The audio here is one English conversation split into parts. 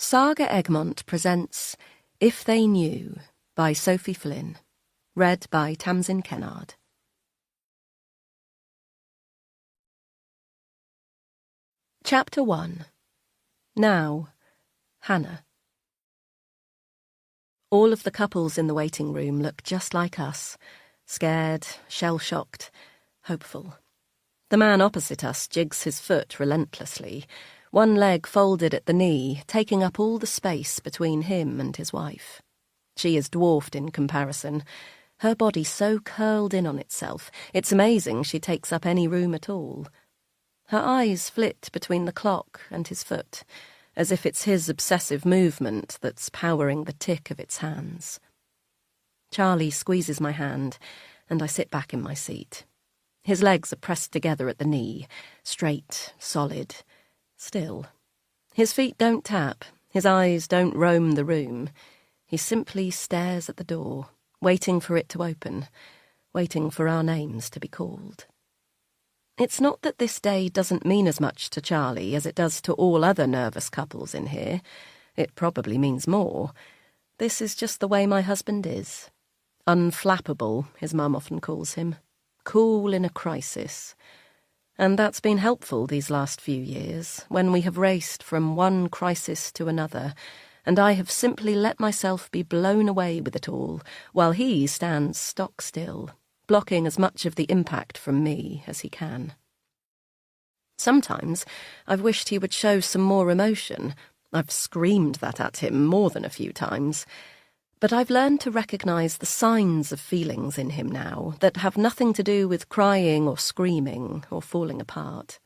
Saga Egmont presents If They Knew by Sophie Flynn, read by Tamsin Kennard. Chapter 1. Now, Hannah. All of the couples in the waiting room look just like us, scared, shell-shocked, hopeful. The man opposite us jigs his foot relentlessly, one leg folded at the knee, taking up all the space between him and his wife. She is dwarfed in comparison, her body so curled in on itself, it's amazing she takes up any room at all. Her eyes flit between the clock and his foot, as if it's his obsessive movement that's powering the tick of its hands. Charlie squeezes my hand, and I sit back in my seat. His legs are pressed together at the knee, straight, solid, still. His feet don't tap, his eyes don't roam the room. He simply stares at the door, waiting for it to open, waiting for our names to be called. It's not that this day doesn't mean as much to Charlie as it does to all other nervous couples in here. It probably means more. This is just the way my husband is. Unflappable, his mum often calls him. Cool in a crisis. And that's been helpful these last few years, when we have raced from one crisis to another, and I have simply let myself be blown away with it all, while he stands stock still, blocking as much of the impact from me as he can. Sometimes I've wished he would show some more emotion. I've screamed that at him more than a few times. But I've learned to recognise the signs of feelings in him now that have nothing to do with crying or screaming or falling apart.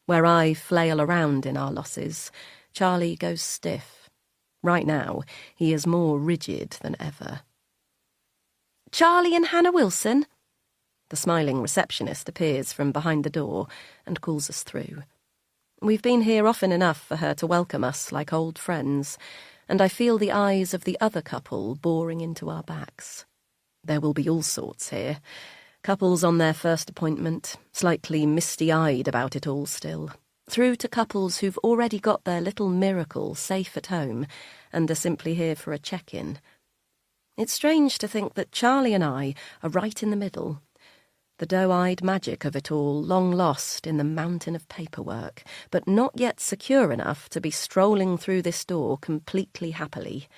Where I flail around in our losses, Charlie goes stiff. Right now, he is more rigid than ever. "Charlie and Hannah Wilson?" The smiling receptionist appears from behind the door and calls us through. We've been here often enough for her to welcome us like old friends, and I feel the eyes of the other couple boring into our backs. There will be all sorts here. Couples on their first appointment, slightly misty-eyed about it all still, through to couples who've already got their little miracle safe at home and are simply here for a check-in. It's strange to think that Charlie and I are right in the middle. The doe-eyed magic of it all long lost in the mountain of paperwork, but not yet secure enough to be strolling through this door completely happily.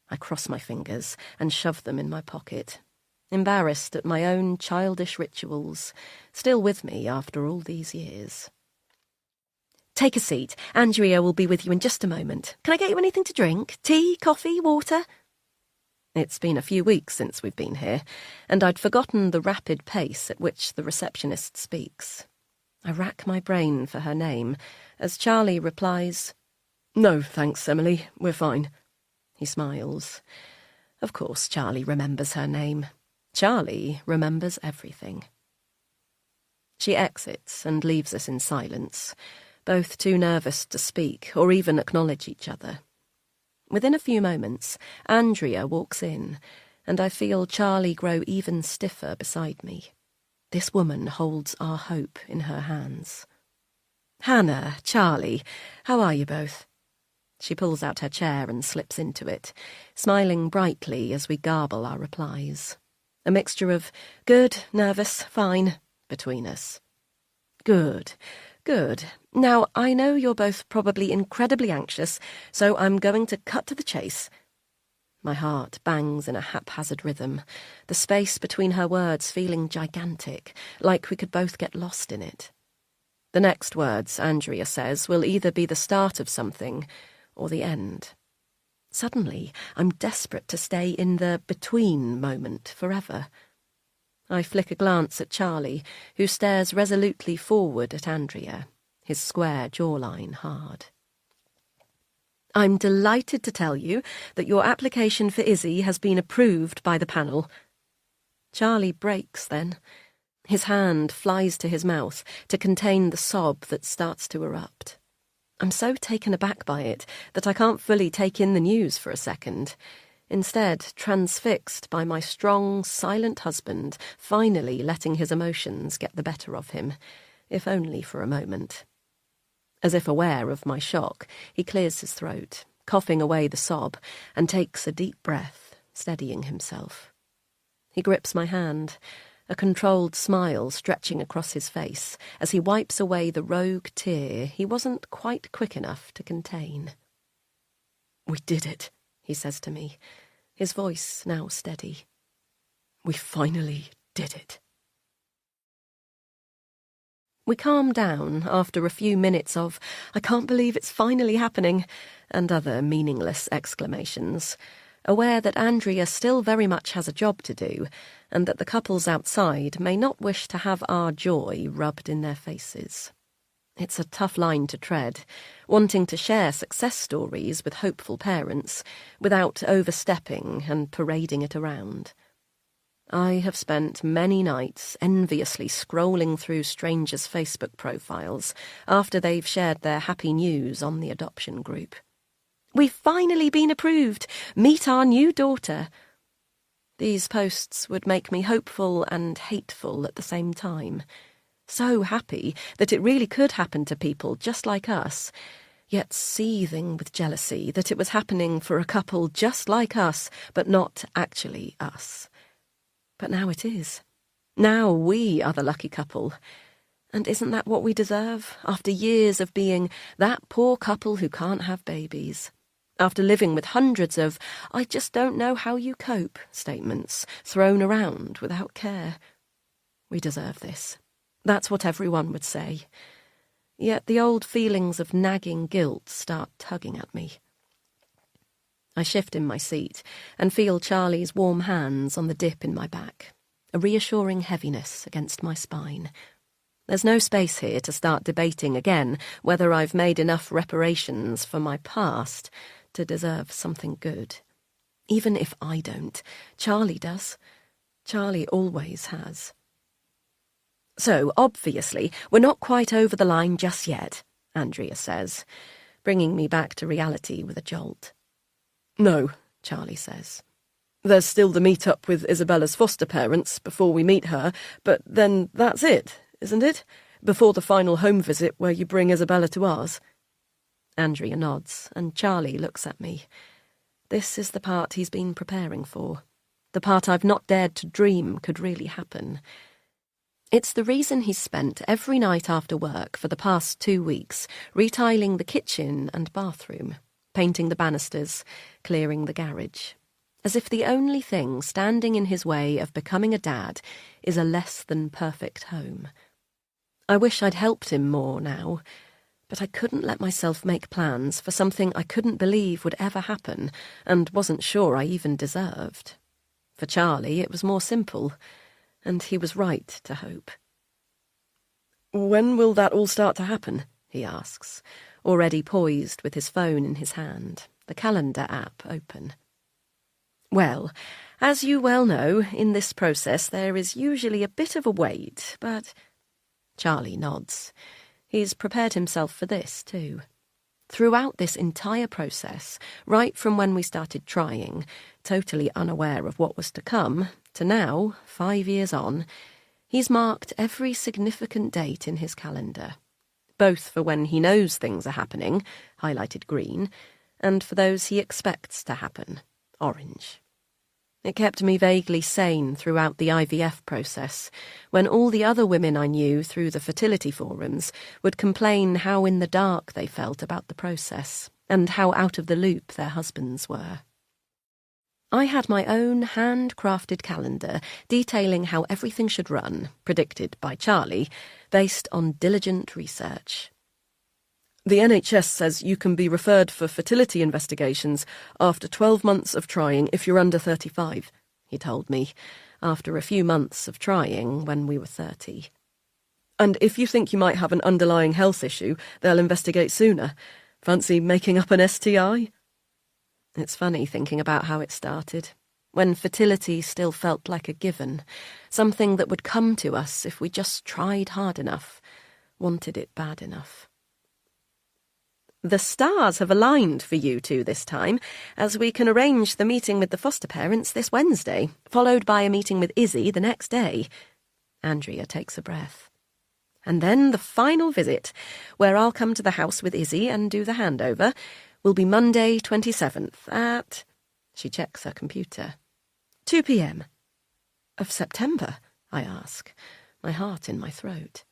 I cross my fingers and shove them in my pocket, embarrassed at my own childish rituals, still with me after all these years. "Take a seat. Andrea will be with you in just a moment. Can I get you anything to drink? Tea, coffee, water?" It's been a few weeks since we've been here, and I'd forgotten the rapid pace at which the receptionist speaks. I rack my brain for her name, as Charlie replies, "No, thanks, Emily, we're fine." He smiles. Of course Charlie remembers her name. Charlie remembers everything. She exits and leaves us in silence, both too nervous to speak or even acknowledge each other. Within a few moments, Andrea walks in, and I feel Charlie grow even stiffer beside me. This woman holds our hope in her hands. "Hannah, Charlie, how are you both?" She pulls out her chair and slips into it, smiling brightly as we garble our replies. A mixture of good, nervous, fine between us. "Good. Good. Now, I know you're both probably incredibly anxious, so I'm going to cut to the chase." My heart bangs in a haphazard rhythm, the space between her words feeling gigantic, like we could both get lost in it. The next words, Andrea says, will either be the start of something or the end. Suddenly, I'm desperate to stay in the between moment forever. I flick a glance at Charlie, who stares resolutely forward at Andrea, his square jawline hard. "I'm delighted to tell you that your application for Izzy has been approved by the panel." Charlie breaks then. His hand flies to his mouth to contain the sob that starts to erupt. I'm so taken aback by it that I can't fully take in the news for a second. Instead, transfixed by my strong, silent husband finally letting his emotions get the better of him, if only for a moment. As if aware of my shock, he clears his throat, coughing away the sob, and takes a deep breath, steadying himself. He grips my hand, a controlled smile stretching across his face as he wipes away the rogue tear he wasn't quite quick enough to contain. "We did it," he says to me, his voice now steady. "We finally did it." We calm down after a few minutes of, "I can't believe it's finally happening," and other meaningless exclamations, aware that Andrea still very much has a job to do, and that the couples outside may not wish to have our joy rubbed in their faces. It's a tough line to tread, wanting to share success stories with hopeful parents without overstepping and parading it around. I have spent many nights enviously scrolling through strangers' Facebook profiles after they've shared their happy news on the adoption group. "We've finally been approved! Meet our new daughter!" These posts would make me hopeful and hateful at the same time. So happy that it really could happen to people just like us, yet seething with jealousy that it was happening for a couple just like us, but not actually us. But now it is. Now we are the lucky couple. And isn't that what we deserve, after years of being that poor couple who can't have babies? After living with hundreds of "I just don't know how you cope" statements thrown around without care. We deserve this. That's what everyone would say. Yet the old feelings of nagging guilt start tugging at me. I shift in my seat and feel Charlie's warm hands on the dip in my back, a reassuring heaviness against my spine. There's no space here to start debating again whether I've made enough reparations for my past to deserve something good. Even if I don't, Charlie does. Charlie always has. "So, obviously, we're not quite over the line just yet," Andrea says, bringing me back to reality with a jolt. "No," Charlie says. "There's still the meet-up with Isabella's foster parents before we meet her, but then that's it, isn't it? Before the final home visit where you bring Isabella to ours." Andrea nods, and Charlie looks at me. This is the part he's been preparing for, the part I've not dared to dream could really happen. It's the reason he's spent every night after work for the past 2 weeks retiling the kitchen and bathroom, painting the banisters, clearing the garage, as if the only thing standing in his way of becoming a dad is a less-than-perfect home. I wish I'd helped him more now, but I couldn't let myself make plans for something I couldn't believe would ever happen and wasn't sure I even deserved. For Charlie, it was more simple, and he was right to hope. "When will that all start to happen?" he asks, already poised with his phone in his hand, the calendar app open. "Well, as you well know, in this process there is usually a bit of a wait, but—" Charlie nods. He's prepared himself for this, too. Throughout this entire process, right from when we started trying, totally unaware of what was to come, to now, 5 years on, he's marked every significant date in his calendar, both for when he knows things are happening, highlighted green, and for those he expects to happen, orange. It kept me vaguely sane throughout the IVF process, when all the other women I knew through the fertility forums would complain how in the dark they felt about the process, and how out of the loop their husbands were. I had my own hand-crafted calendar detailing how everything should run, predicted by Charlie, based on diligent research. "The NHS says you can be referred for fertility investigations after 12 months of trying if you're under 35, he told me, after a few months of trying when we were 30. "And if you think you might have an underlying health issue, they'll investigate sooner. Fancy making up an STI?" It's funny thinking about how it started, when fertility still felt like a given, something that would come to us if we just tried hard enough, wanted it bad enough. "The stars have aligned for you two this time, as we can arrange the meeting with the foster parents this Wednesday, followed by a meeting with Izzy the next day." Andrea takes a breath. "And then the final visit, where I'll come to the house with Izzy and do the handover, will be Monday 27th at... She checks her computer. 2 p.m. Of September? I ask, my heart in my throat.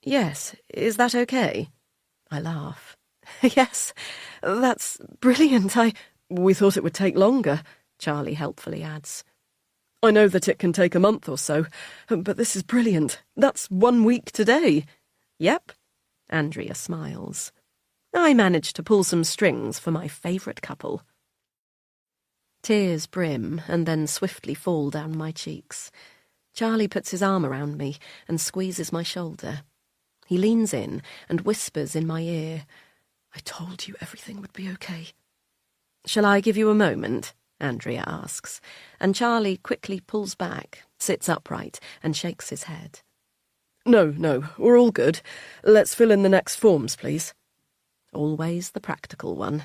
Yes, is that okay? I laugh. Yes, that's brilliant. We thought it would take longer, Charlie helpfully adds. I know that it can take a month or so, but this is brilliant. That's 1 week today. Yep, Andrea smiles. I managed to pull some strings for my favourite couple. Tears brim and then swiftly fall down my cheeks. Charlie puts his arm around me and squeezes my shoulder. He leans in and whispers in my ear, I told you everything would be okay. Shall I give you a moment? Andrea asks, and Charlie quickly pulls back, sits upright, and shakes his head. No, we're all good. Let's fill in the next forms, please. Always the practical one.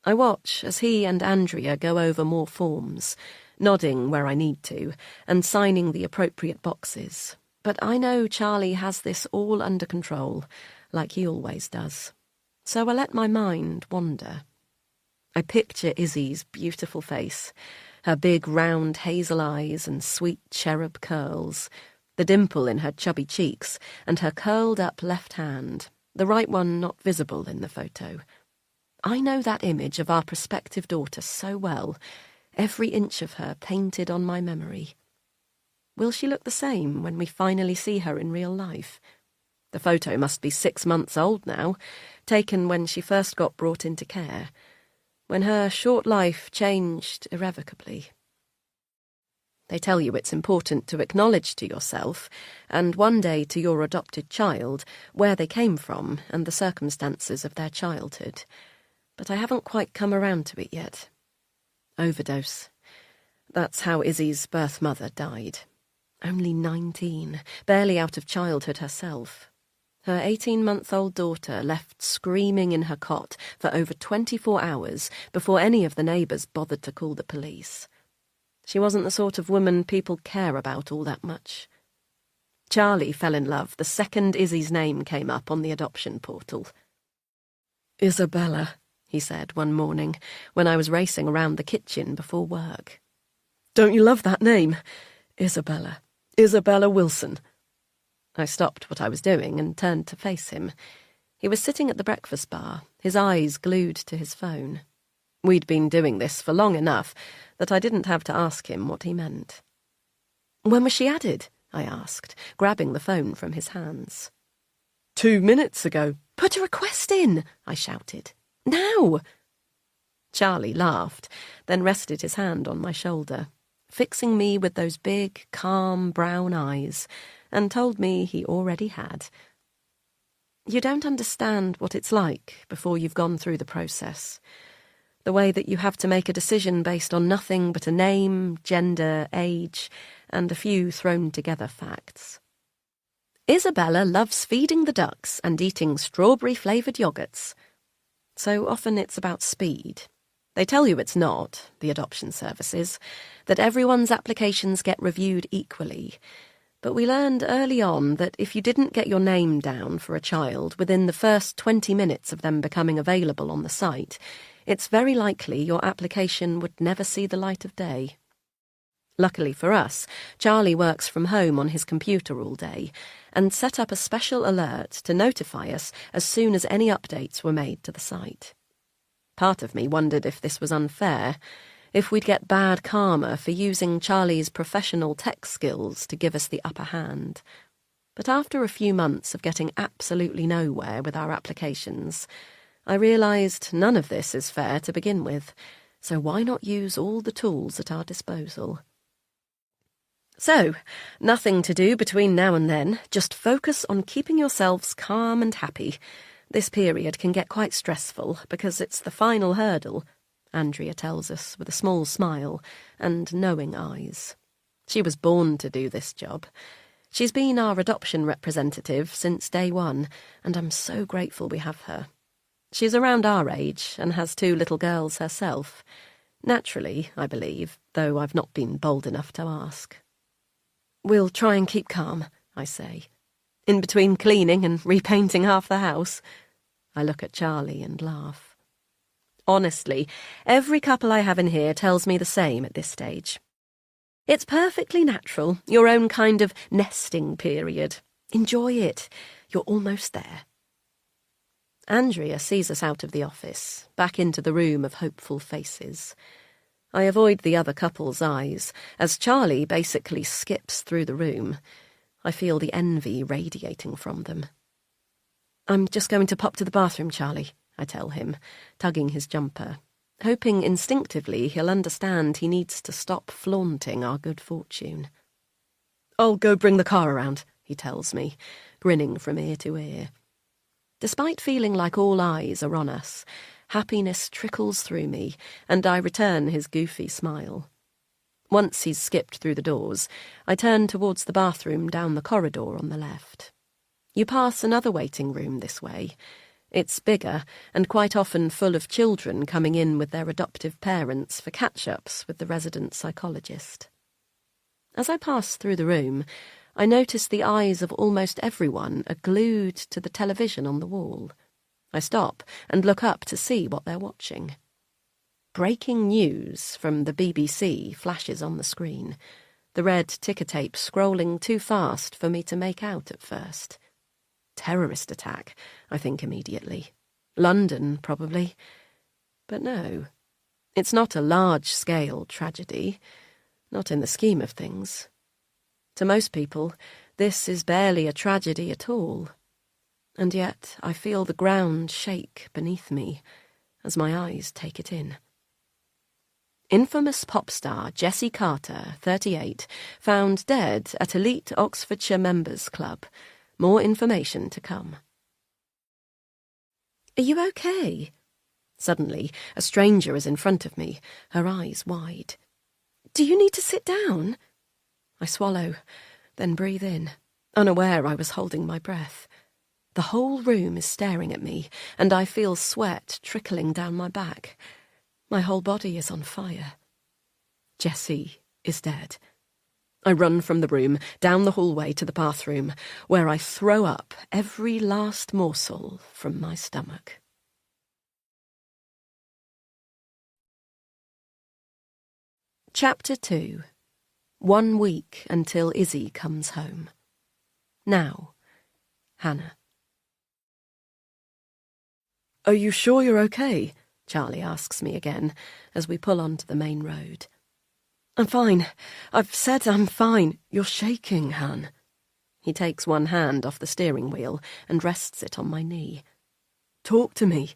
I watch as he and Andrea go over more forms, nodding where I need to, and signing the appropriate boxes. But I know Charlie has this all under control, like he always does. So I let my mind wander. I picture Izzy's beautiful face, her big round hazel eyes and sweet cherub curls, the dimple in her chubby cheeks, and her curled-up left hand, the right one not visible in the photo. I know that image of our prospective daughter so well, every inch of her painted on my memory. Will she look the same when we finally see her in real life? The photo must be 6 months old now, taken when she first got brought into care, when her short life changed irrevocably. They tell you it's important to acknowledge to yourself, and one day to your adopted child, where they came from and the circumstances of their childhood. But I haven't quite come around to it yet. Overdose. That's how Izzy's birth mother died. Only 19, barely out of childhood herself. Her 18-month-old daughter left screaming in her cot for over 24 hours before any of the neighbours bothered to call the police. She wasn't the sort of woman people care about all that much. Charlie fell in love the second Izzy's name came up on the adoption portal. Isabella, he said one morning when I was racing around the kitchen before work. Don't you love that name? Isabella. Isabella Wilson. I stopped what I was doing and turned to face him. He was sitting at the breakfast bar, his eyes glued to his phone. We'd been doing this for long enough that I didn't have to ask him what he meant. When was she added? I asked, grabbing the phone from his hands. 2 minutes ago. Put a request in, I shouted. Now! Charlie laughed, then rested his hand on my shoulder, fixing me with those big, calm brown eyes, and told me he already had. You don't understand what it's like before you've gone through the process. The way that you have to make a decision based on nothing but a name, gender, age, and a few thrown-together facts. Isabella loves feeding the ducks and eating strawberry-flavoured yogurts. So often it's about speed. They tell you it's not, the adoption services, that everyone's applications get reviewed equally. But we learned early on that if you didn't get your name down for a child within the first 20 minutes of them becoming available on the site, it's very likely your application would never see the light of day. Luckily for us, Charlie works from home on his computer all day and set up a special alert to notify us as soon as any updates were made to the site. Part of me wondered if this was unfair, if we'd get bad karma for using Charlie's professional tech skills to give us the upper hand. But after a few months of getting absolutely nowhere with our applications, I realised none of this is fair to begin with, so why not use all the tools at our disposal? So, nothing to do between now and then, just focus on keeping yourselves calm and happy. This period can get quite stressful because it's the final hurdle, Andrea tells us with a small smile and knowing eyes. She was born to do this job. She's been our adoption representative since day one, and I'm so grateful we have her. She's around our age and has 2 little girls herself. Naturally, I believe, though I've not been bold enough to ask. We'll try and keep calm, I say. In between cleaning and repainting half the house. I look at Charlie and laugh. Honestly, every couple I have in here tells me the same at this stage. It's perfectly natural, your own kind of nesting period. Enjoy it. You're almost there. Andrea sees us out of the office, back into the room of hopeful faces. I avoid the other couple's eyes, as Charlie basically skips through the room. I feel the envy radiating from them. I'm just going to pop to the bathroom, Charlie, I tell him, tugging his jumper, hoping instinctively he'll understand he needs to stop flaunting our good fortune. I'll go bring the car around, he tells me, grinning from ear to ear. Despite feeling like all eyes are on us, happiness trickles through me, and I return his goofy smile. Once he's skipped through the doors, I turn towards the bathroom down the corridor on the left. You pass another waiting room this way. It's bigger, and quite often full of children coming in with their adoptive parents for catch-ups with the resident psychologist. As I pass through the room, I notice the eyes of almost everyone are glued to the television on the wall. I stop and look up to see what they're watching. Breaking news from the BBC flashes on the screen, the red ticker tape scrolling too fast for me to make out at first. Terrorist attack, I think immediately. London, probably. But no, it's not a large-scale tragedy, not in the scheme of things. To most people, this is barely a tragedy at all. And yet I feel the ground shake beneath me as my eyes take it in. Infamous pop star Jessie Carter, 38, found dead at elite Oxfordshire Members Club. More information to come. Are you okay? Suddenly, a stranger is in front of me, her eyes wide. Do you need to sit down? I swallow, then breathe in, unaware I was holding my breath. The whole room is staring at me, and I feel sweat trickling down my back. My whole body is on fire. Jessie is dead. I run from the room, down the hallway to the bathroom, where I throw up every last morsel from my stomach. Chapter 2. 1 week until Izzy comes home. Now, Hannah. Are you sure you're okay? Charlie asks me again as we pull onto the main road. I'm fine. I've said I'm fine. You're shaking, Han. He takes one hand off the steering wheel and rests it on my knee. Talk to me.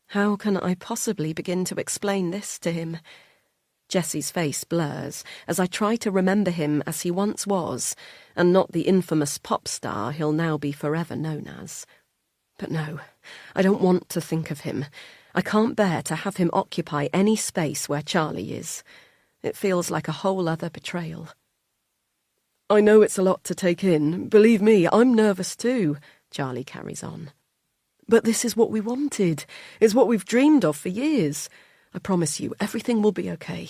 How can I possibly begin to explain this to him? Jessie's face blurs as I try to remember him as he once was, and not the infamous pop star he'll now be forever known as. But no, I don't want to think of him. I can't bear to have him occupy any space where Charlie is. It feels like a whole other betrayal. I know it's a lot to take in. Believe me, I'm nervous too, Charlie carries on. But this is what we wanted. It's what we've dreamed of for years. I promise you, everything will be okay.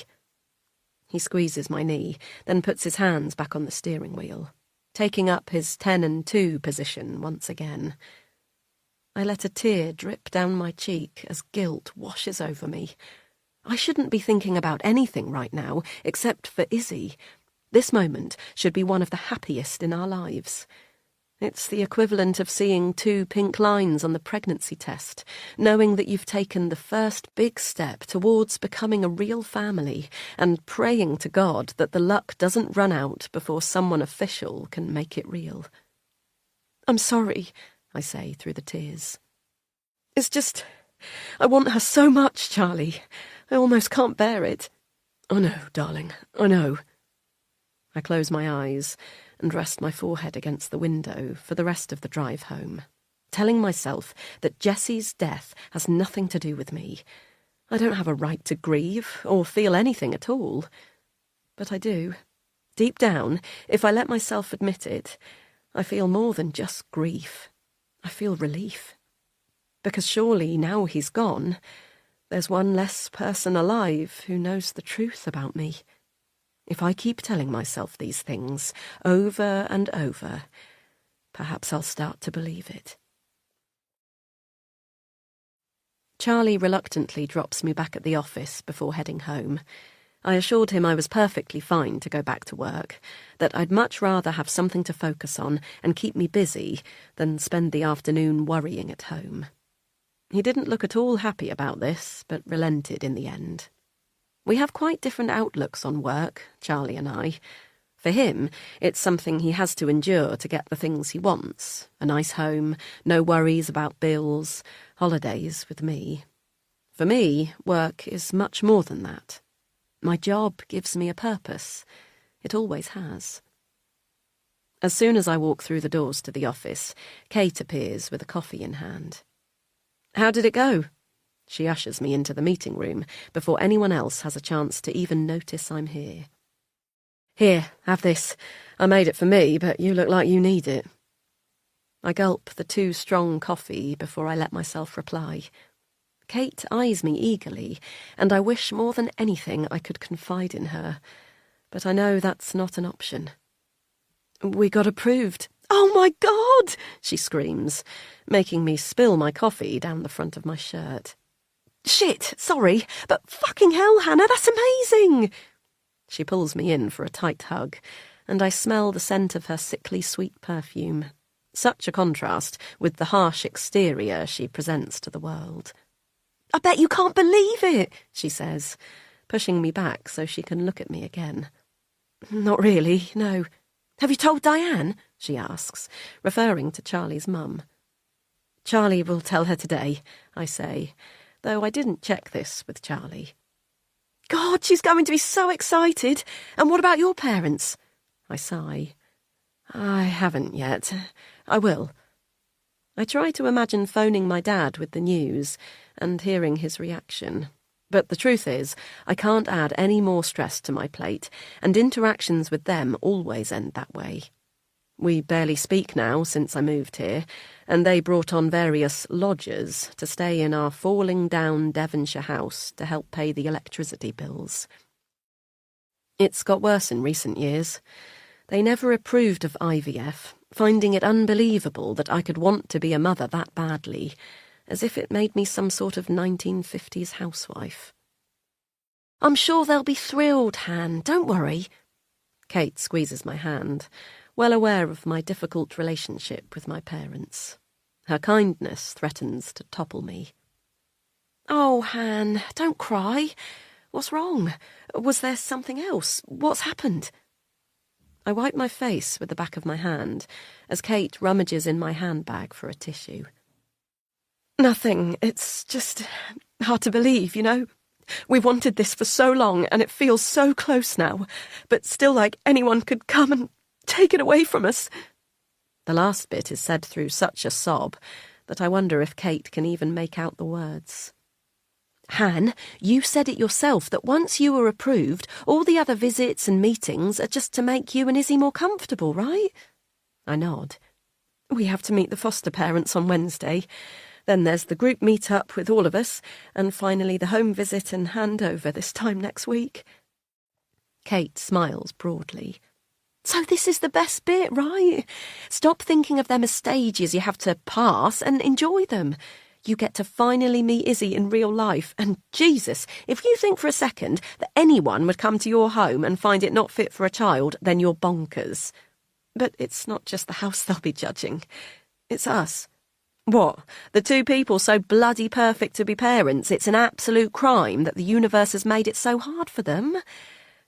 He squeezes my knee, then puts his hands back on the steering wheel, taking up his 10 and 2 position once again. I let a tear drip down my cheek as guilt washes over me. I shouldn't be thinking about anything right now, except for Izzy. This moment should be one of the happiest in our lives. It's the equivalent of seeing 2 pink lines on the pregnancy test, knowing that you've taken the first big step towards becoming a real family, and praying to God that the luck doesn't run out before someone official can make it real. I'm sorry, I say through the tears. It's just, I want her so much, Charlie. I almost can't bear it. I know, darling, I know. I close my eyes and rest my forehead against the window for the rest of the drive home, telling myself that Jessie's death has nothing to do with me. I don't have a right to grieve or feel anything at all. But I do. Deep down, if I let myself admit it, I feel more than just grief. I feel relief. Because surely, now he's gone, there's one less person alive who knows the truth about me. If I keep telling myself these things over and over, perhaps I'll start to believe it. Charlie reluctantly drops me back at the office before heading home. I assured him I was perfectly fine to go back to work, that I'd much rather have something to focus on and keep me busy than spend the afternoon worrying at home. He didn't look at all happy about this, but relented in the end. We have quite different outlooks on work, Charlie and I. For him, it's something he has to endure to get the things he wants. A nice home, no worries about bills, holidays with me. For me, work is much more than that. My job gives me a purpose. It always has. As soon as I walk through the doors to the office, Kate appears with a coffee in hand. "How did it go?" She ushers me into the meeting room before anyone else has a chance to even notice I'm here. "Here, have this. I made it for me, but you look like you need it." I gulp the too strong coffee before I let myself reply. Kate eyes me eagerly, and I wish more than anything I could confide in her, but I know that's not an option. "We got approved." "Oh my God!" she screams, making me spill my coffee down the front of my shirt. "Shit, sorry, but fucking hell, Hannah, that's amazing!" She pulls me in for a tight hug, and I smell the scent of her sickly sweet perfume. Such a contrast with the harsh exterior she presents to the world. "I bet you can't believe it," she says, pushing me back so she can look at me again. "Not really, no." "Have you told Diane?" she asks, referring to Charlie's mum. "Charlie will tell her today," I say, though I didn't check this with Charlie. "God, she's going to be so excited. And what about your parents?" I sigh. "I haven't yet. I will." I try to imagine phoning my dad with the news and hearing his reaction. But the truth is, I can't add any more stress to my plate, and interactions with them always end that way. We barely speak now since I moved here, and they brought on various lodgers to stay in our falling-down Devonshire house to help pay the electricity bills. It's got worse in recent years. They never approved of IVF, finding it unbelievable that I could want to be a mother that badly, as if it made me some sort of 1950s housewife. "I'm sure they'll be thrilled, Han, don't worry." Kate squeezes my hand, well aware of my difficult relationship with my parents. Her kindness threatens to topple me. "Oh, Han, don't cry. What's wrong? Was there something else? What's happened?" I wipe my face with the back of my hand as Kate rummages in my handbag for a tissue. "Nothing. It's just hard to believe, you know? We've wanted this for so long and it feels so close now, but still like anyone could come and take it away from us." The last bit is said through such a sob that I wonder if Kate can even make out the words. "Han, you said it yourself that once you were approved, all the other visits and meetings are just to make you and Izzy more comfortable, right?" I nod. "We have to meet the foster parents on Wednesday. Then there's the group meet-up with all of us, and finally the home visit and handover this time next week." Kate smiles broadly. "So this is the best bit, right? Stop thinking of them as stages you have to pass and enjoy them. You get to finally meet Izzy in real life, and Jesus, if you think for a second that anyone would come to your home and find it not fit for a child, then you're bonkers. But it's not just the house they'll be judging. It's us. What, the two people so bloody perfect to be parents, it's an absolute crime that the universe has made it so hard for them?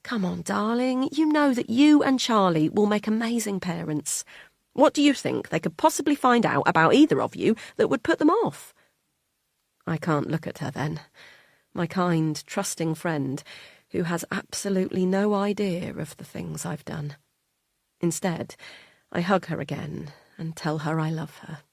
Come on, darling, you know that you and Charlie will make amazing parents. What do you think they could possibly find out about either of you that would put them off?" I can't look at her then, my kind, trusting friend who has absolutely no idea of the things I've done. Instead, I hug her again and tell her I love her.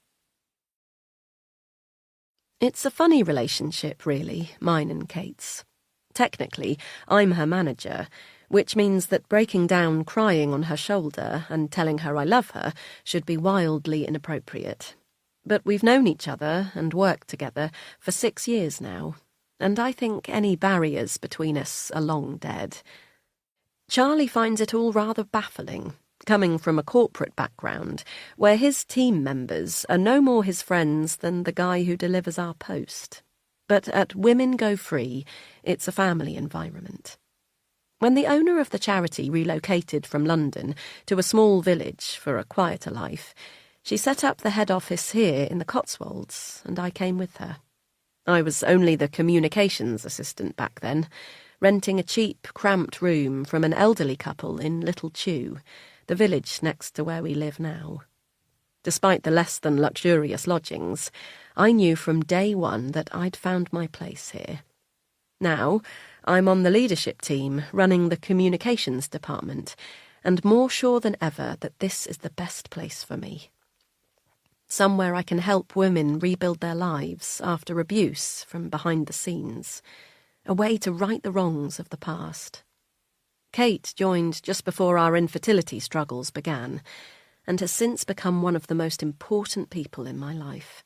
It's a funny relationship, really, mine and Kate's. Technically, I'm her manager, which means that breaking down crying on her shoulder and telling her I love her should be wildly inappropriate. But we've known each other and worked together for 6 years now, and I think any barriers between us are long dead. Charlie finds it all rather baffling, coming from a corporate background, where his team members are no more his friends than the guy who delivers our post. but at Women Go Free, it's a family environment. When the owner of the charity relocated from London to a small village for a quieter life, she set up the head office here in the Cotswolds, and I came with her. I was only the communications assistant back then, renting a cheap, cramped room from an elderly couple in Little Chew, the village next to where we live now. Despite the less than luxurious lodgings, I knew from day one that I'd found my place here. Now, I'm on the leadership team, running the communications department, and more sure than ever that this is the best place for me. Somewhere I can help women rebuild their lives after abuse from behind the scenes. A way to right the wrongs of the past. Kate joined just before our infertility struggles began, and has since become one of the most important people in my life.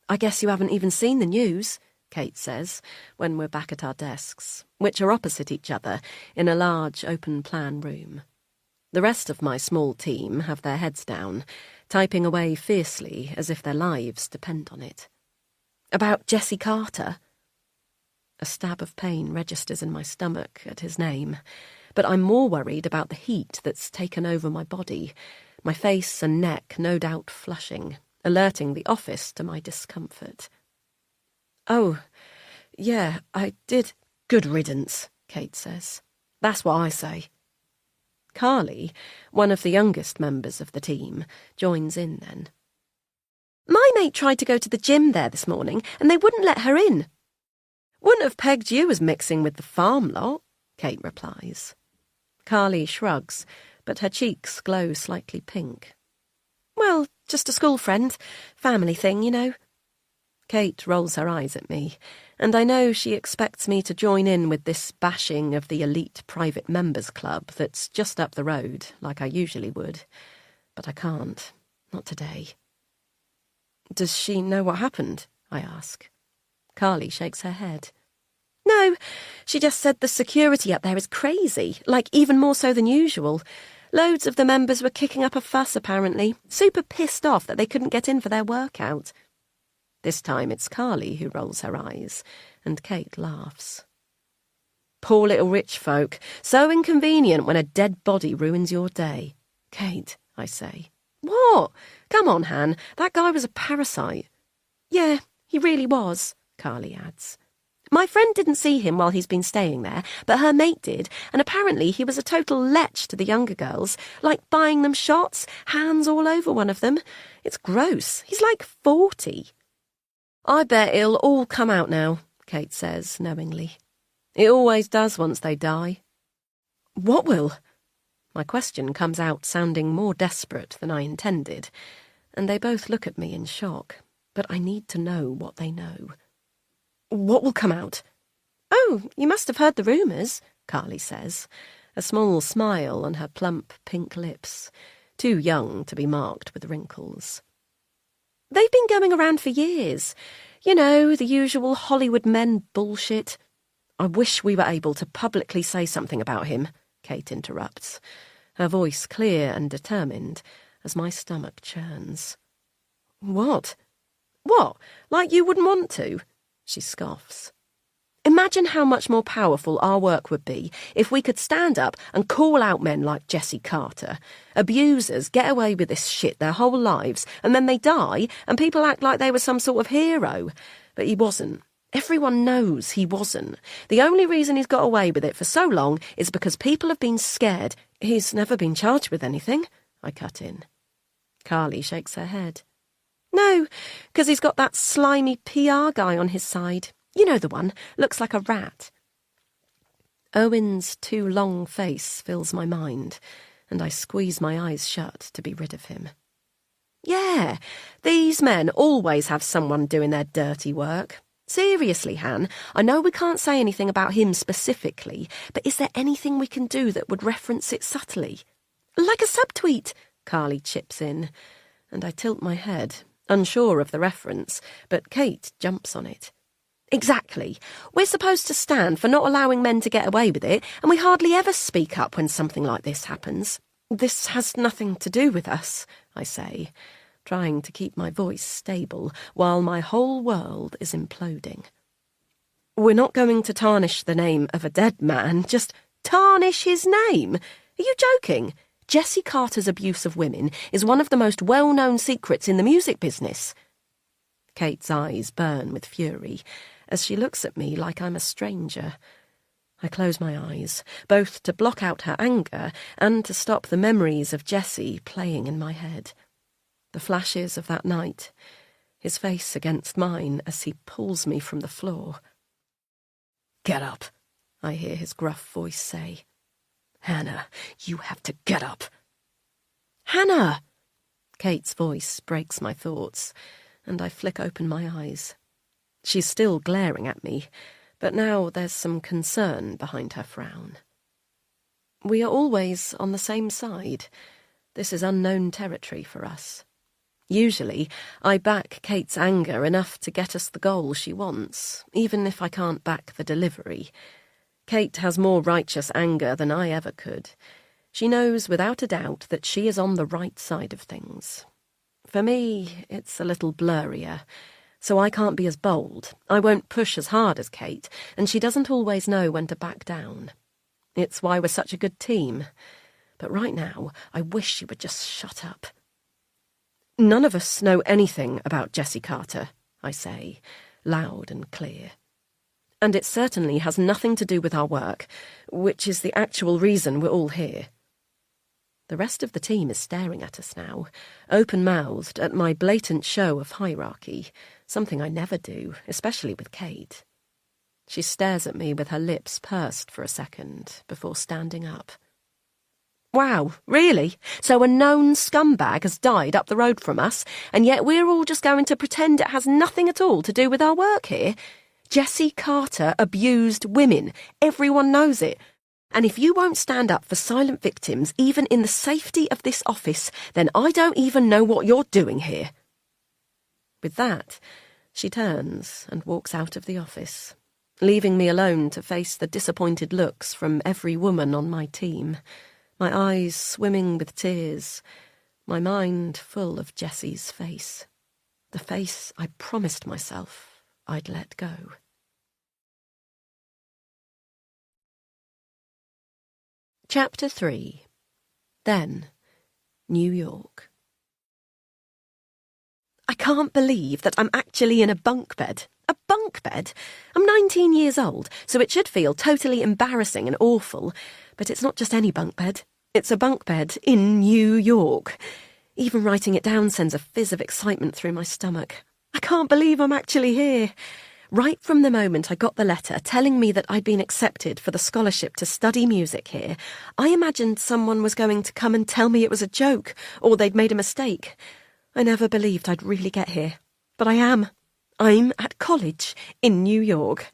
"I guess you haven't even seen the news," Kate says, when we're back at our desks, which are opposite each other in a large open-plan room. The rest of my small team have their heads down, typing away fiercely as if their lives depend on it. "About Jessie Carter?" A stab of pain registers in my stomach at his name, but I'm more worried about the heat that's taken over my body, my face and neck no doubt flushing, alerting the office to my discomfort. "Oh, yeah, I did." "Good riddance," Kate says. "That's what I say." Carly, one of the youngest members of the team, joins in then. "My mate tried to go to the gym there this morning, and they wouldn't let her in." "Wouldn't have pegged you as mixing with the farm lot," Kate replies. Carly shrugs, but her cheeks glow slightly pink. "Well, just a school friend. Family thing, you know." Kate rolls her eyes at me, and I know she expects me to join in with this bashing of the elite private members club that's just up the road, like I usually would. But I can't. Not today. "Does she know what happened?" I ask. Carly shakes her head. "No, she just said the security up there is crazy, like even more so than usual. Loads of the members were kicking up a fuss, apparently, super pissed off that they couldn't get in for their workout." This time it's Carly who rolls her eyes, and Kate laughs. "Poor little rich folk, so inconvenient when a dead body ruins your day." "Kate," I say. "What? Come on, Han, that guy was a parasite." "Yeah, he really was," Carly adds. "My friend didn't see him while he's been staying there, but her mate did, and apparently he was a total lech to the younger girls, like buying them shots, hands all over one of them. It's gross. He's like 40. "I bet it'll all come out now," Kate says knowingly. "It always does once they die." "What will?" My question comes out sounding more desperate than I intended, and they both look at me in shock, but I need to know what they know. "What will come out?" "Oh, you must have heard the rumours," Carly says, a small smile on her plump pink lips, too young to be marked with wrinkles. "They've been going around for years. You know, the usual Hollywood men bullshit." "I wish we were able to publicly say something about him," Kate interrupts, her voice clear and determined as my stomach churns. "What?" "What? Like you wouldn't want to?" She scoffs. "Imagine how much more powerful our work would be if we could stand up and call out men like Jessie Carter. Abusers get away with this shit their whole lives, and then they die, and people act like they were some sort of hero. But he wasn't. Everyone knows he wasn't. The only reason he's got away with it for so long is because people have been scared." "He's never been charged with anything," I cut in. Carly shakes her head. "No, because he's got that slimy PR guy on his side. You know the one, looks like a rat." Owen's too long face fills my mind, and I squeeze my eyes shut to be rid of him. "Yeah, these men always have someone doing their dirty work. Seriously, Han, I know we can't say anything about him specifically, but is there anything we can do that would reference it subtly?" "Like a subtweet," Carly chips in, and I tilt my head, unsure of the reference, but Kate jumps on it. "Exactly. We're supposed to stand for not allowing men to get away with it, and we hardly ever speak up when something like this happens." "This has nothing to do with us," I say, trying to keep my voice stable while my whole world is imploding. We're not going to tarnish the name of a dead man, just tarnish his name. Are you joking? Jessie Carter's abuse of women is one of the most well-known secrets in the music business. Kate's eyes burn with fury as she looks at me like I'm a stranger. I close my eyes, both to block out her anger and to stop the memories of Jessie playing in my head. The flashes of that night, his face against mine as he pulls me from the floor. "Get up," I hear his gruff voice say. "Hannah, you have to get up." "Hannah!" Kate's voice breaks my thoughts, and I flick open my eyes. She's still glaring at me, but now there's some concern behind her frown. We are always on the same side. This is unknown territory for us. Usually, I back Kate's anger enough to get us the goal she wants, even if I can't back the delivery. Kate has more righteous anger than I ever could. She knows without a doubt that she is on the right side of things. For me, it's a little blurrier, so I can't be as bold. I won't push as hard as Kate, and she doesn't always know when to back down. It's why we're such a good team. But right now, I wish she would just shut up. "None of us know anything about Jessie Carter," I say, loud and clear. "And it certainly has nothing to do with our work, which is the actual reason we're all here." The rest of the team is staring at us now, open-mouthed at my blatant show of hierarchy, something I never do, especially with Kate. She stares at me with her lips pursed for a second before standing up. "Wow, really? So a known scumbag has died up the road from us, and yet we're all just going to pretend it has nothing at all to do with our work here? Jessie Carter abused women. Everyone knows it. And if you won't stand up for silent victims, even in the safety of this office, then I don't even know what you're doing here." With that, she turns and walks out of the office, leaving me alone to face the disappointed looks from every woman on my team, my eyes swimming with tears, my mind full of Jessie's face, the face I promised myself I'd let go. Chapter 3. Then, New York. I can't believe that I'm actually in a bunk bed. A bunk bed? I'm 19 years old, so it should feel totally embarrassing and awful. But it's not just any bunk bed. It's a bunk bed in New York. Even writing it down sends a fizz of excitement through my stomach. I can't believe I'm actually here. Right from the moment I got the letter telling me that I'd been accepted for the scholarship to study music here, I imagined someone was going to come and tell me it was a joke, or they'd made a mistake. I never believed I'd really get here. But I am. I'm at college in New York.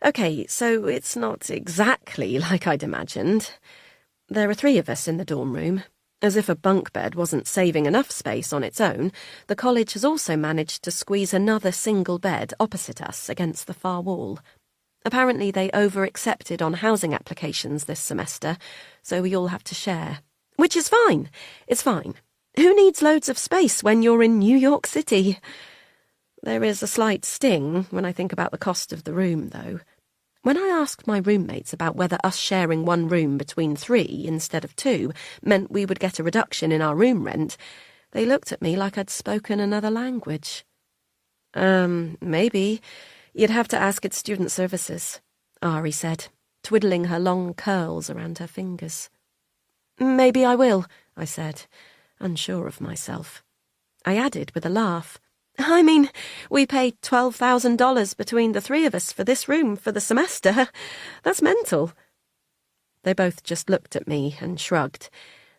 Okay, so it's not exactly like I'd imagined. There are 3 of us in the dorm room. As if a bunk bed wasn't saving enough space on its own, the college has also managed to squeeze another single bed opposite us against the far wall. Apparently they over-accepted on housing applications this semester, so we all have to share. Which is fine. It's fine. Who needs loads of space when you're in New York City? There is a slight sting when I think about the cost of the room, though. When I asked my roommates about whether us sharing one room between 3 instead of 2 meant we would get a reduction in our room rent, they looked at me like I'd spoken another language. Maybe. You'd have to ask at student services, Ari said, twiddling her long curls around her fingers. Maybe I will, I said, unsure of myself. I added with a laugh. I mean, we paid $12,000 between the 3 of us for this room for the semester. That's mental. They both just looked at me and shrugged,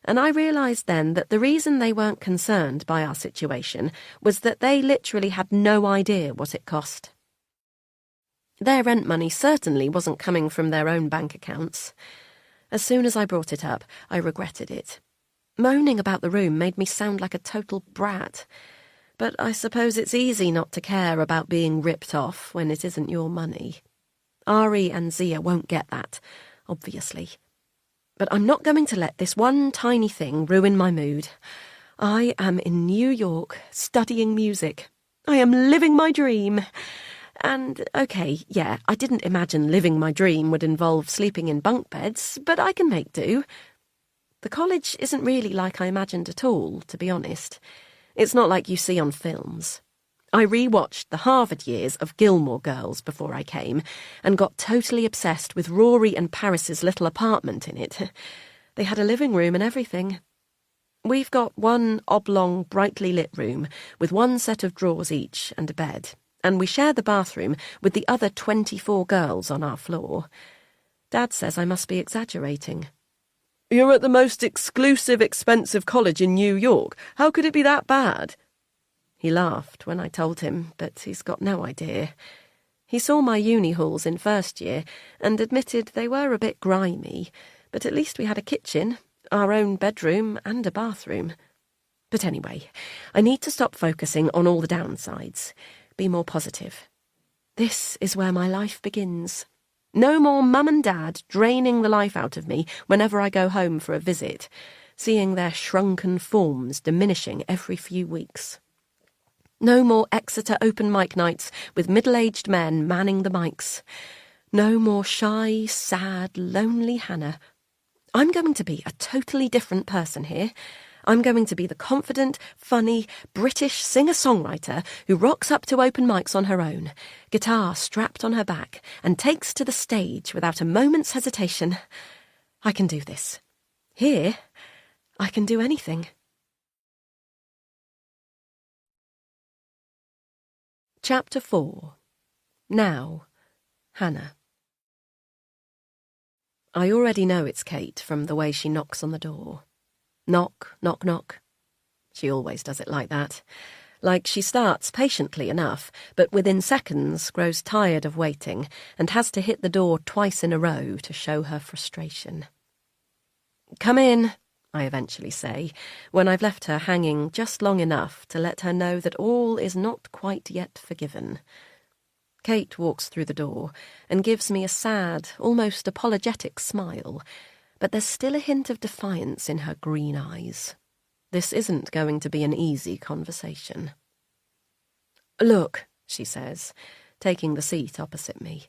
and I realised then that the reason they weren't concerned by our situation was that they literally had no idea what it cost. Their rent money certainly wasn't coming from their own bank accounts. As soon as I brought it up, I regretted it. Moaning about the room made me sound like a total brat. But I suppose it's easy not to care about being ripped off when it isn't your money. Ari and Zia won't get that, obviously. But I'm not going to let this one tiny thing ruin my mood. I am in New York, studying music. I am living my dream. And, okay, yeah, I didn't imagine living my dream would involve sleeping in bunk beds, but I can make do. The college isn't really like I imagined at all, to be honest. It's not like you see on films. I rewatched the Harvard years of Gilmore Girls before I came and got totally obsessed with Rory and Paris's little apartment in it. They had a living room and everything. We've got one oblong, brightly lit room with one set of drawers each and a bed, and we share the bathroom with the other 24 girls on our floor. Dad says I must be exaggerating. You're at the most exclusive, expensive college in New York. How could it be that bad? He laughed when I told him, but he's got no idea. He saw my uni halls in first year and admitted they were a bit grimy, but at least we had a kitchen, our own bedroom and a bathroom. But anyway, I need to stop focusing on all the downsides. Be more positive. This is where my life begins. No more mum and dad draining the life out of me whenever I go home for a visit, seeing their shrunken forms diminishing every few weeks. No more Exeter open mic nights with middle-aged men manning the mics. No more shy, sad, lonely Hannah. I'm going to be a totally different person here. I'm going to be the confident, funny, British singer-songwriter who rocks up to open mics on her own, guitar strapped on her back, and takes to the stage without a moment's hesitation. I can do this. Here, I can do anything. Chapter 4. Now, Hannah. I already know it's Kate from the way she knocks on the door. Knock, knock, knock. She always does it like that. Like she starts patiently enough, but within seconds grows tired of waiting and has to hit the door twice in a row to show her frustration. Come in, I eventually say, when I've left her hanging just long enough to let her know that all is not quite yet forgiven. Kate walks through the door and gives me a sad, almost apologetic smile, but there's still a hint of defiance in her green eyes. This isn't going to be an easy conversation. Look, she says, taking the seat opposite me.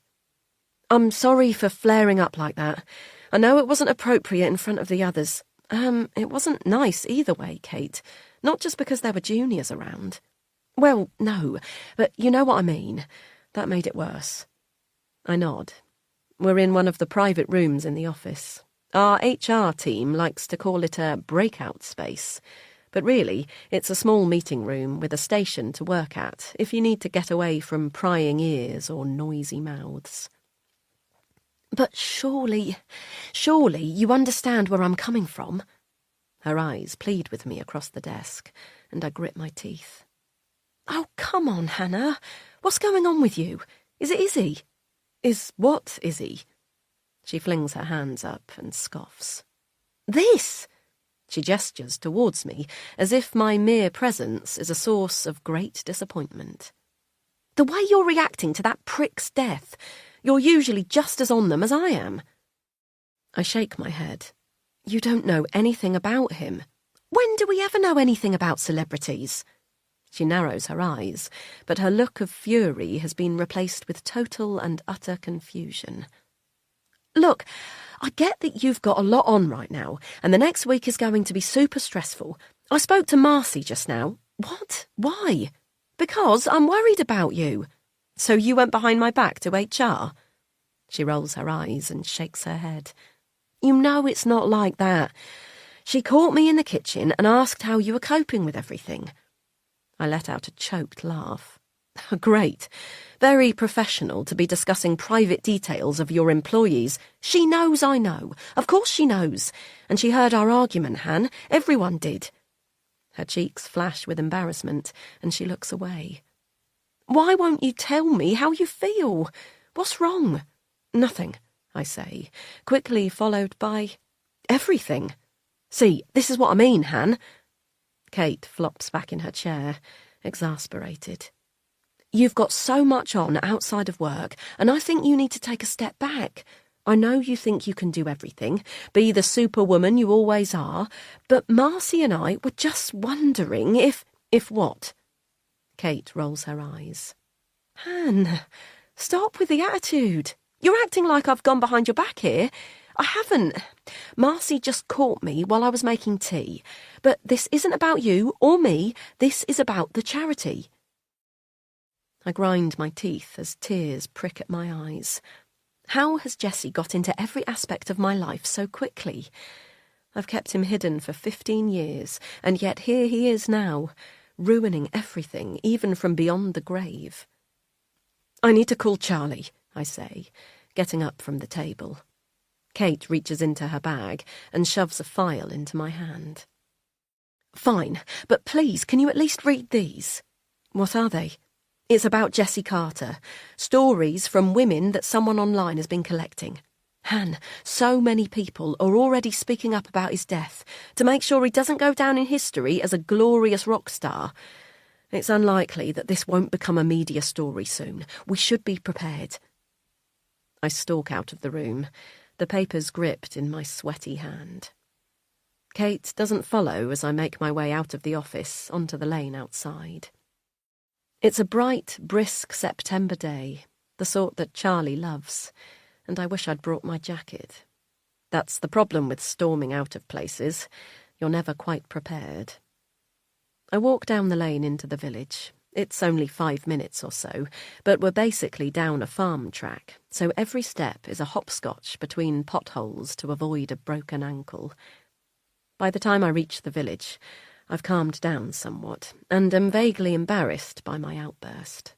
I'm sorry for flaring up like that. I know it wasn't appropriate in front of the others. It wasn't nice either way, Kate. Not just because there were juniors around. Well, no, but you know what I mean. That made it worse. I nod. We're in one of the private rooms in the office. Our HR team likes to call it a breakout space, but really it's a small meeting room with a station to work at if you need to get away from prying ears or noisy mouths. But surely you understand where I'm coming from? Her eyes plead with me across the desk, and I grit my teeth. Oh, come on, Hannah. What's going on with you? Is it Izzy? Is what Izzy? She flings her hands up and scoffs. This! She gestures towards me, as if my mere presence is a source of great disappointment. The way you're reacting to that prick's death, you're usually just as on them as I am. I shake my head. You don't know anything about him. When do we ever know anything about celebrities? She narrows her eyes, but her look of fury has been replaced with total and utter confusion. Look, I get that you've got a lot on right now, and the next week is going to be super stressful. I spoke to Marcy just now. What? Why? Because I'm worried about you. So you went behind my back to HR? She rolls her eyes and shakes her head. You know it's not like that. She caught me in the kitchen and asked how you were coping with everything. I let out a choked laugh. Great. Very professional to be discussing private details of your employees. She knows I know. Of course she knows. And she heard our argument, Han. Everyone did. Her cheeks flash with embarrassment, and she looks away. Why won't you tell me how you feel? What's wrong? Nothing, I say, quickly followed by everything. See, this is what I mean, Han. Kate flops back in her chair, exasperated. You've got so much on outside of work, and I think you need to take a step back. I know you think you can do everything, be the superwoman you always are, but Marcy and I were just wondering if... If what? Kate rolls her eyes. Han, stop with the attitude. You're acting like I've gone behind your back here. I haven't. Marcy just caught me while I was making tea. But this isn't about you or me. This is about the charity. I grind my teeth as tears prick at my eyes. How has Jesse got into every aspect of my life so quickly? I've kept him hidden for 15 years, and yet here he is now, ruining everything, even from beyond the grave. I need to call Charlie, I say, getting up from the table. Kate reaches into her bag and shoves a file into my hand. Fine, but please, can you at least read these? What are they? It's about Jesse Carter. Stories from women that someone online has been collecting. Han, so many people are already speaking up about his death to make sure he doesn't go down in history as a glorious rock star. It's unlikely that this won't become a media story soon. We should be prepared. I stalk out of the room, the papers gripped in my sweaty hand. Kate doesn't follow as I make my way out of the office onto the lane outside. It's a bright, brisk September day, the sort that Charlie loves, and I wish I'd brought my jacket. That's the problem with storming out of places. You're never quite prepared. I walk down the lane into the village. It's only 5 minutes or so, but we're basically down a farm track, so every step is a hopscotch between potholes to avoid a broken ankle. By the time I reach the village, I've calmed down somewhat, and am vaguely embarrassed by my outburst.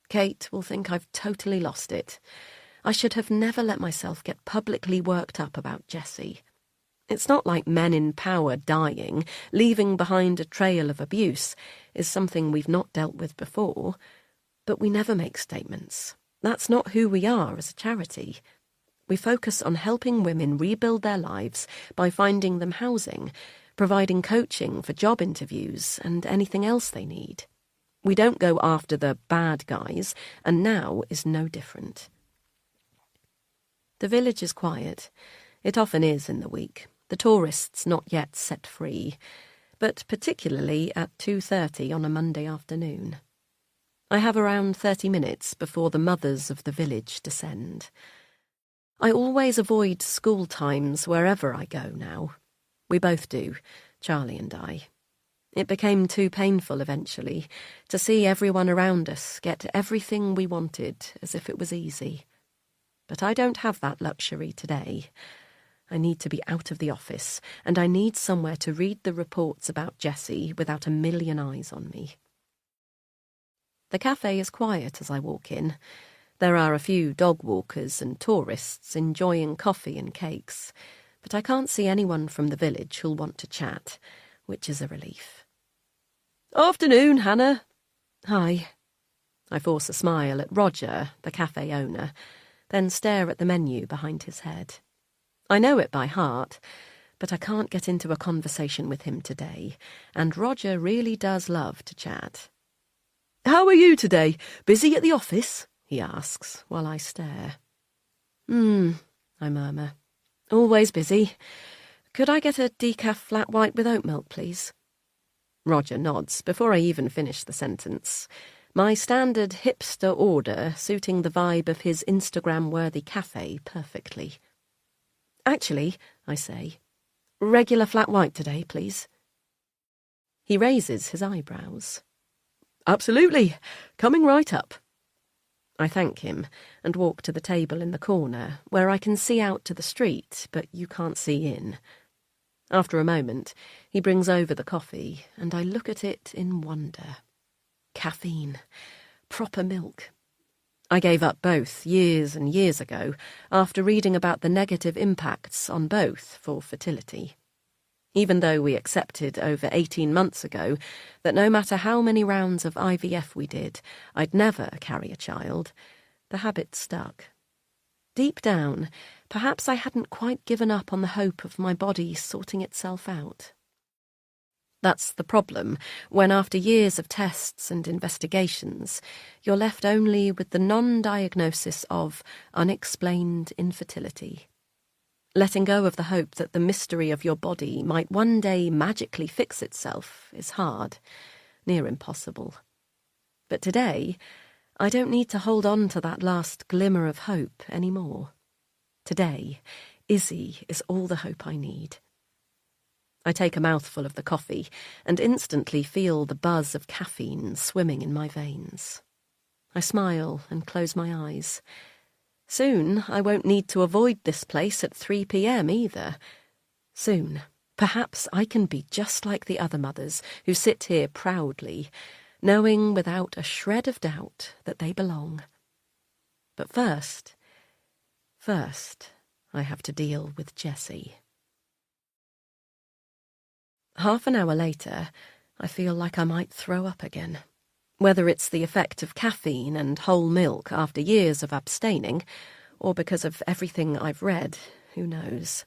Kate will think I've totally lost it. I should have never let myself get publicly worked up about Jesse. It's not like men in power dying, leaving behind a trail of abuse, is something we've not dealt with before. But we never make statements. That's not who we are as a charity. We focus on helping women rebuild their lives by finding them housing, providing coaching for job interviews and anything else they need. We don't go after the bad guys, and now is no different. The village is quiet. It often is in the week, the tourists not yet set free, but particularly at 2:30 on a Monday afternoon. I have around 30 minutes before the mothers of the village descend. I always avoid school times wherever I go now. We both do, Charlie and I. It became too painful eventually to see everyone around us get everything we wanted as if it was easy. But I don't have that luxury today. I need to be out of the office, and I need somewhere to read the reports about Jesse without a million eyes on me. The cafe is quiet as I walk in. There are a few dog walkers and tourists enjoying coffee and cakes, but I can't see anyone from the village who'll want to chat, which is a relief. Afternoon, Hannah. Hi. I force a smile at Roger, the cafe owner, then stare at the menu behind his head. I know it by heart, but I can't get into a conversation with him today, and Roger really does love to chat. How are you today? Busy at the office? He asks, while I stare. I murmur. Always busy. Could I get a decaf flat white with oat milk, please? Roger nods before I even finish the sentence. My standard hipster order suiting the vibe of his Instagram-worthy cafe perfectly. Actually, I say, regular flat white today, please. He raises his eyebrows. Absolutely. Coming right up. I thank him and walk to the table in the corner, where I can see out to the street, but you can't see in. After a moment, he brings over the coffee, and I look at it in wonder. Caffeine. Proper milk. I gave up both years and years ago after reading about the negative impacts on both for fertility. Even though we accepted over 18 months ago that no matter how many rounds of IVF we did, I'd never carry a child, the habit stuck. Deep down, perhaps I hadn't quite given up on the hope of my body sorting itself out. That's the problem, when after years of tests and investigations, you're left only with the non-diagnosis of unexplained infertility. Letting go of the hope that the mystery of your body might one day magically fix itself is hard, near impossible. But today, I don't need to hold on to that last glimmer of hope anymore. Today, Izzy is all the hope I need. I take a mouthful of the coffee and instantly feel the buzz of caffeine swimming in my veins. I smile and close my eyes. Soon I won't need to avoid this place at 3 p.m. either. Soon, perhaps I can be just like the other mothers who sit here proudly, knowing without a shred of doubt that they belong. But first, I have to deal with Jessie. Half an hour later, I feel like I might throw up again. Whether it's the effect of caffeine and whole milk after years of abstaining, or because of everything I've read, who knows.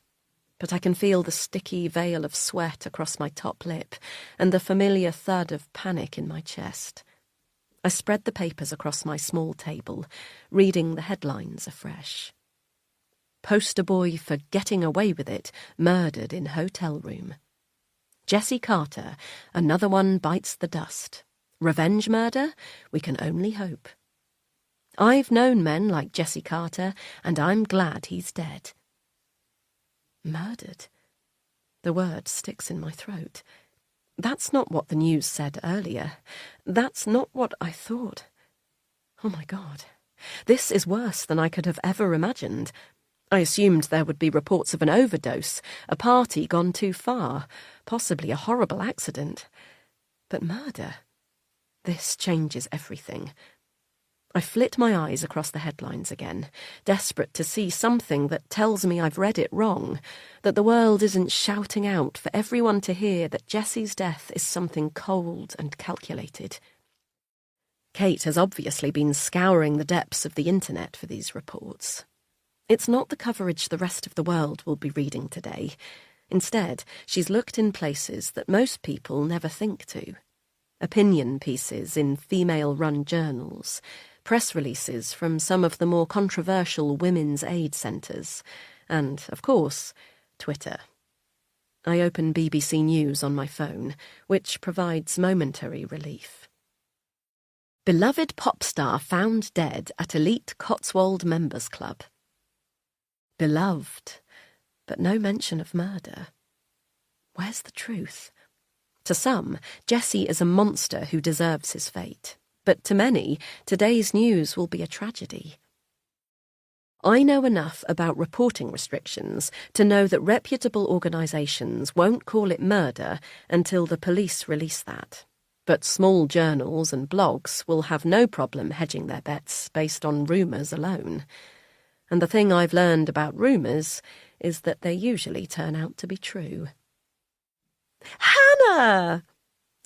But I can feel the sticky veil of sweat across my top lip and the familiar thud of panic in my chest. I spread the papers across my small table, reading the headlines afresh. Poster boy for getting away with it, murdered in hotel room. Jessie Carter, another one bites the dust. Revenge murder? We can only hope. I've known men like Jessie Carter, and I'm glad he's dead. Murdered? The word sticks in my throat. That's not what the news said earlier. That's not what I thought. Oh my God. This is worse than I could have ever imagined. I assumed there would be reports of an overdose, a party gone too far, possibly a horrible accident. But murder? This changes everything. I flit my eyes across the headlines again, desperate to see something that tells me I've read it wrong, that the world isn't shouting out for everyone to hear that Jessie's death is something cold and calculated. Kate has obviously been scouring the depths of the internet for these reports. It's not the coverage the rest of the world will be reading today. Instead, she's looked in places that most people never think to. Opinion pieces in female-run journals, press releases from some of the more controversial women's aid centres, and, of course, Twitter. I open BBC News on my phone, which provides momentary relief. Beloved pop star found dead at elite Cotswold Members Club. Beloved, but no mention of murder. Where's the truth? To some, Jessie is a monster who deserves his fate. But to many, today's news will be a tragedy. I know enough about reporting restrictions to know that reputable organisations won't call it murder until the police release that. But small journals and blogs will have no problem hedging their bets based on rumours alone. And the thing I've learned about rumours is that they usually turn out to be true. Hannah!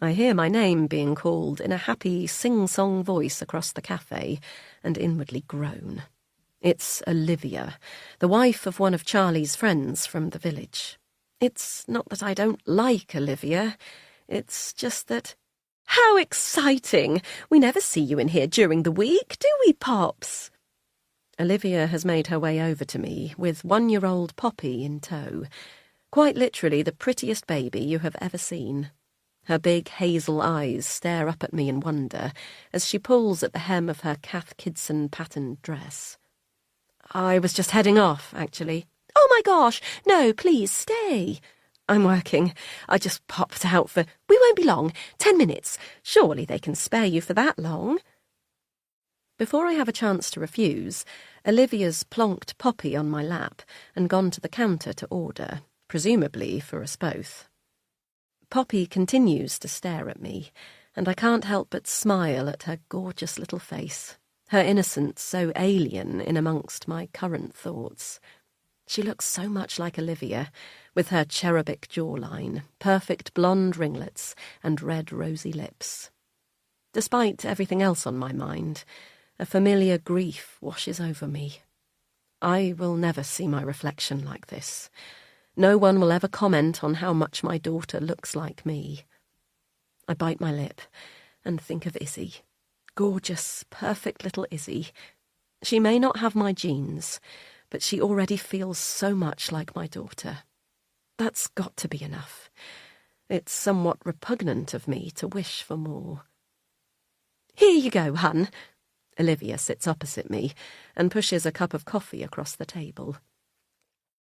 I hear my name being called in a happy sing-song voice across the cafe and inwardly groan. It's Olivia, the wife of one of Charlie's friends from the village. It's not that I don't like Olivia. It's just that... How exciting! We never see you in here during the week, do we, Pops? Olivia has made her way over to me with 1-year-old Poppy in tow. Quite literally the prettiest baby you have ever seen. Her big hazel eyes stare up at me in wonder as she pulls at the hem of her Kath Kidson patterned dress. I was just heading off, actually. Oh my gosh, no, please stay. I'm working. I just popped out for... We won't be long. 10 minutes. Surely they can spare you for that long. Before I have a chance to refuse, Olivia's plonked Poppy on my lap and gone to the counter to order, presumably for us both. Poppy continues to stare at me, and I can't help but smile at her gorgeous little face, her innocence so alien in amongst my current thoughts. She looks so much like Olivia, with her cherubic jawline, perfect blonde ringlets, and red rosy lips. Despite everything else on my mind, a familiar grief washes over me. I will never see my reflection like this. No one will ever comment on how much my daughter looks like me. I bite my lip and think of Izzy. Gorgeous, perfect little Izzy. She may not have my genes, but she already feels so much like my daughter. That's got to be enough. It's somewhat repugnant of me to wish for more. Here you go, hun. Olivia sits opposite me and pushes a cup of coffee across the table.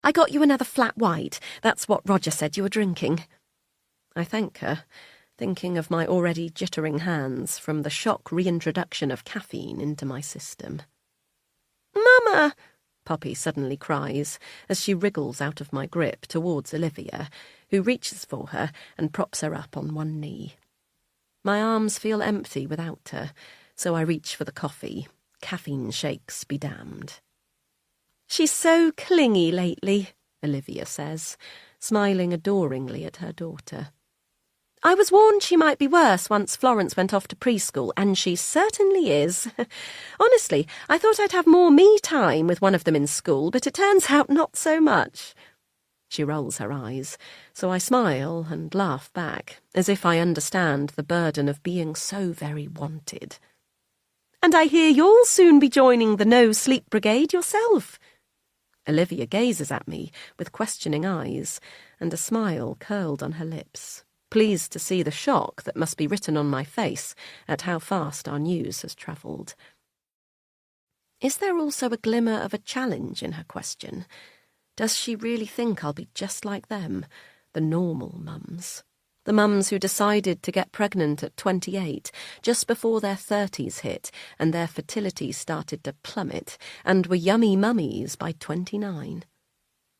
I got you another flat white. That's what Roger said you were drinking. I thank her, thinking of my already jittering hands from the shock reintroduction of caffeine into my system. Mama! Poppy suddenly cries as she wriggles out of my grip towards Olivia, who reaches for her and props her up on one knee. My arms feel empty without her, so I reach for the coffee. Caffeine shakes be damned. She's so clingy lately, Olivia says, smiling adoringly at her daughter. I was warned she might be worse once Florence went off to preschool, and she certainly is. Honestly, I thought I'd have more me time with one of them in school, but it turns out not so much. She rolls her eyes, so I smile and laugh back, as if I understand the burden of being so very wanted. And I hear you'll soon be joining the no-sleep brigade yourself. Olivia gazes at me with questioning eyes and a smile curled on her lips, pleased to see the shock that must be written on my face at how fast our news has travelled. Is there also a glimmer of a challenge in her question? Does she really think I'll be just like them, the normal mums? The mums who decided to get pregnant at 28, just before their 30s hit and their fertility started to plummet, and were yummy mummies by 29.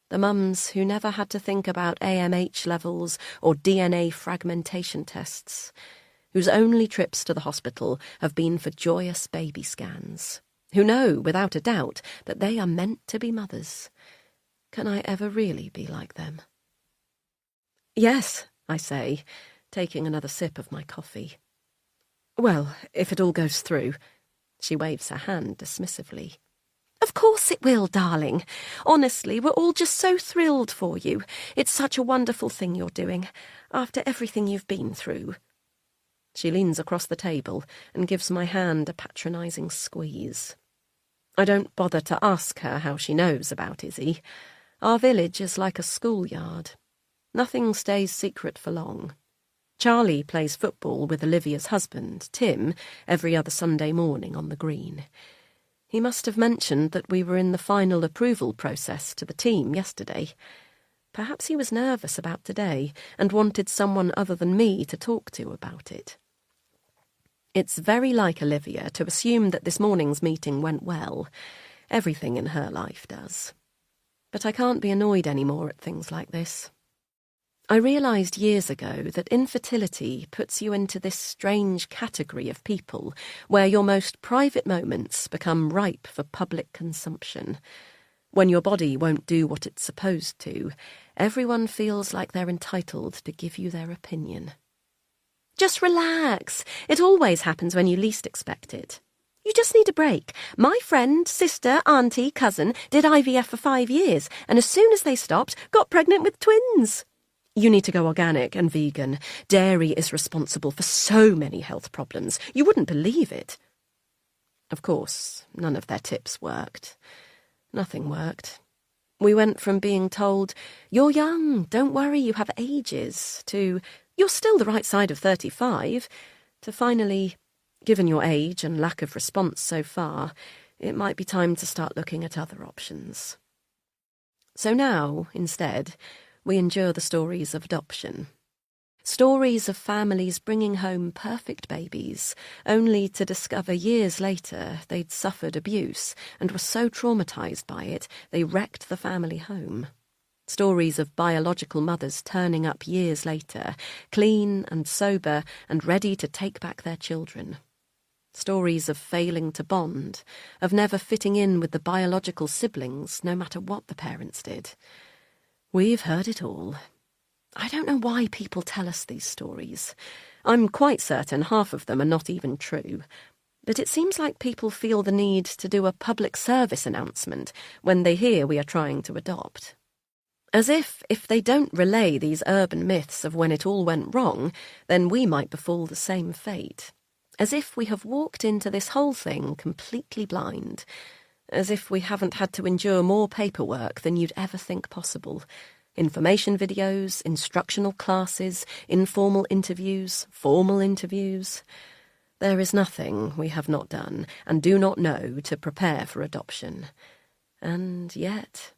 The mums who never had to think about AMH levels or DNA fragmentation tests, whose only trips to the hospital have been for joyous baby scans, who know, without a doubt, that they are meant to be mothers. Can I ever really be like them? Yes, I say, taking another sip of my coffee. Well, if it all goes through. She waves her hand dismissively. Of course it will, darling. Honestly, we're all just so thrilled for you. It's such a wonderful thing you're doing, after everything you've been through. She leans across the table and gives my hand a patronising squeeze. I don't bother to ask her how she knows about Izzy. Our village is like a schoolyard. Nothing stays secret for long. Charlie plays football with Olivia's husband, Tim, every other Sunday morning on the green. He must have mentioned that we were in the final approval process to the team yesterday. Perhaps he was nervous about today and wanted someone other than me to talk to about it. It's very like Olivia to assume that this morning's meeting went well. Everything in her life does. But I can't be annoyed anymore at things like this. I realised years ago that infertility puts you into this strange category of people where your most private moments become ripe for public consumption. When your body won't do what it's supposed to, everyone feels like they're entitled to give you their opinion. Just relax. It always happens when you least expect it. You just need a break. My friend, sister, auntie, cousin did IVF for 5 years, and as soon as they stopped, got pregnant with twins. You need to go organic and vegan. Dairy is responsible for so many health problems. You wouldn't believe it. Of course, none of their tips worked. Nothing worked. We went from being told, "You're young, don't worry, you have ages," to "You're still the right side of 35," to finally, given your age and lack of response so far, it might be time to start looking at other options. So now, instead, we endure the stories of adoption. Stories of families bringing home perfect babies, only to discover years later they'd suffered abuse and were so traumatised by it they wrecked the family home. Stories of biological mothers turning up years later, clean and sober and ready to take back their children. Stories of failing to bond, of never fitting in with the biological siblings no matter what the parents did. We've heard it all. I don't know why people tell us these stories. I'm quite certain half of them are not even true. But it seems like people feel the need to do a public service announcement when they hear we are trying to adopt. As if they don't relay these urban myths of when it all went wrong, then we might befall the same fate. As if we have walked into this whole thing completely blind. As if we haven't had to endure more paperwork than you'd ever think possible. Information videos, instructional classes, informal interviews, formal interviews. There is nothing we have not done and do not know to prepare for adoption. And yet...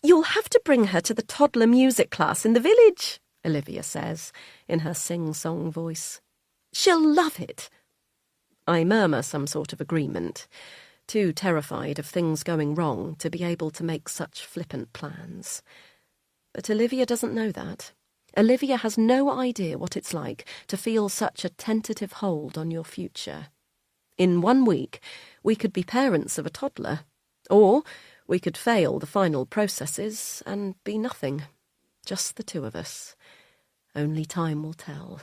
"You'll have to bring her to the toddler music class in the village," Olivia says, in her sing-song voice. "She'll love it." I murmur some sort of agreement, too terrified of things going wrong to be able to make such flippant plans. But Olivia doesn't know that. Olivia has no idea what it's like to feel such a tentative hold on your future. In 1 week, we could be parents of a toddler, or we could fail the final processes and be nothing. Just the two of us. Only time will tell.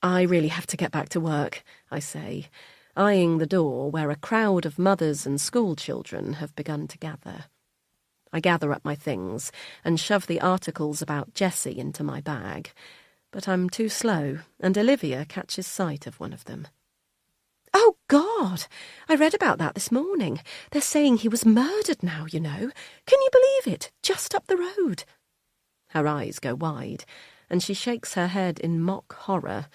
"I really have to get back to work," I say, eyeing the door where a crowd of mothers and school children have begun to gather. I gather up my things and shove the articles about Jessie into my bag, but I'm too slow, and Olivia catches sight of one of them. "Oh, God! I read about that this morning. They're saying he was murdered now, you know. Can you believe it? Just up the road." Her eyes go wide, and she shakes her head in mock horror,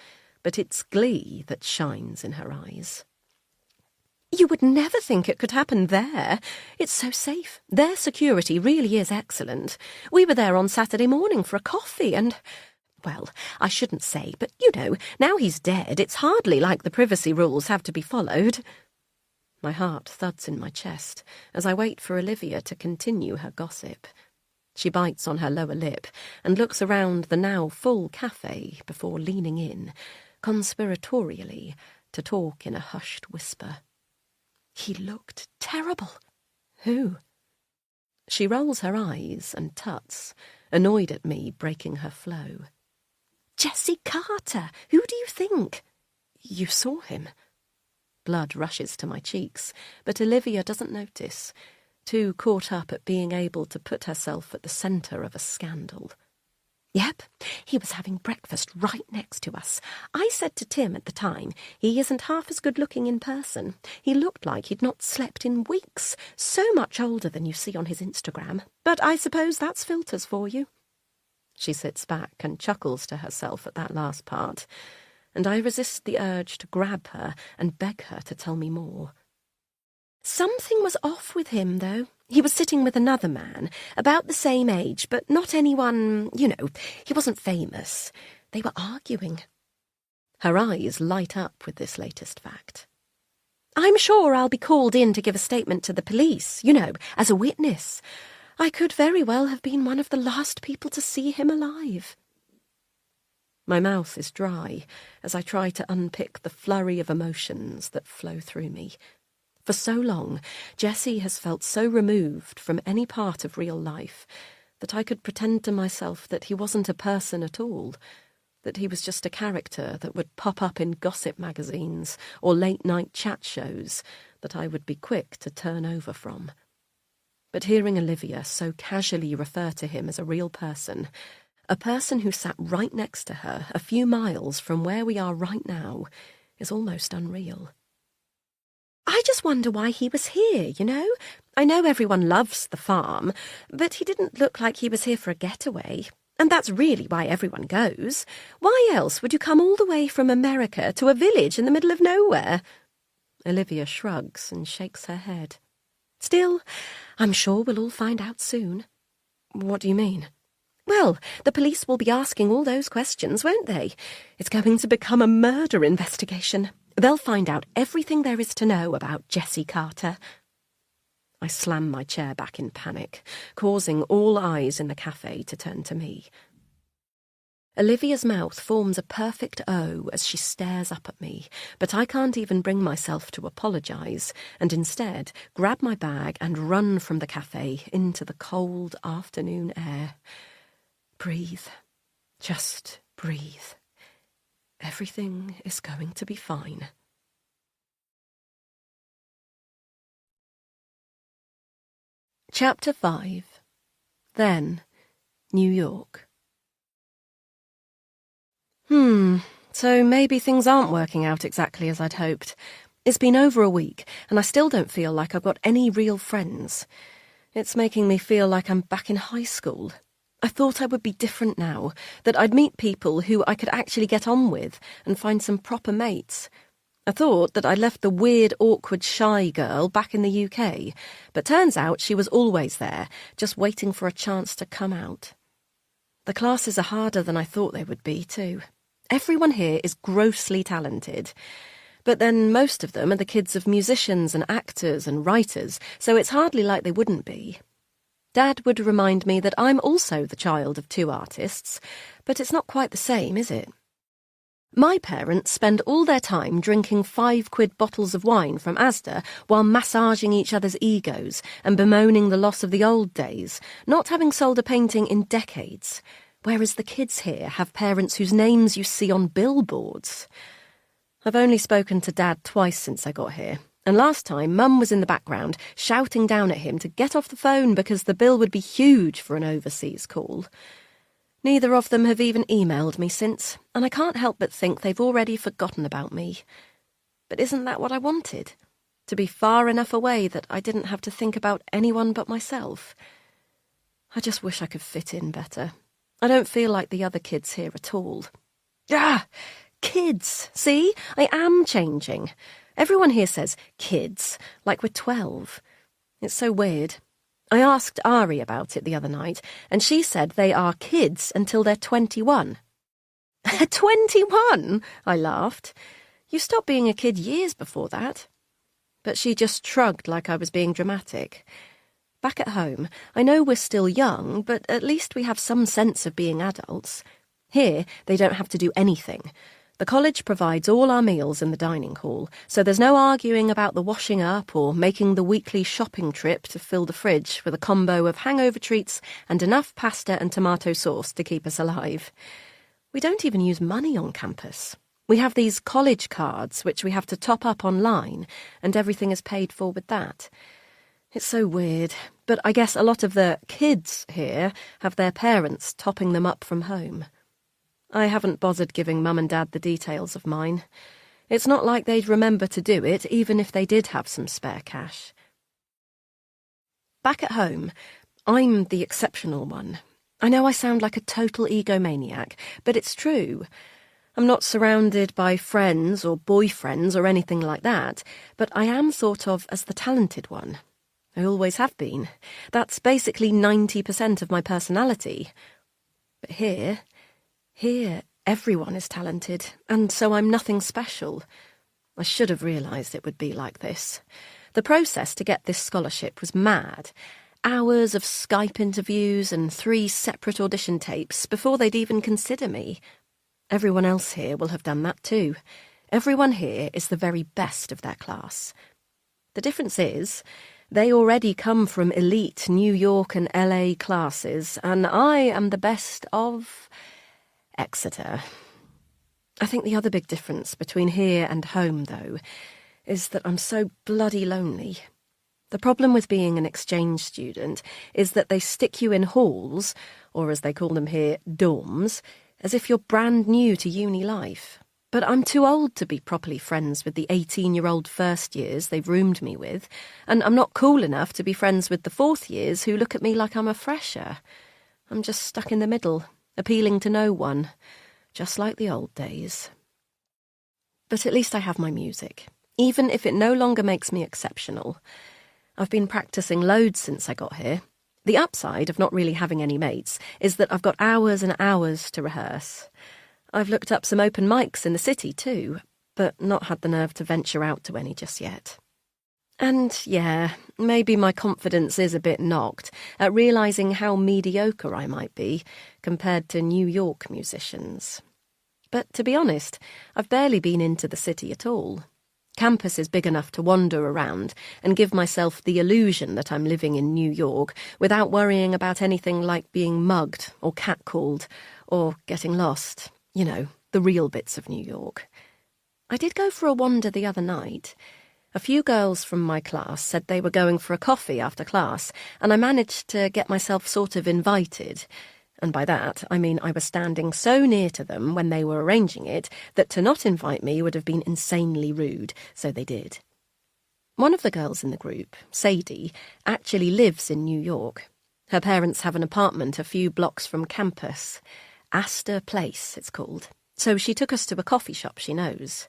but it's glee that shines in her eyes. "You would never think it could happen there. It's so safe. Their security really is excellent. We were there on Saturday morning for a coffee and... Well, I shouldn't say, but, you know, now he's dead, it's hardly like the privacy rules have to be followed." My heart thuds in my chest as I wait for Olivia to continue her gossip. She bites on her lower lip and looks around the now full cafe before leaning in, conspiratorially, to talk in a hushed whisper. "He looked terrible." "Who?" She rolls her eyes and tuts, annoyed at me breaking her flow. "Jessie Carter! Who do you think?" "You saw him?" Blood rushes to my cheeks, but Olivia doesn't notice, too caught up at being able to put herself at the centre of a scandal. "Yep, he was having breakfast right next to us. I said to Tim at the time, he isn't half as good-looking in person. He looked like he'd not slept in weeks, so much older than you see on his Instagram. But I suppose that's filters for you." She sits back and chuckles to herself at that last part, and I resist the urge to grab her and beg her to tell me more. "Something was off with him, though. He was sitting with another man, about the same age, but not anyone, you know, he wasn't famous. They were arguing." Her eyes light up with this latest fact. "I'm sure I'll be called in to give a statement to the police, you know, as a witness. I could very well have been one of the last people to see him alive." My mouth is dry as I try to unpick the flurry of emotions that flow through me. For so long, Jessie has felt so removed from any part of real life that I could pretend to myself that he wasn't a person at all, that he was just a character that would pop up in gossip magazines or late-night chat shows that I would be quick to turn over from. But hearing Olivia so casually refer to him as a real person, a person who sat right next to her a few miles from where we are right now, is almost unreal. "I just wonder why he was here, you know? I know everyone loves the farm, but he didn't look like he was here for a getaway. And that's really why everyone goes. Why else would you come all the way from America to a village in the middle of nowhere?" Olivia shrugs and shakes her head. "Still, I'm sure we'll all find out soon." "What do you mean?" "Well, the police will be asking all those questions, won't they? It's going to become a murder investigation. They'll find out everything there is to know about Jessie Carter." I slam my chair back in panic, causing all eyes in the cafe to turn to me. Olivia's mouth forms a perfect O as she stares up at me, but I can't even bring myself to apologise, and instead grab my bag and run from the cafe into the cold afternoon air. Breathe. Just breathe. Everything is going to be fine. Chapter 5. Then, New York. So maybe things aren't working out exactly as I'd hoped. It's been over a week, and I still don't feel like I've got any real friends. It's making me feel like I'm back in high school. I thought I would be different now, that I'd meet people who I could actually get on with and find some proper mates. I thought that I'd left the weird, awkward, shy girl back in the UK, but turns out she was always there, just waiting for a chance to come out. The classes are harder than I thought they would be, too. Everyone here is grossly talented, but then most of them are the kids of musicians and actors and writers, so it's hardly like they wouldn't be. Dad would remind me that I'm also the child of two artists, but it's not quite the same, is it? My parents spend all their time drinking 5-quid bottles of wine from Asda while massaging each other's egos and bemoaning the loss of the old days, not having sold a painting in decades, whereas the kids here have parents whose names you see on billboards. I've only spoken to Dad twice since I got here, and last time Mum was in the background shouting down at him to get off the phone because the bill would be huge for an overseas call. Neither of them have even emailed me since, and I can't help but think they've already forgotten about me. But isn't that what I wanted? To be far enough away that I didn't have to think about anyone but myself. I just wish I could fit in better. I don't feel like the other kids here at all. Kids! See? I am changing. Everyone here says kids, like we're 12. It's so weird. I asked Ari about it the other night, and she said they are kids until they're 21. 21? I laughed. You stopped being a kid years before that. But she just shrugged like I was being dramatic. Back at home, I know we're still young, but at least we have some sense of being adults. Here, they don't have to do anything. The college provides all our meals in the dining hall, so there's no arguing about the washing up or making the weekly shopping trip to fill the fridge with a combo of hangover treats and enough pasta and tomato sauce to keep us alive. We don't even use money on campus. We have these college cards which we have to top up online, and everything is paid for with that. It's so weird, but I guess a lot of the kids here have their parents topping them up from home. I haven't bothered giving Mum and Dad the details of mine. It's not like they'd remember to do it, even if they did have some spare cash. Back at home, I'm the exceptional one. I know I sound like a total egomaniac, but it's true. I'm not surrounded by friends or boyfriends or anything like that, but I am thought of as the talented one. I always have been. That's basically 90% of my personality. But here, everyone is talented, and so I'm nothing special. I should have realised it would be like this. The process to get this scholarship was mad. Hours of Skype interviews and 3 separate audition tapes before they'd even consider me. Everyone else here will have done that too. Everyone here is the very best of their class. The difference is, they already come from elite New York and LA classes, and I am the best of Exeter. I think the other big difference between here and home, though, is that I'm so bloody lonely. The problem with being an exchange student is that they stick you in halls, or as they call them here, dorms, as if you're brand new to uni life. But I'm too old to be properly friends with the 18-year-old first years they've roomed me with, and I'm not cool enough to be friends with the fourth years who look at me like I'm a fresher. I'm just stuck in the middle, appealing to no one, just like the old days. But at least I have my music, even if it no longer makes me exceptional. I've been practicing loads since I got here. The upside of not really having any mates is that I've got hours and hours to rehearse. I've looked up some open mics in the city too, but not had the nerve to venture out to any just yet. And yeah, maybe my confidence is a bit knocked at realising how mediocre I might be compared to New York musicians. But to be honest, I've barely been into the city at all. Campus is big enough to wander around and give myself the illusion that I'm living in New York without worrying about anything like being mugged or catcalled or getting lost. You know, the real bits of New York. I did go for a wander the other night. A few girls from my class said they were going for a coffee after class, and I managed to get myself sort of invited. And by that, I mean I was standing so near to them when they were arranging it that to not invite me would have been insanely rude, so they did. One of the girls in the group, Sadie, actually lives in New York. Her parents have an apartment a few blocks from campus. Astor Place, it's called. So she took us to a coffee shop she knows.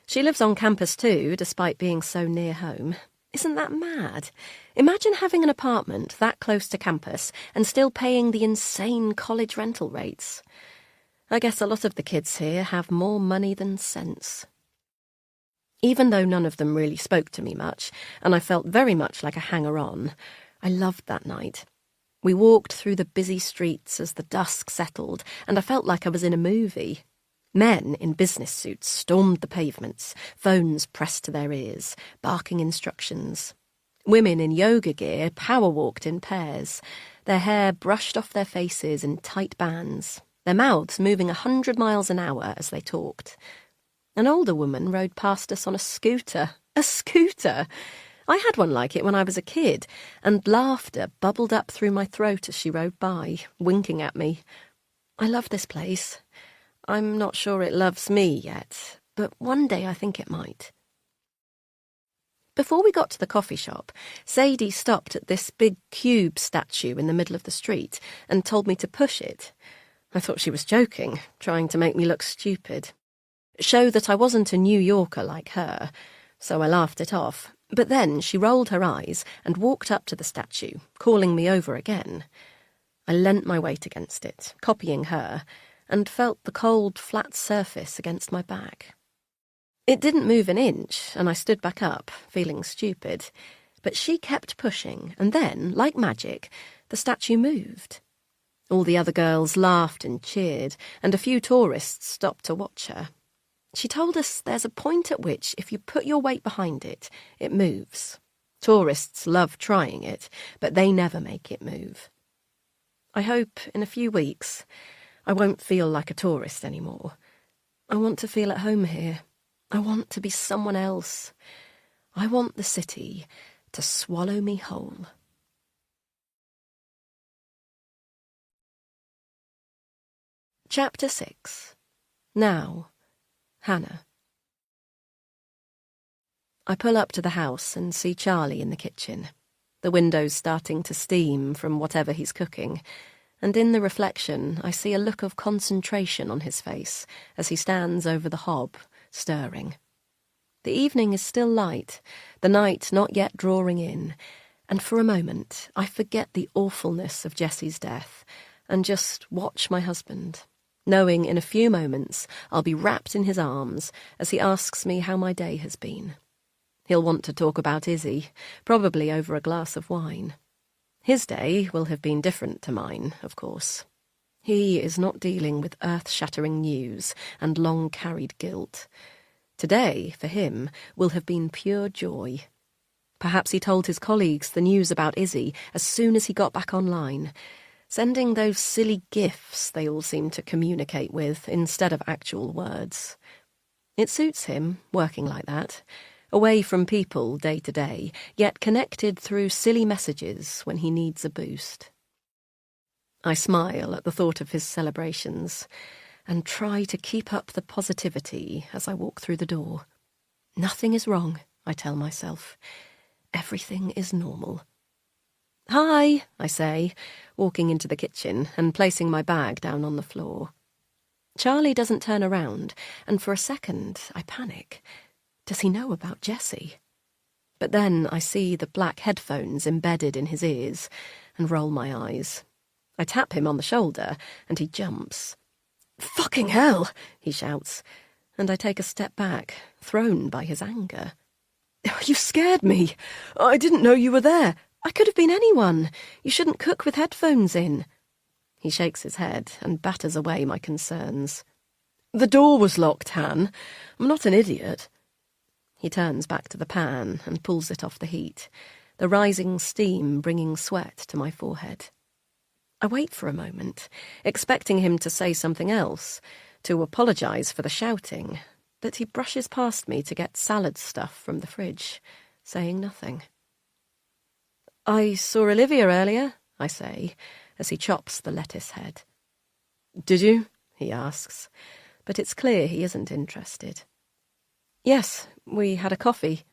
She lives on campus too, despite being so near home. Isn't that mad? Imagine having an apartment that close to campus and still paying the insane college rental rates. I guess a lot of the kids here have more money than sense. Even though none of them really spoke to me much, and I felt very much like a hanger-on, I loved that night. We walked through the busy streets as the dusk settled, and I felt like I was in a movie. Men in business suits stormed the pavements, phones pressed to their ears, barking instructions. Women in yoga gear power-walked in pairs, their hair brushed off their faces in tight bands, their mouths moving 100 miles an hour as they talked. An older woman rode past us on a scooter. A scooter! I had one like it when I was a kid, and laughter bubbled up through my throat as she rode by, winking at me. I love this place. I'm not sure it loves me yet, but one day I think it might. Before we got to the coffee shop, Sadie stopped at this big cube statue in the middle of the street and told me to push it. I thought she was joking, trying to make me look stupid. Show that I wasn't a New Yorker like her, so I laughed it off. But then she rolled her eyes and walked up to the statue, calling me over again. I leant my weight against it, copying her, and felt the cold, flat surface against my back. It didn't move an inch, and I stood back up, feeling stupid. But she kept pushing, and then, like magic, the statue moved. All the other girls laughed and cheered, and a few tourists stopped to watch her. She told us there's a point at which, if you put your weight behind it, it moves. Tourists love trying it, but they never make it move. I hope, in a few weeks, I won't feel like a tourist anymore. I want to feel at home here. I want to be someone else. I want the city to swallow me whole. Chapter 6. Now, Hannah. I pull up to the house and see Charlie in the kitchen, the windows starting to steam from whatever he's cooking, and in the reflection I see a look of concentration on his face as he stands over the hob, stirring. The evening is still light, the night not yet drawing in, and for a moment I forget the awfulness of Jessie's death and just watch my husband, knowing in a few moments I'll be wrapped in his arms as he asks me how my day has been. He'll want to talk about Izzy, probably over a glass of wine. His day will have been different to mine, of course. He is not dealing with earth-shattering news and long-carried guilt. Today, for him, will have been pure joy. Perhaps he told his colleagues the news about Izzy as soon as he got back online, sending those silly gifs they all seem to communicate with instead of actual words. It suits him, working like that, away from people day to day, yet connected through silly messages when he needs a boost. I smile at the thought of his celebrations and try to keep up the positivity as I walk through the door. Nothing is wrong, I tell myself. Everything is normal. "Hi," I say, walking into the kitchen and placing my bag down on the floor. Charlie doesn't turn around, and for a second I panic. Does he know about Jessie? But then I see the black headphones embedded in his ears and roll my eyes. I tap him on the shoulder, and he jumps. "Fucking hell!" he shouts, and I take a step back, thrown by his anger. "You scared me. I didn't know you were there. I could have been anyone. You shouldn't cook with headphones in." He shakes his head and batters away my concerns. "The door was locked, Han. I'm not an idiot." He turns back to the pan and pulls it off the heat, the rising steam bringing sweat to my forehead. I wait for a moment, expecting him to say something else, to apologise for the shouting, but he brushes past me to get salad stuff from the fridge, saying nothing. "I saw Olivia earlier," I say, as he chops the lettuce head. "Did you?" he asks, but it's clear he isn't interested. "Yes, we had a coffee."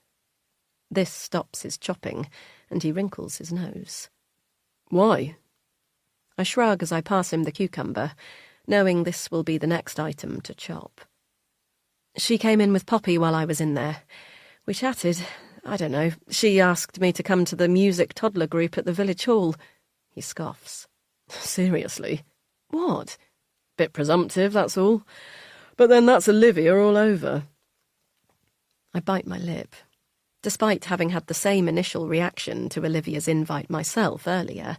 This stops his chopping, and he wrinkles his nose. "Why?" I shrug as I pass him the cucumber, knowing this will be the next item to chop. "She came in with Poppy while I was in there. We chatted. I don't know. She asked me to come to the music toddler group at the village hall." He scoffs. "Seriously?" "What?" "Bit presumptive, that's all. But then that's Olivia all over." I bite my lip. Despite having had the same initial reaction to Olivia's invite myself earlier,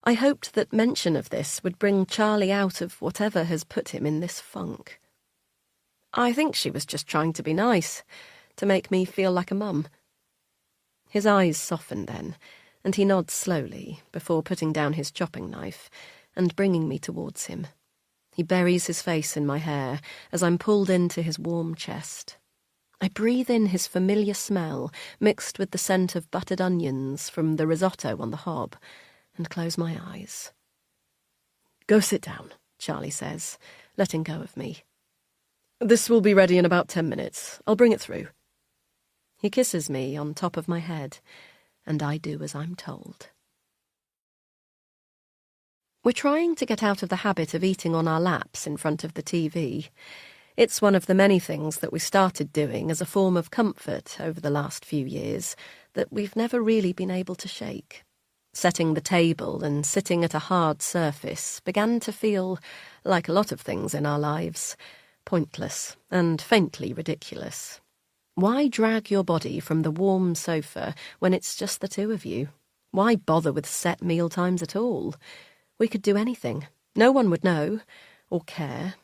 I hoped that mention of this would bring Charlie out of whatever has put him in this funk. "I think she was just trying to be nice, to make me feel like a mum." His eyes soften then, and he nods slowly before putting down his chopping knife and bringing me towards him. He buries his face in my hair as I'm pulled into his warm chest. I breathe in his familiar smell mixed with the scent of buttered onions from the risotto on the hob and close my eyes. "Go sit down," Charlie says, letting go of me. "This will be ready in about 10 minutes. I'll bring it through." He kisses me on top of my head, and I do as I'm told. We're trying to get out of the habit of eating on our laps in front of the TV. It's one of the many things that we started doing as a form of comfort over the last few years that we've never really been able to shake. Setting the table and sitting at a hard surface began to feel, like a lot of things in our lives, pointless and faintly ridiculous. Why drag your body from the warm sofa when it's just the two of you? Why bother with set meal times at all? We could do anything. No one would know or care.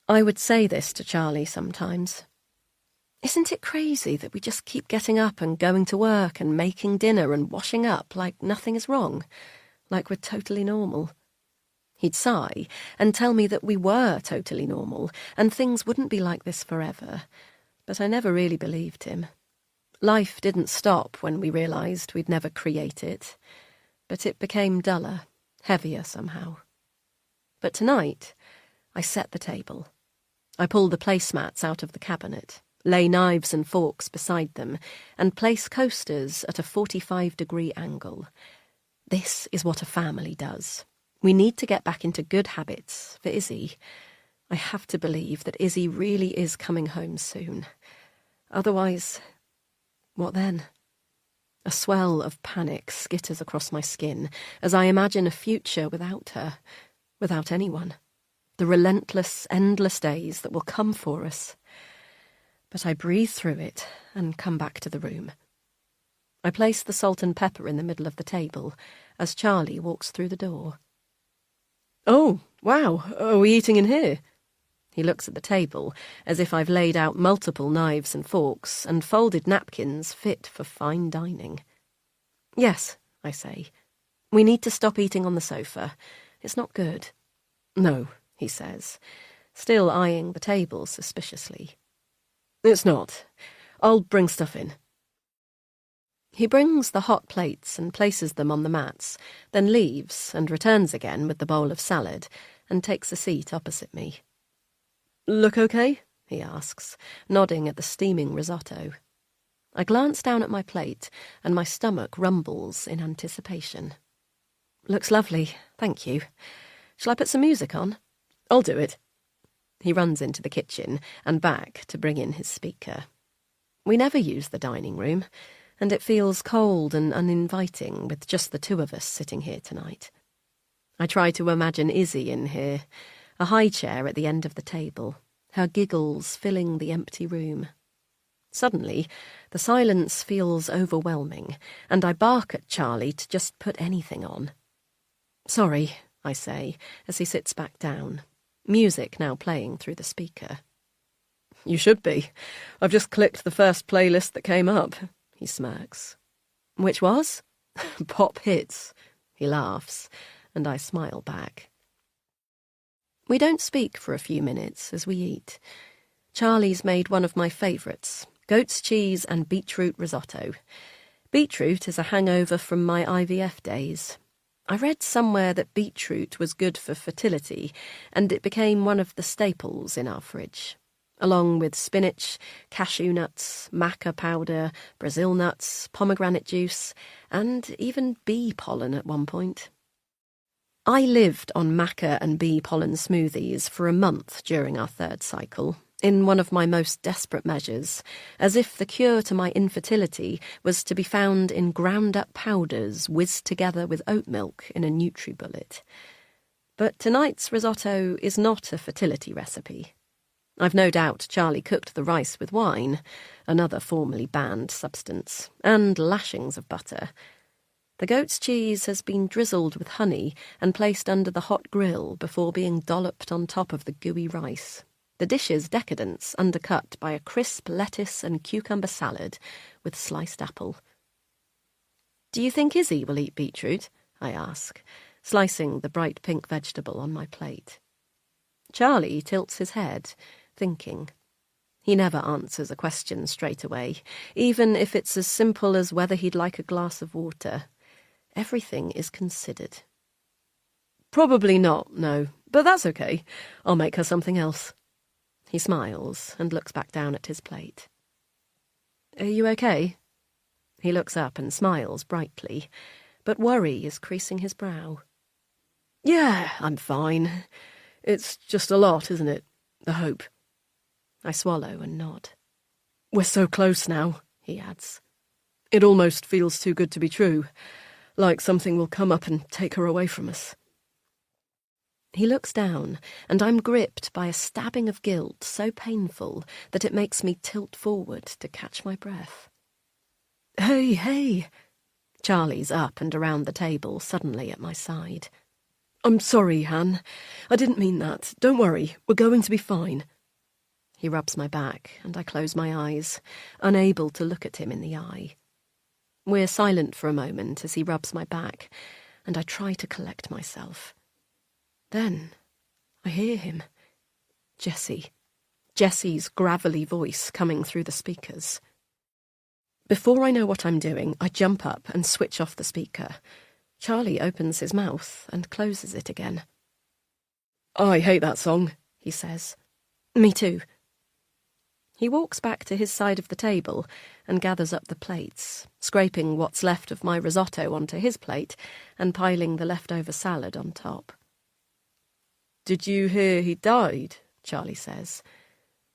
I would say this to Charlie sometimes. Isn't it crazy that we just keep getting up and going to work and making dinner and washing up like nothing is wrong, like we're totally normal? He'd sigh and tell me that we were totally normal and things wouldn't be like this forever, but I never really believed him. Life didn't stop when we realised we'd never create it, but it became duller, heavier somehow. But tonight, I set the table. I pull the placemats out of the cabinet, lay knives and forks beside them, and place coasters at a 45-degree angle. This is what a family does. We need to get back into good habits for Izzy. I have to believe that Izzy really is coming home soon. Otherwise, what then? A swell of panic skitters across my skin as I imagine a future without her, without anyone. The relentless, endless days that will come for us. But I breathe through it and come back to the room. I place the salt and pepper in the middle of the table as Charlie walks through the door. "Oh, wow, are we eating in here?" He looks at the table as if I've laid out multiple knives and forks and folded napkins fit for fine dining. "Yes," I say. "We need to stop eating on the sofa. It's not good." "No," he says, still eyeing the table suspiciously. "It's not. I'll bring stuff in." He brings the hot plates and places them on the mats, then leaves and returns again with the bowl of salad and takes a seat opposite me. "Look okay?" he asks, nodding at the steaming risotto. I glance down at my plate and my stomach rumbles in anticipation. "Looks lovely, thank you. Shall I put some music on?" "I'll do it." He runs into the kitchen and back to bring in his speaker. We never use the dining room, and it feels cold and uninviting with just the two of us sitting here tonight. I try to imagine Izzy in here, a high chair at the end of the table, her giggles filling the empty room. Suddenly, the silence feels overwhelming, and I bark at Charlie to just put anything on. "Sorry," I say, as he sits back down, music now playing through the speaker. "You should be. I've just clicked the first playlist that came up," he smirks. "Which was?" "Pop hits." He laughs, and I smile back. We don't speak for a few minutes as we eat. Charlie's made one of my favourites, goat's cheese and beetroot risotto. Beetroot is a hangover from my IVF days. I read somewhere that beetroot was good for fertility, and it became one of the staples in our fridge, along with spinach, cashew nuts, maca powder, Brazil nuts, pomegranate juice, and even bee pollen at one point. I lived on maca and bee pollen smoothies for a month during our third cycle, in one of my most desperate measures, as if the cure to my infertility was to be found in ground-up powders whizzed together with oat milk in a NutriBullet. But tonight's risotto is not a fertility recipe. I've no doubt Charlie cooked the rice with wine, another formerly banned substance, and lashings of butter. The goat's cheese has been drizzled with honey and placed under the hot grill before being dolloped on top of the gooey rice. The dish's decadence undercut by a crisp lettuce and cucumber salad with sliced apple. "Do you think Izzy will eat beetroot?" I ask, slicing the bright pink vegetable on my plate. Charlie tilts his head, thinking. He never answers a question straight away, even if it's as simple as whether he'd like a glass of water. Everything is considered. "Probably not, no, but that's okay. I'll make her something else." He smiles and looks back down at his plate. "Are you okay?" He looks up and smiles brightly, but worry is creasing his brow. "Yeah, I'm fine. It's just a lot, isn't it? The hope." I swallow and nod. "We're so close now," he adds. "It almost feels too good to be true, like something will come up and take her away from us." He looks down, and I'm gripped by a stabbing of guilt so painful that it makes me tilt forward to catch my breath. Hey! Charlie's up and around the table, suddenly at my side. "I'm sorry, Han. I didn't mean that. Don't worry, we're going to be fine." He rubs my back, and I close my eyes, unable to look at him in the eye. We're silent for a moment as he rubs my back, and I try to collect myself. Then I hear him. Jessie's gravelly voice coming through the speakers. Before I know what I'm doing, I jump up and switch off the speaker. Charlie opens his mouth and closes it again. "I hate that song," he says. "Me too." He walks back to his side of the table and gathers up the plates, scraping what's left of my risotto onto his plate and piling the leftover salad on top. "Did you hear he died?" Charlie says,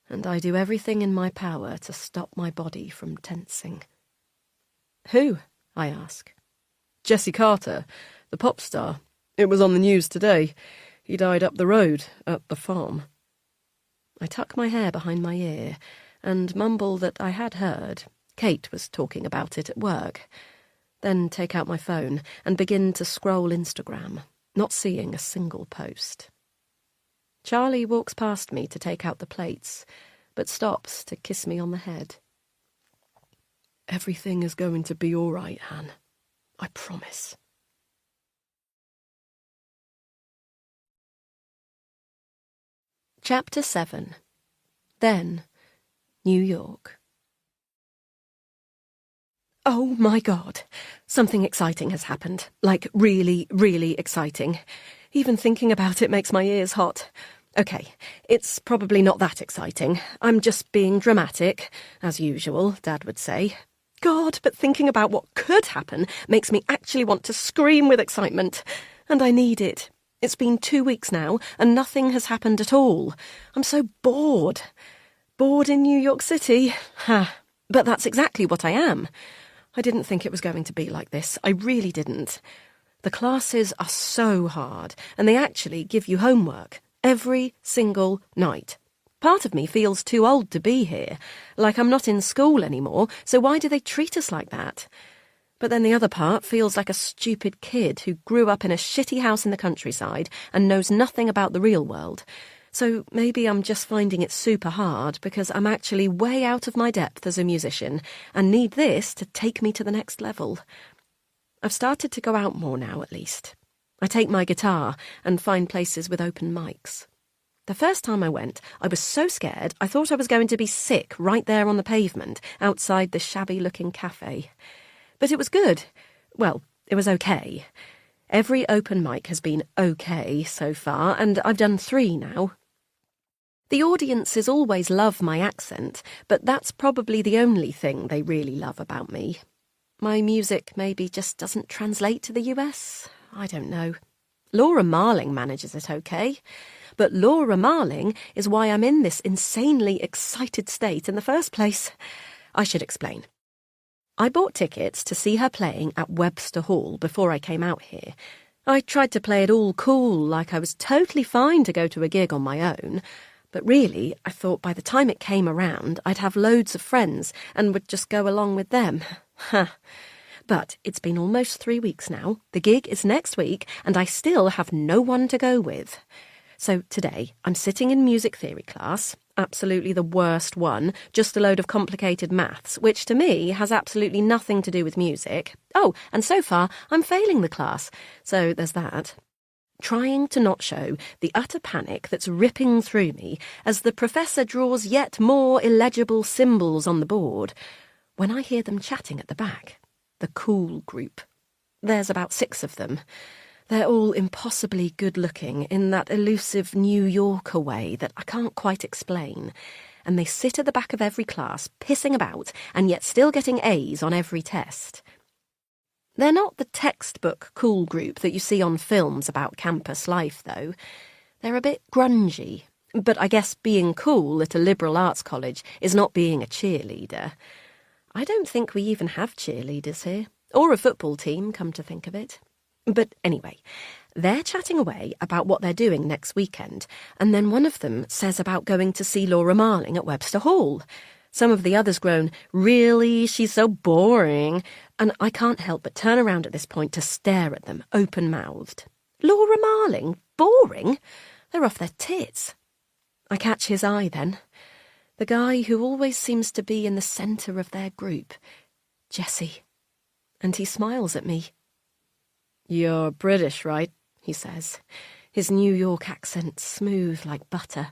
and I do everything in my power to stop my body from tensing. "Who?" I ask. "Jessie Carter, the pop star. It was on the news today. He died up the road, at the farm." I tuck my hair behind my ear and mumble that I had heard. Kate was talking about it at work. Then take out my phone and begin to scroll Instagram, not seeing a single post. Charlie walks past me to take out the plates, but stops to kiss me on the head. "Everything is going to be all right, Han. I promise." Chapter 7. Then, New York. Oh my God! Something exciting has happened. Like, really, really exciting. Even thinking about it makes my ears hot. Okay, it's probably not that exciting. I'm just being dramatic, as usual, Dad would say. God, but thinking about what could happen makes me actually want to scream with excitement. And I need it. It's been 2 weeks now, and nothing has happened at all. I'm so bored. Bored in New York City? Ha! But that's exactly what I am. I didn't think it was going to be like this. I really didn't. The classes are so hard, and they actually give you homework every single night. Part of me feels too old to be here, like I'm not in school anymore, so why do they treat us like that? But then the other part feels like a stupid kid who grew up in a shitty house in the countryside and knows nothing about the real world. So maybe I'm just finding it super hard because I'm actually way out of my depth as a musician and need this to take me to the next level. I've started to go out more now, at least. I take my guitar and find places with open mics. The first time I went, I was so scared I thought I was going to be sick right there on the pavement outside the shabby-looking cafe. But it was good. Well, it was okay. Every open mic has been okay so far, and I've done 3 now. The audiences always love my accent, but that's probably the only thing they really love about me. My music maybe just doesn't translate to the US. I don't know. Laura Marling manages it okay. But Laura Marling is why I'm in this insanely excited state in the first place. I should explain. I bought tickets to see her playing at Webster Hall before I came out here. I tried to play it all cool, like I was totally fine to go to a gig on my own. But really, I thought by the time it came around, I'd have loads of friends and would just go along with them. But it's been almost 3 weeks now. The gig is next week, and I still have no one to go with. So today, I'm sitting in music theory class, absolutely the worst one, just a load of complicated maths, which to me has absolutely nothing to do with music. Oh, and so far, I'm failing the class, so there's that. Trying to not show the utter panic that's ripping through me as the professor draws yet more illegible symbols on the board, when I hear them chatting at the back. The cool group. There's about 6 of them. They're all impossibly good-looking in that elusive New Yorker way that I can't quite explain, and they sit at the back of every class, pissing about, and yet still getting A's on every test. They're not the textbook cool group that you see on films about campus life, though. They're a bit grungy, but I guess being cool at a liberal arts college is not being a cheerleader. I don't think we even have cheerleaders here, or a football team, come to think of it. But anyway, they're chatting away about what they're doing next weekend, and then one of them says about going to see Laura Marling at Webster Hall. Some of the others groan, "Really? She's so boring." And I can't help but turn around at this point to stare at them, open-mouthed. Laura Marling? Boring? They're off their tits. I catch his eye then. The guy who always seems to be in the centre of their group. Jesse. And he smiles at me. "You're British, right?" he says, his New York accent smooth like butter.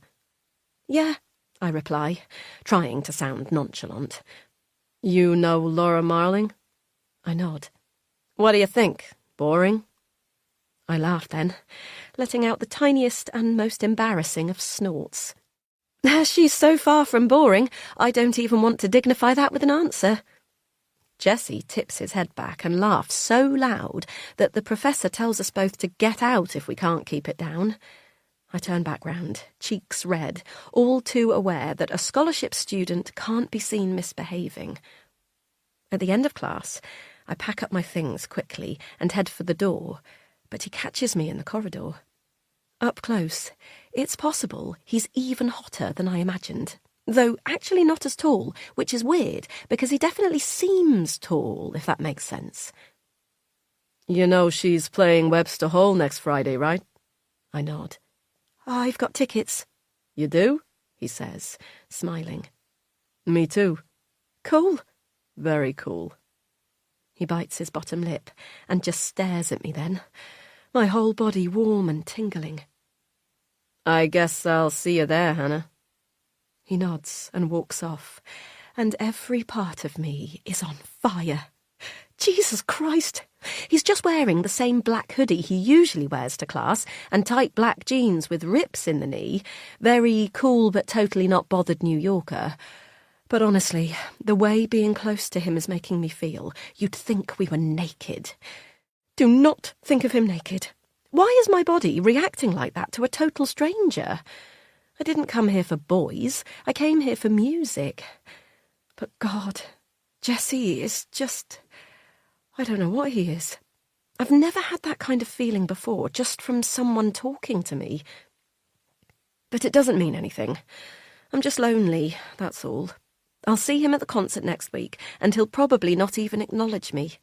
"Yeah," I reply, trying to sound nonchalant. "You know Laura Marling?" I nod. "What do you think? Boring?" I laugh then, letting out the tiniest and most embarrassing of snorts. She's so far from boring, I don't even want to dignify that with an answer. Jesse tips his head back and laughs so loud that the professor tells us both to get out if we can't keep it down. I turn back round, cheeks red, all too aware that a scholarship student can't be seen misbehaving. At the end of class, I pack up my things quickly and head for the door, but he catches me in the corridor. Up close, it's possible he's even hotter than I imagined. Though actually not as tall, which is weird, because he definitely seems tall, if that makes sense. "You know she's playing Webster Hall next Friday, right?" I nod. "I've got tickets." "You do?" he says, smiling. "Me too." "Cool." "Very cool." He bites his bottom lip and just stares at me then, my whole body warm and tingling. "I guess I'll see you there, Hannah." He nods and walks off, and every part of me is on fire. Jesus Christ! He's just wearing the same black hoodie he usually wears to class, and tight black jeans with rips in the knee. Very cool but totally not bothered New Yorker. But honestly, the way being close to him is making me feel, you'd think we were naked. Do not think of him naked. Why is my body reacting like that to a total stranger? I didn't come here for boys. I came here for music. But God, Jesse is just... I don't know what he is. I've never had that kind of feeling before, just from someone talking to me. But it doesn't mean anything. I'm just lonely, that's all. I'll see him at the concert next week, and he'll probably not even acknowledge me.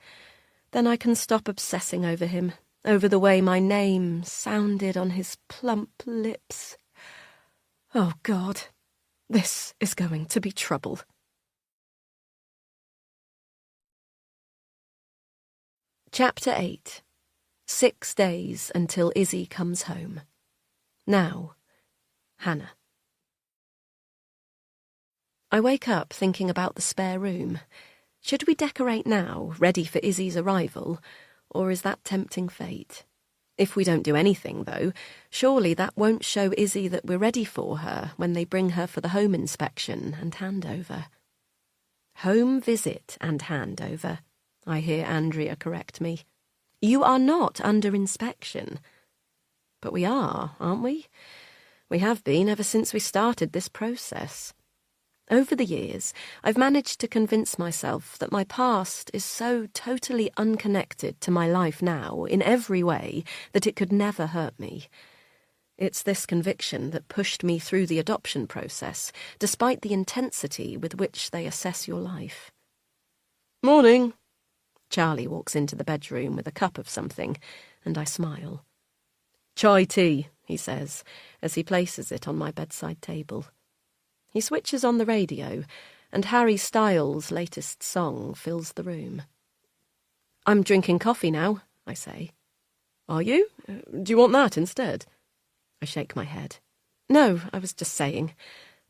Then I can stop obsessing over him, over the way my name sounded on his plump lips. Oh, God, this is going to be trouble. Chapter 8. 6 days until Izzy comes home. Now, Hannah. I wake up thinking about the spare room. Should we decorate now, ready for Izzy's arrival, or is that tempting fate? If we don't do anything, though, surely that won't show Izzy that we're ready for her when they bring her for the home inspection and handover. Home visit and handover, I hear Andrea correct me. You are not under inspection. But we are, aren't we? We have been ever since we started this process. Over the years, I've managed to convince myself that my past is so totally unconnected to my life now, in every way, that it could never hurt me. It's this conviction that pushed me through the adoption process, despite the intensity with which they assess your life. Morning. Charlie walks into the bedroom with a cup of something, and I smile. Chai tea, he says, as he places it on my bedside table. He switches on the radio, and Harry Styles' latest song fills the room. I'm drinking coffee now, I say. Are you? Do you want that instead? I shake my head. No, I was just saying.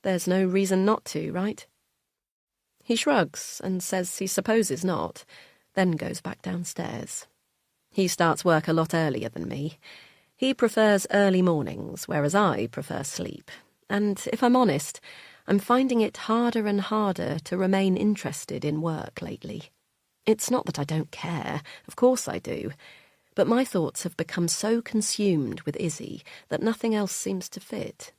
There's no reason not to, right? He shrugs and says he supposes not, then goes back downstairs. He starts work a lot earlier than me. He prefers early mornings, whereas I prefer sleep. And if I'm honest, I'm finding it harder and harder to remain interested in work lately. It's not that I don't care, of course I do, but my thoughts have become so consumed with Izzy that nothing else seems to fit.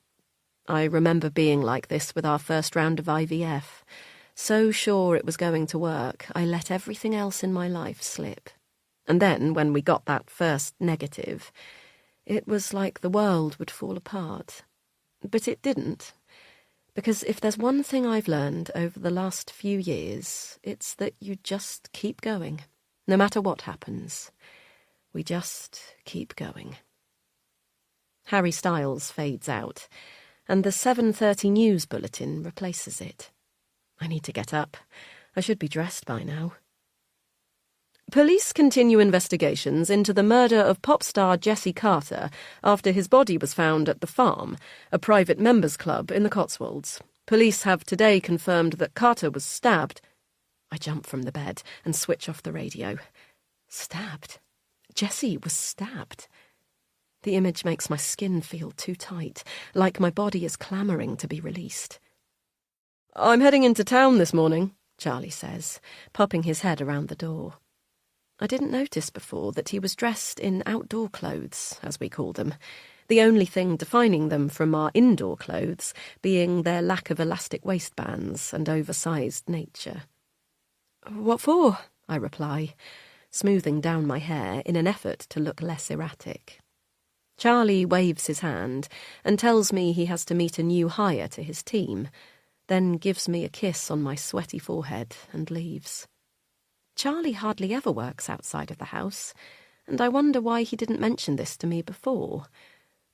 I remember being like this with our first round of IVF. So sure it was going to work, I let everything else in my life slip. And then, when we got that first negative, it was like the world would fall apart. But it didn't. Because if there's one thing I've learned over the last few years, it's that you just keep going, no matter what happens. We just keep going. Harry Styles fades out, and the 7:30 news bulletin replaces it. I need to get up. I should be dressed by now. Police continue investigations into the murder of pop star Jesse Carter after his body was found at The Farm, a private members' club in the Cotswolds. Police have today confirmed that Carter was stabbed. I jump from the bed and switch off the radio. Stabbed? Jesse was stabbed. The image makes my skin feel too tight, like my body is clamouring to be released. I'm heading into town this morning, Charlie says, popping his head around the door. I didn't notice before that he was dressed in outdoor clothes, as we call them, the only thing defining them from our indoor clothes being their lack of elastic waistbands and oversized nature. What for? I reply, smoothing down my hair in an effort to look less erratic. Charlie waves his hand and tells me he has to meet a new hire to his team, then gives me a kiss on my sweaty forehead and leaves. Charlie hardly ever works outside of the house, and I wonder why he didn't mention this to me before.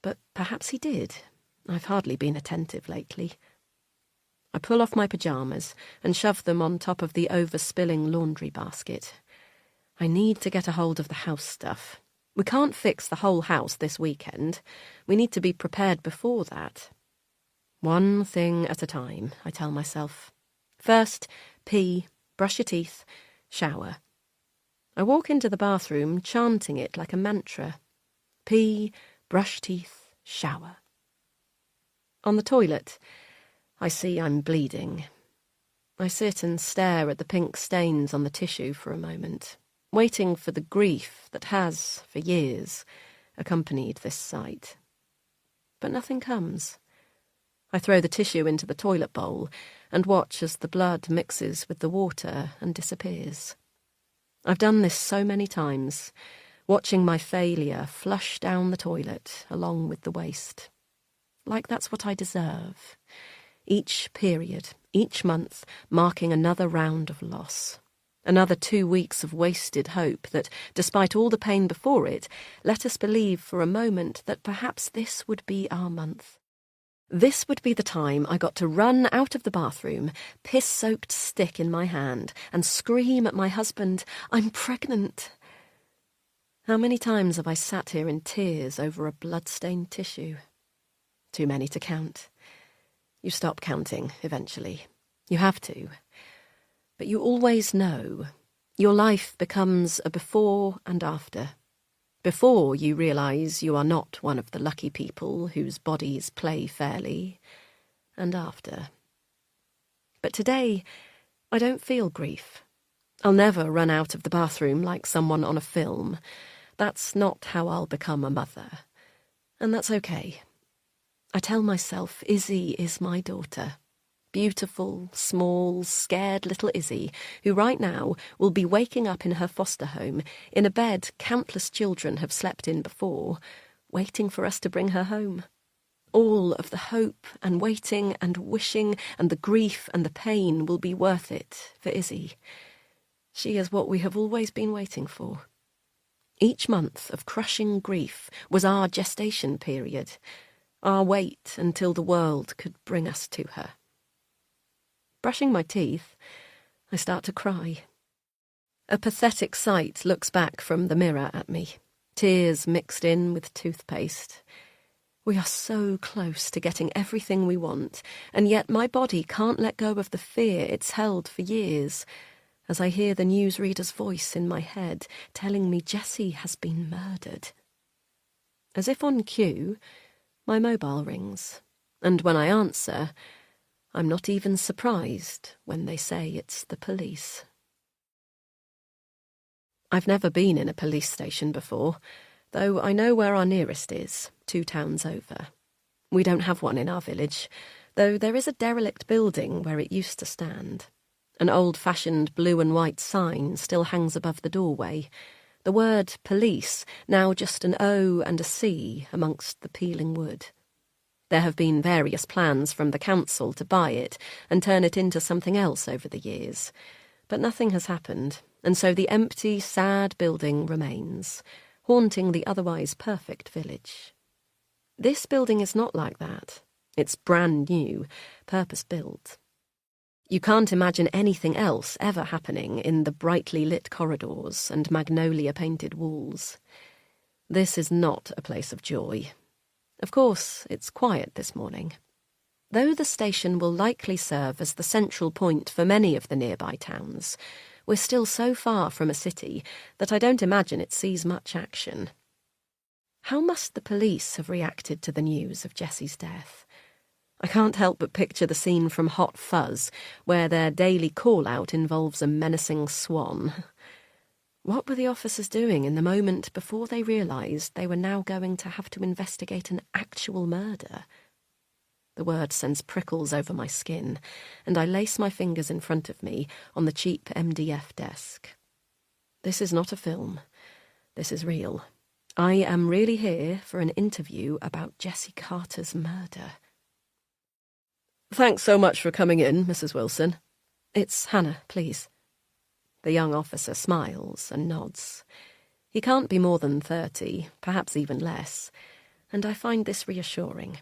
But perhaps he did. I've hardly been attentive lately. I pull off my pyjamas and shove them on top of the overspilling laundry basket. I need to get a hold of the house stuff. We can't fix the whole house this weekend. We need to be prepared before that. One thing at a time, I tell myself. First, pee, brush your teeth, shower. I walk into the bathroom, chanting it like a mantra. Pee, brush teeth, shower. On the toilet, I see I'm bleeding. I sit and stare at the pink stains on the tissue for a moment, waiting for the grief that has, for years, accompanied this sight. But nothing comes. I throw the tissue into the toilet bowl and watch as the blood mixes with the water and disappears. I've done this so many times, watching my failure flush down the toilet along with the waste. Like that's what I deserve. Each period, each month, marking another round of loss. Another 2 weeks of wasted hope that, despite all the pain before it, let us believe for a moment that perhaps this would be our month. This would be the time I got to run out of the bathroom, piss-soaked stick in my hand, and scream at my husband, "I'm pregnant." How many times have I sat here in tears over a blood-stained tissue? too many to count. You stop counting, eventually. You have to. But you always know. Your life becomes a before and after. Before you realise you are not one of the lucky people whose bodies play fairly, and after. But today, I don't feel grief. I'll never run out of the bathroom like someone on a film. That's not how I'll become a mother. And that's okay. I tell myself Izzy is my daughter. Beautiful, small, scared little Izzy, who right now will be waking up in her foster home, in a bed countless children have slept in before, waiting for us to bring her home. All of the hope and waiting and wishing and the grief and the pain will be worth it for Izzy. She is what we have always been waiting for. Each month of crushing grief was our gestation period, our wait until the world could bring us to her. Brushing my teeth, I start to cry. A pathetic sight looks back from the mirror at me, tears mixed in with toothpaste. We are so close to getting everything we want, and yet my body can't let go of the fear it's held for years, as I hear the newsreader's voice in my head telling me Jessie has been murdered. As if on cue, my mobile rings, and when I answer, I'm not even surprised when they say it's the police. I've never been in a police station before, though I know where our nearest is, 2 towns over. We don't have one in our village, though there is a derelict building where it used to stand. An old-fashioned blue and white sign still hangs above the doorway. The word police, now just an O and a C amongst the peeling wood. There have been various plans from the council to buy it and turn it into something else over the years, but nothing has happened, and so the empty, sad building remains, haunting the otherwise perfect village. This building is not like that. It's brand new, purpose-built. You can't imagine anything else ever happening in the brightly lit corridors and magnolia-painted walls. This is not a place of joy. Of course, it's quiet this morning. Though the station will likely serve as the central point for many of the nearby towns, we're still so far from a city that I don't imagine it sees much action. How must the police have reacted to the news of Jessie's death? I can't help but picture the scene from Hot Fuzz, where their daily call-out involves a menacing swan. What were the officers doing in the moment before they realised they were now going to have to investigate an actual murder? The word sends prickles over my skin, and I lace my fingers in front of me on the cheap MDF desk. This is not a film. This is real. I am really here for an interview about Jessie Carter's murder. Thanks so much for coming in, Mrs. Wilson. It's Hannah, please. The young officer smiles and nods. He can't be more than 30, perhaps even less, and I find this reassuring.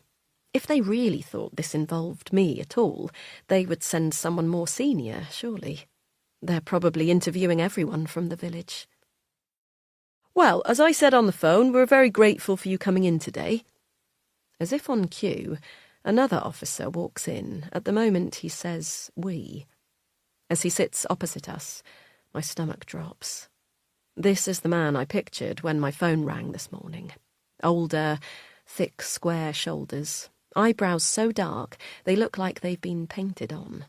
If they really thought this involved me at all, they would send someone more senior, surely. They're probably interviewing everyone from the village. Well, as I said on the phone, we're very grateful for you coming in today. As if on cue, another officer walks in. At the moment he says we. As he sits opposite us, my stomach drops. This is the man I pictured when my phone rang this morning. Older, thick, square shoulders, eyebrows so dark they look like they've been painted on.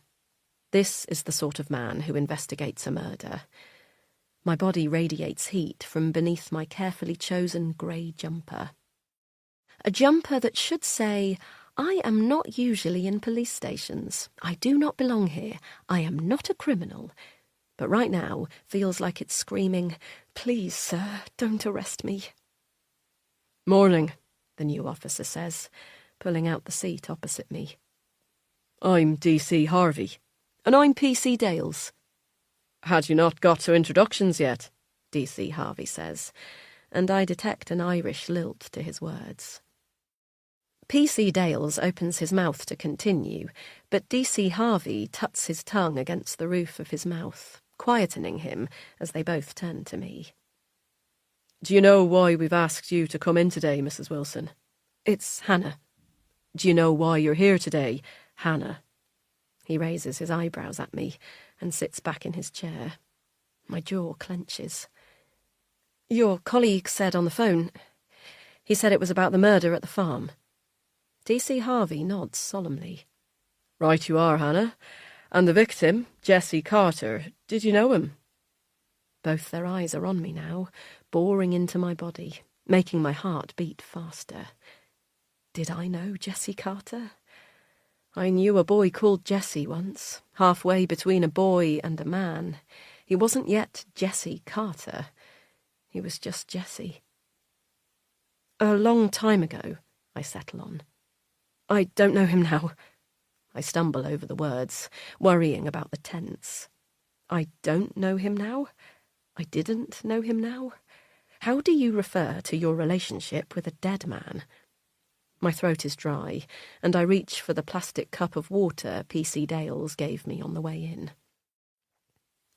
This is the sort of man who investigates a murder. My body radiates heat from beneath my carefully chosen grey jumper. A jumper that should say, I am not usually in police stations. I do not belong here. I am not a criminal. But right now feels like it's screaming, Please, sir, don't arrest me. Morning, the new officer says, pulling out the seat opposite me. I'm D.C. Harvey. And I'm P.C. Dales. Had you not got to introductions yet? D.C. Harvey says, and I detect an Irish lilt to his words. P.C. Dales opens his mouth to continue, but D.C. Harvey tuts his tongue against the roof of his mouth, quietening him as they both turn to me. Do you know why we've asked you to come in today, Mrs. Wilson? It's Hannah. Do you know why you're here today, Hannah? He raises his eyebrows at me and sits back in his chair. My jaw clenches. Your colleague said on the phone. He said it was about the murder at the farm. DC Harvey nods solemnly. Right you are, Hannah. And the victim, Jesse Carter, did you know him? Both their eyes are on me now, boring into my body, making my heart beat faster. Did I know Jesse Carter? I knew a boy called Jesse once, halfway between a boy and a man. He wasn't yet Jesse Carter. He was just Jesse. A long time ago, I settle on. I don't know him now. I stumble over the words, worrying about the tense. I don't know him now? I didn't know him now? How do you refer to your relationship with a dead man? My throat is dry, and I reach for the plastic cup of water PC Dales gave me on the way in.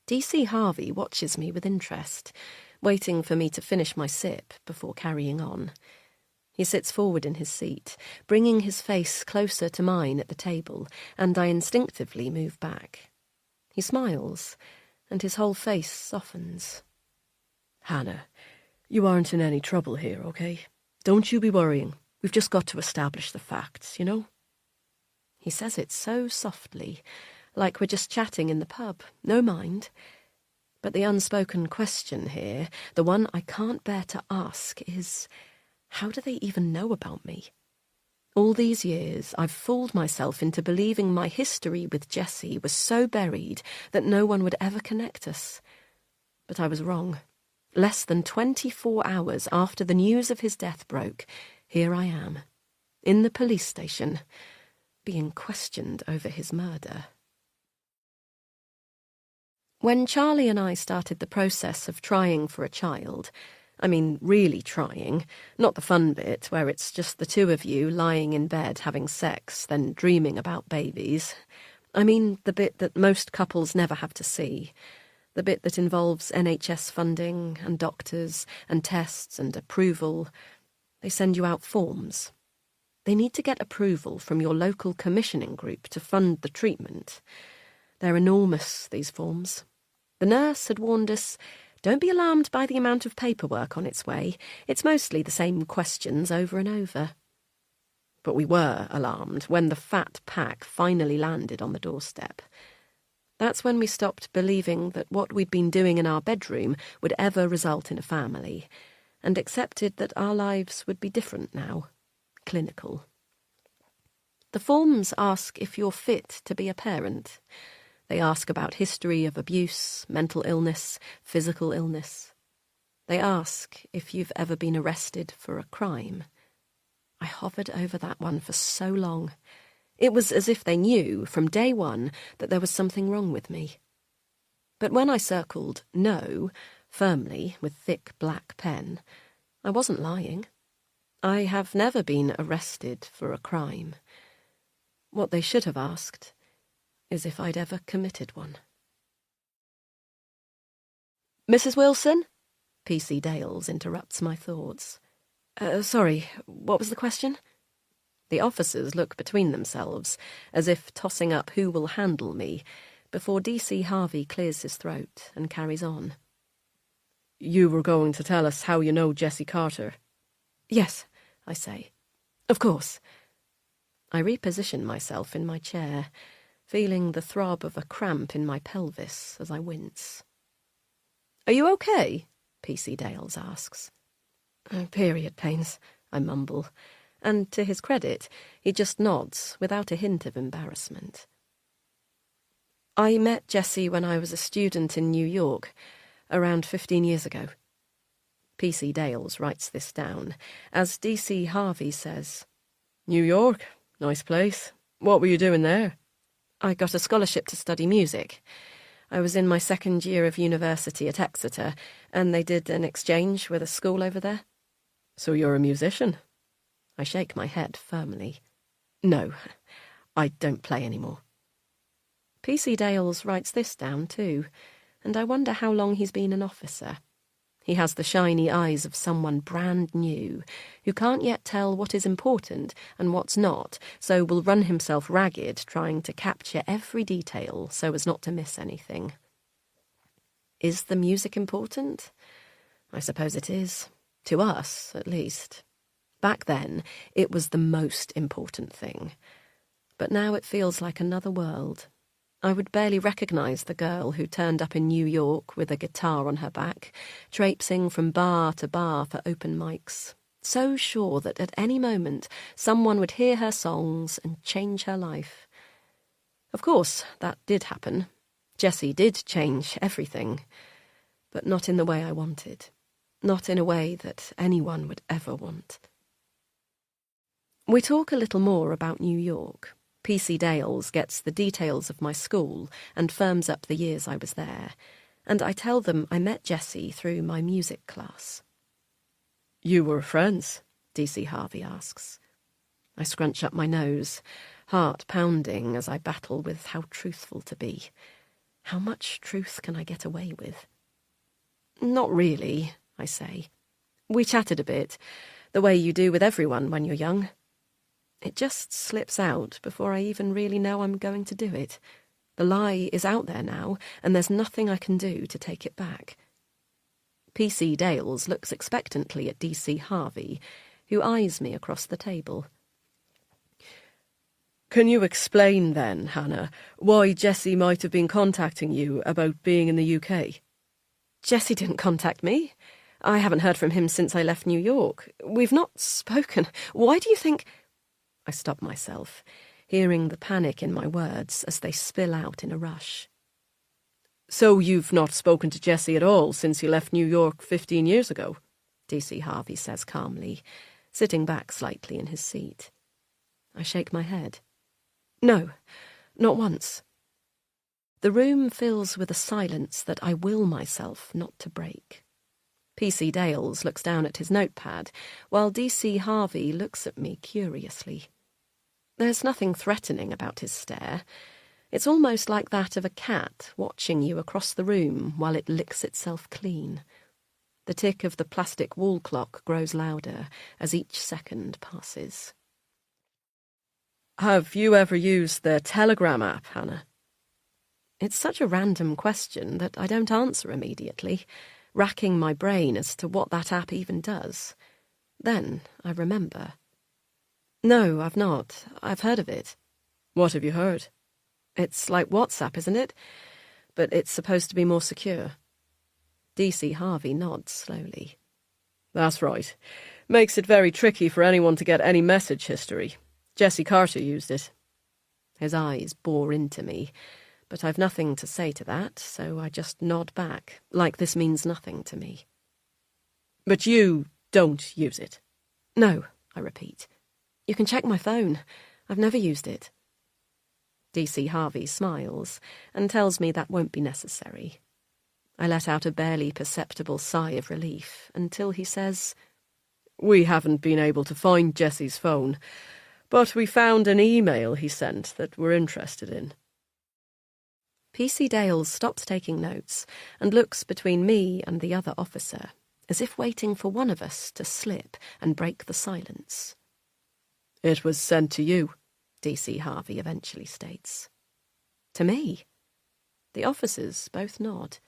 DC Harvey watches me with interest, waiting for me to finish my sip before carrying on. He sits forward in his seat, bringing his face closer to mine at the table, and I instinctively move back. He smiles, and his whole face softens. Hannah, you aren't in any trouble here, okay? Don't you be worrying. We've just got to establish the facts, you know? He says it so softly, like we're just chatting in the pub, no mind. But the unspoken question here, the one I can't bear to ask, is, how do they even know about me? All these years, I've fooled myself into believing my history with Jesse was so buried that no one would ever connect us. But I was wrong. Less than 24 hours after the news of his death broke, here I am, in the police station, being questioned over his murder. When Charlie and I started the process of trying for a child, I mean really trying, not the fun bit where it's just the two of you lying in bed having sex, then dreaming about babies. I mean the bit that most couples never have to see, the bit that involves NHS funding and doctors and tests and approval. They send you out forms. They need to get approval from your local commissioning group to fund the treatment. They're enormous, these forms. The nurse had warned us, don't be alarmed by the amount of paperwork on its way. It's mostly the same questions over and over. But we were alarmed when the fat pack finally landed on the doorstep. That's when we stopped believing that what we'd been doing in our bedroom would ever result in a family, and accepted that our lives would be different now, clinical. The forms ask if you're fit to be a parent. They ask about history of abuse, mental illness, physical illness. They ask if you've ever been arrested for a crime. I hovered over that one for so long. It was as if they knew from day one that there was something wrong with me. But when I circled no firmly with thick black pen, I wasn't lying. I have never been arrested for a crime. What they should have asked is if I'd ever committed one. Mrs. Wilson? PC Dales interrupts my thoughts. Sorry, what was the question? The officers look between themselves, as if tossing up who will handle me, before DC Harvey clears his throat and carries on. You were going to tell us how you know Jesse Carter. Yes, I say. Of course. I reposition myself in my chair, feeling the throb of a cramp in my pelvis as I wince. Are you okay? PC Dales asks. Period pains, I mumble, and to his credit, he just nods without a hint of embarrassment. I met Jesse when I was a student in New York, around 15 years ago. PC Dales writes this down, as DC Harvey says, New York? Nice place. What were you doing there? I got a scholarship to study music. I was in my second year of university at Exeter, and they did an exchange with a school over there. So you're a musician? I shake my head firmly. No, I don't play anymore. PC Dales writes this down too, and I wonder how long he's been an officer. He has the shiny eyes of someone brand new, who can't yet tell what is important and what's not, so will run himself ragged trying to capture every detail so as not to miss anything. Is the music important? I suppose it is. To us, at least. Back then, it was the most important thing. But now it feels like another world. I would barely recognise the girl who turned up in New York with a guitar on her back, traipsing from bar to bar for open mics, so sure that at any moment someone would hear her songs and change her life. Of course, that did happen. Jessie did change everything, but not in the way I wanted. Not in a way that anyone would ever want. We talk a little more about New York. PC Dales gets the details of my school and firms up the years I was there, and I tell them I met Jessie through my music class. "You were friends?" DC Harvey asks. I scrunch up my nose, heart pounding as I battle with how truthful to be. How much truth can I get away with? "Not really," I say. "We chatted a bit, the way you do with everyone when you're young." It just slips out before I even really know I'm going to do it. The lie is out there now, and there's nothing I can do to take it back. PC Dales looks expectantly at DC Harvey, who eyes me across the table. "Can you explain then, Hannah, why Jessie might have been contacting you about being in the UK? "Jessie didn't contact me. I haven't heard from him since I left New York. We've not spoken. Why do you think—" I stop myself, hearing the panic in my words as they spill out in a rush. "So you've not spoken to Jessie at all since you left New York 15 years ago?" DC Harvey says calmly, sitting back slightly in his seat. I shake my head. "No, not once." The room fills with a silence that I will myself not to break. PC Dales looks down at his notepad, while DC Harvey looks at me curiously. There's nothing threatening about his stare. It's almost like that of a cat watching you across the room while it licks itself clean. The tick of the plastic wall clock grows louder as each second passes. "Have you ever used the Telegram app, Hannah?" It's such a random question that I don't answer immediately, racking my brain as to what that app even does. Then I remember. "No, I've not. I've heard of it." "What have you heard?" "It's like WhatsApp, isn't it? But it's supposed to be more secure." DC Harvey nods slowly. "That's right. Makes it very tricky for anyone to get any message history. Jessie Carter used it." His eyes bore into me, but I've nothing to say to that, so I just nod back, like this means nothing to me. "But you don't use it?" "No," I repeat. "You can check my phone. I've never used it." DC Harvey smiles and tells me that won't be necessary. I let out a barely perceptible sigh of relief until he says, "We haven't been able to find Jessie's phone, but we found an email he sent that we're interested in." PC Dales stops taking notes and looks between me and the other officer, as if waiting for one of us to slip and break the silence. "It was sent to you," DC Harvey eventually states. "To me?" The officers both nod.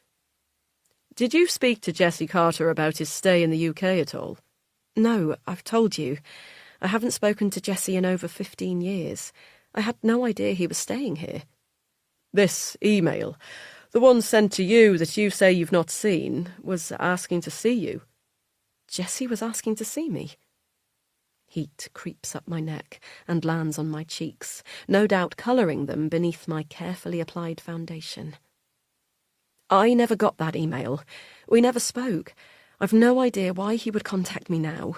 "Did you speak to Jessie Carter about his stay in the UK at all?" "No, I've told you. I haven't spoken to Jessie in over 15 years. I had no idea he was staying here." "This email, the one sent to you that you say you've not seen, was asking to see you." "Jessie was asking to see me?" Heat creeps up my neck and lands on my cheeks, no doubt colouring them beneath my carefully applied foundation. "I never got that email. We never spoke. I've no idea why he would contact me now."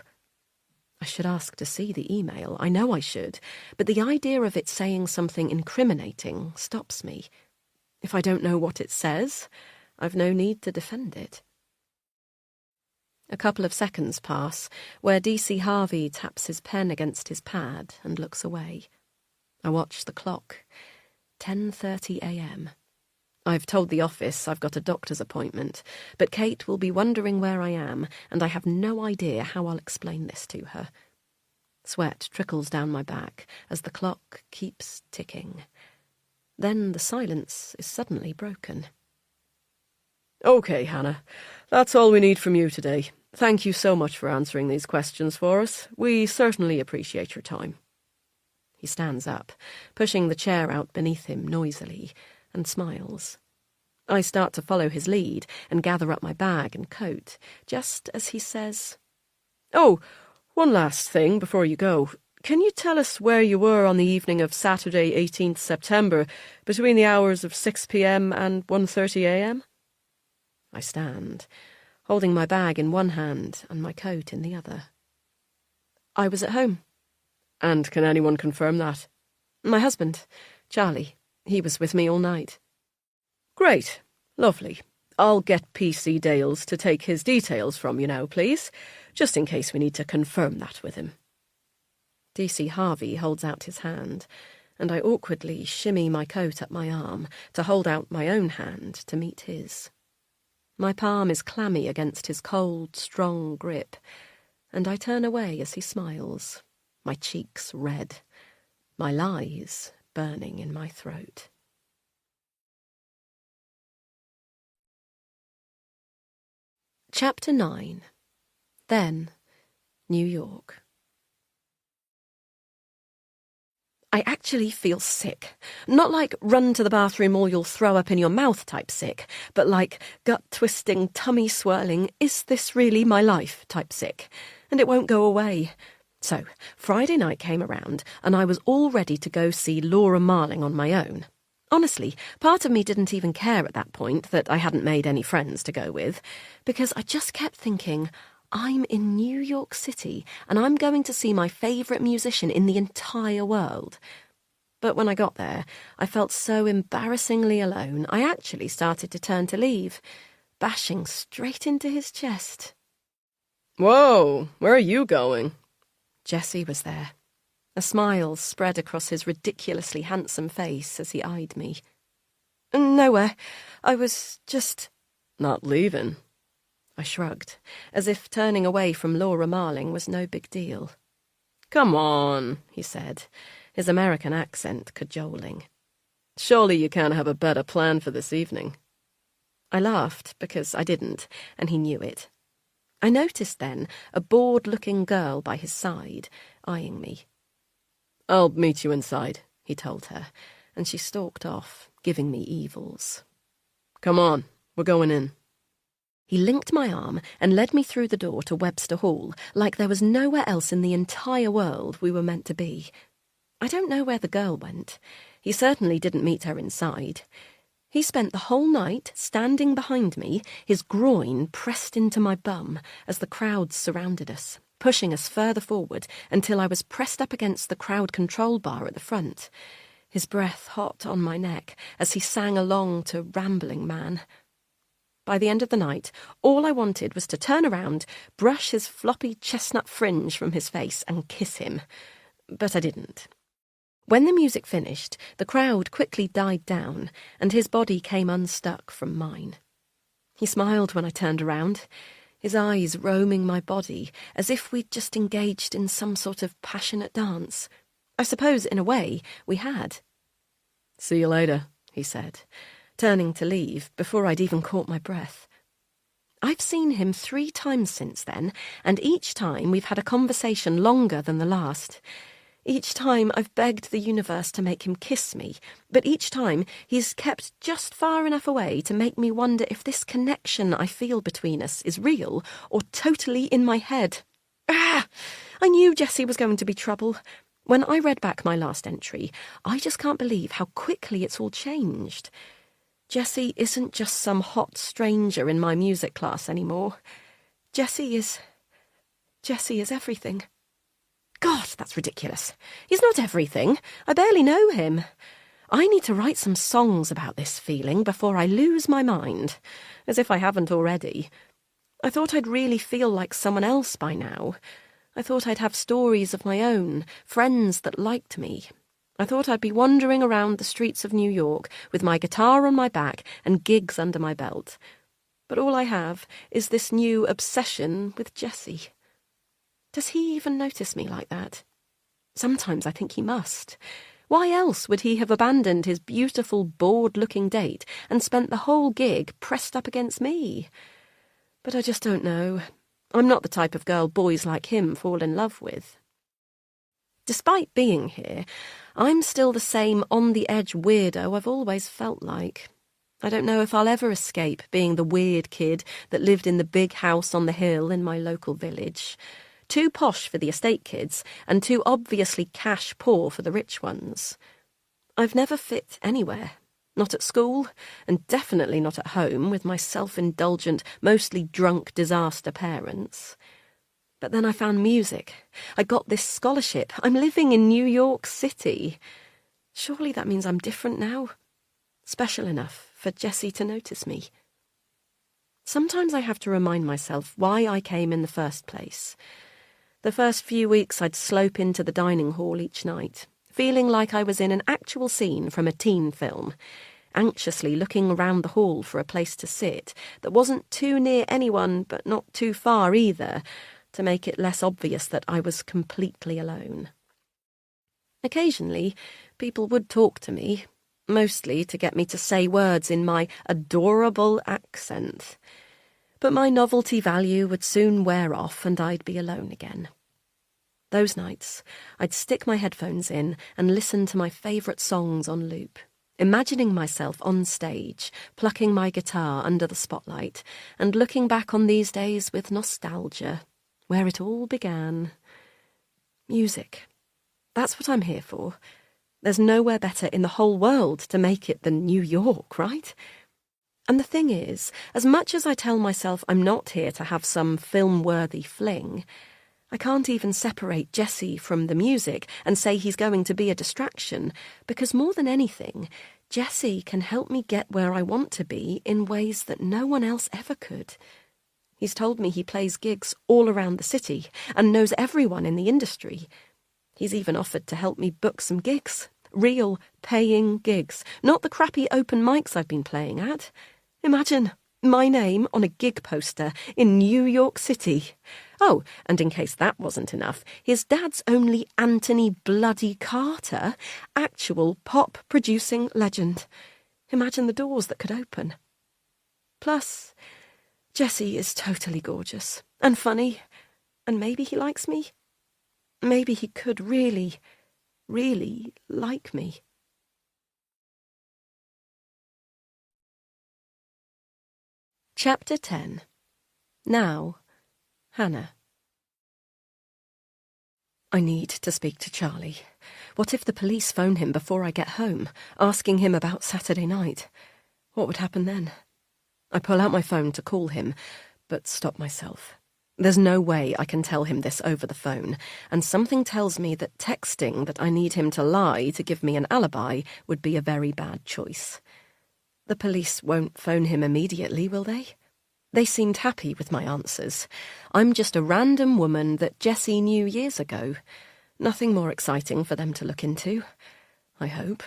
I should ask to see the email, I know I should, but the idea of it saying something incriminating stops me. If I don't know what it says, I've no need to defend it. A couple of seconds pass, where DC Harvey taps his pen against his pad and looks away. I watch the clock. 10:30 a.m. I've told the office I've got a doctor's appointment, but Kate will be wondering where I am, and I have no idea how I'll explain this to her. Sweat trickles down my back as the clock keeps ticking. Then the silence is suddenly broken. OK, Hannah. That's all we need from you today. Thank you so much for answering these questions for us. We certainly appreciate your time. He stands up, pushing the chair out beneath him noisily, and smiles. I start to follow his lead and gather up my bag and coat, just as he says, "Oh, one last thing before you go. Can you tell us where you were on the evening of Saturday, 18th September, between the hours of 6 p.m. and 1:30 a.m? I stand, holding my bag in one hand and my coat in the other. I was at home. And can anyone confirm that? My husband, Charlie. He was with me all night. Great. Lovely. I'll get PC Dales to take his details from you now, please, just in case we need to confirm that with him. DC Harvey holds out his hand, and I awkwardly shimmy my coat up my arm to hold out my own hand to meet his. My palm is clammy against his cold, strong grip, and I turn away as he smiles, my cheeks red, my lies burning in my throat. Chapter 9. Then, New York. I actually feel sick. Not like run to the bathroom or you'll throw up in your mouth type sick, but like gut-twisting, tummy-swirling, is this really my life type sick? And it won't go away. So, Friday night came around, and I was all ready to go see Laura Marling on my own. Honestly, part of me didn't even care at that point that I hadn't made any friends to go with, because I just kept thinking, I'm in New York City, and I'm going to see my favourite musician in the entire world. But when I got there, I felt so embarrassingly alone, I actually started to turn to leave, bashing straight into his chest. Whoa, where are you going? Jessie was there. A smile spread across his ridiculously handsome face as he eyed me. Nowhere. I was just... Not leaving? I shrugged, as if turning away from Laura Marling was no big deal. Come on, he said, his American accent cajoling. Surely you can't have a better plan for this evening. I laughed because I didn't, and he knew it. I noticed then a bored-looking girl by his side, eyeing me. I'll meet you inside, he told her, and she stalked off, giving me evils. Come on, we're going in. He linked my arm and led me through the door to Webster Hall, like there was nowhere else in the entire world we were meant to be. I don't know where the girl went. He certainly didn't meet her inside. He spent the whole night standing behind me, his groin pressed into my bum as the crowd surrounded us, pushing us further forward until I was pressed up against the crowd control bar at the front, his breath hot on my neck as he sang along to Rambling Man. By the end of the night, all I wanted was to turn around, brush his floppy chestnut fringe from his face and kiss him. But I didn't. When the music finished, the crowd quickly died down, and his body came unstuck from mine. He smiled when I turned around, his eyes roaming my body, as if we'd just engaged in some sort of passionate dance. I suppose, in a way, we had. See you later, he said, turning to leave before I'd even caught my breath. I've seen him 3 times since then, and each time we've had a conversation longer than the last. Each time I've begged the universe to make him kiss me, but each time he's kept just far enough away to make me wonder if this connection I feel between us is real or totally in my head. I knew Jessie was going to be trouble. When I read back my last entry, I just can't believe how quickly it's all changed. Jessie isn't just some hot stranger in my music class anymore. Jessie is everything. God, that's ridiculous. He's not everything. I barely know him. I need to write some songs about this feeling before I lose my mind, as if I haven't already. I thought I'd really feel like someone else by now. I thought I'd have stories of my own, friends that liked me. I thought I'd be wandering around the streets of New York with my guitar on my back and gigs under my belt. But all I have is this new obsession with Jessie. Does he even notice me like that? Sometimes I think he must. Why else would he have abandoned his beautiful, bored-looking date and spent the whole gig pressed up against me? But I just don't know. I'm not the type of girl boys like him fall in love with. Despite being here, I'm still the same on-the-edge weirdo I've always felt like. I don't know if I'll ever escape being the weird kid that lived in the big house on the hill in my local village. Too posh for the estate kids, and too obviously cash poor for the rich ones. I've never fit anywhere. Not at school, and definitely not at home with my self-indulgent, mostly drunk disaster parents. But then I found music. I got this scholarship. I'm living in New York City. Surely that means I'm different now. Special enough for Jessie to notice me. Sometimes I have to remind myself why I came in the first place. The first few weeks I'd slope into the dining hall each night, feeling like I was in an actual scene from a teen film, anxiously looking around the hall for a place to sit that wasn't too near anyone but not too far either, to make it less obvious that I was completely alone. Occasionally, people would talk to me, mostly to get me to say words in my adorable accent. But my novelty value would soon wear off and I'd be alone again. Those nights, I'd stick my headphones in and listen to my favourite songs on loop, imagining myself on stage, plucking my guitar under the spotlight, and looking back on these days with nostalgia, where it all began. Music. That's what I'm here for. There's nowhere better in the whole world to make it than New York, right? And the thing is, as much as I tell myself I'm not here to have some film-worthy fling, I can't even separate Jessie from the music and say he's going to be a distraction, because more than anything, Jessie can help me get where I want to be in ways that no one else ever could. He's told me he plays gigs all around the city and knows everyone in the industry. He's even offered to help me book some gigs, real paying gigs, not the crappy open mics I've been playing at. Imagine my name on a gig poster in New York City. Oh, and in case that wasn't enough, his dad's only Anthony Bloody Carter, actual pop-producing legend. Imagine the doors that could open. Plus, Jessie is totally gorgeous and funny, and maybe he likes me. Maybe he could really, really like me. Chapter 10. Now, Hannah. I need to speak to Charlie. What if the police phone him before I get home, asking him about Saturday night? What would happen then? I pull out my phone to call him, but stop myself. There's no way I can tell him this over the phone, and something tells me that texting that I need him to lie to give me an alibi would be a very bad choice. The police won't phone him immediately, will they? They seemed happy with my answers. I'm just a random woman that Jessie knew years ago. Nothing more exciting for them to look into, I hope.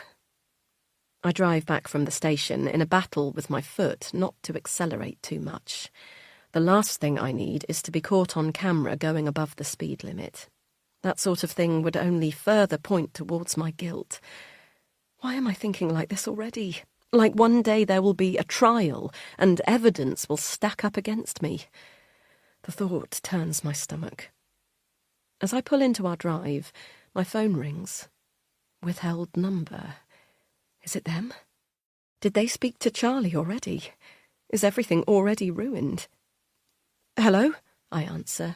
I drive back from the station in a battle with my foot not to accelerate too much. The last thing I need is to be caught on camera going above the speed limit. That sort of thing would only further point towards my guilt. Why am I thinking like this already? Like one day there will be a trial and evidence will stack up against me. The thought turns my stomach. As I pull into our drive, my phone rings. Withheld number. Is it them? Did they speak to Charlie already? Is everything already ruined? Hello, I answer.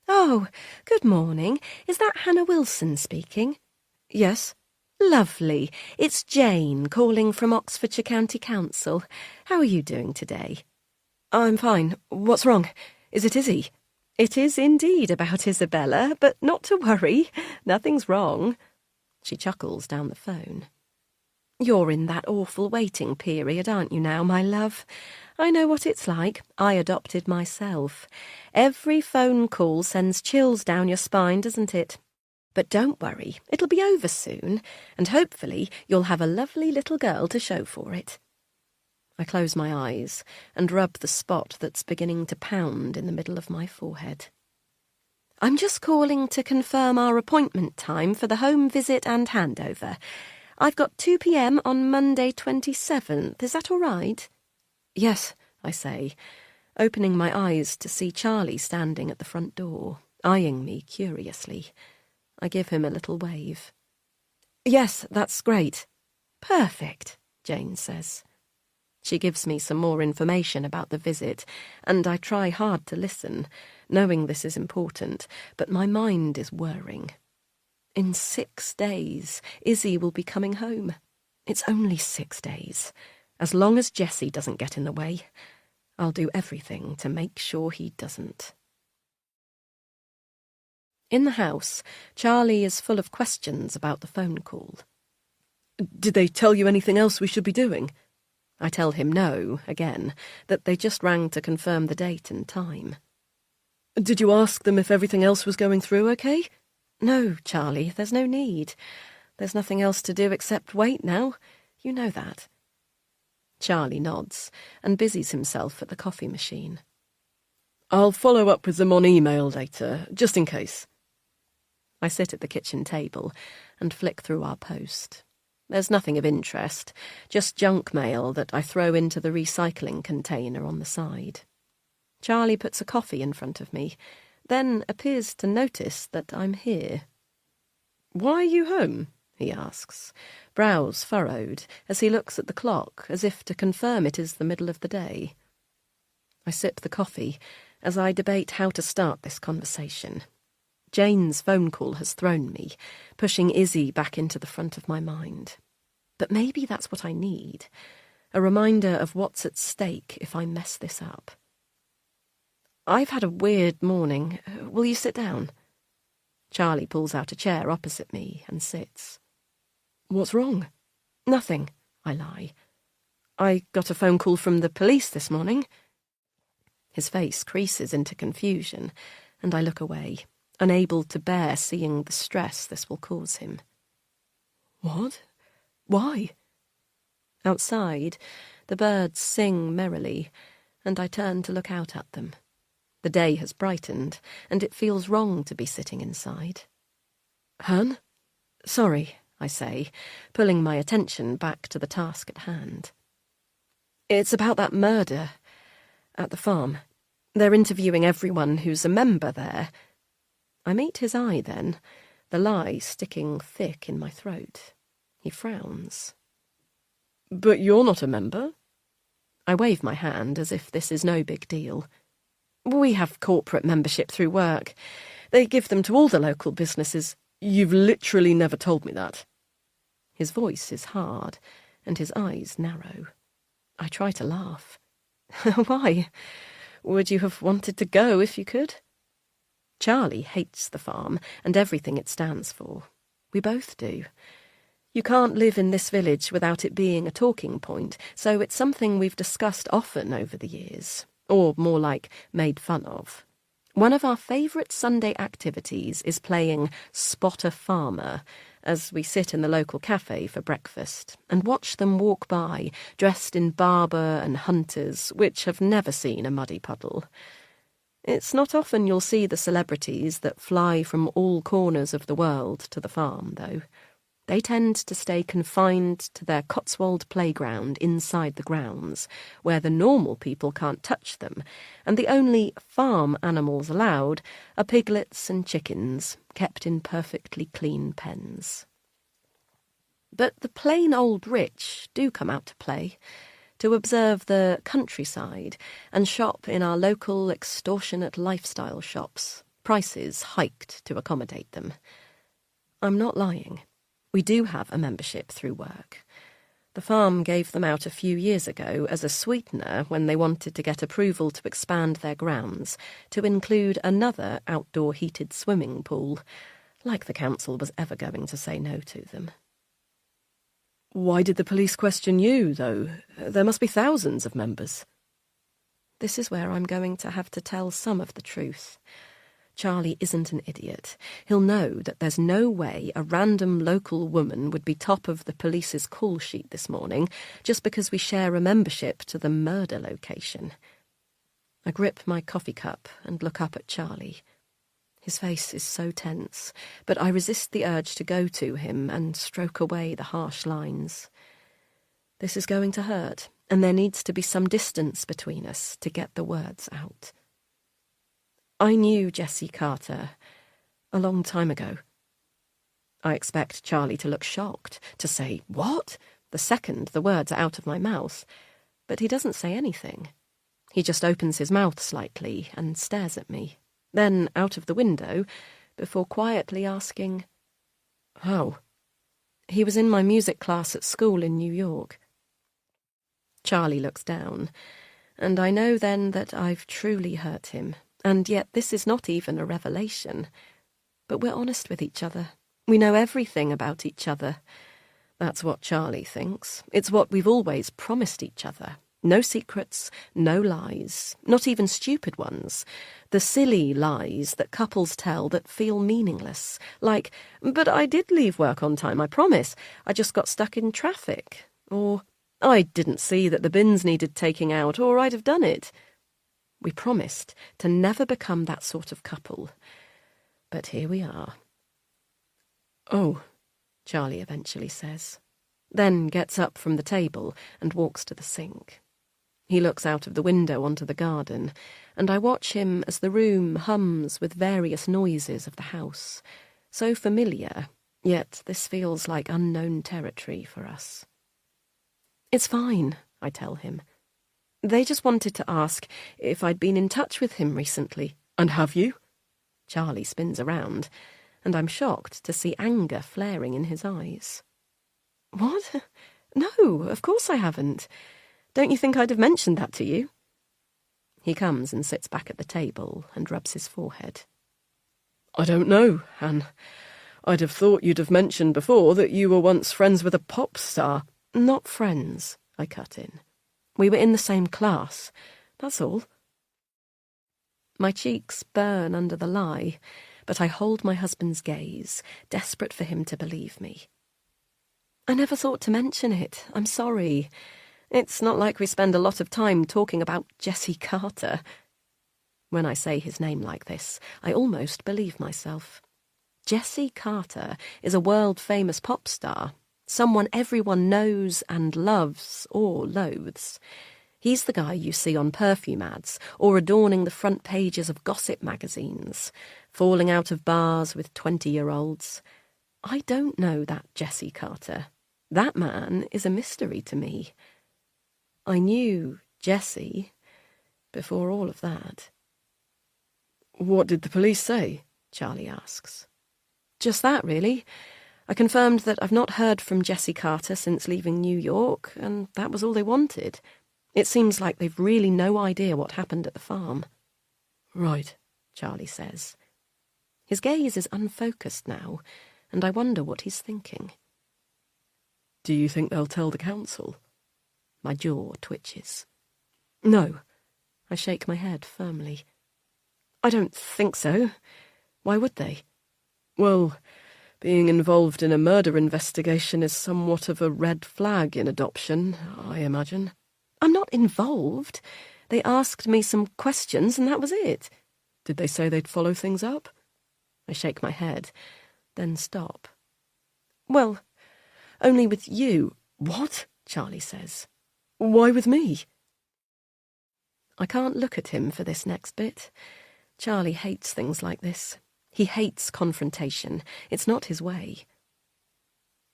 Oh, good morning. Is that Hannah Wilson speaking? Yes. Lovely. It's Jane calling from Oxfordshire County Council. How are you doing today? I'm fine. What's wrong? Is it Izzy? It is indeed about Isabella, but not to worry. Nothing's wrong. She chuckles down the phone. You're in that awful waiting period, aren't you now, my love? I know what it's like. I adopted myself. Every phone call sends chills down your spine, doesn't it? But don't worry, it'll be over soon, and hopefully you'll have a lovely little girl to show for it. I close my eyes and rub the spot that's beginning to pound in the middle of my forehead. I'm just calling to confirm our appointment time for the home visit and handover. I've got 2 p.m. on Monday 27th. Is that all right? Yes, I say, opening my eyes to see Charlie standing at the front door, eyeing me curiously. I give him a little wave. Yes, that's great. Perfect, Jane says. She gives me some more information about the visit, and I try hard to listen, knowing this is important, but my mind is whirring. In 6 days, Izzy will be coming home. It's only 6 days. As long as Jessie doesn't get in the way, I'll do everything to make sure he doesn't. In the house, Charlie is full of questions about the phone call. Did they tell you anything else we should be doing? I tell him no, again, that they just rang to confirm the date and time. Did you ask them if everything else was going through okay? No, Charlie, there's no need. There's nothing else to do except wait now. You know that. Charlie nods and busies himself at the coffee machine. I'll follow up with them on email later, just in case. I sit at the kitchen table and flick through our post. There's nothing of interest, just junk mail that I throw into the recycling container on the side. Charlie puts a coffee in front of me, then appears to notice that I'm here. Why are you home? He asks, brows furrowed, as he looks at the clock as if to confirm it is the middle of the day. I sip the coffee as I debate how to start this conversation. Jane's phone call has thrown me, pushing Izzy back into the front of my mind. But maybe that's what I need, a reminder of what's at stake if I mess this up. I've had a weird morning. Will you sit down? Charlie pulls out a chair opposite me and sits. What's wrong? Nothing, I lie. I got a phone call from the police this morning. His face creases into confusion, and I look away, unable to bear seeing the stress this will cause him. What? Why? Outside, the birds sing merrily, and I turn to look out at them. The day has brightened, and it feels wrong to be sitting inside. Han? Sorry, I say, pulling my attention back to the task at hand. It's about that murder at the farm. They're interviewing everyone who's a member there. I meet his eye then, the lie sticking thick in my throat. He frowns. But you're not a member? I wave my hand as if this is no big deal. We have corporate membership through work. They give them to all the local businesses. You've literally never told me that. His voice is hard, and his eyes narrow. I try to laugh. Why? Would you have wanted to go if you could? Charlie hates the farm and everything it stands for. We both do. You can't live in this village without it being a talking point, so it's something we've discussed often over the years, or more like made fun of. One of our favourite Sunday activities is playing Spot a Farmer, as we sit in the local cafe for breakfast and watch them walk by, dressed in barber and hunters, which have never seen a muddy puddle. It's not often you'll see the celebrities that fly from all corners of the world to the farm, though. They tend to stay confined to their Cotswold playground inside the grounds, where the normal people can't touch them, and the only farm animals allowed are piglets and chickens, kept in perfectly clean pens. But the plain old rich do come out to play, to observe the countryside and shop in our local extortionate lifestyle shops, prices hiked to accommodate them. I'm not lying. We do have a membership through work. The farm gave them out a few years ago as a sweetener when they wanted to get approval to expand their grounds to include another outdoor heated swimming pool, like the council was ever going to say no to them. Why did the police question you, though? There must be thousands of members. This is where I'm going to have to tell some of the truth. Charlie isn't an idiot. He'll know that there's no way a random local woman would be top of the police's call sheet this morning just because we share a membership to the murder location. I grip my coffee cup and look up at Charlie. His face is so tense, but I resist the urge to go to him and stroke away the harsh lines. This is going to hurt, and there needs to be some distance between us to get the words out. I knew Jessie Carter a long time ago. I expect Charlie to look shocked, to say, "What?" the second the words are out of my mouth, but he doesn't say anything. He just opens his mouth slightly and stares at me, then out of the window, before quietly asking, "How?" He was in my music class at school in New York. Charlie looks down, and I know then that I've truly hurt him, and yet this is not even a revelation. But we're honest with each other. We know everything about each other. That's what Charlie thinks. It's what we've always promised each other. No secrets, no lies, not even stupid ones. The silly lies that couples tell that feel meaningless, like, "But I did leave work on time, I promise. I just got stuck in traffic." Or, "I didn't see that the bins needed taking out, or I'd have done it." We promised to never become that sort of couple. But here we are. "Oh," Charlie eventually says, then gets up from the table and walks to the sink. He looks out of the window onto the garden, and I watch him as the room hums with various noises of the house. So familiar, yet this feels like unknown territory for us. "It's fine," I tell him. "They just wanted to ask if I'd been in touch with him recently." "And have you?" Charlie spins around, and I'm shocked to see anger flaring in his eyes. "What? No, of course I haven't. Don't you think I'd have mentioned that to you?" He comes and sits back at the table and rubs his forehead. "I don't know, Anne. I'd have thought you'd have mentioned before that you were once friends with a pop star." "Not friends," I cut in. "We were in the same class, that's all." My cheeks burn under the lie, but I hold my husband's gaze, desperate for him to believe me. "I never thought to mention it. I'm sorry. It's not like we spend a lot of time talking about Jessie Carter." When I say his name like this, I almost believe myself. Jessie Carter is a world-famous pop star, someone everyone knows and loves or loathes. He's the guy you see on perfume ads or adorning the front pages of gossip magazines, falling out of bars with 20-year-olds. I don't know that Jessie Carter. That man is a mystery to me. I knew Jessie before all of that. "What did the police say?" Charlie asks. "Just that, really. I confirmed that I've not heard from Jessie Carter since leaving New York, and that was all they wanted. It seems like they've really no idea what happened at the farm." "Right," Charlie says. His gaze is unfocused now, and I wonder what he's thinking. "Do you think they'll tell the council?" My jaw twitches. "No." I shake my head firmly. "I don't think so. Why would they?" "Well, being involved in a murder investigation is somewhat of a red flag in adoption, I imagine." "I'm not involved. They asked me some questions and that was it." "Did they say they'd follow things up?" I shake my head, then stop. "Well, only with you." "What?" Charlie says. "Why with me?" I can't look at him for this next bit. Charlie hates things like this. He hates confrontation. It's not his way.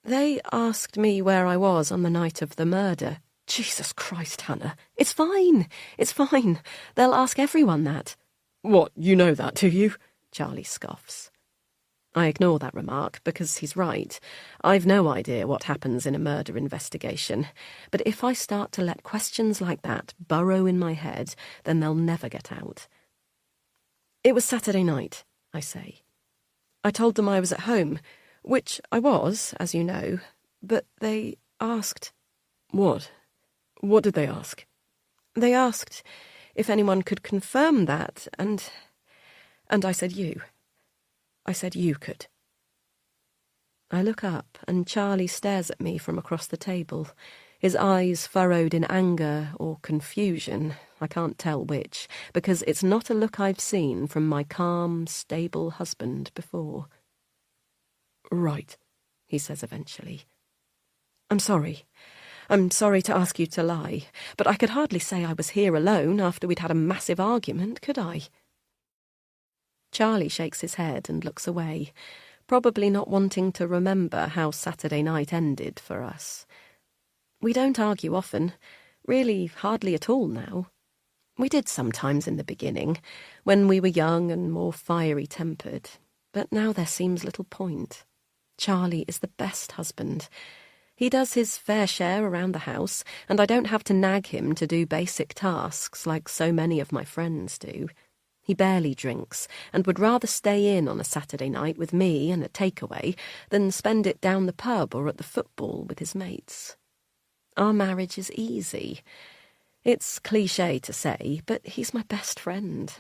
"They asked me where I was on the night of the murder." "Jesus Christ, Hannah. It's fine. It's fine. They'll ask everyone that." "What, you know that, do you?" Charlie scoffs. I ignore that remark because he's right. I've no idea what happens in a murder investigation. But if I start to let questions like that burrow in my head, then they'll never get out. "It was Saturday night," I say. "I told them I was at home, which I was, as you know, but they asked." "What? What did they ask?" "They asked if anyone could confirm that, and And I said you. I said you could. I look up, and Charlie stares at me from across the table, his eyes furrowed in anger or confusion, I can't tell which, because it's not a look I've seen from my calm, stable husband before. Right, he says eventually. I'm sorry. I'm sorry to ask you to lie, but I could hardly say I was here alone after we'd had a massive argument, could I? Charlie shakes his head and looks away, probably not wanting to remember how Saturday night ended for us. We don't argue often, really hardly at all now. We did sometimes in the beginning, when we were young and more fiery-tempered, but now there seems little point. Charlie is the best husband. He does his fair share around the house, and I don't have to nag him to do basic tasks like so many of my friends do. He barely drinks, and would rather stay in on a Saturday night with me and a takeaway than spend it down the pub or at the football with his mates. Our marriage is easy. It's cliché to say, but he's my best friend.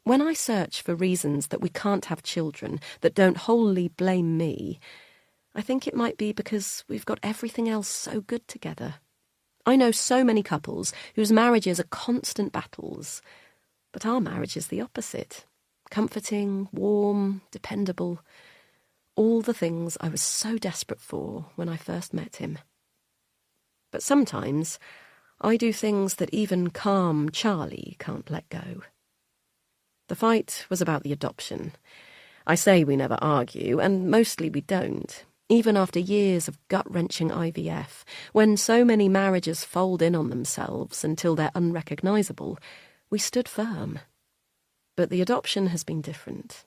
When I search for reasons that we can't have children that don't wholly blame me, I think it might be because we've got everything else so good together. I know so many couples whose marriages are constant battles, but our marriage is the opposite. Comforting, warm, dependable. All the things I was so desperate for when I first met him. But sometimes I do things that even calm Charlie can't let go. The fight was about the adoption. I say we never argue, and mostly we don't. Even after years of gut-wrenching IVF, when so many marriages fold in on themselves until they're unrecognisable, we stood firm. But the adoption has been different.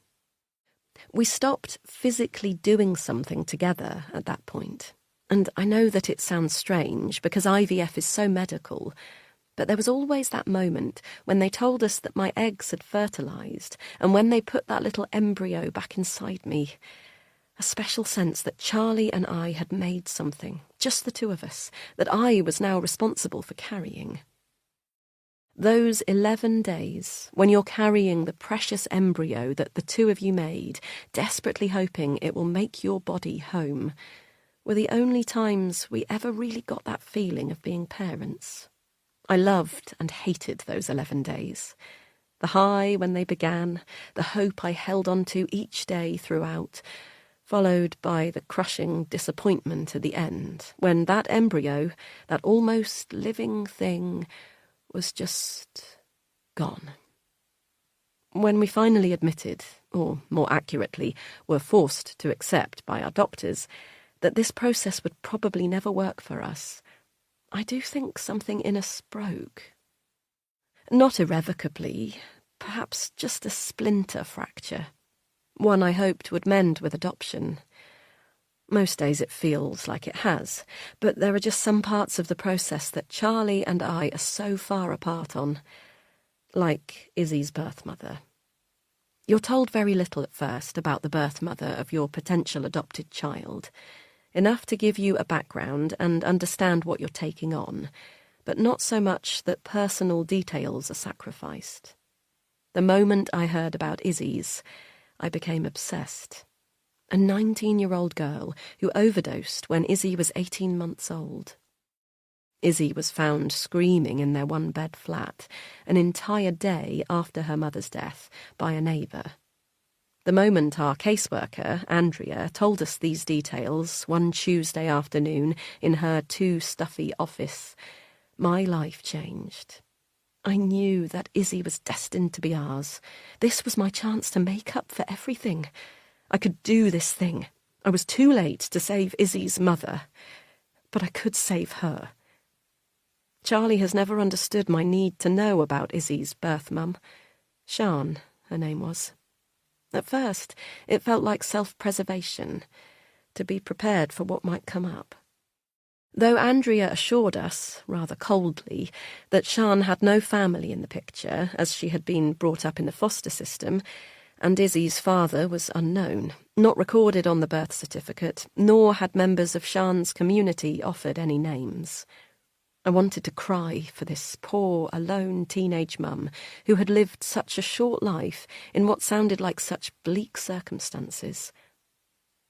We stopped physically doing something together at that point. And I know that it sounds strange because IVF is so medical, but there was always that moment when they told us that my eggs had fertilised, and when they put that little embryo back inside me, a special sense that Charlie and I had made something, just the two of us, that I was now responsible for carrying. Those 11 days, when you're carrying the precious embryo that the two of you made, desperately hoping it will make your body home, were the only times we ever really got that feeling of being parents. I loved and hated those 11 days. The high when they began, the hope I held on to each day throughout, followed by the crushing disappointment at the end, when that embryo, that almost living thing, was just gone. When we finally admitted, or more accurately, were forced to accept by our doctors, that this process would probably never work for us, I do think something in us broke. Not irrevocably, perhaps just a splinter fracture. One I hoped would mend with adoption. Most days it feels like it has, but there are just some parts of the process that Charlie and I are so far apart on, like Izzy's birth mother. You're told very little at first about the birth mother of your potential adopted child, enough to give you a background and understand what you're taking on, but not so much that personal details are sacrificed. The moment I heard about Izzy's, I became obsessed. A 19-year-old girl who overdosed when Izzy was 18 months old. Izzy was found screaming in their one-bed flat an entire day after her mother's death by a neighbour. The moment our caseworker, Andrea, told us these details one Tuesday afternoon in her too stuffy office, my life changed. I knew that Izzy was destined to be ours. This was my chance to make up for everything. I could do this thing. I was too late to save Izzy's mother, but I could save her. Charlie has never understood my need to know about Izzy's birth mum. Sian, her name was. At first, it felt like self-preservation, to be prepared for what might come up. Though Andrea assured us, rather coldly, that Sian had no family in the picture, as she had been brought up in the foster system, and Izzy's father was unknown, not recorded on the birth certificate, nor had members of Sian's community offered any names. I wanted to cry for this poor, alone teenage mum who had lived such a short life in what sounded like such bleak circumstances.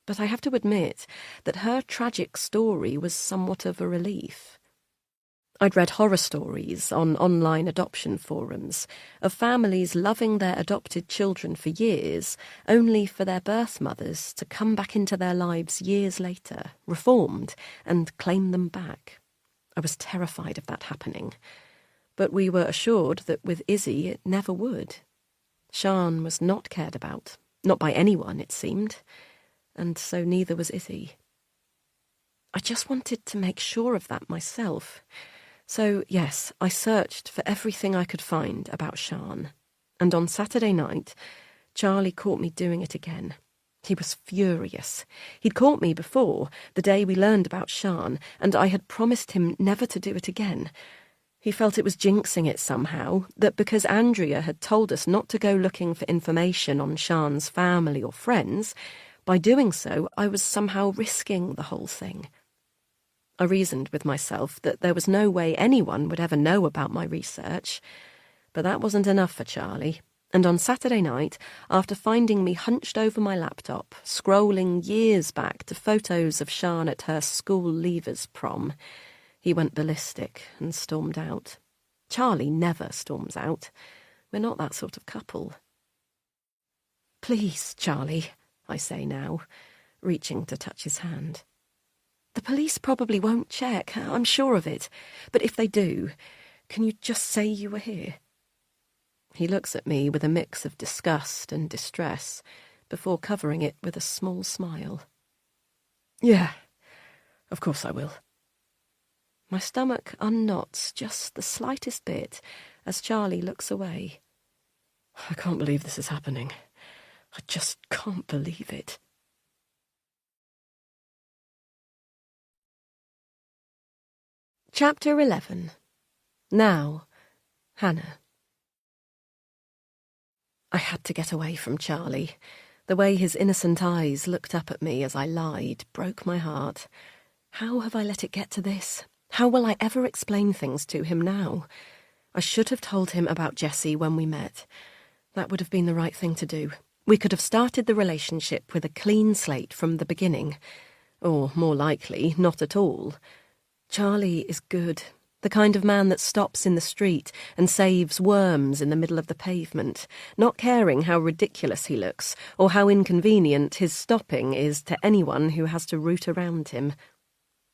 But I have to admit that her tragic story was somewhat of a relief. I'd read horror stories on online adoption forums of families loving their adopted children for years, only for their birth mothers to come back into their lives years later, reformed, and claim them back. I was terrified of that happening, but we were assured that with Izzy it never would. Sian was not cared about, not by anyone, it seemed, and so neither was Izzy. I just wanted to make sure of that myself. So, yes, I searched for everything I could find about Sian, and on Saturday night, Charlie caught me doing it again. He was furious. He'd caught me before, the day we learned about Sian, and I had promised him never to do it again. He felt it was jinxing it somehow, that because Andrea had told us not to go looking for information on Sian's family or friends, by doing so I was somehow risking the whole thing. I reasoned with myself that there was no way anyone would ever know about my research, but that wasn't enough for Charlie. And on Saturday night, after finding me hunched over my laptop, scrolling years back to photos of Sian at her school leavers prom, he went ballistic and stormed out. Charlie never storms out. We're not that sort of couple. "Please, Charlie," I say now, reaching to touch his hand. "The police probably won't check, I'm sure of it. But if they do, can you just say you were here?" He looks at me with a mix of disgust and distress before covering it with a small smile. "Yeah, of course I will." My stomach unknots just the slightest bit as Charlie looks away. I can't believe this is happening. I just can't believe it. Chapter 11. Now, Hannah. I had to get away from Charlie. The way his innocent eyes looked up at me as I lied broke my heart. How have I let it get to this? How will I ever explain things to him now? I should have told him about Jessie when we met. That would have been the right thing to do. We could have started the relationship with a clean slate from the beginning. Or, more likely, not at all. Charlie is good. The kind of man that stops in the street and saves worms in the middle of the pavement, not caring how ridiculous he looks or how inconvenient his stopping is to anyone who has to root around him.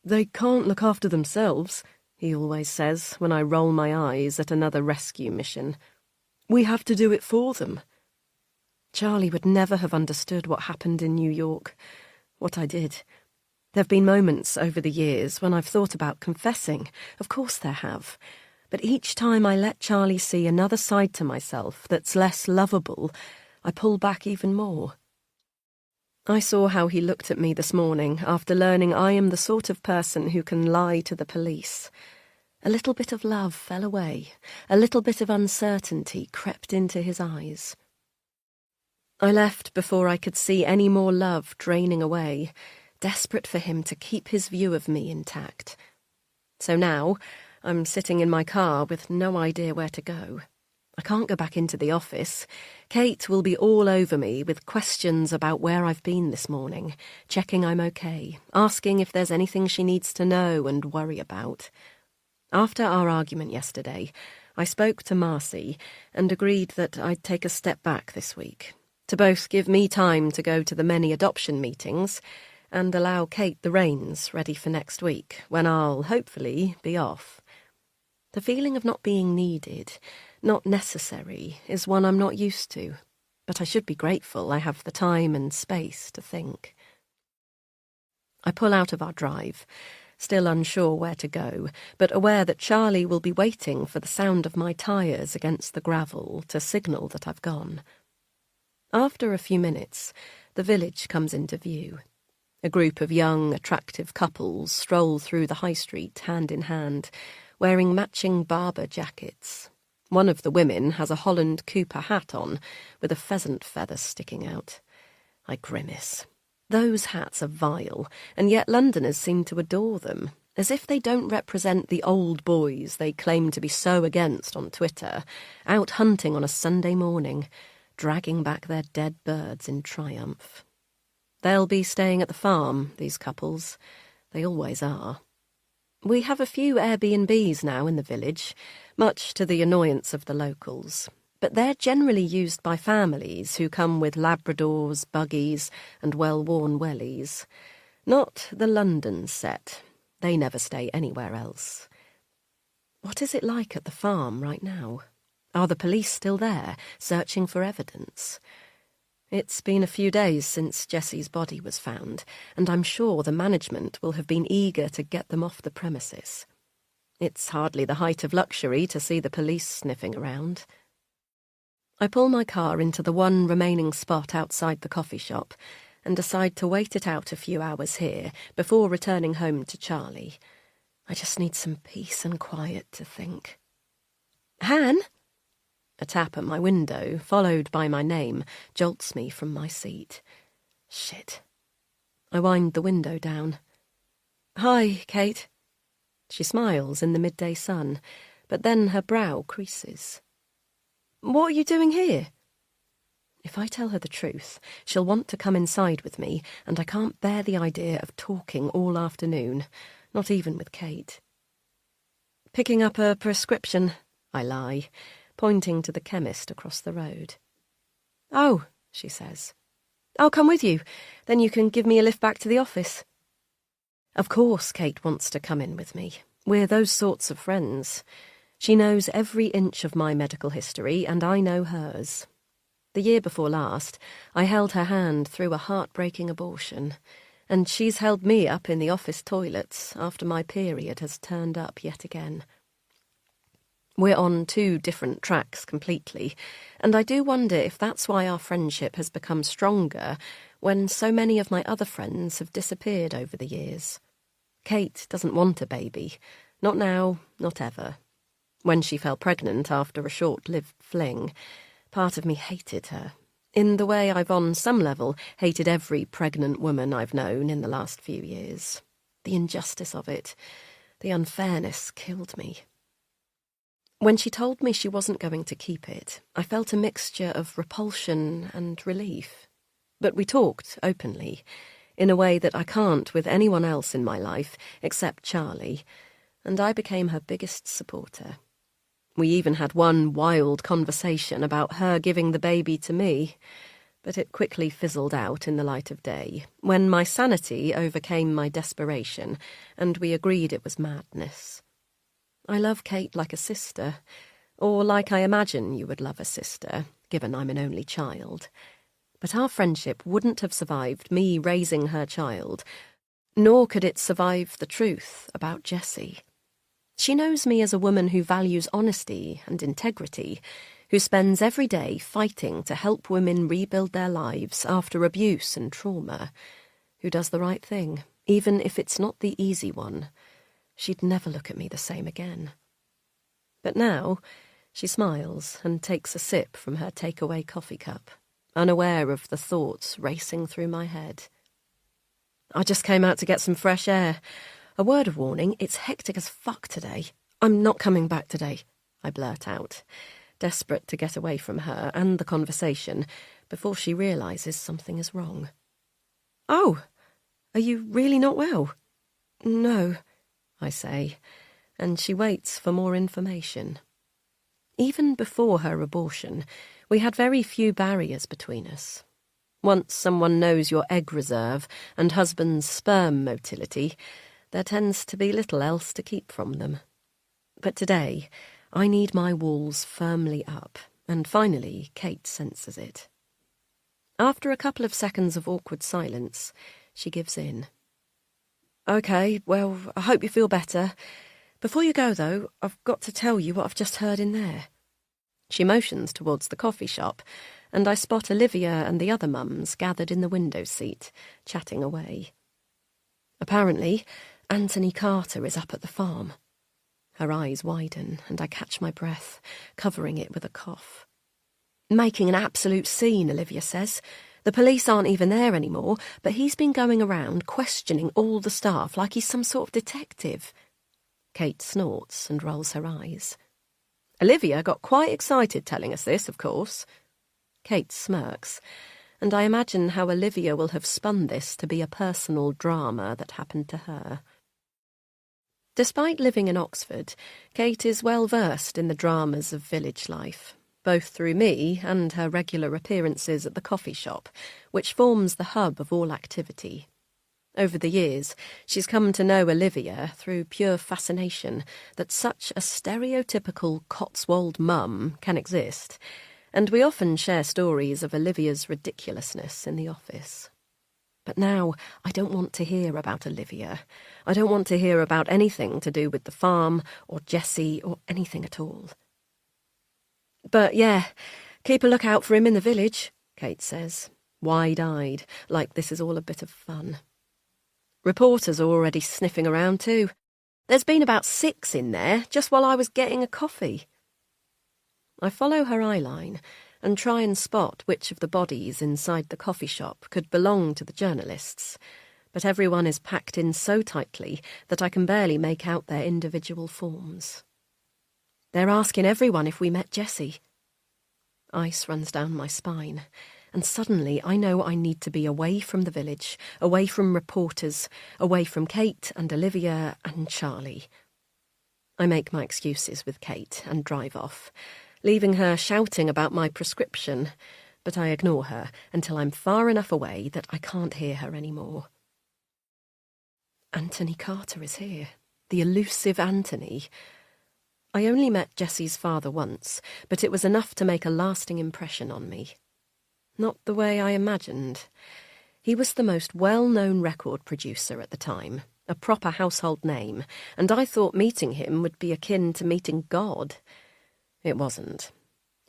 "They can't look after themselves," he always says when I roll my eyes at another rescue mission. "We have to do it for them." Charlie would never have understood what happened in New York, what I did. There have been moments over the years when I've thought about confessing. Of course there have. But each time I let Charlie see another side to myself that's less lovable, I pull back even more. I saw how he looked at me this morning after learning I am the sort of person who can lie to the police. A little bit of love fell away. A little bit of uncertainty crept into his eyes. I left before I could see any more love draining away, desperate for him to keep his view of me intact. So now, I'm sitting in my car with no idea where to go. I can't go back into the office. Kate will be all over me with questions about where I've been this morning, checking I'm okay, asking if there's anything she needs to know and worry about. After our argument yesterday, I spoke to Marcy and agreed that I'd take a step back this week, to both give me time to go to the many adoption meetings and allow Kate the reins ready for next week, when I'll, hopefully, be off. The feeling of not being needed, not necessary, is one I'm not used to, but I should be grateful I have the time and space to think. I pull out of our drive, still unsure where to go, but aware that Charlie will be waiting for the sound of my tyres against the gravel to signal that I've gone. After a few minutes, the village comes into view. A group of young, attractive couples stroll through the high street hand in hand, wearing matching Barber jackets. One of the women has a Holland Cooper hat on, with a pheasant feather sticking out. I grimace. Those hats are vile, and yet Londoners seem to adore them. as if they don't represent the old boys they claim to be so against on Twitter, out hunting on a Sunday morning, dragging back their dead birds in triumph. They'll be staying at the farm, these couples. They always are. We have a few Airbnbs now in the village, much to the annoyance of the locals, but they're generally used by families who come with Labradors, buggies, and well-worn wellies. Not the London set. They never stay anywhere else. What is it like at the farm right now? Are the police still there, searching for evidence? It's been a few days since Jessie's body was found, and I'm sure the management will have been eager to get them off the premises. It's hardly the height of luxury to see the police sniffing around. I pull my car into the one remaining spot outside the coffee shop and decide to wait it out a few hours here before returning home to Charlie. I just need some peace and quiet to think. Han? A tap at my window, followed by my name, jolts me from my seat. Shit. I wind the window down. Hi, Kate. She smiles in the midday sun, but then her brow creases. What are you doing here? If I tell her the truth, she'll want to come inside with me, and I can't bear the idea of talking all afternoon, not even with Kate. Picking up a prescription, I lie, pointing to the chemist across the road. Oh, she says. I'll come with you. Then you can give me a lift back to the office. Of course Kate wants to come in with me. We're those sorts of friends. She knows every inch of my medical history, and I know hers. The year before last, I held her hand through a heartbreaking abortion, and she's held me up in the office toilets after my period has turned up yet again. We're on two different tracks completely, and I do wonder if that's why our friendship has become stronger when so many of my other friends have disappeared over the years. Kate doesn't want a baby. Not now, not ever. When she fell pregnant after a short-lived fling, part of me hated her, in the way I've on some level hated every pregnant woman I've known in the last few years. The injustice of it, the unfairness killed me. When she told me she wasn't going to keep it, I felt a mixture of repulsion and relief. But we talked openly, in a way that I can't with anyone else in my life except Charlie, and I became her biggest supporter. We even had one wild conversation about her giving the baby to me, but it quickly fizzled out in the light of day, when my sanity overcame my desperation, and we agreed it was madness. I love Kate like a sister, or like I imagine you would love a sister, given I'm an only child. But our friendship wouldn't have survived me raising her child, nor could it survive the truth about Jessie. She knows me as a woman who values honesty and integrity, who spends every day fighting to help women rebuild their lives after abuse and trauma, who does the right thing, even if it's not the easy one. She'd never look at me the same again. But now she smiles and takes a sip from her takeaway coffee cup, unaware of the thoughts racing through my head. I just came out to get some fresh air. A word of warning, it's hectic as fuck today. I'm not coming back today, I blurt out, desperate to get away from her and the conversation before she realises something is wrong. Oh, are you really not well? No, I say, and she waits for more information. Even before her abortion, we had very few barriers between us. Once someone knows your egg reserve and husband's sperm motility, there tends to be little else to keep from them. But today, I need my walls firmly up, and finally Kate senses it. After a couple of seconds of awkward silence, she gives in. OK, well, I hope you feel better. Before you go, though, I've got to tell you what I've just heard in there. She motions towards the coffee shop, and I spot Olivia and the other mums gathered in the window seat, chatting away. Apparently, Anthony Carter is up at the farm. Her eyes widen, and I catch my breath, covering it with a cough. Making an absolute scene, Olivia says. The police aren't even there anymore, but he's been going around questioning all the staff like he's some sort of detective. Kate snorts and rolls her eyes. Olivia got quite excited telling us this, of course. Kate smirks, and I imagine how Olivia will have spun this to be a personal drama that happened to her. Despite living in Oxford, Kate is well versed in the dramas of village life, both through me and her regular appearances at the coffee shop, which forms the hub of all activity. Over the years, she's come to know Olivia through pure fascination that such a stereotypical Cotswold mum can exist, and we often share stories of Olivia's ridiculousness in the office. But now I don't want to hear about Olivia. I don't want to hear about anything to do with the farm or Jessie or anything at all. But yeah, keep a lookout for him in the village, Kate says, wide-eyed, like this is all a bit of fun. Reporters are already sniffing around too. There's been about 6 in there just while I was getting a coffee. I follow her eyeline and try and spot which of the bodies inside the coffee shop could belong to the journalists, but everyone is packed in so tightly that I can barely make out their individual forms. They're asking everyone if we met Jessie. Ice runs down my spine, and suddenly I know I need to be away from the village, away from reporters, away from Kate and Olivia and Charlie. I make my excuses with Kate and drive off, leaving her shouting about my prescription, but I ignore her until I'm far enough away that I can't hear her anymore. Anthony Carter is here, the elusive Anthony. I only met Jessie's father once, but it was enough to make a lasting impression on me. Not the way I imagined. He was the most well-known record producer at the time, a proper household name, and I thought meeting him would be akin to meeting God. It wasn't.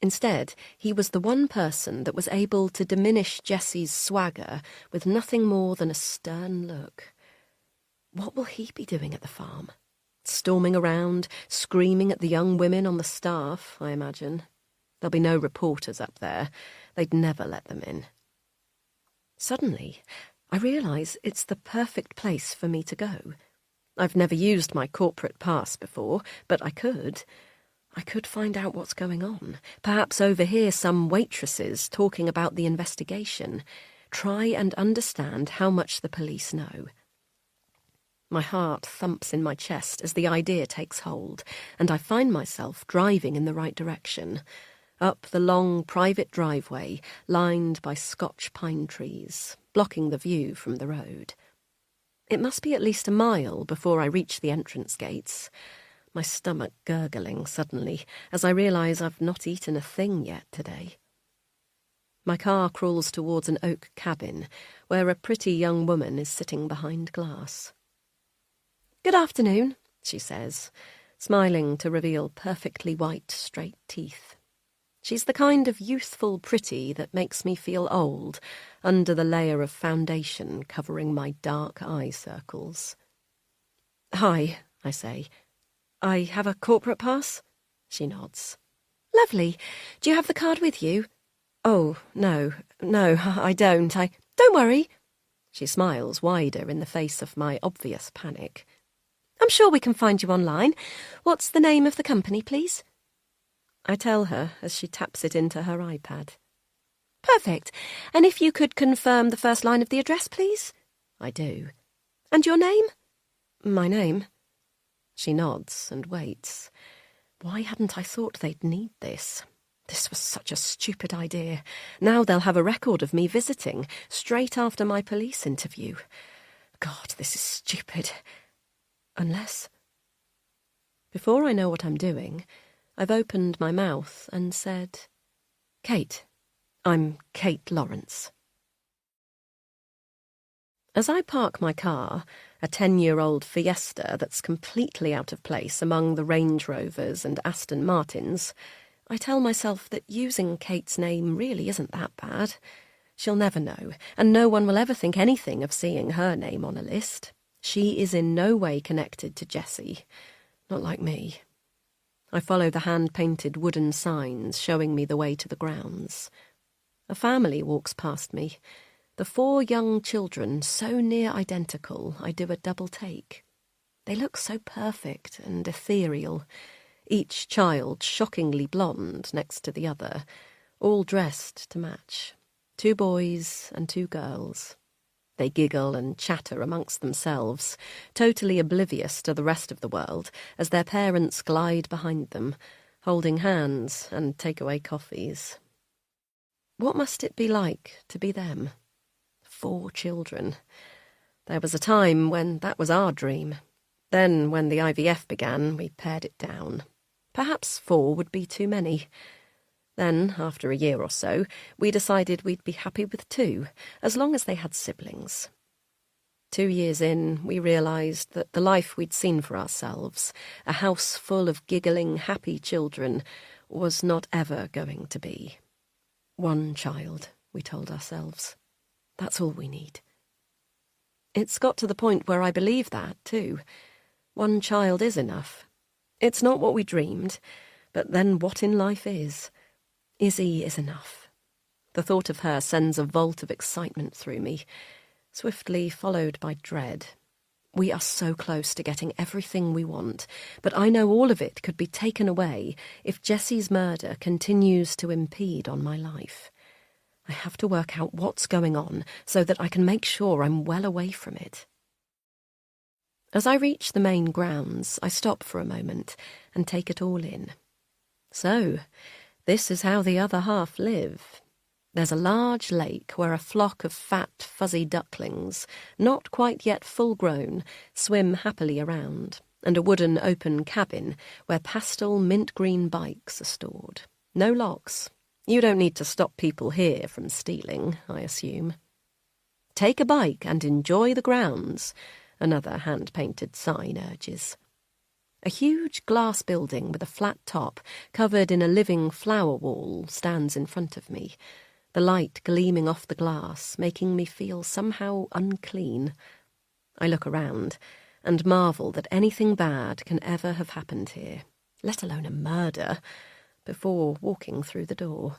Instead, he was the one person that was able to diminish Jessie's swagger with nothing more than a stern look. What will he be doing at the farm? Storming around, screaming at the young women on the staff, I imagine. There'll be no reporters up there. They'd never let them in. Suddenly, I realise it's the perfect place for me to go. I've never used my corporate pass before, but I could. I could find out what's going on, perhaps overhear some waitresses talking about the investigation, try and understand how much the police know. My heart thumps in my chest as the idea takes hold, and I find myself driving in the right direction, up the long private driveway lined by Scotch pine trees, blocking the view from the road. It must be at least a mile before I reach the entrance gates, my stomach gurgling suddenly as I realise I've not eaten a thing yet today. My car crawls towards an oak cabin where a pretty young woman is sitting behind glass. "Good afternoon," she says, smiling to reveal perfectly white, straight teeth. She's the kind of youthful pretty that makes me feel old under the layer of foundation covering my dark eye circles. "Hi," I say. "I have a corporate pass?" She nods. "Lovely. Do you have the card with you?" "Oh, no, I don't. Don't worry." She smiles wider in the face of my obvious panic. "I'm sure we can find you online. What's the name of the company, please?" I tell her as she taps it into her iPad. "Perfect. And if you could confirm the first line of the address, please?" I do. "And your name?" "My name?" She nods and waits. Why hadn't I thought they'd need this? This was such a stupid idea. Now they'll have a record of me visiting, straight after my police interview. God, this is stupid. Unless... Before I know what I'm doing, I've opened my mouth and said, "Kate. I'm Kate Lawrence." As I park my car, a 10-year-old Fiesta that's completely out of place among the Range Rovers and Aston Martins, I tell myself that using Kate's name really isn't that bad. She'll never know, and no one will ever think anything of seeing her name on a list. She is in no way connected to Jessie. Not like me. I follow the hand-painted wooden signs showing me the way to the grounds. A family walks past me. The 4 young children, so near identical, I do a double take. They look so perfect and ethereal, each child shockingly blonde next to the other, all dressed to match. 2 boys and 2 girls. They giggle and chatter amongst themselves, totally oblivious to the rest of the world, as their parents glide behind them, holding hands and take away coffees. What must it be like to be them? 4 children. There was a time when that was our dream. Then, when the IVF began, we pared it down. Perhaps 4 would be too many. Then, after a year or so, we decided we'd be happy with 2, as long as they had siblings. 2 years in, we realised that the life we'd seen for ourselves, a house full of giggling, happy children, was not ever going to be. 1 child, we told ourselves. That's all we need. It's got to the point where I believe that, too. 1 child is enough. It's not what we dreamed, but then what in life is? Izzy is enough. The thought of her sends a volt of excitement through me, swiftly followed by dread. We are so close to getting everything we want, but I know all of it could be taken away if Jessie's murder continues to impede on my life. I have to work out what's going on so that I can make sure I'm well away from it. As I reach the main grounds, I stop for a moment and take it all in. So, this is how the other half live. There's a large lake where a flock of fat, fuzzy ducklings, not quite yet full-grown, swim happily around, and a wooden open cabin where pastel mint-green bikes are stored. No locks. You don't need to stop people here from stealing, I assume. Take a bike and enjoy the grounds, another hand-painted sign urges. A huge glass building with a flat top, covered in a living flower wall, stands in front of me, the light gleaming off the glass, making me feel somehow unclean. I look around and marvel that anything bad can ever have happened here, let alone a murder, before walking through the door.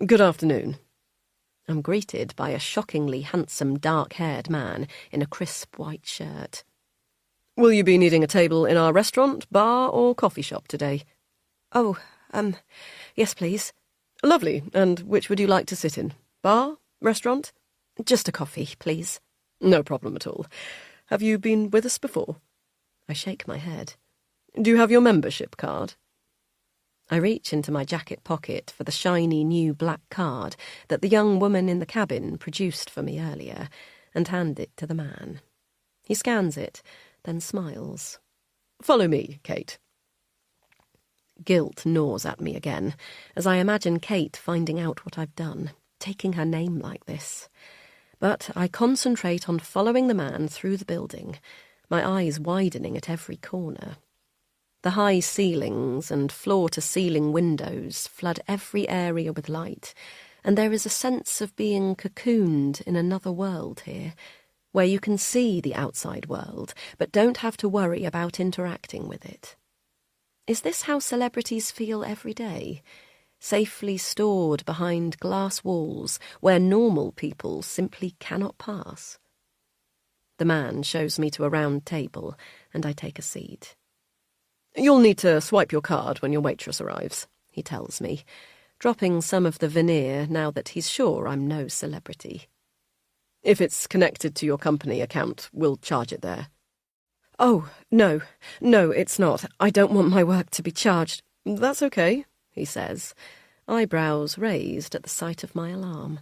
Good afternoon. I'm greeted by a shockingly handsome dark-haired man in a crisp white shirt. Will you be needing a table in our restaurant, bar, or coffee shop today? Oh, yes, please. Lovely. And which would you like to sit in? Bar? Restaurant? Just a coffee, please. No problem at all. Have you been with us before? I shake my head. Do you have your membership card? I reach into my jacket pocket for the shiny new black card that the young woman in the cabin produced for me earlier and hand it to the man. He scans it, then smiles. Follow me, Kate. Guilt gnaws at me again, as I imagine Kate finding out what I've done, taking her name like this. But I concentrate on following the man through the building, my eyes widening at every corner. The high ceilings and floor-to-ceiling windows flood every area with light, and there is a sense of being cocooned in another world here, where you can see the outside world, but don't have to worry about interacting with it. Is this how celebrities feel every day? Safely stored behind glass walls where normal people simply cannot pass? The man shows me to a round table, and I take a seat. You'll need to swipe your card when your waitress arrives, he tells me, dropping some of the veneer now that he's sure I'm no celebrity. If it's connected to your company account, we'll charge it there. Oh, no, it's not. I don't want my work to be charged. That's okay, he says, eyebrows raised at the sight of my alarm.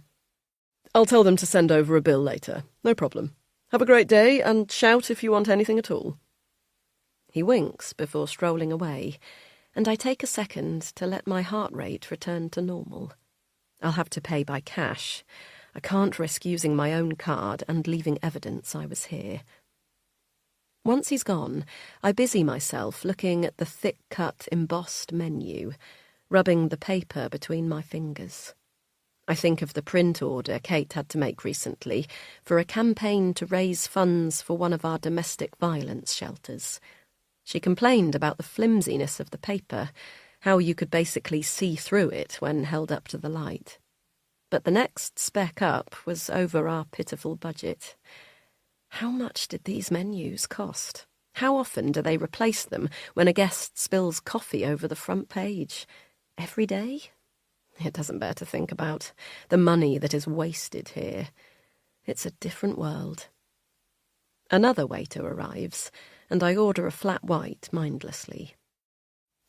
I'll tell them to send over a bill later. No problem. Have a great day, and shout if you want anything at all. He winks before strolling away, and I take a second to let my heart rate return to normal. I'll have to pay by cash. I can't risk using my own card and leaving evidence I was here. Once he's gone, I busy myself looking at the thick-cut, embossed menu, rubbing the paper between my fingers. I think of the print order Kate had to make recently for a campaign to raise funds for one of our domestic violence shelters. She complained about the flimsiness of the paper, how you could basically see through it when held up to the light. But the next spec up was over our pitiful budget. How much did these menus cost? How often do they replace them when a guest spills coffee over the front page? Every day? It doesn't bear to think about. The money that is wasted here. It's a different world. Another waiter arrives, and I order a flat white mindlessly.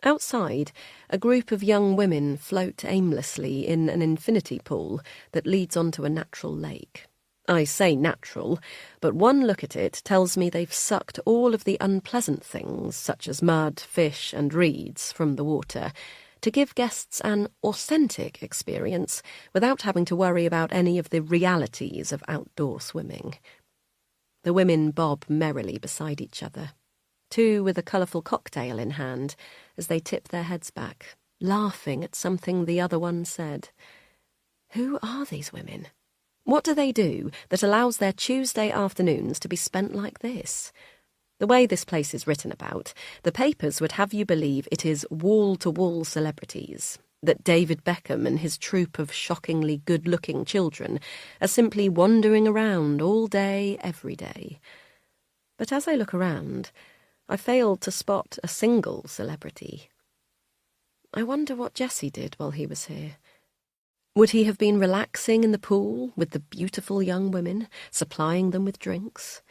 Outside, a group of young women float aimlessly in an infinity pool that leads onto a natural lake. I say natural, but one look at it tells me they've sucked all of the unpleasant things, such as mud, fish, and reeds, from the water, to give guests an authentic experience without having to worry about any of the realities of outdoor swimming. The women bob merrily beside each other, two with a colourful cocktail in hand, as they tip their heads back, laughing at something the other one said. Who are these women? What do they do that allows their Tuesday afternoons to be spent like this? The way this place is written about, the papers would have you believe it is wall-to-wall celebrities, that David Beckham and his troupe of shockingly good-looking children are simply wandering around all day, every day. But as I look around, I fail to spot a single celebrity. I wonder what Jesse did while he was here. Would he have been relaxing in the pool with the beautiful young women, supplying them with drinks?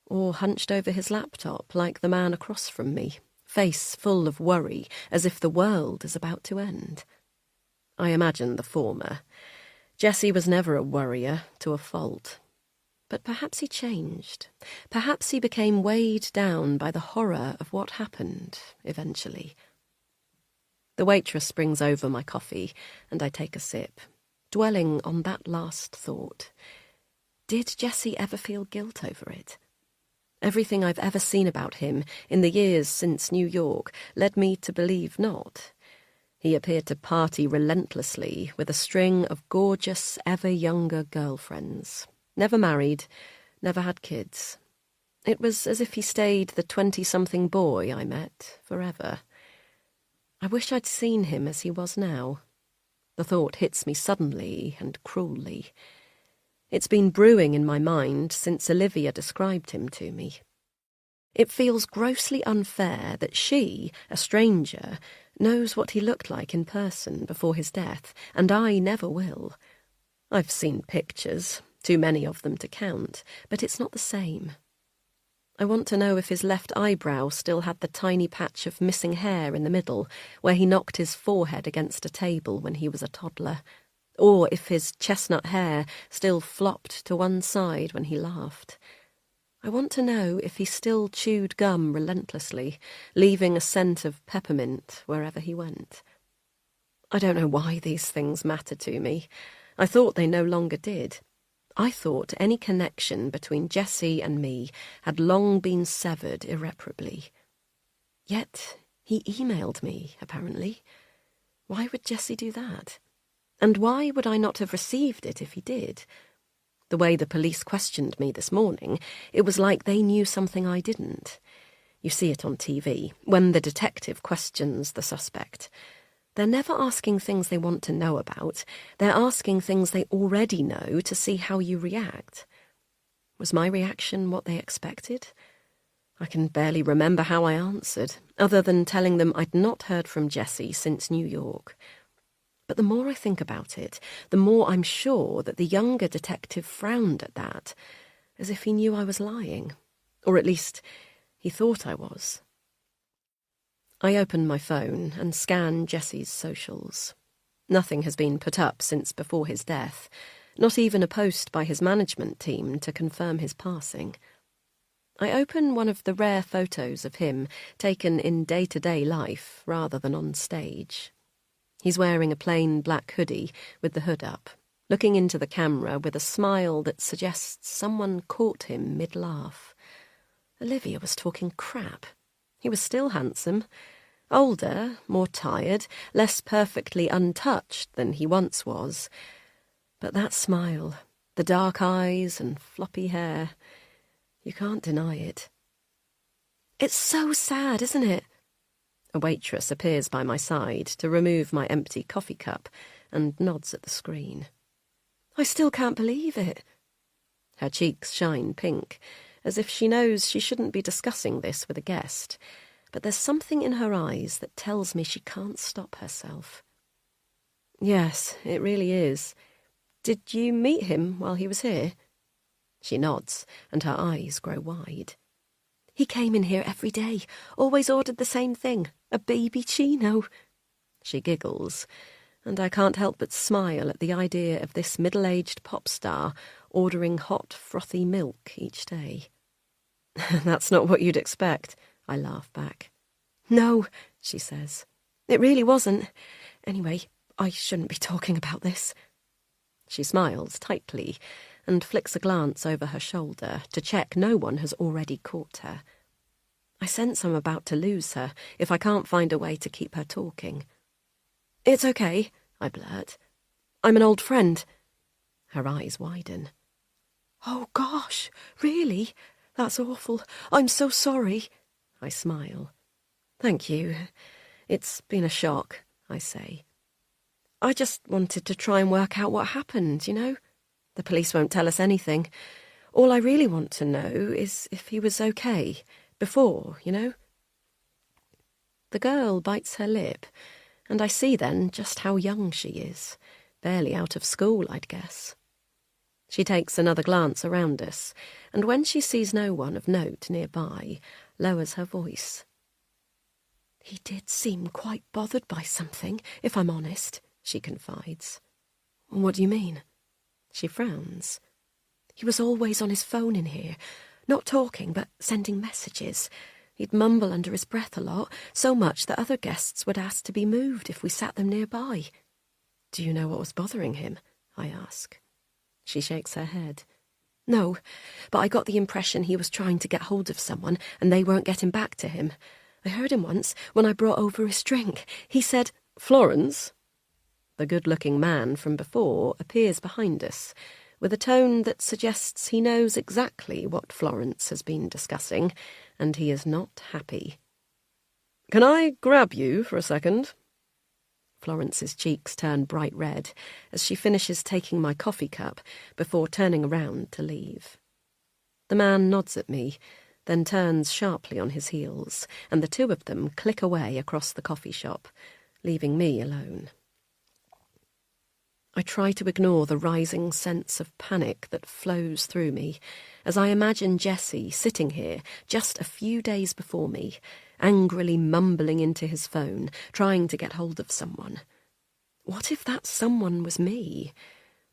Or hunched over his laptop like the man across from me, face full of worry, as if the world is about to end? I imagine the former. Jesse was never a worrier to a fault. But perhaps he changed. Perhaps he became weighed down by the horror of what happened, eventually. The waitress brings over my coffee, and I take a sip, dwelling on that last thought. Did Jesse ever feel guilt over it? Everything I've ever seen about him in the years since New York led me to believe not. He appeared to party relentlessly with a string of gorgeous, ever-younger girlfriends. Never married, never had kids. It was as if he stayed the 20-something boy I met forever. I wish I'd seen him as he was now. The thought hits me suddenly and cruelly. It's been brewing in my mind since Olivia described him to me. It feels grossly unfair that she, a stranger, knows what he looked like in person before his death, and I never will. I've seen pictures, too many of them to count, but it's not the same. I want to know if his left eyebrow still had the tiny patch of missing hair in the middle, where he knocked his forehead against a table when he was a toddler, or if his chestnut hair still flopped to one side when he laughed. I want to know if he still chewed gum relentlessly, leaving a scent of peppermint wherever he went. I don't know why these things matter to me. I thought they no longer did. I thought any connection between Jesse and me had long been severed irreparably. Yet he emailed me, apparently. Why would Jesse do that? And why would I not have received it if he did? The way the police questioned me this morning, it was like they knew something I didn't. You see it on TV, when the detective questions the suspect. They're never asking things they want to know about. They're asking things they already know to see how you react. Was my reaction what they expected? I can barely remember how I answered, other than telling them I'd not heard from Jesse since New York. But the more I think about it, the more I'm sure that the younger detective frowned at that, as if he knew I was lying. Or at least, he thought I was. I open my phone and scan Jesse's socials. Nothing has been put up since before his death, not even a post by his management team to confirm his passing. I open one of the rare photos of him taken in day-to-day life rather than on stage. He's wearing a plain black hoodie with the hood up, looking into the camera with a smile that suggests someone caught him mid-laugh. Olivia was talking crap. He was still handsome, older, more tired, less perfectly untouched than he once was. But that smile, the dark eyes and floppy hair, you can't deny it. It's so sad, isn't it? A waitress appears by my side to remove my empty coffee cup and nods at the screen. I still can't believe it. Her cheeks shine pink, as if she knows she shouldn't be discussing this with a guest, but there's something in her eyes that tells me she can't stop herself. Yes, it really is. Did you meet him while he was here? She nods, and her eyes grow wide. He came in here every day, always ordered the same thing, a baby chino. She giggles, and I can't help but smile at the idea of this middle-aged pop star ordering hot, frothy milk each day. That's not what you'd expect, I laugh back. No, she says. It really wasn't. Anyway, I shouldn't be talking about this. She smiles tightly and flicks a glance over her shoulder to check no one has already caught her. I sense I'm about to lose her if I can't find a way to keep her talking. It's okay, I blurt. I'm an old friend. Her eyes widen. Oh, gosh, really? That's awful. I'm so sorry. I smile. Thank you. It's been a shock, I say. I just wanted to try and work out what happened, you know? The police won't tell us anything. All I really want to know is if he was okay, before, you know? The girl bites her lip, and I see then just how young she is. Barely out of school, I'd guess. She takes another glance around us, and when she sees no one of note nearby, lowers her voice. He did seem quite bothered by something, if I'm honest, she confides. What do you mean? She frowns. He was always on his phone in here, not talking, but sending messages. He'd mumble under his breath a lot, so much that other guests would ask to be moved if we sat them nearby. Do you know what was bothering him? I ask. She shakes her head. No, but I got the impression he was trying to get hold of someone and they weren't getting back to him. I heard him once when I brought over his drink. He said, Florence? The good-looking man from before appears behind us, with a tone that suggests he knows exactly what Florence has been discussing, and he is not happy. Can I grab you for a second? Florence's cheeks turn bright red as she finishes taking my coffee cup before turning around to leave. The man nods at me, then turns sharply on his heels, and the two of them click away across the coffee shop, leaving me alone. I try to ignore the rising sense of panic that flows through me as I imagine Jesse sitting here just a few days before me, angrily mumbling into his phone, trying to get hold of someone. What if that someone was me?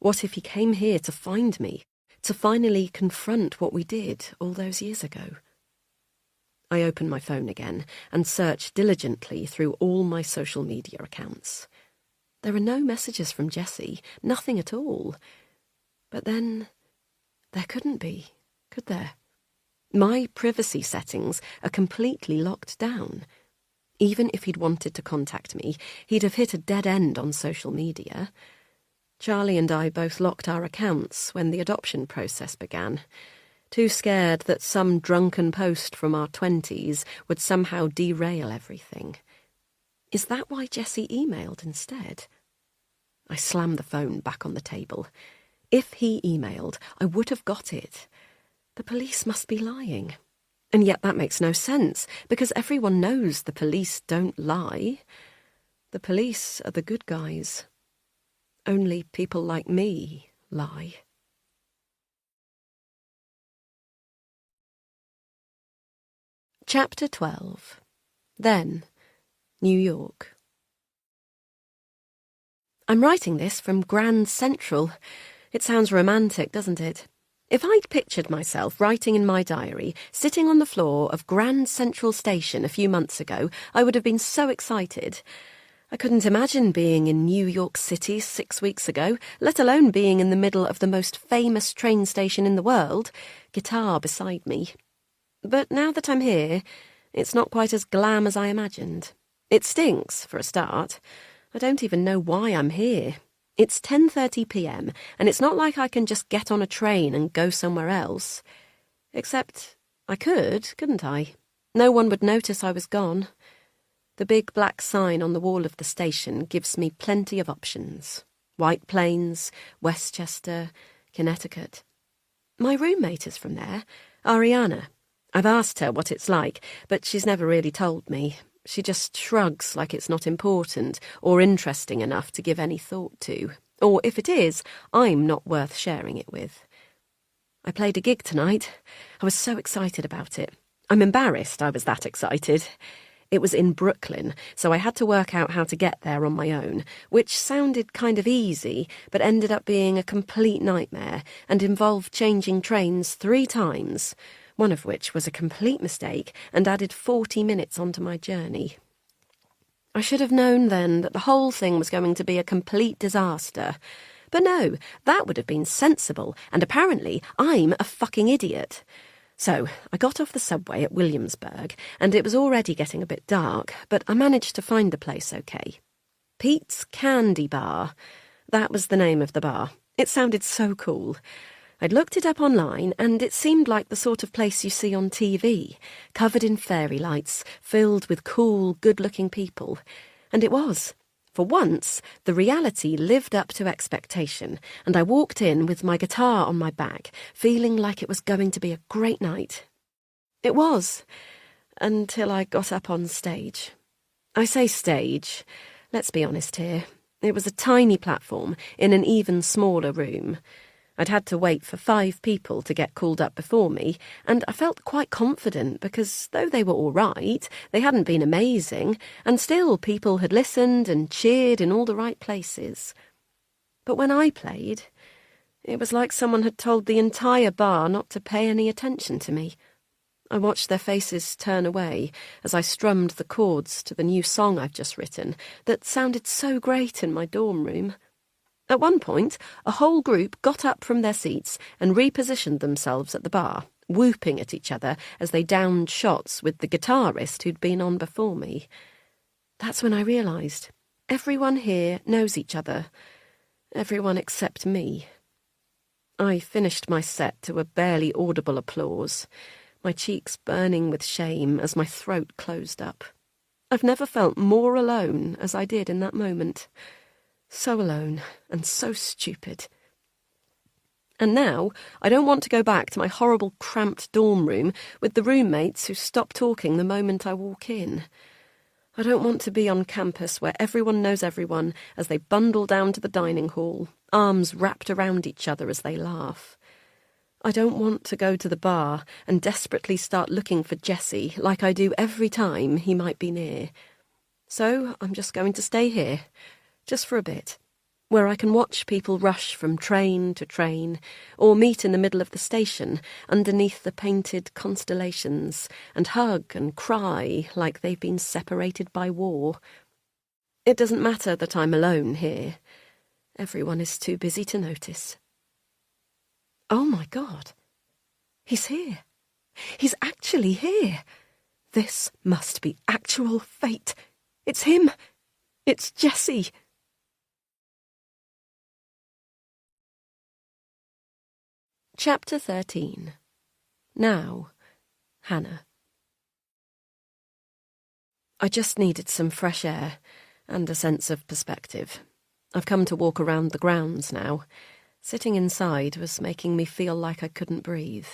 What if he came here to find me, to finally confront what we did all those years ago? I open my phone again and search diligently through all my social media accounts. There are no messages from Jesse, nothing at all. But then, there couldn't be, could there? My privacy settings are completely locked down. Even if he'd wanted to contact me, he'd have hit a dead end on social media. Charlie and I both locked our accounts when the adoption process began, too scared that some drunken post from our 20s would somehow derail everything. Is that why Jesse emailed instead? I slam the phone back on the table. If he emailed, I would have got it. The police must be lying. And yet that makes no sense, because everyone knows the police don't lie. The police are the good guys. Only people like me lie. Chapter 12. Then, New York. I'm writing this from Grand Central. It sounds romantic, doesn't it? If I'd pictured myself writing in my diary, sitting on the floor of Grand Central Station a few months ago, I would have been so excited. I couldn't imagine being in New York City 6 weeks ago, let alone being in the middle of the most famous train station in the world, guitar beside me. But now that I'm here, it's not quite as glam as I imagined. It stinks, for a start. I don't even know why I'm here. It's 10:30 p.m, and it's not like I can just get on a train and go somewhere else. Except I could, couldn't I? No one would notice I was gone. The big black sign on the wall of the station gives me plenty of options. White Plains, Westchester, Connecticut. My roommate is from there, Ariana. I've asked her what it's like, but she's never really told me. She just shrugs like it's not important or interesting enough to give any thought to. Or if it is, I'm not worth sharing it with. I played a gig tonight. I was so excited about it. I'm embarrassed I was that excited. It was in Brooklyn, so I had to work out how to get there on my own, which sounded kind of easy, but ended up being a complete nightmare and involved changing trains 3 times, one of which was a complete mistake and added 40 minutes onto my journey. I should have known then that the whole thing was going to be a complete disaster. But no, that would have been sensible, and apparently I'm a fucking idiot. So I got off the subway at Williamsburg, and it was already getting a bit dark, but I managed to find the place okay. Pete's Candy Bar. That was the name of the bar. It sounded so cool. I'd looked it up online, and it seemed like the sort of place you see on TV, covered in fairy lights, filled with cool, good-looking people. And it was. For once, the reality lived up to expectation, and I walked in with my guitar on my back, feeling like it was going to be a great night. It was, until I got up on stage. I say stage. Let's be honest here. It was a tiny platform in an even smaller room. I'd had to wait for 5 people to get called up before me, and I felt quite confident because, though they were all right, they hadn't been amazing, and still people had listened and cheered in all the right places. But when I played, it was like someone had told the entire bar not to pay any attention to me. I watched their faces turn away as I strummed the chords to the new song I've just written that sounded so great in my dorm room. At one point, a whole group got up from their seats and repositioned themselves at the bar, whooping at each other as they downed shots with the guitarist who'd been on before me. That's when I realised everyone here knows each other. Everyone except me. I finished my set to a barely audible applause, my cheeks burning with shame as my throat closed up. I've never felt more alone as I did in that moment. So alone and so stupid. And now I don't want to go back to my horrible cramped dorm room with the roommates who stop talking the moment I walk in. I don't want to be on campus where everyone knows everyone as they bundle down to the dining hall, arms wrapped around each other as they laugh. I don't want to go to the bar and desperately start looking for Jesse like I do every time he might be near. So I'm just going to stay here, just for a bit, where I can watch people rush from train to train, or meet in the middle of the station, underneath the painted constellations, and hug and cry like they've been separated by war. It doesn't matter that I'm alone here. Everyone is too busy to notice. Oh my God. He's here. He's actually here. This must be actual fate. It's him. It's Jesse. Chapter 13. Now, Hannah. I just needed some fresh air and a sense of perspective. I've come to walk around the grounds now. Sitting inside was making me feel like I couldn't breathe.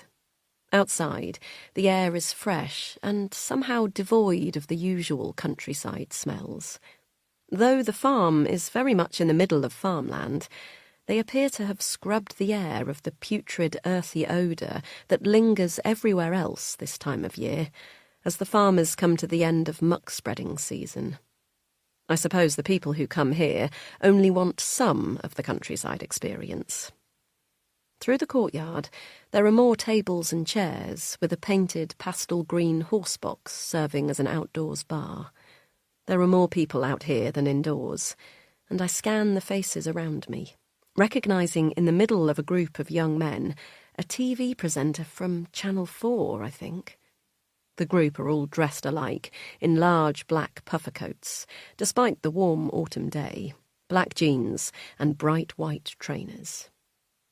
Outside, the air is fresh and somehow devoid of the usual countryside smells. Though the farm is very much in the middle of farmland, they appear to have scrubbed the air of the putrid, earthy odour that lingers everywhere else this time of year, as the farmers come to the end of muck-spreading season. I suppose the people who come here only want some of the countryside experience. Through the courtyard, there are more tables and chairs, with a painted pastel green horsebox serving as an outdoors bar. There are more people out here than indoors, and I scan the faces around me, recognising in the middle of a group of young men a TV presenter from Channel 4, I think. The group are all dressed alike, in large black puffer coats, despite the warm autumn day, black jeans and bright white trainers.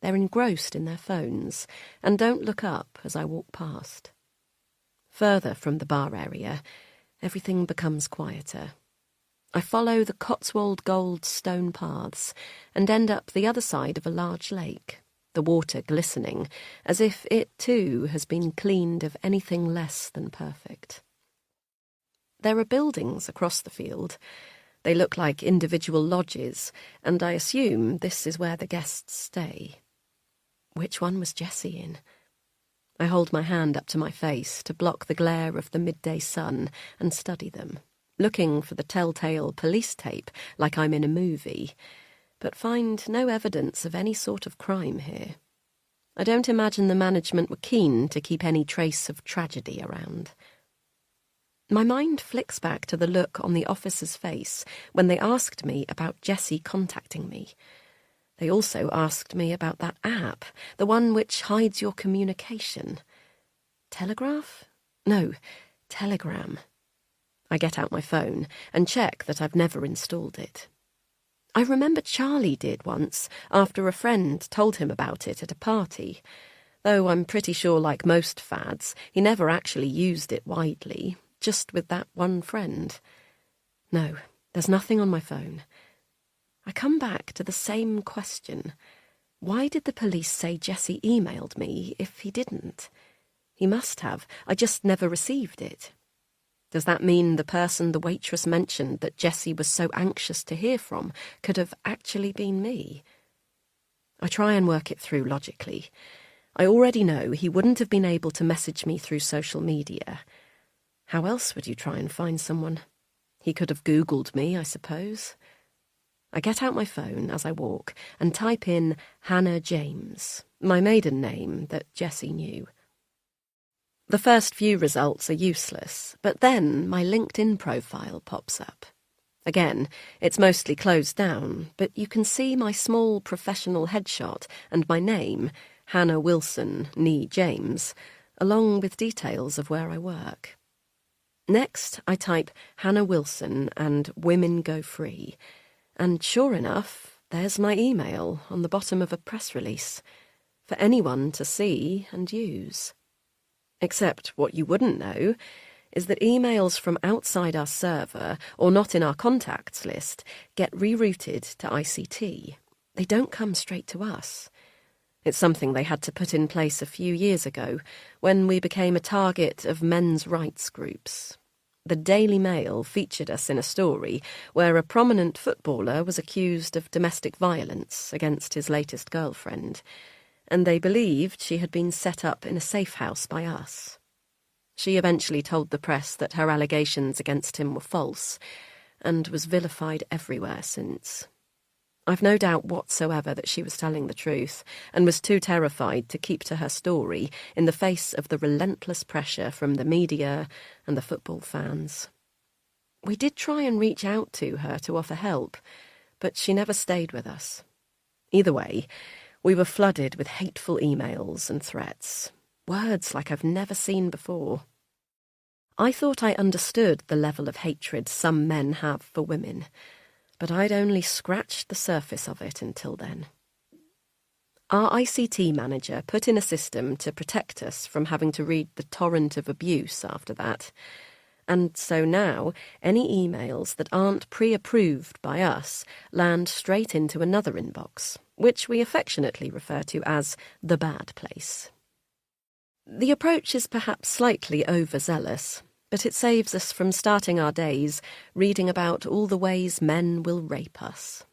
They're engrossed in their phones and don't look up as I walk past. Further from the bar area, everything becomes quieter. I follow the Cotswold gold stone paths and end up the other side of a large lake, the water glistening, as if it too has been cleaned of anything less than perfect. There are buildings across the field. They look like individual lodges, and I assume this is where the guests stay. Which one was Jessie in? I hold my hand up to my face to block the glare of the midday sun and study them, looking for the telltale police tape like I'm in a movie, but find no evidence of any sort of crime here. I don't imagine the management were keen to keep any trace of tragedy around. My mind flicks back to the look on the officer's face when they asked me about Jessie contacting me. They also asked me about that app, the one which hides your communication. Telegraph? No, Telegram. I get out my phone and check that I've never installed it. I remember Charlie did once, after a friend told him about it at a party, though I'm pretty sure, like most fads, he never actually used it widely, just with that one friend. No, there's nothing on my phone. I come back to the same question. Why did the police say Jessie emailed me if he didn't? He must have. I just never received it. Does that mean the person the waitress mentioned that Jessie was so anxious to hear from could have actually been me? I try and work it through logically. I already know he wouldn't have been able to message me through social media. How else would you try and find someone? He could have Googled me, I suppose. I get out my phone as I walk and type in Hannah James, my maiden name that Jessie knew. The first few results are useless, but then my LinkedIn profile pops up. Again, it's mostly closed down, but you can see my small professional headshot and my name, Hannah Wilson, nee James, along with details of where I work. Next, I type Hannah Wilson and Women Go Free, and sure enough, there's my email on the bottom of a press release, for anyone to see and use. Except what you wouldn't know is that emails from outside our server, or not in our contacts list, get rerouted to ICT. They don't come straight to us. It's something they had to put in place a few years ago, when we became a target of men's rights groups. The Daily Mail featured us in a story where a prominent footballer was accused of domestic violence against his latest girlfriend, and they believed she had been set up in a safe house by us. She eventually told the press that her allegations against him were false, and was vilified everywhere since. I've no doubt whatsoever that she was telling the truth, and was too terrified to keep to her story in the face of the relentless pressure from the media and the football fans. We did try and reach out to her to offer help, but she never stayed with us. Either way, we were flooded with hateful emails and threats, words like I've never seen before. I thought I understood the level of hatred some men have for women, but I'd only scratched the surface of it until then. Our ICT manager put in a system to protect us from having to read the torrent of abuse after that, and so now any emails that aren't pre-approved by us land straight into another inbox, which we affectionately refer to as the bad place. The approach is perhaps slightly overzealous, but it saves us from starting our days reading about all the ways men will rape us.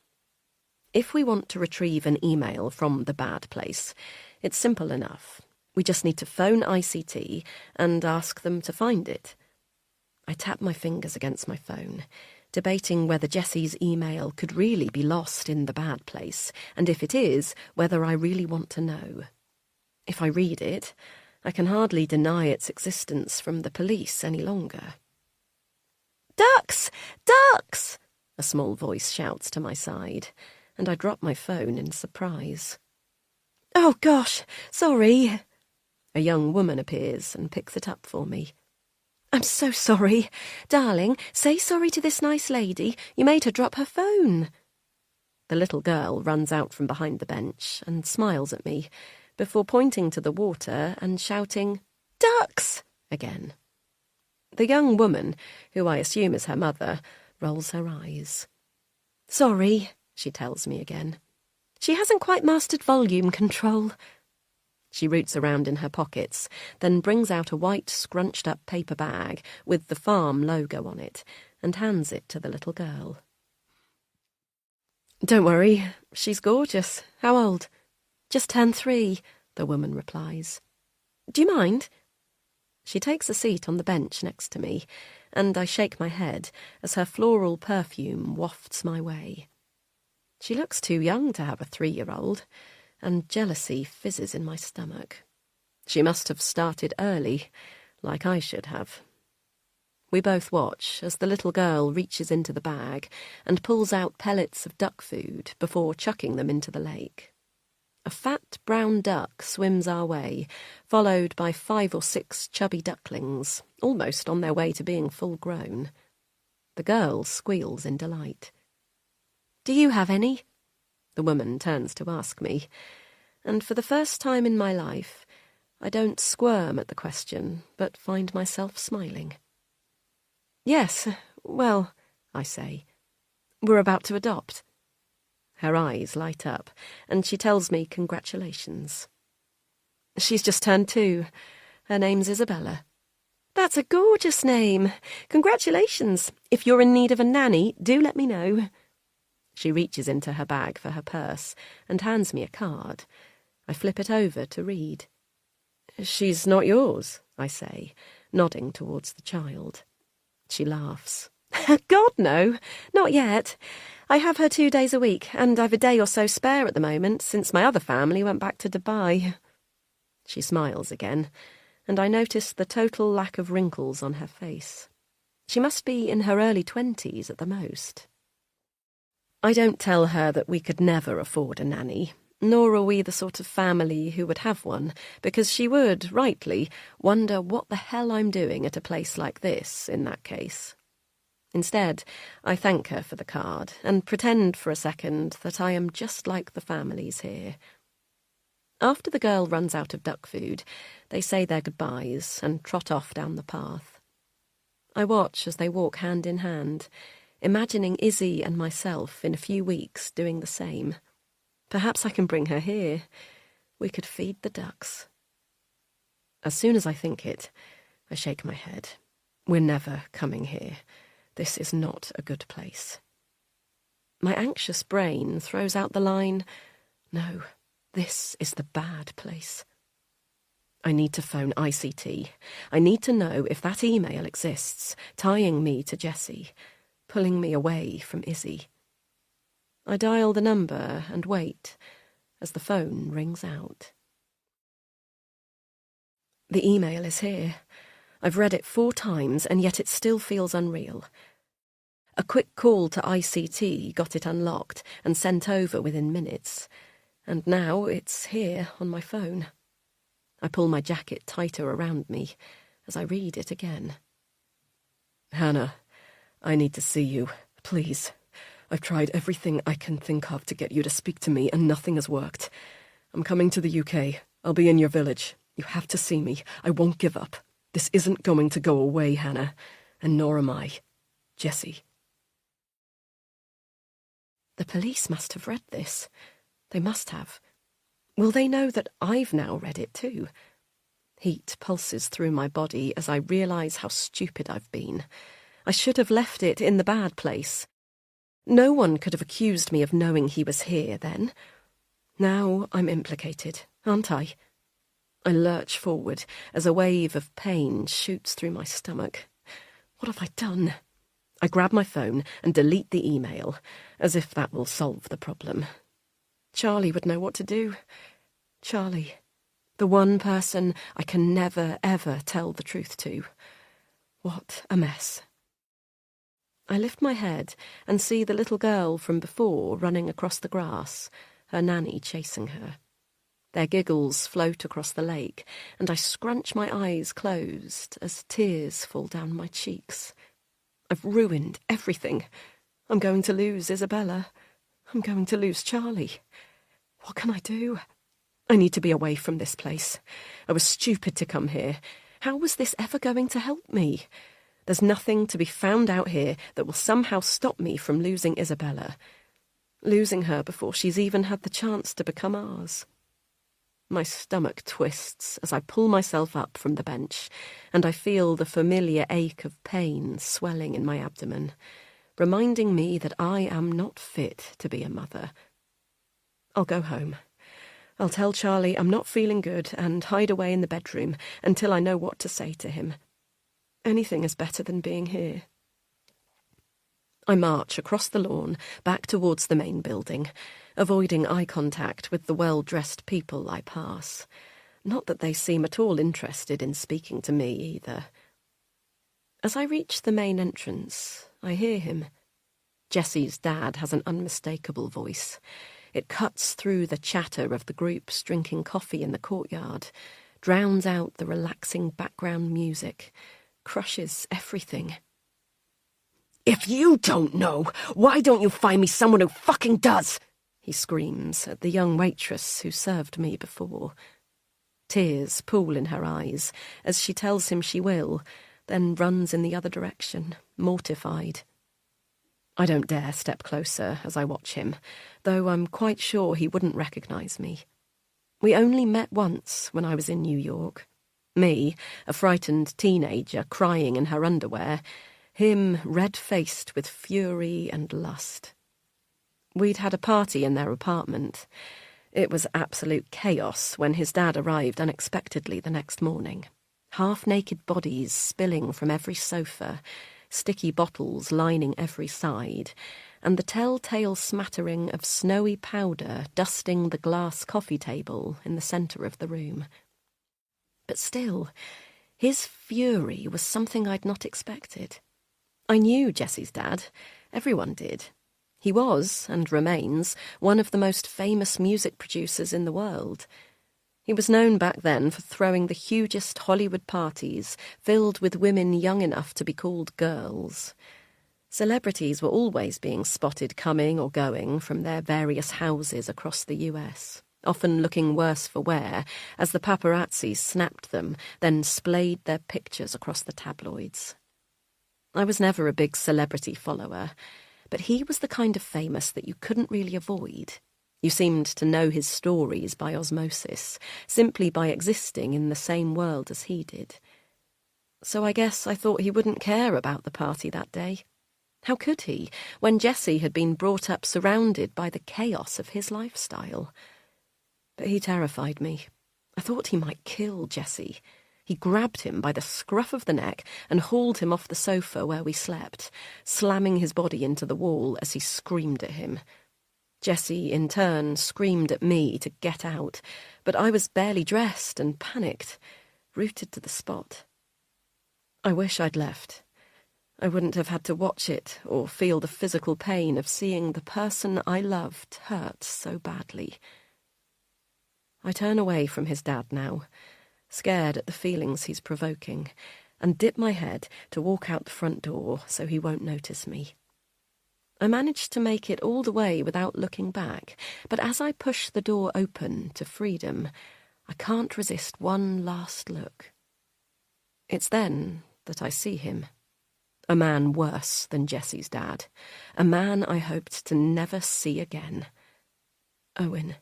If we want to retrieve an email from the bad place, it's simple enough. We just need to phone ICT and ask them to find it. I tap my fingers against my phone, debating whether Jessie's email could really be lost in the bad place, and if it is, whether I really want to know. If I read it, I can hardly deny its existence from the police any longer. "Ducks! Ducks!" a small voice shouts to my side, and I drop my phone in surprise. "Oh gosh, sorry." A young woman appears and picks it up for me. "I'm so sorry. Darling, say sorry to this nice lady. You made her drop her phone." The little girl runs out from behind the bench and smiles at me, before pointing to the water and shouting, "Ducks!" again. The young woman, who I assume is her mother, rolls her eyes. Sorry, she tells me again. She hasn't quite mastered volume control. She roots around in her pockets, then brings out a white, scrunched-up paper bag with the farm logo on it and hands it to the little girl. Don't worry, she's gorgeous. How old? Just turned 3, the woman replies. Do you mind? She takes a seat on the bench next to me, and I shake my head as her floral perfume wafts my way. She looks too young to have a 3-year-old, and jealousy fizzes in my stomach. She must have started early, like I should have. We both watch as the little girl reaches into the bag and pulls out pellets of duck food before chucking them into the lake. A fat brown duck swims our way, followed by 5 or 6 chubby ducklings, almost on their way to being full grown. The girl squeals in delight. Do you have any? The woman turns to ask me, and for the first time in my life, I don't squirm at the question, but find myself smiling. Yes, well, I say, we're about to adopt. Her eyes light up, and she tells me congratulations. She's just turned 2. Her name's Isabella. That's a gorgeous name. Congratulations. If you're in need of a nanny, do let me know. She reaches into her bag for her purse and hands me a card. I flip it over to read. She's not yours, I say, nodding towards the child. She laughs. God, no, not yet. I have her 2 days a week, and I've a day or so spare at the moment, since my other family went back to Dubai. She smiles again, and I notice the total lack of wrinkles on her face. She must be in her early 20s at the most. I don't tell her that we could never afford a nanny, nor are we the sort of family who would have one, because she would, rightly, wonder what the hell I'm doing at a place like this, in that case. Instead, I thank her for the card and pretend for a second that I am just like the families here. After the girl runs out of duck food, they say their goodbyes and trot off down the path. I watch as they walk hand in hand, imagining Izzy and myself in a few weeks doing the same. Perhaps I can bring her here. We could feed the ducks. As soon as I think it, I shake my head. We're never coming here. This is not a good place. My anxious brain throws out the line, no, this is the bad place. I need to phone ICT. I need to know if that email exists, tying me to Jessie, pulling me away from Izzy. I dial the number and wait as the phone rings out. The email is here. I've read it 4 times, and yet it still feels unreal. A quick call to ICT got it unlocked and sent over within minutes, and now it's here on my phone. I pull my jacket tighter around me as I read it again. Hannah, I need to see you, please. I've tried everything I can think of to get you to speak to me, and nothing has worked. I'm coming to the UK. I'll be in your village. You have to see me. I won't give up. This isn't going to go away, Hannah, and nor am I. Jessie. The police must have read this. They must have. Will they know that I've now read it too? Heat pulses through my body as I realise how stupid I've been. I should have left it in the bad place. No one could have accused me of knowing he was here then. Now I'm implicated, aren't I? I lurch forward as a wave of pain shoots through my stomach. What have I done? I grab my phone and delete the email, as if that will solve the problem. Charlie would know what to do. Charlie, the one person I can never, ever tell the truth to. What a mess. I lift my head and see the little girl from before running across the grass, her nanny chasing her. Their giggles float across the lake, and I scrunch my eyes closed as tears fall down my cheeks. I've ruined everything. I'm going to lose Isabella. I'm going to lose Charlie. What can I do? I need to be away from this place. I was stupid to come here. How was this ever going to help me? There's nothing to be found out here that will somehow stop me from losing Isabella. Losing her before she's even had the chance to become ours. My stomach twists as I pull myself up from the bench, and I feel the familiar ache of pain swelling in my abdomen, reminding me that I am not fit to be a mother. I'll go home. I'll tell Charlie I'm not feeling good and hide away in the bedroom until I know what to say to him. Anything is better than being here. I march across the lawn back towards the main building, avoiding eye contact with the well-dressed people I pass. Not that they seem at all interested in speaking to me either. As I reach the main entrance, I hear him. Jessie's dad has an unmistakable voice. It cuts through the chatter of the groups drinking coffee in the courtyard, drowns out the relaxing background music, crushes everything. "If you don't know, why don't you find me someone who fucking does?" He screams at the young waitress who served me before. Tears pool in her eyes as she tells him she will, then runs in the other direction, mortified. I don't dare step closer as I watch him, though I'm quite sure he wouldn't recognise me. We only met once when I was in New York. Me, a frightened teenager crying in her underwear, him red-faced with fury and lust. We'd had a party in their apartment. It was absolute chaos when his dad arrived unexpectedly the next morning. Half-naked bodies spilling from every sofa, sticky bottles lining every side, and the telltale smattering of snowy powder dusting the glass coffee table in the centre of the room. But still, his fury was something I'd not expected. I knew Jessie's dad. Everyone did. He was, and remains, one of the most famous music producers in the world. He was known back then for throwing the hugest Hollywood parties, filled with women young enough to be called girls. Celebrities were always being spotted coming or going from their various houses across the US, often looking worse for wear as the paparazzi snapped them, then splayed their pictures across the tabloids. I was never a big celebrity follower, but he was the kind of famous that you couldn't really avoid. You seemed to know his stories by osmosis, simply by existing in the same world as he did. So I guess I thought he wouldn't care about the party that day. How could he, when Jessie had been brought up surrounded by the chaos of his lifestyle? But he terrified me. I thought he might kill Jessie. He grabbed him by the scruff of the neck and hauled him off the sofa where we slept, slamming his body into the wall as he screamed at him. Jessie, in turn, screamed at me to get out, but I was barely dressed and panicked, rooted to the spot. I wish I'd left. I wouldn't have had to watch it or feel the physical pain of seeing the person I loved hurt so badly. I turn away from his dad now, scared at the feelings he's provoking, and dip my head to walk out the front door so he won't notice me. I managed to make it all the way without looking back, but as I push the door open to freedom, I can't resist one last look. It's then that I see him. A man worse than Jessie's dad. A man I hoped to never see again. Owen.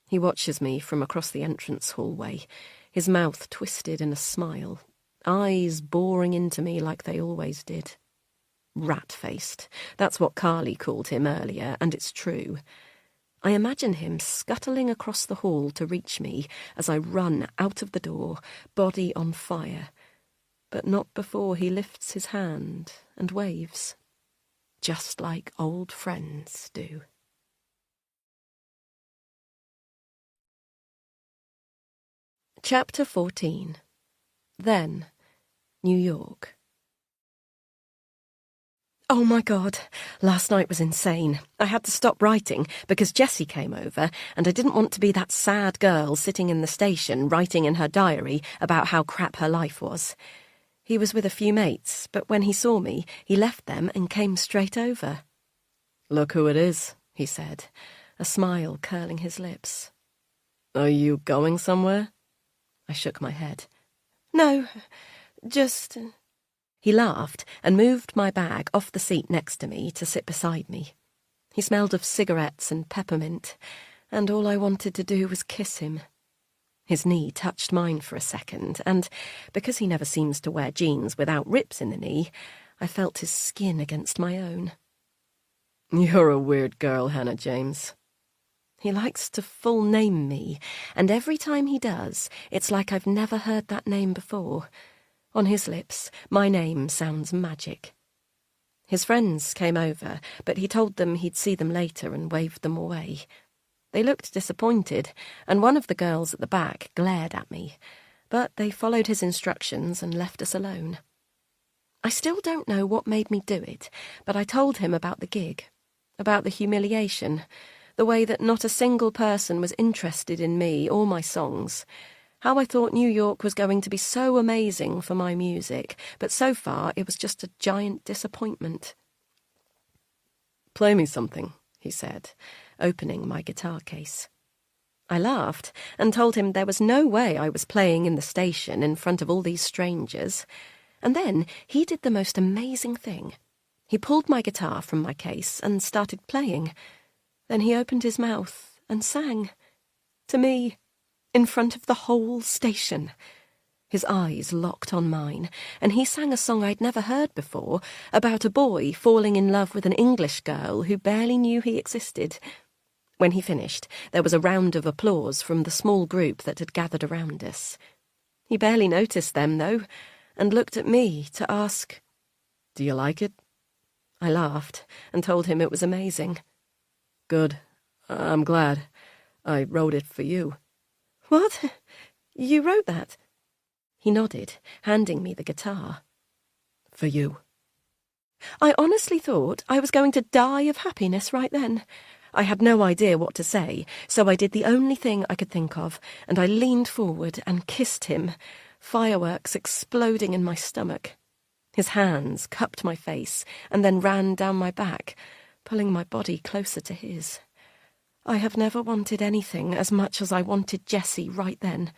He watches me from across the entrance hallway, his mouth twisted in a smile, eyes boring into me like they always did. Rat-faced. That's what Carly called him earlier, and it's true. I imagine him scuttling across the hall to reach me as I run out of the door, body on fire, but not before he lifts his hand and waves, just like old friends do. Chapter 14. Then, New York. Oh my God, last night was insane. I had to stop writing because Jessie came over and I didn't want to be that sad girl sitting in the station writing in her diary about how crap her life was. He was with a few mates, but when he saw me, he left them and came straight over. "Look who it is," he said, a smile curling his lips. "Are you going somewhere?" I shook my head. No, just... He laughed and moved my bag off the seat next to me to sit beside me. He smelled of cigarettes and peppermint, and all I wanted to do was kiss him. His knee touched mine for a second, and because he never seems to wear jeans without rips in the knee, I felt his skin against my own. You're a weird girl, Hannah James. He likes to full name me, and every time he does, it's like I've never heard that name before. On his lips, my name sounds magic. His friends came over, but he told them he'd see them later and waved them away. They looked disappointed, and one of the girls at the back glared at me, but they followed his instructions and left us alone. I still don't know what made me do it, but I told him about the gig, about the humiliation, the way that not a single person was interested in me or my songs, how I thought New York was going to be so amazing for my music, but so far it was just a giant disappointment. Play me something, he said, opening my guitar case. I laughed and told him there was no way I was playing in the station in front of all these strangers. And then he did the most amazing thing. He pulled my guitar from my case and started playing. Then he opened his mouth and sang. To me, in front of the whole station. His eyes locked on mine, and he sang a song I'd never heard before, about a boy falling in love with an English girl who barely knew he existed. When he finished, there was a round of applause from the small group that had gathered around us. He barely noticed them, though, and looked at me to ask, "Do you like it?" I laughed and told him it was amazing. "Good. I'm glad. I wrote it for you." "What? You wrote that?" He nodded, handing me the guitar. "For you." I honestly thought I was going to die of happiness right then. I had no idea what to say, so I did the only thing I could think of, and I leaned forward and kissed him, fireworks exploding in my stomach. His hands cupped my face and then ran down my back, pulling my body closer to his. I have never wanted anything as much as I wanted Jessie right then.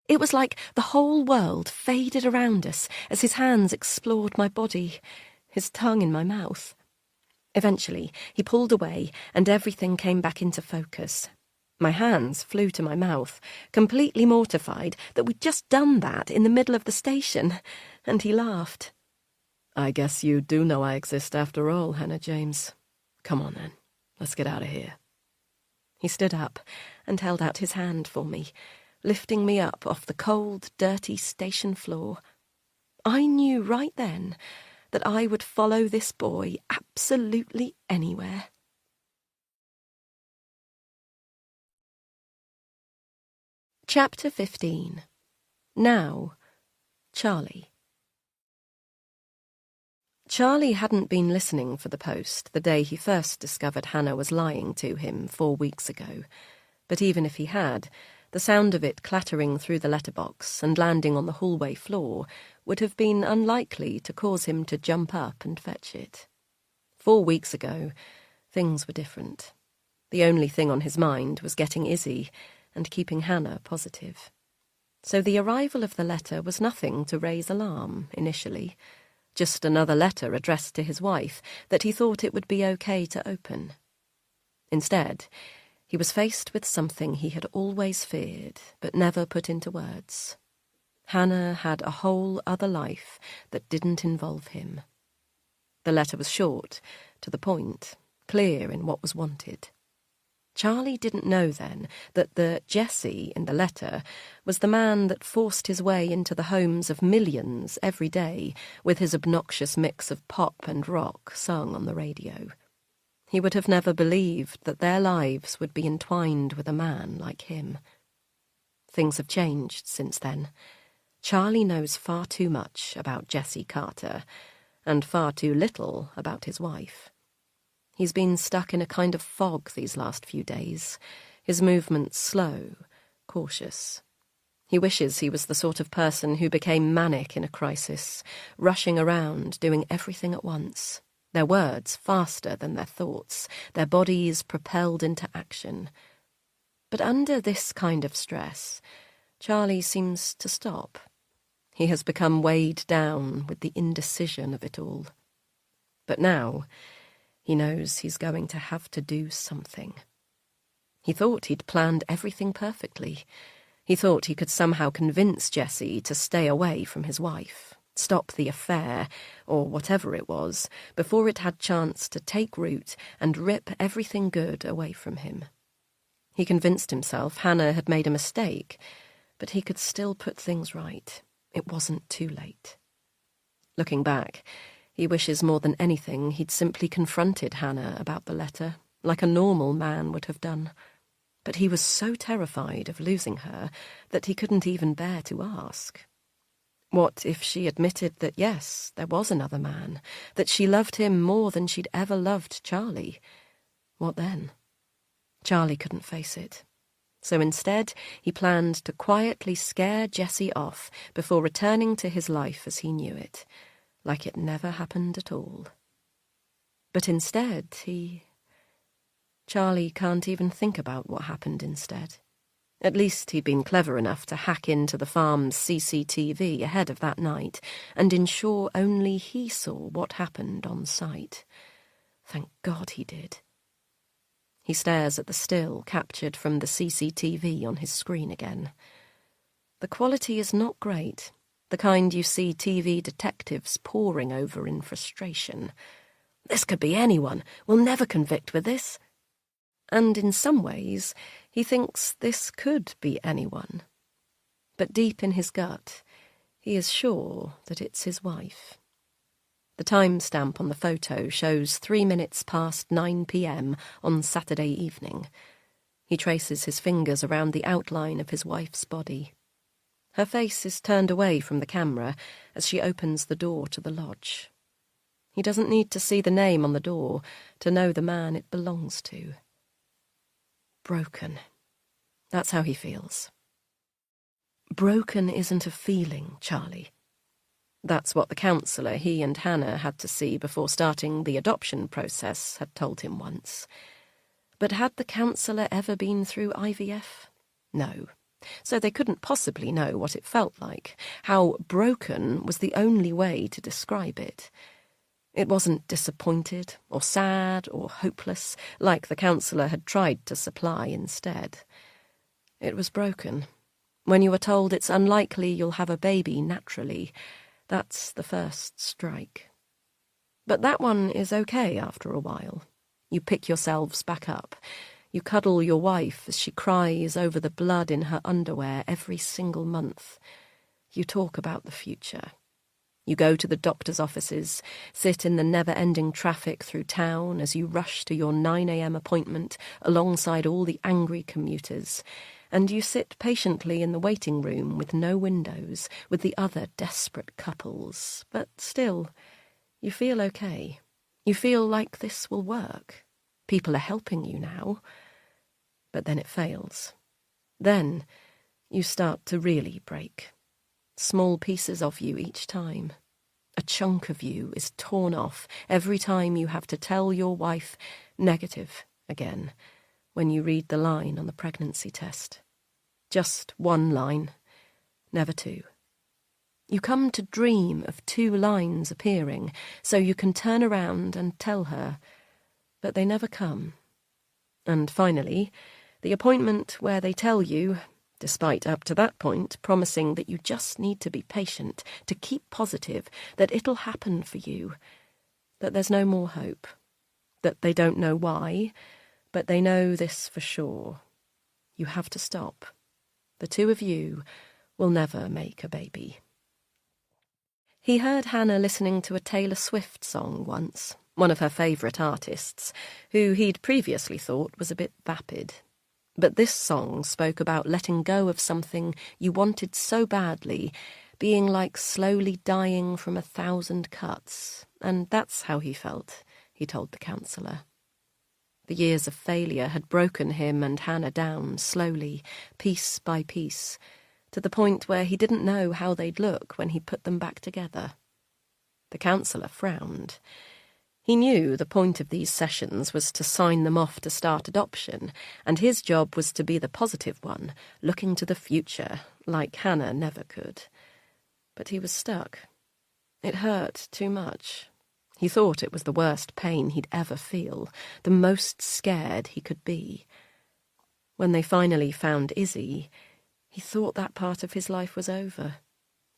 It was like the whole world faded around us as his hands explored my body, his tongue in my mouth. Eventually, he pulled away and everything came back into focus. My hands flew to my mouth, completely mortified that we'd just done that in the middle of the station, and he laughed. "I guess you do know I exist after all, Hannah James. Come on then, let's get out of here." He stood up and held out his hand for me, lifting me up off the cold, dirty station floor. I knew right then that I would follow this boy absolutely anywhere. Chapter 15. Now, Charlie. Charlie hadn't been listening for the post the day he first discovered Hannah was lying to him 4 weeks ago, but even if he had, the sound of it clattering through the letterbox and landing on the hallway floor would have been unlikely to cause him to jump up and fetch it. 4 weeks ago, things were different. The only thing on his mind was getting Izzy and keeping Hannah positive. So the arrival of the letter was nothing to raise alarm initially, just another letter addressed to his wife that he thought it would be okay to open. Instead, he was faced with something he had always feared but never put into words. Hannah had a whole other life that didn't involve him. The letter was short, to the point, clear in what was wanted. Charlie didn't know then that the Jessie in the letter was the man that forced his way into the homes of millions every day with his obnoxious mix of pop and rock sung on the radio. He would have never believed that their lives would be entwined with a man like him. Things have changed since then. Charlie knows far too much about Jessie Carter, and far too little about his wife. He's been stuck in a kind of fog these last few days, his movements slow, cautious. He wishes he was the sort of person who became manic in a crisis, rushing around, doing everything at once, their words faster than their thoughts, their bodies propelled into action. But under this kind of stress, Charlie seems to stop. He has become weighed down with the indecision of it all. But now, he knows he's going to have to do something. He thought he'd planned everything perfectly. He thought he could somehow convince Jessie to stay away from his wife, stop the affair, or whatever it was, before it had chance to take root and rip everything good away from him. He convinced himself Hannah had made a mistake, but he could still put things right. It wasn't too late. Looking back, he wishes more than anything he'd simply confronted Hannah about the letter, like a normal man would have done. But he was so terrified of losing her that he couldn't even bear to ask. What if she admitted that, yes, there was another man, that she loved him more than she'd ever loved Charlie? What then? Charlie couldn't face it. So instead, he planned to quietly scare Jessie off before returning to his life as he knew it, like it never happened at all. But instead, Charlie can't even think about what happened instead. At least he'd been clever enough to hack into the farm's CCTV ahead of that night and ensure only he saw what happened on site. Thank God he did. He stares at the still captured from the CCTV on his screen again. The quality is not great, the kind you see TV detectives poring over in frustration. This could be anyone. We'll never convict with this. And in some ways, he thinks this could be anyone. But deep in his gut, he is sure that it's his wife. The timestamp on the photo shows 3 minutes past 9 p.m. on Saturday evening. He traces his fingers around the outline of his wife's body. Her face is turned away from the camera as she opens the door to the lodge. He doesn't need to see the name on the door to know the man it belongs to. Broken. That's how he feels. Broken isn't a feeling, Charlie. That's what the counsellor he and Hannah had to see before starting the adoption process had told him once. But had the counsellor ever been through IVF? No. So they couldn't possibly know what it felt like, how broken was the only way to describe it. It wasn't disappointed or sad or hopeless, like the counsellor had tried to supply instead. It was broken. When you are told it's unlikely you'll have a baby naturally, that's the first strike. But that one is okay after a while. You pick yourselves back up. You cuddle your wife as she cries over the blood in her underwear every single month. You talk about the future. You go to the doctor's offices, sit in the never-ending traffic through town as you rush to your 9 a.m. appointment alongside all the angry commuters, and you sit patiently in the waiting room with no windows, with the other desperate couples. But still, you feel okay. You feel like this will work. People are helping you now. But then it fails. Then you start to really break. Small pieces of you each time. A chunk of you is torn off every time you have to tell your wife negative again when you read the line on the pregnancy test. Just one line, never two. You come to dream of 2 lines appearing so you can turn around and tell her, but they never come. And finally, the appointment where they tell you, despite up to that point promising that you just need to be patient, to keep positive, that it'll happen for you, that there's no more hope, that they don't know why, but they know this for sure. You have to stop. The 2 of you will never make a baby. He heard Hannah listening to a Taylor Swift song once, one of her favourite artists, who he'd previously thought was a bit vapid. But this song spoke about letting go of something you wanted so badly, being like slowly dying from 1,000 cuts, and that's how he felt, he told the counsellor. The years of failure had broken him and Hannah down slowly, piece by piece, to the point where he didn't know how they'd look when he put them back together. The counsellor frowned. He knew the point of these sessions was to sign them off to start adoption, and his job was to be the positive one, looking to the future, like Hannah never could. But he was stuck. It hurt too much. He thought it was the worst pain he'd ever feel, the most scared he could be. When they finally found Izzy, he thought that part of his life was over.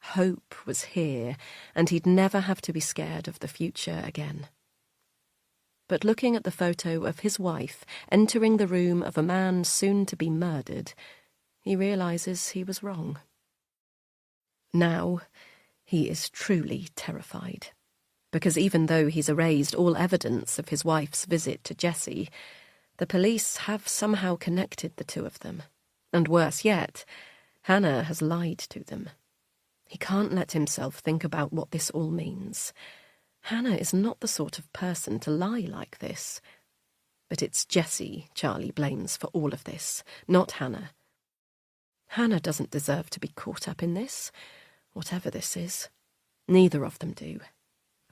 Hope was here, and he'd never have to be scared of the future again. But looking at the photo of his wife entering the room of a man soon to be murdered, he realizes he was wrong. Now, he is truly terrified, because even though he's erased all evidence of his wife's visit to Jessie, the police have somehow connected the two of them. And worse yet, Hannah has lied to them. He can't let himself think about what this all means. Hannah is not the sort of person to lie like this. But it's Jessie Charlie blames for all of this, not Hannah. Hannah doesn't deserve to be caught up in this, whatever this is. Neither of them do.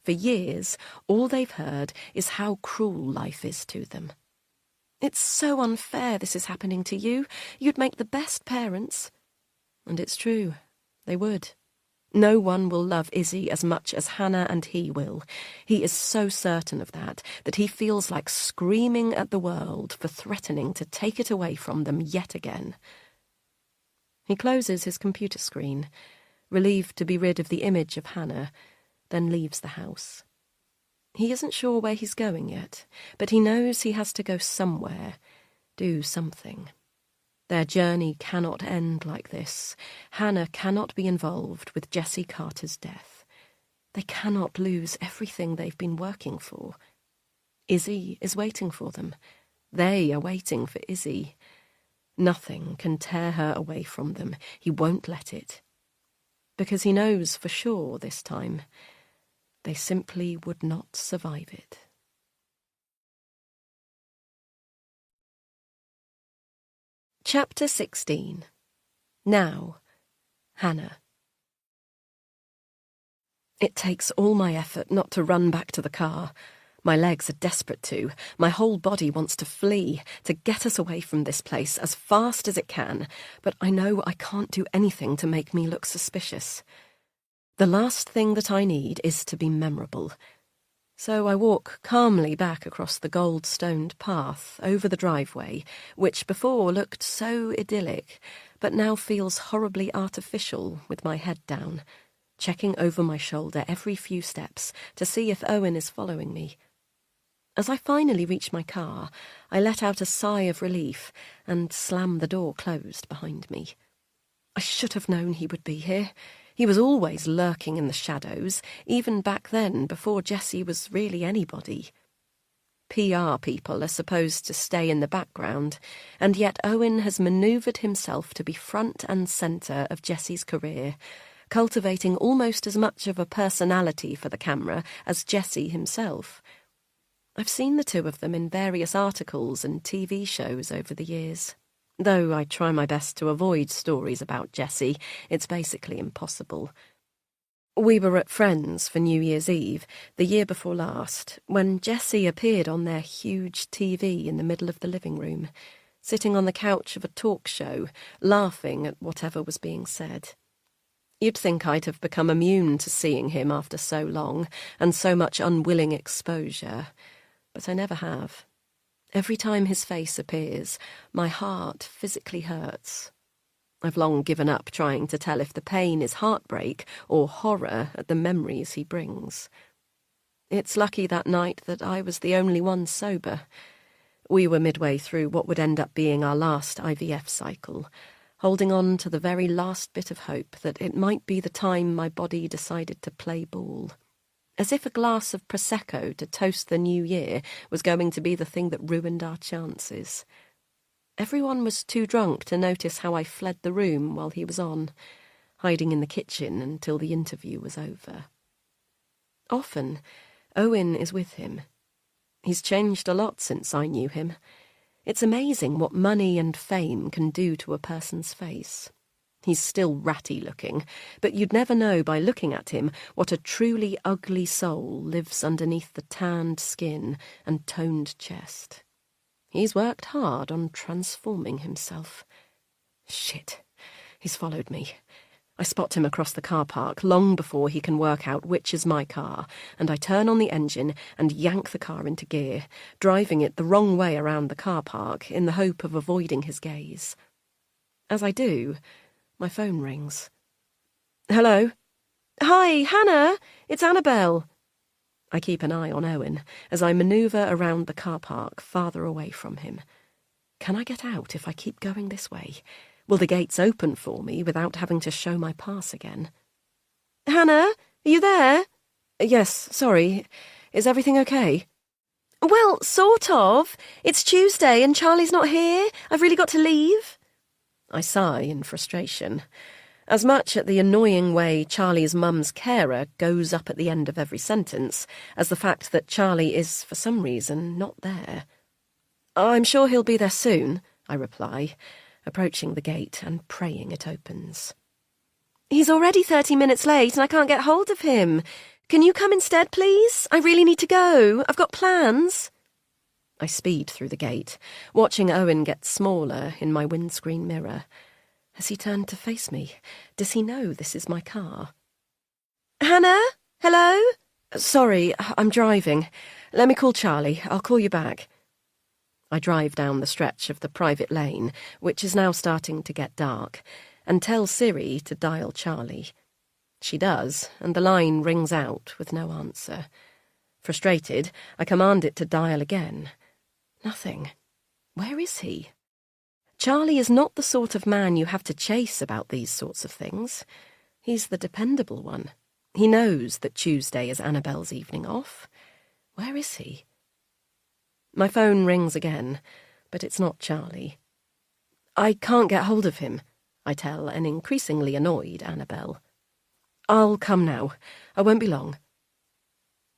For years, all they've heard is how cruel life is to them. It's so unfair this is happening to you. You'd make the best parents. And it's true, they would. No one will love Izzy as much as Hannah and he will. He is so certain of that he feels like screaming at the world for threatening to take it away from them yet again. He closes his computer screen, relieved to be rid of the image of Hannah, then leaves the house. He isn't sure where he's going yet, but he knows he has to go somewhere, do something. Their journey cannot end like this. Hannah cannot be involved with Jessie Carter's death. They cannot lose everything they've been working for. Izzy is waiting for them. They are waiting for Izzy. Nothing can tear her away from them. He won't let it. Because he knows for sure this time, they simply would not survive it. Chapter 16. Now, Hannah. It takes all my effort not to run back to the car. My legs are desperate to. My whole body wants to flee, to get us away from this place as fast as it can, but I know I can't do anything to make me look suspicious. The last thing that I need is to be memorable. So I walk calmly back across the gold-stoned path over the driveway, which before looked so idyllic, but now feels horribly artificial with my head down, checking over my shoulder every few steps to see if Owen is following me. As I finally reach my car, I let out a sigh of relief and slam the door closed behind me. I should have known he would be here. He was always lurking in the shadows, even back then, before Jessie was really anybody. PR people are supposed to stay in the background, and yet Owen has manoeuvred himself to be front and centre of Jessie's career, cultivating almost as much of a personality for the camera as Jessie himself. I've seen the two of them in various articles and TV shows over the years. Though I try my best to avoid stories about Jessie, it's basically impossible. We were at Friends for New Year's Eve, the year before last, when Jessie appeared on their huge TV in the middle of the living room, sitting on the couch of a talk show, laughing at whatever was being said. You'd think I'd have become immune to seeing him after so long, and so much unwilling exposure, but I never have. Every time his face appears, my heart physically hurts. I've long given up trying to tell if the pain is heartbreak or horror at the memories he brings. It's lucky that night that I was the only one sober. We were midway through what would end up being our last IVF cycle, holding on to the very last bit of hope that it might be the time my body decided to play ball. As if a glass of Prosecco to toast the new year was going to be the thing that ruined our chances. Everyone was too drunk to notice how I fled the room while he was on, hiding in the kitchen until the interview was over. Often, Owen is with him. He's changed a lot since I knew him. It's amazing what money and fame can do to a person's face. He's still ratty-looking, but you'd never know by looking at him what a truly ugly soul lives underneath the tanned skin and toned chest. He's worked hard on transforming himself. Shit, he's followed me. I spot him across the car park long before he can work out which is my car, and I turn on the engine and yank the car into gear, driving it the wrong way around the car park in the hope of avoiding his gaze. As I do, my phone rings. Hello? Hi, Hannah! It's Annabelle! I keep an eye on Owen as I manoeuvre around the car park farther away from him. Can I get out if I keep going this way? Will the gates open for me without having to show my pass again? Hannah, are you there? Yes, sorry. Is everything okay? Well, sort of. It's Tuesday and Charlie's not here. I've really got to leave. I sigh in frustration. As much at the annoying way Charlie's mum's carer goes up at the end of every sentence as the fact that Charlie is, for some reason, not there. I'm sure he'll be there soon, I reply, approaching the gate and praying it opens. He's already 30 minutes late and I can't get hold of him. Can you come instead, please? I really need to go. I've got plans. I speed through the gate, watching Owen get smaller in my windscreen mirror. Has he turned to face me? Does he know this is my car? Hannah? Hello? Sorry, I'm driving. Let me call Charlie. I'll call you back. I drive down the stretch of the private lane, which is now starting to get dark, and tell Siri to dial Charlie. She does, and the line rings out with no answer. Frustrated, I command it to dial again. Nothing. Where is he? Charlie is not the sort of man you have to chase about these sorts of things. He's the dependable one. He knows that Tuesday is Annabelle's evening off. Where is he? My phone rings again, but it's not Charlie. I can't get hold of him, I tell an increasingly annoyed Annabelle. I'll come now. I won't be long.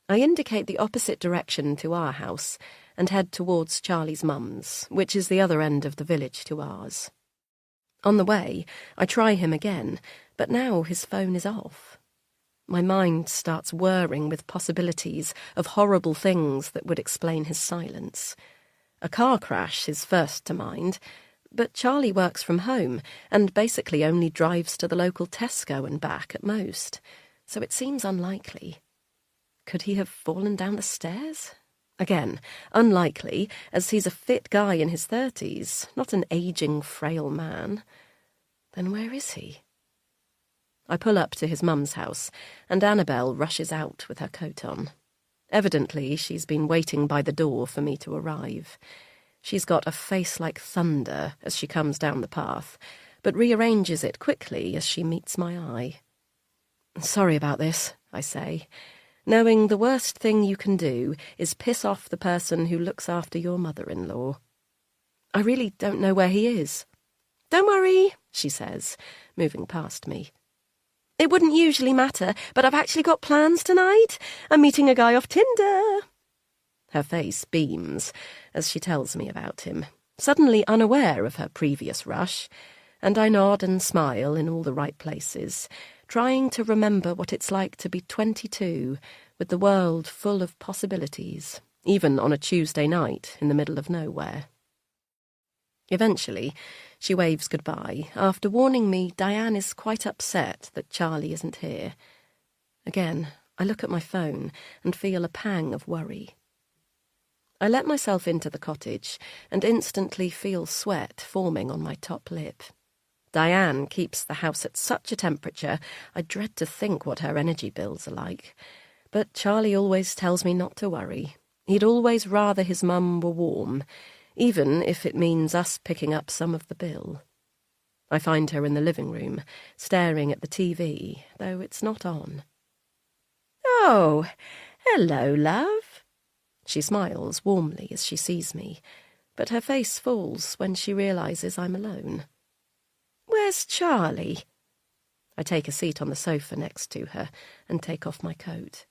I indicate the opposite direction to our house and head towards Charlie's mum's, which is the other end of the village to ours. On the way, I try him again, but now his phone is off. My mind starts whirring with possibilities of horrible things that would explain his silence. A car crash is first to mind, but Charlie works from home and basically only drives to the local Tesco and back at most, so it seems unlikely. Could he have fallen down the stairs? Again, unlikely, as he's a fit guy in his 30s, not an ageing, frail man. Then where is he? I pull up to his mum's house, and Annabelle rushes out with her coat on. Evidently, she's been waiting by the door for me to arrive. She's got a face like thunder as she comes down the path, but rearranges it quickly as she meets my eye. Sorry about this, I say, knowing the worst thing you can do is piss off the person who looks after your mother-in-law. I really don't know where he is. Don't worry, she says, moving past me. It wouldn't usually matter, but I've actually got plans tonight. I'm meeting a guy off Tinder. Her face beams as she tells me about him, suddenly unaware of her previous rush, and I nod and smile in all the right places, trying to remember what it's like to be 22, with the world full of possibilities, even on a Tuesday night in the middle of nowhere. Eventually, she waves goodbye, after warning me Diane is quite upset that Charlie isn't here. Again, I look at my phone and feel a pang of worry. I let myself into the cottage and instantly feel sweat forming on my top lip. Diane keeps the house at such a temperature, I dread to think what her energy bills are like. But Charlie always tells me not to worry. He'd always rather his mum were warm, even if it means us picking up some of the bill. I find her in the living room, staring at the TV, though it's not on. Oh, hello, love. She smiles warmly as she sees me, but her face falls when she realises I'm alone. Where's Charlie? I take a seat on the sofa next to her and take off my coat.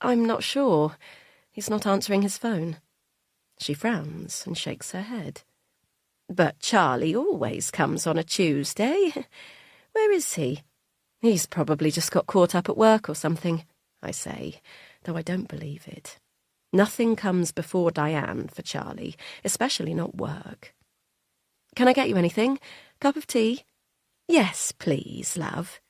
I'm not sure. He's not answering his phone. She frowns and shakes her head. But Charlie always comes on a Tuesday. Where is he? He's probably just got caught up at work or something, I say, though I don't believe it. Nothing comes before Diane for Charlie, especially not work. Can I get you anything? Cup of tea? Yes, please, love.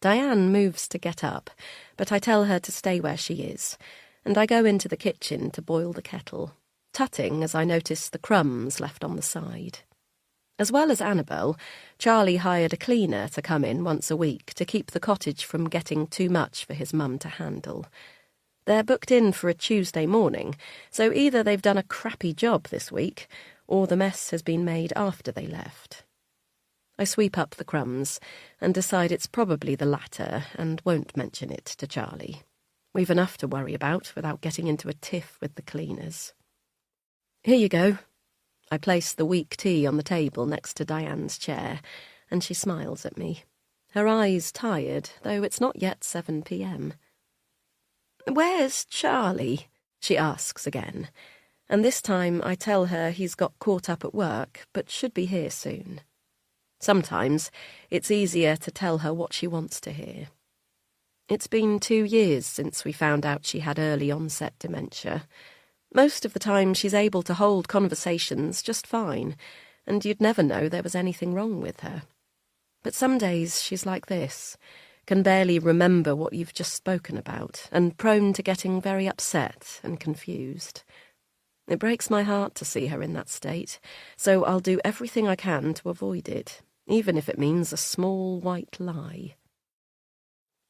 Diane moves to get up, but I tell her to stay where she is, and I go into the kitchen to boil the kettle, tutting as I notice the crumbs left on the side. As well as Annabel, Charlie hired a cleaner to come in once a week to keep the cottage from getting too much for his mum to handle. They're booked in for a Tuesday morning, so either they've done a crappy job this week, or the mess has been made after they left. I sweep up the crumbs and decide it's probably the latter and won't mention it to Charlie. We've enough to worry about without getting into a tiff with the cleaners. Here you go. I place the weak tea on the table next to Diane's chair, and she smiles at me. Her eyes tired, though it's not yet 7 p.m. "Where's Charlie?" she asks again, and this time I tell her he's got caught up at work, but should be here soon. Sometimes it's easier to tell her what she wants to hear. It's been 2 years since we found out she had early onset dementia. Most of the time she's able to hold conversations just fine, and you'd never know there was anything wrong with her. But some days she's like this, can barely remember what you've just spoken about, and prone to getting very upset and confused. It breaks my heart to see her in that state, so I'll do everything I can to avoid it, even if it means a small white lie.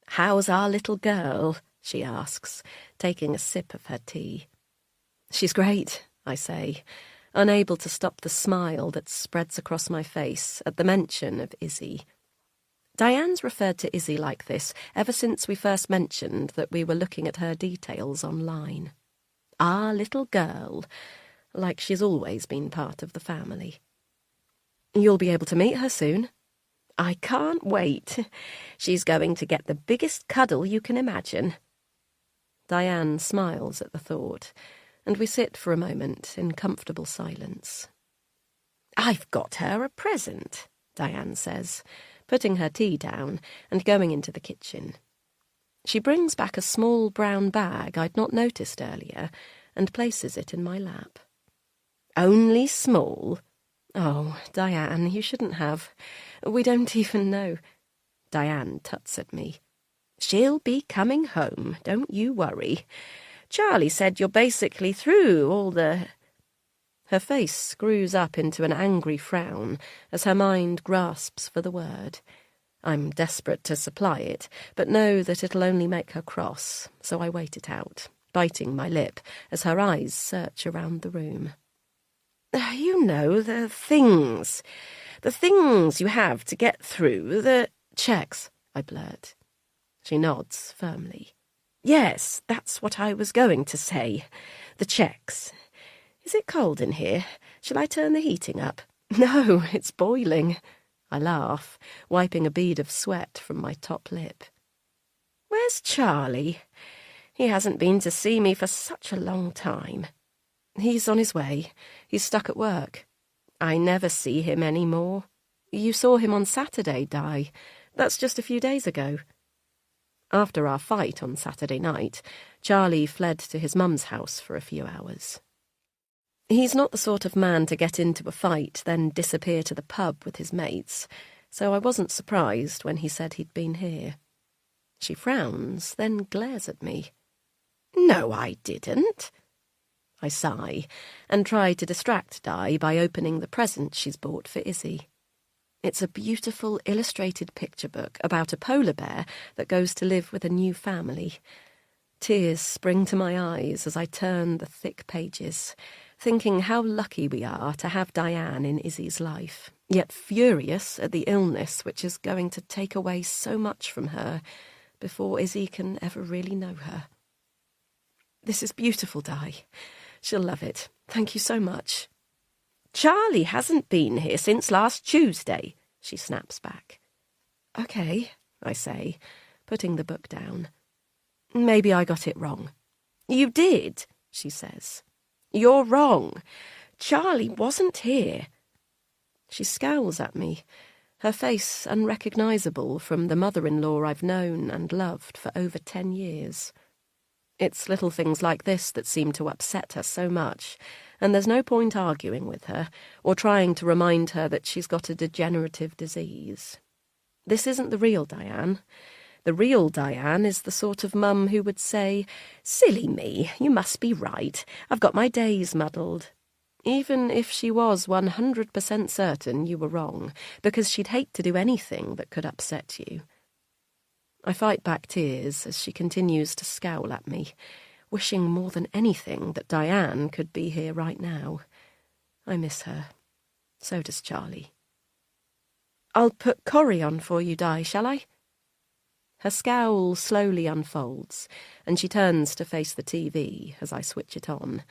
"How's our little girl?" she asks, taking a sip of her tea. "She's great," I say, unable to stop the smile that spreads across my face at the mention of Izzy. Diane's referred to Izzy like this ever since we first mentioned that we were looking at her details online. Our little girl, like she's always been part of the family. "You'll be able to meet her soon." "I can't wait. She's going to get the biggest cuddle you can imagine." Diane smiles at the thought, and we sit for a moment in comfortable silence. "I've got her a present," Diane says, putting her tea down and going into the kitchen. She brings back a small brown bag I'd not noticed earlier and places it in my lap. "Only small?" "Oh, Diane, you shouldn't have. We don't even know." Diane tuts at me. "She'll be coming home, don't you worry. Charlie said you're basically through all the—" Her face screws up into an angry frown as her mind grasps for the word. I'm desperate to supply it, but know that it'll only make her cross, so I wait it out, biting my lip as her eyes search around the room. "You know, the things you have to get through, the checks," I blurt. She nods firmly. "Yes, that's what I was going to say. The checks. Is it cold in here? Shall I turn the heating up?" "No, it's boiling." I laugh, wiping a bead of sweat from my top lip. "Where's Charlie? He hasn't been to see me for such a long time." "He's on his way. He's stuck at work." "I never see him any more." "You saw him on Saturday, Di. That's just a few days ago." After our fight on Saturday night, Charlie fled to his mum's house for a few hours. He's not the sort of man to get into a fight, then disappear to the pub with his mates, so I wasn't surprised when he said he'd been here. She frowns, then glares at me. "No, I didn't." I sigh, and try to distract Di by opening the present she's bought for Izzy. It's a beautiful illustrated picture book about a polar bear that goes to live with a new family. Tears spring to my eyes as I turn the thick pages, thinking how lucky we are to have Diane in Izzy's life, yet furious at the illness which is going to take away so much from her before Izzy can ever really know her. "This is beautiful, Di. She'll love it. Thank you so much." "Charlie hasn't been here since last Tuesday," she snaps back. "Okay," I say, putting the book down. "Maybe I got it wrong." "You did," she says. "You're wrong. Charlie wasn't here." She scowls at me, her face unrecognisable from the mother-in-law I've known and loved for over 10 years. It's little things like this that seem to upset her so much, and there's no point arguing with her or trying to remind her that she's got a degenerative disease. This isn't the real Diane. The real Diane is the sort of mum who would say, "Silly me, you must be right. I've got my days muddled." Even if she was 100% certain you were wrong, because she'd hate to do anything that could upset you. I fight back tears as she continues to scowl at me, wishing more than anything that Diane could be here right now. I miss her. So does Charlie. "I'll put Corrie on for you, Di, shall I?" Her scowl slowly unfolds, and she turns to face the TV as I switch it on,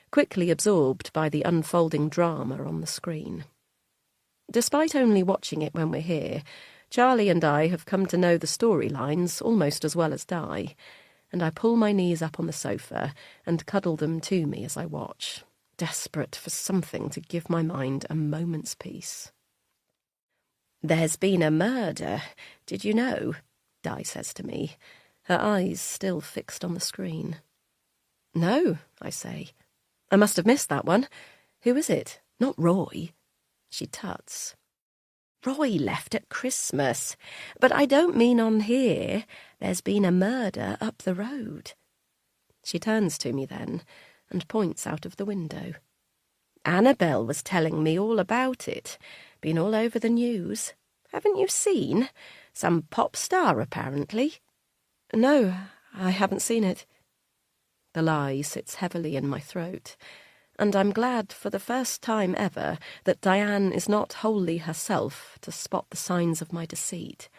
quickly absorbed by the unfolding drama on the screen. Despite only watching it when we're here, Charlie and I have come to know the storylines almost as well as Di, and I pull my knees up on the sofa and cuddle them to me as I watch, desperate for something to give my mind a moment's peace. "There's been a murder, did you know?" Di says to me, her eyes still fixed on the screen. "No," I say. "I must have missed that one. Who is it? Not Roy?" She tuts. "Roy left at Christmas, but I don't mean on here. There's been a murder up the road." She turns to me then and points out of the window. "Annabelle was telling me all about it. Been all over the news. Haven't you seen? Some pop star, apparently." "No, I haven't seen it." The lie sits heavily in my throat, and I'm glad for the first time ever that Diane is not wholly herself to spot the signs of my deceit.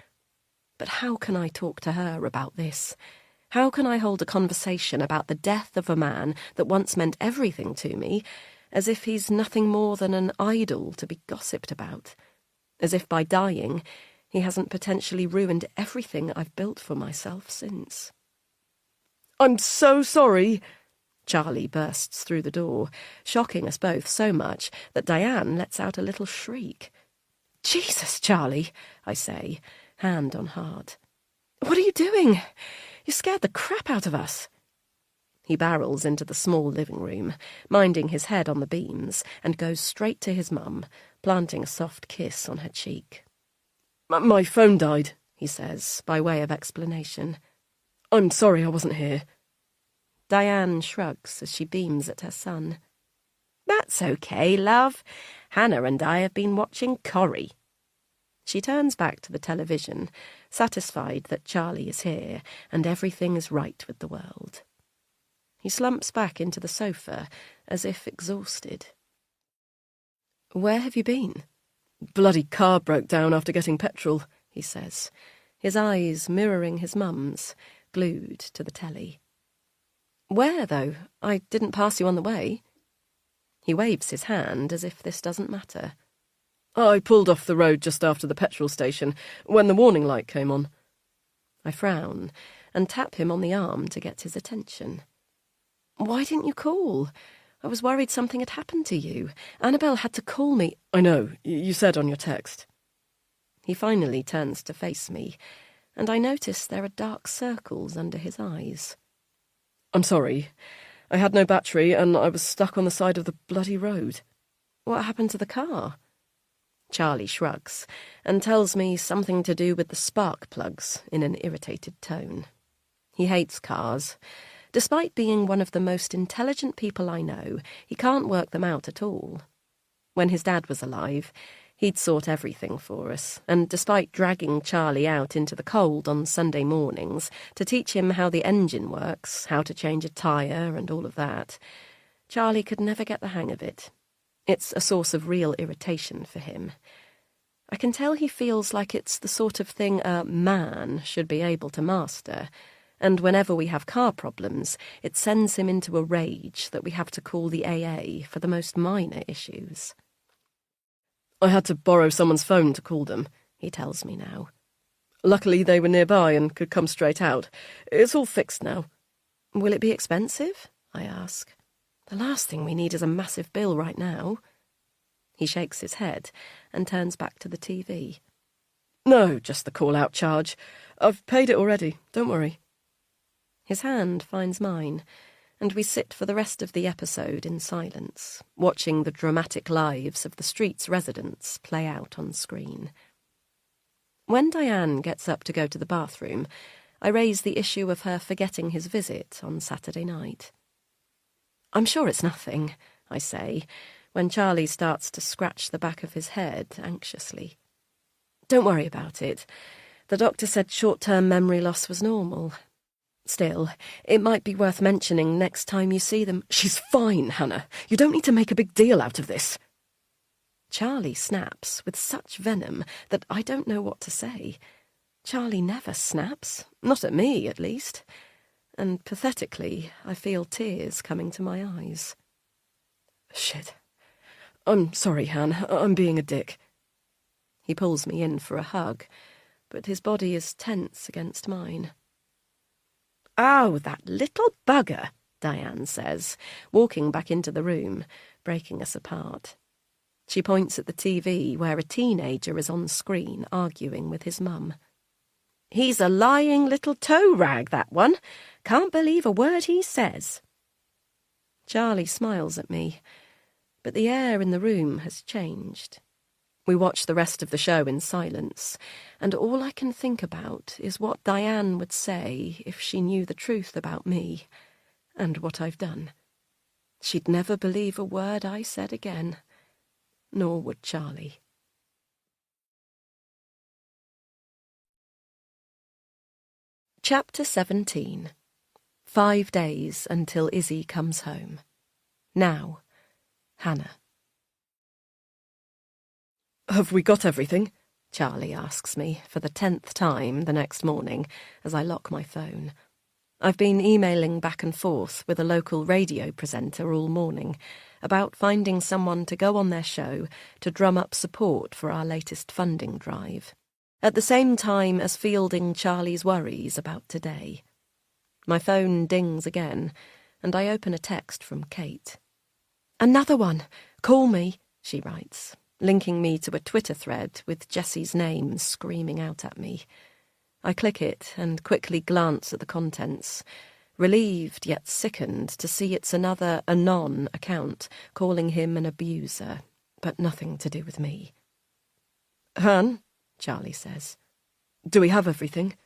But how can I talk to her about this? How can I hold a conversation about the death of a man that once meant everything to me, as if he's nothing more than an idol to be gossiped about? As if by dying, he hasn't potentially ruined everything I've built for myself since. "I'm so sorry," Charlie bursts through the door, shocking us both so much that Diane lets out a little shriek. "Jesus, Charlie," I say, hand on heart. "What are you doing? You scared the crap out of us." He barrels into the small living room, minding his head on the beams, and goes straight to his mum, planting a soft kiss on her cheek. "My phone died," he says, by way of explanation. "I'm sorry I wasn't here." Diane shrugs as she beams at her son. "That's okay, love. Hannah and I have been watching Corrie." She turns back to the television, satisfied that Charlie is here and everything is right with the world. He slumps back into the sofa, as if exhausted. "Where have you been?" "Bloody car broke down after getting petrol," he says, his eyes mirroring his mum's, glued to the telly. "Where, though? I didn't pass you on the way." He waves his hand as if this doesn't matter. "I pulled off the road just after the petrol station, when the warning light came on." I frown and tap him on the arm to get his attention. "Why didn't you call? I was worried something had happened to you. Annabelle had to call me." "I know, you said on your text." He finally turns to face me, and I notice there are dark circles under his eyes. "I'm sorry. I had no battery and I was stuck on the side of the bloody road." "What happened to the car?" Charlie shrugs and tells me something to do with the spark plugs in an irritated tone. He hates cars. Despite being one of the most intelligent people I know, he can't work them out at all. When his dad was alive, he'd sort everything for us, and despite dragging Charlie out into the cold on Sunday mornings to teach him how the engine works, how to change a tyre and all of that, Charlie could never get the hang of it. It's a source of real irritation for him. I can tell he feels like it's the sort of thing a man should be able to master, and whenever we have car problems, it sends him into a rage that we have to call the AA for the most minor issues. "I had to borrow someone's phone to call them," he tells me now. "Luckily they were nearby and could come straight out. It's all fixed now." "Will it be expensive?" I ask. "The last thing we need is a massive bill right now." He shakes his head and turns back to the TV. "No, just the call-out charge. I've paid it already, don't worry." His hand finds mine, and we sit for the rest of the episode in silence, watching the dramatic lives of the street's residents play out on screen. When Diane gets up to go to the bathroom, I raise the issue of her forgetting his visit on Saturday night. "I'm sure it's nothing," I say, when Charlie starts to scratch the back of his head anxiously. "Don't worry about it. The doctor said short-term memory loss was normal. Still, it might be worth mentioning next time you see them." "She's fine, Hannah. You don't need to make a big deal out of this." Charlie snaps with such venom that I don't know what to say. Charlie never snaps, not at me, at least. And pathetically, I feel tears coming to my eyes. "Shit. I'm sorry, Han. I'm being a dick." He pulls me in for a hug, but his body is tense against mine. "Oh, that little bugger," Diane says, walking back into the room, breaking us apart. She points at the TV where a teenager is on screen arguing with his mum. "He's a lying little toe rag, that one. Can't believe a word he says." Charlie smiles at me, but the air in the room has changed. We watch the rest of the show in silence, and all I can think about is what Diane would say if she knew the truth about me and what I've done. She'd never believe a word I said again, nor would Charlie. Chapter 17. 5 days until Izzy comes home. Now, Hannah. "Have we got everything?" Charlie asks me for the 10th time the next morning as I lock my phone. I've been emailing back and forth with a local radio presenter all morning about finding someone to go on their show to drum up support for our latest funding drive, at the same time as fielding Charlie's worries about today. My phone dings again, and I open a text from Kate. "Another one! Call me," she writes, linking me to a Twitter thread with Jessie's name screaming out at me. I click it and quickly glance at the contents, relieved yet sickened to see it's another Anon account calling him an abuser, but nothing to do with me. "Han," Charlie says. "do we have everything?"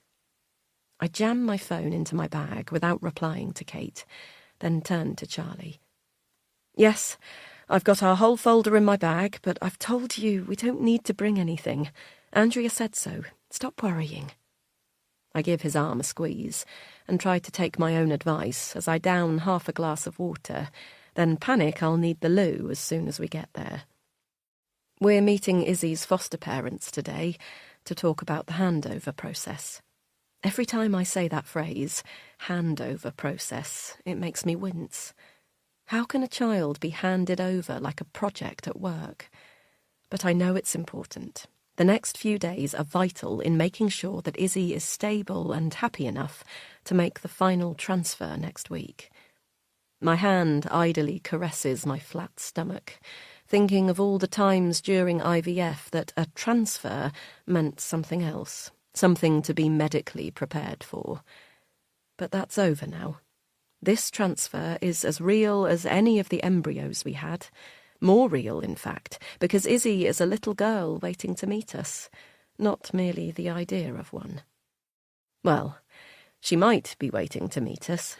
I jam my phone into my bag without replying to Kate, then turn to Charlie. "Yes, I've got our whole folder in my bag, but I've told you we don't need to bring anything. Andrea said so. Stop worrying." I give his arm a squeeze and try to take my own advice as I down half a glass of water, then panic I'll need the loo as soon as we get there. We're meeting Izzy's foster parents today to talk about the handover process. Every time I say that phrase, handover process, it makes me wince. How can a child be handed over like a project at work? But I know it's important. The next few days are vital in making sure that Izzy is stable and happy enough to make the final transfer next week. My hand idly caresses my flat stomach, thinking of all the times during IVF that a transfer meant something else, something to be medically prepared for. But that's over now. This transfer is as real as any of the embryos we had. More real, in fact, because Izzy is a little girl waiting to meet us, not merely the idea of one. Well, she might be waiting to meet us.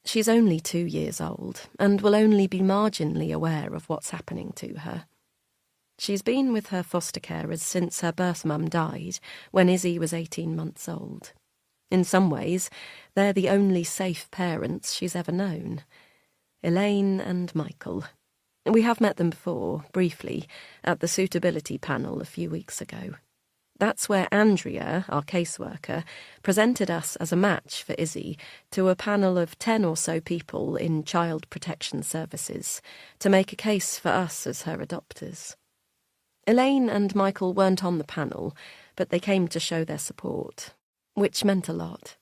She's only 2 years old, and will only be marginally aware of what's happening to her. She's been with her foster carers since her birth mum died, when Izzy was 18 months old. In some ways, they're the only safe parents she's ever known. Elaine and Michael. We have met them before, briefly, at the suitability panel a few weeks ago. That's where Andrea, our caseworker, presented us as a match for Izzy to a panel of 10 or so people in child protection services to make a case for us as her adopters. Elaine and Michael weren't on the panel, but they came to show their support, which meant a lot.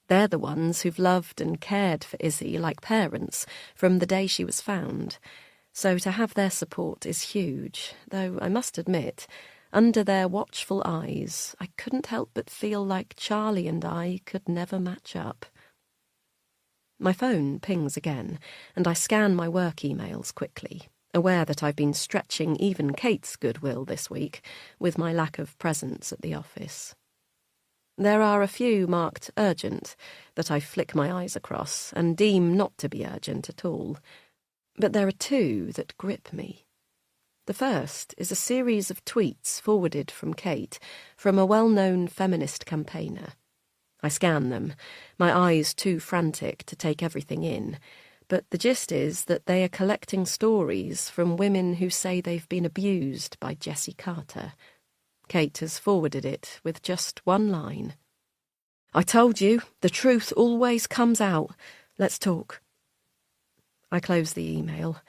They're the ones who've loved and cared for Izzy like parents from the day she was found. So to have their support is huge, though I must admit, under their watchful eyes, I couldn't help but feel like Charlie and I could never match up. My phone pings again, and I scan my work emails quickly, aware that I've been stretching even Kate's goodwill this week with my lack of presence at the office. There are a few marked urgent that I flick my eyes across and deem not to be urgent at all. But there are two that grip me. The first is a series of tweets forwarded from Kate from a well-known feminist campaigner. I scan them, my eyes too frantic to take everything in, but the gist is that they are collecting stories from women who say they've been abused by Jessie Carter. Kate has forwarded it with just one line. "I told you, the truth always comes out. Let's talk." I close the email,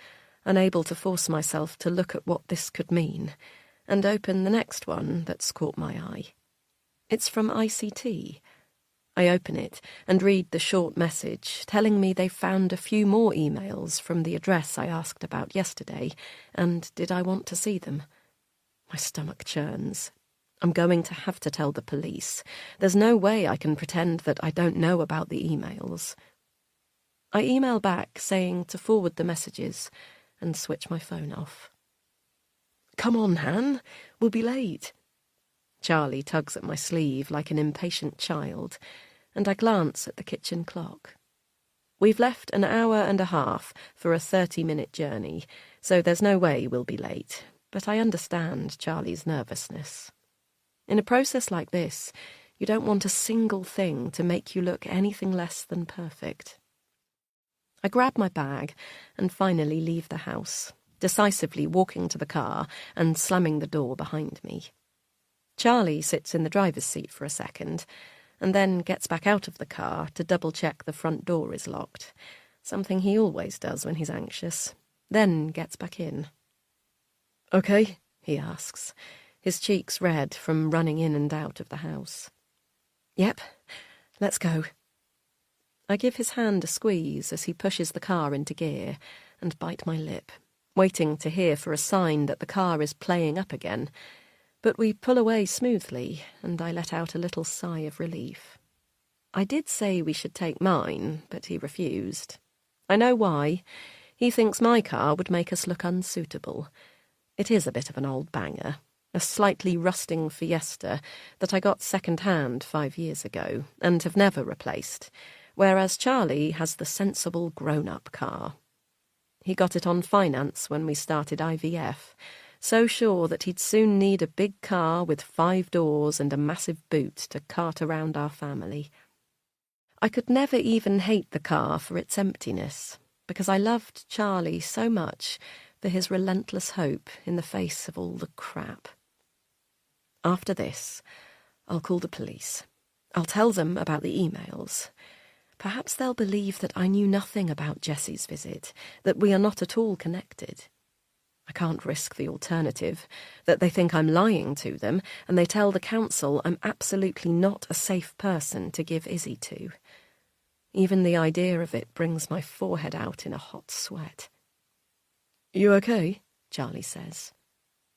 unable to force myself to look at what this could mean, and open the next one that's caught my eye. It's from ICT. I open it and read the short message telling me they've found a few more emails from the address I asked about yesterday, and did I want to see them? My stomach churns. I'm going to have to tell the police. There's no way I can pretend that I don't know about the emails. I email back saying to forward the messages and switch my phone off. "Come on, Han. We'll be late." Charlie tugs at my sleeve like an impatient child, and I glance at the kitchen clock. We've left an hour and a half for a 30-minute journey, so there's no way we'll be late, but I understand Charlie's nervousness. In a process like this, you don't want a single thing to make you look anything less than perfect. I grab my bag and finally leave the house, decisively walking to the car and slamming the door behind me. Charlie sits in the driver's seat for a second, and then gets back out of the car to double-check the front door is locked, something he always does when he's anxious, then gets back in. "Okay," he asks, his cheeks red from running in and out of the house. "Yep, let's go." I give his hand a squeeze as he pushes the car into gear and bite my lip, waiting to hear for a sign that the car is playing up again. But we pull away smoothly, and I let out a little sigh of relief. I did say we should take mine, but he refused. I know why. He thinks my car would make us look unsuitable. It is a bit of an old banger, a slightly rusting Fiesta that I got second-hand 5 years ago and have never replaced, whereas Charlie has the sensible grown-up car. He got it on finance when we started IVF, so sure that he'd soon need a big car with 5 doors and a massive boot to cart around our family. I could never even hate the car for its emptiness, because I loved Charlie so much for his relentless hope in the face of all the crap. After this, I'll call the police. I'll tell them about the emails. Perhaps they'll believe that I knew nothing about Jessie's visit, that we are not at all connected. I can't risk the alternative, that they think I'm lying to them, and they tell the council I'm absolutely not a safe person to give Izzy to. Even the idea of it brings my forehead out in a hot sweat. "You okay?" Charlie says.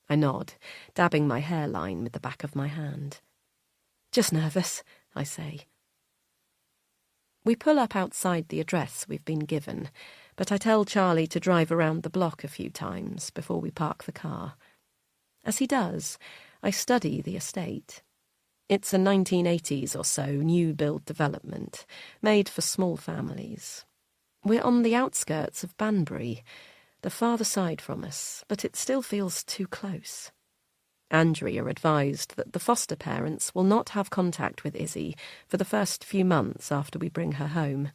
I nod, dabbing my hairline with the back of my hand. "Just nervous," I say. We pull up outside the address we've been given, but I tell Charlie to drive around the block a few times before we park the car. As he does, I study the estate. It's a 1980s or so new-build development, made for small families. We're on the outskirts of Banbury, the farther side from us, but it still feels too close. Andrea advised that the foster parents will not have contact with Izzy for the first few months after we bring her home,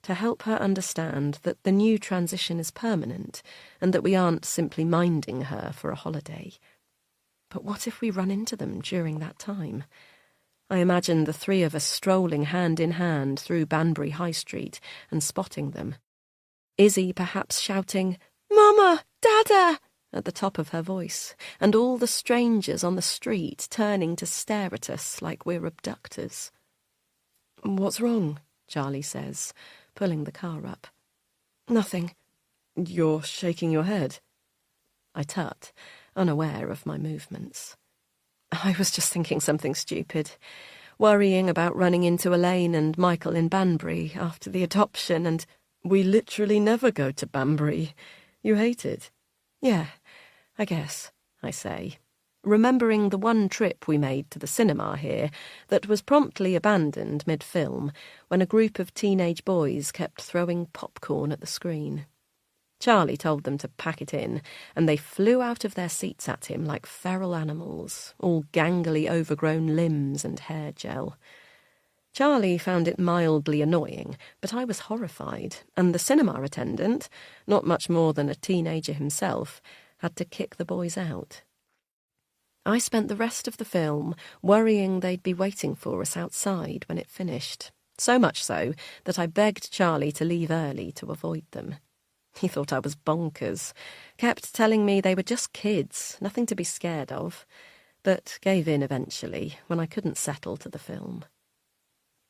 to help her understand that the new transition is permanent and that we aren't simply minding her for a holiday. But what if we run into them during that time? I imagine the 3 of us strolling hand in hand through Banbury High Street and spotting them. Izzy perhaps shouting, "Mama! Dada!" at the top of her voice, and all the strangers on the street turning to stare at us like we're abductors. "What's wrong?" Charlie says, pulling the car up. "Nothing." "You're shaking your head." I tut, unaware of my movements. "I was just thinking something stupid, worrying about running into Elaine and Michael in Banbury after the adoption, and we literally never go to Banbury. You hate it." Yeah, I guess, I say, remembering the one trip we made to the cinema here that was promptly abandoned mid-film when a group of teenage boys kept throwing popcorn at the screen. Charlie told them to pack it in, and they flew out of their seats at him like feral animals, all gangly overgrown limbs and hair gel. Charlie found it mildly annoying, but I was horrified, and the cinema attendant, not much more than a teenager himself, had to kick the boys out. I spent the rest of the film worrying they'd be waiting for us outside when it finished, so much so that I begged Charlie to leave early to avoid them. He thought I was bonkers, kept telling me they were just kids, nothing to be scared of, but gave in eventually when I couldn't settle to the film.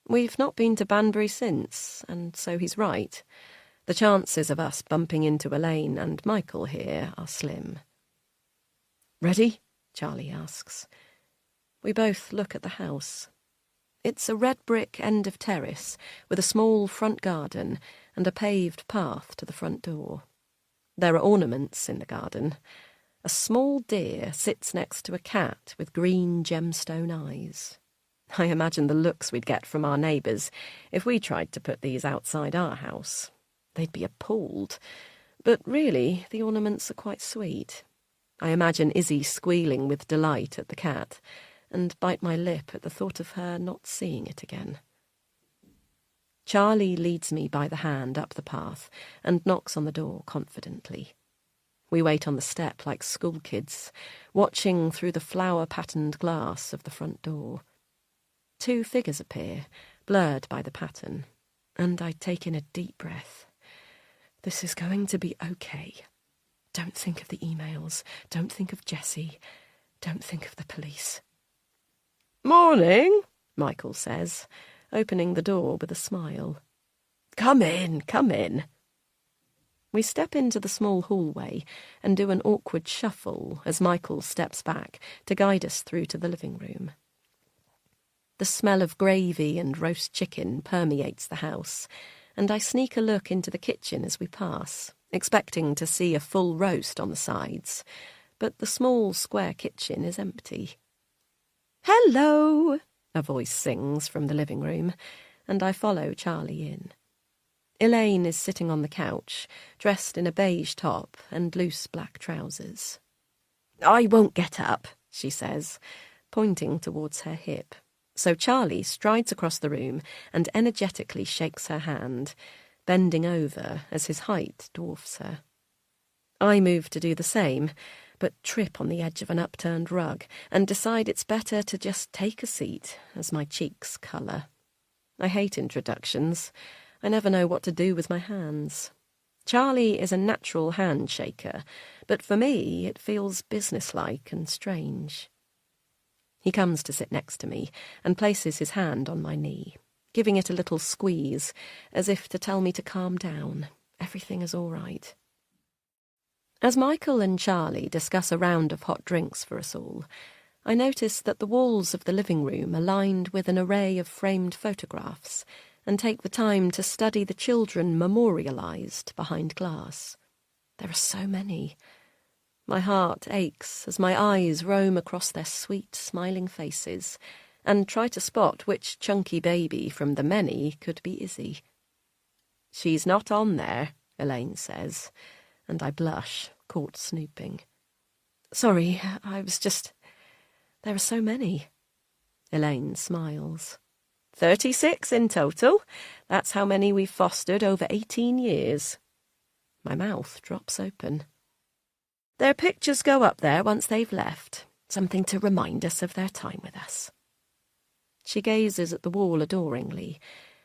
We've not been to Banbury since, and so he's right. The chances of us bumping into Elaine and Michael here are slim. "Ready?" Charlie asks. We both look at the house. It's a red brick end of terrace with a small front garden and a paved path to the front door. There are ornaments in the garden. A small deer sits next to a cat with green gemstone eyes. I imagine the looks we'd get from our neighbours if we tried to put these outside our house. They'd be appalled. But really, the ornaments are quite sweet. I imagine Izzy squealing with delight at the cat, and bite my lip at the thought of her not seeing it again. Charlie leads me by the hand up the path and knocks on the door confidently. We wait on the step like schoolkids, watching through the flower-patterned glass of the front door. 2 figures appear, blurred by the pattern, and I take in a deep breath. This is going to be okay. Don't think of the emails. Don't think of Jessie. Don't think of the police. "Morning," Michael says, opening the door with a smile. Come in, come in." We step into the small hallway and do an awkward shuffle as Michael steps back to guide us through to the living room. The smell of gravy and roast chicken permeates the house, and I sneak a look into the kitchen as we pass, expecting to see a full roast on the sides, but the small square kitchen is empty. "Hello," a voice sings from the living room, and I follow Charlie in. Elaine is sitting on the couch, dressed in a beige top and loose black trousers. "I won't get up," she says, pointing towards her hip. So Charlie strides across the room and energetically shakes her hand, bending over as his height dwarfs her. I move to do the same, but trip on the edge of an upturned rug and decide it's better to just take a seat as my cheeks colour. I hate introductions. I never know what to do with my hands. Charlie is a natural handshaker, but for me it feels businesslike and strange. He comes to sit next to me and places his hand on my knee, giving it a little squeeze, as if to tell me to calm down. Everything is all right. As Michael and Charlie discuss a round of hot drinks for us all, I notice that the walls of the living room are lined with an array of framed photographs and take the time to study the children memorialised behind glass. There are so many. My heart aches as my eyes roam across their sweet, smiling faces and try to spot which chunky baby from the many could be Izzy. "She's not on there," Elaine says, and I blush, caught snooping. "Sorry, I was just... There are so many." Elaine smiles. 36 in total. That's how many we've fostered over 18 years. My mouth drops open. "Their pictures go up there once they've left. Something to remind us of their time with us." She gazes at the wall adoringly,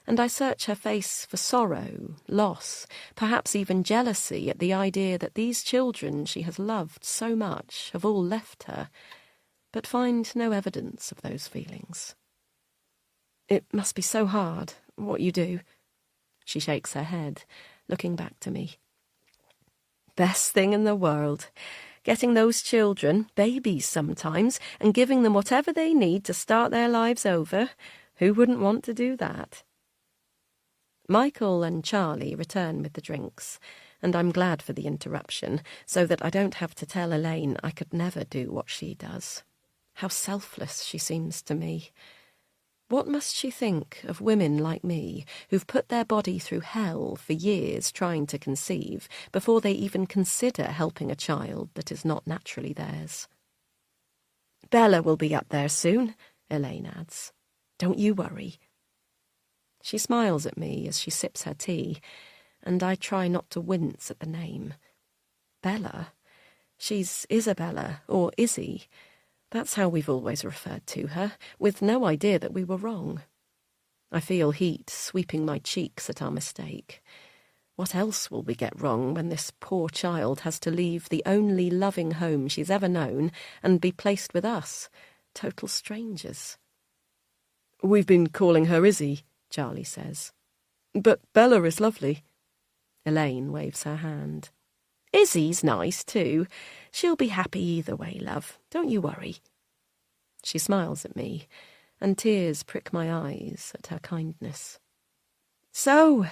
and I search her face for sorrow, loss, perhaps even jealousy at the idea that these children she has loved so much have all left her, but find no evidence of those feelings. "It must be so hard, what you do." She shakes her head, looking back to me. "Best thing in the world. Getting those children, babies sometimes, and giving them whatever they need to start their lives over. Who wouldn't want to do that?" Michael and Charlie return with the drinks, and I'm glad for the interruption, so that I don't have to tell Elaine I could never do what she does. How selfless she seems to me. What must she think of women like me, who've put their body through hell for years trying to conceive, before they even consider helping a child that is not naturally theirs? "Bella will be up there soon," Elaine adds. "Don't you worry." She smiles at me as she sips her tea, and I try not to wince at the name. Bella? She's Isabella, or Izzy. That's how we've always referred to her, with no idea that we were wrong. I feel heat sweeping my cheeks at our mistake. What else will we get wrong when this poor child has to leave the only loving home she's ever known and be placed with us, total strangers? "We've been calling her Izzy," Charlie says. "But Bella is lovely." Elaine waves her hand. "Izzy's nice, too. She'll be happy either way, love. Don't you worry." She smiles at me, and tears prick my eyes at her kindness. "So,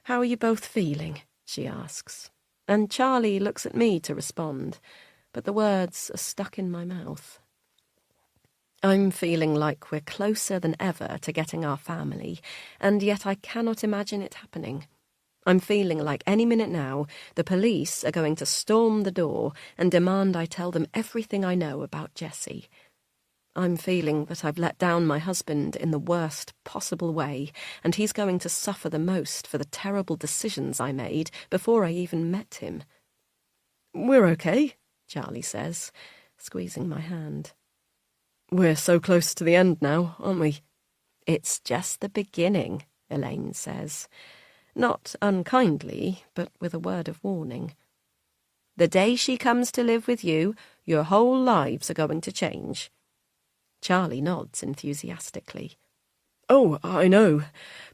how are you both feeling?" she asks, and Charlie looks at me to respond, but the words are stuck in my mouth. I'm feeling like we're closer than ever to getting our family, and yet I cannot imagine it happening. I'm feeling like any minute now the police are going to storm the door and demand I tell them everything I know about Jessie. I'm feeling that I've let down my husband in the worst possible way, and he's going to suffer the most for the terrible decisions I made before I even met him. "We're okay," Charlie says, squeezing my hand. "We're so close to the end now, aren't we?" "It's just the beginning," Elaine says. Not unkindly, but with a word of warning. "The day she comes to live with you, your whole lives are going to change." Charlie nods enthusiastically. "Oh, I know.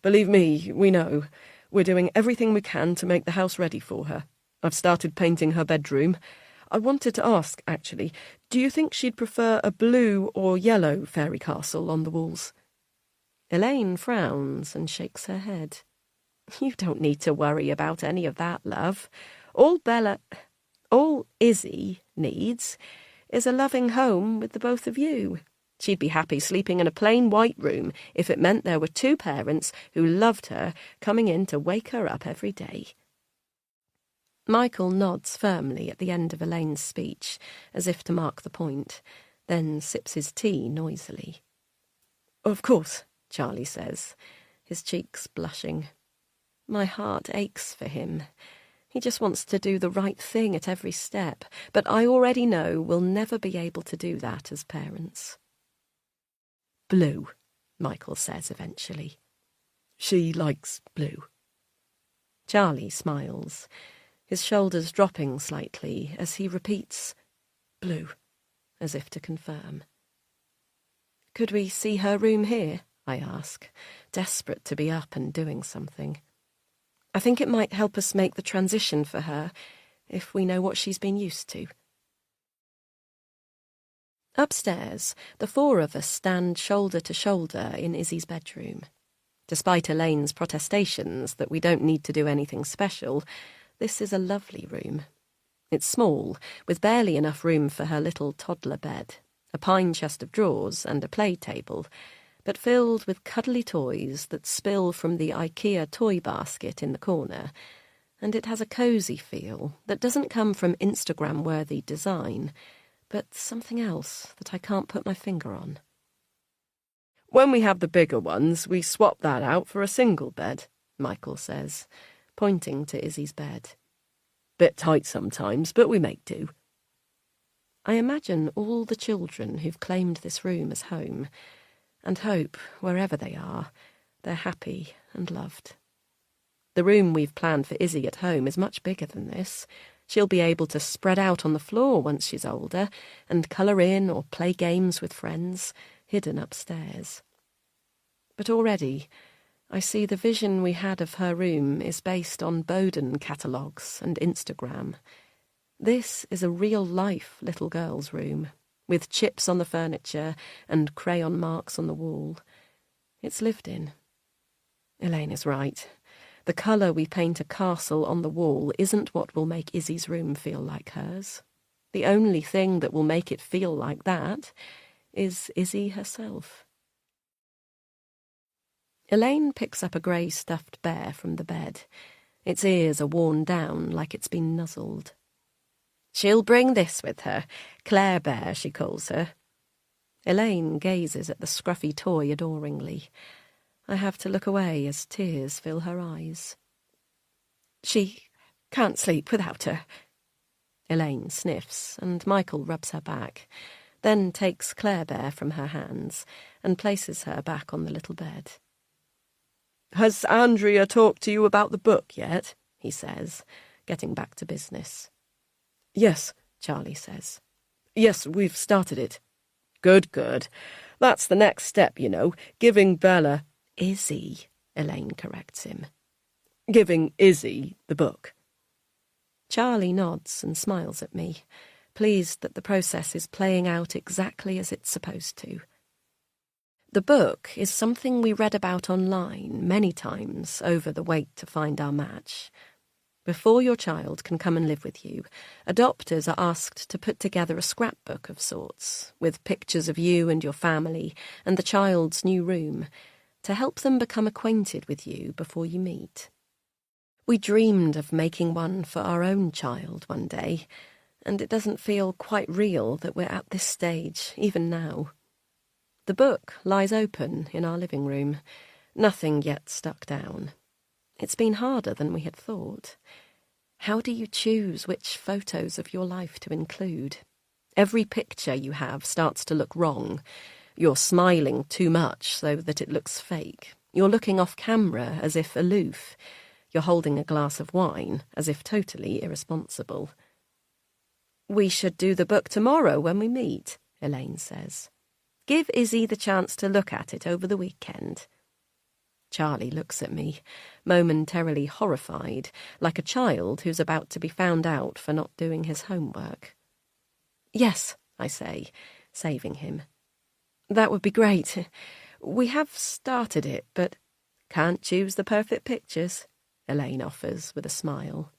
Believe me, we know. We're doing everything we can to make the house ready for her. I've started painting her bedroom. I wanted to ask, actually, do you think she'd prefer a blue or yellow fairy castle on the walls?" Elaine frowns and shakes her head. "You don't need to worry about any of that, love. All Izzy needs is a loving home with the both of you. She'd be happy sleeping in a plain white room if it meant there were two parents who loved her coming in to wake her up every day." Michael nods firmly at the end of Elaine's speech, as if to mark the point, then sips his tea noisily. "Of course," Charlie says, his cheeks blushing. My heart aches for him. He just wants to do the right thing at every step, but I already know we'll never be able to do that as parents. "Blue," Michael says eventually. "She likes blue." Charlie smiles, his shoulders dropping slightly as he repeats, "Blue," as if to confirm. "Could we see her room here?" I ask, desperate to be up and doing something. I think it might help us make the transition for her, if we know what she's been used to. Upstairs, the four of us stand shoulder to shoulder in Izzy's bedroom. Despite Elaine's protestations that we don't need to do anything special, this is a lovely room. It's small, with barely enough room for her little toddler bed, a pine chest of drawers and a play table, but filled with cuddly toys that spill from the IKEA toy basket in the corner, and it has a cosy feel that doesn't come from Instagram-worthy design, but something else that I can't put my finger on. "When we have the bigger ones, we swap that out for a single bed," Michael says, pointing to Izzy's bed. "Bit tight sometimes, but we make do." I imagine all the children who've claimed this room as home, and hope, wherever they are, they're happy and loved. The room we've planned for Izzy at home is much bigger than this. She'll be able to spread out on the floor once she's older and colour in or play games with friends, hidden upstairs. But already, I see the vision we had of her room is based on Bowden catalogues and Instagram. This is a real-life little girl's room, with chips on the furniture and crayon marks on the wall. It's lived in. Elaine is right. The colour we paint a castle on the wall isn't what will make Izzy's room feel like hers. The only thing that will make it feel like that is Izzy herself. Elaine picks up a grey stuffed bear from the bed. Its ears are worn down like it's been nuzzled. She'll bring this with her. Claire Bear, she calls her. Elaine gazes at the scruffy toy adoringly. I have to look away as tears fill her eyes. She can't sleep without her. Elaine sniffs, and Michael rubs her back, then takes Claire Bear from her hands and places her back on the little bed. Has Andrea talked to you about the book yet? He says, getting back to business. Yes, Charlie says. Yes, we've started it. Good, good. That's the next step, you know, giving Bella... Izzy, Elaine corrects him. Giving Izzy the book. Charlie nods and smiles at me, pleased that the process is playing out exactly as it's supposed to. The book is something we read about online many times over the wait to find our match. Before your child can come and live with you, adopters are asked to put together a scrapbook of sorts, with pictures of you and your family and the child's new room, to help them become acquainted with you before you meet. We dreamed of making one for our own child one day, and it doesn't feel quite real that we're at this stage, even now. The book lies open in our living room, nothing yet stuck down. It's been harder than we had thought. How do you choose which photos of your life to include? Every picture you have starts to look wrong. You're smiling too much so that it looks fake. You're looking off camera as if aloof. You're holding a glass of wine as if totally irresponsible. We should do the book tomorrow when we meet, Elaine says. Give Izzy the chance to look at it over the weekend. Charlie looks at me, momentarily horrified, like a child who's about to be found out for not doing his homework. Yes, I say, saving him. That would be great. We have started it, but can't choose the perfect pictures, Elaine offers with a smile.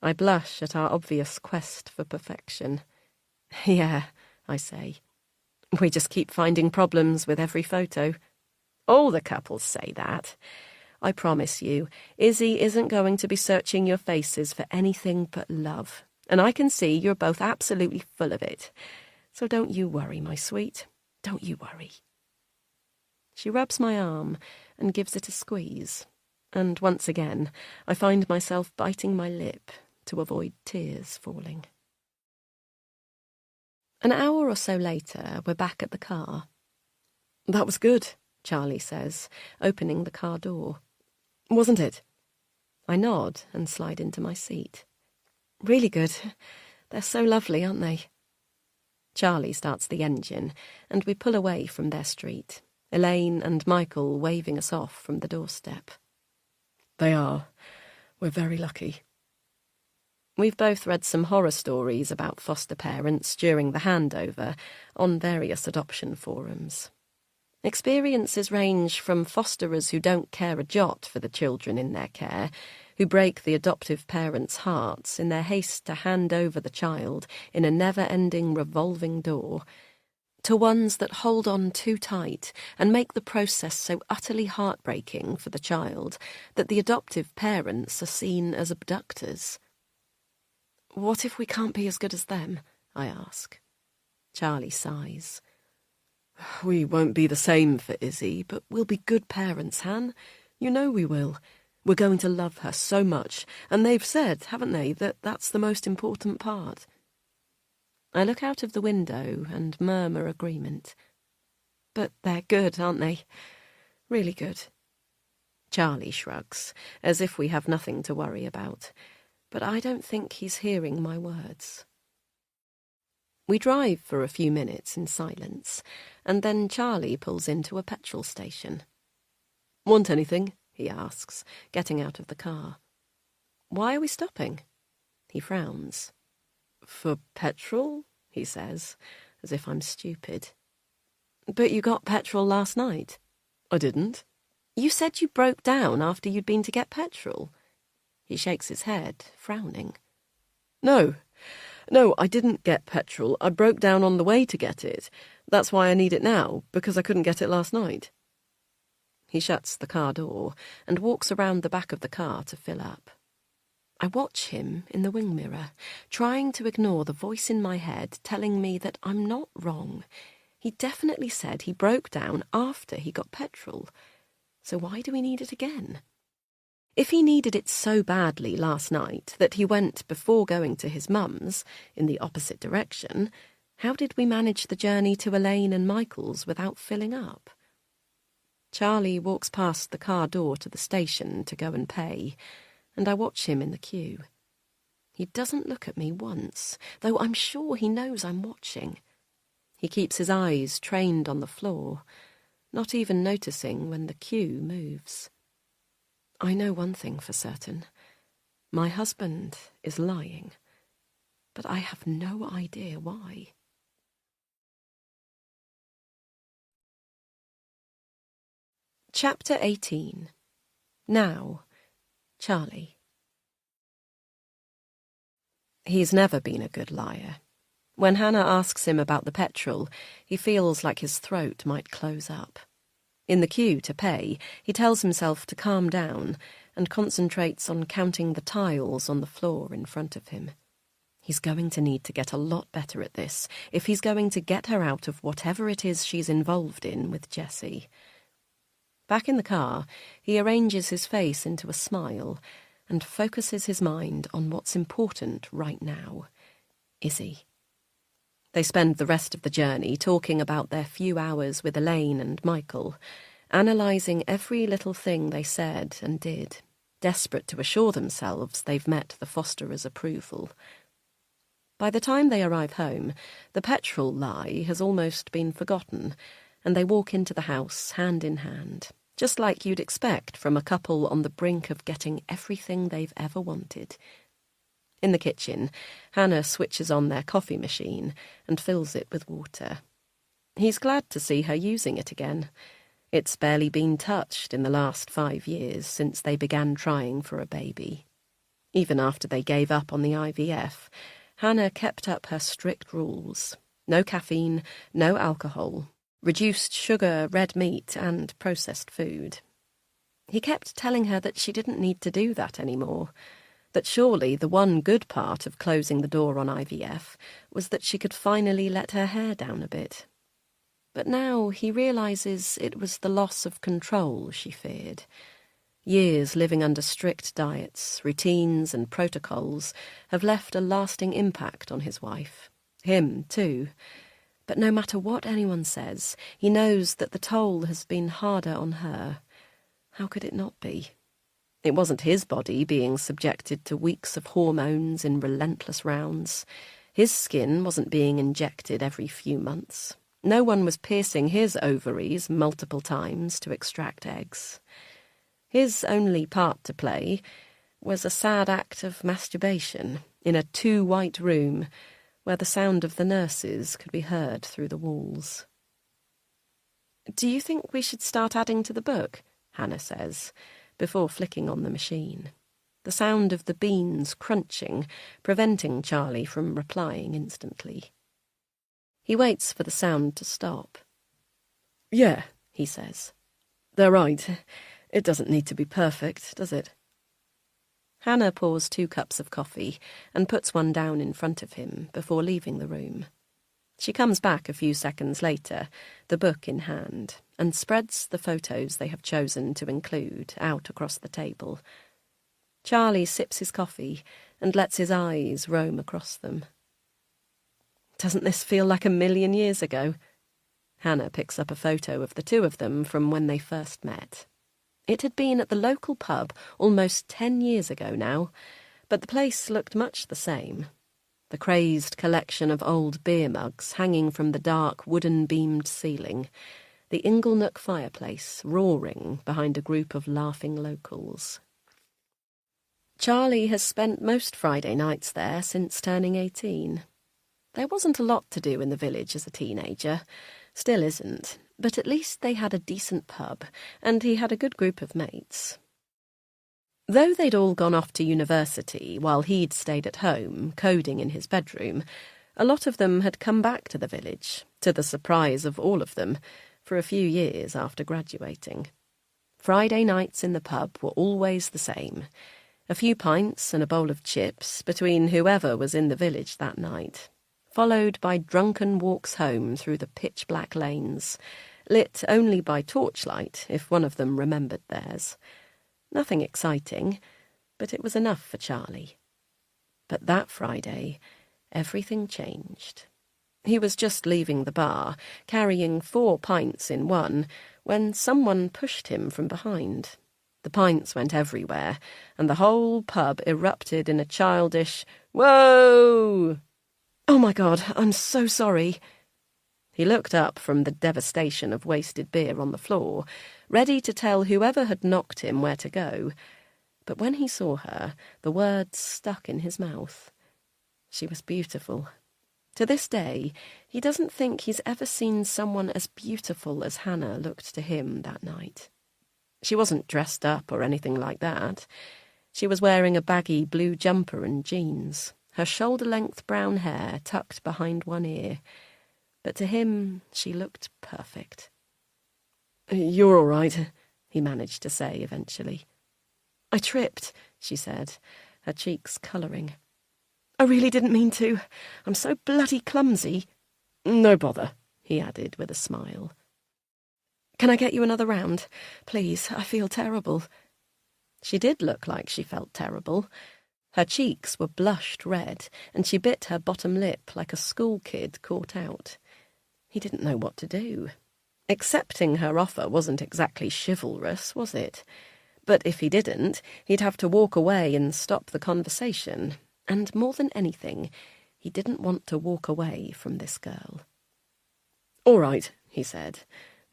I blush at our obvious quest for perfection. Yeah, I say. We just keep finding problems with every photo. All the couples say that. I promise you, Izzy isn't going to be searching your faces for anything but love, and I can see you're both absolutely full of it. So don't you worry, my sweet. Don't you worry. She rubs my arm and gives it a squeeze, and once again I find myself biting my lip to avoid tears falling. An hour or so later, we're back at the car. That was good, Charlie says, opening the car door. Wasn't it? I nod and slide into my seat. Really good. They're so lovely, aren't they? Charlie starts the engine, and we pull away from their street, Elaine and Michael waving us off from the doorstep. They are. We're very lucky. We've both read some horror stories about foster parents during the handover on various adoption forums. Experiences range from fosterers who don't care a jot for the children in their care, who break the adoptive parents' hearts in their haste to hand over the child in a never-ending revolving door, to ones that hold on too tight and make the process so utterly heartbreaking for the child that the adoptive parents are seen as abductors. What if we can't be as good as them? I ask. Charlie sighs. We won't be the same for Izzy, but we'll be good parents, Han. You know we will. We're going to love her so much, and they've said, haven't they, that that's the most important part. I look out of the window and murmur agreement. But they're good, aren't they? Really good. Charlie shrugs, as if we have nothing to worry about, but I don't think he's hearing my words. We drive for a few minutes in silence, and then Charlie pulls into a petrol station. Want anything? He asks, getting out of the car. Why are we stopping? He frowns. For petrol? He says, as if I'm stupid. But you got petrol last night. I didn't. You said you broke down after you'd been to get petrol. He shakes his head, frowning. No, I didn't get petrol. I broke down on the way to get it. That's why I need it now, because I couldn't get it last night. He shuts the car door and walks around the back of the car to fill up. I watch him in the wing mirror, trying to ignore the voice in my head telling me that I'm not wrong. He definitely said he broke down after he got petrol. So why do we need it again? If he needed it so badly last night that he went before going to his mum's, in the opposite direction, how did we manage the journey to Elaine and Michael's without filling up? Charlie walks past the car door to the station to go and pay, and I watch him in the queue. He doesn't look at me once, though I'm sure he knows I'm watching. He keeps his eyes trained on the floor, not even noticing when the queue moves. I know one thing for certain. My husband is lying, but I have no idea why. Chapter 18. Now, Charlie. He's never been a good liar. When Hannah asks him about the petrol, he feels like his throat might close up. In the queue to pay, he tells himself to calm down and concentrates on counting the tiles on the floor in front of him. He's going to need to get a lot better at this if he's going to get her out of whatever it is she's involved in with Jessie. Back in the car, he arranges his face into a smile and focuses his mind on what's important right now. Izzy. They spend the rest of the journey talking about their few hours with Elaine and Michael, analysing every little thing they said and did, desperate to assure themselves they've met the fosterers' approval. By the time they arrive home, the petrol lie has almost been forgotten, and they walk into the house hand in hand, just like you'd expect from a couple on the brink of getting everything they've ever wanted. In the kitchen, Hannah switches on their coffee machine and fills it with water. He's glad to see her using it again. It's barely been touched in the last 5 years since they began trying for a baby. Even after they gave up on the IVF, Hannah kept up her strict rules. No caffeine, no alcohol, reduced sugar, red meat, and processed food. He kept telling her that she didn't need to do that anymore, that surely the one good part of closing the door on IVF was that she could finally let her hair down a bit. But now he realises it was the loss of control she feared. Years living under strict diets, routines and protocols have left a lasting impact on his wife. Him, too. But no matter what anyone says, he knows that the toll has been harder on her. How could it not be? It wasn't his body being subjected to weeks of hormones in relentless rounds. His skin wasn't being injected every few months. No one was piercing his ovaries multiple times to extract eggs. His only part to play was a sad act of masturbation in a too-white room where the sound of the nurses could be heard through the walls. "Do you think we should start adding to the book?" Hannah says, before flicking on the machine. The sound of the beans crunching, preventing Charlie from replying instantly. He waits for the sound to stop. "Yeah," he says. "They're right. It doesn't need to be perfect, does it?" Hannah pours 2 cups of coffee and puts one down in front of him before leaving the room. She comes back a few seconds later, the book in hand, and spreads the photos they have chosen to include out across the table. Charlie sips his coffee and lets his eyes roam across them. "Doesn't this feel like 1,000,000 years ago?" Hannah picks up a photo of the 2 of them from when they first met. It had been at the local pub almost 10 years ago now, but the place looked much the same. The crazed collection of old beer mugs hanging from the dark wooden-beamed ceiling, the Inglenook fireplace roaring behind a group of laughing locals. Charlie has spent most Friday nights there since turning 18. There wasn't a lot to do in the village as a teenager, still isn't, But at least they had a decent pub, and he had a good group of mates. Though they'd all gone off to university while he'd stayed at home, coding in his bedroom, a lot of them had come back to the village, to the surprise of all of them, for a few years after graduating. Friday nights in the pub were always the same. A few pints and a bowl of chips between whoever was in the village that night, followed by drunken walks home through the pitch-black lanes, lit only by torchlight if one of them remembered theirs. Nothing exciting, but it was enough for Charlie. But that Friday, everything changed. He was just leaving the bar, carrying 4 pints in one, when someone pushed him from behind. The pints went everywhere, and the whole pub erupted in a childish, "Whoa!" "Oh my God, I'm so sorry." He looked up from the devastation of wasted beer on the floor, ready to tell whoever had knocked him where to go. But when he saw her, the words stuck in his mouth. She was beautiful. To this day, he doesn't think he's ever seen someone as beautiful as Hannah looked to him that night. She wasn't dressed up or anything like that. She was wearing a baggy blue jumper and jeans, her shoulder-length brown hair tucked behind one ear. But to him, she looked perfect. "You're all right," he managed to say eventually. "I tripped," she said, her cheeks colouring. "I really didn't mean to. I'm so bloody clumsy." "No bother," he added with a smile. "Can I get you another round? Please, I feel terrible." She did look like she felt terrible. Her cheeks were blushed red, and she bit her bottom lip like a school kid caught out. He didn't know what to do. Accepting her offer wasn't exactly chivalrous, was it? But if he didn't, he'd have to walk away and stop the conversation. And more than anything, he didn't want to walk away from this girl. "All right," he said,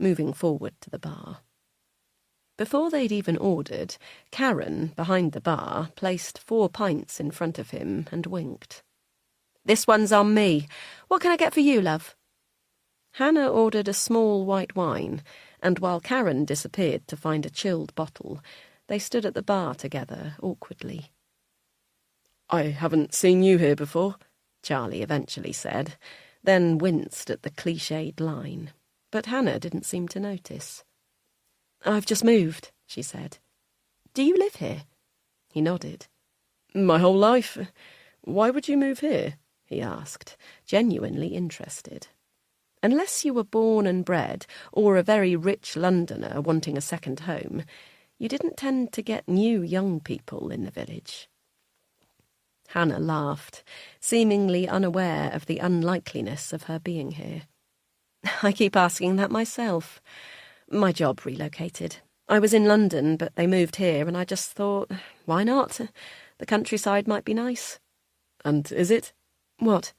moving forward to the bar. Before they'd even ordered, Karen, behind the bar, placed 4 pints in front of him and winked. "This one's on me. What can I get for you, love?" Hannah ordered a small white wine, and while Karen disappeared to find a chilled bottle, they stood at the bar together awkwardly. "I haven't seen you here before," Charlie eventually said, then winced at the cliched line. But Hannah didn't seem to notice. "I've just moved," she said. "Do you live here?" He nodded. "My whole life. Why would you move here?" he asked, genuinely interested. Unless you were born and bred, or a very rich Londoner wanting a second home, you didn't tend to get new young people in the village. Hannah laughed, seemingly unaware of the unlikeliness of her being here. "I keep asking that myself. My job relocated. I was in London, but they moved here, and I just thought, why not? The countryside might be nice." "And is it?" "What?"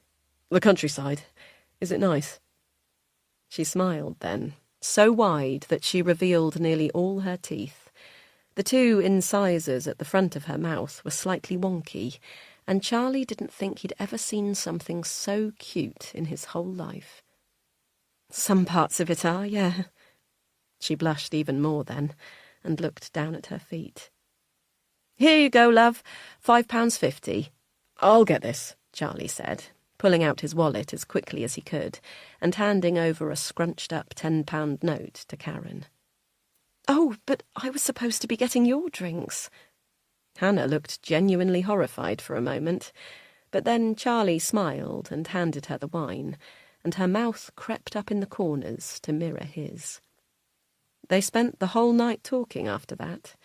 "The countryside. Is it nice?" She smiled then, so wide that she revealed nearly all her teeth. The 2 incisors at the front of her mouth were slightly wonky, and Charlie didn't think he'd ever seen something so cute in his whole life. "Some parts of it are, yeah." She blushed even more then, and looked down at her feet. "Here you go, love. £5.50. "I'll get this," Charlie said, pulling out his wallet as quickly as he could, and handing over a scrunched-up £10 note to Karen. "Oh, but I was supposed to be getting your drinks." Hannah looked genuinely horrified for a moment, but then Charlie smiled and handed her the wine, and her mouth crept up in the corners to mirror his. They spent the whole night talking after that.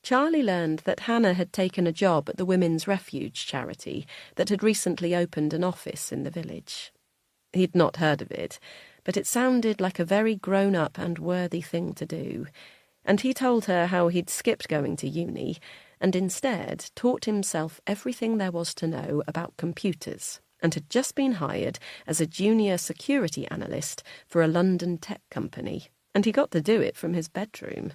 Charlie learned that Hannah had taken a job at the Women's Refuge charity that had recently opened an office in the village. He'd not heard of it, but it sounded like a very grown-up and worthy thing to do, and he told her how he'd skipped going to uni and instead taught himself everything there was to know about computers and had just been hired as a junior security analyst for a London tech company, and he got to do it from his bedroom.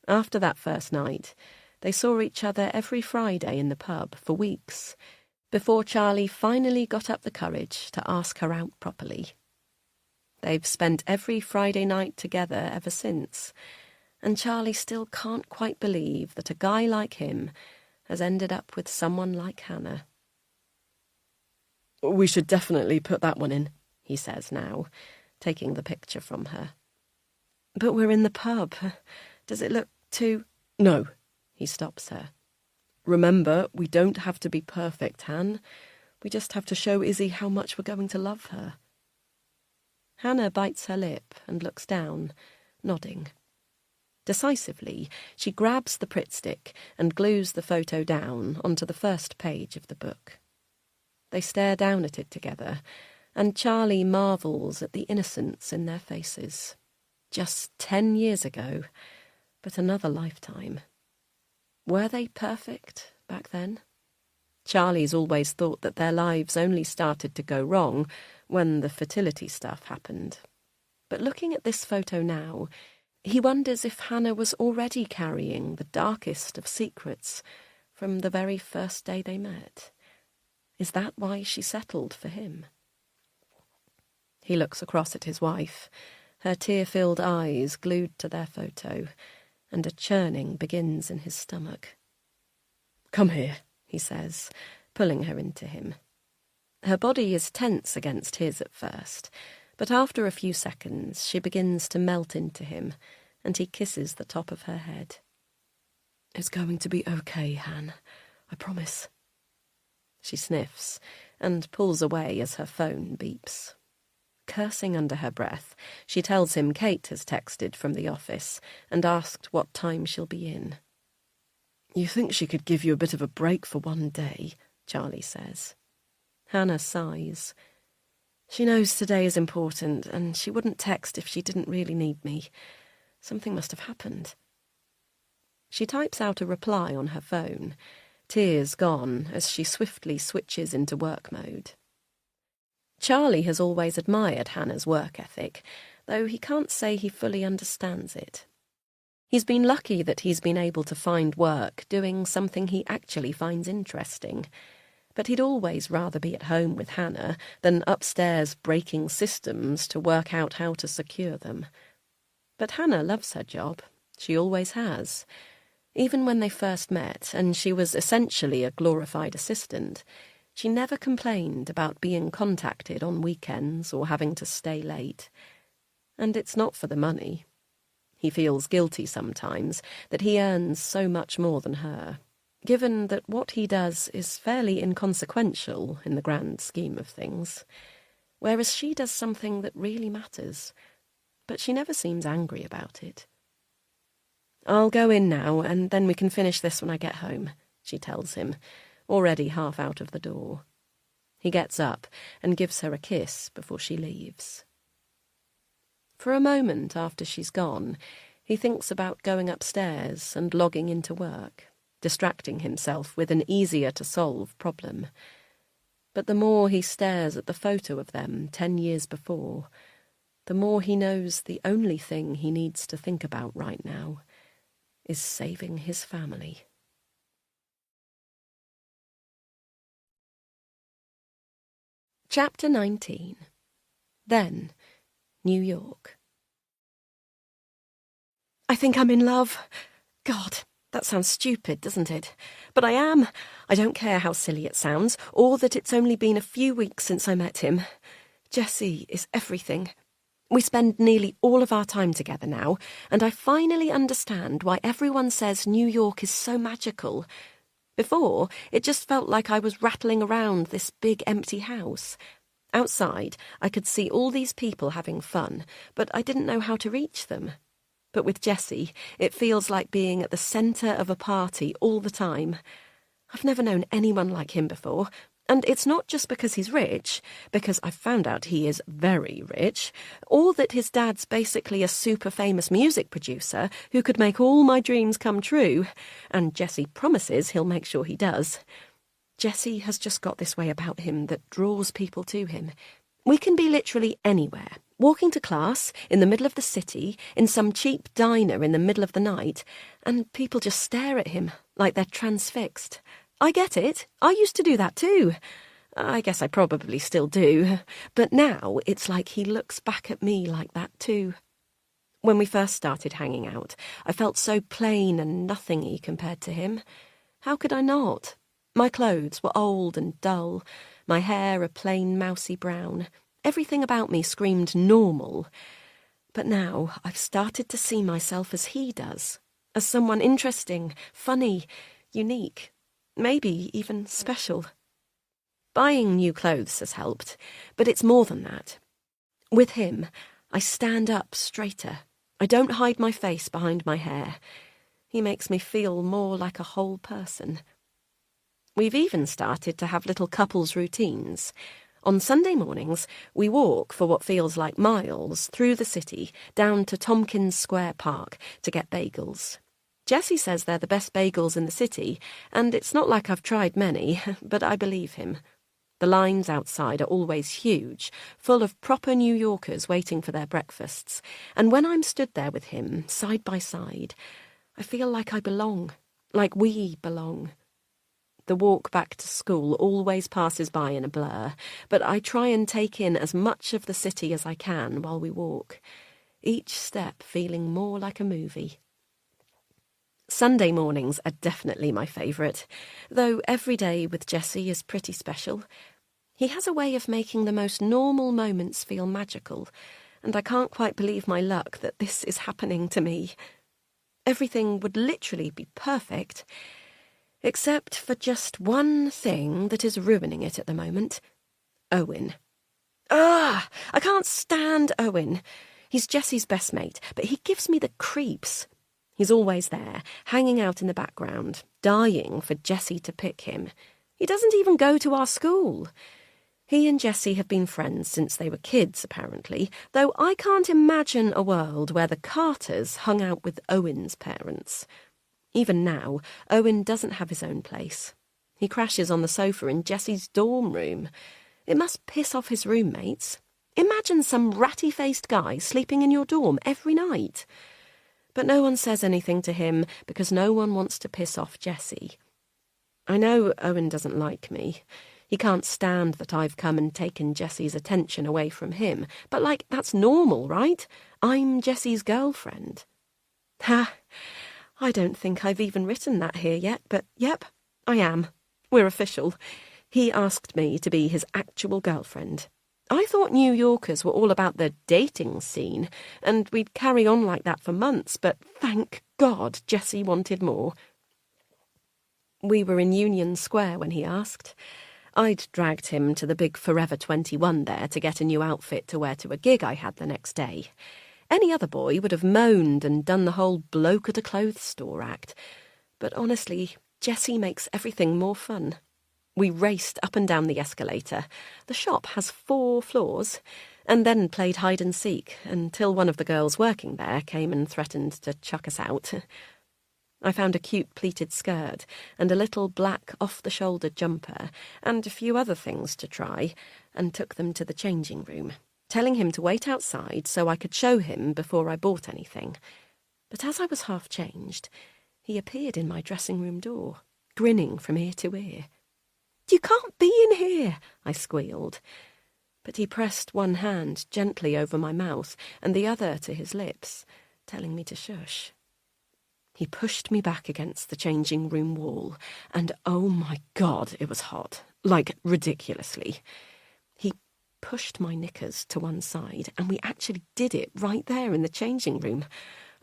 After that first night, they saw each other every Friday in the pub for weeks, before Charlie finally got up the courage to ask her out properly. They've spent every Friday night together ever since, and Charlie still can't quite believe that a guy like him has ended up with someone like Hannah. We should definitely put that one in, he says now, taking the picture from her. But we're in the pub. Does it look too... No, he stops her. Remember, we don't have to be perfect, Han. We just have to show Izzy how much we're going to love her. Hannah bites her lip and looks down, nodding. Decisively, she grabs the Pritt stick and glues the photo down onto the first page of the book. They stare down at it together, and Charlie marvels at the innocence in their faces. Just 10 years ago, but another lifetime. Were they perfect back then? Charlie's always thought that their lives only started to go wrong when the fertility stuff happened. But looking at this photo now, he wonders if Hannah was already carrying the darkest of secrets from the very first day they met. Is that why she settled for him? He looks across at his wife, her tear-filled eyes glued to their photo, and a churning begins in his stomach. Come here, he says, pulling her into him. Her body is tense against his at first, but after a few seconds she begins to melt into him, and he kisses the top of her head. It's going to be okay, Han. I promise. She sniffs and pulls away as her phone beeps. Cursing under her breath, she tells him Kate has texted from the office and asked what time she'll be in. You think she could give you a bit of a break for one day, Charlie says. Hannah sighs. She knows today is important, and she wouldn't text if she didn't really need me. Something must have happened. She types out a reply on her phone, tears gone as she swiftly switches into work mode. Charlie has always admired Hannah's work ethic, though he can't say he fully understands it. He's been lucky that he's been able to find work doing something he actually finds interesting, but he'd always rather be at home with Hannah than upstairs breaking systems to work out how to secure them. But Hannah loves her job. She always has. Even when they first met, and she was essentially a glorified assistant, she never complained about being contacted on weekends or having to stay late. And it's not for the money. He feels guilty sometimes that he earns so much more than her, given that what he does is fairly inconsequential in the grand scheme of things, whereas she does something that really matters, but she never seems angry about it. I'll go in now, and then we can finish this when I get home, she tells him, already half out of the door. He gets up and gives her a kiss before she leaves. For a moment after she's gone, he thinks about going upstairs and logging into work, distracting himself with an easier-to-solve problem. But the more he stares at the photo of them 10 years before, the more he knows the only thing he needs to think about right now is saving his family. Chapter 19. Then, New York. I think I'm in love. God, that sounds stupid, doesn't it? But I am. I don't care how silly it sounds, or that it's only been a few weeks since I met him. Jesse is everything. We spend nearly all of our time together now, and I finally understand why everyone says New York is so magical. Before, it just felt like I was rattling around this big empty house. Outside, I could see all these people having fun, but I didn't know how to reach them. But with Jesse, it feels like being at the centre of a party all the time. I've never known anyone like him before, and it's not just because he's rich, because I've found out he is very rich, or that his dad's basically a super famous music producer who could make all my dreams come true, and Jesse promises he'll make sure he does. Jesse has just got this way about him that draws people to him. We can be literally anywhere, walking to class, in the middle of the city, in some cheap diner in the middle of the night, and people just stare at him like they're transfixed. I get it. I used to do that too. I guess I probably still do, but now it's like he looks back at me like that too. When we first started hanging out, I felt so plain and nothingy compared to him. How could I not? My clothes were old and dull, my hair a plain mousy brown. Everything about me screamed normal. But now I've started to see myself as he does, as someone interesting, funny, unique, maybe even special. Buying new clothes has helped, but it's more than that. With him, I stand up straighter. I don't hide my face behind my hair. He makes me feel more like a whole person. We've even started to have little couples routines. On Sunday mornings, we walk for what feels like miles through the city down to Tompkins Square Park to get bagels. Jessie says they're the best bagels in the city, and it's not like I've tried many, but I believe him. The lines outside are always huge, full of proper New Yorkers waiting for their breakfasts, and when I'm stood there with him, side by side, I feel like I belong, like we belong. The walk back to school always passes by in a blur, but I try and take in as much of the city as I can while we walk, each step feeling more like a movie. Sunday mornings are definitely my favourite, though every day with Jessie is pretty special. He has a way of making the most normal moments feel magical, and I can't quite believe my luck that this is happening to me. Everything would literally be perfect, except for just one thing that is ruining it at the moment. Owen. I can't stand Owen. He's Jessie's best mate, but he gives me the creeps. He's always there, hanging out in the background, dying for Jessie to pick him. He doesn't even go to our school. He and Jessie have been friends since they were kids, apparently, though I can't imagine a world where the Carters hung out with Owen's parents. Even now, Owen doesn't have his own place. He crashes on the sofa in Jessie's dorm room. It must piss off his roommates. Imagine some ratty-faced guy sleeping in your dorm every night. But no one says anything to him because no one wants to piss off Jessie. I know Owen doesn't like me. He can't stand that I've come and taken Jessie's attention away from him. But, that's normal, right? I'm Jessie's girlfriend. Ha! I don't think I've even written that here yet, but yep, I am. We're official. He asked me to be his actual girlfriend. I thought New Yorkers were all about the dating scene, and we'd carry on like that for months, but thank God Jessie wanted more. We were in Union Square when he asked. I'd dragged him to the big Forever 21 there to get a new outfit to wear to a gig I had the next day. Any other boy would have moaned and done the whole bloke at a clothes store act. But honestly, Jessie makes everything more fun. We raced up and down the escalator. The shop has 4 floors, and then played hide-and-seek until one of the girls working there came and threatened to chuck us out. I found a cute pleated skirt and a little black off-the-shoulder jumper and a few other things to try, and took them to the changing room, telling him to wait outside so I could show him before I bought anything. But as I was half changed, he appeared in my dressing room door, grinning from ear to ear. "You can't be in here," I squealed. But he pressed one hand gently over my mouth and the other to his lips, telling me to shush. He pushed me back against the changing room wall, and oh my God, it was hot, ridiculously. He pushed my knickers to one side, and we actually did it right there in the changing room,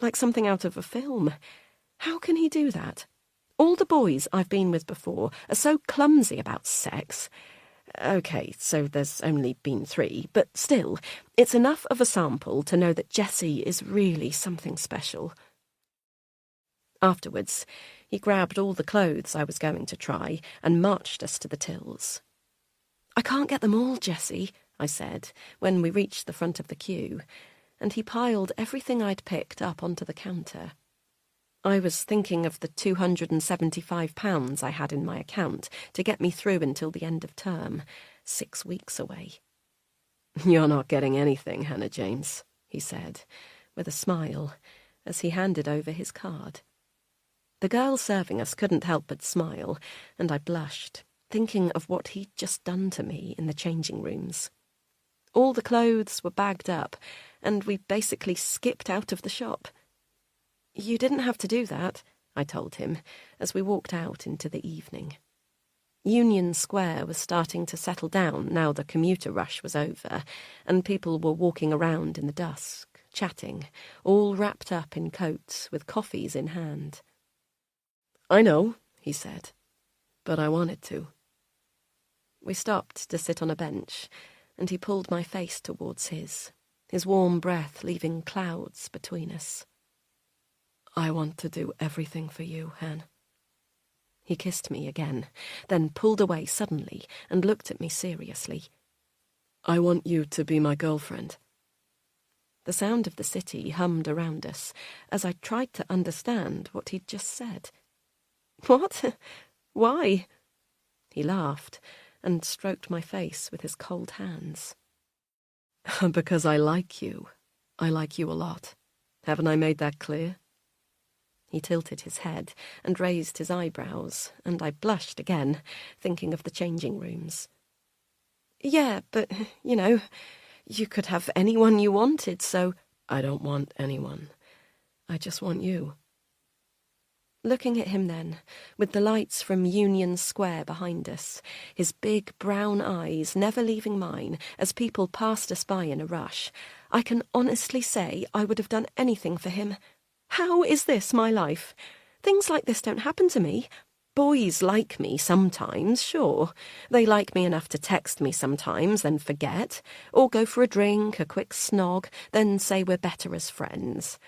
like something out of a film. How can he do that? All the boys I've been with before are so clumsy about sex. OK, so there's only been 3, but still, it's enough of a sample to know that Jessie is really something special. Afterwards, he grabbed all the clothes I was going to try and marched us to the tills. "I can't get them all, Jessie," I said, when we reached the front of the queue, and he piled everything I'd picked up onto the counter. I was thinking of the £275 I had in my account to get me through until the end of term, 6 weeks away. "You're not getting anything, Hannah James," he said, with a smile, as he handed over his card. The girl serving us couldn't help but smile, and I blushed. thinking of what he'd just done to me in the changing rooms. All the clothes were bagged up, and we basically skipped out of the shop. "You didn't have to do that," I told him, as we walked out into the evening. Union Square was starting to settle down now the commuter rush was over, and people were walking around in the dusk, chatting, all wrapped up in coats with coffees in hand. "I know," he said, "but I wanted to." We stopped to sit on a bench, and he pulled my face towards his warm breath leaving clouds between us. "I want to do everything for you, Han." He kissed me again, then pulled away suddenly and looked at me seriously. "I want you to be my girlfriend." The sound of the city hummed around us as I tried to understand what he'd just said. "What? Why?" He laughed and stroked my face with his cold hands. "Because I like you. I like you a lot. Haven't I made that clear?" He tilted his head and raised his eyebrows, and I blushed again, thinking of the changing rooms. "Yeah, but, you could have anyone you wanted, so—" "I don't want anyone. I just want you." Looking at him then, with the lights from Union Square behind us, his big brown eyes never leaving mine as people passed us by in a rush, I can honestly say I would have done anything for him. How is this my life? Things like this don't happen to me. Boys like me sometimes, sure. They like me enough to text me sometimes, then forget, or go for a drink, a quick snog, then say we're better as friends.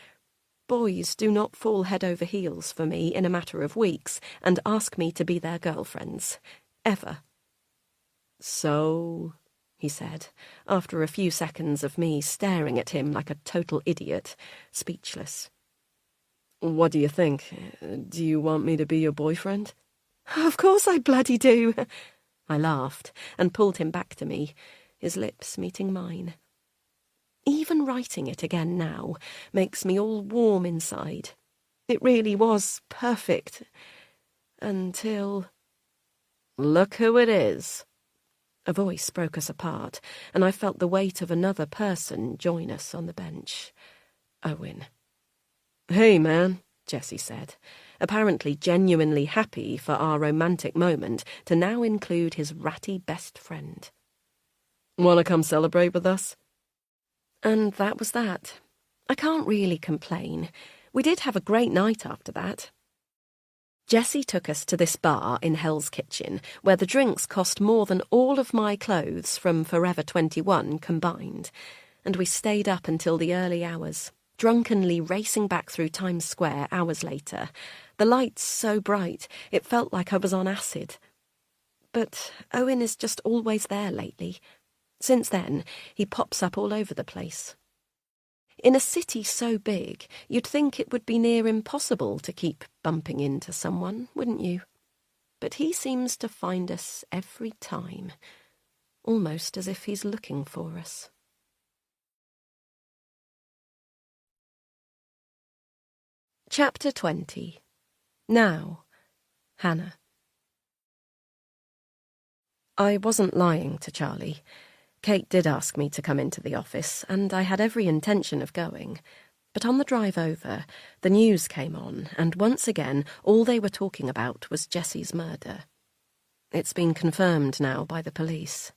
Boys do not fall head over heels for me in a matter of weeks and ask me to be their girlfriends. Ever. "So," he said, after a few seconds of me staring at him like a total idiot, speechless. "What do you think? Do you want me to be your boyfriend?" "Of course I bloody do." I laughed and pulled him back to me, his lips meeting mine. Even writing it again now makes me all warm inside. It really was perfect. Until... "Look who it is." A voice broke us apart, and I felt the weight of another person join us on the bench. Owen. "Hey, man," Jessie said, apparently genuinely happy for our romantic moment to now include his ratty best friend. "Want to come celebrate with us?" And that was that. I can't really complain. We did have a great night after that. Jessie took us to this bar in Hell's Kitchen, where the drinks cost more than all of my clothes from Forever 21 combined, and we stayed up until the early hours, drunkenly racing back through Times Square hours later, the lights so bright it felt like I was on acid. But Owen is just always there lately. Since then, he pops up all over the place. In a city so big, you'd think it would be near impossible to keep bumping into someone, wouldn't you? But he seems to find us every time, almost as if he's looking for us. Chapter 20. Now, Hannah. I wasn't lying to Charlie. Kate did ask me to come into the office, and I had every intention of going. But on the drive over, the news came on, and once again all they were talking about was Jessie's murder. It's been confirmed now by the police.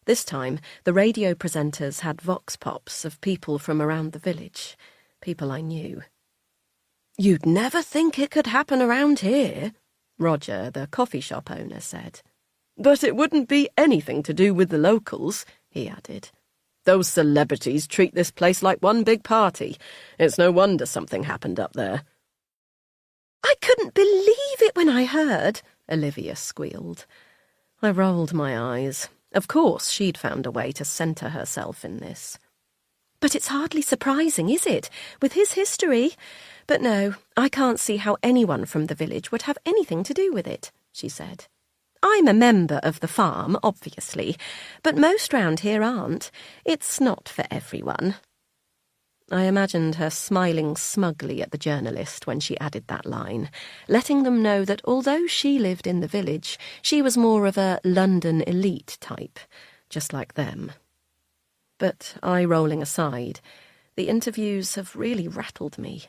This time, the radio presenters had vox pops of people from around the village, people I knew. "You'd never think it could happen around here," Roger, the coffee shop owner, said. "But it wouldn't be anything to do with the locals," he added. "Those celebrities treat this place like one big party. It's no wonder something happened up there." "I couldn't believe it when I heard," Olivia squealed. I rolled my eyes. Of course she'd found a way to centre herself in this. "But it's hardly surprising, is it, with his history? But no, I can't see how anyone from the village would have anything to do with it," she said. "I'm a member of the farm, obviously, but most round here aren't. It's not for everyone." I imagined her smiling smugly at the journalist when she added that line, letting them know that although she lived in the village, she was more of a London elite type, just like them. But eye rolling aside, the interviews have really rattled me.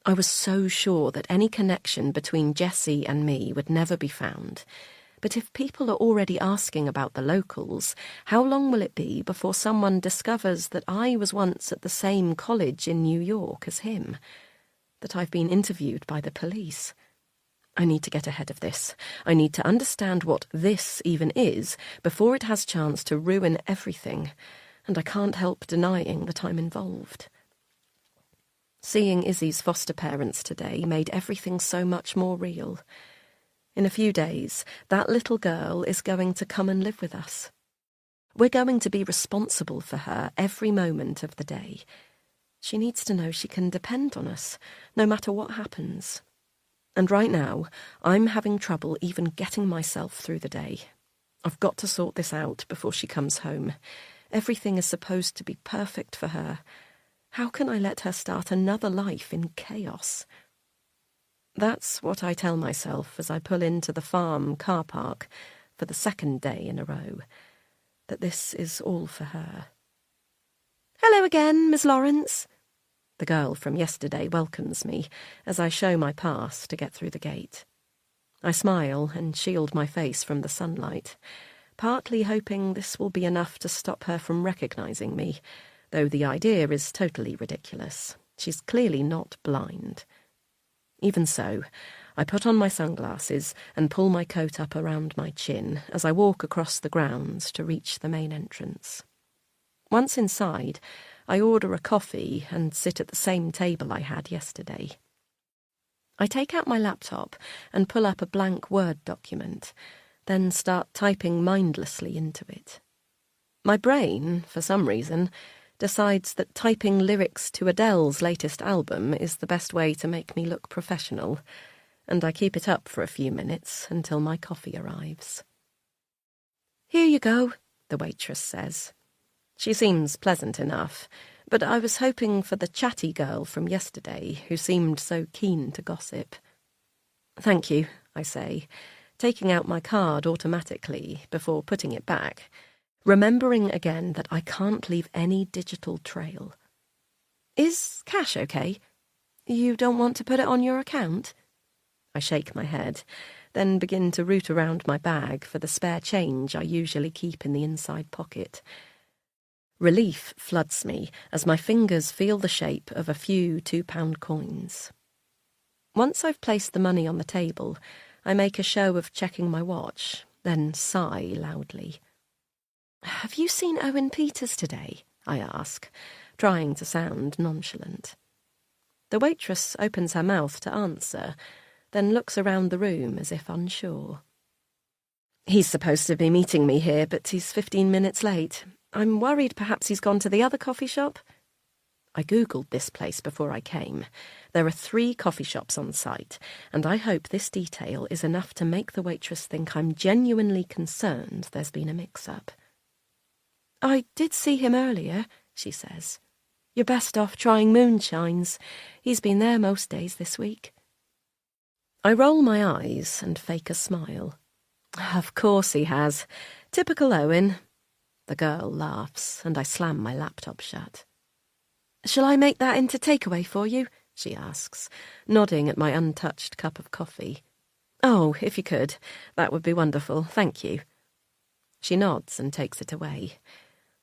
I was so sure that any connection between Jessie and me would never be found. But if people are already asking about the locals, how long will it be before someone discovers that I was once at the same college in New York as him? That I've been interviewed by the police? I need to get ahead of this. I need to understand what this even is before it has chance to ruin everything, and I can't help denying that I'm involved. Seeing Izzy's foster parents today made everything so much more real. In a few days, that little girl is going to come and live with us. We're going to be responsible for her every moment of the day. She needs to know she can depend on us, no matter what happens. And right now, I'm having trouble even getting myself through the day. I've got to sort this out before she comes home. Everything is supposed to be perfect for her. How can I let her start another life in chaos? That's what I tell myself as I pull into the farm car park for the second day in a row, that this is all for her. "Hello again, Miss Lawrence." The girl from yesterday welcomes me as I show my pass to get through the gate. I smile and shield my face from the sunlight, partly hoping this will be enough to stop her from recognising me, though the idea is totally ridiculous. She's clearly not blind. Even so, I put on my sunglasses and pull my coat up around my chin as I walk across the grounds to reach the main entrance. Once inside, I order a coffee and sit at the same table I had yesterday. I take out my laptop and pull up a blank Word document, then start typing mindlessly into it. My brain, for some reason, decides that typing lyrics to Adele's latest album is the best way to make me look professional, and I keep it up for a few minutes until my coffee arrives. "Here you go," the waitress says. She seems pleasant enough, but I was hoping for the chatty girl from yesterday who seemed so keen to gossip. "Thank you," I say, taking out my card automatically before putting it back, remembering again that I can't leave any digital trail. "Is cash okay? You don't want to put it on your account?" I shake my head, then begin to root around my bag for the spare change I usually keep in the inside pocket. Relief floods me as my fingers feel the shape of a few £2 coins. Once I've placed the money on the table, I make a show of checking my watch, then sigh loudly. "Have you seen Owen Peters today?" I ask, trying to sound nonchalant. The waitress opens her mouth to answer, then looks around the room as if unsure. "He's supposed to be meeting me here, but he's 15 minutes late. I'm worried perhaps he's gone to the other coffee shop." I googled this place before I came. There are 3 coffee shops on site, and I hope this detail is enough to make the waitress think I'm genuinely concerned there's been a mix-up. "I did see him earlier," she says. "You're best off trying moonshines. He's been there most days this week." I roll my eyes and fake a smile. "Of course he has. Typical Owen." The girl laughs, and I slam my laptop shut. "Shall I make that into takeaway for you?" she asks, nodding at my untouched cup of coffee. "Oh, if you could, that would be wonderful, thank you." She nods and takes it away.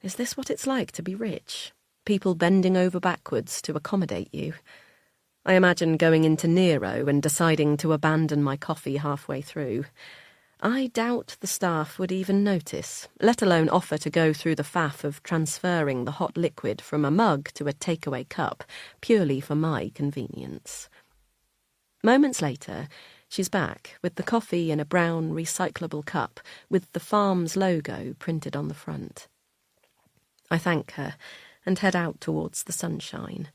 Is this what it's like to be rich? People bending over backwards to accommodate you? I imagine going into Nero and deciding to abandon my coffee halfway through. I doubt the staff would even notice, let alone offer to go through the faff of transferring the hot liquid from a mug to a takeaway cup, purely for my convenience. Moments later, she's back with the coffee in a brown recyclable cup with the farm's logo printed on the front. I thank her and head out towards the sunshine.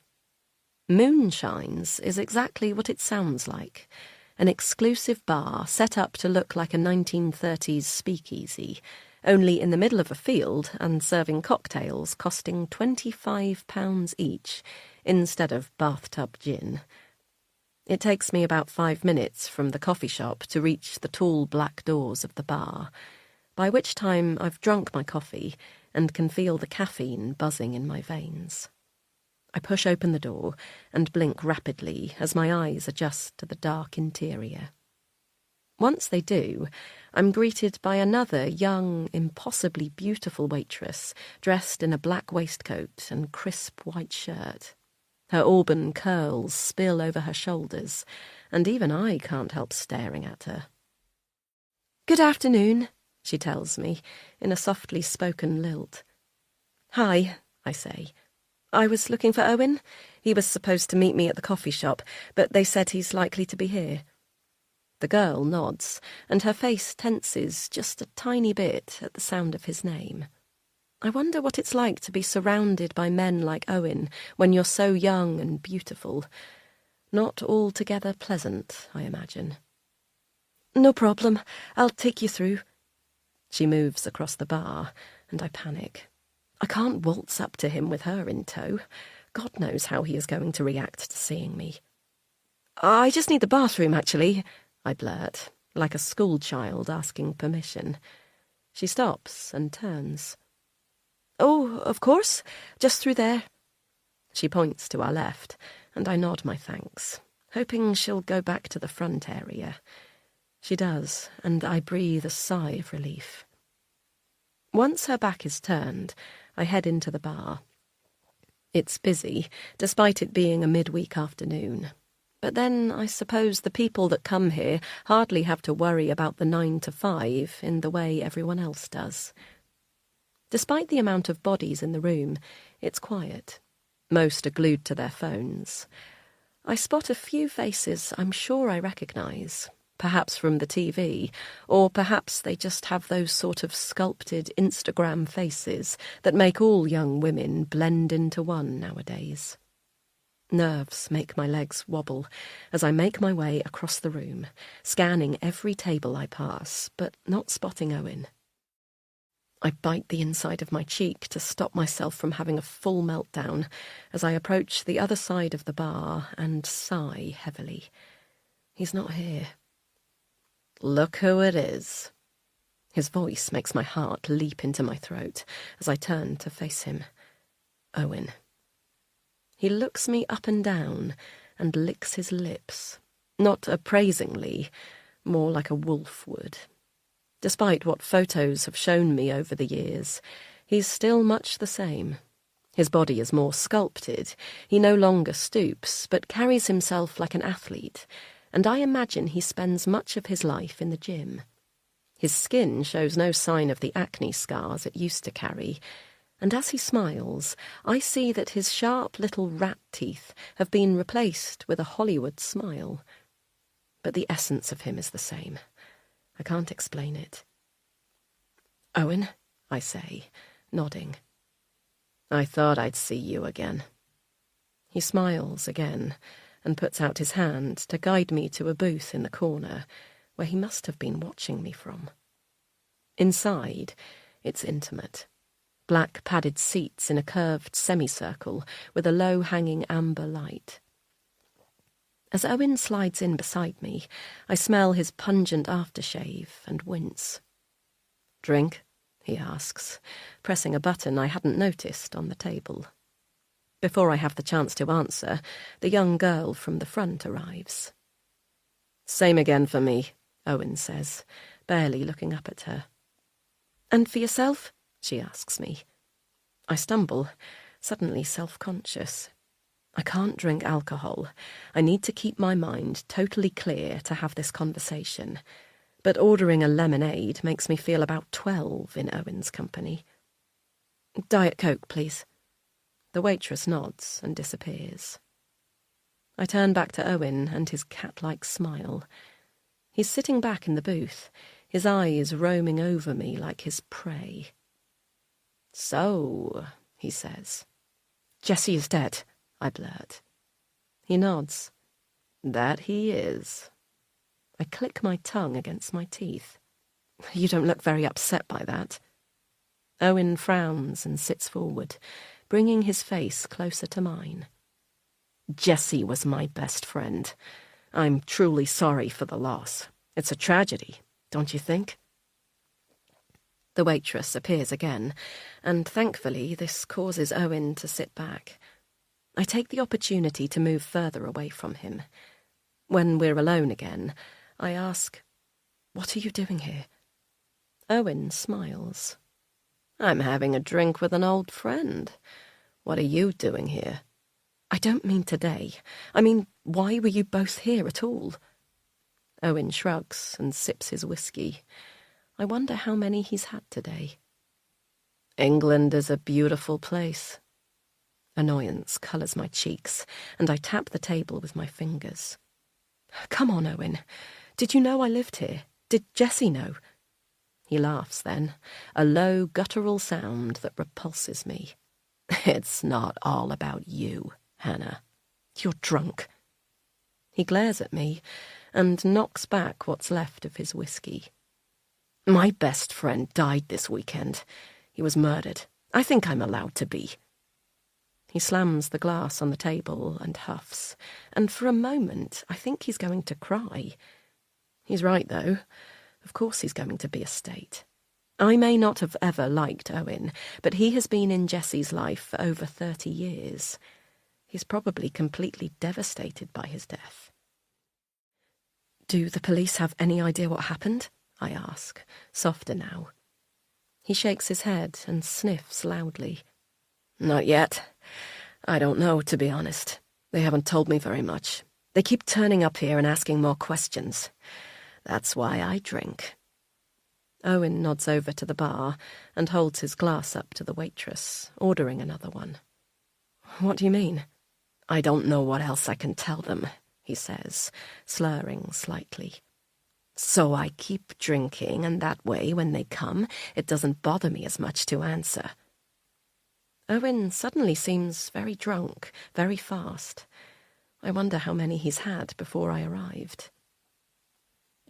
Moonshines is exactly what it sounds like. An exclusive bar set up to look like a 1930s speakeasy, only in the middle of a field and serving cocktails costing £25 each, instead of bathtub gin. It takes me about 5 minutes from the coffee shop to reach the tall black doors of the bar, by which time I've drunk my coffee and can feel the caffeine buzzing in my veins. I push open the door and blink rapidly as my eyes adjust to the dark interior. Once they do, I'm greeted by another young, impossibly beautiful waitress dressed in a black waistcoat and crisp white shirt. Her auburn curls spill over her shoulders, and even I can't help staring at her. "Good afternoon," she tells me, in a softly spoken lilt. "Hi," I say. "I was looking for Owen. He was supposed to meet me at the coffee shop, but they said he's likely to be here." The girl nods, and her face tenses just a tiny bit at the sound of his name. I wonder what it's like to be surrounded by men like Owen when you're so young and beautiful. Not altogether pleasant, I imagine. "No problem. I'll take you through." She moves across the bar, and I panic. I can't waltz up to him with her in tow. God knows how he is going to react to seeing me. "I just need the bathroom, actually," I blurt, like a schoolchild asking permission. She stops and turns. "Oh, of course. Just through there." She points to our left, and I nod my thanks, hoping she'll go back to the front area. She does, and I breathe a sigh of relief. Once her back is turned, I head into the bar. It's busy, despite it being a midweek afternoon. But then I suppose the people that come here hardly have to worry about the 9 to 5 in the way everyone else does. Despite the amount of bodies in the room, it's quiet. Most are glued to their phones. I spot a few faces I'm sure I recognise, perhaps from the TV, or perhaps they just have those sort of sculpted Instagram faces that make all young women blend into one nowadays. Nerves make my legs wobble as I make my way across the room, scanning every table I pass, but not spotting Owen. I bite the inside of my cheek to stop myself from having a full meltdown as I approach the other side of the bar and sigh heavily. He's not here. "Look who it is." His voice makes my heart leap into my throat as I turn to face him. Owen. He looks me up and down and licks his lips, not appraisingly, more like a wolf would. Despite what photos have shown me over the years, he's still much the same. His body is more sculpted. He no longer stoops, but carries himself like an athlete, and I imagine he spends much of his life in the gym. His skin shows no sign of the acne scars it used to carry, and as he smiles, I see that his sharp little rat teeth have been replaced with a Hollywood smile. But the essence of him is the same. I can't explain it. "Owen," I say, nodding. "I thought I'd see you again." He smiles again and puts out his hand to guide me to a booth in the corner where he must have been watching me from. Inside, it's intimate. Black padded seats in a curved semicircle with a low-hanging amber light. As Owen slides in beside me, I smell his pungent aftershave and wince. "Drink?" he asks, pressing a button I hadn't noticed on the table. Before I have the chance to answer, the young girl from the front arrives. "Same again for me," Owen says, barely looking up at her. "And for yourself?" she asks me. I stumble, suddenly self-conscious. I can't drink alcohol. I need to keep my mind totally clear to have this conversation. But ordering a lemonade makes me feel about 12 in Owen's company. "Diet Coke, please." The waitress nods and disappears. I turn back to Owen and his cat-like smile. He's sitting back in the booth, his eyes roaming over me like his prey. "So," he says. "Jessie is dead," I blurt. He nods. "That he is." I click my tongue against my teeth. "You don't look very upset by that." Owen frowns and sits forward, bringing his face closer to mine. Jessie was my best friend. I'm truly sorry for the loss. It's a tragedy, don't you think? The waitress appears again, and thankfully this causes Owen to sit back. I take the opportunity to move further away from him. When we're alone again, I ask, "What are you doing here?" Owen smiles. "I'm having a drink with an old friend. What are you doing here?" "I don't mean today. I mean, why were you both here at all?" Owen shrugs and sips his whiskey. I wonder how many he's had today. "England is a beautiful place." Annoyance colours my cheeks, and I tap the table with my fingers. "Come on, Owen. Did you know I lived here? Did Jessie know?" He laughs then, a low, guttural sound that repulses me. "It's not all about you, Hannah. You're drunk." He glares at me and knocks back what's left of his whiskey. "My best friend died this weekend. He was murdered. I think I'm allowed to be." He slams the glass on the table and huffs, and for a moment I think he's going to cry. He's right, though. Of course he's going to be a state. I may not have ever liked Owen, but he has been in Jessie's life for over 30 years. He's probably completely devastated by his death. "Do the police have any idea what happened?" I ask, softer now. He shakes his head and sniffs loudly. "Not yet. I don't know, to be honest. They haven't told me very much. They keep turning up here and asking more questions. That's why I drink." Owen nods over to the bar and holds his glass up to the waitress, ordering another one. "What do you mean?" "I don't know what else I can tell them," he says, slurring slightly. "So I keep drinking, and that way, when they come, it doesn't bother me as much to answer." Owen suddenly seems very drunk, very fast. I wonder how many he's had before I arrived.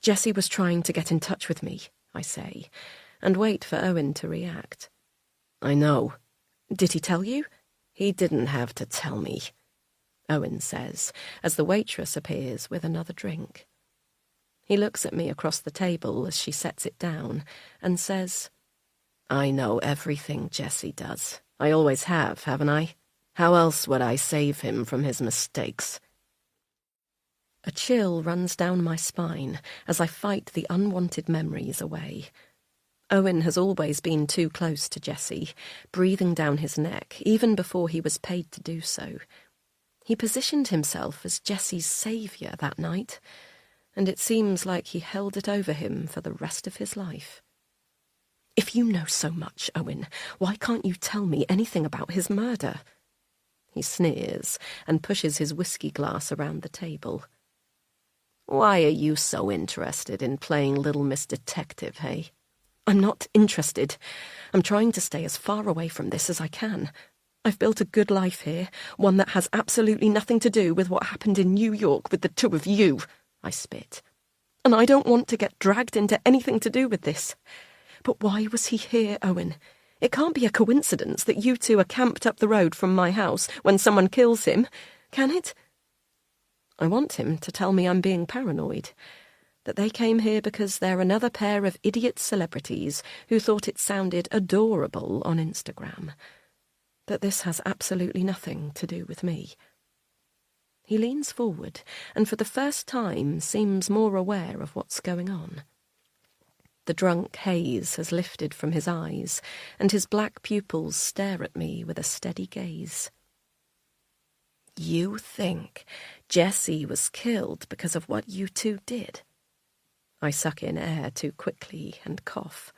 "Jessie was trying to get in touch with me," I say, and wait for Owen to react. "I know." "Did he tell you?" "He didn't have to tell me," Owen says, as the waitress appears with another drink. He looks at me across the table as she sets it down and says, "I know everything Jessie does. I always have, haven't I? How else would I save him from his mistakes?" A chill runs down my spine as I fight the unwanted memories away. Owen has always been too close to Jessie, breathing down his neck even before he was paid to do so. He positioned himself as Jessie's saviour that night, and it seems like he held it over him for the rest of his life. "If you know so much, Owen, why can't you tell me anything about his murder?" He sneers and pushes his whiskey glass around the table. "Why are you so interested in playing Little Miss Detective, hey?" "I'm not interested. I'm trying to stay as far away from this as I can. I've built a good life here, one that has absolutely nothing to do with what happened in New York with the two of you," I spit. "And I don't want to get dragged into anything to do with this. But why was he here, Owen? It can't be a coincidence that you two are camped up the road from my house when someone kills him, can it?" I want him to tell me I'm being paranoid, that they came here because they're another pair of idiot celebrities who thought it sounded adorable on Instagram, that this has absolutely nothing to do with me. He leans forward and for the first time seems more aware of what's going on. The drunk haze has lifted from his eyes, and his black pupils stare at me with a steady gaze. "You think Jessie was killed because of what you two did?" I suck in air too quickly and cough.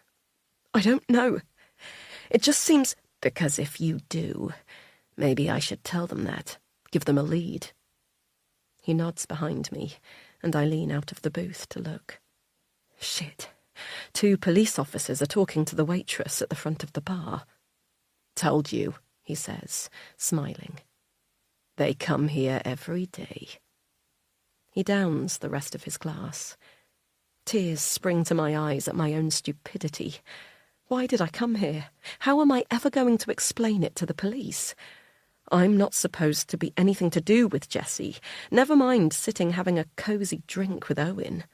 "I don't know. It just seems—" "Because if you do, maybe I should tell them that, give them a lead." He nods behind me, and I lean out of the booth to look. Shit. 2 police officers are talking to the waitress at the front of the bar. "Told you," he says, smiling. "They come here every day." He downs the rest of his glass. Tears spring to my eyes at my own stupidity. Why did I come here? How am I ever going to explain it to the police? I'm not supposed to be anything to do with Jessie, never mind sitting having a cosy drink with Owen.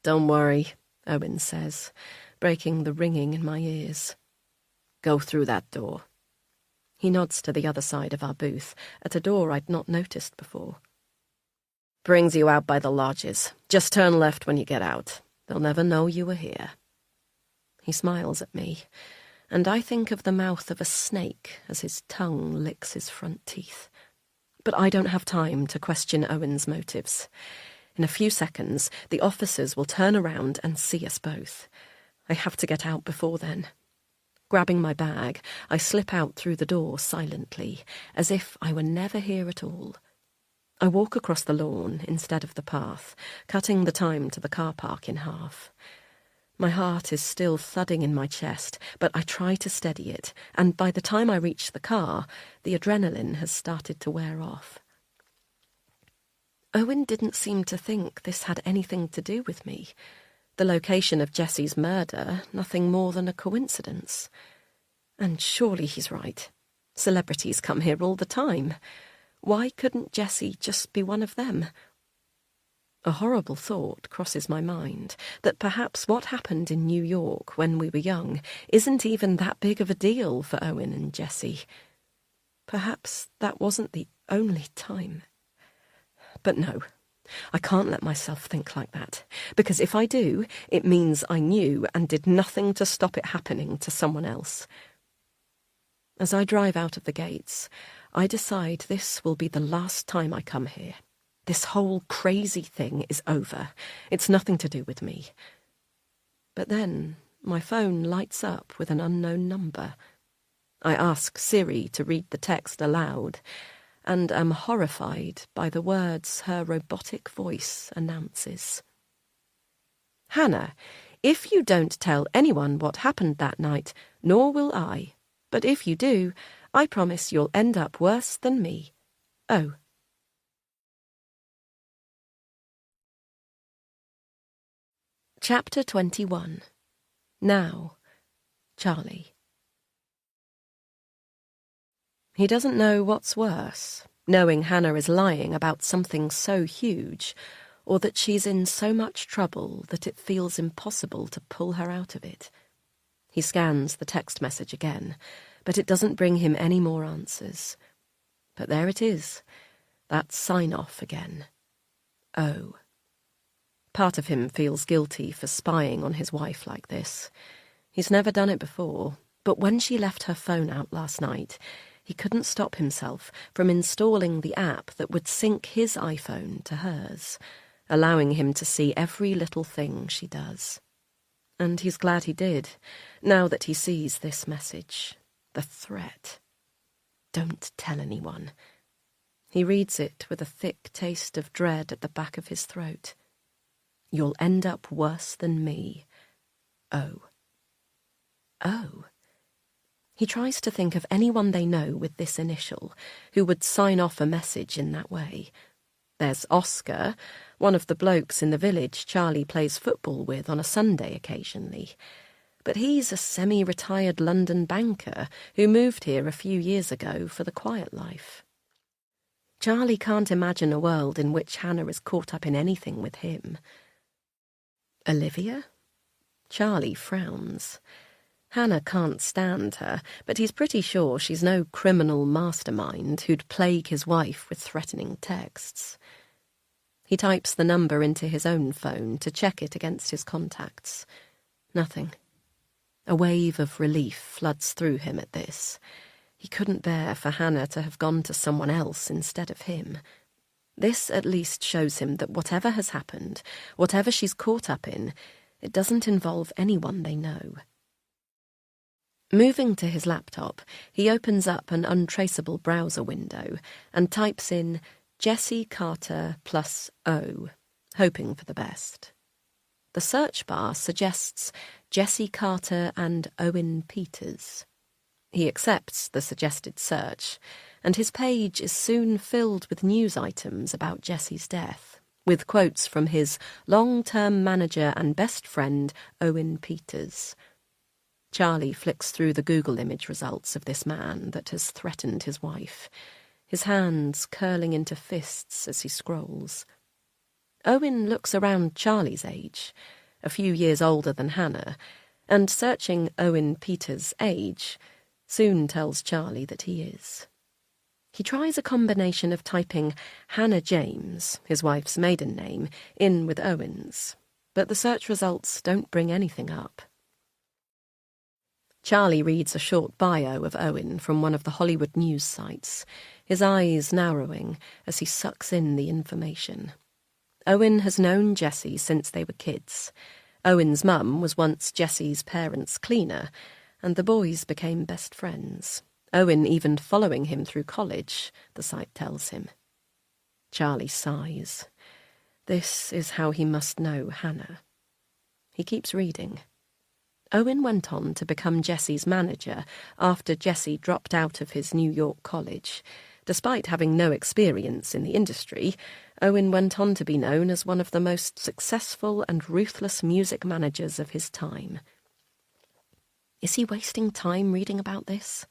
Don't worry, Owen says, breaking the ringing in my ears. Go through that door. He nods to the other side of our booth, at a door I'd not noticed before. Brings you out by the lodges. Just turn left when you get out. They'll never know you were here. He smiles at me, and I think of the mouth of a snake as his tongue licks his front teeth. But I don't have time to question Owen's motives. In a few seconds, the officers will turn around and see us both. I have to get out before then. Grabbing my bag, I slip out through the door silently, as if I were never here at all. I walk across the lawn instead of the path, cutting the time to the car park in half. My heart is still thudding in my chest, but I try to steady it, and by the time I reach the car, the adrenaline has started to wear off. Owen didn't seem to think this had anything to do with me. The location of Jessie's murder, nothing more than a coincidence. And surely he's right. Celebrities come here all the time. Why couldn't Jessie just be one of them? A horrible thought crosses my mind, that perhaps what happened in New York when we were young isn't even that big of a deal for Owen and Jessie. Perhaps that wasn't the only time. But no, I can't let myself think like that, because if I do, it means I knew and did nothing to stop it happening to someone else. As I drive out of the gates, I decide this will be the last time I come here. This whole crazy thing is over. It's nothing to do with me. But then my phone lights up with an unknown number. I ask Siri to read the text aloud, and am horrified by the words her robotic voice announces. Hannah, if you don't tell anyone what happened that night, nor will I. But if you do, I promise you'll end up worse than me. Oh. Chapter 21. Now, Charlie. He doesn't know what's worse, knowing Hannah is lying about something so huge, or that she's in so much trouble that it feels impossible to pull her out of it. He scans the text message again, but it doesn't bring him any more answers. But there it is, that sign-off again. Oh. Part of him feels guilty for spying on his wife like this. He's never done it before, but when she left her phone out last night, he couldn't stop himself from installing the app that would sync his iPhone to hers, allowing him to see every little thing she does. And he's glad he did, now that he sees this message, the threat. Don't tell anyone. He reads it with a thick taste of dread at the back of his throat. You'll end up worse than me. Oh. Oh. He tries to think of anyone they know with this initial who would sign off a message in that way. There's Oscar, one of the blokes in the village Charlie plays football with on a Sunday occasionally. But he's a semi-retired London banker who moved here a few years ago for the quiet life. Charlie can't imagine a world in which Hannah is caught up in anything with him. Olivia? Charlie frowns. Hannah can't stand her, but he's pretty sure she's no criminal mastermind who'd plague his wife with threatening texts. He types the number into his own phone to check it against his contacts. Nothing. A wave of relief floods through him at this. He couldn't bear for Hannah to have gone to someone else instead of him. This at least shows him that whatever has happened, whatever she's caught up in, it doesn't involve anyone they know. Moving to his laptop, he opens up an untraceable browser window and types in Jessie Carter plus O, hoping for the best. The search bar suggests Jessie Carter and Owen Peters. He accepts the suggested search, and his page is soon filled with news items about Jessie's death, with quotes from his long-term manager and best friend, Owen Peters. Charlie flicks through the Google image results of this man that has threatened his wife, his hands curling into fists as he scrolls. Owen looks around Charlie's age, a few years older than Hannah, and searching Owen Peters' age soon tells Charlie that he is. He tries a combination of typing Hannah James, his wife's maiden name, in with Owen's, but the search results don't bring anything up. Charlie reads a short bio of Owen from one of the Hollywood news sites, his eyes narrowing as he sucks in the information. Owen has known Jessie since they were kids. Owen's mum was once Jessie's parents' cleaner, and the boys became best friends. Owen even following him through college, the site tells him. Charlie sighs. This is how he must know Hannah. He keeps reading. Owen went on to become Jessie's manager after Jessie dropped out of his New York college. Despite having no experience in the industry, Owen went on to be known as one of the most successful and ruthless music managers of his time. Is he wasting time reading about this?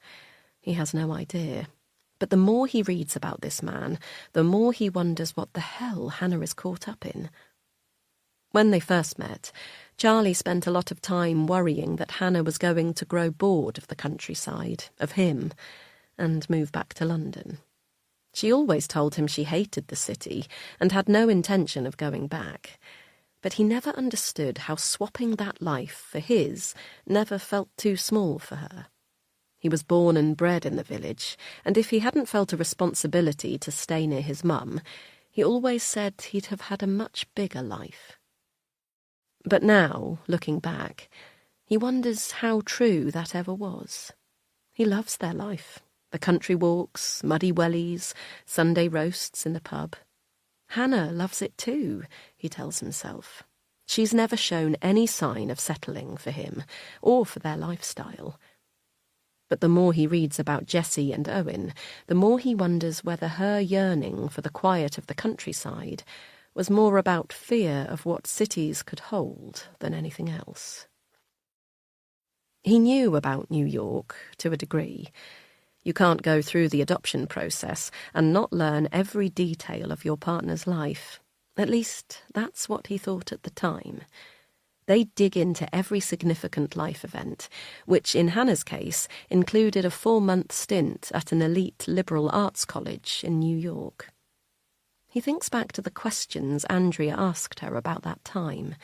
He has no idea. But the more he reads about this man, the more he wonders what the hell Hannah is caught up in. When they first met, Charlie spent a lot of time worrying that Hannah was going to grow bored of the countryside, of him, and move back to London. She always told him she hated the city and had no intention of going back. But he never understood how swapping that life for his never felt too small for her. He was born and bred in the village, and if he hadn't felt a responsibility to stay near his mum, he always said he'd have had a much bigger life. But now, looking back, he wonders how true that ever was. He loves their life. The country walks, muddy wellies, Sunday roasts in the pub. Hannah loves it too, he tells himself. She's never shown any sign of settling for him, or for their lifestyle. But the more he reads about Jessie and Owen, the more he wonders whether her yearning for the quiet of the countryside was more about fear of what cities could hold than anything else. He knew about New York, to a degree. You can't go through the adoption process and not learn every detail of your partner's life. At least, that's what he thought at the time. They dig into every significant life event, which in Hannah's case included a 4-month stint at an elite liberal arts college in New York. He thinks back to the questions Andrea asked her about that time,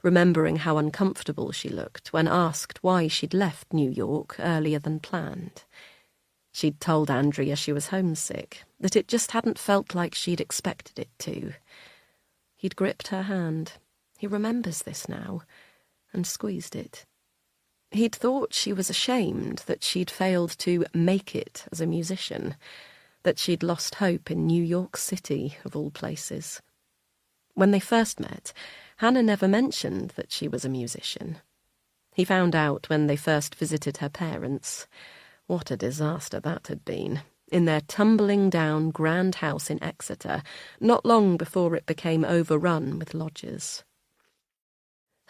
remembering how uncomfortable she looked when asked why she'd left New York earlier than planned. She'd told Andrea she was homesick, that it just hadn't felt like she'd expected it to. He'd gripped her hand. He remembers this now, and squeezed it. He'd thought she was ashamed that she'd failed to make it as a musician, that she'd lost hope in New York City, of all places. When they first met, Hannah never mentioned that she was a musician. He found out when they first visited her parents. What a disaster that had been, in their tumbling-down grand house in Exeter, not long before it became overrun with lodgers.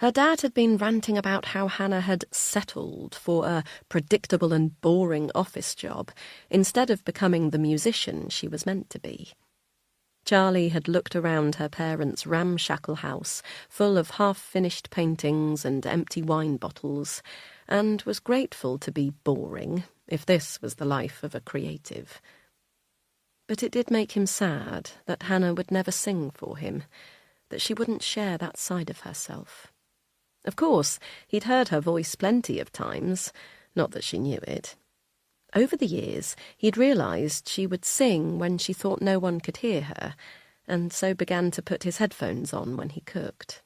Her dad had been ranting about how Hannah had settled for a predictable and boring office job instead of becoming the musician she was meant to be. Charlie had looked around her parents' ramshackle house full of half-finished paintings and empty wine bottles, and was grateful to be boring, if this was the life of a creative. But it did make him sad that Hannah would never sing for him, that she wouldn't share that side of herself. Of course, he'd heard her voice plenty of times, not that she knew it. Over the years, he'd realised she would sing when she thought no one could hear her, and so began to put his headphones on when he cooked.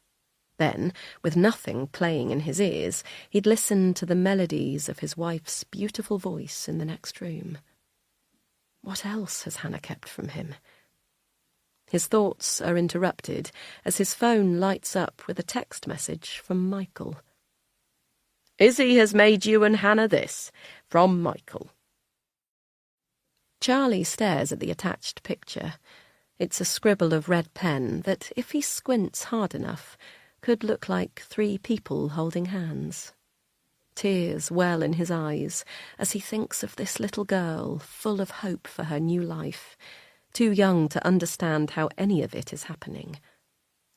Then, with nothing playing in his ears, he'd listen to the melodies of his wife's beautiful voice in the next room. What else has Hannah kept from him? His thoughts are interrupted as his phone lights up with a text message from Michael. "Izzy has made you and Hannah this, from Michael." Charlie stares at the attached picture. It's a scribble of red pen that, if he squints hard enough, could look like 3 people holding hands. Tears well in his eyes as he thinks of this little girl full of hope for her new life, too young to understand how any of it is happening.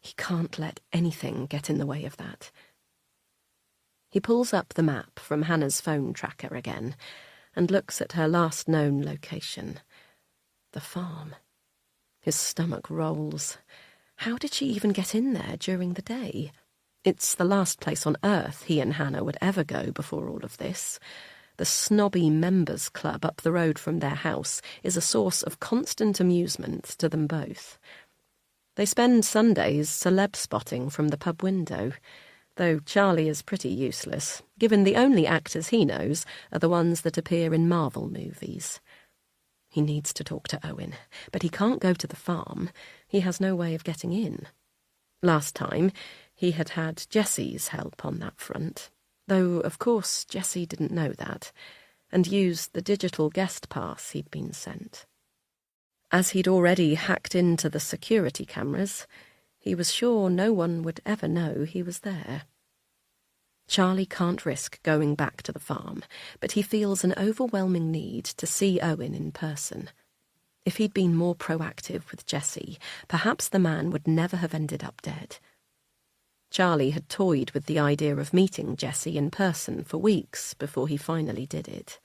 He can't let anything get in the way of that. He pulls up the map from Hannah's phone tracker again and looks at her last known location. The farm. His stomach rolls. How did she even get in there during the day? It's the last place on earth he and Hannah would ever go before all of this. The snobby members' club up the road from their house is a source of constant amusement to them both. They spend Sundays celeb spotting from the pub window, though Charlie is pretty useless, given the only actors he knows are the ones that appear in Marvel movies. He needs to talk to Owen, but he can't go to the farm. He has no way of getting in. Last time, he had had Jessie's help on that front, though, of course, Jessie didn't know that, and used the digital guest pass he'd been sent. As he'd already hacked into the security cameras, he was sure no one would ever know he was there. Charlie can't risk going back to the farm, but he feels an overwhelming need to see Owen in person. If he'd been more proactive with Jessie, perhaps the man would never have ended up dead. Charlie had toyed with the idea of meeting Jessie in person for weeks before he finally did it.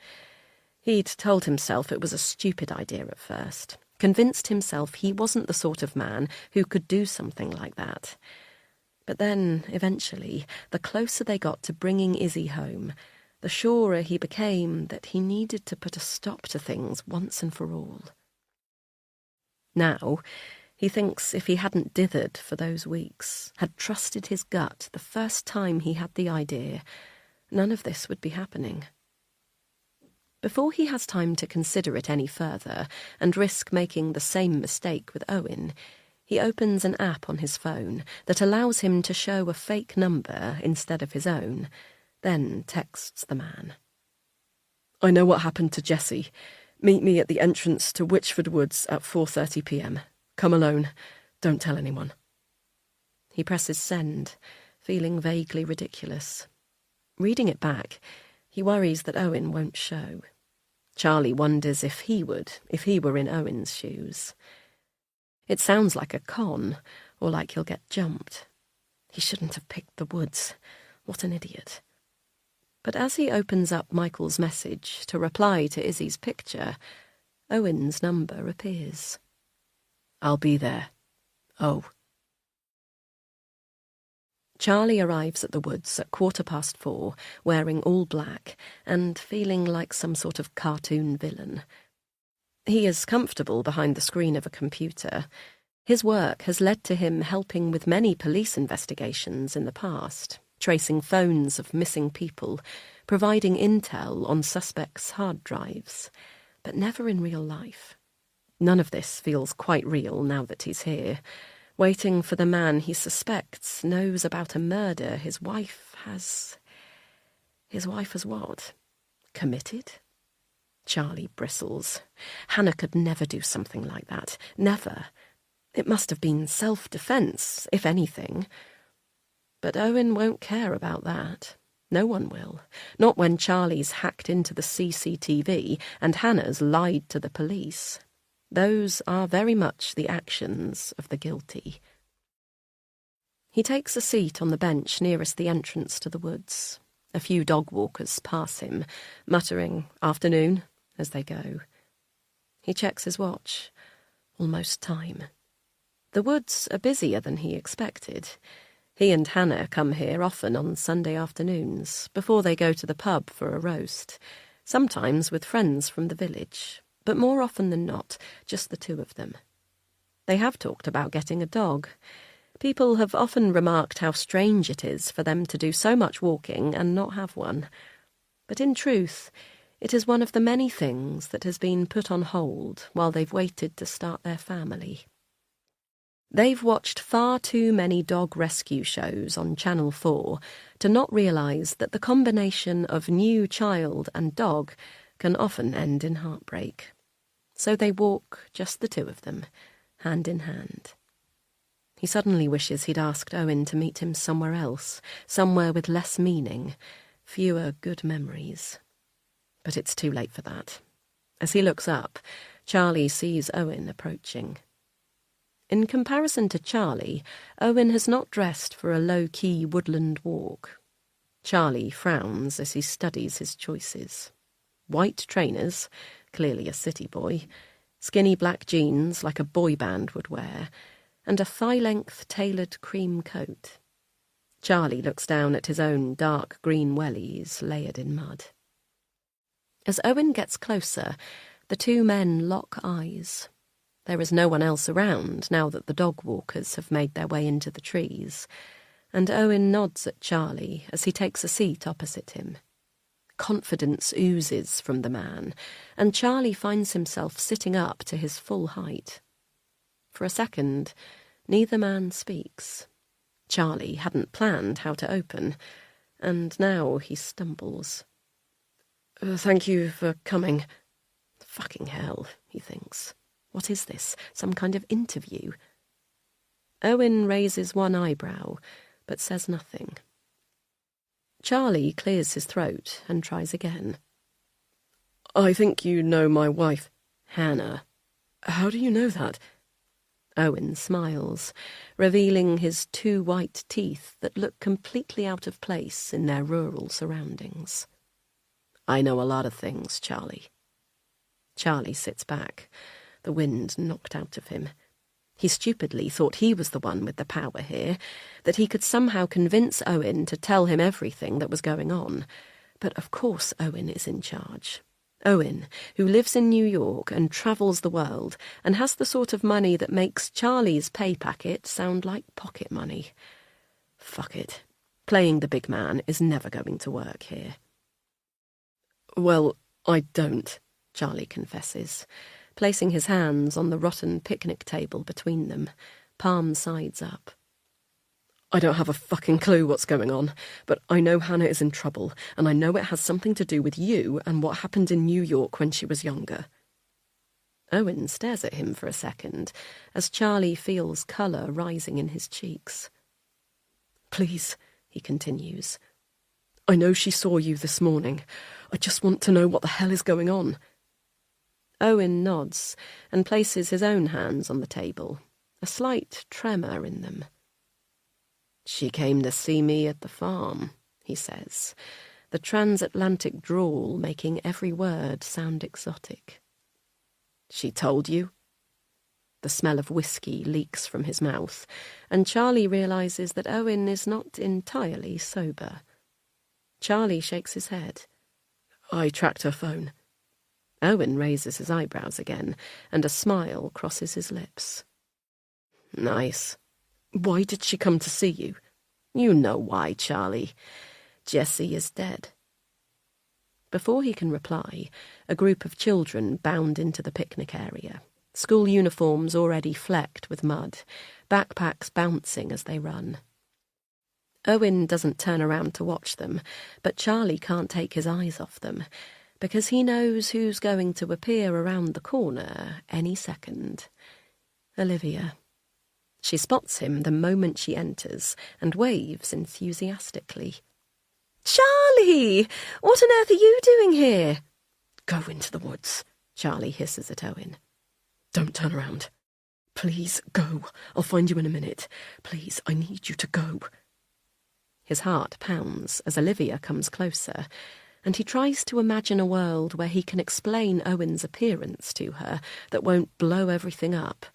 He'd told himself it was a stupid idea at first, convinced himself he wasn't the sort of man who could do something like that. But then, eventually, the closer they got to bringing Izzy home, the surer he became that he needed to put a stop to things once and for all. Now, he thinks if he hadn't dithered for those weeks, had trusted his gut the first time he had the idea, none of this would be happening. Before he has time to consider it any further and risk making the same mistake with Owen, he opens an app on his phone that allows him to show a fake number instead of his own, then texts the man. I know what happened to Jessie. Meet me at the entrance to Witchford Woods at 4:30 p.m. Come alone. Don't tell anyone. He presses send, feeling vaguely ridiculous. Reading it back, he worries that Owen won't show. Charlie wonders if he would, if he were in Owen's shoes. It sounds like a con, or like he'll get jumped. He shouldn't have picked the woods. What an idiot. But as he opens up Michael's message to reply to Izzy's picture, Owen's number appears. I'll be there. Oh. Charlie arrives at the woods at 4:15, wearing all black and feeling like some sort of cartoon villain. He is comfortable behind the screen of a computer. His work has led to him helping with many police investigations in the past, tracing phones of missing people, providing intel on suspects' hard drives, but never in real life. None of this feels quite real now that he's here, waiting for the man he suspects knows about a murder his wife has... His wife has what? Committed? Charlie bristles. Hannah could never do something like that. Never. It must have been self-defense, if anything. But Owen won't care about that. No one will. Not when Charlie's hacked into the CCTV and Hannah's lied to the police. Those are very much the actions of the guilty. He takes a seat on the bench nearest the entrance to the woods. A few dog walkers pass him, muttering, "Afternoon," as they go. He checks his watch. Almost time. The woods are busier than he expected. He and Hannah come here often on Sunday afternoons, before they go to the pub for a roast, sometimes with friends from the village, but more often than not, just the two of them. They have talked about getting a dog. People have often remarked how strange it is for them to do so much walking and not have one. But in truth, it is one of the many things that has been put on hold while they've waited to start their family. They've watched far too many dog rescue shows on Channel 4 to not realise that the combination of new child and dog can often end in heartbreak. So they walk, just the two of them, hand in hand. He suddenly wishes he'd asked Owen to meet him somewhere else, somewhere with less meaning, Fewer good memories. But it's too late for that. As he looks up, Charlie sees Owen approaching. In comparison to Charlie, Owen has not dressed for a low-key woodland walk. Charlie frowns as he studies his choices. White trainers, clearly a city boy, skinny black jeans like a boy band would wear, and a thigh-length tailored cream coat. Charlie looks down at his own dark green wellies layered in mud. As Owen gets closer, the two men lock eyes. There is no one else around now that the dog walkers have made their way into the trees, and Owen nods at Charlie as he takes a seat opposite him. Confidence oozes from the man, and Charlie finds himself sitting up to his full height. For a second, neither man speaks. Charlie hadn't planned how to open, and now he stumbles. Thank you for coming. Fucking hell, he thinks. What is this? Some kind of interview? Owen raises one eyebrow, but says nothing. Charlie clears his throat and tries again. I think you know my wife. Hannah. How do you know that? Owen smiles, revealing his two white teeth that look completely out of place in their rural surroundings. I know a lot of things, Charlie. Charlie sits back, the wind knocked out of him. He stupidly thought he was the one with the power here, that he could somehow convince Owen to tell him everything that was going on. But of course Owen is in charge. Owen, who lives in New York and travels the world and has the sort of money that makes Charlie's pay packet sound like pocket money. Fuck it. Playing the big man is never going to work here. Well, I don't, Charlie confesses, placing his hands on the rotten picnic table between them, palm sides up. I don't have a fucking clue what's going on, but I know Hannah is in trouble, and I know it has something to do with you and what happened in New York when she was younger. Owen stares at him for a second, as Charlie feels colour rising in his cheeks. Please, he continues. I know she saw you this morning. I just want to know what the hell is going on. Owen nods and places his own hands on the table, a slight tremor in them. She came to see me at the farm, he says, the transatlantic drawl making every word sound exotic. She told you? The smell of whiskey leaks from his mouth, and Charlie realises that Owen is not entirely sober. Charlie shakes his head. I tracked her phone. Owen raises his eyebrows again, and a smile crosses his lips. Nice. Why did she come to see you? You know why, Charlie. Jessie is dead. Before he can reply, a group of children bound into the picnic area, school uniforms already flecked with mud, backpacks bouncing as they run. Owen doesn't turn around to watch them, but Charlie can't take his eyes off them, because he knows who's going to appear around the corner any second. Olivia. She spots him the moment she enters and waves enthusiastically. Charlie! What on earth are you doing here? Go into the woods, Charlie hisses at Owen. Don't turn around. Please, go. I'll find you in a minute. Please, I need you to go. His heart pounds as Olivia comes closer, and he tries to imagine a world where he can explain Owen's appearance to her that won't blow everything up.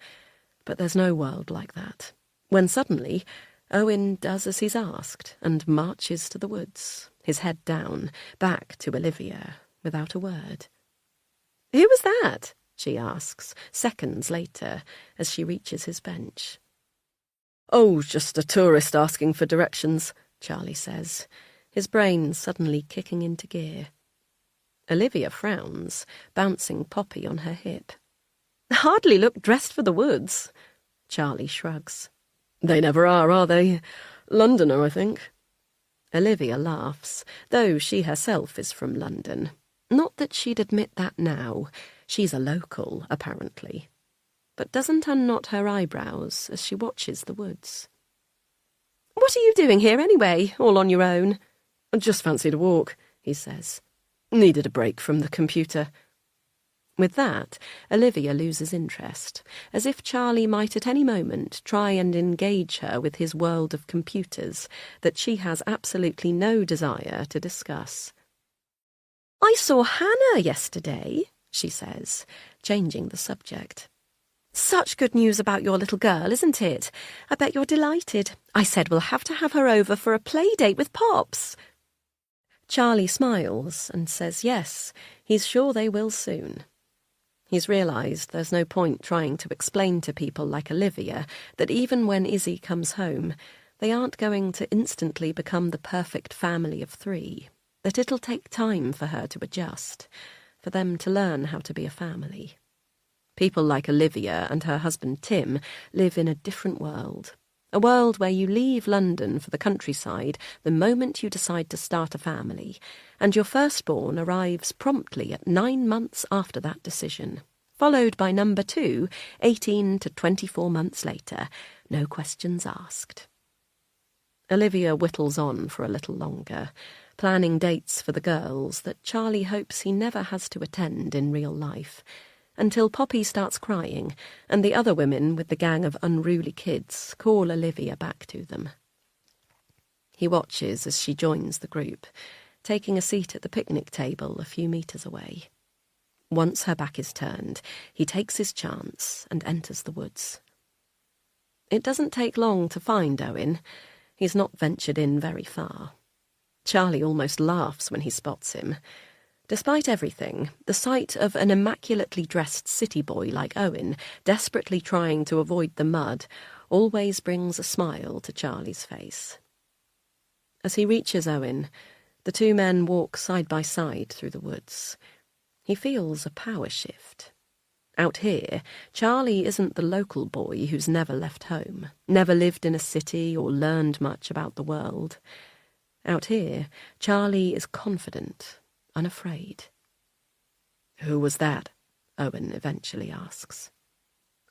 But there's no world like that. When suddenly, Owen does as he's asked and marches to the woods, his head down, back to Olivia, without a word. Who was that? She asks, seconds later, as she reaches his bench. Oh, just a tourist asking for directions, Charlie says, his brain suddenly kicking into gear. Olivia frowns, bouncing Poppy on her hip. Hardly look dressed for the woods. Charlie shrugs. They never are they? Londoner, I think. Olivia laughs, though she herself is from London. Not that she'd admit that now. She's a local, apparently. But doesn't unknot her eyebrows as she watches the woods. What are you doing here anyway, all on your own? I just fancied a walk, he says. Needed a break from the computer. With that, Olivia loses interest, as if Charlie might at any moment try and engage her with his world of computers that she has absolutely no desire to discuss. "I saw Hannah yesterday," she says, changing the subject. "Such good news about your little girl, isn't it? I bet you're delighted. I said we'll have to have her over for a play date with Pops." Charlie smiles and says yes, he's sure they will soon. He's realised there's no point trying to explain to people like Olivia that even when Izzy comes home, they aren't going to instantly become the perfect family of 3, that it'll take time for her to adjust, for them to learn how to be a family. People like Olivia and her husband Tim live in a different world, a world where you leave London for the countryside the moment you decide to start a family, and your firstborn arrives promptly at 9 months after that decision, followed by number 2, 18 to 24 months later, no questions asked. Olivia whittles on for a little longer, planning dates for the girls that Charlie hopes he never has to attend in real life, until Poppy starts crying and the other women with the gang of unruly kids call Olivia back to them. He watches as she joins the group, taking a seat at the picnic table a few metres away. Once her back is turned, he takes his chance and enters the woods. It doesn't take long to find Owen. He's not ventured in very far. Charlie almost laughs when he spots him. Despite everything, the sight of an immaculately dressed city boy like Owen, desperately trying to avoid the mud, always brings a smile to Charlie's face. As he reaches Owen, the 2 men walk side by side through the woods. He feels a power shift. Out here, Charlie isn't the local boy who's never left home, never lived in a city or learned much about the world. Out here, Charlie is confident, unafraid. "Who was that?" Owen eventually asks.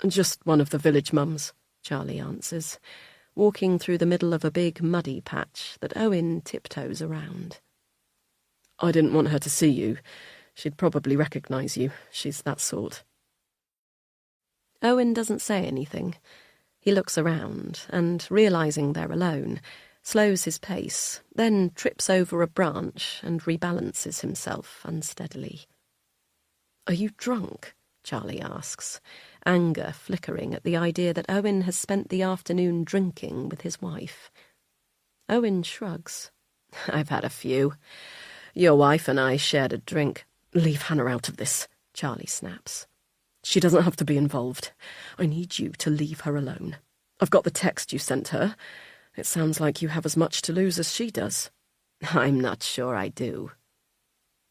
"Just one of the village mums," Charlie answers, walking through the middle of a big muddy patch that Owen tiptoes around. "I didn't want her to see you. She'd probably recognise you. She's that sort." Owen doesn't say anything. He looks around and, realising they're alone, slows his pace, then trips over a branch and rebalances himself unsteadily. "Are you drunk?" Charlie asks, anger flickering at the idea that Owen has spent the afternoon drinking with his wife. Owen shrugs. "I've had a few. Your wife and I shared a drink." "Leave Hannah out of this," Charlie snaps. "She doesn't have to be involved. I need you to leave her alone. I've got the text you sent her. It sounds like you have as much to lose as she does." "I'm not sure I do."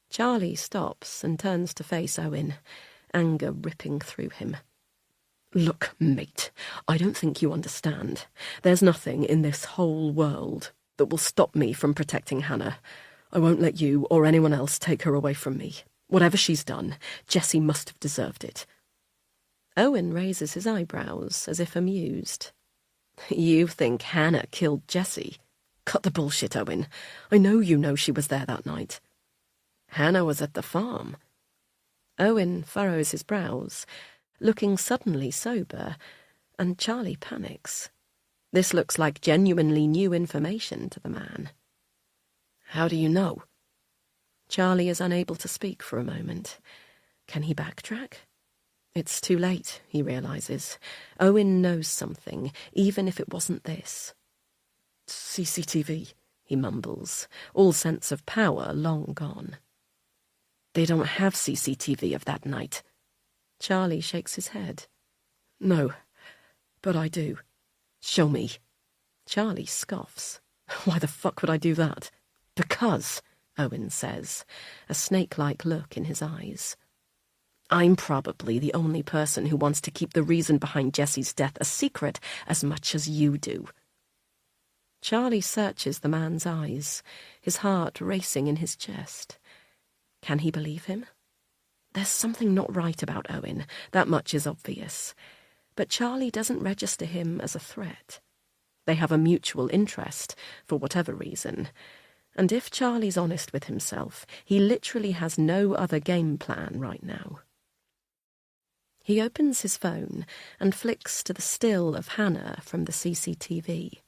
Charlie stops and turns to face Owen, anger ripping through him. "Look, mate, I don't think you understand. There's nothing in this whole world that will stop me from protecting Hannah. I won't let you or anyone else take her away from me. Whatever she's done, Jessie must have deserved it." Owen raises his eyebrows as if amused. "You think Hannah killed Jessie?" "Cut the bullshit, Owen. I know you know she was there that night." "Hannah was at the farm." Owen furrows his brows, looking suddenly sober, and Charlie panics. This looks like genuinely new information to the man. "How do you know?" Charlie is unable to speak for a moment. Can he backtrack? It's too late, he realises. Owen knows something, even if it wasn't this. "CCTV, he mumbles, all sense of power long gone. "They don't have CCTV of that night." Charlie shakes his head. "No, but I do. Show me." Charlie scoffs. "Why the fuck would I do that?" "Because," Owen says, a snake-like look in his eyes. "I'm probably the only person who wants to keep the reason behind Jessie's death a secret as much as you do." Charlie searches the man's eyes, his heart racing in his chest. Can he believe him? There's something not right about Owen, that much is obvious. But Charlie doesn't register him as a threat. They have a mutual interest, for whatever reason. And if Charlie's honest with himself, he literally has no other game plan right now. He opens his phone and flicks to the still of Hannah from the CCTV.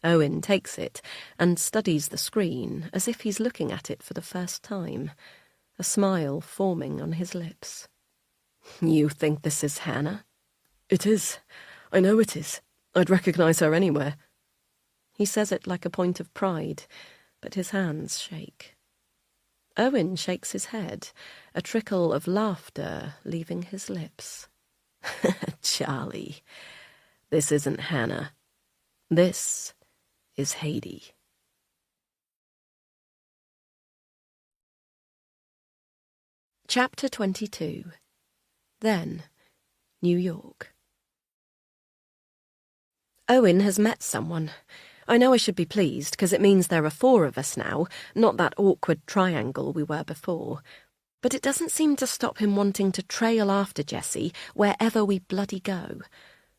Owen takes it and studies the screen as if he's looking at it for the first time, a smile forming on his lips. "You think this is Hannah?" "It is. I know it is. I'd recognise her anywhere." He says it like a point of pride, but his hands shake. Owen shakes his head, a trickle of laughter leaving his lips. "Charlie, this isn't Hannah. This is Heidi." Chapter 22. Then, New York. Owen has met someone. I know I should be pleased, because it means there are 4 of us now, not that awkward triangle we were before. But it doesn't seem to stop him wanting to trail after Jessie wherever we bloody go.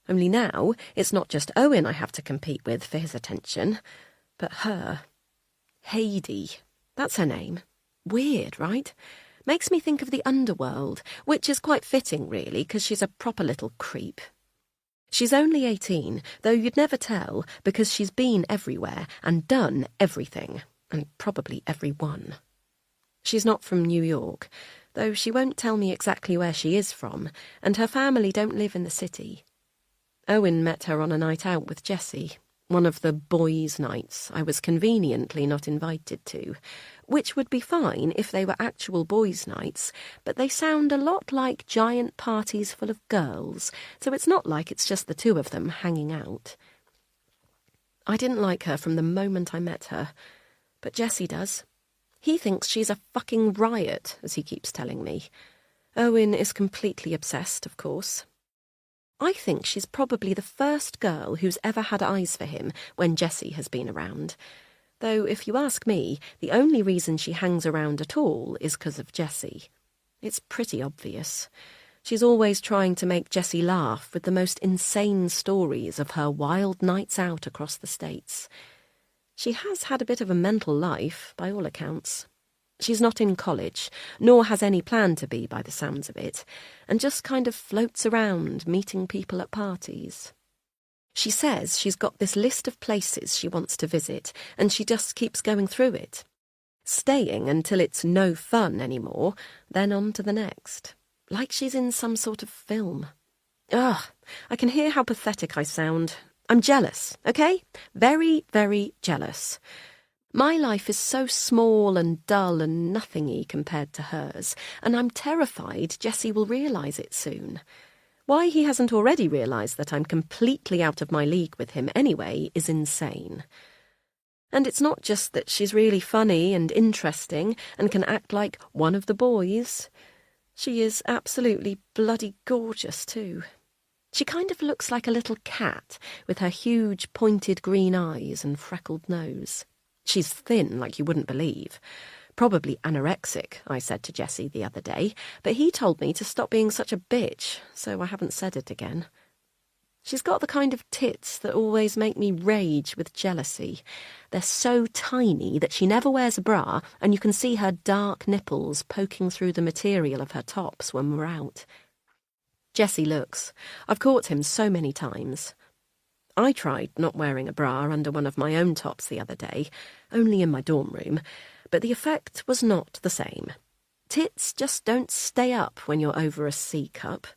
Only now, it's not just Owen I have to compete with for his attention, but her. Heidi. That's her name. Weird, right? Makes me think of the underworld, which is quite fitting, really, because she's a proper little creep. She's only 18, though you'd never tell, because she's been everywhere and done everything, and probably everyone. She's not from New York, though she won't tell me exactly where she is from, and her family don't live in the city. Owen met her on a night out with Jessie, one of the boys' nights I was conveniently not invited to, which would be fine if they were actual boys' nights, but they sound a lot like giant parties full of girls, so it's not like it's just the 2 of them hanging out. I didn't like her from the moment I met her, but Jessie does. He thinks she's a fucking riot, as he keeps telling me. Owen is completely obsessed, of course. I think she's probably the first girl who's ever had eyes for him when Jessie has been around. Though, if you ask me, the only reason she hangs around at all is because of Jessie. It's pretty obvious. She's always trying to make Jessie laugh with the most insane stories of her wild nights out across the States. She has had a bit of a mental life, by all accounts. She's not in college, nor has any plan to be by the sounds of it, and just kind of floats around, meeting people at parties. She says she's got this list of places she wants to visit, and she just keeps going through it. Staying until it's no fun anymore, then on to the next. Like she's in some sort of film. Ugh, I can hear how pathetic I sound. I'm jealous, okay? Very, very jealous. My life is so small and dull and nothingy compared to hers, and I'm terrified Jessie will realise it soon. Why he hasn't already realised that I'm completely out of my league with him anyway is insane. And it's not just that she's really funny and interesting and can act like one of the boys. She is absolutely bloody gorgeous too. She kind of looks like a little cat with her huge pointed green eyes and freckled nose. She's thin like you wouldn't believe. Probably anorexic, I said to Jessie the other day, but he told me to stop being such a bitch, so I haven't said it again. She's got the kind of tits that always make me rage with jealousy. They're so tiny that she never wears a bra, and you can see her dark nipples poking through the material of her tops when we're out. Jessie looks. I've caught him so many times. I tried not wearing a bra under one of my own tops the other day, only in my dorm room, but the effect was not the same. Tits just don't stay up when you're over a C cup.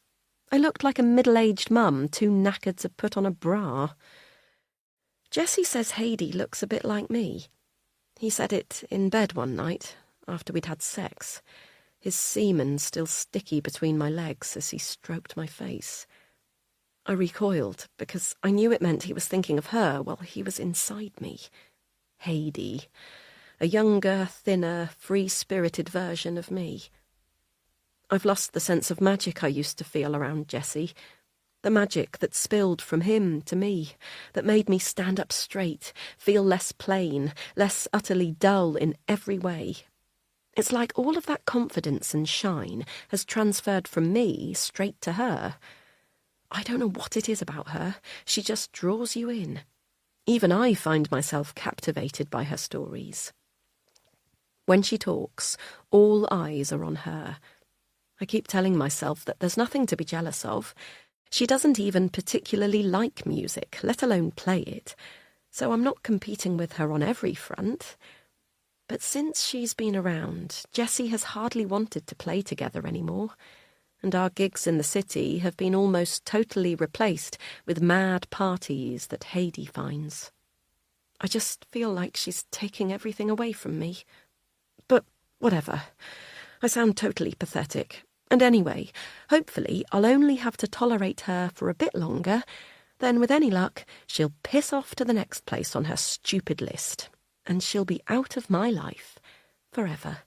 I looked like a middle-aged mum too knackered to put on a bra. Jessie says Heidi looks a bit like me. He said it in bed one night, after we'd had sex, his semen still sticky between my legs as he stroked my face. I recoiled, because I knew it meant he was thinking of her while he was inside me. Heidi. A younger, thinner, free-spirited version of me. I've lost the sense of magic I used to feel around Jessie. The magic that spilled from him to me, that made me stand up straight, feel less plain, less utterly dull in every way. It's like all of that confidence and shine has transferred from me straight to her. I don't know what it is about her. She just draws you in. Even I find myself captivated by her stories. When she talks, all eyes are on her. I keep telling myself that there's nothing to be jealous of. She doesn't even particularly like music, let alone play it, so I'm not competing with her on every front. But since she's been around, Jessie has hardly wanted to play together anymore, and our gigs in the city have been almost totally replaced with mad parties that Heidi finds. I just feel like she's taking everything away from me. But whatever. I sound totally pathetic. And anyway, hopefully I'll only have to tolerate her for a bit longer. Then, with any luck, she'll piss off to the next place on her stupid list, and she'll be out of my life forever.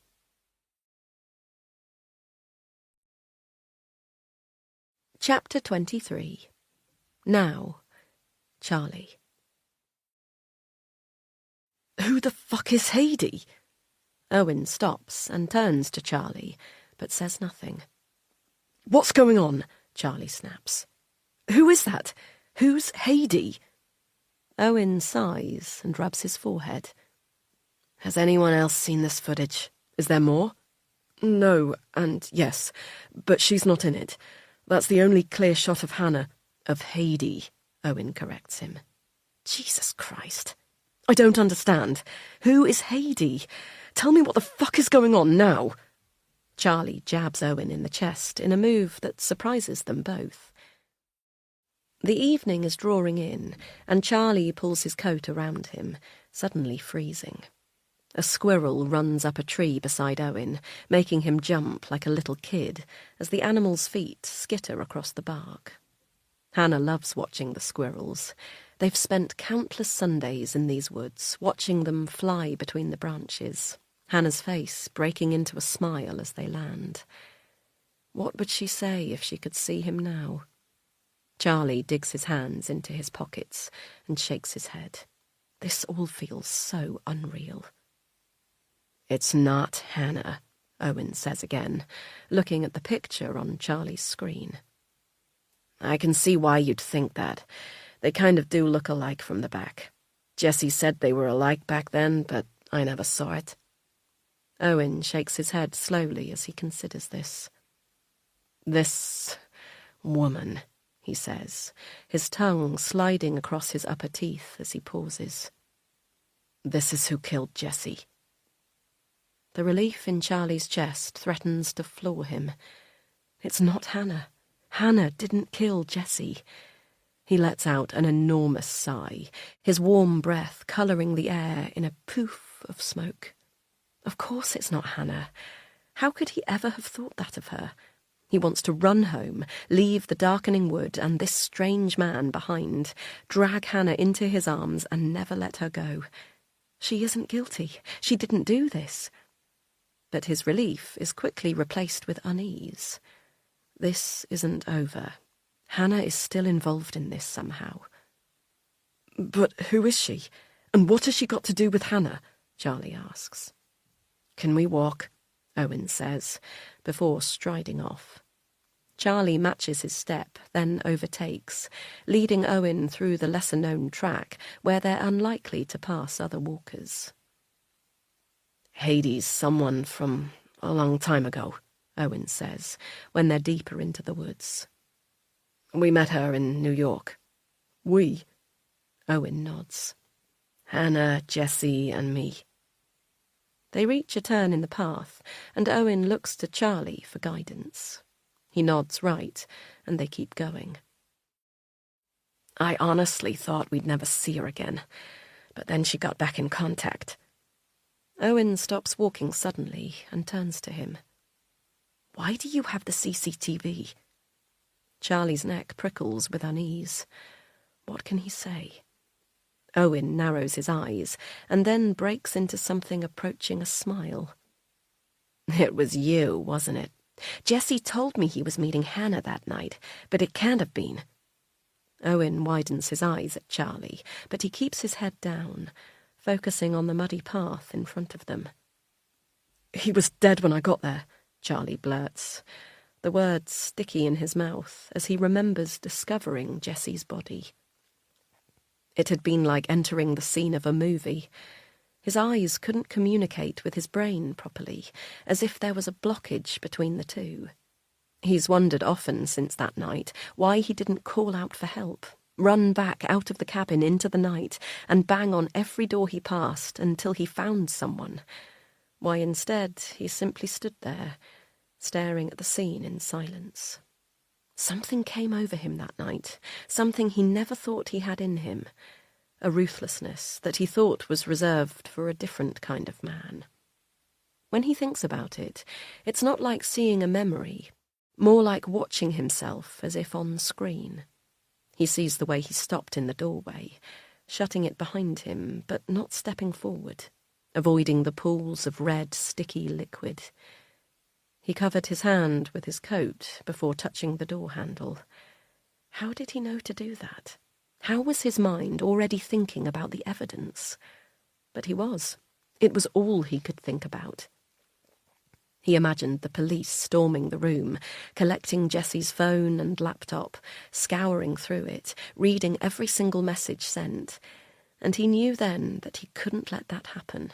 Chapter 23. Now, Charlie. Who the fuck is Heidi? Owen stops and turns to Charlie, but says nothing. What's going on? Charlie snaps. Who is that? Who's Heidi? Owen sighs and rubs his forehead. Has anyone else seen this footage? Is there more? No, and yes, but she's not in it. That's the only clear shot of Hannah. Of Heidi, Owen corrects him. Jesus Christ. I don't understand. Who is Heidi? Tell me what the fuck is going on now. Charlie jabs Owen in the chest in a move that surprises them both. The evening is drawing in, and Charlie pulls his coat around him, suddenly freezing. A squirrel runs up a tree beside Owen, making him jump like a little kid as the animal's feet skitter across the bark. Hannah loves watching the squirrels. They've spent countless Sundays in these woods, watching them fly between the branches, Hannah's face breaking into a smile as they land. What would she say if she could see him now? Charlie digs his hands into his pockets and shakes his head. This all feels so unreal. It's not Hannah, Owen says again, looking at the picture on Charlie's screen. I can see why you'd think that. They kind of do look alike from the back. Jessie said they were alike back then, but I never saw it. Owen shakes his head slowly as he considers this. This woman, he says, his tongue sliding across his upper teeth as he pauses. This is who killed Jessie. The relief in Charlie's chest threatens to floor him. It's not Hannah. Hannah didn't kill Jessie. He lets out an enormous sigh, his warm breath colouring the air in a poof of smoke. Of course it's not Hannah. How could he ever have thought that of her? He wants to run home, leave the darkening wood and this strange man behind, drag Hannah into his arms and never let her go. She isn't guilty. She didn't do this. But his relief is quickly replaced with unease. This isn't over. Hannah is still involved in this somehow. But who is she? And what has she got to do with Hannah? Charlie asks. Can we walk? Owen says, before striding off. Charlie matches his step, then overtakes, leading Owen through the lesser-known track where they're unlikely to pass other walkers. Heidi's someone from a long time ago, Owen says, when they're deeper into the woods. We met her in New York. We? Owen nods. Hannah, Jessie, and me. They reach a turn in the path, and Owen looks to Charlie for guidance. He nods right, and they keep going. I honestly thought we'd never see her again, but then she got back in contact. Owen stops walking suddenly and turns to him. Why do you have the CCTV? Charlie's neck prickles with unease. What can he say? Owen narrows his eyes and then breaks into something approaching a smile. It was you, wasn't it? Jessie told me he was meeting Hannah that night, but it can't have been. Owen widens his eyes at Charlie, but he keeps his head down, focusing on the muddy path in front of them. He was dead when I got there, Charlie blurts, the words sticky in his mouth as he remembers discovering Jessie's body. It had been like entering the scene of a movie. His eyes couldn't communicate with his brain properly, as if there was a blockage between the two. He's wondered often since that night why he didn't call out for help, run back out of the cabin into the night, and bang on every door he passed until he found someone. Why instead he simply stood there, staring at the scene in silence. Something came over him that night, something he never thought he had in him, a ruthlessness that he thought was reserved for a different kind of man. When he thinks about it, it's not like seeing a memory, more like watching himself as if on screen. He sees the way he stopped in the doorway, shutting it behind him, but not stepping forward, avoiding the pools of red, sticky liquid. He covered his hand with his coat before touching the door handle. How did he know to do that? How was his mind already thinking about the evidence? But he was. It was all he could think about. He imagined the police storming the room, collecting Jessie's phone and laptop, scouring through it, reading every single message sent, and he knew then that he couldn't let that happen.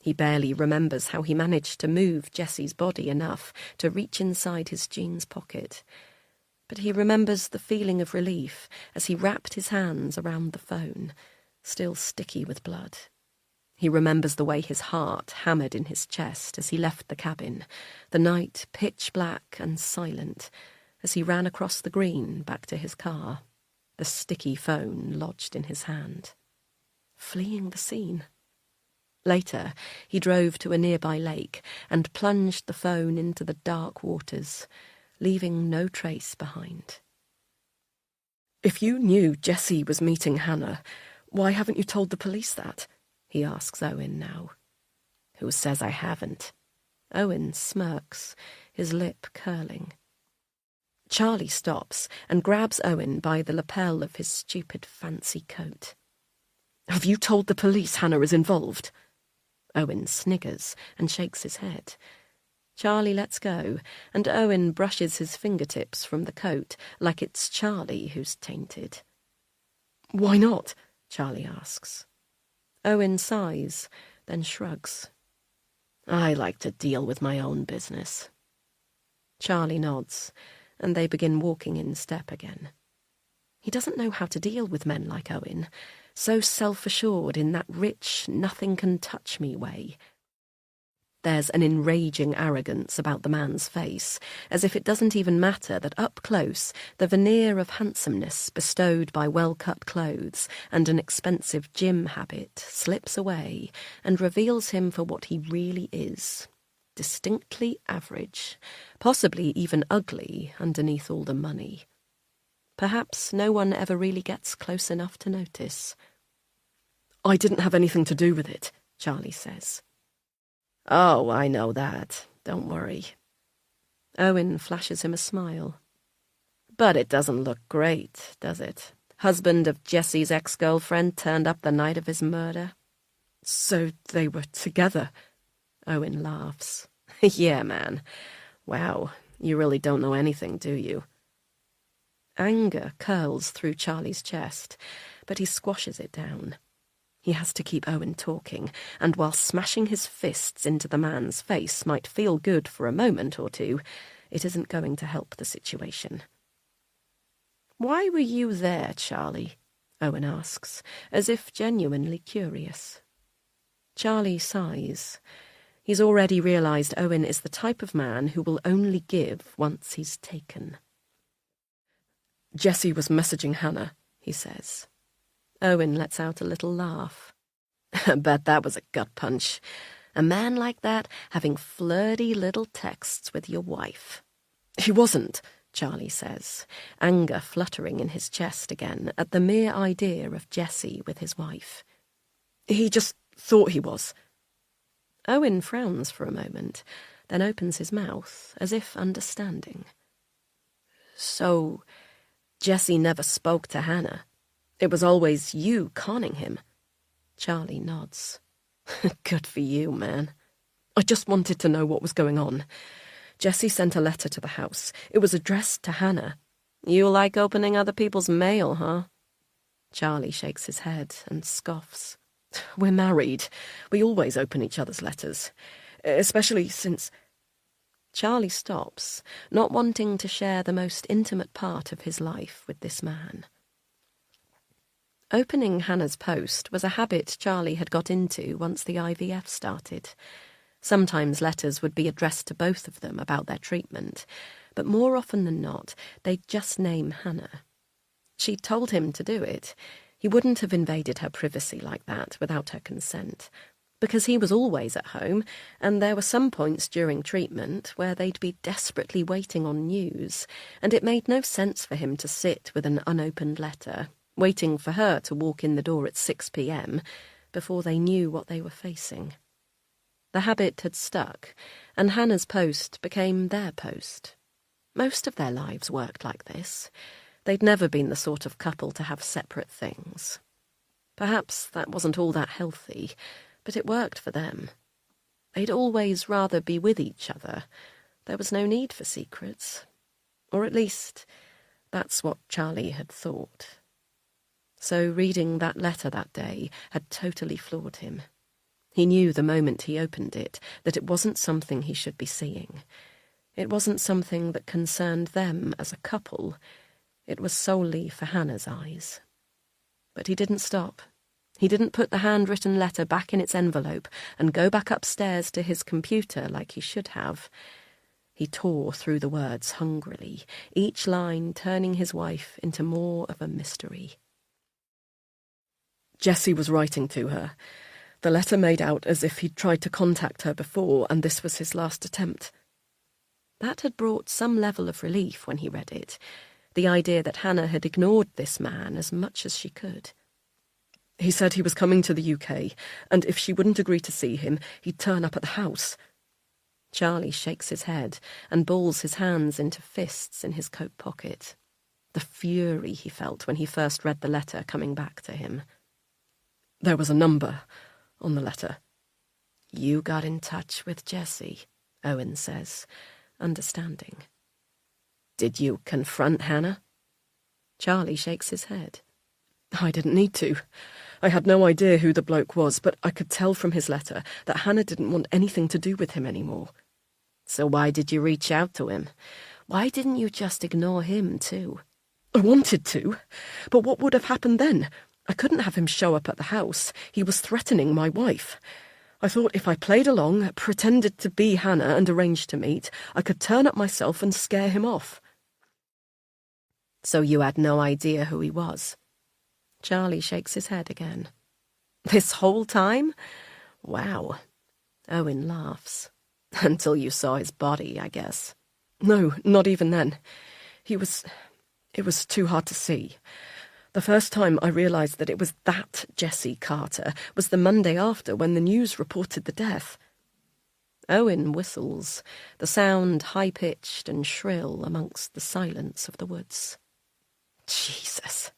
He barely remembers how he managed to move Jessie's body enough to reach inside his jeans pocket. But he remembers the feeling of relief as he wrapped his hands around the phone, still sticky with blood. He remembers the way his heart hammered in his chest as he left the cabin, the night pitch black and silent, as he ran across the green back to his car, the sticky phone lodged in his hand. Fleeing the scene. Later, he drove to a nearby lake and plunged the phone into the dark waters, leaving no trace behind. If you knew Jessie was meeting Hannah, why haven't you told the police that? He asks Owen now. Who says I haven't? Owen smirks, his lip curling. Charlie stops and grabs Owen by the lapel of his stupid fancy coat. Have you told the police Hannah is involved? Owen sniggers and shakes his head. Charlie lets go, and Owen brushes his fingertips from the coat like it's Charlie who's tainted. Why not? Charlie asks. Owen sighs, then shrugs. I like to deal with my own business. Charlie nods, and they begin walking in step again. He doesn't know how to deal with men like Owen, so self-assured in that rich, nothing-can-touch-me way. There's an enraging arrogance about the man's face, as if it doesn't even matter that up close the veneer of handsomeness bestowed by well-cut clothes and an expensive gym habit slips away and reveals him for what he really is, distinctly average, possibly even ugly underneath all the money. Perhaps no one ever really gets close enough to notice. I didn't have anything to do with it, Charlie says. Oh, I know that. Don't worry. Owen flashes him a smile. But it doesn't look great, does it? Husband of Jessie's ex-girlfriend turned up the night of his murder. So they were together? Owen laughs. Yeah, man. Wow, you really don't know anything, do you? Anger curls through Charlie's chest, but he squashes it down. He has to keep Owen talking, and while smashing his fists into the man's face might feel good for a moment or two, it isn't going to help the situation. Why were you there, Charlie? Owen asks, as if genuinely curious. Charlie sighs. He's already realised Owen is the type of man who will only give once he's taken. Jessie was messaging Hannah, he says. Owen lets out a little laugh. I bet that was a gut punch. A man like that having flirty little texts with your wife. He wasn't, Charlie says, anger fluttering in his chest again at the mere idea of Jessie with his wife. He just thought he was. Owen frowns for a moment, then opens his mouth, as if understanding. So, Jessie never spoke to Hannah. It was always you conning him. Charlie nods. Good for you, man. I just wanted to know what was going on. Jessie sent a letter to the house. It was addressed to Hannah. You like opening other people's mail, huh? Charlie shakes his head and scoffs. We're married. We always open each other's letters. Especially since... Charlie stops, not wanting to share the most intimate part of his life with this man. Opening Hannah's post was a habit Charlie had got into once the IVF started. Sometimes letters would be addressed to both of them about their treatment, but more often than not, they'd just name Hannah. She'd told him to do it. He wouldn't have invaded her privacy like that without her consent, because he was always at home, and there were some points during treatment where they'd be desperately waiting on news, and it made no sense for him to sit with an unopened letter, waiting for her to walk in the door at 6 p.m. before they knew what they were facing. The habit had stuck, and Hannah's post became their post. Most of their lives worked like this. They'd never been the sort of couple to have separate things. Perhaps that wasn't all that healthy, but it worked for them. They'd always rather be with each other. There was no need for secrets. Or at least, that's what Charlie had thought. So reading that letter that day had totally floored him. He knew the moment he opened it that it wasn't something he should be seeing. It wasn't something that concerned them as a couple. It was solely for Hannah's eyes. But he didn't stop. He didn't put the handwritten letter back in its envelope and go back upstairs to his computer like he should have. He tore through the words hungrily, each line turning his wife into more of a mystery. Jessie was writing to her. The letter made out as if he'd tried to contact her before, and this was his last attempt. That had brought some level of relief when he read it, the idea that Hannah had ignored this man as much as she could. He said he was coming to the UK, and if she wouldn't agree to see him, he'd turn up at the house. Charlie shakes his head and balls his hands into fists in his coat pocket. The fury he felt when he first read the letter coming back to him. There was a number on the letter. You got in touch with Jessie, Owen says, understanding. Did you confront Hannah? Charlie shakes his head. I didn't need to. I had no idea who the bloke was, but I could tell from his letter that Hannah didn't want anything to do with him anymore. So why did you reach out to him? Why didn't you just ignore him too? I wanted to, but what would have happened then? I couldn't have him show up at the house. He was threatening my wife. I thought if I played along, pretended to be Hannah and arranged to meet, I could turn up myself and scare him off. So you had no idea who he was? Charlie shakes his head again. This whole time? Wow. Owen laughs. Until you saw his body, I guess. No, not even then. It was too hard to see. The first time I realised that it was that Jessie Carter was the Monday after when the news reported the death. Owen whistles, the sound high-pitched and shrill amongst the silence of the woods. Jesus.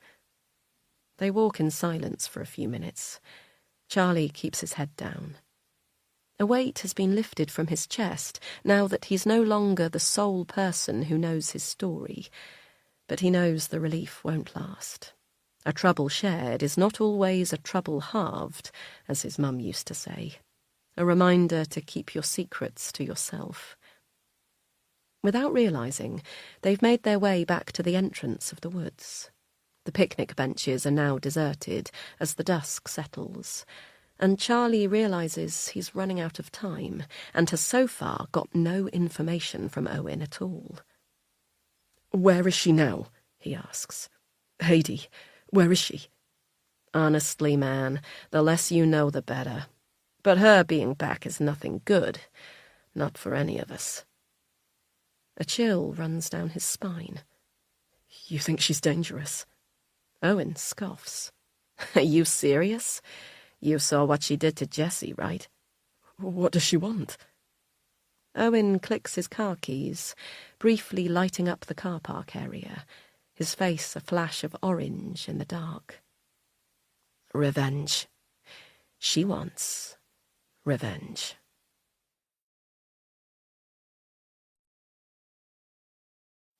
They walk in silence for a few minutes. Charlie keeps his head down. A weight has been lifted from his chest now that he's no longer the sole person who knows his story. But he knows the relief won't last. A trouble shared is not always a trouble halved, as his mum used to say. A reminder to keep your secrets to yourself. Without realising, they've made their way back to the entrance of the woods. The picnic benches are now deserted as the dusk settles, and Charlie realises he's running out of time and has so far got no information from Owen at all. Where is she now? He asks. Heidi, where is she? Honestly, man, the less you know, the better. But her being back is nothing good. Not for any of us. A chill runs down his spine. You think she's dangerous? Owen scoffs. Are you serious? You saw what she did to Jessie, right? What does she want? Owen clicks his car keys, briefly lighting up the car park area, his face a flash of orange in the dark. Revenge. She wants revenge.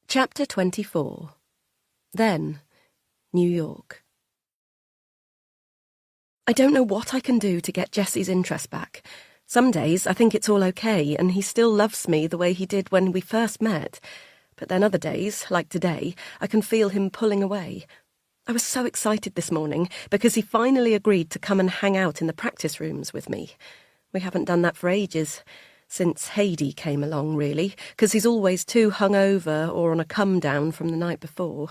Chapter 24. Then, New York. I don't know what I can do to get Jesse's interest back. Some days I think it's all okay and he still loves me the way he did when we first met. But then other days, like today, I can feel him pulling away. I was so excited this morning because he finally agreed to come and hang out in the practice rooms with me. We haven't done that for ages. Since Haidee came along, really, because he's always too hungover or on a come-down from the night before.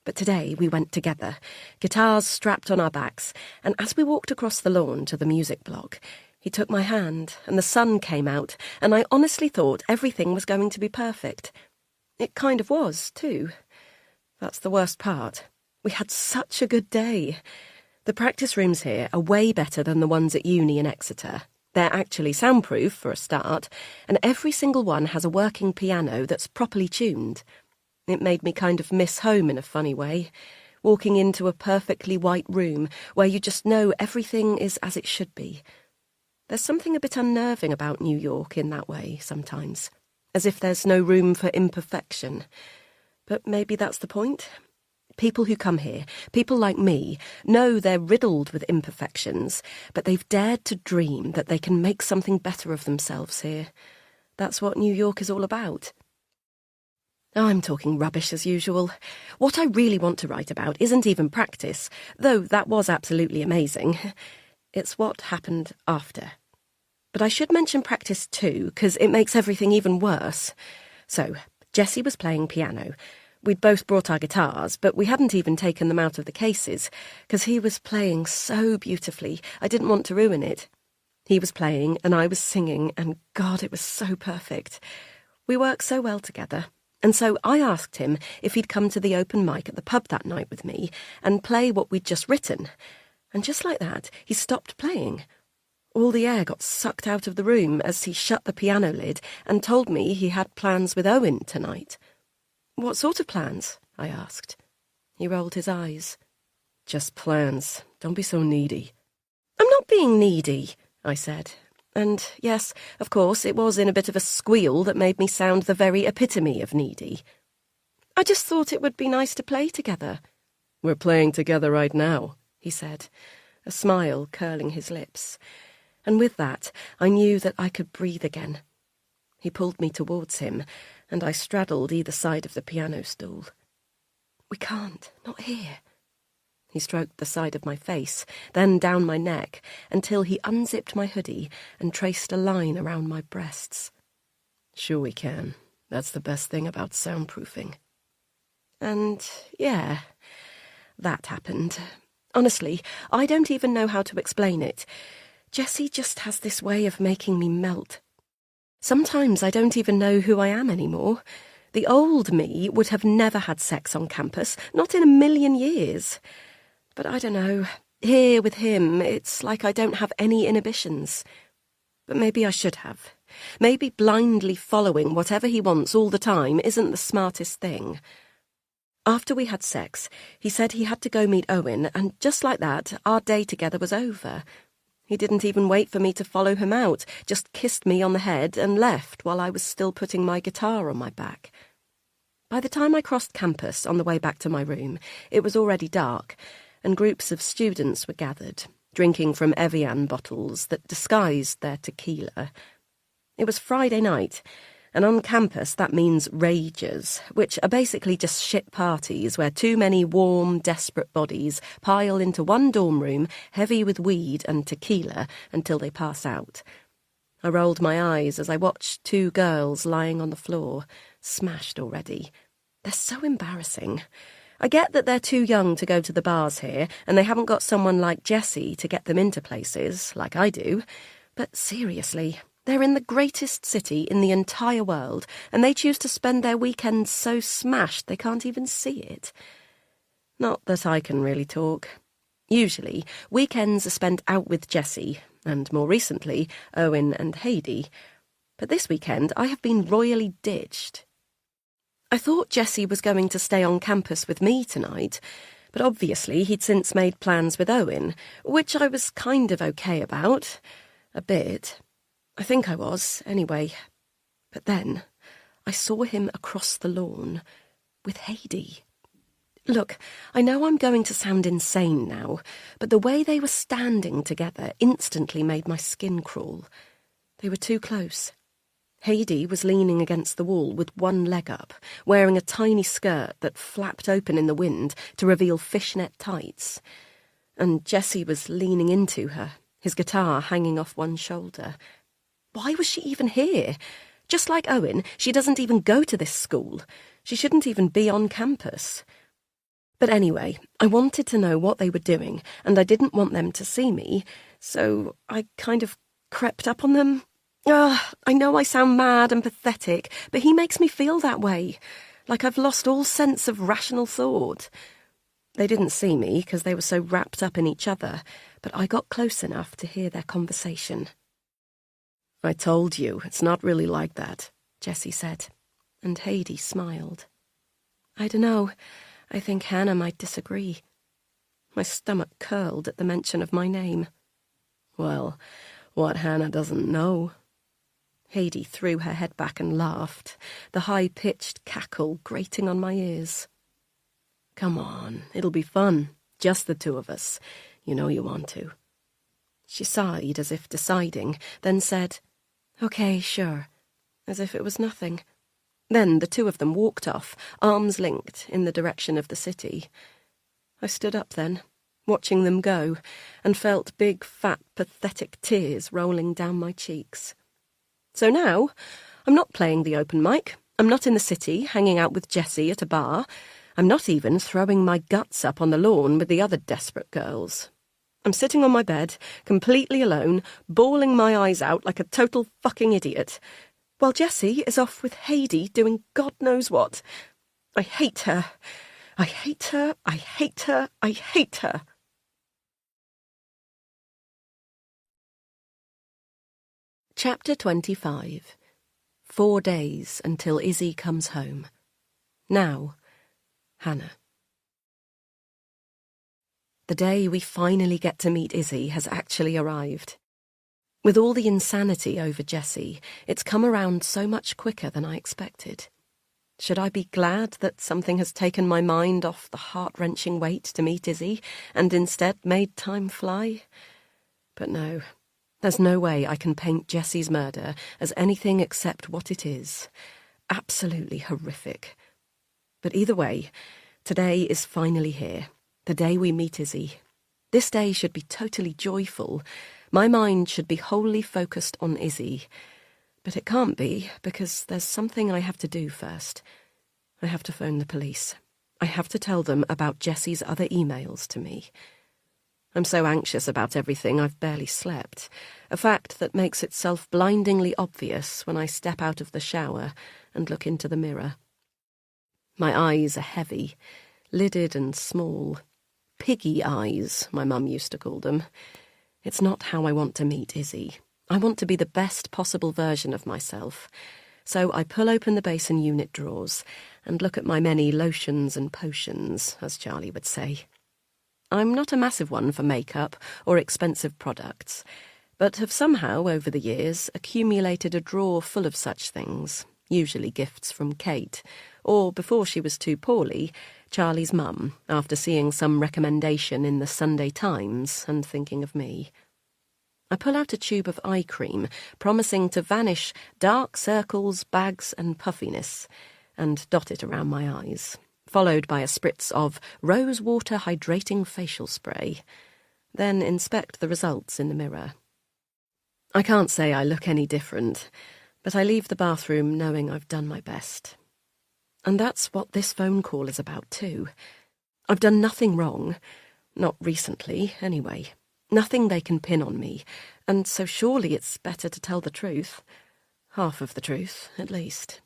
But today we went together, guitars strapped on our backs, and as we walked across the lawn to the music block, he took my hand, and the sun came out, and I honestly thought everything was going to be perfect. It kind of was, too. That's the worst part. We had such a good day. The practice rooms here are way better than the ones at uni in Exeter. They're actually soundproof, for a start, and every single one has a working piano that's properly tuned. It made me kind of miss home in a funny way, walking into a perfectly white room where you just know everything is as it should be. There's something a bit unnerving about New York in that way sometimes, as if there's no room for imperfection. But maybe that's the point. People who come here, people like me, know they're riddled with imperfections, but they've dared to dream that they can make something better of themselves here. That's what New York is all about. I'm talking rubbish as usual. What I really want to write about isn't even practice, though that was absolutely amazing. It's what happened after. But I should mention practice too, because it makes everything even worse. So, Jesse was playing piano. We'd both brought our guitars, but we hadn't even taken them out of the cases, because he was playing so beautifully, I didn't want to ruin it. He was playing, and I was singing, and God, it was so perfect. We worked so well together. And so I asked him if he'd come to the open mic at the pub that night with me and play what we'd just written. And just like that, he stopped playing. All the air got sucked out of the room as he shut the piano lid and told me he had plans with Owen tonight. What sort of plans? I asked. He rolled his eyes. Just plans. Don't be so needy. I'm not being needy, I said. And yes, of course, it was in a bit of a squeal that made me sound the very epitome of needy. I just thought it would be nice to play together. We're playing together right now, he said, a smile curling his lips. And with that, I knew that I could breathe again. He pulled me towards him, and I straddled either side of the piano stool. We can't, not here. He stroked the side of my face, then down my neck, until he unzipped my hoodie and traced a line around my breasts. Sure we can. That's the best thing about soundproofing. And, yeah, that happened. Honestly, I don't even know how to explain it. Jesse just has this way of making me melt. Sometimes I don't even know who I am anymore. The old me would have never had sex on campus, not in a million years. But I don't know, here with him, it's like I don't have any inhibitions. But maybe I should have. Maybe blindly following whatever he wants all the time isn't the smartest thing. After we had sex, he said he had to go meet Owen, and just like that, our day together was over. He didn't even wait for me to follow him out, just kissed me on the head and left while I was still putting my guitar on my back. By the time I crossed campus on the way back to my room, it was already dark, and groups of students were gathered, drinking from Evian bottles that disguised their tequila. It was Friday night, and on campus that means rages, which are basically just shit parties where too many warm, desperate bodies pile into one dorm room heavy with weed and tequila until they pass out. I rolled my eyes as I watched two girls lying on the floor, smashed already. They're so embarrassing. I get that they're too young to go to the bars here, and they haven't got someone like Jessie to get them into places, like I do. But seriously, they're in the greatest city in the entire world, and they choose to spend their weekends so smashed they can't even see it. Not that I can really talk. Usually, weekends are spent out with Jessie, and more recently, Owen and Haidee. But this weekend I have been royally ditched. I thought Jesse was going to stay on campus with me tonight, but obviously he'd since made plans with Owen, which I was kind of okay about. A bit. I think I was, anyway. But then I saw him across the lawn with Haidee. Look, I know I'm going to sound insane now, but the way they were standing together instantly made my skin crawl. They were too close. Heidi was leaning against the wall with one leg up, wearing a tiny skirt that flapped open in the wind to reveal fishnet tights. And Jessie was leaning into her, his guitar hanging off one shoulder. Why was she even here? Just like Owen, she doesn't even go to this school. She shouldn't even be on campus. But anyway, I wanted to know what they were doing, and I didn't want them to see me, so I kind of crept up on them. I know I sound mad and pathetic, but he makes me feel that way, like I've lost all sense of rational thought. They didn't see me because they were so wrapped up in each other, but I got close enough to hear their conversation. I told you, it's not really like that, Jessie said, and Heidi smiled. I dunno, I think Hannah might disagree. My stomach curled at the mention of my name. Well, what Hannah doesn't know. Heidi threw her head back and laughed, the high-pitched cackle grating on my ears. Come on, it'll be fun, just the two of us. You know you want to. She sighed as if deciding, then said, "Okay, sure," as if it was nothing. Then the two of them walked off, arms linked, in the direction of the city. I stood up then, watching them go, and felt big, fat, pathetic tears rolling down my cheeks. So now, I'm not playing the open mic, I'm not in the city hanging out with Jessie at a bar, I'm not even throwing my guts up on the lawn with the other desperate girls. I'm sitting on my bed, completely alone, bawling my eyes out like a total fucking idiot, while Jessie is off with Heidi doing God knows what. I hate her. I hate her. I hate her. I hate her. Chapter 25. 4 days until Izzy comes home. Now, Hannah. The day we finally get to meet Izzy has actually arrived. With all the insanity over Jessie, it's come around so much quicker than I expected. Should I be glad that something has taken my mind off the heart-wrenching wait to meet Izzy and instead made time fly? But no, there's no way I can paint Jessie's murder as anything except what it is. Absolutely horrific. But either way, today is finally here, the day we meet Izzy. This day should be totally joyful. My mind should be wholly focused on Izzy. But it can't be, because there's something I have to do first. I have to phone the police. I have to tell them about Jessie's other emails to me. I'm so anxious about everything I've barely slept, a fact that makes itself blindingly obvious when I step out of the shower and look into the mirror. My eyes are heavy, lidded and small. Piggy eyes, my mum used to call them. It's not how I want to meet Izzy. I want to be the best possible version of myself. So I pull open the basin unit drawers and look at my many lotions and potions, as Charlie would say. I'm not a massive one for makeup or expensive products, but have somehow, over the years, accumulated a drawer full of such things, usually gifts from Kate, or, before she was too poorly, Charlie's mum, after seeing some recommendation in the Sunday Times and thinking of me. I pull out a tube of eye cream, promising to vanish dark circles, bags and puffiness, and dot it around my eyes, followed by a spritz of rose water hydrating facial spray. Then inspect the results in the mirror. I can't say I look any different, but I leave the bathroom knowing I've done my best. And that's what this phone call is about too. I've done nothing wrong. Not recently, anyway. Nothing they can pin on me, and so surely it's better to tell the truth. Half of the truth, at least.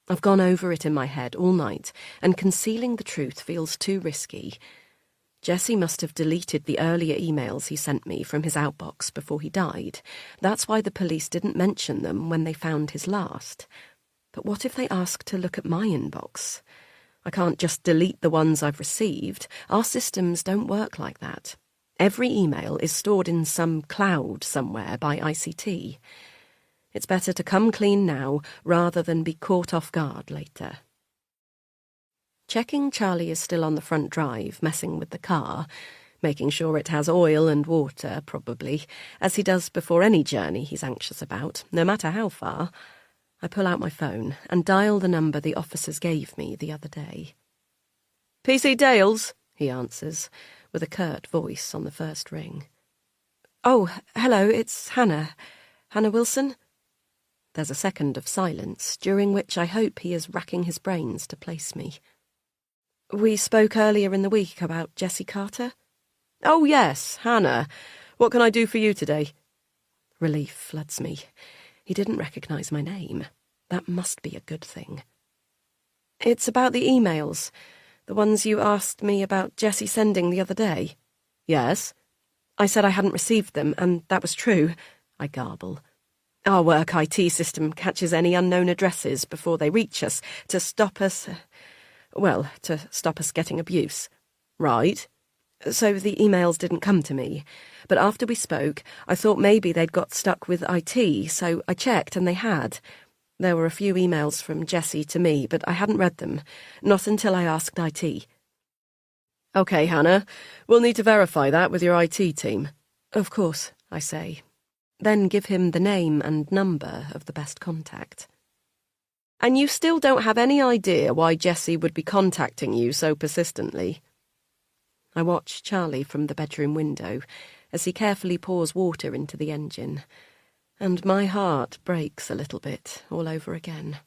I've gone over it in my head all night, and concealing the truth feels too risky. Jessie must have deleted the earlier emails he sent me from his outbox before he died. That's why the police didn't mention them when they found his last. But what if they ask to look at my inbox? I can't just delete the ones I've received. Our systems don't work like that. Every email is stored in some cloud somewhere by ICT. It's better to come clean now rather than be caught off guard later. Checking Charlie is still on the front drive, messing with the car, making sure it has oil and water, probably, as he does before any journey he's anxious about, no matter how far. I pull out my phone and dial the number the officers gave me the other day. PC Dales, he answers, with a curt voice on the first ring. Oh, hello, it's Hannah. Hannah Wilson? There's a second of silence, during which I hope he is racking his brains to place me. We spoke earlier in the week about Jessie Carter. Oh, yes, Hannah. What can I do for you today? Relief floods me. He didn't recognise my name. That must be a good thing. It's about the emails, the ones you asked me about Jessie sending the other day. Yes? I said I hadn't received them, and that was true, I garble. Our work IT system catches any unknown addresses before they reach us to stop us... to stop us getting abuse. Right. So the emails didn't come to me. But after we spoke, I thought maybe they'd got stuck with IT, so I checked and they had. There were a few emails from Jessie to me, but I hadn't read them. Not until I asked IT. OK, Hannah. We'll need to verify that with your IT team. Of course, I say. Then give him the name and number of the best contact. And you still don't have any idea why Jessie would be contacting you so persistently? I watch Charlie from the bedroom window as he carefully pours water into the engine, and my heart breaks a little bit all over again.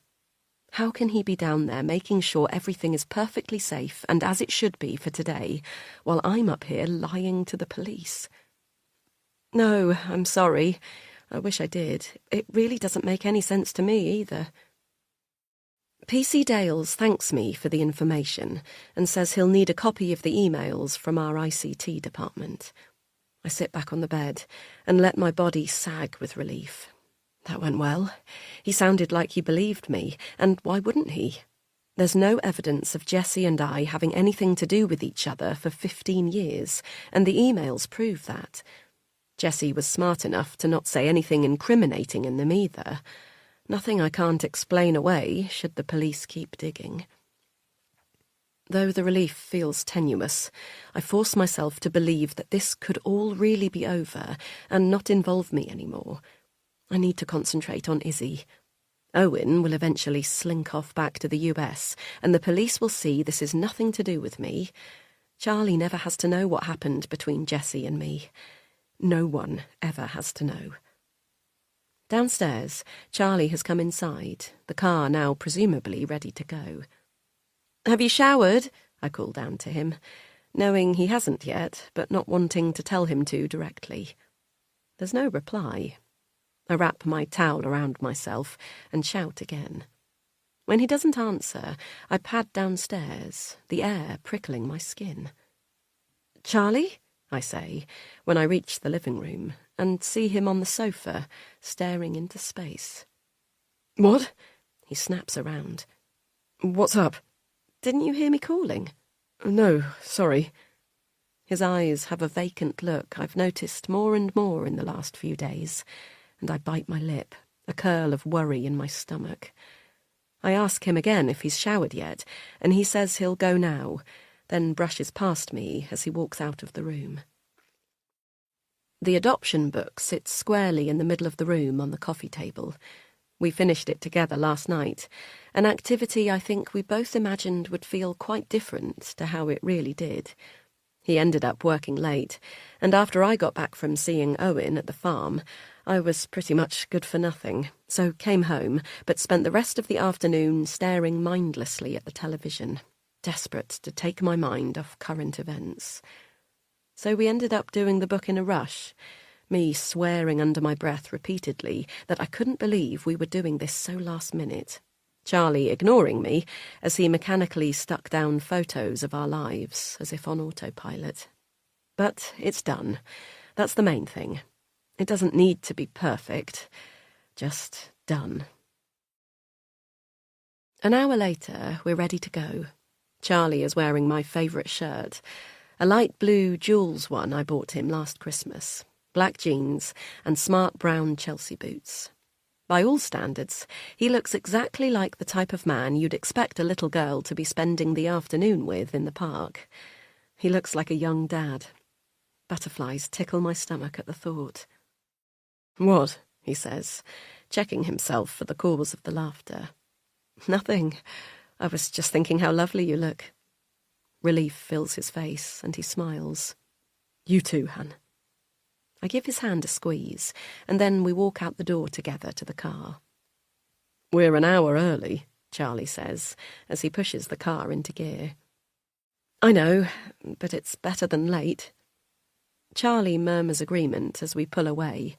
How can he be down there making sure everything is perfectly safe and as it should be for today, while I'm up here lying to the police? No, I'm sorry. I wish I did. It really doesn't make any sense to me either. PC Dales thanks me for the information and says he'll need a copy of the emails from our ICT department. I sit back on the bed and let my body sag with relief. That went well. He sounded like he believed me, and why wouldn't he? There's no evidence of Jessie and I having anything to do with each other for 15 years, and the emails prove that. Jessie was smart enough to not say anything incriminating in them either. Nothing I can't explain away, should the police keep digging. Though the relief feels tenuous, I force myself to believe that this could all really be over and not involve me anymore. I need to concentrate on Izzy. Owen will eventually slink off back to the US, and the police will see this is nothing to do with me. Charlie never has to know what happened between Jessie and me. No one ever has to know. Downstairs, Charlie has come inside, the car now presumably ready to go. Have you showered? I call down to him, knowing he hasn't yet, but not wanting to tell him to directly. There's no reply. I wrap my towel around myself and shout again. When he doesn't answer, I pad downstairs, the air prickling my skin. Charlie? I say, when I reach the living room and see him on the sofa, staring into space. What? He snaps around. What's up? Didn't you hear me calling? No, sorry. His eyes have a vacant look I've noticed more and more in the last few days, and I bite my lip, a curl of worry in my stomach. I ask him again if he's showered yet, and he says he'll go now, then brushes past me as he walks out of the room. The adoption book sits squarely in the middle of the room on the coffee table. We finished it together last night, an activity I think we both imagined would feel quite different to how it really did. He ended up working late, and after I got back from seeing Owen at the farm, I was pretty much good for nothing, so came home, but spent the rest of the afternoon staring mindlessly at the television, desperate to take my mind off current events. So we ended up doing the book in a rush, me swearing under my breath repeatedly that I couldn't believe we were doing this so last minute, Charlie ignoring me as he mechanically stuck down photos of our lives as if on autopilot. But it's done. That's the main thing. It doesn't need to be perfect. Just done. An hour later, we're ready to go. Charlie is wearing my favourite shirt, a light blue Jules one I bought him last Christmas, black jeans and smart brown Chelsea boots. By all standards, he looks exactly like the type of man you'd expect a little girl to be spending the afternoon with in the park. He looks like a young dad. Butterflies tickle my stomach at the thought. "What?" he says, checking himself for the cause of the laughter. "Nothing. I was just thinking how lovely you look." Relief fills his face, and he smiles. "You too, Han." I give his hand a squeeze, and then we walk out the door together to the car. "We're an hour early," Charlie says, as he pushes the car into gear. "I know, but it's better than late." Charlie murmurs agreement as we pull away,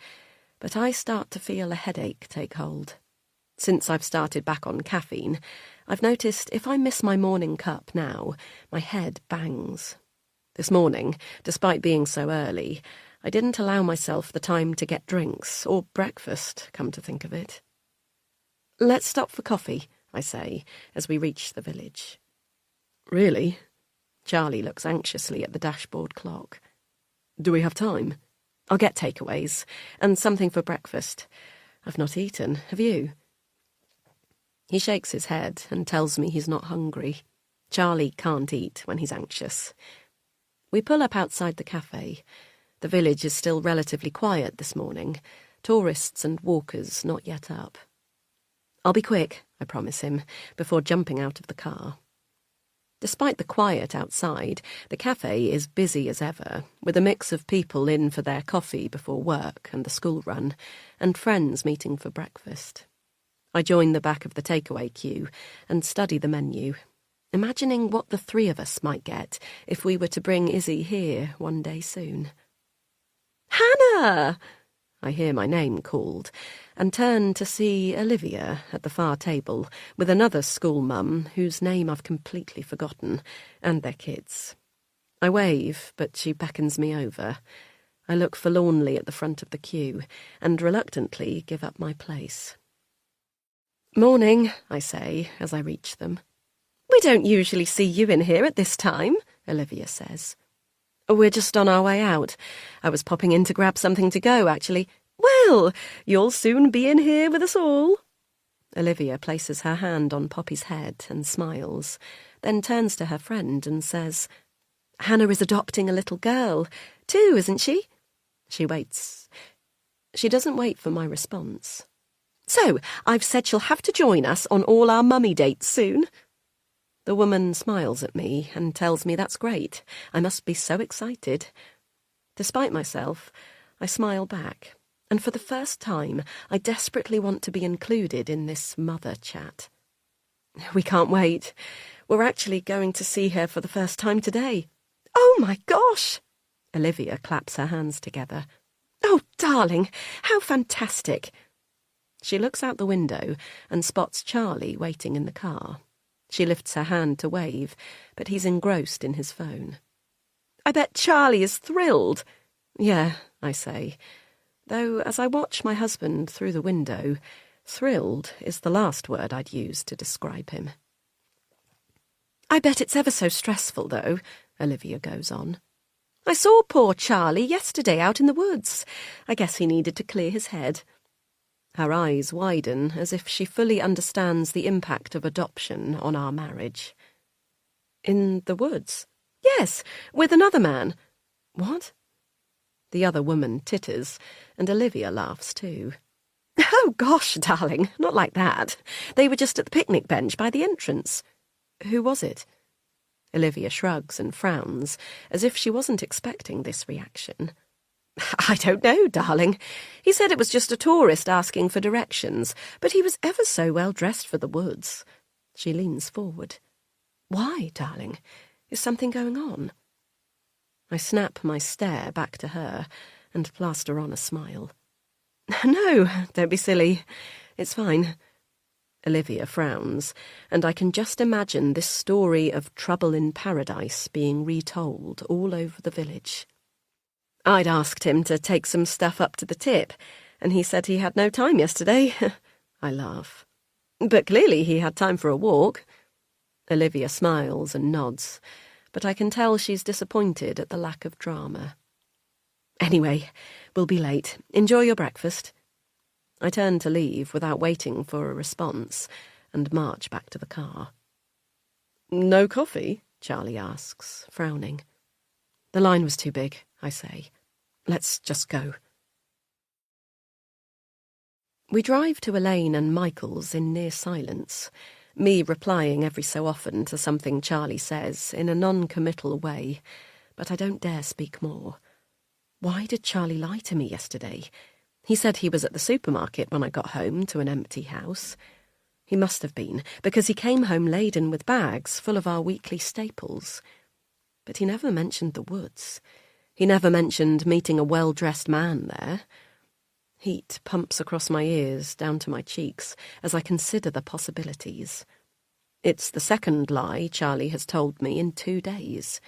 but I start to feel a headache take hold. Since I've started back on caffeine, I've noticed if I miss my morning cup now, my head bangs. This morning, despite being so early, I didn't allow myself the time to get drinks, or breakfast, come to think of it. "Let's stop for coffee," I say, as we reach the village. "Really?" Charlie looks anxiously at the dashboard clock. "Do we have time?" "I'll get takeaways, and something for breakfast. I've not eaten, have you?" He shakes his head and tells me he's not hungry. Charlie can't eat when he's anxious. We pull up outside the cafe. The village is still relatively quiet this morning, tourists and walkers not yet up. "I'll be quick," I promise him, before jumping out of the car. Despite the quiet outside, the cafe is busy as ever, with a mix of people in for their coffee before work and the school run, and friends meeting for breakfast. I join the back of the takeaway queue and study the menu, imagining what the three of us might get if we were to bring Izzy here one day soon. "Hannah!" I hear my name called, and turn to see Olivia at the far table with another school mum whose name I've completely forgotten, and their kids. I wave, but she beckons me over. I look forlornly at the front of the queue and reluctantly give up my place. "Morning," I say as I reach them. "We don't usually see you in here at this time," Olivia says. "We're just on our way out. I was popping in to grab something to go, actually." "Well, you'll soon be in here with us all." Olivia places her hand on Poppy's head and smiles, then turns to her friend and says, "Hannah is adopting a little girl, too, isn't she?" She waits. She doesn't wait for my response. "So, I've said she'll have to join us on all our mummy dates soon." The woman smiles at me and tells me that's great. I must be so excited. Despite myself, I smile back, and for the first time, I desperately want to be included in this mother chat. "We can't wait. We're actually going to see her for the first time today." "Oh my gosh!" Olivia claps her hands together. "Oh, darling, how fantastic!" She looks out the window and spots Charlie waiting in the car. She lifts her hand to wave, but he's engrossed in his phone. "I bet Charlie is thrilled." "Yeah," I say, though as I watch my husband through the window, thrilled is the last word I'd use to describe him. "I bet it's ever so stressful, though," Olivia goes on. "I saw poor Charlie yesterday out in the woods. I guess he needed to clear his head." Her eyes widen as if she fully understands the impact of adoption on our marriage. "In the woods?" "Yes, with another man." "What?" The other woman titters, and Olivia laughs too. "Oh, gosh, darling, not like that. They were just at the picnic bench by the entrance." "Who was it?" Olivia shrugs and frowns, as if she wasn't expecting this reaction. "I don't know, darling. He said it was just a tourist asking for directions, but he was ever so well dressed for the woods." She leans forward. "Why, darling? Is something going on?" I snap my stare back to her and plaster on a smile. "No, don't be silly. It's fine." Olivia frowns, and I can just imagine this story of trouble in paradise being retold all over the village. "I'd asked him to take some stuff up to the tip, and he said he had no time yesterday." I laugh. "But clearly he had time for a walk." Olivia smiles and nods, but I can tell she's disappointed at the lack of drama. "Anyway, we'll be late. Enjoy your breakfast." I turn to leave without waiting for a response and march back to the car. No coffee? Charlie asks, frowning. The line was too big, I say. Let's just go. We drive to Elaine and Michael's in near silence, me replying every so often to something Charlie says in a non-committal way, but I don't dare speak more. Why did Charlie lie to me yesterday? He said he was at the supermarket when I got home to an empty house. He must have been, because he came home laden with bags full of our weekly staples. But he never mentioned the woods. He never mentioned meeting a well-dressed man there. Heat pumps across my ears, down to my cheeks, as I consider the possibilities. It's the second lie Charlie has told me in 2 days.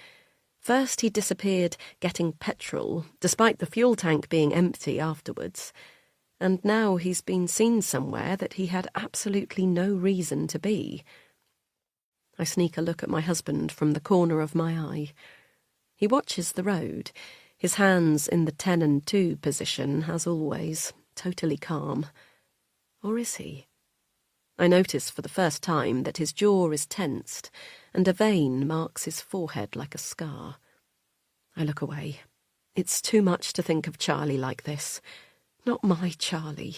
First he disappeared getting petrol, despite the fuel tank being empty afterwards. And now he's been seen somewhere that he had absolutely no reason to be. I sneak a look at my husband from the corner of my eye. He watches the road, his hands in the 10 and 2 position, as always, totally calm. Or is he? I notice for the first time that his jaw is tensed, and a vein marks his forehead like a scar. I look away. It's too much to think of Charlie like this. Not my Charlie.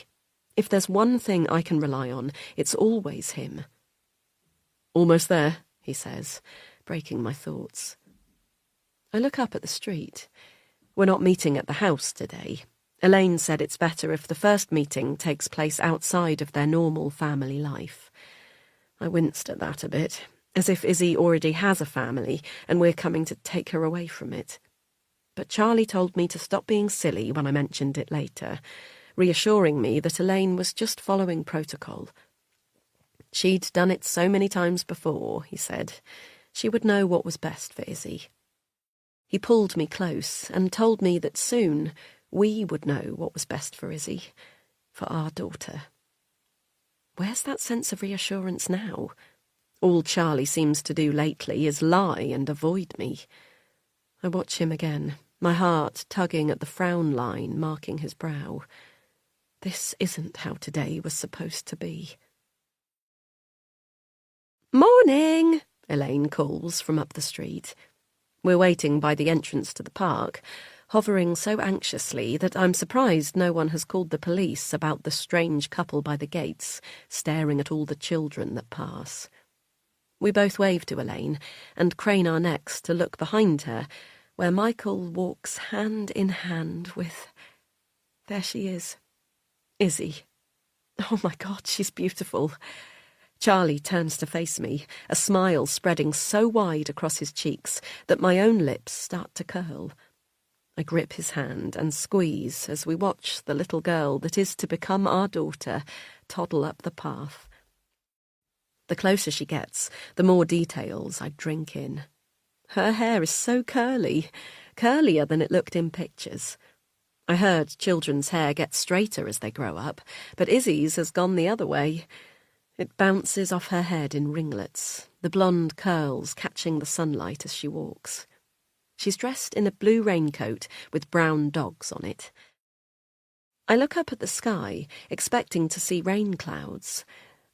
If there's one thing I can rely on, it's always him. Almost there, he says, breaking my thoughts. I look up at the street. We're not meeting at the house today. Elaine said it's better if the first meeting takes place outside of their normal family life. I winced at that a bit, as if Izzy already has a family and we're coming to take her away from it. But Charlie told me to stop being silly when I mentioned it later, reassuring me that Elaine was just following protocol. She'd done it so many times before, he said. She would know what was best for Izzy. He pulled me close and told me that soon we would know what was best for Izzy, for our daughter. Where's that sense of reassurance now? All Charlie seems to do lately is lie and avoid me. I watch him again, my heart tugging at the frown line marking his brow. This isn't how today was supposed to be. "Morning," Elaine calls from up the street. We're waiting by the entrance to the park, hovering so anxiously that I'm surprised no one has called the police about the strange couple by the gates, staring at all the children that pass. We both wave to Elaine and crane our necks to look behind her, where Michael walks hand in hand with... There she is. Izzy. Oh my God, she's beautiful. Charlie turns to face me, a smile spreading so wide across his cheeks that my own lips start to curl. I grip his hand and squeeze as we watch the little girl that is to become our daughter toddle up the path. The closer she gets, the more details I drink in. Her hair is so curly, curlier than it looked in pictures. I heard children's hair get straighter as they grow up, but Izzy's has gone the other way. It bounces off her head in ringlets, the blonde curls catching the sunlight as she walks. She's dressed in a blue raincoat with brown dogs on it. I look up at the sky, expecting to see rain clouds,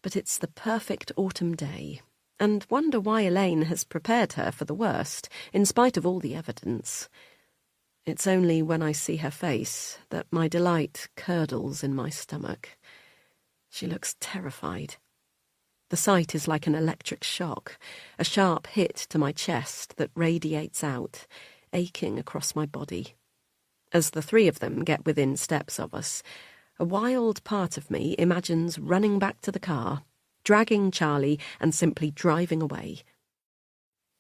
but it's the perfect autumn day, and wonder why Elaine has prepared her for the worst, in spite of all the evidence. It's only when I see her face that my delight curdles in my stomach. She looks terrified. The sight is like an electric shock, a sharp hit to my chest that radiates out, aching across my body. As the three of them get within steps of us, a wild part of me imagines running back to the car, dragging Charlie and simply driving away.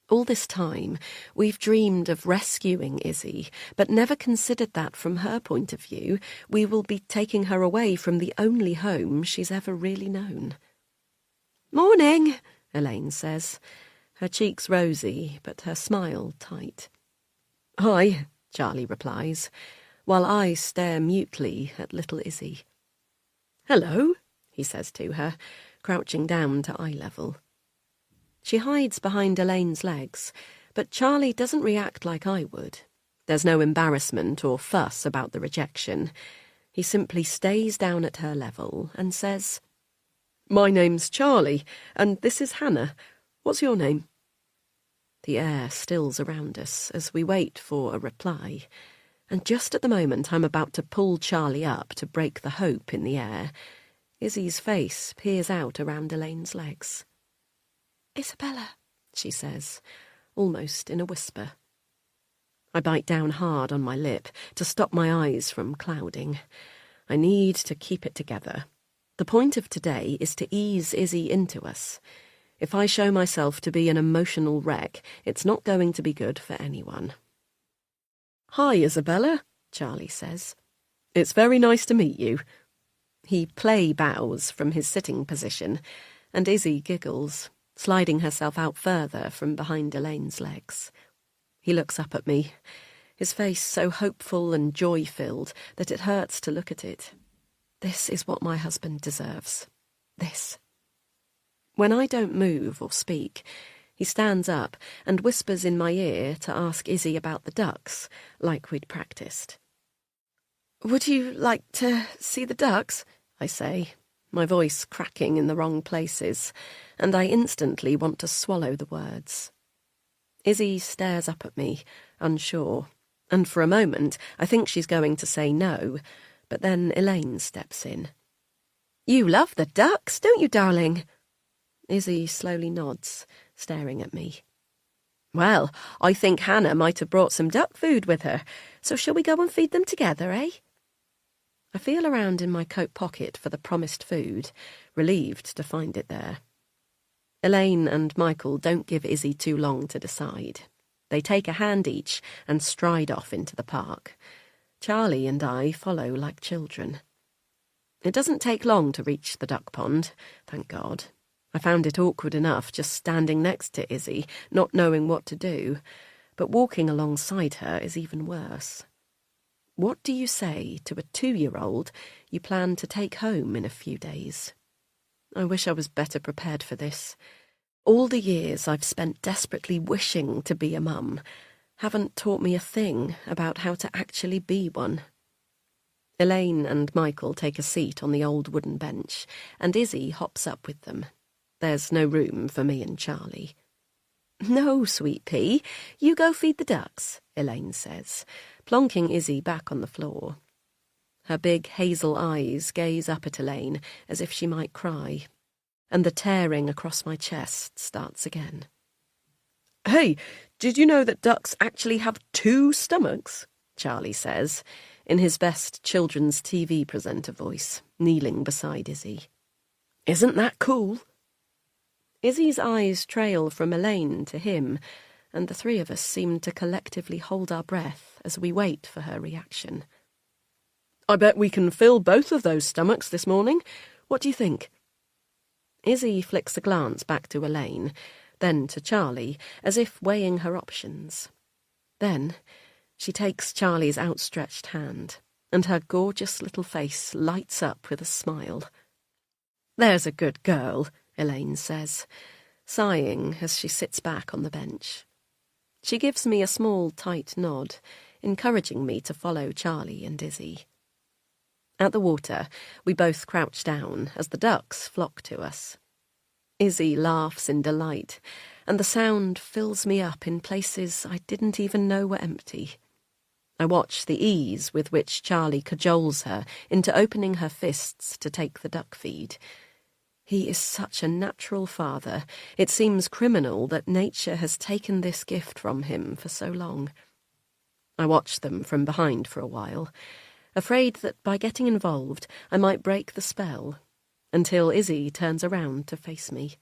All this time, we've dreamed of rescuing Izzy, but never considered that from her point of view, we will be taking her away from the only home she's ever really known. "Morning," Elaine says, her cheeks rosy, but her smile tight. "Hi," Charlie replies, while I stare mutely at little Izzy. "Hello," he says to her, crouching down to eye level. She hides behind Elaine's legs, but Charlie doesn't react like I would. There's no embarrassment or fuss about the rejection. He simply stays down at her level and says, "My name's Charlie, and this is Hannah. What's your name?" The air stills around us as we wait for a reply, and just at the moment I'm about to pull Charlie up to break the hope in the air, Izzy's face peers out around Elaine's legs. "Isabella," she says, almost in a whisper. I bite down hard on my lip to stop my eyes from clouding. I need to keep it together. The point of today is to ease Izzy into us. If I show myself to be an emotional wreck, it's not going to be good for anyone. "Hi, Isabella," Charlie says. "It's very nice to meet you." He play bows from his sitting position, and Izzy giggles, sliding herself out further from behind Elaine's legs. He looks up at me, his face so hopeful and joy-filled that it hurts to look at it. This is what my husband deserves. This. When I don't move or speak, he stands up and whispers in my ear to ask Izzy about the ducks, like we'd practiced. "Would you like to see the ducks?" I say, my voice cracking in the wrong places, and I instantly want to swallow the words. Izzy stares up at me, unsure, and for a moment I think she's going to say no, but then Elaine steps in. "You love the ducks, don't you, darling?" Izzy slowly nods, staring at me. "Well, I think Hannah might have brought some duck food with her, so shall we go and feed them together, eh?" I feel around in my coat pocket for the promised food, relieved to find it there. Elaine and Michael don't give Izzy too long to decide. They take a hand each and stride off into the park. Charlie and I follow like children. It doesn't take long to reach the duck pond, thank God. I found it awkward enough just standing next to Izzy, not knowing what to do, but walking alongside her is even worse. What do you say to a 2-year-old you plan to take home in a few days? I wish I was better prepared for this. All the years I've spent desperately wishing to be a mum haven't taught me a thing about how to actually be one. Elaine and Michael take a seat on the old wooden bench, and Izzy hops up with them. There's no room for me and Charlie. "No, sweet pea, you go feed the ducks," Elaine says, plonking Izzy back on the floor. Her big hazel eyes gaze up at Elaine as if she might cry, and the tearing across my chest starts again. "Hey, did you know that ducks actually have 2 stomachs?" Charlie says, in his best children's TV presenter voice, kneeling beside Izzy. "Isn't that cool?" Izzy's eyes trail from Elaine to him, and the 3 of us seem to collectively hold our breath as we wait for her reaction. "I bet we can fill both of those stomachs this morning. What do you think?" Izzy flicks a glance back to Elaine, then to Charlie, as if weighing her options. Then she takes Charlie's outstretched hand, and her gorgeous little face lights up with a smile. "There's a good girl," Elaine says, sighing as she sits back on the bench. She gives me a small, tight nod, encouraging me to follow Charlie and Izzy. At the water, we both crouch down as the ducks flock to us. Izzy laughs in delight, and the sound fills me up in places I didn't even know were empty. I watch the ease with which Charlie cajoles her into opening her fists to take the duck feed. He is such a natural father, it seems criminal that nature has taken this gift from him for so long. I watch them from behind for a while, afraid that by getting involved I might break the spell, until Izzy turns around to face me.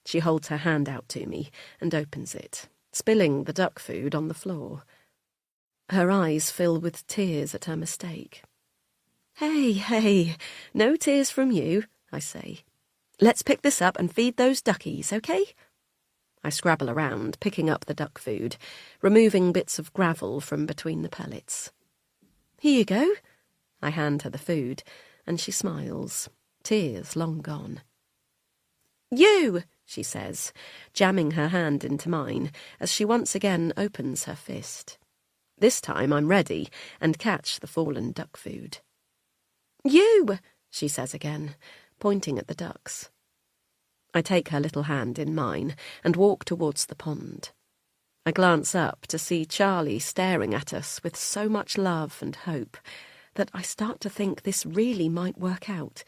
She holds her hand out to me and opens it, spilling the duck food on the floor. Her eyes fill with tears at her mistake. Hey, no tears from you," I say. "Let's pick this up and feed those duckies, okay?" I scrabble around, picking up the duck food, removing bits of gravel from between the pellets. "Here you go." I hand her the food, and she smiles, tears long gone. "You," she says, jamming her hand into mine as she once again opens her fist. This time I'm ready and catch the fallen duck food. You, she says again, pointing at the ducks. I take her little hand in mine and walk towards the pond. I glance up to see Charlie staring at us with so much love and hope that I start to think this really might work out.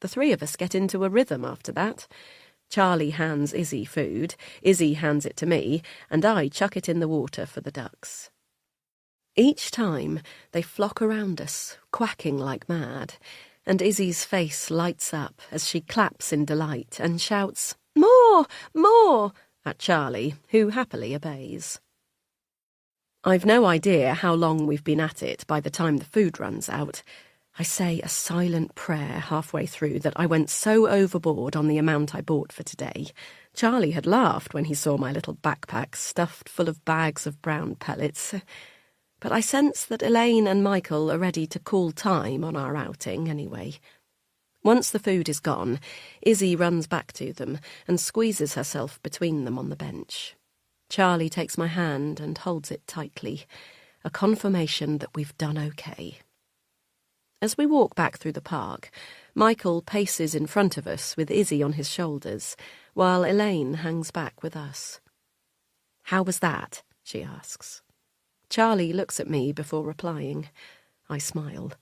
The three of us get into a rhythm after that. Charlie hands Izzy food, Izzy hands it to me, and I chuck it in the water for the ducks. Each time they flock around us, quacking like mad, and Izzy's face lights up as she claps in delight and shouts, "More! More!" at Charlie, who happily obeys. I've no idea how long we've been at it by the time the food runs out. I say a silent prayer halfway through that I went so overboard on the amount I bought for today. Charlie had laughed when he saw my little backpack stuffed full of bags of brown pellets. But I sense that Elaine and Michael are ready to call time on our outing anyway. Once the food is gone, Izzy runs back to them and squeezes herself between them on the bench. Charlie takes my hand and holds it tightly, a confirmation that we've done okay. As we walk back through the park, Michael paces in front of us with Izzy on his shoulders, while Elaine hangs back with us. "How was that?" she asks. Charlie looks at me before replying. I smile.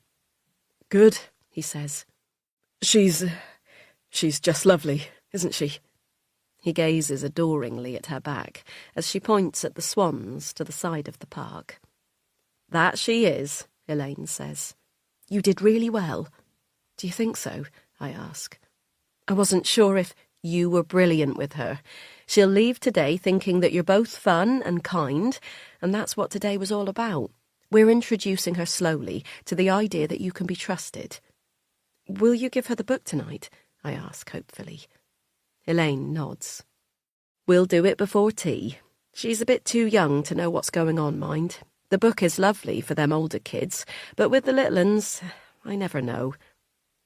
"Good," he says. She's just lovely, isn't she?" He gazes adoringly at her back as she points at the swans to the side of the park. "That she is," Elaine says. "You did really well." "Do you think so?" I ask. "I wasn't sure if you were brilliant with her. She'll leave today thinking that you're both fun and kind, and that's what today was all about. We're introducing her slowly to the idea that you can be trusted." "Will you give her the book tonight?" I ask hopefully. Elaine nods. "We'll do it before tea. She's a bit too young to know what's going on, mind. The book is lovely for them older kids, but with the little uns, I never know."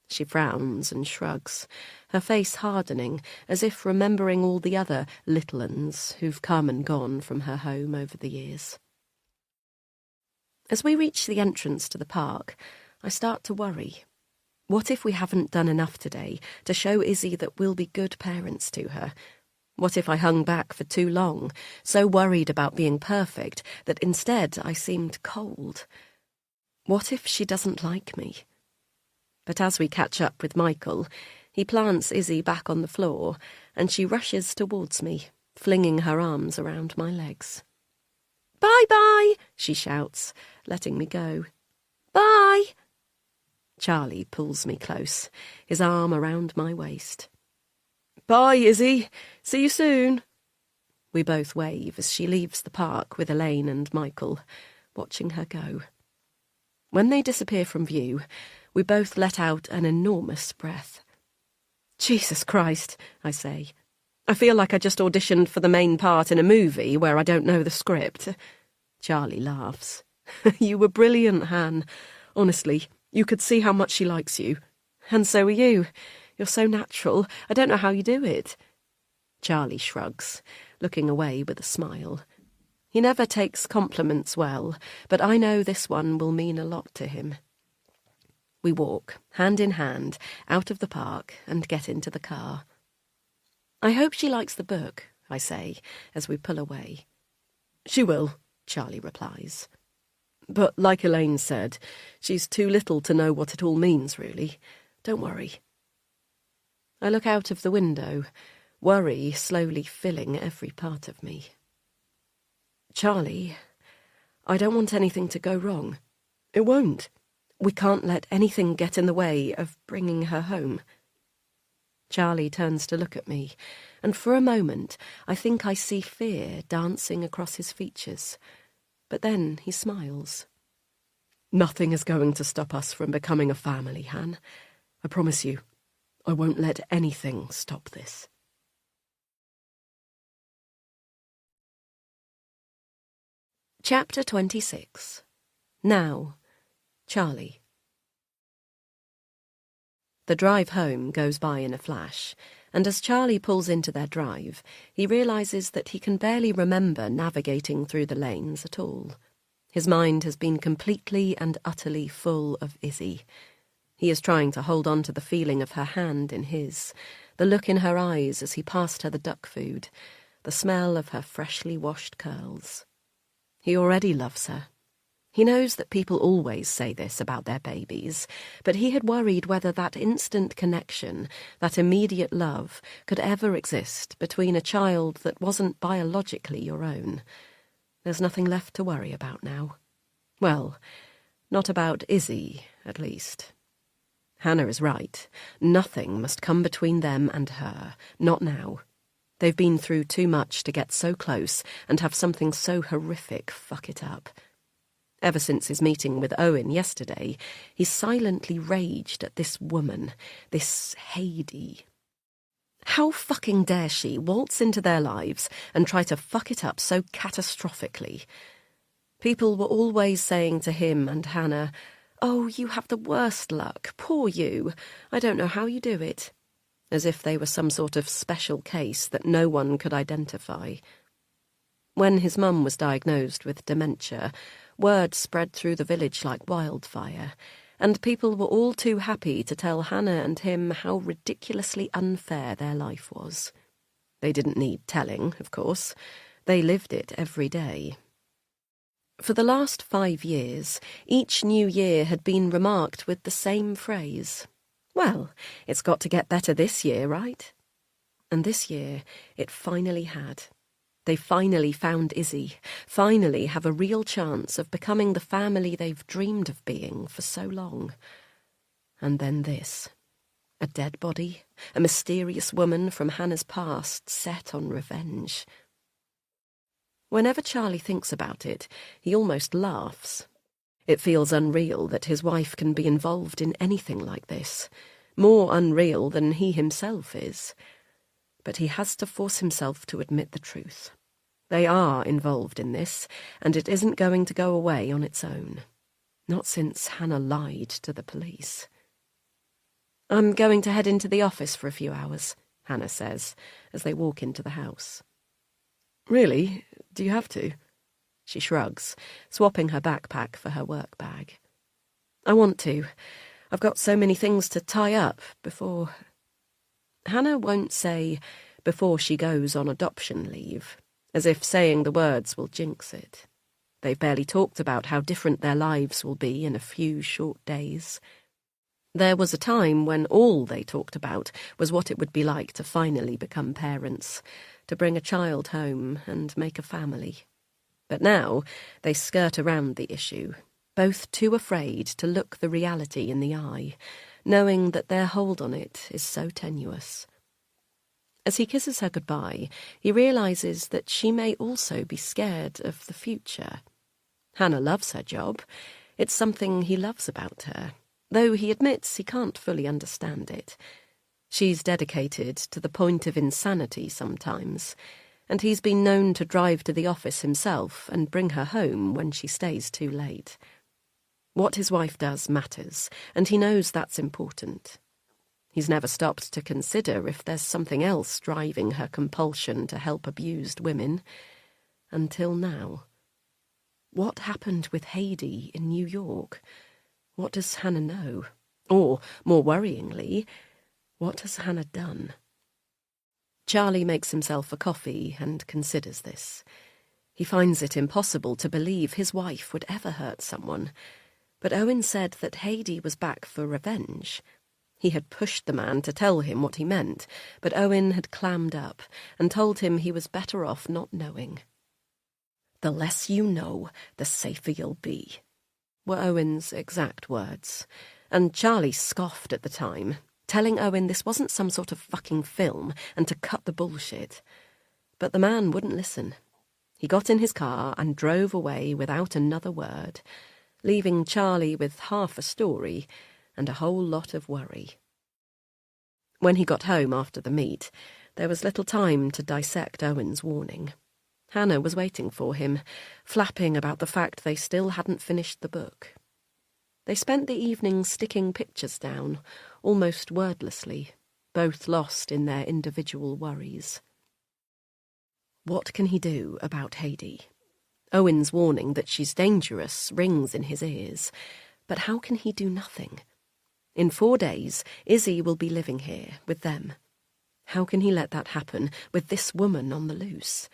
She frowns and shrugs, her face hardening, as if remembering all the other little uns who've come and gone from her home over the years. As we reach the entrance to the park, I start to worry. What if we haven't done enough today to show Izzy that we'll be good parents to her? What if I hung back for too long, so worried about being perfect that instead I seemed cold? What if she doesn't like me? But as we catch up with Michael, he plants Izzy back on the floor, and she rushes towards me, flinging her arms around my legs. "Bye-bye," she shouts, letting me go. "Bye." Charlie pulls me close, his arm around my waist. "Bye, Izzy. See you soon." We both wave as she leaves the park with Elaine and Michael, watching her go. When they disappear from view, we both let out an enormous breath. "Jesus Christ," I say. "I feel like I just auditioned for the main part in a movie where I don't know the script." Charlie laughs. "You were brilliant, Han. Honestly, you could see how much she likes you. And so are you. You're so natural. I don't know how you do it." Charlie shrugs, looking away with a smile. He never takes compliments well, but I know this one will mean a lot to him. We walk, hand in hand, out of the park and get into the car. "I hope she likes the book," I say, as we pull away. "She will," Charlie replies. "But like Elaine said, she's too little to know what it all means, really. Don't worry." I look out of the window, worry slowly filling every part of me. "Charlie, I don't want anything to go wrong. It won't. We can't let anything get in the way of bringing her home." Charlie turns to look at me, and for a moment I think I see fear dancing across his features. But then he smiles. "Nothing is going to stop us from becoming a family, Han. I promise you, I won't let anything stop this." Chapter 26. Now, Charlie. The drive home goes by in a flash, and as Charlie pulls into their drive, he realises that he can barely remember navigating through the lanes at all. His mind has been completely and utterly full of Izzy. He is trying to hold on to the feeling of her hand in his, the look in her eyes as he passed her the duck food, the smell of her freshly washed curls. He already loves her. He knows that people always say this about their babies, but he had worried whether that instant connection, that immediate love, could ever exist between a child that wasn't biologically your own. There's nothing left to worry about now. Well, not about Izzy, at least. Hannah is right. Nothing must come between them and her, not now. They've been through too much to get so close and have something so horrific fuck it up. Ever since his meeting with Owen yesterday, he's silently raged at this woman, this Heidi. How fucking dare she waltz into their lives and try to fuck it up so catastrophically? People were always saying to him and Hannah, "Oh, you have the worst luck, poor you. I don't know how you do it." As if they were some sort of special case that no one could identify. When his mum was diagnosed with dementia, word spread through the village like wildfire, and people were all too happy to tell Hannah and him how ridiculously unfair their life was. They didn't need telling, of course. They lived it every day. For the last 5 years, each new year had been remarked with the same phrase. Well, it's got to get better this year, right? And this year, it finally had. They finally found Izzy, finally have a real chance of becoming the family they've dreamed of being for so long. And then this. A dead body, a mysterious woman from Hannah's past set on revenge. Whenever Charlie thinks about it, he almost laughs. It feels unreal that his wife can be involved in anything like this, more unreal than he himself is. But he has to force himself to admit the truth. They are involved in this, and it isn't going to go away on its own. Not since Hannah lied to the police. "I'm going to head into the office for a few hours," Hannah says, as they walk into the house. "Really? Do you have to?" She shrugs, swapping her backpack for her work bag. "I want to. I've got so many things to tie up before..." Hannah won't say, "before she goes on adoption leave," as if saying the words will jinx it. They've barely talked about how different their lives will be in a few short days. There was a time when all they talked about was what it would be like to finally become parents, to bring a child home and make a family. But now they skirt around the issue, both too afraid to look the reality in the eye, knowing that their hold on it is so tenuous. As he kisses her goodbye, he realises that she may also be scared of the future. Hannah loves her job. It's something he loves about her, though he admits he can't fully understand it. She's dedicated to the point of insanity sometimes, and he's been known to drive to the office himself and bring her home when she stays too late. What his wife does matters, and he knows that's important. He's never stopped to consider if there's something else driving her compulsion to help abused women. Until now. What happened with Heidi in New York? What does Hannah know? Or, more worryingly, what has Hannah done? Charlie makes himself a coffee and considers this. He finds it impossible to believe his wife would ever hurt someone. But Owen said that Heidi was back for revenge. He had pushed the man to tell him what he meant, but Owen had clammed up and told him he was better off not knowing. "The less you know, the safer you'll be," were Owen's exact words, and Charlie scoffed at the time, telling Owen this wasn't some sort of fucking film and to cut the bullshit. But the man wouldn't listen. He got in his car and drove away without another word, leaving Charlie with half a story and a whole lot of worry. When he got home after the meet, there was little time to dissect Owen's warning. Hannah was waiting for him, flapping about the fact they still hadn't finished the book. They spent the evening sticking pictures down, almost wordlessly, both lost in their individual worries. What can he do about Heidi? Owen's warning that she's dangerous rings in his ears, but how can he do nothing? In 4 days, Izzy will be living here with them. How can he let that happen with this woman on the loose?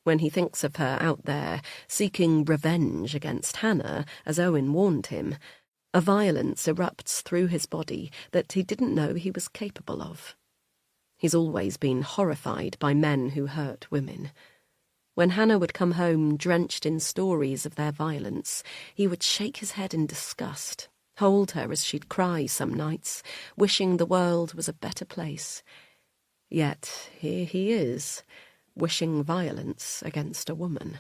When he thinks of her out there, seeking revenge against Hannah, as Owen warned him, a violence erupts through his body that he didn't know he was capable of. He's always been horrified by men who hurt women. When Hannah would come home drenched in stories of their violence, he would shake his head in disgust, hold her as she'd cry some nights, wishing the world was a better place. Yet here he is, wishing violence against a woman.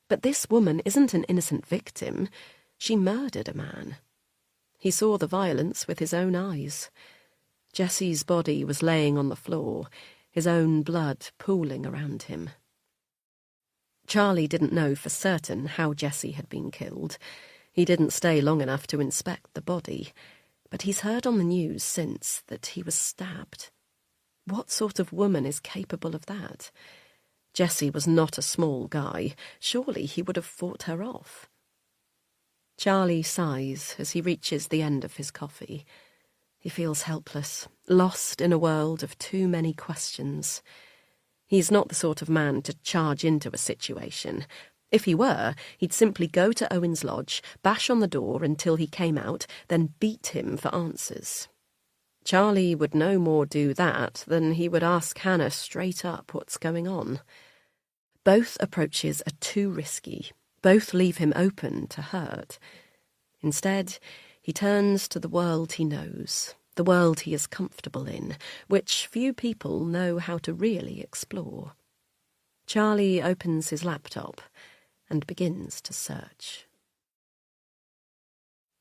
But this woman isn't an innocent victim. She murdered a man. He saw the violence with his own eyes. Jesse's body was laying on the floor, his own blood pooling around him. Charlie didn't know for certain how Jesse had been killed. He didn't stay long enough to inspect the body, but he's heard on the news since that he was stabbed. What sort of woman is capable of that? Jesse was not a small guy. Surely he would have fought her off. Charlie sighs as he reaches the end of his coffee. He feels helpless, lost in a world of too many questions. He's not the sort of man to charge into a situation. If he were, he'd simply go to Owen's lodge, bash on the door until he came out, then beat him for answers. Charlie would no more do that than he would ask Hannah straight up what's going on. Both approaches are too risky. Both leave him open to hurt. Instead, he turns to the world he knows, the world he is comfortable in, which few people know how to really explore. Charlie opens his laptop and begins to search.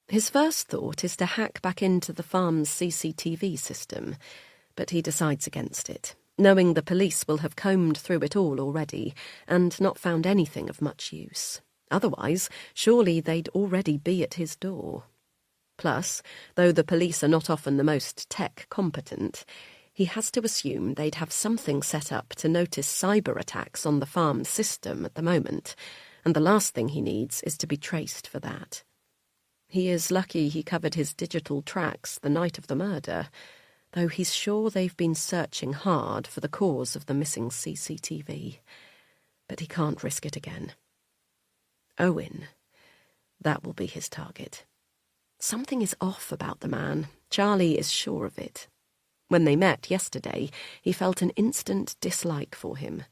His first thought is to hack back into the farm's CCTV system, but he decides against it, knowing the police will have combed through it all already and not found anything of much use. Otherwise, surely they'd already be at his door. Plus, though the police are not often the most tech-competent, he has to assume they'd have something set up to notice cyber attacks on the farm system at the moment, and the last thing he needs is to be traced for that. He is lucky he covered his digital tracks the night of the murder, though he's sure they've been searching hard for the cause of the missing CCTV. But he can't risk it again. Owen. That will be his target. Something is off about the man. Charlie is sure of it. When they met yesterday, he felt an instant dislike for him.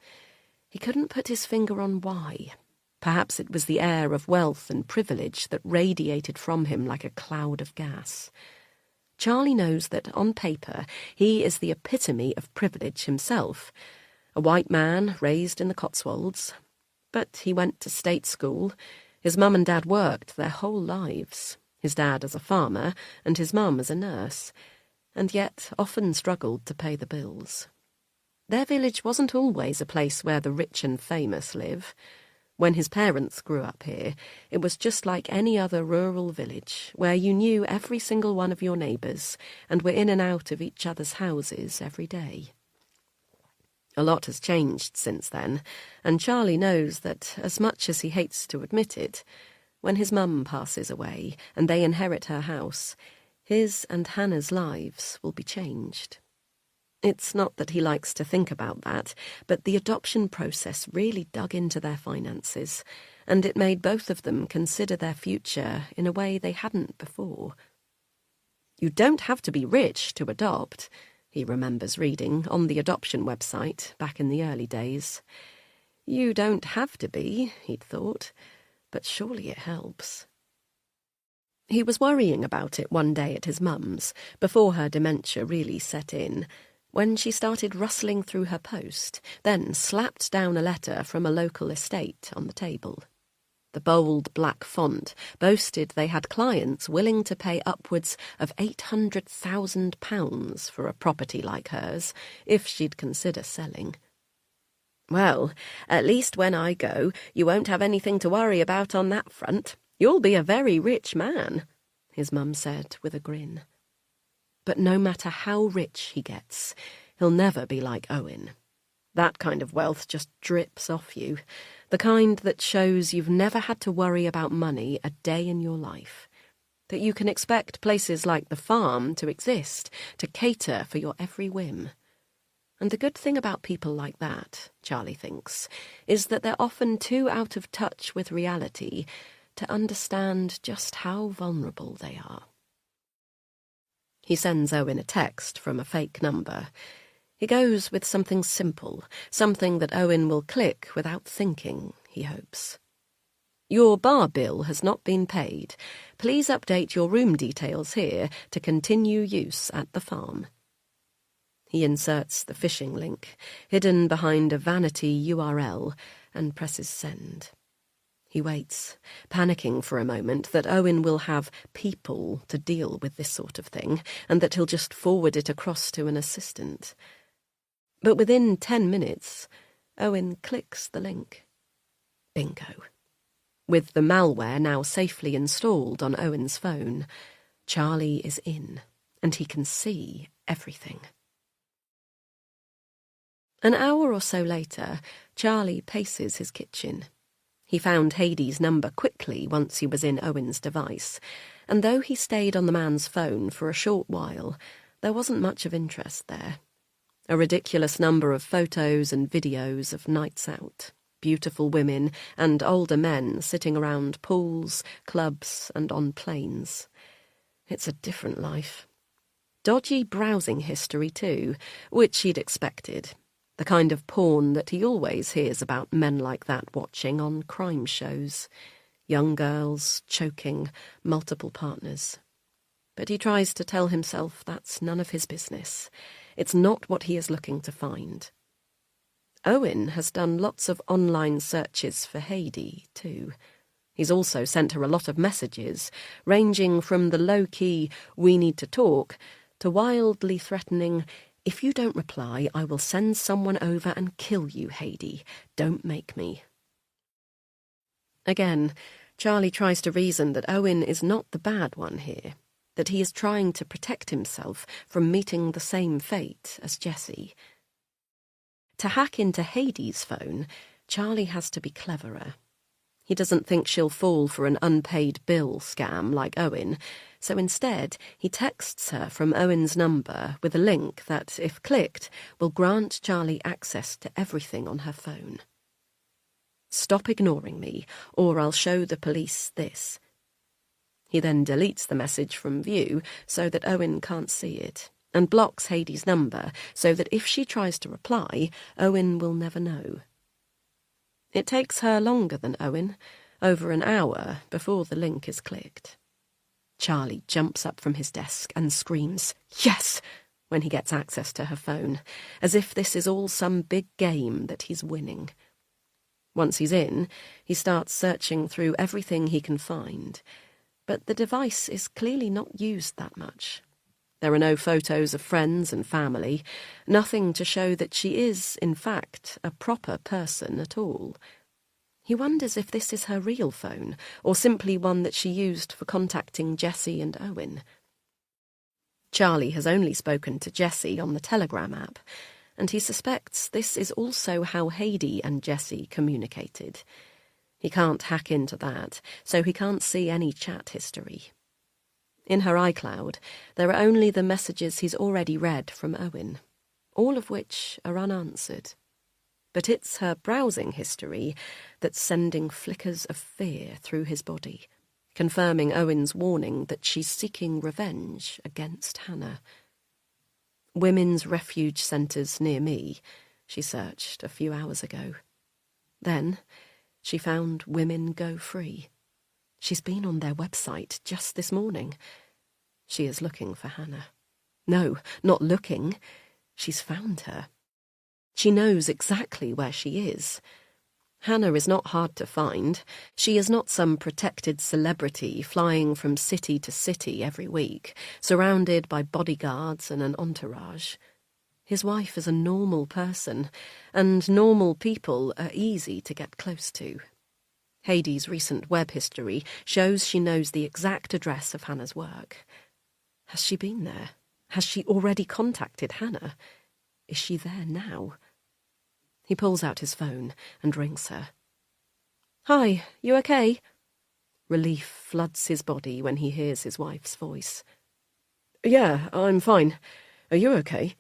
He couldn't put his finger on why. Perhaps it was the air of wealth and privilege that radiated from him like a cloud of gas. Charlie knows that, on paper, he is the epitome of privilege himself. A white man raised in the Cotswolds. But he went to state school. His mum and dad worked their whole lives. His dad as a farmer and his mum as a nurse, and yet often struggled to pay the bills. Their village wasn't always a place where the rich and famous live. When his parents grew up here, it was just like any other rural village, where you knew every single one of your neighbours and were in and out of each other's houses every day. A lot has changed since then, and Charlie knows that, as much as he hates to admit it, when his mum passes away and they inherit her house, his and Hannah's lives will be changed. It's not that he likes to think about that, but the adoption process really dug into their finances, and it made both of them consider their future in a way they hadn't before. You don't have to be rich to adopt, he remembers reading on the adoption website back in the early days. You don't have to be, he'd thought, but surely it helps. He was worrying about it one day at his mum's, before her dementia really set in, when she started rustling through her post, then slapped down a letter from a local estate on the table. The bold black font boasted they had clients willing to pay upwards of £800,000 for a property like hers, if she'd consider selling. Well, at least when I go, you won't have anything to worry about on that front. You'll be a very rich man, his mum said with a grin. But no matter how rich he gets, he'll never be like Owen. That kind of wealth just drips off you, the kind that shows you've never had to worry about money a day in your life. that you can expect places like the farm to exist, to cater for your every whim. And the good thing about people like that, Charlie thinks, is that they're often too out of touch with reality to understand just how vulnerable they are. He sends Owen a text from a fake number. He goes with something simple, something that Owen will click without thinking, he hopes. Your bar bill has not been paid. Please update your room details here to continue use at the farm. He inserts the phishing link, hidden behind a vanity URL, and presses send. He waits, panicking for a moment that Owen will have people to deal with this sort of thing, and that he'll just forward it across to an assistant. But within 10 minutes, Owen clicks the link. Bingo. With the malware now safely installed on Owen's phone, Charlie is in, and he can see everything. An hour or so later, Charlie paces his kitchen. He found Hades' number quickly once he was in Owen's device, and though he stayed on the man's phone for a short while, there wasn't much of interest there. A ridiculous number of photos and videos of nights out, beautiful women and older men sitting around pools, clubs, and on planes. It's a different life. Dodgy browsing history, too, which he'd expected. The kind of porn that he always hears about men like that watching on crime shows. Young girls, choking, multiple partners. But he tries to tell himself that's none of his business. It's not what he is looking to find. Owen has done lots of online searches for Heidi, too. He's also sent her a lot of messages, ranging from the low-key, "we need to talk," to wildly threatening, "if you don't reply, I will send someone over and kill you, Heidi. Don't make me." Again, Charlie tries to reason that Owen is not the bad one here, that he is trying to protect himself from meeting the same fate as Jessie. To hack into Hades' phone, Charlie has to be cleverer. He doesn't think she'll fall for an unpaid bill scam like Owen, so instead he texts her from Owen's number with a link that, if clicked, will grant Charlie access to everything on her phone. "Stop ignoring me, or I'll show the police this." He then deletes the message from view so that Owen can't see it, and blocks Hades' number so that if she tries to reply, Owen will never know. It takes her longer than Owen, over an hour, before the link is clicked. Charlie jumps up from his desk and screams, "Yes!" when he gets access to her phone, as if this is all some big game that he's winning. Once he's in, he starts searching through everything he can find, but the device is clearly not used that much. There are no photos of friends and family, nothing to show that she is, in fact, a proper person at all. He wonders if this is her real phone, or simply one that she used for contacting Jessie and Owen. Charlie has only spoken to Jessie on the Telegram app, and he suspects this is also how Heidi and Jessie communicated. He can't hack into that, so he can't see any chat history. In her iCloud, there are only the messages he's already read from Owen, all of which are unanswered. But it's her browsing history that's sending flickers of fear through his body, confirming Owen's warning that she's seeking revenge against Hannah. "Women's refuge centres near me," she searched a few hours ago. Then she found Women Go Free. She's been on their website just this morning. She is looking for Hannah. No, not looking. She's found her. She knows exactly where she is. Hannah is not hard to find. She is not some protected celebrity flying from city to city every week, surrounded by bodyguards and an entourage. His wife is a normal person, and normal people are easy to get close to. Hades' recent web history shows she knows the exact address of Hannah's work. Has she been there? Has she already contacted Hannah? Is she there now? He pulls out his phone and rings her. "Hi, you okay?" Relief floods his body when he hears his wife's voice. Yeah, I'm fine. Are you okay?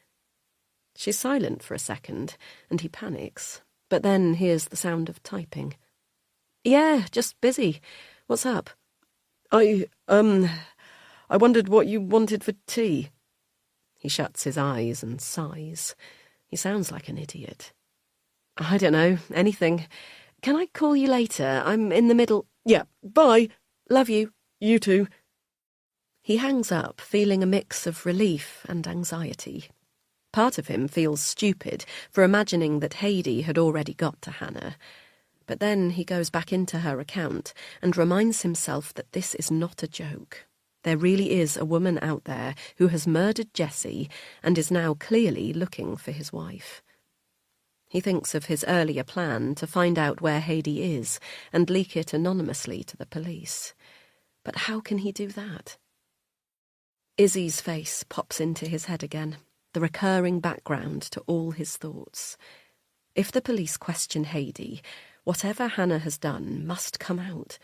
She's silent for a second, and he panics, but then hears the sound of typing. Yeah, just busy. What's up? I wondered what you wanted for tea. He shuts his eyes and sighs. He sounds like an idiot. I don't know, anything. Can I call you later? I'm in the middle. Yeah, bye. Love you. You too. He hangs up, feeling a mix of relief and anxiety. Part of him feels stupid for imagining that Heidi had already got to Hannah. But then he goes back into her account and reminds himself that this is not a joke. There really is a woman out there who has murdered Jessie and is now clearly looking for his wife. He thinks of his earlier plan to find out where Heidi is and leak it anonymously to the police. But how can he do that? Izzy's face pops into his head again, the recurring background to all his thoughts. If the police question Heidi, whatever Hannah has done must come out.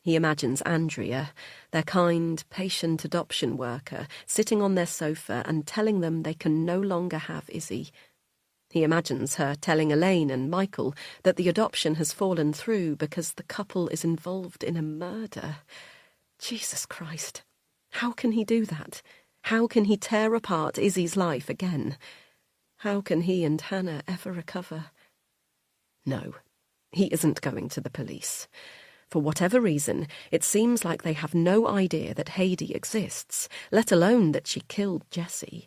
He imagines Andrea, their kind, patient adoption worker, sitting on their sofa and telling them they can no longer have Izzy. He imagines her telling Elaine and Michael that the adoption has fallen through because the couple is involved in a murder. Jesus Christ. How can he do that? How can he tear apart Izzy's life again? How can he and Hannah ever recover? No, he isn't going to the police. For whatever reason, it seems like they have no idea that Heidi exists, let alone that she killed Jessie.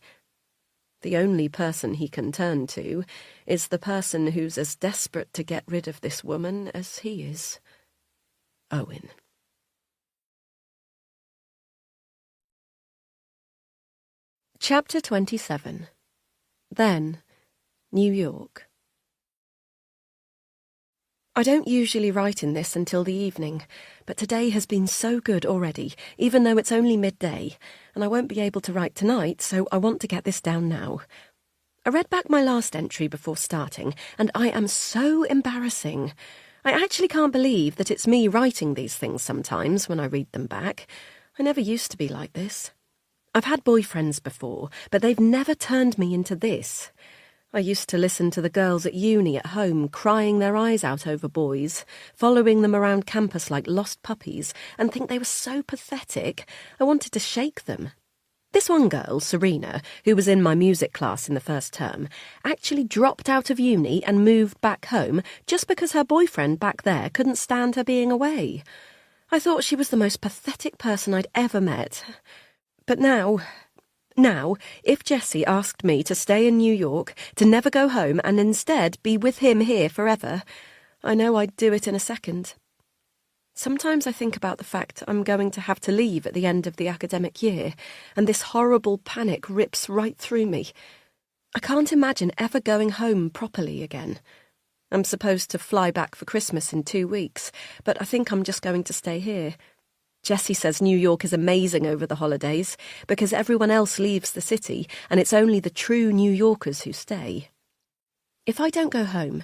The only person he can turn to is the person who's as desperate to get rid of this woman as he is. Owen. Chapter 27. Then, New York. I don't usually write in this until the evening, but today has been so good already, even though it's only midday, and I won't be able to write tonight, so I want to get this down now. I read back my last entry before starting, and I am so embarrassing. I actually can't believe that it's me writing these things sometimes when I read them back. I never used to be like this. I've had boyfriends before, but they've never turned me into this. I used to listen to the girls at uni at home crying their eyes out over boys, following them around campus like lost puppies, and think they were so pathetic, I wanted to shake them. This one girl, Serena, who was in my music class in the first term, actually dropped out of uni and moved back home just because her boyfriend back there couldn't stand her being away. I thought she was the most pathetic person I'd ever met. But now, if Jessie asked me to stay in New York, to never go home and instead be with him here forever, I know I'd do it in a second. Sometimes I think about the fact I'm going to have to leave at the end of the academic year, and this horrible panic rips right through me. I can't imagine ever going home properly again. I'm supposed to fly back for Christmas in 2 weeks, but I think I'm just going to stay here. Jessie says New York is amazing over the holidays because everyone else leaves the city and it's only the true New Yorkers who stay. If I don't go home,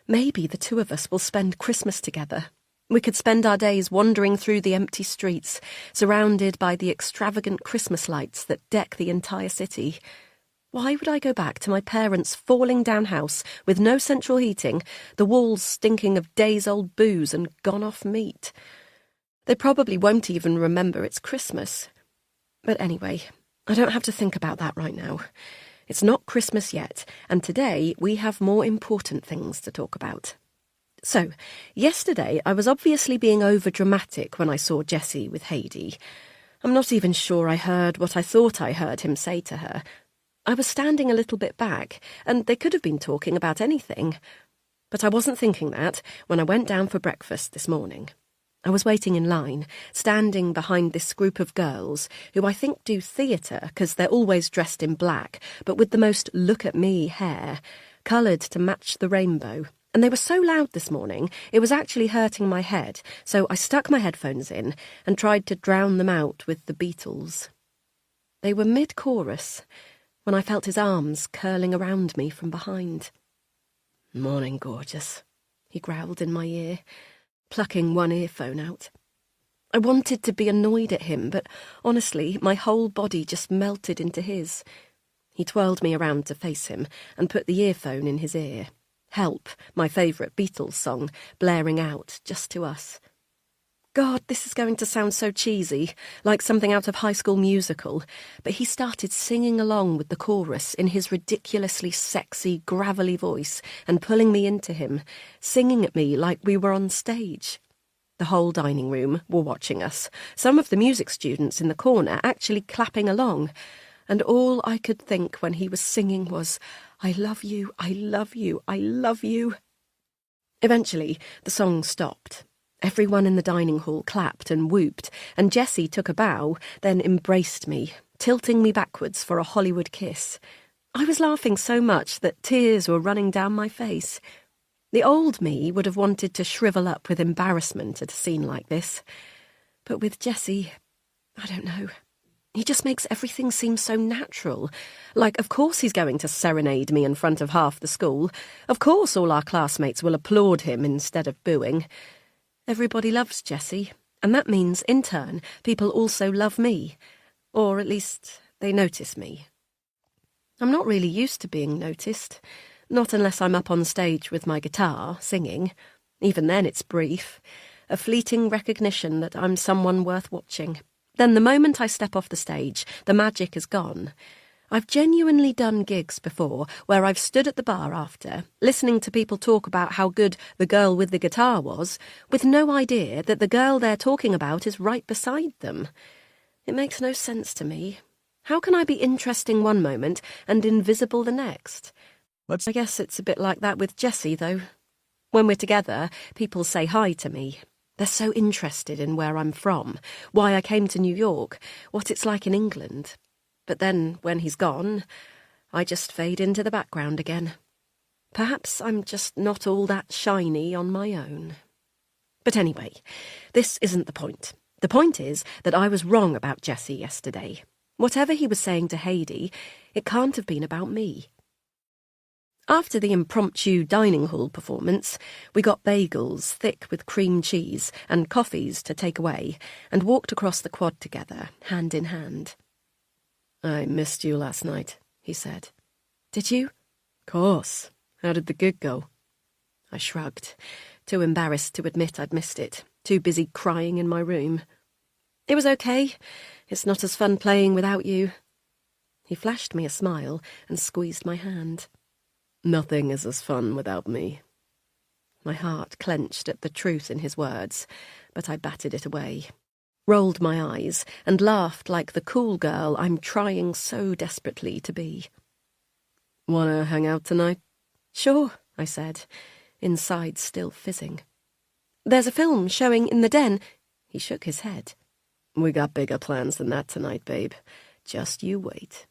maybe the two of us will spend Christmas together. We could spend our days wandering through the empty streets, surrounded by the extravagant Christmas lights that deck the entire city. Why would I go back to my parents' falling-down house with no central heating, the walls stinking of days-old booze and gone-off meat? They probably won't even remember it's Christmas. But anyway, I don't have to think about that right now. It's not Christmas yet, and today we have more important things to talk about. So, yesterday I was obviously being over-dramatic when I saw Jessie with Heidi. I'm not even sure I heard what I thought I heard him say to her. I was standing a little bit back, and they could have been talking about anything. But I wasn't thinking that when I went down for breakfast this morning. I was waiting in line, standing behind this group of girls who I think do theatre because they're always dressed in black, but with the most look-at-me hair, coloured to match the rainbow. And they were so loud this morning, it was actually hurting my head, so I stuck my headphones in and tried to drown them out with the Beatles. They were mid-chorus when I felt his arms curling around me from behind. "Morning, gorgeous," he growled in my ear, plucking one earphone out. I wanted to be annoyed at him, but honestly, my whole body just melted into his. He twirled me around to face him and put the earphone in his ear. Help, my favourite Beatles song, blaring out just to us. God, this is going to sound so cheesy, like something out of High School Musical, but he started singing along with the chorus in his ridiculously sexy, gravelly voice and pulling me into him, singing at me like we were on stage. The whole dining room were watching us, some of the music students in the corner actually clapping along, and all I could think when he was singing was, "I love you, I love you, I love you." Eventually, the song stopped. Everyone in the dining hall clapped and whooped, and Jessie took a bow, then embraced me, tilting me backwards for a Hollywood kiss. I was laughing so much that tears were running down my face. The old me would have wanted to shrivel up with embarrassment at a scene like this. But with Jessie, I don't know. He just makes everything seem so natural. Like, of course he's going to serenade me in front of half the school. Of course all our classmates will applaud him instead of booing. Everybody loves Jessie, and that means, in turn, people also love me. Or at least, they notice me. I'm not really used to being noticed. Not unless I'm up on stage with my guitar, singing. Even then it's brief. A fleeting recognition that I'm someone worth watching. Then the moment I step off the stage, the magic is gone. I've genuinely done gigs before where I've stood at the bar after, listening to people talk about how good the girl with the guitar was, with no idea that the girl they're talking about is right beside them. It makes no sense to me. How can I be interesting one moment and invisible the next? I guess it's a bit like that with Jessie, though. When we're together, people say hi to me. They're so interested in where I'm from, why I came to New York, what it's like in England. But then, when he's gone, I just fade into the background again. Perhaps I'm just not all that shiny on my own. But anyway, this isn't the point. The point is that I was wrong about Jessie yesterday. Whatever he was saying to Heidi, it can't have been about me. After the impromptu dining hall performance, we got bagels thick with cream cheese and coffees to take away and walked across the quad together, hand in hand. "I missed you last night," he said. "Did you?" "Course. How did the gig go?" I shrugged, too embarrassed to admit I'd missed it, too busy crying in my room. "It was okay. It's not as fun playing without you." He flashed me a smile and squeezed my hand. "Nothing is as fun without me." My heart clenched at the truth in his words, but I batted it away, rolled my eyes, and laughed like the cool girl I'm trying so desperately to be. "Wanna hang out tonight?" "Sure," I said, inside still fizzing. "There's a film showing in the den." He shook his head. "We got bigger plans than that tonight, babe. Just you wait."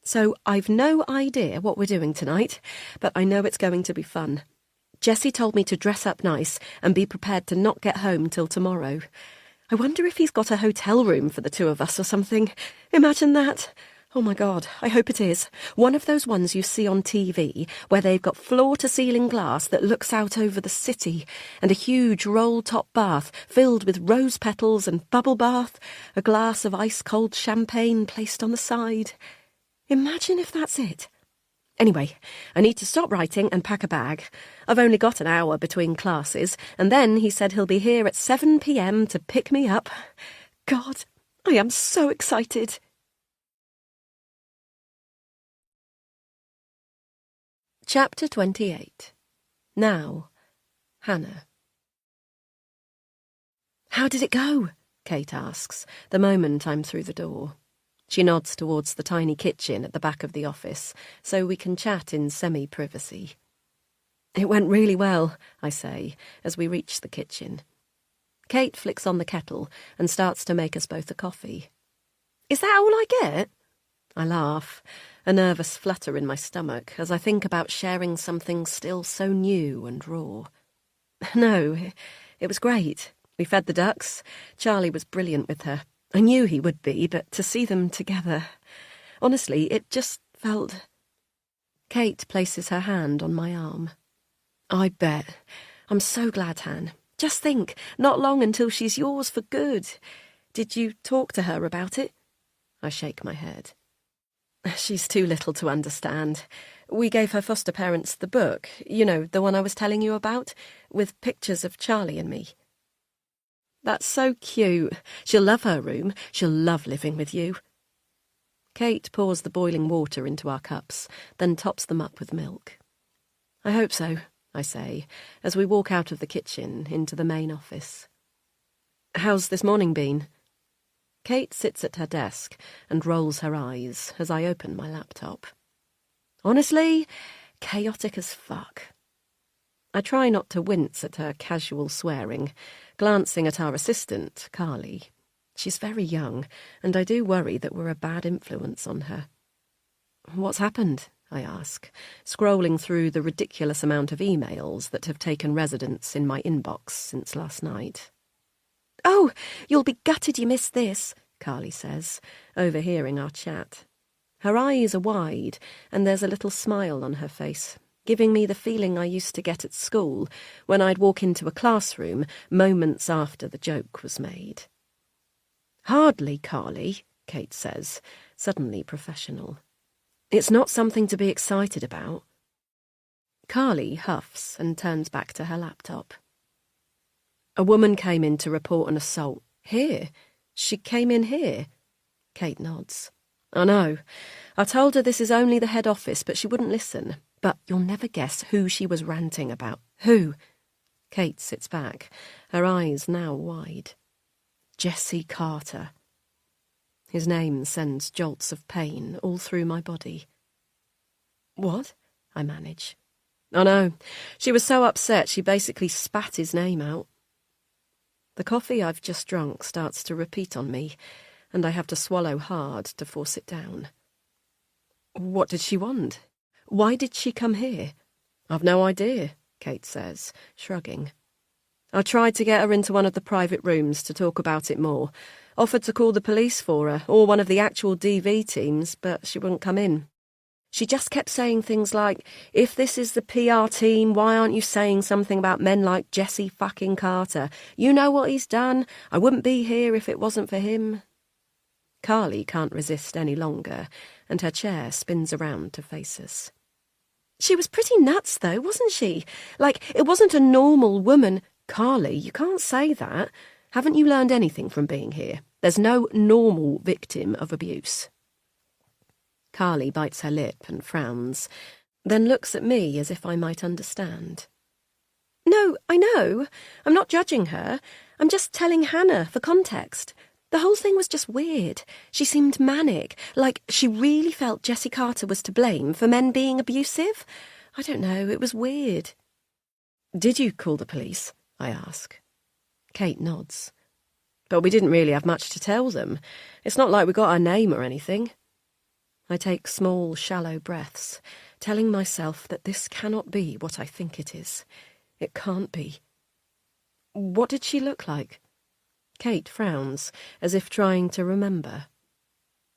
So I've no idea what we're doing tonight, but I know it's going to be fun. Jessie told me to dress up nice and be prepared to not get home till tomorrow. I wonder if he's got a hotel room for the two of us or something. Imagine that. Oh my God, I hope it is. One of those ones you see on TV, where they've got floor-to-ceiling glass that looks out over the city, and a huge roll-top bath filled with rose petals and bubble bath, a glass of ice-cold champagne placed on the side. Imagine if that's it. Anyway, I need to stop writing and pack a bag. I've only got an hour between classes, and then he said he'll be here at 7 p.m. to pick me up. God, I am so excited. Chapter 28. Now, Hannah. "How did it go?" Kate asks, the moment I'm through the door. She nods towards the tiny kitchen at the back of the office, so we can chat in semi-privacy. "It went really well," I say, as we reach the kitchen. Kate flicks on the kettle and starts to make us both a coffee. "Is that all I get?" I laugh, a nervous flutter in my stomach as I think about sharing something still so new and raw. "No, it was great. We fed the ducks. Charlie was brilliant with her. I knew he would be, but to see them together... Honestly, it just felt..." Kate places her hand on my arm. "I bet. I'm so glad, Han. Just think, not long until she's yours for good. Did you talk to her about it? I shake my head. She's too little to understand. We gave her foster parents the book, you know, the one I was telling you about, with pictures of Charlie and me. That's so cute. She'll love her room. She'll love living with you. Kate pours the boiling water into our cups, then tops them up with milk. I hope so, I say, as we walk out of the kitchen into the main office. How's this morning been? Kate sits at her desk and rolls her eyes as I open my laptop. Honestly, chaotic as fuck. I try not to wince at her casual swearing, glancing at our assistant, Carly. She's very young, and I do worry that we're a bad influence on her. What's happened? I ask, scrolling through the ridiculous amount of emails that have taken residence in my inbox since last night. Oh, you'll be gutted you missed this, Carly says, overhearing our chat. Her eyes are wide, and there's a little smile on her face, giving me the feeling I used to get at school when I'd walk into a classroom moments after the joke was made. Hardly, Carly, Kate says, suddenly professional. It's not something to be excited about. Carly huffs and turns back to her laptop. A woman came in to report an assault. Here? She came in here? Kate nods. I know. I told her this is only the head office, but she wouldn't listen. But you'll never guess who she was ranting about. Who? Kate sits back, her eyes now wide. Jesse Carter. His name sends jolts of pain all through my body. What? I manage. I know. She was so upset she basically spat his name out. The coffee I've just drunk starts to repeat on me, and I have to swallow hard to force it down. What did she want? Why did she come here? I've no idea, Kate says, shrugging. I tried to get her into one of the private rooms to talk about it more, offered to call the police for her, or one of the actual DV teams, but she wouldn't come in. She just kept saying things like, if this is the PR team, why aren't you saying something about men like Jesse fucking Carter? You know what he's done. I wouldn't be here if it wasn't for him. Carly can't resist any longer, and her chair spins around to face us. She was pretty nuts, though, wasn't she? Like, it wasn't a normal woman. Carly, you can't say that. Haven't you learned anything from being here? There's no normal victim of abuse. Carly bites her lip and frowns, then looks at me as if I might understand. No, I know. I'm not judging her. I'm just telling Hannah for context. The whole thing was just weird. She seemed manic, like she really felt Jesse Carter was to blame for men being abusive. I don't know, it was weird. Did you call the police? I ask. Kate nods. But we didn't really have much to tell them. It's not like we got her name or anything. I take small, shallow breaths, telling myself that this cannot be what I think it is. It can't be. What did she look like? Kate frowns, as if trying to remember.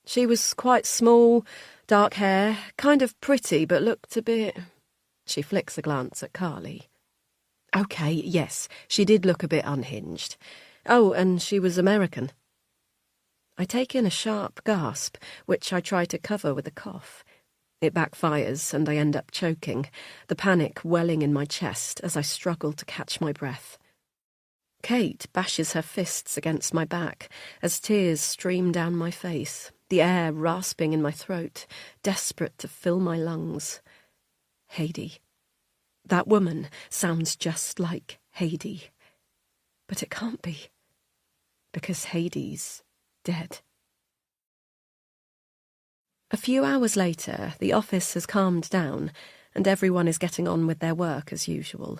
She was quite small, dark hair, kind of pretty, but looked a bit... She flicks a glance at Carly. OK, yes, she did look a bit unhinged. Oh, and she was American. I take in a sharp gasp, which I try to cover with a cough. It backfires, and I end up choking, the panic welling in my chest as I struggle to catch my breath. Kate bashes her fists against my back as tears stream down my face, the air rasping in my throat, desperate to fill my lungs. Heidi. That woman sounds just like Heidi. But it can't be, because Heidi's dead. A few hours later, the office has calmed down, and everyone is getting on with their work as usual.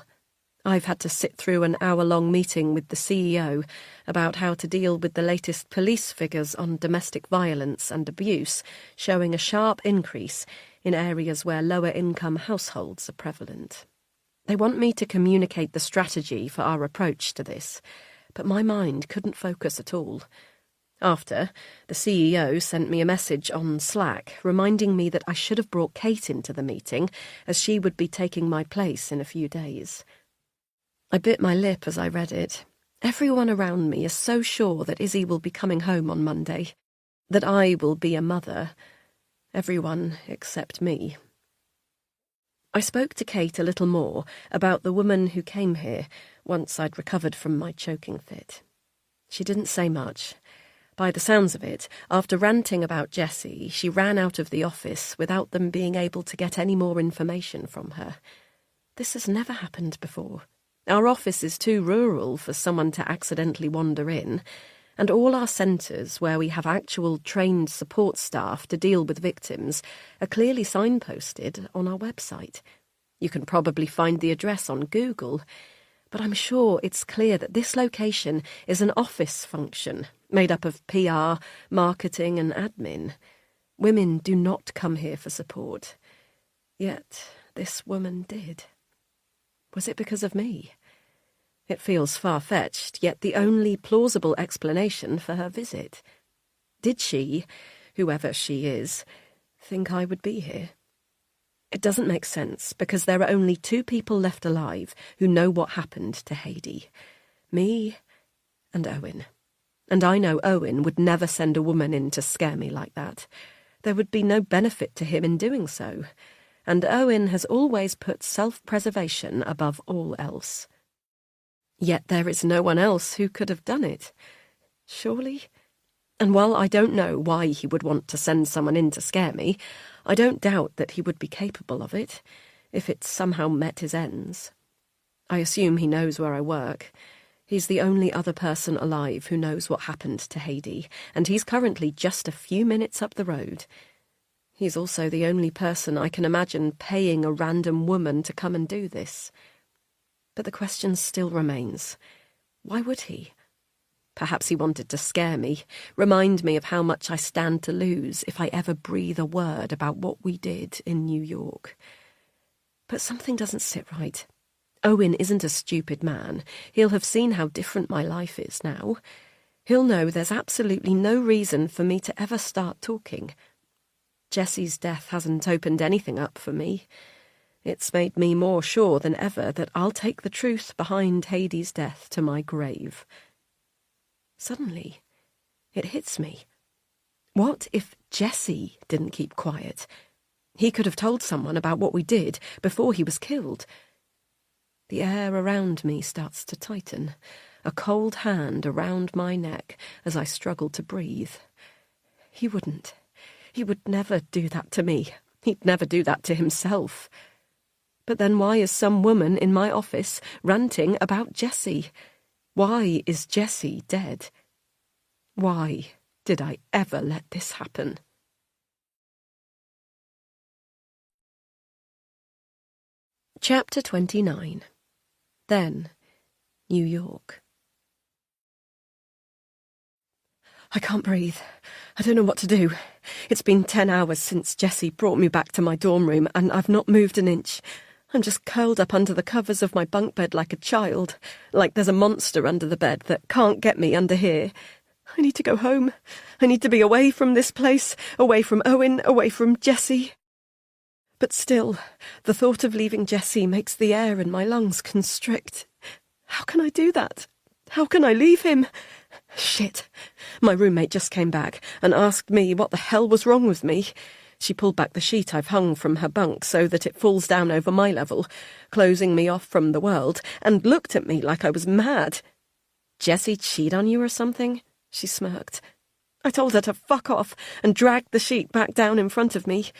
I've had to sit through an hour-long meeting with the CEO about how to deal with the latest police figures on domestic violence and abuse, showing a sharp increase in areas where lower-income households are prevalent. They want me to communicate the strategy for our approach to this, but my mind couldn't focus at all. After, the CEO sent me a message on Slack reminding me that I should have brought Kate into the meeting, as she would be taking my place in a few days. I bit my lip as I read it. Everyone around me is so sure that Izzy will be coming home on Monday, that I will be a mother. Everyone except me. I spoke to Kate a little more about the woman who came here once I'd recovered from my choking fit. She didn't say much. By the sounds of it, after ranting about Jessie, she ran out of the office without them being able to get any more information from her. This has never happened before. Our office is too rural for someone to accidentally wander in, and all our centres, where we have actual trained support staff to deal with victims, are clearly signposted on our website. You can probably find the address on Google, but I'm sure it's clear that this location is an office function made up of PR, marketing and admin. Women do not come here for support. Yet this woman did. Was it because of me? It feels far-fetched, yet the only plausible explanation for her visit. Did she, whoever she is, think I would be here? It doesn't make sense, because there are only 2 people left alive who know what happened to Heidi. Me and Owen. And I know Owen would never send a woman in to scare me like that. There would be no benefit to him in doing so. And Owen has always put self-preservation above all else. Yet there is no one else who could have done it. Surely? And while I don't know why he would want to send someone in to scare me, I don't doubt that he would be capable of it, if it somehow met his ends. I assume he knows where I work. He's the only other person alive who knows what happened to Heidi, and he's currently just a few minutes up the road. He's also the only person I can imagine paying a random woman to come and do this. But the question still remains. Why would he? Perhaps he wanted to scare me, remind me of how much I stand to lose if I ever breathe a word about what we did in New York. But something doesn't sit right. Owen isn't a stupid man. He'll have seen how different my life is now. He'll know there's absolutely no reason for me to ever start talking. Jessie's death hasn't opened anything up for me. It's made me more sure than ever that I'll take the truth behind Heidi's death to my grave. Suddenly, it hits me. What if Jessie didn't keep quiet? He could have told someone about what we did before he was killed. The air around me starts to tighten, a cold hand around my neck as I struggle to breathe. He wouldn't. He would never do that to me. He'd never do that to himself. But then why is some woman in my office ranting about Jessie? Why is Jessie dead? Why did I ever let this happen? Chapter 29. Then, New York. I can't breathe. I don't know what to do. It's been 10 hours since Jessie brought me back to my dorm room, and I've not moved an inch. I'm just curled up under the covers of my bunk bed like a child, like there's a monster under the bed that can't get me under here. I need to go home. I need to be away from this place, away from Owen, away from Jessie. But still, the thought of leaving Jessie makes the air in my lungs constrict. How can I do that? How can I leave him? Shit. My roommate just came back and asked me what the hell was wrong with me. She pulled back the sheet I've hung from her bunk so that it falls down over my level, closing me off from the world, and looked at me like I was mad. Jessie cheat on you or something? She smirked. I told her to fuck off and dragged the sheet back down in front of me.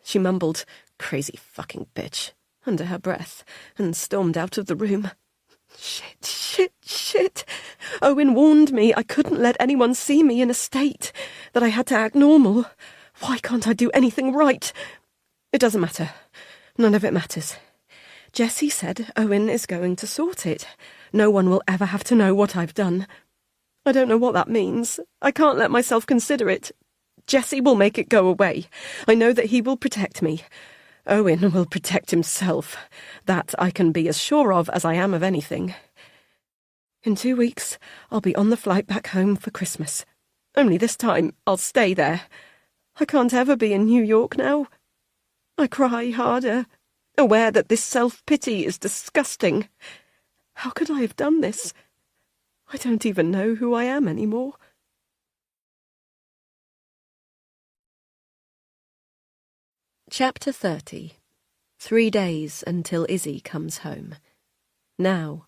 She mumbled, "Crazy fucking bitch," under her breath, and stormed out of the room. Shit. Owen warned me I couldn't let anyone see me in a state, that I had to act normal. Why can't I do anything right? It doesn't matter. None of it matters. Jessie said Owen is going to sort it. No one will ever have to know what I've done. I don't know what that means. I can't let myself consider it. Jessie will make it go away. I know that he will protect me. Owen will protect himself. That I can be as sure of as I am of anything. In 2 weeks, I'll be on the flight back home for Christmas. Only this time, I'll stay there. I can't ever be in New York now. I cry harder, aware that this self-pity is disgusting. How could I have done this? I don't even know who I am anymore. Chapter 30. 3 days until Izzy comes home. Now,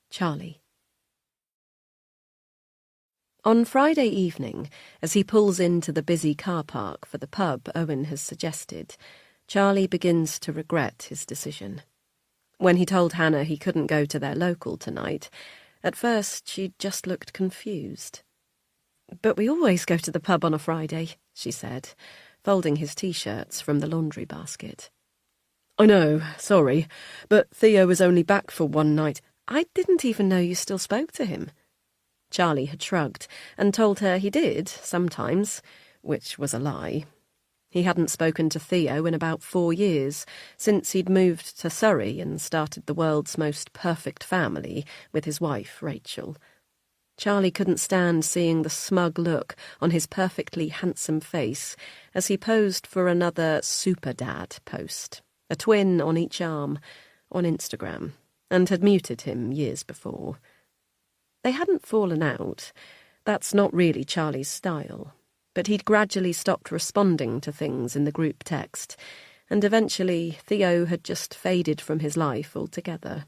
Charlie. On Friday evening, as he pulls into the busy car park for the pub Owen has suggested, Charlie begins to regret his decision. When he told Hannah he couldn't go to their local tonight, at first she just looked confused. "But we always go to the pub on a Friday," she said, folding his T-shirts from the laundry basket. "I know, sorry, but Theo was only back for one night." "I didn't even know you still spoke to him." Charlie had shrugged and told her he did, sometimes, which was a lie. He hadn't spoken to Theo in about 4 years, since he'd moved to Surrey and started the world's most perfect family with his wife, Rachel. Charlie couldn't stand seeing the smug look on his perfectly handsome face as he posed for another super dad post, a twin on each arm, on Instagram, and had muted him years before. They hadn't fallen out. That's not really Charlie's style. But he'd gradually stopped responding to things in the group text, and eventually Theo had just faded from his life altogether.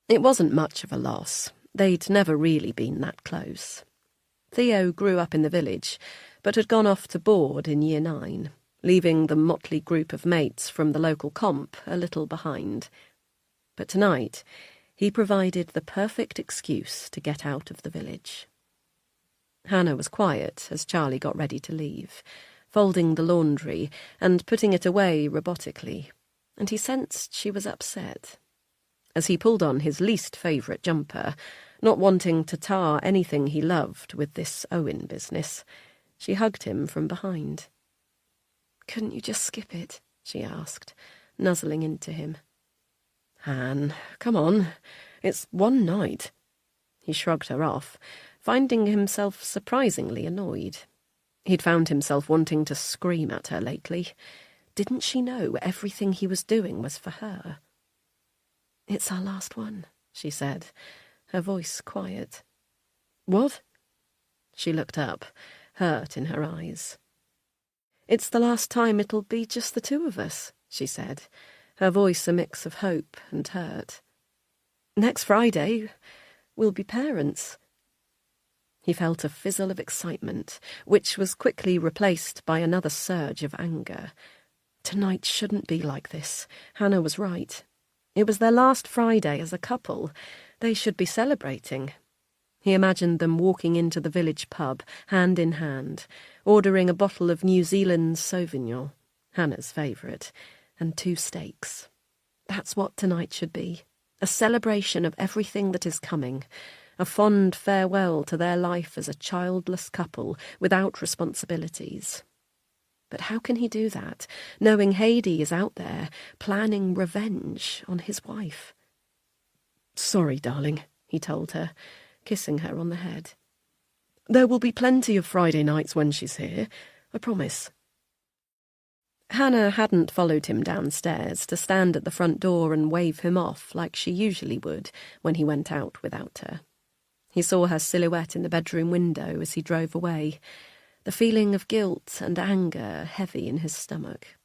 It wasn't much of a loss. They'd never really been that close. Theo grew up in the village, but had gone off to board in Year 9, leaving the motley group of mates from the local comp a little behind. But tonight, he provided the perfect excuse to get out of the village. Hannah was quiet as Charlie got ready to leave, folding the laundry and putting it away robotically, and he sensed she was upset. As he pulled on his least favourite jumper, not wanting to tar anything he loved with this Owen business, she hugged him from behind. "Couldn't you just skip it?" she asked, nuzzling into him. "Han, come on, it's one night." He shrugged her off, finding himself surprisingly annoyed. He'd found himself wanting to scream at her lately. Didn't she know everything he was doing was for her? "It's our last one," she said, her voice quiet. "What?" She looked up, hurt in her eyes. "It's the last time it'll be just the two of us," she said, her voice a mix of hope and hurt. "Next Friday, we'll be parents." He felt a fizzle of excitement, which was quickly replaced by another surge of anger. Tonight shouldn't be like this. Hannah was right. It was their last Friday as a couple. They should be celebrating. He imagined them walking into the village pub, hand in hand, ordering a bottle of New Zealand Sauvignon, Hannah's favourite, and 2 steaks. That's what tonight should be. A celebration of everything that is coming. A fond farewell to their life as a childless couple without responsibilities. But how can he do that, knowing Heidi is out there, planning revenge on his wife? "Sorry, darling," he told her, kissing her on the head. "There will be plenty of Friday nights when she's here, I promise." Hannah hadn't followed him downstairs to stand at the front door and wave him off like she usually would when he went out without her. He saw her silhouette in the bedroom window as he drove away, the feeling of guilt and anger heavy in his stomach.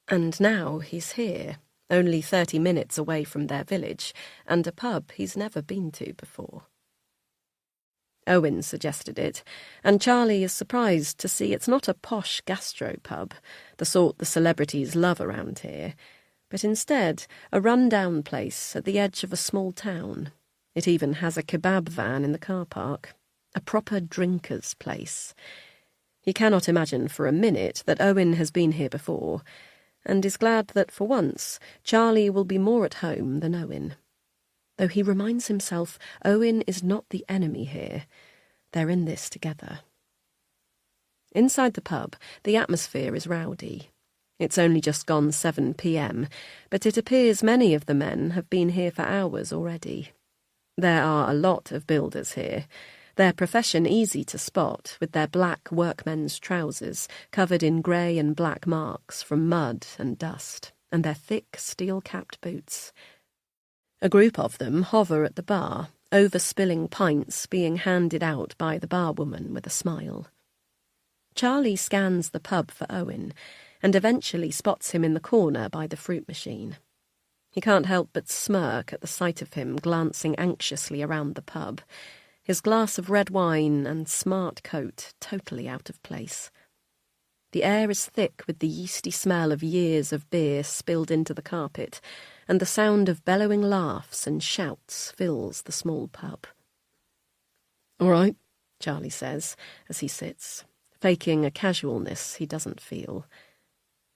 And now he's here, only 30 minutes away from their village, and a pub he's never been to before. Owen suggested it, and Charlie is surprised to see it's not a posh gastropub, the sort the celebrities love around here, but instead a run-down place at the edge of a small town. It even has a kebab van in the car park, a proper drinker's place. He cannot imagine for a minute that Owen has been here before, and is glad that for once Charlie will be more at home than Owen. Though he reminds himself Owen is not the enemy here. They're in this together. Inside the pub, the atmosphere is rowdy. It's only just gone 7 p.m, but it appears many of the men have been here for hours already. There are a lot of builders here, their profession easy to spot with their black workmen's trousers covered in grey and black marks from mud and dust, and their thick steel-capped boots. A group of them hover at the bar, overspilling pints being handed out by the barwoman with a smile. Charlie scans the pub for Owen and eventually spots him in the corner by the fruit machine. He can't help but smirk at the sight of him glancing anxiously around the pub, his glass of red wine and smart coat totally out of place. The air is thick with the yeasty smell of years of beer spilled into the carpet, and the sound of bellowing laughs and shouts fills the small pub. "All right," Charlie says as he sits, faking a casualness he doesn't feel.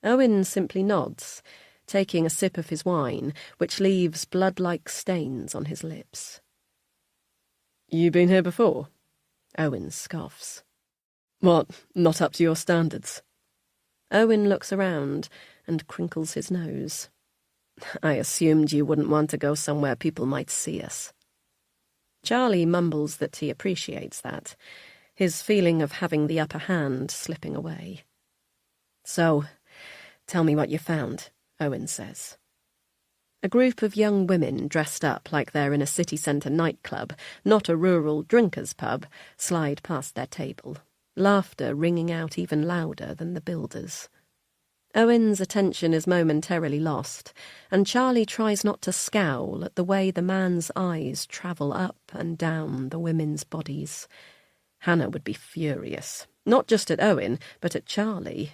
Owen simply nods, taking a sip of his wine, which leaves blood-like stains on his lips. "You been here before?" Owen scoffs. "What, not up to your standards?" Owen looks around and crinkles his nose. "I assumed you wouldn't want to go somewhere people might see us." Charlie mumbles that he appreciates that, his feeling of having the upper hand slipping away. "So, tell me what you found," Owen says. A group of young women dressed up like they're in a city centre nightclub, not a rural drinkers' pub, slide past their table, laughter ringing out even louder than the builders. Owen's attention is momentarily lost, and Charlie tries not to scowl at the way the man's eyes travel up and down the women's bodies. Hannah would be furious, not just at Owen, but at Charlie.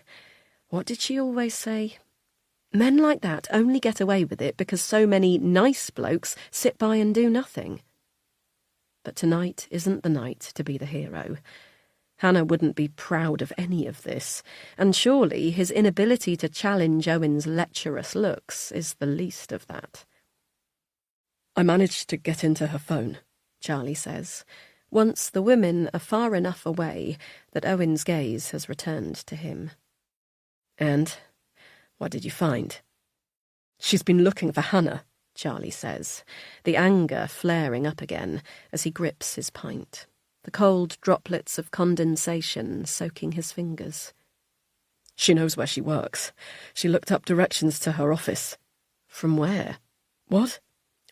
What did she always say? Men like that only get away with it because so many nice blokes sit by and do nothing. But tonight isn't the night to be the hero. Hannah wouldn't be proud of any of this, and surely his inability to challenge Owen's lecherous looks is the least of that. "I managed to get into her phone," Charlie says, once the women are far enough away that Owen's gaze has returned to him. "And what did you find?" "She's been looking for Hannah," Charlie says, the anger flaring up again as he grips his pint, the cold droplets of condensation soaking his fingers. "She knows where she works. She looked up directions to her office." "From where?" "What?"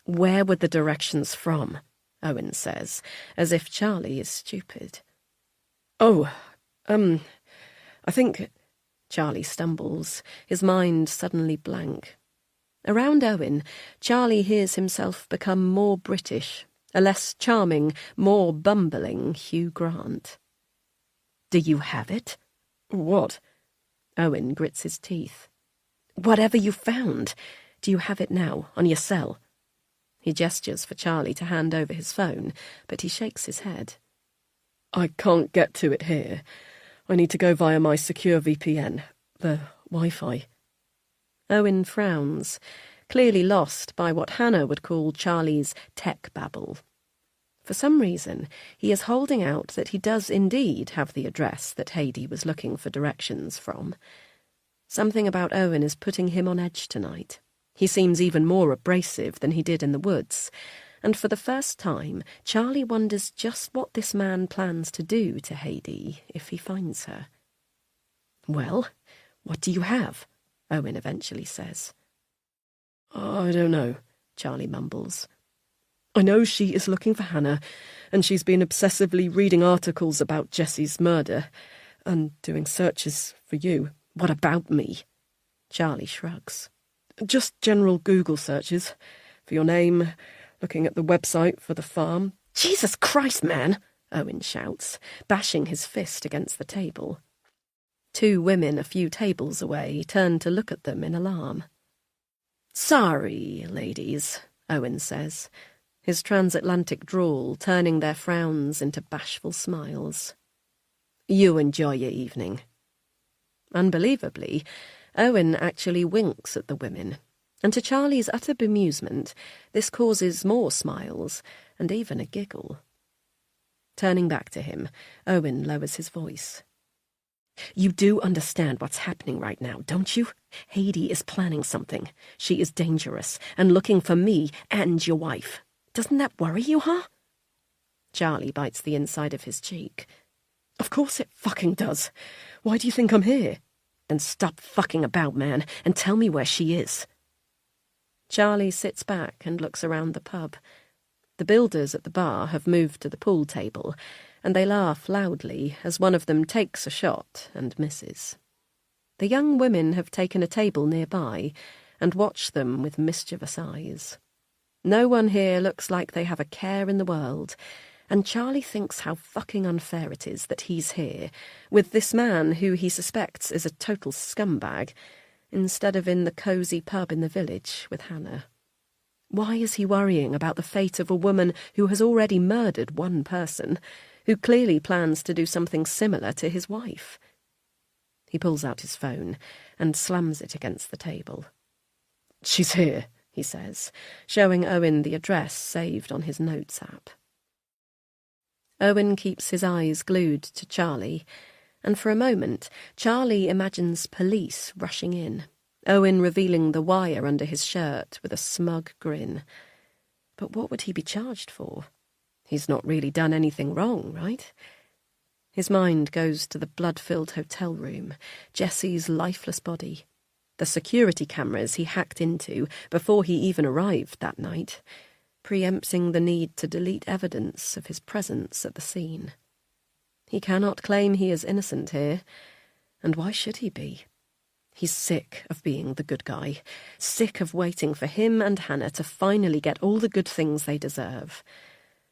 "Where were the directions from?" Owen says, as if Charlie is stupid. "Oh, I think—" Charlie stumbles, his mind suddenly blank. Around Owen, Charlie hears himself become more British, a less charming, more bumbling Hugh Grant. "Do you have it?" "What?" Owen grits his teeth. "Whatever you found. Do you have it now, on your cell?" He gestures for Charlie to hand over his phone, but he shakes his head. "I can't get to it here. I need to go via my secure VPN, the Wi-Fi." Owen frowns, clearly lost by what Hannah would call Charlie's tech babble. For some reason, he is holding out that he does indeed have the address that Haidee was looking for directions from. Something about Owen is putting him on edge tonight. He seems even more abrasive than he did in the woods, and for the first time, Charlie wonders just what this man plans to do to Haidee if he finds her. "Well, what do you have?" Owen eventually says. "I don't know," Charlie mumbles. "I know she is looking for Hannah, and she's been obsessively reading articles about Jesse's murder, and doing searches for you." "What about me?" Charlie shrugs. "Just general Google searches for your name, looking at the website for the farm." "Jesus Christ, man!" Owen shouts, bashing his fist against the table. Two women a few tables away turn to look at them in alarm. "Sorry, ladies," Owen says, his transatlantic drawl turning their frowns into bashful smiles. "You enjoy your evening." Unbelievably, Owen actually winks at the women, and to Charlie's utter bemusement, this causes more smiles and even a giggle. Turning back to him, Owen lowers his voice. "You do understand what's happening right now, don't you? Haidee is planning something. She is dangerous and looking for me and your wife. Doesn't that worry you, huh?" Charlie bites the inside of his cheek. "Of course it fucking does. Why do you think I'm here?" "Then stop fucking about, man, and tell me where she is." Charlie sits back and looks around the pub. The builders at the bar have moved to the pool table, and they laugh loudly as one of them takes a shot and misses. The young women have taken a table nearby and watch them with mischievous eyes. No one here looks like they have a care in the world, and Charlie thinks how fucking unfair it is that he's here, with this man who he suspects is a total scumbag, instead of in the cosy pub in the village with Hannah. Why is he worrying about the fate of a woman who has already murdered one person, who clearly plans to do something similar to his wife? He pulls out his phone and slams it against the table. "She's here," he says, showing Owen the address saved on his notes app. Owen keeps his eyes glued to Charlie, and for a moment Charlie imagines police rushing in, Owen revealing the wire under his shirt with a smug grin. But what would he be charged for? He's not really done anything wrong, right? His mind goes to the blood-filled hotel room, Jessie's lifeless body, the security cameras he hacked into before he even arrived that night, preempting the need to delete evidence of his presence at the scene. He cannot claim he is innocent here, and why should he be? He's sick of being the good guy, sick of waiting for him and Hannah to finally get all the good things they deserve.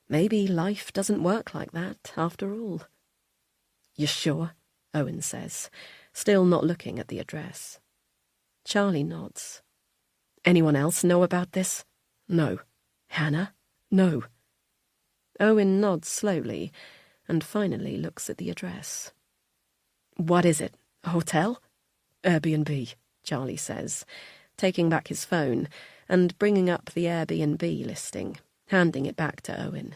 Maybe life doesn't work like that, after all. "You sure?" Owen says, still not looking at the address. Charlie nods. "Anyone else know about this?" No. "Hannah?" "No." Owen nods slowly and finally looks at the address. "What is it? A hotel?" Airbnb, Charlie says, taking back his phone and bringing up the Airbnb listing, handing it back to Owen.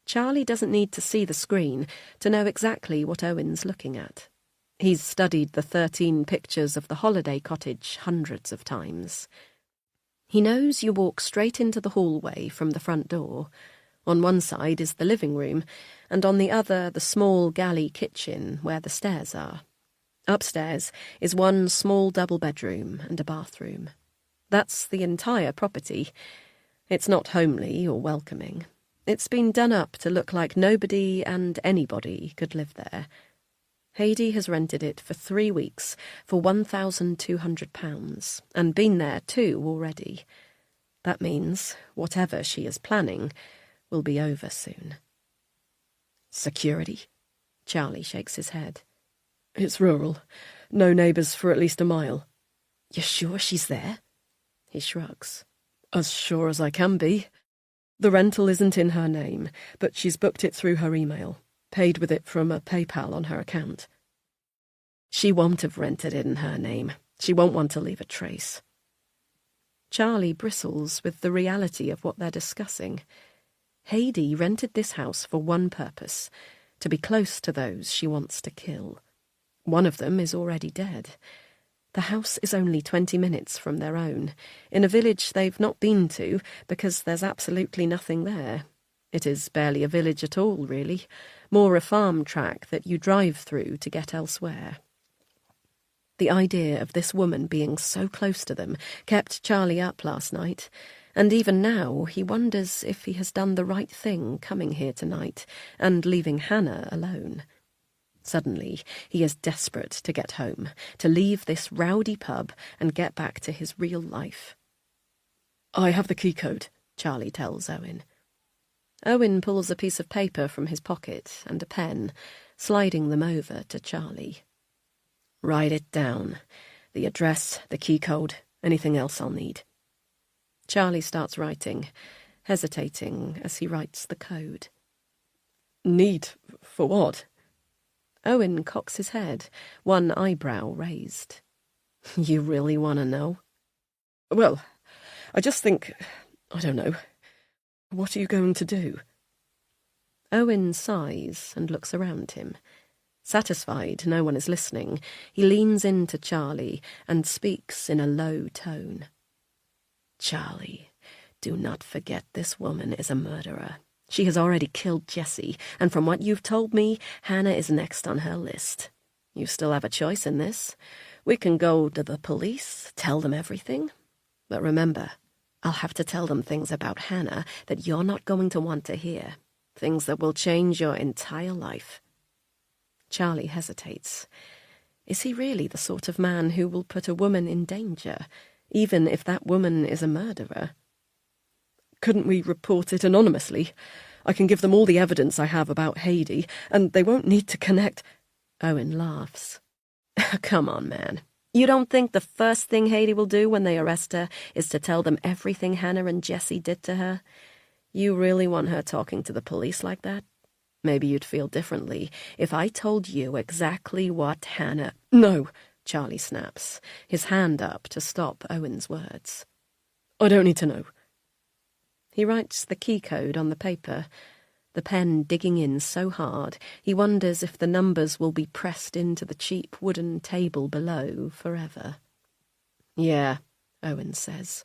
Charlie doesn't need to see the screen to know exactly what Owen's looking at. He's studied the 13 pictures of the holiday cottage hundreds of times. He knows you walk straight into the hallway from the front door. On one side is the living room, and on the other the small galley kitchen where the stairs are. Upstairs is one small double bedroom and a bathroom. That's the entire property. It's not homely or welcoming. It's been done up to look like nobody and anybody could live there. Heidi has rented it for 3 weeks for £1,200 and been there 2 already. That means whatever she is planning will be over soon. "Security?" Charlie shakes his head. "It's rural. No neighbours for at least a mile." "You're sure she's there?" He shrugs. "As sure as I can be. The rental isn't in her name, but she's booked it through her email, paid with it from a PayPal on her account." "She won't have rented it in her name. She won't want to leave a trace." Charlie bristles with the reality of what they're discussing. Heidi rented this house for one purpose, to be close to those she wants to kill. One of them is already dead. The house is only 20 minutes from their own, in a village they've not been to because there's absolutely nothing there. It is barely a village at all, really, more a farm track that you drive through to get elsewhere. The idea of this woman being so close to them kept Charlie up last night, and even now he wonders if he has done the right thing coming here tonight and leaving Hannah alone. Suddenly, he is desperate to get home, to leave this rowdy pub and get back to his real life. "I have the key code," Charlie tells Owen. Owen pulls a piece of paper from his pocket and a pen, sliding them over to Charlie. "Write it down. The address, the key code, anything else I'll need." Charlie starts writing, hesitating as he writes the code. "Need for what?" Owen cocks his head, one eyebrow raised. "You really want to know?" "Well, I just think, I don't know. What are you going to do?" Owen sighs and looks around him. Satisfied no one is listening, he leans into Charlie and speaks in a low tone. "Charlie, do not forget this woman is a murderer. She has already killed Jessie, and from what you've told me, Hannah is next on her list. You still have a choice in this. We can go to the police, tell them everything. But remember, I'll have to tell them things about Hannah that you're not going to want to hear. Things that will change your entire life. Charlie hesitates. Is he really the sort of man who will put a woman in danger, even if that woman is a murderer? Couldn't we report it anonymously? I can give them all the evidence I have about Haidee, and they won't need to connect. Owen laughs. Come on, man. You don't think the first thing Haidee will do when they arrest her is to tell them everything Hannah and Jessie did to her? You really want her talking to the police like that? Maybe you'd feel differently if I told you exactly what Hannah— No, Charlie snaps, his hand up to stop Owen's words. I don't need to know. He writes the key code on the paper, the pen digging in so hard he wonders if the numbers will be pressed into the cheap wooden table below forever. Yeah, Owen says.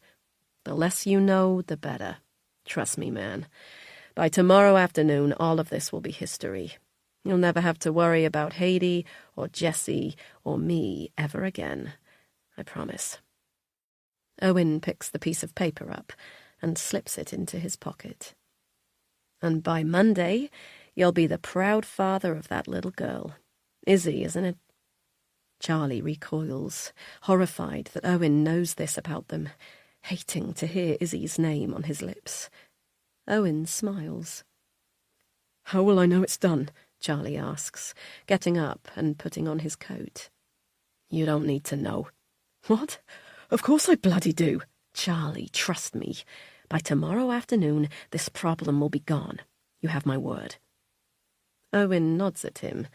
The less you know, the better. Trust me, man. By tomorrow afternoon, all of this will be history. You'll never have to worry about Haidee or Jessie or me ever again. I promise. Owen picks the piece of paper up and slips it into his pocket. And by Monday, you'll be the proud father of that little girl. Izzy, isn't it? Charlie recoils, horrified that Owen knows this about them, hating to hear Izzy's name on his lips. Owen smiles. How will I know it's done? Charlie asks, getting up and putting on his coat. You don't need to know. What? Of course I bloody do. Charlie, trust me. By tomorrow afternoon, this problem will be gone. You have my word. Owen nods at him,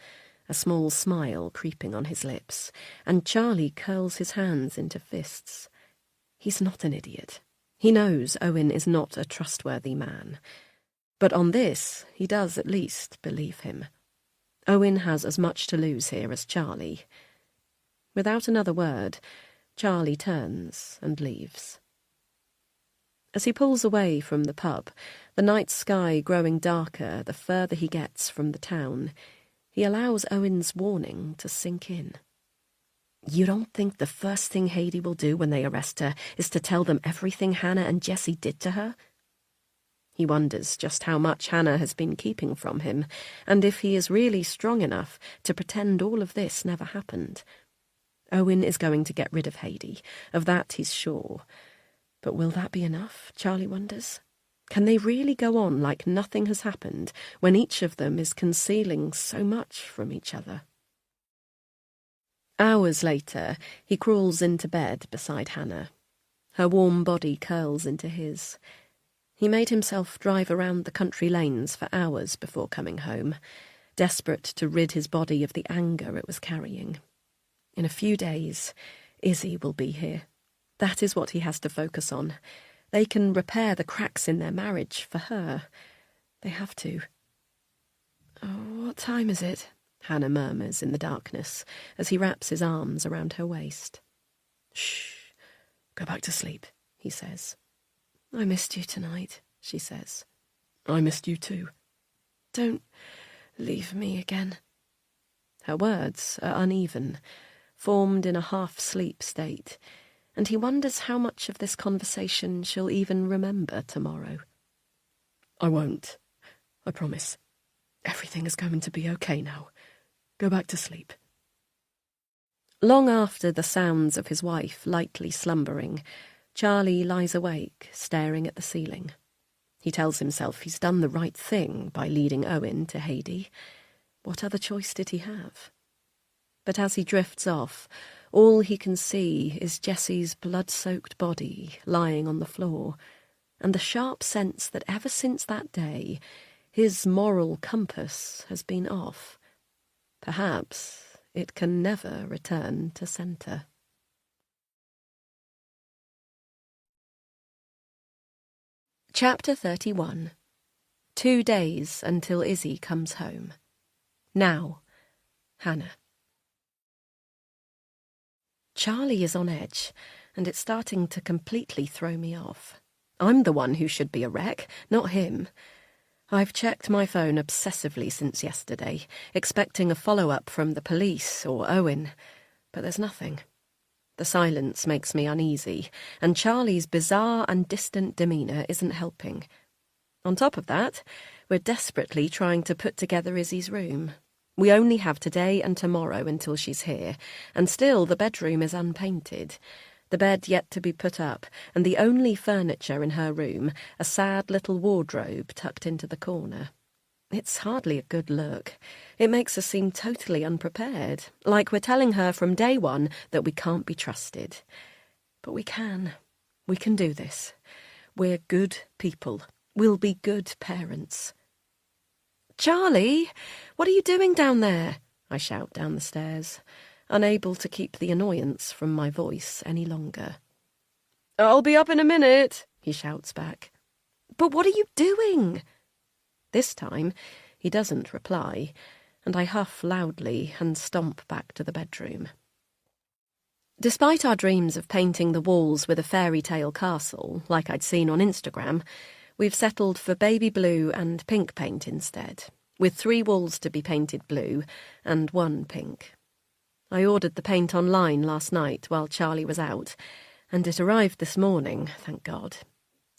a small smile creeping on his lips, and Charlie curls his hands into fists. He's not an idiot. He knows Owen is not a trustworthy man. But on this, he does at least believe him. Owen has as much to lose here as Charlie. Without another word, Charlie turns and leaves. As he pulls away from the pub, the night sky growing darker the further he gets from the town, he allows Owen's warning to sink in. You don't think the first thing Haidee will do when they arrest her is to tell them everything Hannah and Jessie did to her? He wonders just how much Hannah has been keeping from him, and if he is really strong enough to pretend all of this never happened. Owen is going to get rid of Haidee, of that he's sure. But will that be enough, Charlie wonders? Can they really go on like nothing has happened when each of them is concealing so much from each other? Hours later, he crawls into bed beside Hannah. Her warm body curls into his. He made himself drive around the country lanes for hours before coming home, desperate to rid his body of the anger it was carrying. In a few days, Izzy will be here. That is what he has to focus on. They can repair the cracks in their marriage for her. They have to. Oh, what time is it? Hannah murmurs in the darkness as he wraps his arms around her waist. Shh. Go back to sleep, he says. I missed you tonight, she says. I missed you too. Don't leave me again. Her words are uneven, formed in a half-sleep state, and he wonders how much of this conversation she'll even remember tomorrow. I won't. I promise. Everything is going to be okay now. Go back to sleep. Long after the sounds of his wife lightly slumbering, Charlie lies awake, staring at the ceiling. He tells himself he's done the right thing by leading Owen to Haidee. What other choice did he have? But as he drifts off, all he can see is Jessie's blood-soaked body lying on the floor, and the sharp sense that ever since that day, his moral compass has been off. Perhaps it can never return to centre. Chapter 31. 2 days until Izzy comes home. Now, Hannah. Charlie is on edge, and it's starting to completely throw me off. I'm the one who should be a wreck, not him. I've checked my phone obsessively since yesterday, expecting a follow-up from the police or Owen, but there's nothing. The silence makes me uneasy, and Charlie's bizarre and distant demeanour isn't helping. On top of that, we're desperately trying to put together Izzy's room. We only have today and tomorrow until she's here, and still the bedroom is unpainted. The bed yet to be put up, and the only furniture in her room, a sad little wardrobe tucked into the corner. It's hardly a good look. It makes us seem totally unprepared, like we're telling her from day one that we can't be trusted. But we can. We can do this. We're good people. We'll be good parents. "Charlie, what are you doing down there?" I shout down the stairs, unable to keep the annoyance from my voice any longer. "I'll be up in a minute," he shouts back. "But what are you doing?" This time, he doesn't reply, and I huff loudly and stomp back to the bedroom. Despite our dreams of painting the walls with a fairy tale castle, like I'd seen on Instagram, we've settled for baby blue and pink paint instead, with 3 walls to be painted blue and 1 pink. I ordered the paint online last night while Charlie was out, and it arrived this morning, thank God.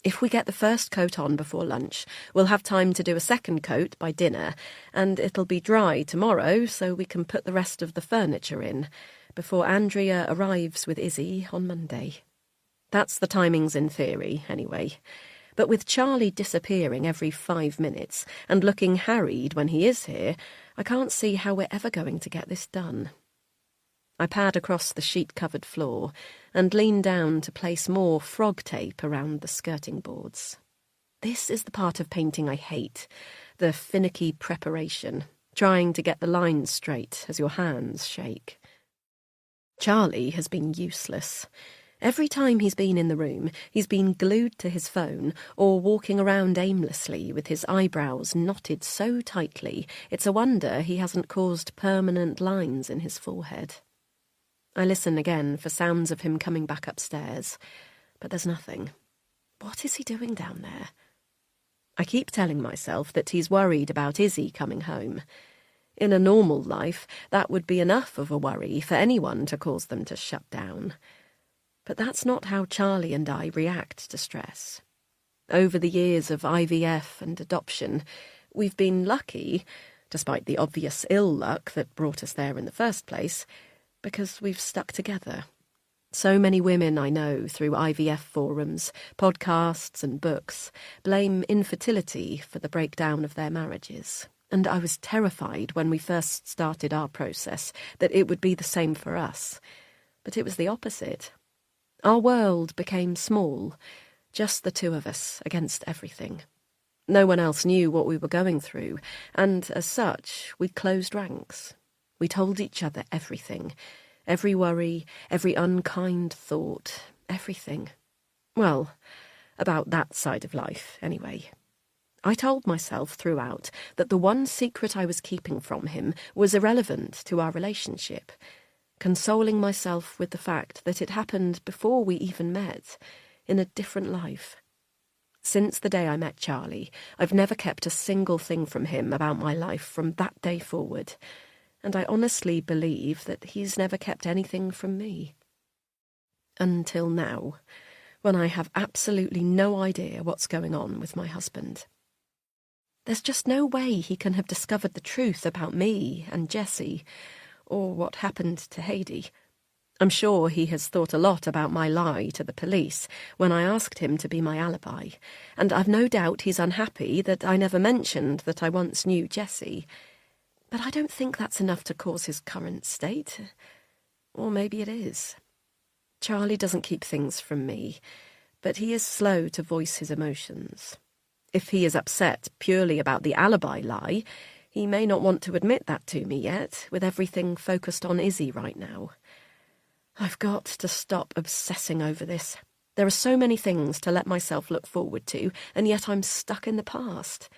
If we get the first coat on before lunch, we'll have time to do a second coat by dinner, and it'll be dry tomorrow so we can put the rest of the furniture in before Andrea arrives with Izzy on Monday. That's the timings in theory, anyway. But with Charlie disappearing every 5 minutes and looking harried when he is here, I can't see how we're ever going to get this done. I pad across the sheet-covered floor and lean down to place more frog tape around the skirting boards. This is the part of painting I hate, the finicky preparation, trying to get the lines straight as your hands shake. Charlie has been useless. Every time he's been in the room, he's been glued to his phone or walking around aimlessly with his eyebrows knotted so tightly it's a wonder he hasn't caused permanent lines in his forehead. I listen again for sounds of him coming back upstairs, but there's nothing. What is he doing down there? I keep telling myself that he's worried about Izzy coming home. In a normal life, that would be enough of a worry for anyone to cause them to shut down. But that's not how Charlie and I react to stress. Over the years of IVF and adoption, we've been lucky, despite the obvious ill luck that brought us there in the first place, because we've stuck together. So many women I know through IVF forums, podcasts and books blame infertility for the breakdown of their marriages. And I was terrified when we first started our process that it would be the same for us. But it was the opposite. Our world became small, just the 2 of us against everything. No one else knew what we were going through, and as such, we closed ranks. We told each other everything. Every worry, every unkind thought, everything. Well, about that side of life, anyway. I told myself throughout that the one secret I was keeping from him was irrelevant to our relationship, consoling myself with the fact that it happened before we even met, in a different life. Since the day I met Charlie, I've never kept a single thing from him about my life from that day forward, and I honestly believe that he's never kept anything from me. Until now, when I have absolutely no idea what's going on with my husband. There's just no way he can have discovered the truth about me and Jessie, or what happened to Heidi. I'm sure he has thought a lot about my lie to the police when I asked him to be my alibi, and I've no doubt he's unhappy that I never mentioned that I once knew Jessie. But I don't think that's enough to cause his current state. Or maybe it is. Charlie doesn't keep things from me, but he is slow to voice his emotions. If he is upset purely about the alibi lie, he may not want to admit that to me yet, with everything focused on Izzy right now. I've got to stop obsessing over this. There are so many things to let myself look forward to, and yet I'm stuck in the past.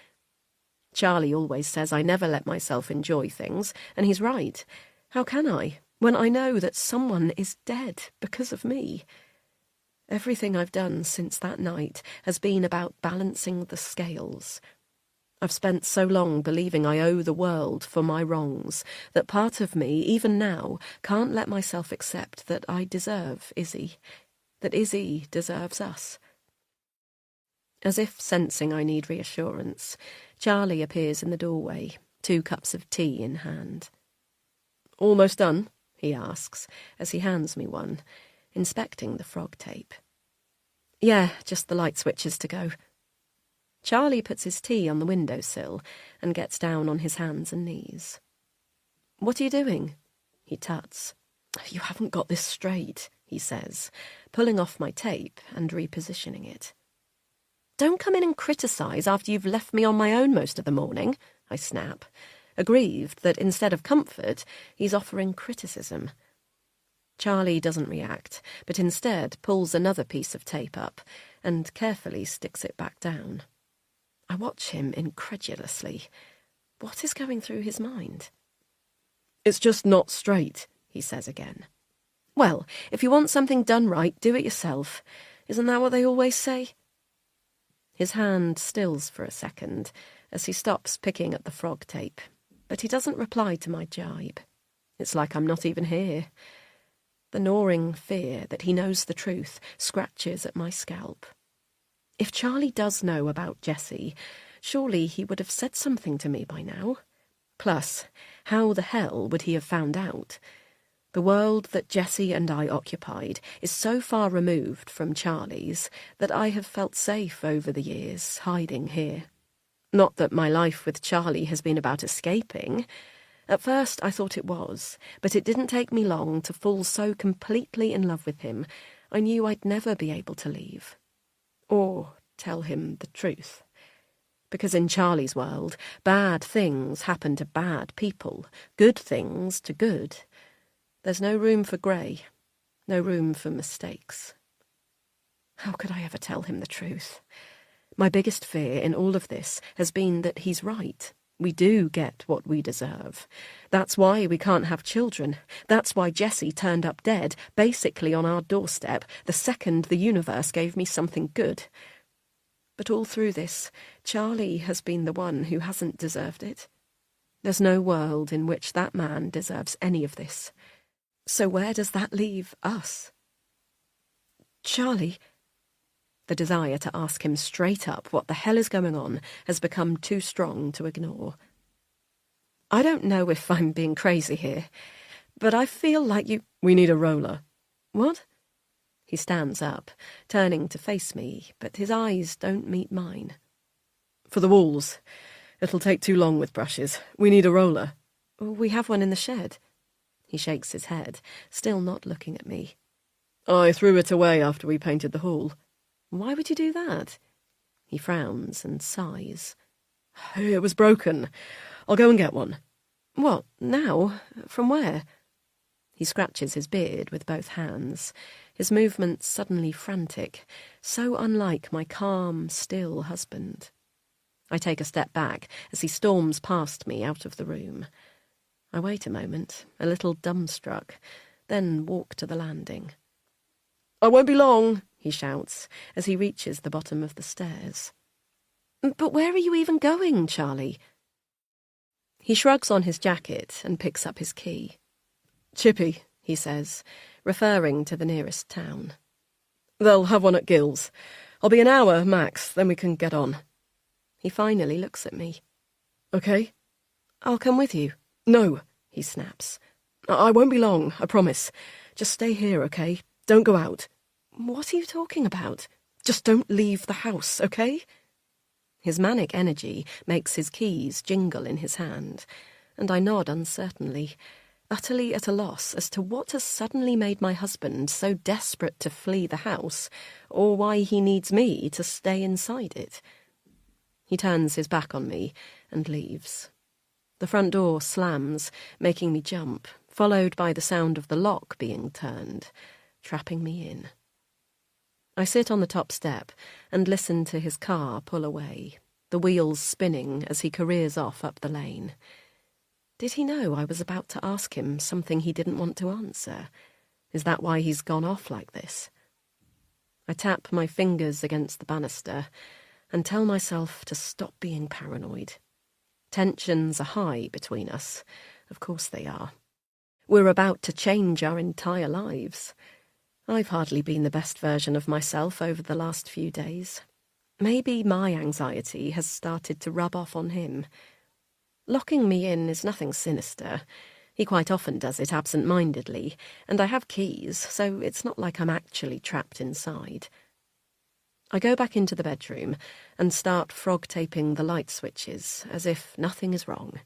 Charlie always says I never let myself enjoy things, and he's right. How can I, when I know that someone is dead because of me? Everything I've done since that night has been about balancing the scales. I've spent so long believing I owe the world for my wrongs that part of me, even now, can't let myself accept that I deserve Izzy, that Izzy deserves us. As if sensing I need reassurance, Charlie appears in the doorway, 2 cups of tea in hand. Almost done? He asks, as he hands me one, inspecting the frog tape. Yeah, just the light switches to go. Charlie puts his tea on the windowsill and gets down on his hands and knees. What are you doing? He tuts. You haven't got this straight, he says, pulling off my tape and repositioning it. Don't come in and criticise after you've left me on my own most of the morning, I snap, aggrieved that instead of comfort, he's offering criticism. Charlie doesn't react, but instead pulls another piece of tape up and carefully sticks it back down. I watch him incredulously. What is going through his mind? It's just not straight, he says again. Well, if you want something done right, do it yourself. Isn't that what they always say? His hand stills for a second as he stops picking at the frog tape, but he doesn't reply to my jibe. It's like I'm not even here. The gnawing fear that he knows the truth scratches at my scalp. If Charlie does know about Jessie, surely he would have said something to me by now. Plus, how the hell would he have found out? The world that Jessie and I occupied is so far removed from Charlie's that I have felt safe over the years, hiding here. Not that my life with Charlie has been about escaping. At first I thought it was, but it didn't take me long to fall so completely in love with him, I knew I'd never be able to leave. Or tell him the truth. Because in Charlie's world, bad things happen to bad people, good things to good. There's no room for grey, no room for mistakes. How could I ever tell him the truth? My biggest fear in all of this has been that he's right. We do get what we deserve. That's why we can't have children. That's why Jessie turned up dead, basically on our doorstep, the second the universe gave me something good. But all through this, Charlie has been the one who hasn't deserved it. There's no world in which that man deserves any of this. So where does that leave us? Charlie... The desire to ask him straight up what the hell is going on has become too strong to ignore. I don't know if I'm being crazy here, but I feel like you... We need a roller. What? He stands up, turning to face me, but his eyes don't meet mine. For the walls. It'll take too long with brushes. We need a roller. We have one in the shed. He shakes his head, still not looking at me. I threw it away after we painted the hall. Why would you do that? He frowns and sighs. It was broken. I'll go and get one. What, now? From where? He scratches his beard with both hands, his movements suddenly frantic, so unlike my calm, still husband. I take a step back as he storms past me out of the room. I wait a moment, a little dumbstruck, then walk to the landing. I won't be long, he shouts as he reaches the bottom of the stairs. But where are you even going, Charlie? He shrugs on his jacket and picks up his key. Chippy, he says, referring to the nearest town. They'll have one at Gill's. I'll be an hour, max, then we can get on. He finally looks at me. Okay? I'll come with you. No, he snaps. I won't be long, I promise. Just stay here, okay? Don't go out. What are you talking about? Just don't leave the house, okay? His manic energy makes his keys jingle in his hand, and I nod uncertainly, utterly at a loss as to what has suddenly made my husband so desperate to flee the house, or why he needs me to stay inside it. He turns his back on me and leaves. The front door slams, making me jump, followed by the sound of the lock being turned, trapping me in. I sit on the top step and listen to his car pull away, the wheels spinning as he careers off up the lane. Did he know I was about to ask him something he didn't want to answer? Is that why he's gone off like this? I tap my fingers against the banister, and tell myself to stop being paranoid. Tensions are high between us. Of course they are. We're about to change our entire lives. I've hardly been the best version of myself over the last few days. Maybe my anxiety has started to rub off on him. Locking me in is nothing sinister. He quite often does it absent-mindedly, and I have keys, so it's not like I'm actually trapped inside. I go back into the bedroom and start frog-taping the light switches, as if nothing is wrong.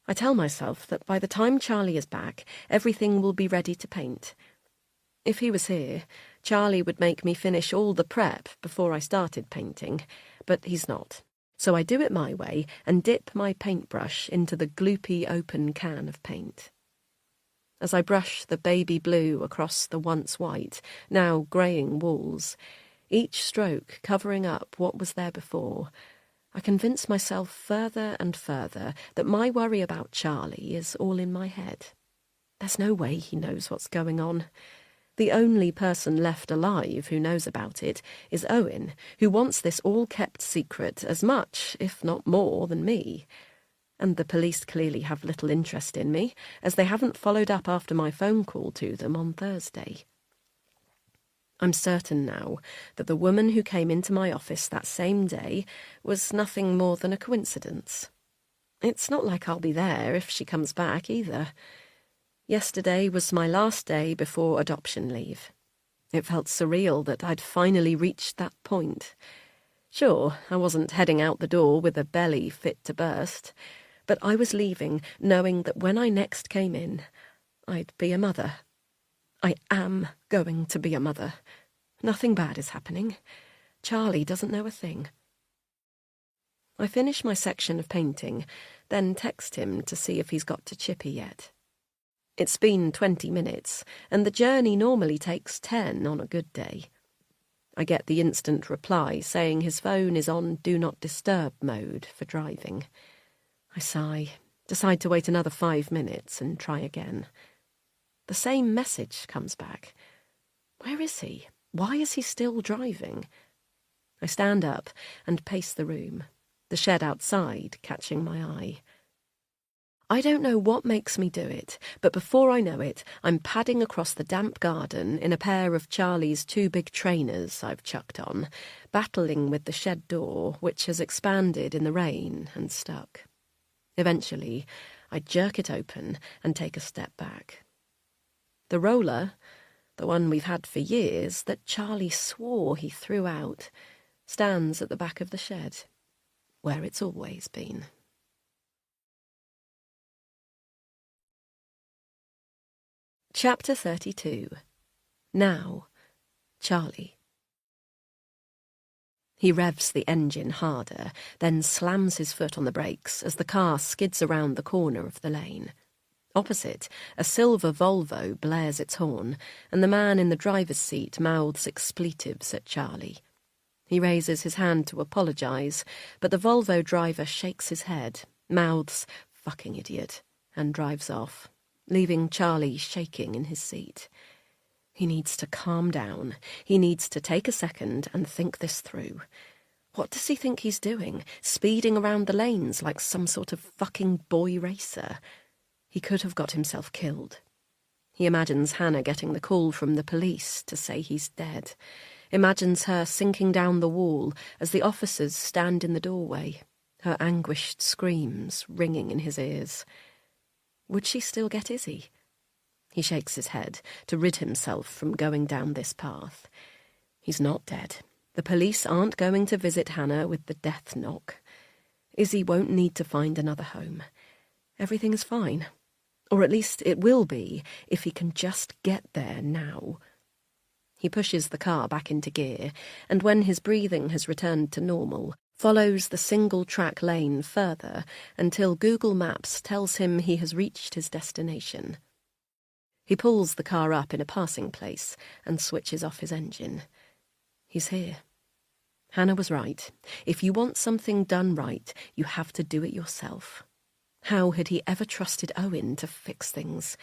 I tell myself that by the time Charlie is back, everything will be ready to paint. If he was here, Charlie would make me finish all the prep before I started painting, but he's not. So I do it my way and dip my paintbrush into the gloopy open can of paint. As I brush the baby blue across the once white, now greying walls, each stroke covering up what was there before, I convince myself further and further that my worry about Charlie is all in my head. There's no way he knows what's going on. The only person left alive who knows about it is Owen, who wants this all kept secret as much, if not more, than me. And the police clearly have little interest in me, as they haven't followed up after my phone call to them on Thursday. I'm certain now that the woman who came into my office that same day was nothing more than a coincidence. It's not like I'll be there if she comes back either. Yesterday was my last day before adoption leave. It felt surreal that I'd finally reached that point. Sure, I wasn't heading out the door with a belly fit to burst, but I was leaving knowing that when I next came in, I'd be a mother. I am going to be a mother. Nothing bad is happening. Charlie doesn't know a thing. I finish my section of painting, then text him to see if he's got to Chippy yet. It's been 20 minutes, and the journey normally takes 10 on a good day. I get the instant reply saying his phone is on Do Not Disturb mode for driving. I sigh, decide to wait another 5 minutes and try again. The same message comes back. Where is he? Why is he still driving? I stand up and pace the room, the shed outside catching my eye. I don't know what makes me do it, but before I know it, I'm padding across the damp garden in a pair of Charlie's 2 big trainers I've chucked on, battling with the shed door, which has expanded in the rain and stuck. Eventually, I jerk it open and take a step back. The roller, the one we've had for years that Charlie swore he threw out, stands at the back of the shed, where it's always been. Chapter 32. Now, Charlie. He revs the engine harder, then slams his foot on the brakes as the car skids around the corner of the lane. Opposite, a silver Volvo blares its horn, and the man in the driver's seat mouths expletives at Charlie. He raises his hand to apologise, but the Volvo driver shakes his head, mouths, "Fucking idiot," and drives off, leaving Charlie shaking in his seat. He needs to calm down. He needs to take a second and think this through. What does he think he's doing, speeding around the lanes like some sort of fucking boy racer? He could have got himself killed. He imagines Hannah getting the call from the police to say he's dead. Imagines her sinking down the wall as the officers stand in the doorway, her anguished screams ringing in his ears. Would she still get Izzy? He shakes his head to rid himself from going down this path. He's not dead. The police aren't going to visit Hannah with the death knock. Izzy won't need to find another home. Everything is fine. Or at least it will be if he can just get there now. He pushes the car back into gear, and when his breathing has returned to normal, follows the single-track lane further until Google Maps tells him he has reached his destination. He pulls the car up in a passing place and switches off his engine. He's here. Hannah was right. If you want something done right, you have to do it yourself. How had he ever trusted Owen to fix things?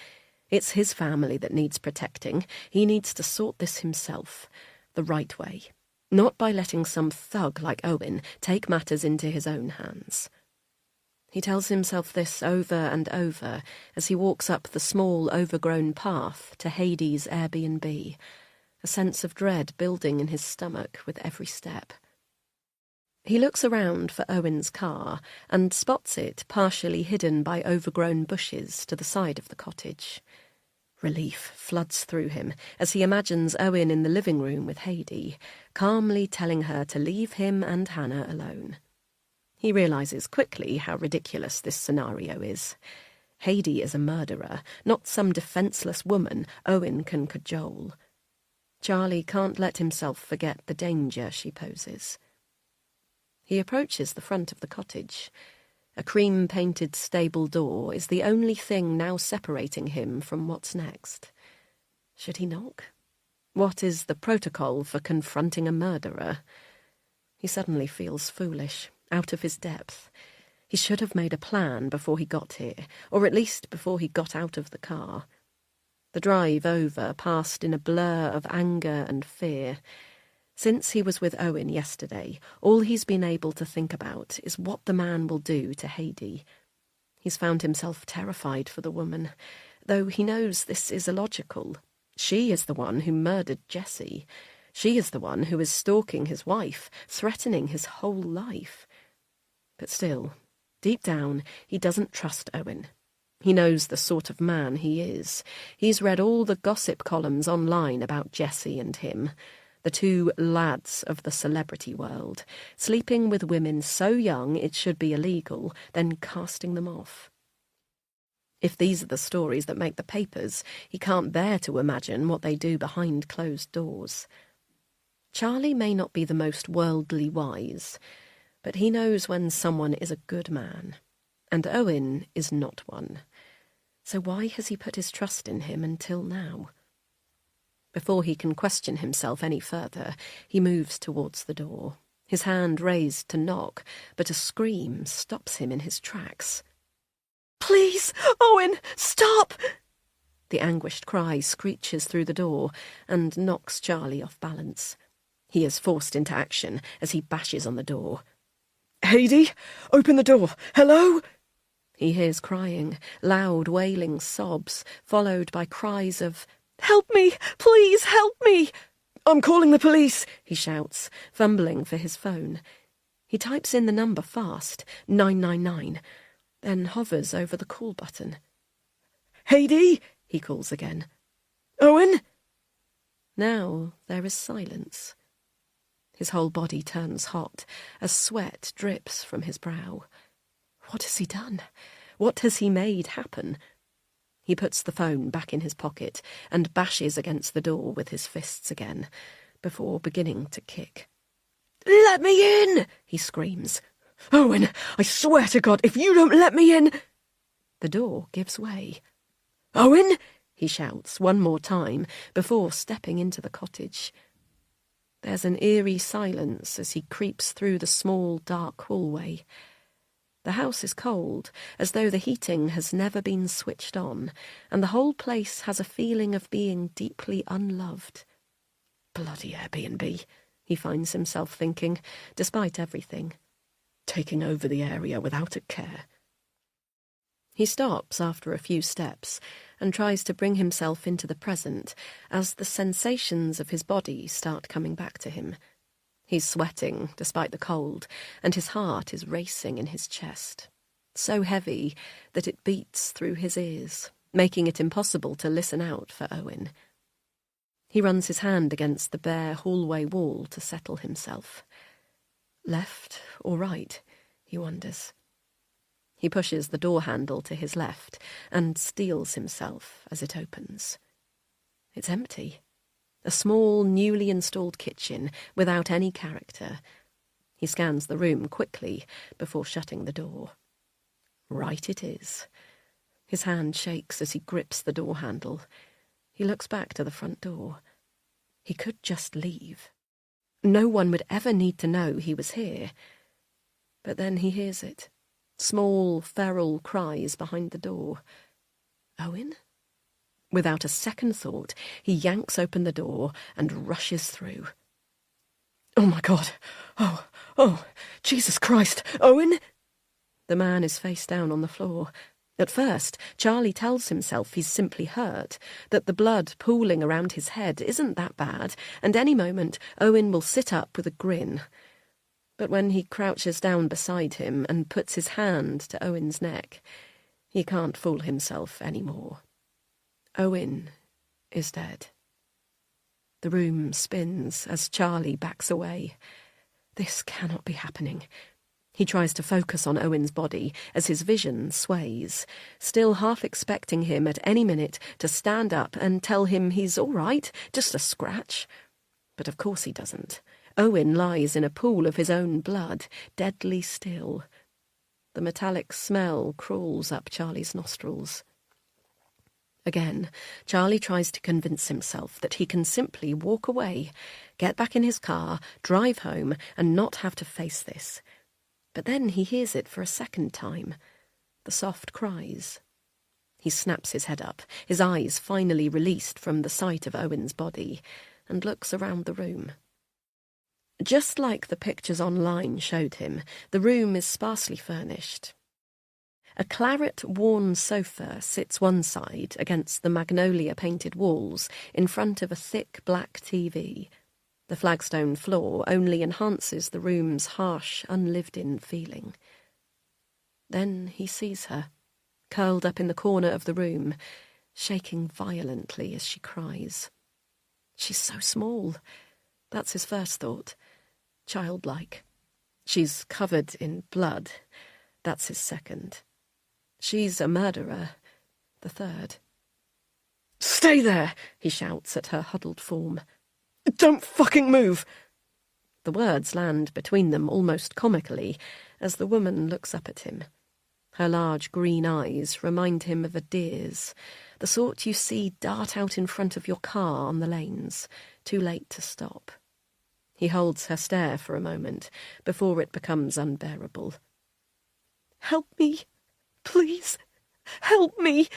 It's his family that needs protecting. He needs to sort this himself, the right way. Not by letting some thug like Owen take matters into his own hands. He tells himself this over and over as he walks up the small, overgrown path to Hades' Airbnb, a sense of dread building in his stomach with every step. He looks around for Owen's car and spots it partially hidden by overgrown bushes to the side of the cottage. Relief floods through him as he imagines Owen in the living room with Heidi, calmly telling her to leave him and Hannah alone. He realises quickly how ridiculous this scenario is. Heidi is a murderer, not some defenceless woman Owen can cajole. Charlie can't let himself forget the danger she poses. He approaches the front of the cottage. A cream-painted stable door is the only thing now separating him from what's next. Should he knock? What is the protocol for confronting a murderer? He suddenly feels foolish, out of his depth. He should have made a plan before he got here, or at least before he got out of the car. The drive over passed in a blur of anger and fear. Since he was with Owen yesterday, all he's been able to think about is what the man will do to Heidi. He's found himself terrified for the woman, though he knows this is illogical. She is the one who murdered Jessie. She is the one who is stalking his wife, threatening his whole life. But still, deep down, he doesn't trust Owen. He knows the sort of man he is. He's read all the gossip columns online about Jessie and him. The two lads of the celebrity world, sleeping with women so young it should be illegal, then casting them off. If these are the stories that make the papers, he can't bear to imagine what they do behind closed doors. Charlie may not be the most worldly wise, but he knows when someone is a good man, and Owen is not one. So why has he put his trust in him until now? Before he can question himself any further, he moves towards the door, his hand raised to knock, but a scream stops him in his tracks. "Please, Owen, stop!" The anguished cry screeches through the door and knocks Charlie off balance. He is forced into action as he bashes on the door. "Heidi, open the door! Hello?" He hears crying, loud wailing sobs, followed by cries of, "Help me! Please help me!" "I'm calling the police!" he shouts, fumbling for his phone. He types in the number fast, 999, then hovers over the call button. "Heidi!" he calls again. "Owen!" Now there is silence. His whole body turns hot as sweat drips from his brow. What has he done? What has he made happen? He puts the phone back in his pocket and bashes against the door with his fists again, before beginning to kick. "Let me in!" he screams. "Owen, I swear to God, if you don't let me in—" The door gives way. "Owen!" he shouts one more time before stepping into the cottage. There's an eerie silence as he creeps through the small, dark hallway. The house is cold, as though the heating has never been switched on, and the whole place has a feeling of being deeply unloved. Bloody Airbnb, he finds himself thinking, despite everything. Taking over the area without a care. He stops after a few steps and tries to bring himself into the present as the sensations of his body start coming back to him. He's sweating despite the cold, and his heart is racing in his chest, so heavy that it beats through his ears, making it impossible to listen out for Owen. He runs his hand against the bare hallway wall to settle himself. Left or right, he wonders. He pushes the door handle to his left and steels himself as it opens. It's empty. A small, newly installed kitchen without any character. He scans the room quickly before shutting the door. Right it is. His hand shakes as he grips the door handle. He looks back to the front door. He could just leave. No one would ever need to know he was here. But then he hears it. Small, feral cries behind the door. Owen? Without a second thought, he yanks open the door and rushes through. Oh, my God. Oh, Jesus Christ. Owen? The man is face down on the floor. At first, Charlie tells himself he's simply hurt, that the blood pooling around his head isn't that bad, and any moment Owen will sit up with a grin. But when he crouches down beside him and puts his hand to Owen's neck, he can't fool himself any more. Owen is dead. The room spins as Charlie backs away. This cannot be happening. He tries to focus on Owen's body as his vision sways, still half expecting him at any minute to stand up and tell him he's all right, just a scratch. But of course he doesn't. Owen lies in a pool of his own blood, deadly still. The metallic smell crawls up Charlie's nostrils. Again, Charlie tries to convince himself that he can simply walk away, get back in his car, drive home, and not have to face this. But then he hears it for a second time, the soft cries. He snaps his head up, his eyes finally released from the sight of Owen's body, and looks around the room. Just like the pictures online showed him, the room is sparsely furnished. A claret-worn sofa sits one side against the magnolia-painted walls in front of a thick black TV. The flagstone floor only enhances the room's harsh, unlived-in feeling. Then he sees her, curled up in the corner of the room, shaking violently as she cries. She's so small. That's his first thought. Childlike. She's covered in blood. That's his second. She's a murderer. The third. Stay there, he shouts at her huddled form. Don't fucking move! The words land between them almost comically as the woman looks up at him. Her large green eyes remind him of a deer's, the sort you see dart out in front of your car on the lanes, too late to stop. He holds her stare for a moment before it becomes unbearable. Help me! Please! Help me!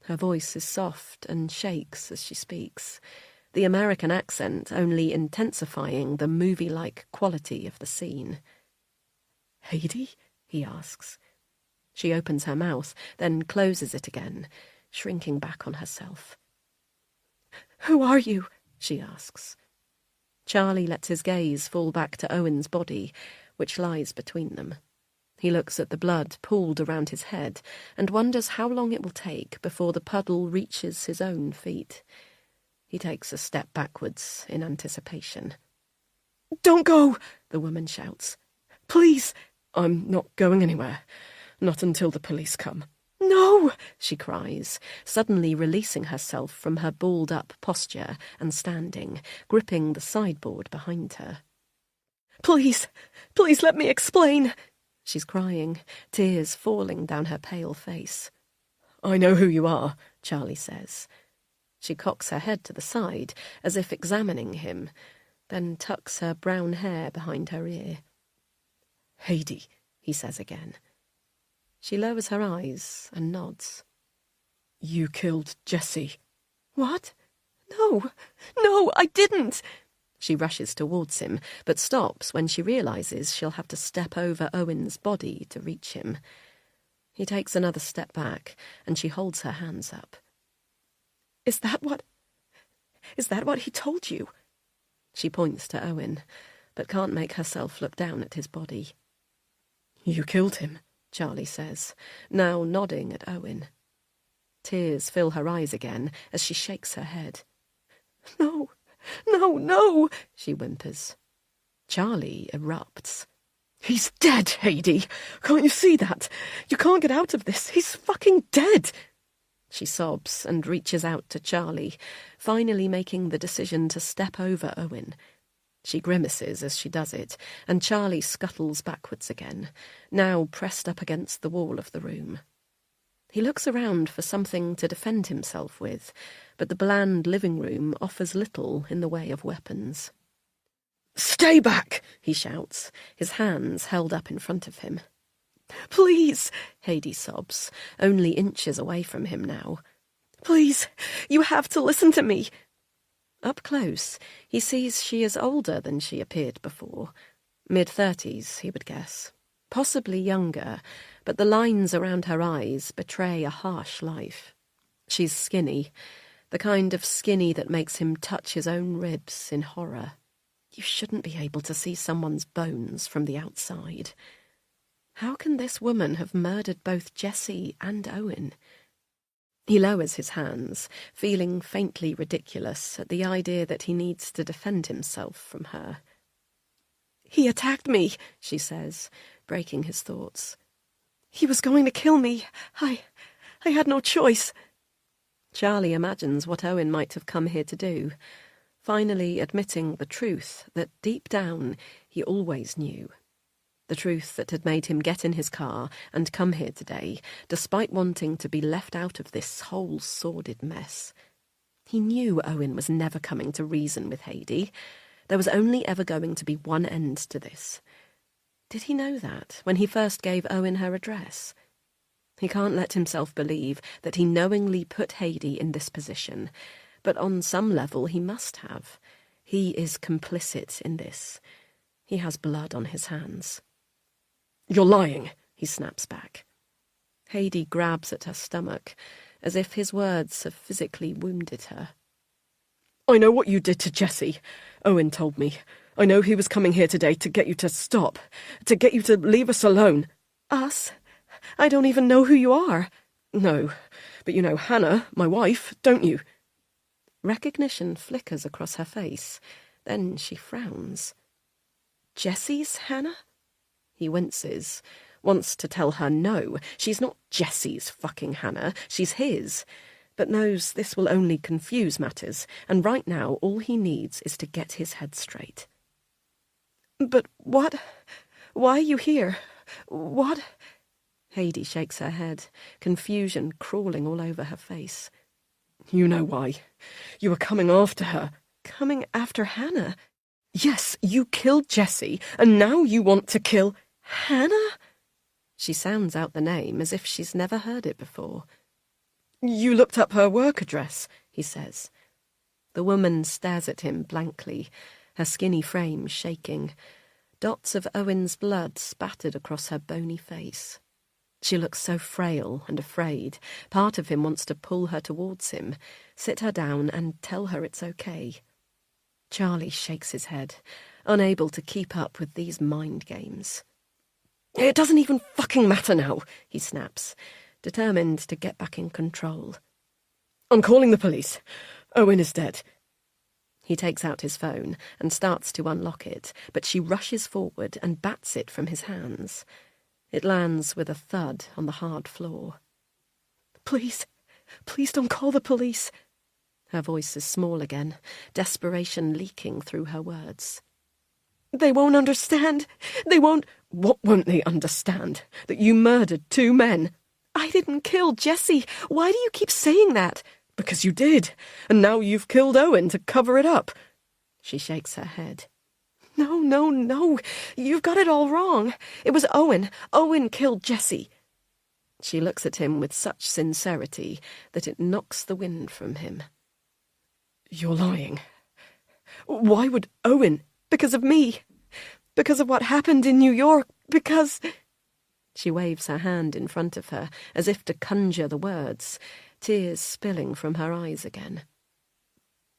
Her voice is soft and shakes as she speaks, the American accent only intensifying the movie-like quality of the scene. Heidi? He asks. She opens her mouth, then closes it again, shrinking back on herself. Who are you? She asks. Charlie lets his gaze fall back to Owen's body, which lies between them. He looks at the blood pooled around his head and wonders how long it will take before the puddle reaches his own feet. He takes a step backwards in anticipation. Don't go, the woman shouts. Please! I'm not going anywhere. Not until the police come. No, she cries, suddenly releasing herself from her balled-up posture and standing, gripping the sideboard behind her. Please let me explain. She's crying, tears falling down her pale face. I know who you are, Charlie says. She cocks her head to the side, as if examining him, then tucks her brown hair behind her ear. Heidi, he says again. She lowers her eyes and nods. You killed Jessie. What? No, I didn't. She rushes towards him, but stops when she realises she'll have to step over Owen's body to reach him. He takes another step back, and she holds her hands up. Is that what he told you? She points to Owen, but can't make herself look down at his body. You killed him, Charlie says, now nodding at Owen. Tears fill her eyes again as she shakes her head. No, she whimpers. Charlie erupts. He's dead, Heidi. Can't you see that? You can't get out of this. He's fucking dead. She sobs and reaches out to Charlie, finally making the decision to step over Owen. She grimaces as she does it, and Charlie scuttles backwards again, now pressed up against the wall of the room. He looks around for something to defend himself with, but the bland living room offers little in the way of weapons. Stay back, he shouts, his hands held up in front of him. Please, Heidi sobs, only inches away from him now. Please, you have to listen to me. Up close, he sees she is older than she appeared before. Mid-30s, he would guess. Possibly younger, but the lines around her eyes betray a harsh life. She's skinny, the kind of skinny that makes him touch his own ribs in horror. You shouldn't be able to see someone's bones from the outside. How can this woman have murdered both Jessie and Owen? He lowers his hands, feeling faintly ridiculous at the idea that he needs to defend himself from her. "He attacked me," she says, breaking his thoughts. "He was going to kill me. I had no choice." Charlie imagines what Owen might have come here to do, finally admitting the truth that deep down he always knew. The truth that had made him get in his car and come here today, despite wanting to be left out of this whole sordid mess. He knew Owen was never coming to reason with Heidi. There was only ever going to be one end to this. Did he know that when he first gave Owen her address? He can't let himself believe that he knowingly put Heidi in this position, but on some level he must have. He is complicit in this. He has blood on his hands. "You're lying," he snaps back. Heidi grabs at her stomach, as if his words have physically wounded her. "I know what you did to Jessie. Owen told me. I know he was coming here today to get you to stop, to get you to leave us alone." "Us? I don't even know who you are." "No, but you know Hannah, my wife, don't you?" Recognition flickers across her face. Then she frowns. "Jessie's Hannah?" He winces, wants to tell her no, she's not Jessie's fucking Hannah, she's his, but knows this will only confuse matters, and right now all he needs is to get his head straight. "But what? Why are you here? What?" Heidi shakes her head, confusion crawling all over her face. "You know why. You were coming after her." "Coming after Hannah?" "Yes, you killed Jessie, and now you want to kill Hannah?" She sounds out the name as if she's never heard it before. "You looked up her work address," he says. The woman stares at him blankly, her skinny frame shaking, dots of Owen's blood spattered across her bony face. She looks so frail and afraid. Part of him wants to pull her towards him, sit her down and tell her it's okay. Charlie shakes his head, unable to keep up with these mind games. "It doesn't even fucking matter now," he snaps, determined to get back in control. "I'm calling the police. Owen is dead." He takes out his phone and starts to unlock it, but she rushes forward and bats it from his hands. It lands with a thud on the hard floor. Please don't call the police." Her voice is small again, desperation leaking through her words. "They won't understand. They won't—" "What won't they understand? That you murdered 2 men?" "I didn't kill Jessie. Why do you keep saying that?" "Because you did, and now you've killed Owen to cover it up." She shakes her head. No. You've got it all wrong. It was Owen. Owen killed Jessie." She looks at him with such sincerity that it knocks the wind from him. "You're lying. Why would Owen—" "Because of me. Because of what happened in New York. Because—" She waves her hand in front of her, as if to conjure the words, tears spilling from her eyes again.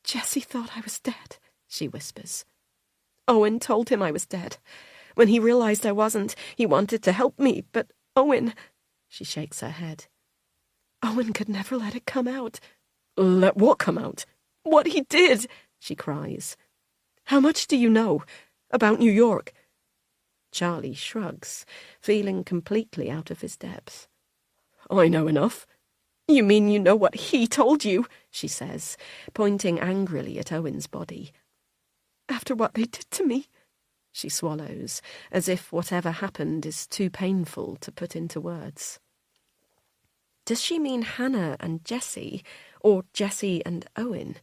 "Jessie thought I was dead," she whispers. "Owen told him I was dead. When he realized I wasn't, he wanted to help me, but Owen—" She shakes her head. "Owen could never let it come out." "Let what come out?" "What he did," she cries. "How much do you know about New York?" Charlie shrugs, feeling completely out of his depth. "I know enough." "You mean you know what he told you?" she says, pointing angrily at Owen's body. "After what they did to me." She swallows, as if whatever happened is too painful to put into words. Does she mean Hannah and Jessie, or Jessie and Owen?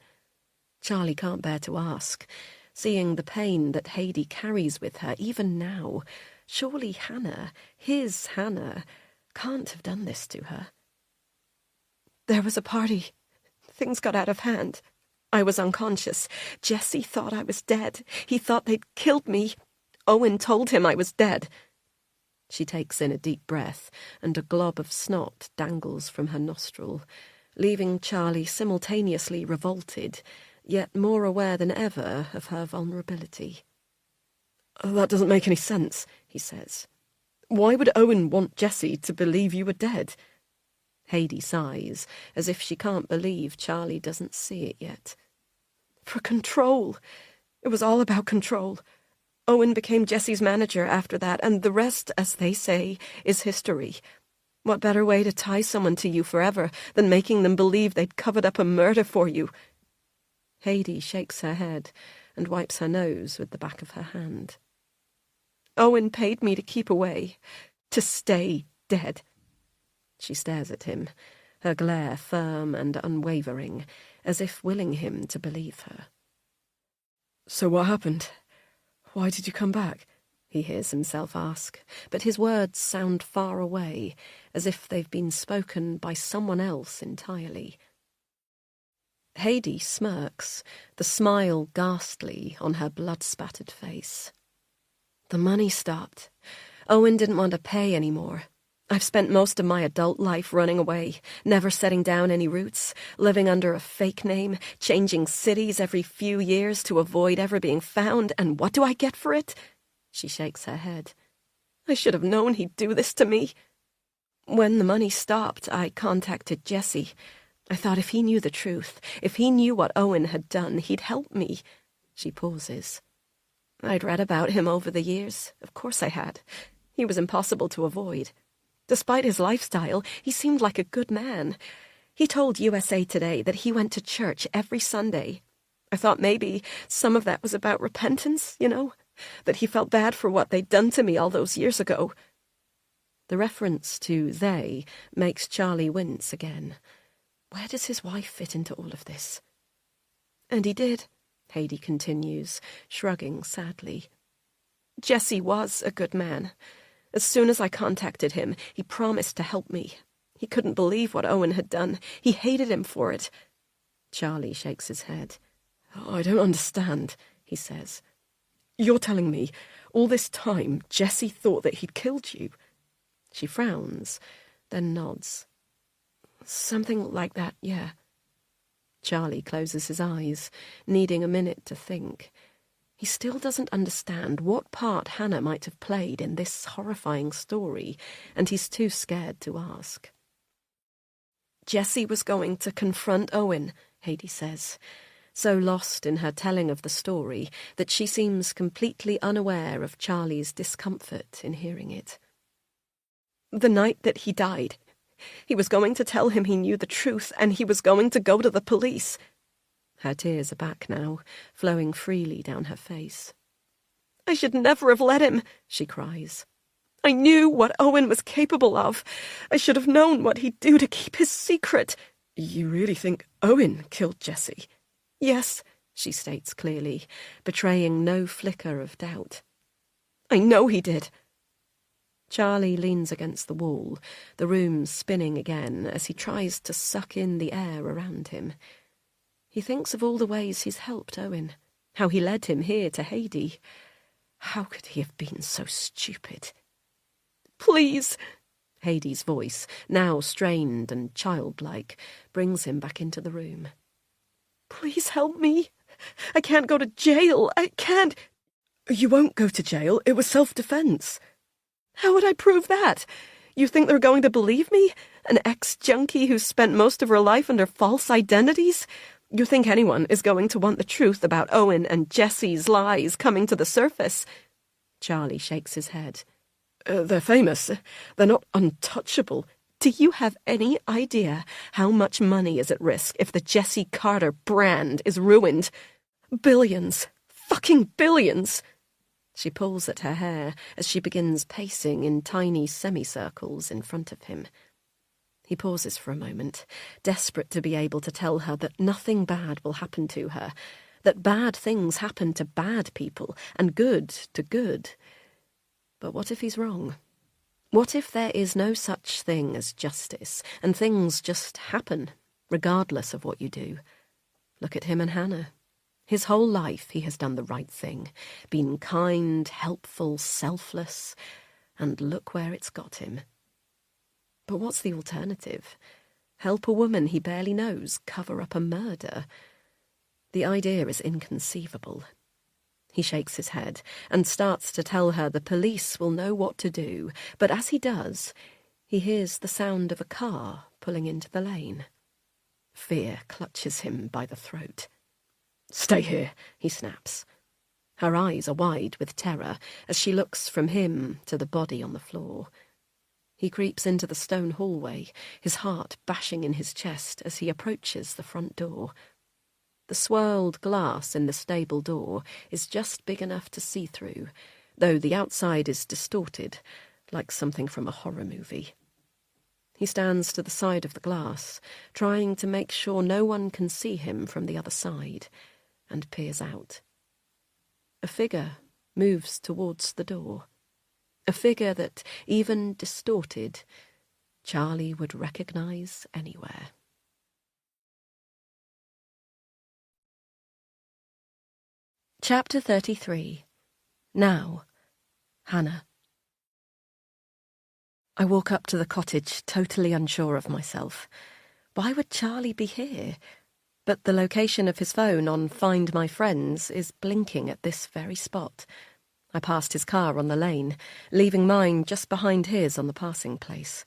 Charlie can't bear to ask, seeing the pain that Heidi carries with her even now. Surely Hannah, his Hannah, can't have done this to her. "There was a party. Things got out of hand. I was unconscious. Jesse thought I was dead. He thought they'd killed me. Owen told him I was dead. She takes in a deep breath, and a glob of snot dangles from her nostril, leaving Charlie simultaneously revolted, yet more aware than ever of her vulnerability. That doesn't make any sense, he says. Why would Owen want Jessie to believe you were dead? Haidee sighs, as if she can't believe Charlie doesn't see it yet. For control. It was all about control. Owen became Jessie's manager after that, and the rest, as they say, is history. What better way to tie someone to you forever than making them believe they'd covered up a murder for you? Haidee shakes her head and wipes her nose with the back of her hand. Owen paid me to keep away, to stay dead. She stares at him, her glare firm and unwavering, as if willing him to believe her. So what happened? Why did you come back? He hears himself ask, but his words sound far away, as if they've been spoken by someone else entirely. Haidee smirks, the smile ghastly on her blood-spattered face. The money stopped. Owen didn't want to pay anymore. I've spent most of my adult life running away, never setting down any roots, living under a fake name, changing cities every few years to avoid ever being found, and what do I get for it? She shakes her head. I should have known he'd do this to me. When the money stopped, I contacted Jesse. I thought if he knew the truth, if he knew what Owen had done, he'd help me. She pauses. I'd read about him over the years. Of course I had. He was impossible to avoid. Despite his lifestyle, he seemed like a good man. He told USA Today that he went to church every Sunday. I thought maybe some of that was about repentance, that he felt bad for what they'd done to me all those years ago. The reference to they makes Charlie wince again. Where does his wife fit into all of this? And he did, Haidee continues, shrugging sadly. Jesse was a good man. As soon as I contacted him, he promised to help me. He couldn't believe what Owen had done. He hated him for it. Charlie shakes his head. Oh, I don't understand, he says. You're telling me all this time Jesse thought that he'd killed you? She frowns, then nods. Something like that, yeah. Charlie closes his eyes, needing a minute to think. He still doesn't understand what part Hannah might have played in this horrifying story, and he's too scared to ask. Jessie was going to confront Owen, Haidee says, so lost in her telling of the story that she seems completely unaware of Charlie's discomfort in hearing it. The night that he died, he was going to tell him he knew the truth, and he was going to go to the police. Her tears are back now, flowing freely down her face. I should never have let him, she cries. I knew what Owen was capable of. I should have known what he'd do to keep his secret. You really think Owen killed Jesse? Yes, she states clearly, betraying no flicker of doubt. I know he did. Charlie leans against the wall, the room spinning again as he tries to suck in the air around him. He thinks of all the ways he's helped Owen, how he led him here to Haidee. How could he have been so stupid? Please! Haidee's voice, now strained and childlike, brings him back into the room. Please help me. I can't go to jail. I can't. You won't go to jail. It was self-defense. How would I prove that? You think they're going to believe me? An ex-junkie who's spent most of her life under false identities? You think anyone is going to want the truth about Owen and Jesse's lies coming to the surface? Charlie shakes his head. They're famous. They're not untouchable. Do you have any idea how much money is at risk if the Jesse Carter brand is ruined? Billions. Fucking billions. She pulls at her hair as she begins pacing in tiny semicircles in front of him. He pauses for a moment, desperate to be able to tell her that nothing bad will happen to her, that bad things happen to bad people and good to good. But what if he's wrong? What if there is no such thing as justice, and things just happen, regardless of what you do? Look at him and Hannah. His whole life he has done the right thing, been kind, helpful, selfless, and look where it's got him. But what's the alternative? Help a woman he barely knows cover up a murder? The idea is inconceivable. He shakes his head and starts to tell her the police will know what to do, but as he does, he hears the sound of a car pulling into the lane. Fear clutches him by the throat. "Stay here," he snaps. Her eyes are wide with terror as she looks from him to the body on the floor. He creeps into the stone hallway, his heart bashing in his chest as he approaches the front door. The swirled glass in the stable door is just big enough to see through, though the outside is distorted, like something from a horror movie. He stands to the side of the glass, trying to make sure no one can see him from the other side, and peers out. A figure moves towards the door. A figure that, even distorted, Charlie would recognise anywhere. Chapter 33. Now, Hannah. I walk up to the cottage, totally unsure of myself. Why would Charlie be here? But the location of his phone on Find My Friends is blinking at this very spot. I passed his car on the lane, leaving mine just behind his on the passing place.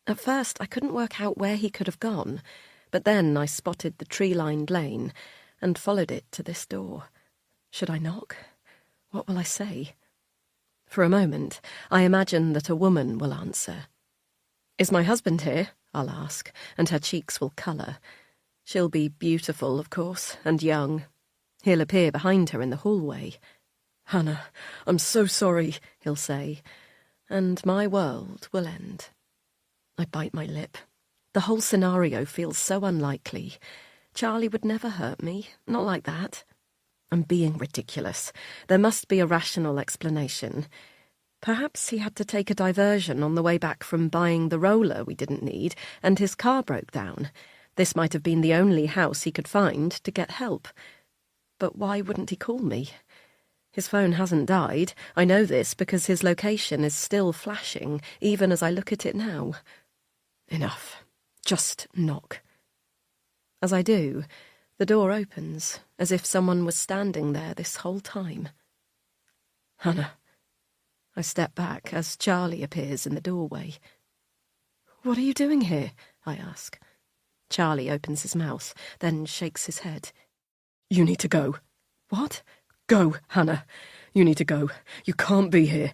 At first, I couldn't work out where he could have gone, but then I spotted the tree-lined lane and followed it to this door. Should I knock? What will I say? For a moment, I imagine that a woman will answer. "Is my husband here?" I'll ask, and her cheeks will colour. She'll be beautiful, of course, and young. He'll appear behind her in the hallway. "Hannah, I'm so sorry," he'll say, and my world will end. I bite my lip. The whole scenario feels so unlikely. Charlie would never hurt me, not like that. I'm being ridiculous. There must be a rational explanation. Perhaps he had to take a diversion on the way back from buying the roller we didn't need, and his car broke down. This might have been the only house he could find to get help. But why wouldn't he call me? His phone hasn't died. I know this because his location is still flashing, even as I look at it now. Enough. Just knock. As I do, the door opens, as if someone was standing there this whole time. "Hannah." I step back as Charlie appears in the doorway. "What are you doing here?" I ask. Charlie opens his mouth, then shakes his head. "You need to go." "What?" "Go, Hannah. You need to go. You can't be here."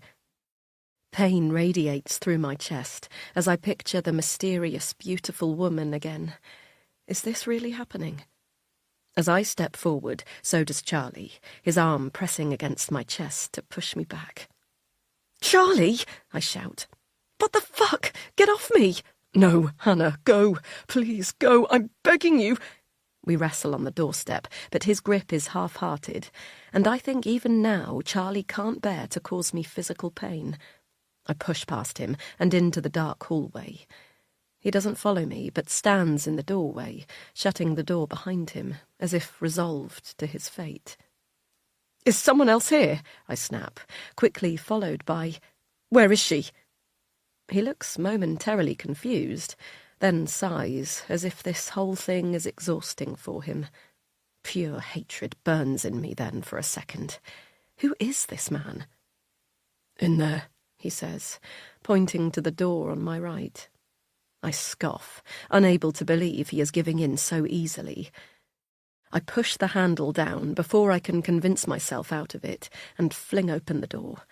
Pain radiates through my chest as I picture the mysterious, beautiful woman again. Is this really happening? As I step forward, so does Charlie, his arm pressing against my chest to push me back. "Charlie!" I shout. "What the fuck? Get off me!" "No, Hannah, go. Please, go. I'm begging you." We wrestle on the doorstep, but his grip is half-hearted, and I think even now Charlie can't bear to cause me physical pain. I push past him and into the dark hallway. He doesn't follow me, but stands in the doorway, shutting the door behind him, as if resolved to his fate. "Is someone else here?" I snap, quickly followed by, "Where is she?" He looks momentarily confused, then sighs, as if this whole thing is exhausting for him. Pure hatred burns in me then for a second. Who is this man? "In there," he says, pointing to the door on my right. I scoff, unable to believe he is giving in so easily. I push the handle down before I can convince myself out of it and fling open the door.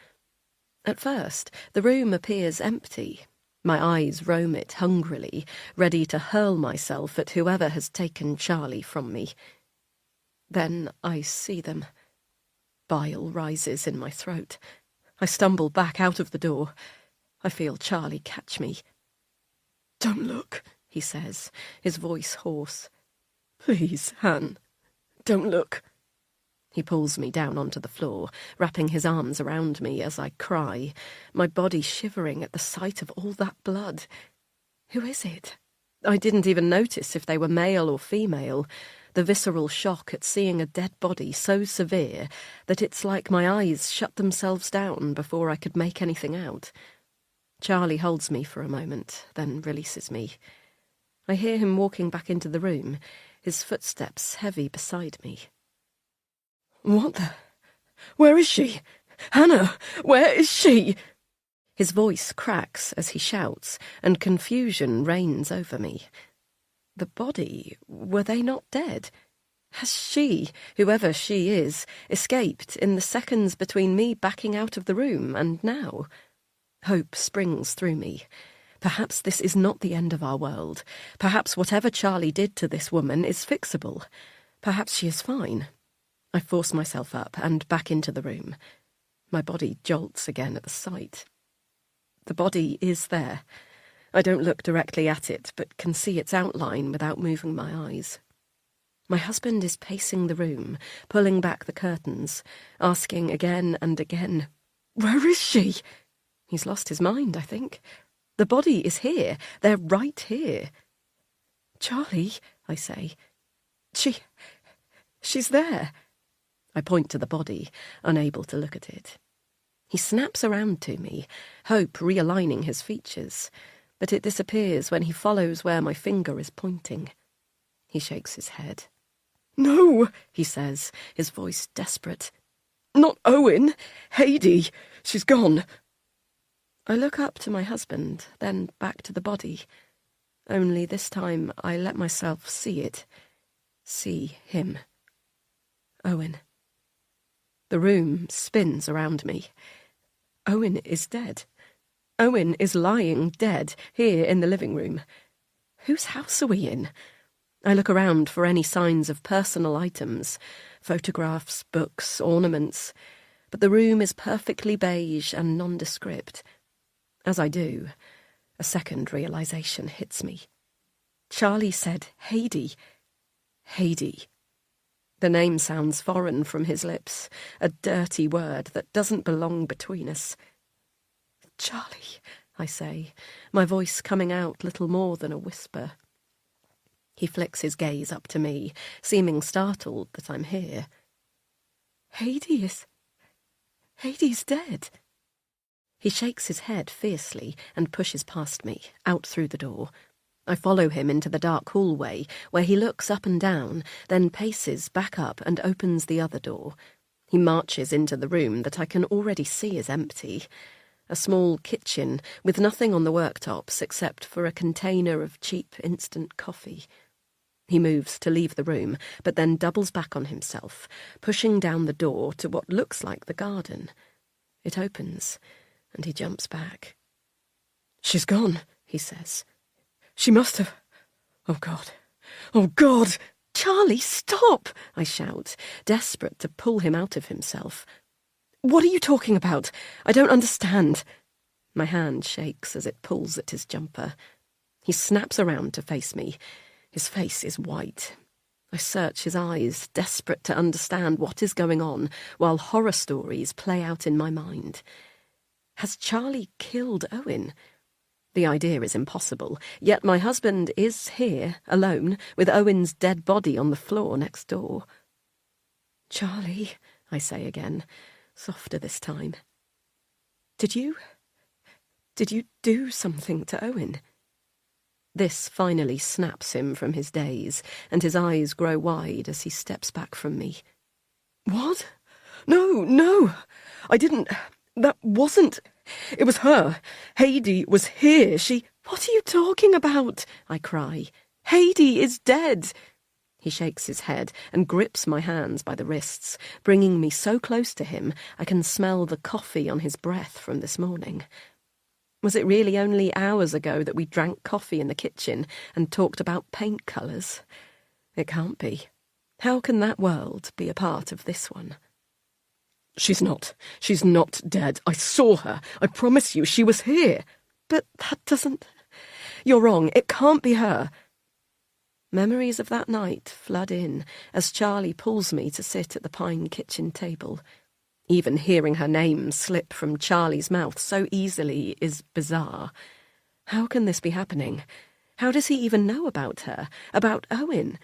At first, the room appears empty. My eyes roam it hungrily, ready to hurl myself at whoever has taken Charlie from me. Then I see them. Bile rises in my throat. I stumble back out of the door. I feel Charlie catch me. "Don't look," he says, his voice hoarse. "Please, Han, don't look." He pulls me down onto the floor, wrapping his arms around me as I cry, my body shivering at the sight of all that blood. Who is it? I didn't even notice if they were male or female. the visceral shock at seeing a dead body so severe that it's like my eyes shut themselves down before I could make anything out. Charlie holds me for a moment, then releases me. I hear him walking back into the room, his footsteps heavy beside me. What the... Where is she? Hannah, where is she? His voice cracks as he shouts, and confusion reigns over me. The body, were they not dead? Has she, whoever she is, escaped in the seconds between me backing out of the room and now? Hope springs through me. Perhaps this is not the end of our world. Perhaps whatever Charlie did to this woman is fixable. Perhaps she is fine. I force myself up and back into the room. My body jolts again at the sight. The body is there. I don't look directly at it, but can see its outline without moving my eyes. My husband is pacing the room, pulling back the curtains, asking again and again, "Where is she?" He's lost his mind, I think. The body is here. They're right here. "Charlie," I say. She's there." I point to the body, unable to look at it. He snaps around to me, hope realigning his features, but it disappears when he follows where my finger is pointing. He shakes his head. "No," he says, his voice desperate. "Not Owen. Heidi. She's gone." I look up to my husband, then back to the body. Only this time I let myself see it. See him. Owen. The room spins around me. Owen is dead. Owen is lying dead here in the living room. Whose house are we in? I look around for any signs of personal items, photographs, books, ornaments, but the room is perfectly beige and nondescript. As I do, a second realization hits me. Charlie said Heidi. Heidi. The name sounds foreign from his lips, a dirty word that doesn't belong between us. "Charlie," I say, my voice coming out little more than a whisper. He flicks his gaze up to me, seeming startled that I'm here. Heidi's dead." He shakes his head fiercely and pushes past me, out through the door. I follow him into the dark hallway, where he looks up and down, then paces back up and opens the other door. He marches into the room that I can already see is empty. A small kitchen with nothing on the worktops except for a container of cheap instant coffee. He moves to leave the room, but then doubles back on himself, pushing down the door to what looks like the garden. It opens, and he jumps back. "She's gone," he says. "She must have... Oh, God. Oh, God!" "Charlie, stop!" I shout, desperate to pull him out of himself. "What are you talking about? I don't understand." My hand shakes as it pulls at his jumper. He snaps around to face me. His face is white. I search his eyes, desperate to understand what is going on, while horror stories play out in my mind. Has Charlie killed Owen? The idea is impossible, yet my husband is here, alone, with Owen's dead body on the floor next door. "Charlie," I say again, softer this time. Did you do something to Owen?" This finally snaps him from his daze, and his eyes grow wide as he steps back from me. "What? No, I didn't... That wasn't... It was her. Heidi was here. She... "What are you talking about?" I cry. "Heidi is dead." He shakes his head and grips my hands by the wrists, bringing me so close to him I can smell the coffee on his breath from this morning. Was it really only hours ago that we drank coffee in the kitchen and talked about paint colours? It can't be. How can that world be a part of this one? She's not dead. I saw her. I promise you, she was here." "But that doesn't... You're wrong. It can't be her." Memories of that night flood in as Charlie pulls me to sit at the pine kitchen table. Even hearing her name slip from Charlie's mouth so easily is bizarre. How can this be happening? How does he even know about her? About Owen?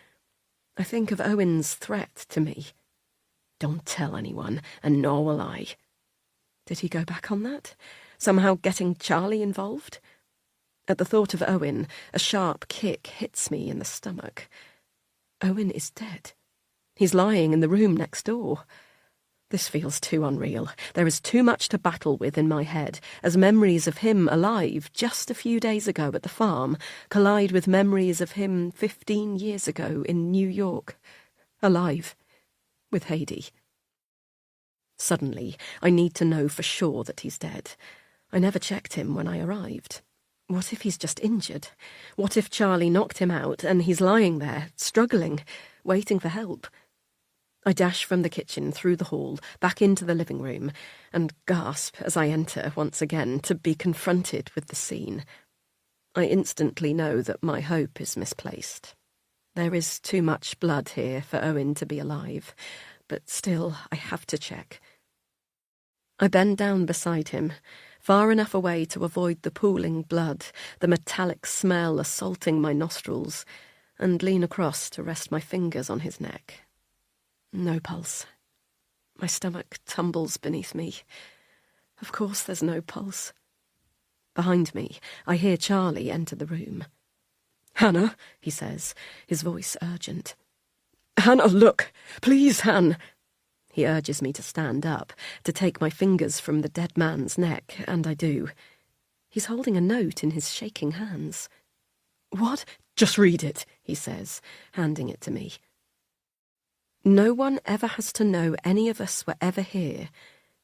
I think of Owen's threat to me. Don't tell anyone, and nor will I. Did he go back on that? Somehow getting Charlie involved? At the thought of Owen, a sharp kick hits me in the stomach. Owen is dead. He's lying in the room next door. This feels too unreal. There is too much to battle with in my head, as memories of him alive just a few days ago at the farm collide with memories of him 15 years ago in New York. Alive. With Heidi. Suddenly, I need to know for sure that he's dead. I never checked him when I arrived. What if he's just injured? What if Charlie knocked him out and he's lying there, struggling, waiting for help? I dash from the kitchen, through the hall, back into the living room, and gasp as I enter once again to be confronted with the scene. I instantly know that my hope is misplaced. There is too much blood here for Owen to be alive, but still I have to check. I bend down beside him, far enough away to avoid the pooling blood, the metallic smell assaulting my nostrils, and lean across to rest my fingers on his neck. No pulse. My stomach tumbles beneath me. Of course there's no pulse. Behind me, I hear Charlie enter the room. "Hannah," he says, his voice urgent. "Hannah, look! Please, Han!" He urges me to stand up, to take my fingers from the dead man's neck, and I do. He's holding a note in his shaking hands. "What?" "Just read it," he says, handing it to me. "No one ever has to know any of us were ever here.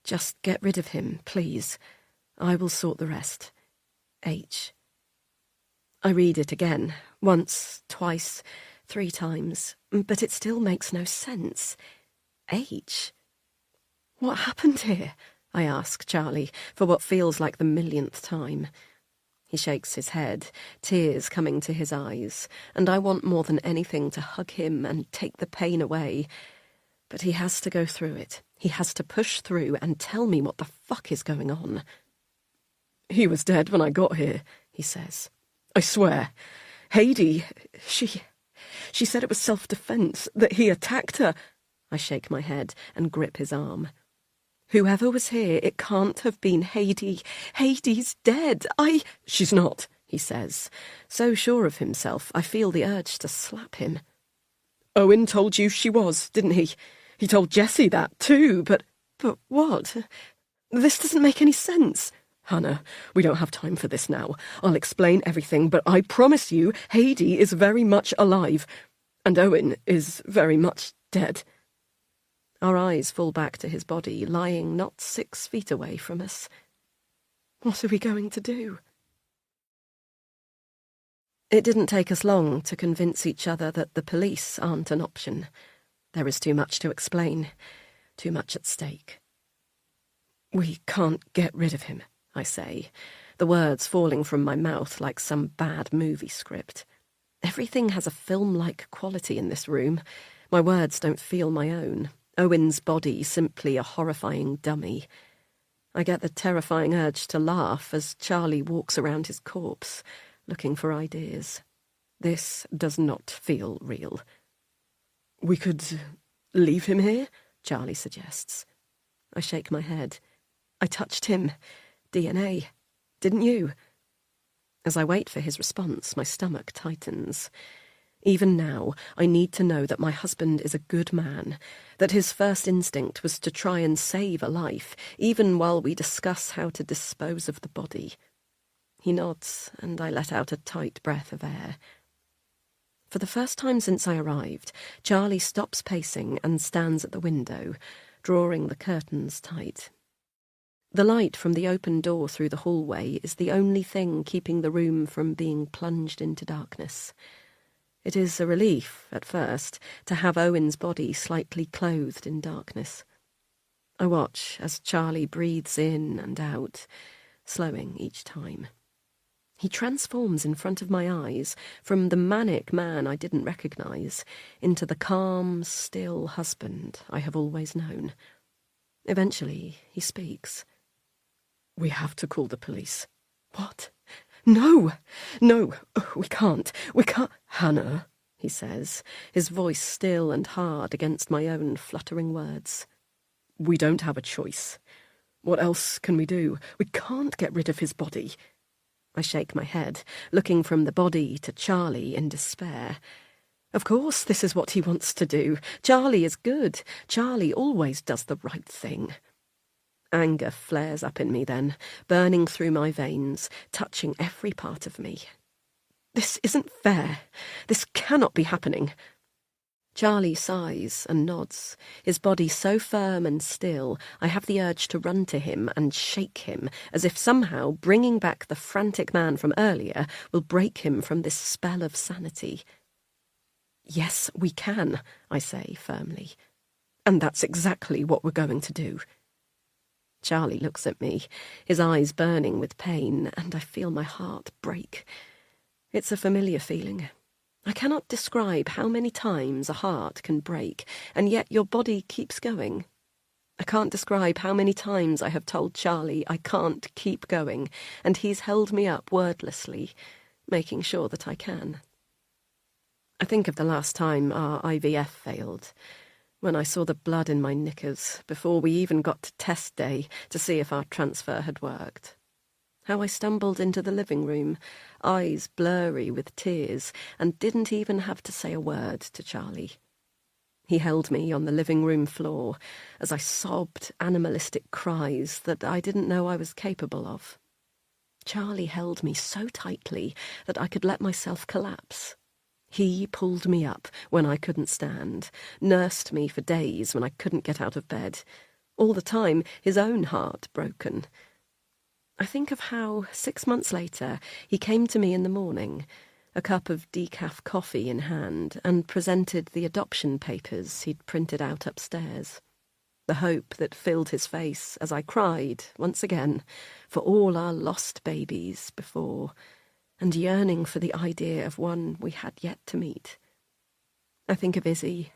Just get rid of him, please. I will sort the rest. H." I read it again, once, twice, 3 times, but it still makes no sense. H? What happened here? I ask Charlie for what feels like the millionth time. He shakes his head, tears coming to his eyes, and I want more than anything to hug him and take the pain away. But he has to go through it. He has to push through and tell me what the fuck is going on. "He was dead when I got here," he says. "I swear. Heidi, she said it was self-defense, that he attacked her." I shake my head and grip his arm. "Whoever was here, it can't have been Heidi. Heidi's dead. She's not," he says. So sure of himself, I feel the urge to slap him. "Owen told you she was, didn't he? He told Jessie that too, but what? This doesn't make any sense. Hannah, we don't have time for this now. I'll explain everything, but I promise you Heidi is very much alive, and Owen is very much dead." Our eyes fall back to his body, lying not 6 feet away from us. What are we going to do? It didn't take us long to convince each other that the police aren't an option. There is too much to explain, too much at stake. "We can't get rid of him," I say, the words falling from my mouth like some bad movie script. Everything has a film-like quality in this room. My words don't feel my own. Owen's body simply a horrifying dummy. I get the terrifying urge to laugh as Charlie walks around his corpse, looking for ideas. This does not feel real. "We could leave him here?" Charlie suggests. I shake my head. "I touched him. DNA. Didn't you?" As I wait for his response, my stomach tightens. Even now, I need to know that my husband is a good man, that his first instinct was to try and save a life, even while we discuss how to dispose of the body. He nods, and I let out a tight breath of air. For the first time since I arrived, Charlie stops pacing and stands at the window, drawing the curtains tight. The light from the open door through the hallway is the only thing keeping the room from being plunged into darkness. It is a relief, at first, to have Owen's body slightly clothed in darkness. I watch as Charlie breathes in and out, slowing each time. He transforms in front of my eyes from the manic man I didn't recognise into the calm, still husband I have always known. Eventually, he speaks. "We have to call the police." "What? No! No! We can't. Hannah," he says, his voice still and hard against my own fluttering words. We don't have a choice. What else can we do? We can't get rid of his body. I shake my head, looking from the body to Charlie in despair. Of course this is what he wants to do. Charlie is good. Charlie always does the right thing. Anger flares up in me then, burning through my veins, touching every part of me. This isn't fair. This cannot be happening. Charlie sighs and nods, his body so firm and still, I have the urge to run to him and shake him, as if somehow bringing back the frantic man from earlier will break him from this spell of sanity. Yes, we can, I say firmly. And that's exactly what we're going to do. Charlie looks at me, his eyes burning with pain, and I feel my heart break. It's a familiar feeling. I cannot describe how many times a heart can break, and yet your body keeps going. I can't describe how many times I have told Charlie I can't keep going, and he's held me up wordlessly, making sure that I can. I think of the last time our IVF failed, when I saw the blood in my knickers before we even got to test day to see if our transfer had worked. How I stumbled into the living room, eyes blurry with tears, and didn't even have to say a word to Charlie. He held me on the living room floor as I sobbed animalistic cries that I didn't know I was capable of. Charlie held me so tightly that I could let myself collapse. He pulled me up when I couldn't stand, nursed me for days when I couldn't get out of bed, all the time his own heart broken. I think of how 6 months later he came to me in the morning, a cup of decaf coffee in hand, and presented the adoption papers he'd printed out upstairs. The hope that filled his face as I cried, once again, for all our lost babies before, and yearning for the idea of one we had yet to meet. I think of Izzy,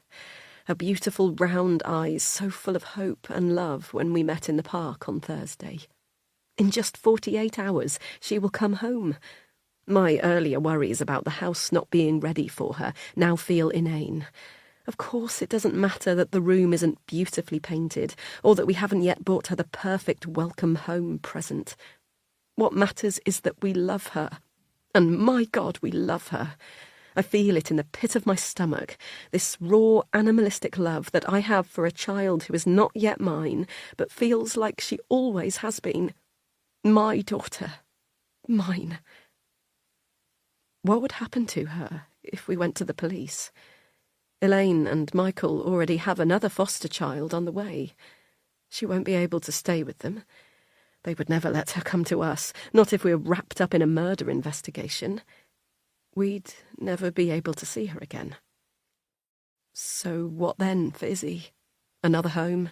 her beautiful round eyes so full of hope and love when we met in the park on Thursday. In just 48 hours, she will come home. My earlier worries about the house not being ready for her now feel inane. Of course, it doesn't matter that the room isn't beautifully painted, or that we haven't yet bought her the perfect welcome home present. What matters is that we love her. And my God, we love her. I feel it in the pit of my stomach, this raw animalistic love that I have for a child who is not yet mine, but feels like she always has been. My daughter. Mine. What would happen to her if we went to the police? Elaine and Michael already have another foster child on the way. She won't be able to stay with them. They would never let her come to us, not if we were wrapped up in a murder investigation. We'd never be able to see her again. So what then for Izzy? Another home,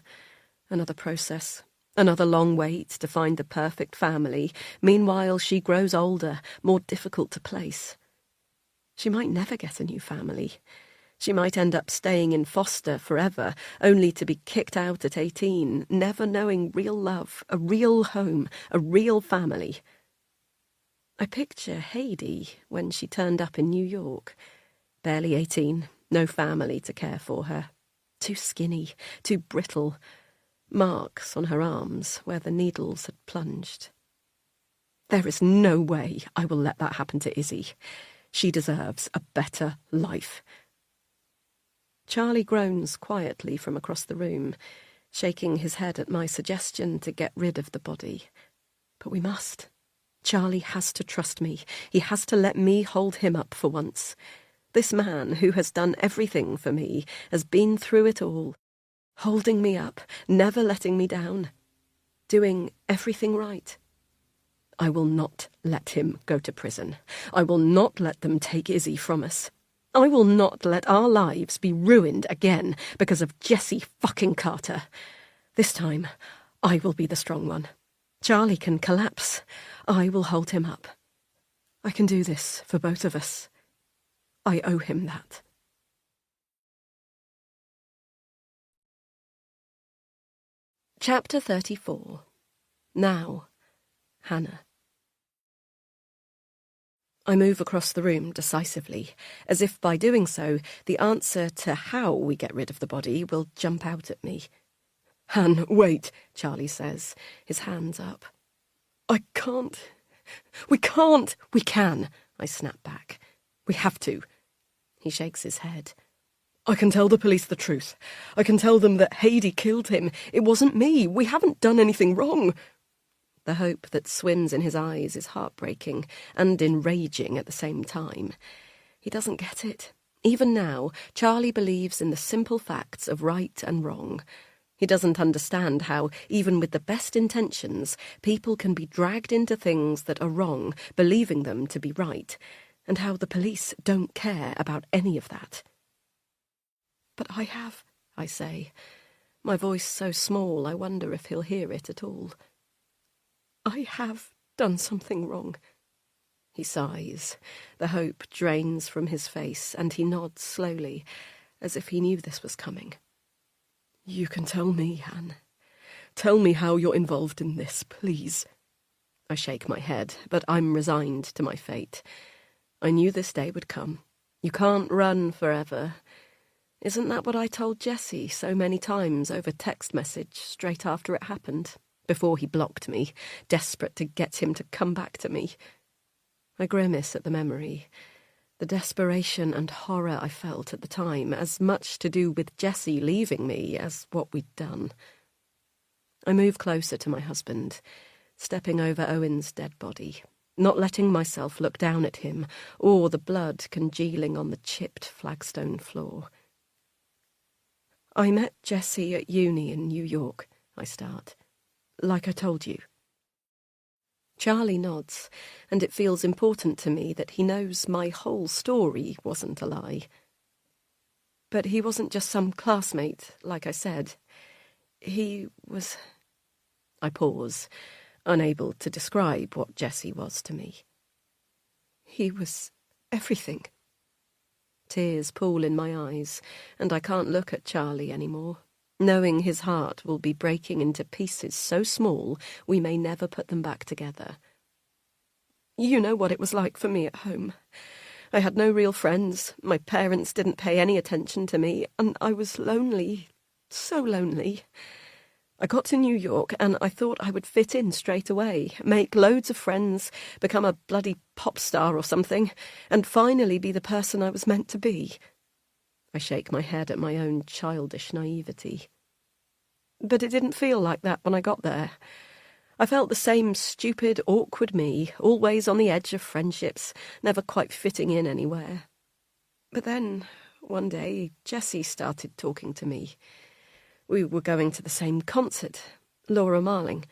another process, another long wait to find the perfect family. Meanwhile, she grows older, more difficult to place. She might never get a new family. She might end up staying in foster forever, only to be kicked out at 18, never knowing real love, a real home, a real family. I picture Heidi when she turned up in New York. Barely 18, no family to care for her. Too skinny, too brittle. Marks on her arms where the needles had plunged. There is no way I will let that happen to Izzy. She deserves a better life. Charlie groans quietly from across the room, shaking his head at my suggestion to get rid of the body. But we must. Charlie has to trust me. He has to let me hold him up for once. This man, who has done everything for me, has been through it all, holding me up, never letting me down, doing everything right. I will not let him go to prison. I will not let them take Izzy from us. I will not let our lives be ruined again because of Jessie fucking Carter. This time, I will be the strong one. Charlie can collapse. I will hold him up. I can do this for both of us. I owe him that. Chapter 34. Now, Hannah. I move across the room decisively, as if by doing so, the answer to how we get rid of the body will jump out at me. Han, wait, Charlie says, his hands up. I can't. We can't. We can, I snap back. We have to. He shakes his head. I can tell the police the truth. I can tell them that Heidi killed him. It wasn't me. We haven't done anything wrong. The hope that swims in his eyes is heartbreaking and enraging at the same time. He doesn't get it. Even now, Charlie believes in the simple facts of right and wrong. He doesn't understand how, even with the best intentions, people can be dragged into things that are wrong, believing them to be right, and how the police don't care about any of that. But I have, I say, my voice so small I wonder if he'll hear it at all. I have done something wrong. He sighs. The hope drains from his face, and he nods slowly, as if he knew this was coming. You can tell me, Han. Tell me how you're involved in this, please. I shake my head, but I'm resigned to my fate. I knew this day would come. You can't run forever. Isn't that what I told Jesse so many times over text message straight after it happened, before he blocked me, desperate to get him to come back to me? I grimace at the memory. The desperation and horror I felt at the time, as much to do with Jesse leaving me as what we'd done. I move closer to my husband, stepping over Owen's dead body, not letting myself look down at him or the blood congealing on the chipped flagstone floor. I met Jesse at uni in New York, I start, like I told you. Charlie nods, and it feels important to me that he knows my whole story wasn't a lie. But he wasn't just some classmate, like I said. He was... I pause, unable to describe what Jesse was to me. He was everything. Tears pool in my eyes, and I can't look at Charlie anymore, knowing his heart will be breaking into pieces so small we may never put them back together. You know what it was like for me at home. I had no real friends, my parents didn't pay any attention to me, and I was lonely, so lonely. I got to New York and I thought I would fit in straight away, make loads of friends, become a bloody pop star or something, and finally be the person I was meant to be. I shake my head at my own childish naivety. But it didn't feel like that when I got there. I felt the same stupid, awkward me, always on the edge of friendships, never quite fitting in anywhere. But then, one day, Jesse started talking to me. We were going to the same concert, Laura Marling.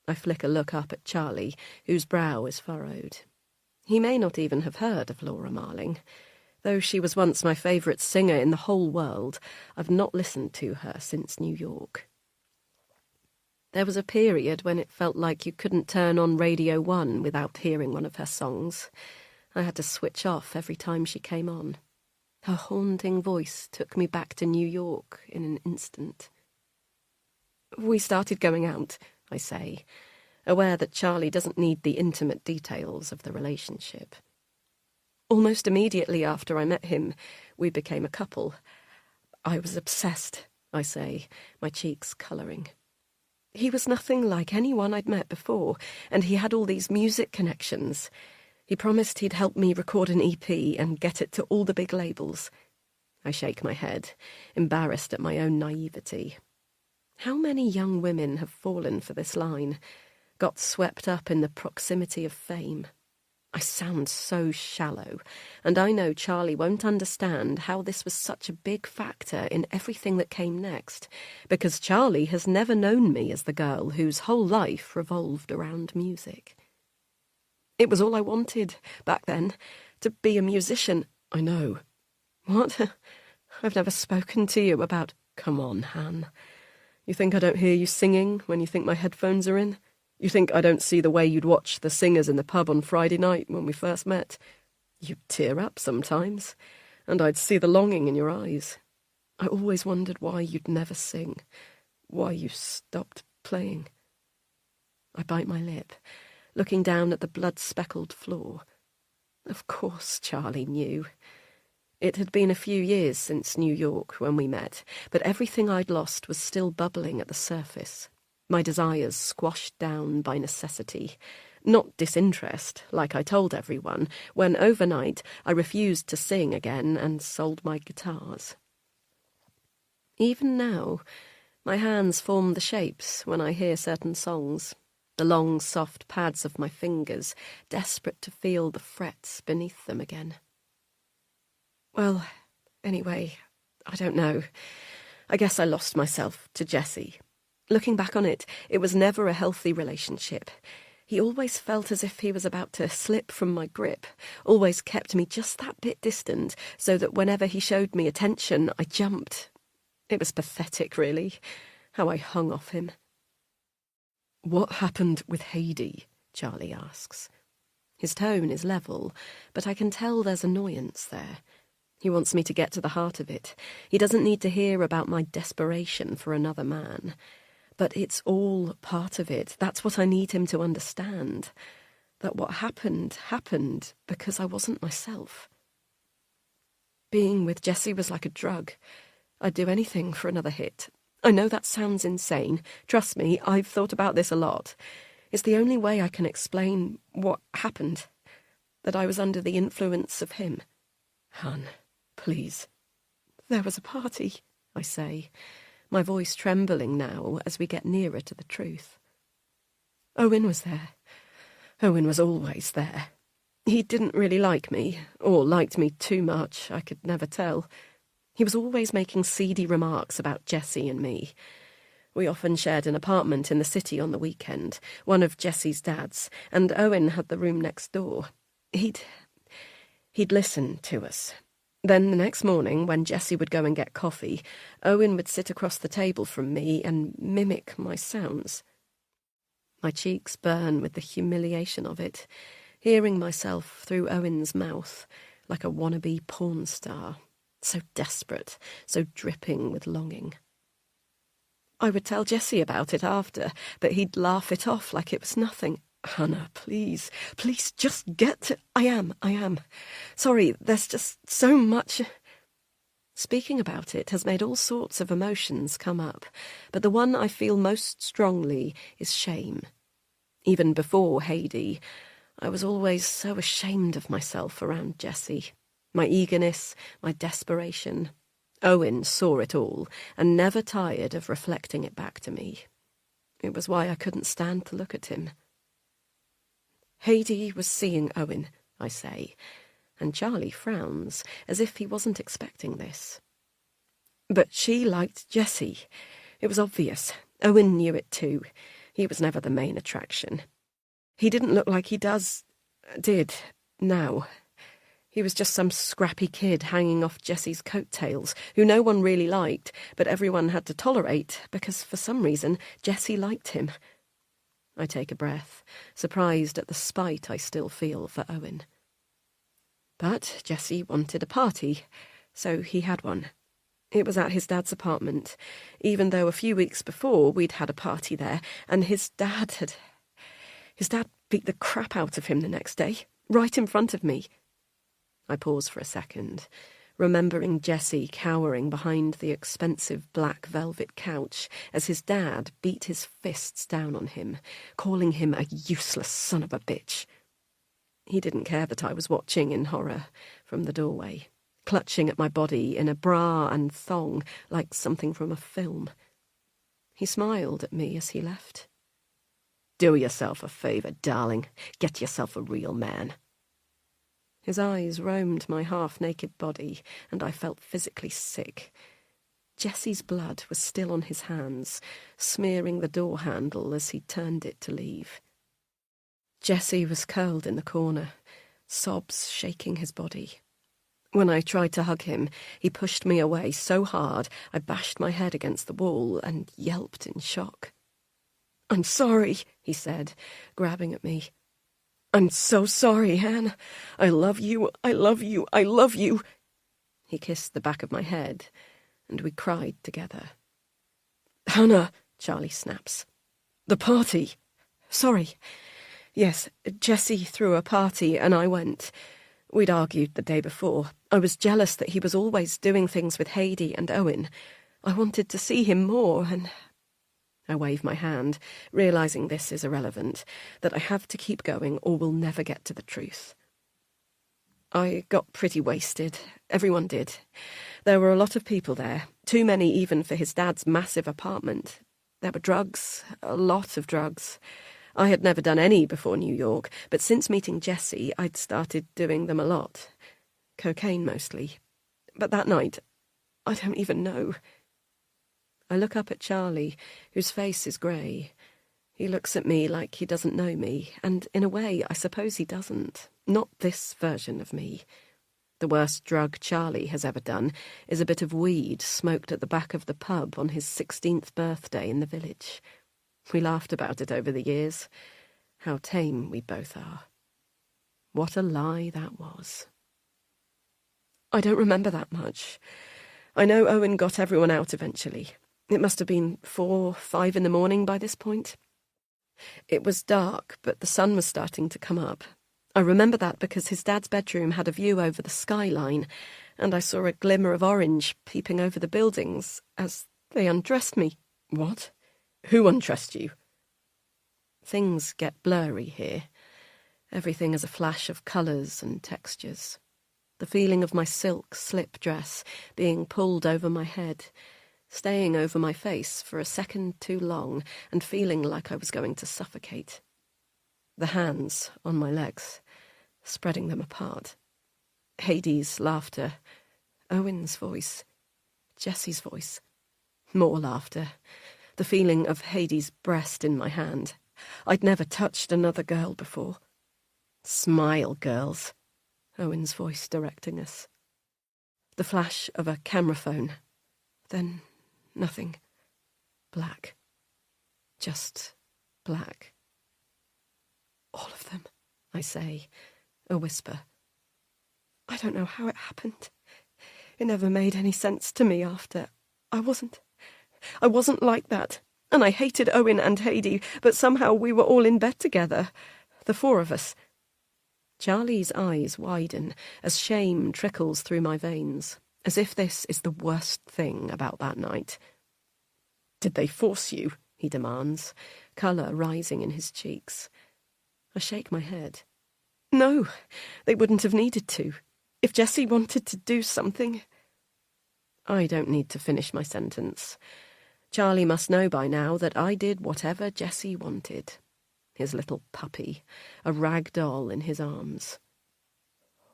I flick a look up at Charlie, whose brow is furrowed. He may not even have heard of Laura Marling. Though she was once my favourite singer in the whole world, I've not listened to her since New York. There was a period when it felt like you couldn't turn on Radio 1 without hearing one of her songs. I had to switch off every time she came on. Her haunting voice took me back to New York in an instant. We started going out, I say, aware that Charlie doesn't need the intimate details of the relationship. Almost immediately after I met him, we became a couple. I was obsessed, I say, my cheeks colouring. He was nothing like anyone I'd met before, and he had all these music connections. He promised he'd help me record an EP and get it to all the big labels. I shake my head, embarrassed at my own naivety. How many young women have fallen for this line, got swept up in the proximity of fame? I sound so shallow, and I know Charlie won't understand how this was such a big factor in everything that came next, because Charlie has never known me as the girl whose whole life revolved around music. It was all I wanted, back then, to be a musician. I know. What? I've never spoken to you about... Come on, Han. You think I don't hear you singing when you think my headphones are in? You think I don't see the way you'd watch the singers in the pub on Friday night when we first met? You'd tear up sometimes, and I'd see the longing in your eyes. I always wondered why you'd never sing, why you stopped playing. I bite my lip, looking down at the blood-speckled floor. Of course Charlie knew. It had been a few years since New York when we met, but everything I'd lost was still bubbling at the surface. My desires squashed down by necessity. Not disinterest, like I told everyone, when overnight I refused to sing again and sold my guitars. Even now, my hands form the shapes when I hear certain songs, the long, soft pads of my fingers, desperate to feel the frets beneath them again. Well, anyway, I don't know. I guess I lost myself to Jesse. Looking back on it, it was never a healthy relationship. He always felt as if he was about to slip from my grip, always kept me just that bit distant, so that whenever he showed me attention, I jumped. It was pathetic, really, how I hung off him. What happened with Heidi? Charlie asks. His tone is level, but I can tell there's annoyance there. He wants me to get to the heart of it. He doesn't need to hear about my desperation for another man. But it's all part of it. That's what I need him to understand. That what happened because I wasn't myself. Being with Jesse was like a drug. I'd do anything for another hit. I know that sounds insane. Trust me, I've thought about this a lot. It's the only way I can explain what happened. That I was under the influence of him. Hun, please. There was a party, I say, my voice trembling now as we get nearer to the truth. Owen was there. Owen was always there. He didn't really like me, or liked me too much, I could never tell. He was always making seedy remarks about Jessie and me. We often shared an apartment in the city on the weekend, one of Jessie's dad's, and Owen had the room next door. He'd listen to us. Then the next morning, when Jessie would go and get coffee, Owen would sit across the table from me and mimic my sounds. My cheeks burn with the humiliation of it, hearing myself through Owen's mouth, like a wannabe porn star, so desperate, so dripping with longing. I would tell Jessie about it after, but he'd laugh it off like it was nothing. Hannah, please, just get to... I am. Sorry, there's just so much... Speaking about it has made all sorts of emotions come up, but the one I feel most strongly is shame. Even before Heidi, I was always so ashamed of myself around Jessie. My eagerness, my desperation. Owen saw it all, and never tired of reflecting it back to me. It was why I couldn't stand to look at him. Heidi was seeing Owen, I say, and Charlie frowns, as if he wasn't expecting this. But she liked Jessie. It was obvious. Owen knew it too. He was never the main attraction. He didn't look like he did now. He was just some scrappy kid hanging off Jessie's coattails, who no one really liked, but everyone had to tolerate, because for some reason Jessie liked him. I take a breath, surprised at the spite I still feel for Owen. But Jessie wanted a party, so he had one. It was at his dad's apartment, even though a few weeks before we'd had a party there, and his dad beat the crap out of him the next day, right in front of me. I pause for a second, remembering Jessie cowering behind the expensive black velvet couch as his dad beat his fists down on him, calling him a useless son of a bitch. He didn't care that I was watching in horror from the doorway, clutching at my body in a bra and thong like something from a film. He smiled at me as he left. "Do yourself a favour, darling. Get yourself a real man." His eyes roamed my half-naked body, and I felt physically sick. Jessie's blood was still on his hands, smearing the door handle as he turned it to leave. Jessie was curled in the corner, sobs shaking his body. When I tried to hug him, he pushed me away so hard I bashed my head against the wall and yelped in shock. "I'm sorry," he said, grabbing at me. "I'm so sorry, Hannah. I love you, I love you, I love you." He kissed the back of my head, and we cried together. "Hannah," Charlie snaps. "the party." "Sorry. Yes, Jessie threw a party, and I went. We'd argued the day before. I was jealous that he was always doing things with Heidi and Owen. I wanted to see him more, and... I wave my hand, realising this is irrelevant, that I have to keep going or we'll never get to the truth. I got pretty wasted. Everyone did. There were a lot of people there, too many even for his dad's massive apartment. There were drugs, a lot of drugs. I had never done any before New York, but since meeting Jessie, I'd started doing them a lot. Cocaine mostly. But that night, I don't even know. I look up at Charlie, whose face is grey. He looks at me like he doesn't know me, and in a way, I suppose he doesn't. Not this version of me. The worst drug Charlie has ever done is a bit of weed smoked at the back of the pub on his 16th birthday in the village. We laughed about it over the years. How tame we both are. What a lie that was. I don't remember that much. I know Owen got everyone out eventually. It must have been 4, 5 in the morning by this point. It was dark, but the sun was starting to come up. I remember that because his dad's bedroom had a view over the skyline, and I saw a glimmer of orange peeping over the buildings as they undressed me. What? Who undressed you? Things get blurry here. Everything is a flash of colours and textures. The feeling of my silk slip dress being pulled over my head, staying over my face for a second too long and feeling like I was going to suffocate. The hands on my legs, spreading them apart. Heidi's laughter, Owen's voice, Jessie's voice. More laughter. The feeling of Heidi's breast in my hand. I'd never touched another girl before. Smile, girls. Owen's voice directing us. The flash of a camera phone. Then nothing. Black. Just black. All of them, I say, a whisper. I don't know how it happened. It never made any sense to me after. I wasn't like that, and I hated Owen and Heidi, but somehow we were all in bed together, the 4 of us. Charlie's eyes widen as shame trickles through my veins, as if this is the worst thing about that night. Did they force you? He demands, colour rising in his cheeks. I shake my head. No, they wouldn't have needed to. If Jessie wanted to do something... I don't need to finish my sentence. Charlie must know by now that I did whatever Jessie wanted. His little puppy, a rag doll in his arms.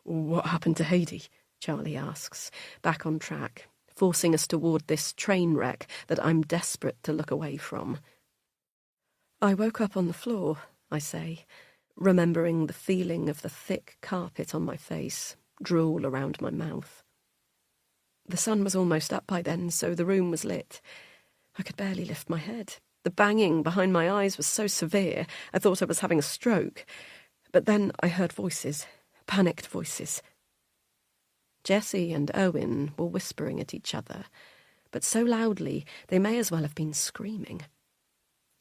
What happened to Heidi? Charlie asks, back on track, forcing us toward this train wreck that I'm desperate to look away from. I woke up on the floor, I say, remembering the feeling of the thick carpet on my face, drool around my mouth. The sun was almost up by then, so the room was lit. I could barely lift my head. The banging behind my eyes was so severe, I thought I was having a stroke. But then I heard voices, panicked voices. Jessie and Owen were whispering at each other, but so loudly they may as well have been screaming.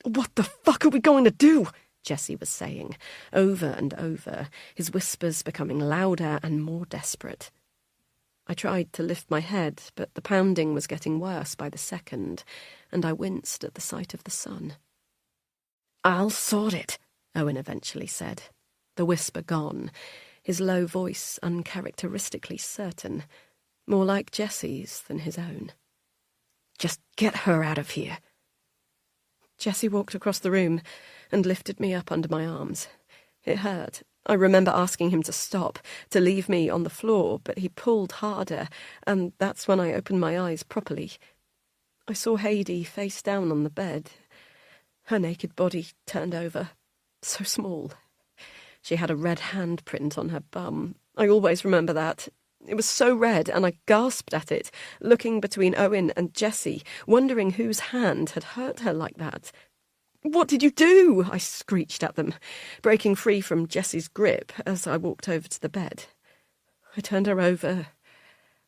What the fuck are we going to do? Jessie was saying, over and over, his whispers becoming louder and more desperate. I tried to lift my head, but the pounding was getting worse by the second, and I winced at the sight of the sun. I'll sort it, Owen eventually said, the whisper gone, his low voice uncharacteristically certain, more like Jessie's than his own. Just get her out of here. Jessie walked across the room and lifted me up under my arms. It hurt. I remember asking him to stop, to leave me on the floor, but he pulled harder, and that's when I opened my eyes properly. I saw Heidi face down on the bed, her naked body turned over, so small. She had a red handprint on her bum. I always remember that. It was so red, and I gasped at it, looking between Owen and Jessie, wondering whose hand had hurt her like that. What did you do? I screeched at them, breaking free from Jessie's grip as I walked over to the bed. I turned her over,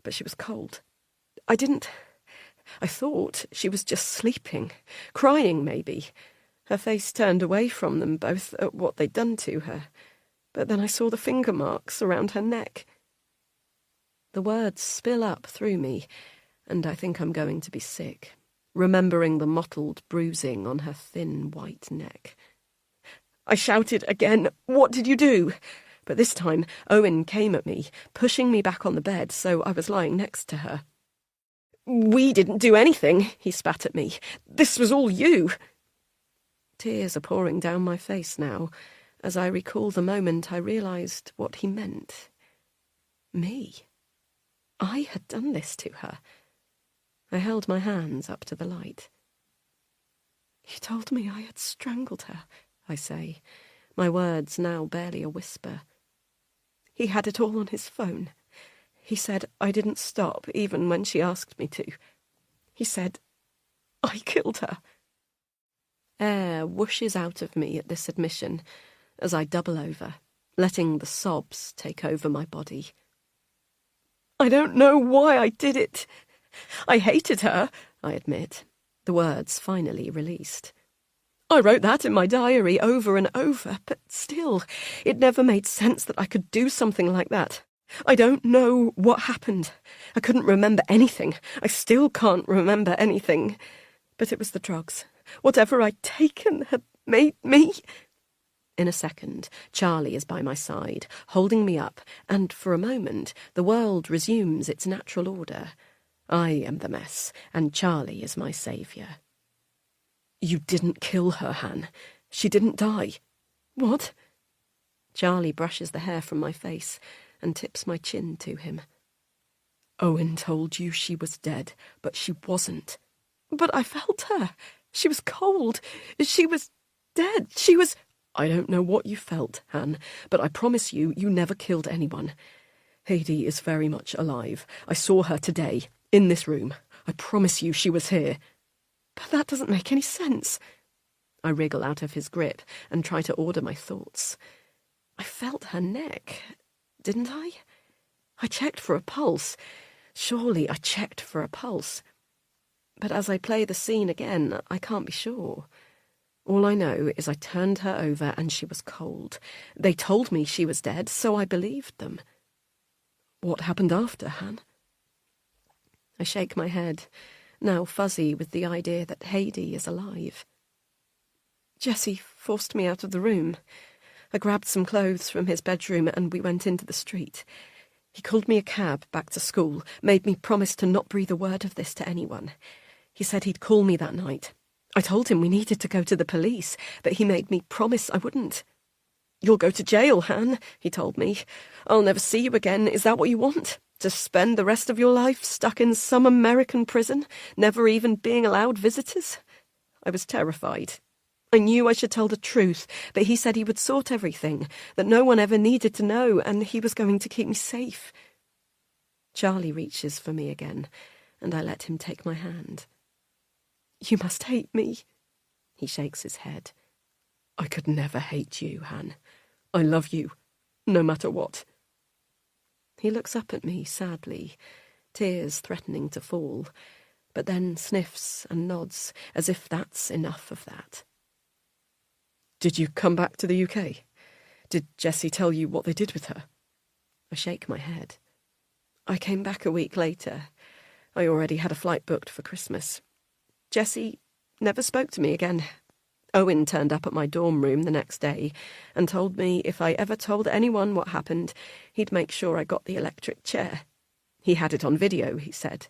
but she was cold. I thought she was just sleeping, crying maybe. Her face turned away from them both at what they'd done to her. But then I saw the finger marks around her neck. The words spill up through me, and I think I'm going to be sick, remembering the mottled bruising on her thin white neck. I shouted again, "What did you do?" But this time Owen came at me, pushing me back on the bed so I was lying next to her. "We didn't do anything," he spat at me. "This was all you." Tears are pouring down my face now, as I recall the moment I realised what he meant. Me. I had done this to her. I held my hands up to the light. "He told me I had strangled her," I say, my words now barely a whisper. "He had it all on his phone. He said I didn't stop even when she asked me to. He said I killed her." Air whooshes out of me at this admission as I double over, letting the sobs take over my body. "I don't know why I did it. I hated her," I admit, the words finally released. "I wrote that in my diary over and over, but still, it never made sense that I could do something like that. I don't know what happened. I couldn't remember anything. I still can't remember anything. But it was the drugs. Whatever I'd taken had made me..." In a second, Charlie is by my side, holding me up, and for a moment the world resumes its natural order. I am the mess, and Charlie is my saviour. "You didn't kill her, Han. She didn't die." "What?" Charlie brushes the hair from my face and tips my chin to him. "Owen told you she was dead, but she wasn't." "But I felt her. She was cold. She was dead. She was..." "I don't know what you felt, Han, but I promise you, you never killed anyone. Haidee is very much alive. I saw her today, in this room. I promise you she was here." "But that doesn't make any sense." I wriggle out of his grip and try to order my thoughts. I felt her neck, didn't I? I checked for a pulse. Surely I checked for a pulse. But as I play the scene again, I can't be sure. All I know is I turned her over and she was cold. They told me she was dead, so I believed them. "What happened after, Han?" I shake my head, now fuzzy with the idea that Haidee is alive. "Jesse forced me out of the room. I grabbed some clothes from his bedroom and we went into the street. He called me a cab back to school, made me promise to not breathe a word of this to anyone. He said he'd call me that night. I told him we needed to go to the police, but he made me promise I wouldn't. 'You'll go to jail, Han,' he told me. 'I'll never see you again. Is that what you want? To spend the rest of your life stuck in some American prison, never even being allowed visitors?' I was terrified. I knew I should tell the truth, but he said he would sort everything, that no one ever needed to know, and he was going to keep me safe." Charlie reaches for me again, and I let him take my hand. "You must hate me." He shakes his head. "I could never hate you, Han. I love you, no matter what." He looks up at me sadly, tears threatening to fall, but then sniffs and nods, as if that's enough of that. "Did you come back to the UK? Did Jessie tell you what they did with her?" I shake my head. "I came back a week later. I already had a flight booked for Christmas. Jessie never spoke to me again. Owen turned up at my dorm room the next day and told me if I ever told anyone what happened, he'd make sure I got the electric chair. He had it on video, he said.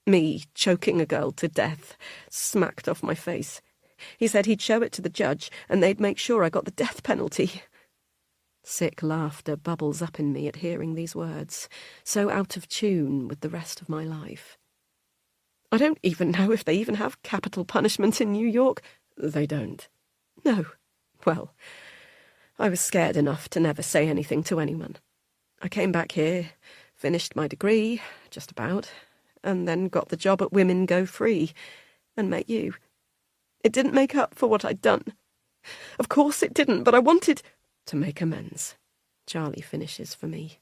Me choking a girl to death, smacked off my face. He said he'd show it to the judge and they'd make sure I got the death penalty." Sick laughter bubbles up in me at hearing these words, so out of tune with the rest of my life. "I don't even know if they even have capital punishment in New York." "They don't." "No. Well, I was scared enough to never say anything to anyone. I came back here, finished my degree, just about, and then got the job at Women Go Free, and met you. It didn't make up for what I'd done. Of course it didn't, but I wanted to make amends." Charlie finishes for me,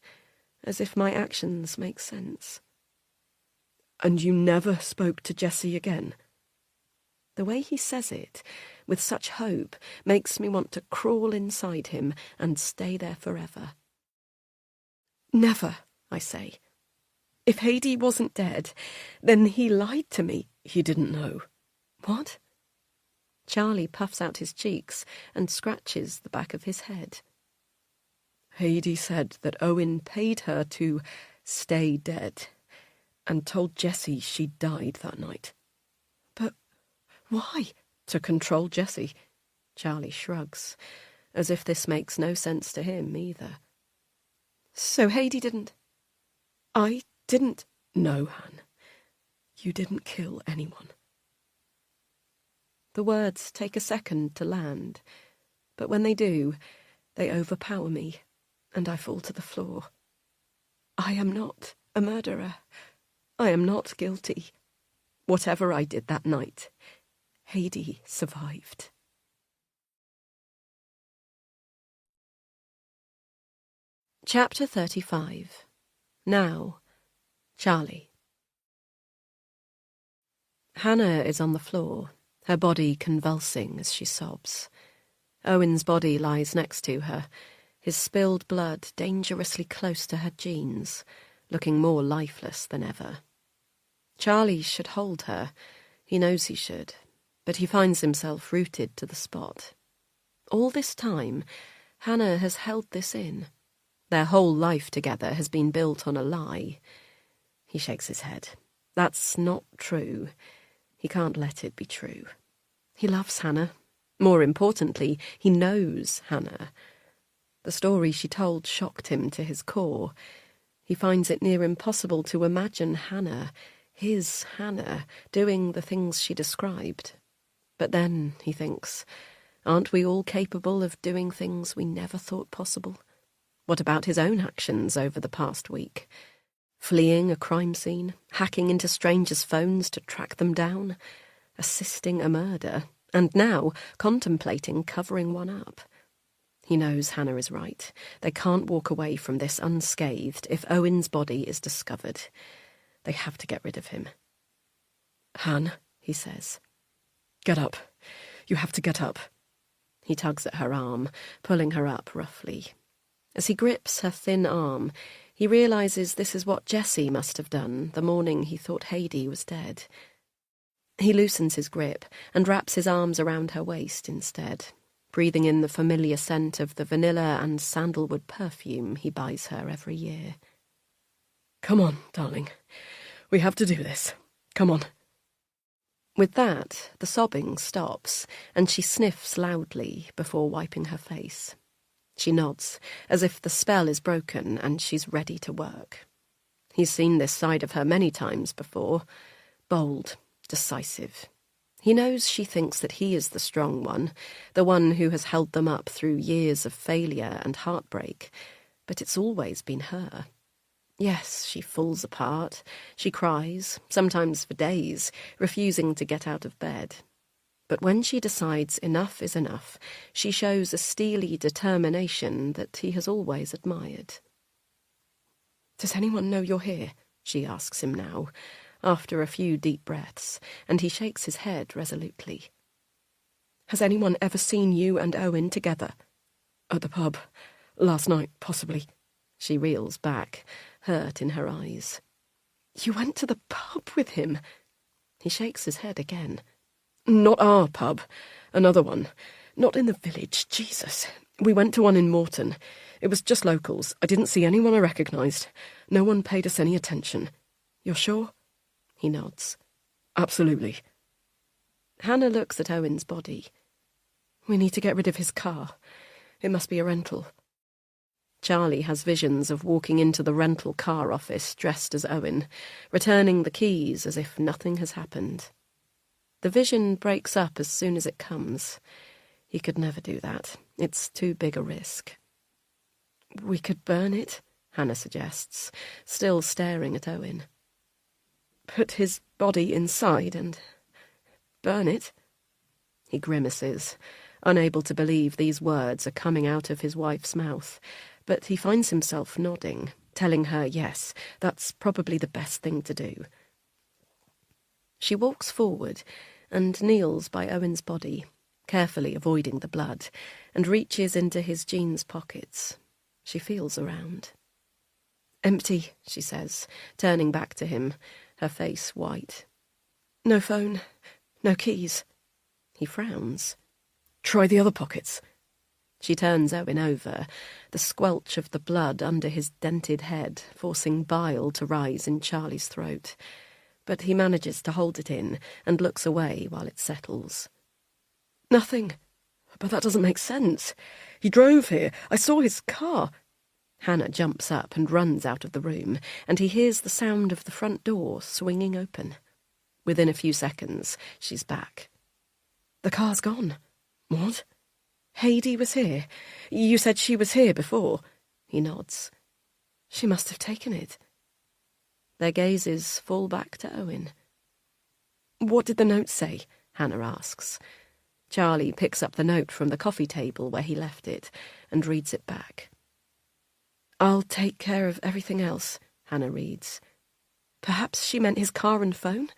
as if my actions make sense. "And you never spoke to Jessie again?" The way he says it, with such hope, makes me want to crawl inside him and stay there forever. Never, I say. If Haidee wasn't dead, then he lied to me. He didn't know. What? Charlie puffs out his cheeks and scratches the back of his head. Haidee said that Owen paid her to stay dead and told Jessie she died that night. But why? To control Jessie. Charlie shrugs, as if this makes no sense to him either. So Haidee didn't... I didn't... No, Han. You didn't kill anyone. The words take a second to land, but when they do, they overpower me, and I fall to the floor. I am not a murderer. I am not guilty. Whatever I did that night, Haidee survived. Chapter 35. Now, Charlie. Hannah is on the floor, her body convulsing as she sobs. Owen's body lies next to her, his spilled blood dangerously close to her jeans, looking more lifeless than ever. Charlie should hold her. He knows he should, but he finds himself rooted to the spot. All this time, Hannah has held this in. Their whole life together has been built on a lie. He shakes his head. That's not true. He can't let it be true. He loves Hannah. More importantly, he knows Hannah. The story she told shocked him to his core. He finds it near impossible to imagine Hannah, his Hannah, doing the things she described. But then, he thinks, aren't we all capable of doing things we never thought possible? What about his own actions over the past week? Fleeing a crime scene, hacking into strangers' phones to track them down, assisting a murder, and now contemplating covering one up. He knows Hannah is right. They can't walk away from this unscathed if Owen's body is discovered. They have to get rid of him. Han, he says, get up. You have to get up. He tugs at her arm, pulling her up roughly. As he grips her thin arm, he realises this is what Jessie must have done the morning he thought Haidee was dead. He loosens his grip and wraps his arms around her waist instead, breathing in the familiar scent of the vanilla and sandalwood perfume he buys her every year. Come on, darling. We have to do this. Come on. With that, the sobbing stops, and she sniffs loudly before wiping her face. She nods, as if the spell is broken and she's ready to work. He's seen this side of her many times before. Bold, decisive. He knows she thinks that he is the strong one, the one who has held them up through years of failure and heartbreak, but it's always been her. Yes, she falls apart. She cries, sometimes for days, refusing to get out of bed. But when she decides enough is enough, she shows a steely determination that he has always admired. Does anyone know you're here? She asks him now, after a few deep breaths, and he shakes his head resolutely. Has anyone ever seen you and Owen together? At the pub. Last night, possibly. She reels back, hurt in her eyes. You went to the pub with him? He shakes his head again. Not our pub. Another one. Not in the village. Jesus. We went to one in Morton. It was just locals. I didn't see anyone I recognised. No one paid us any attention. You're sure? He nods. Absolutely. Hannah looks at Owen's body. We need to get rid of his car. It must be a rental. Charlie has visions of walking into the rental car office dressed as Owen, returning the keys as if nothing has happened. The vision breaks up as soon as it comes. He could never do that. It's too big a risk. We could burn it, Hannah suggests, still staring at Owen. Put his body inside and burn it? He grimaces, unable to believe these words are coming out of his wife's mouth, but he finds himself nodding, telling her yes, that's probably the best thing to do. She walks forward and kneels by Owen's body, carefully avoiding the blood, and reaches into his jeans pockets. She feels around. "Empty," she says, turning back to him, her face white. "No phone, no keys." He frowns. "Try the other pockets." She turns Owen over, the squelch of the blood under his dented head forcing bile to rise in Charlie's throat. But he manages to hold it in and looks away while it settles. "Nothing. But that doesn't make sense. He drove here. I saw his car." Hannah jumps up and runs out of the room, and he hears the sound of the front door swinging open. Within a few seconds, she's back. "The car's gone." "What?" "Heidi was here. You said she was here before." He nods. "She must have taken it." Their gazes fall back to Owen. "What did the note say?" Hannah asks. Charlie picks up the note from the coffee table where he left it and reads it back. "I'll take care of everything else," Hannah reads. Perhaps she meant his car and phone?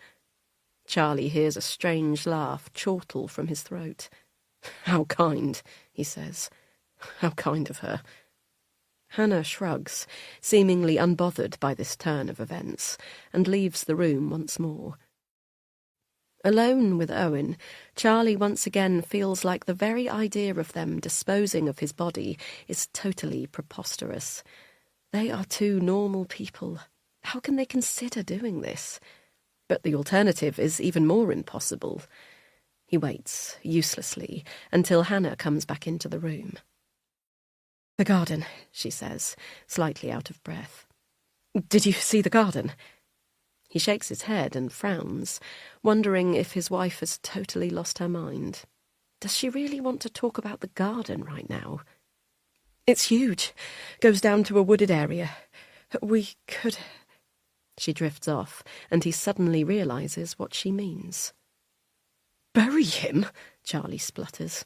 Charlie hears a strange laugh chortle from his throat. "How kind," he says. "How kind of her." Hannah shrugs, seemingly unbothered by this turn of events, and leaves the room once more. Alone with Owen, Charlie once again feels like the very idea of them disposing of his body is totally preposterous. They are two normal people. How can they consider doing this? But the alternative is even more impossible. He waits, uselessly, until Hannah comes back into the room. "The garden," she says, slightly out of breath. "Did you see the garden?" He shakes his head and frowns, wondering if his wife has totally lost her mind. Does she really want to talk about the garden right now? "It's huge. Goes down to a wooded area. We could..." She drifts off, and he suddenly realises what she means. "Bury him?" Charlie splutters.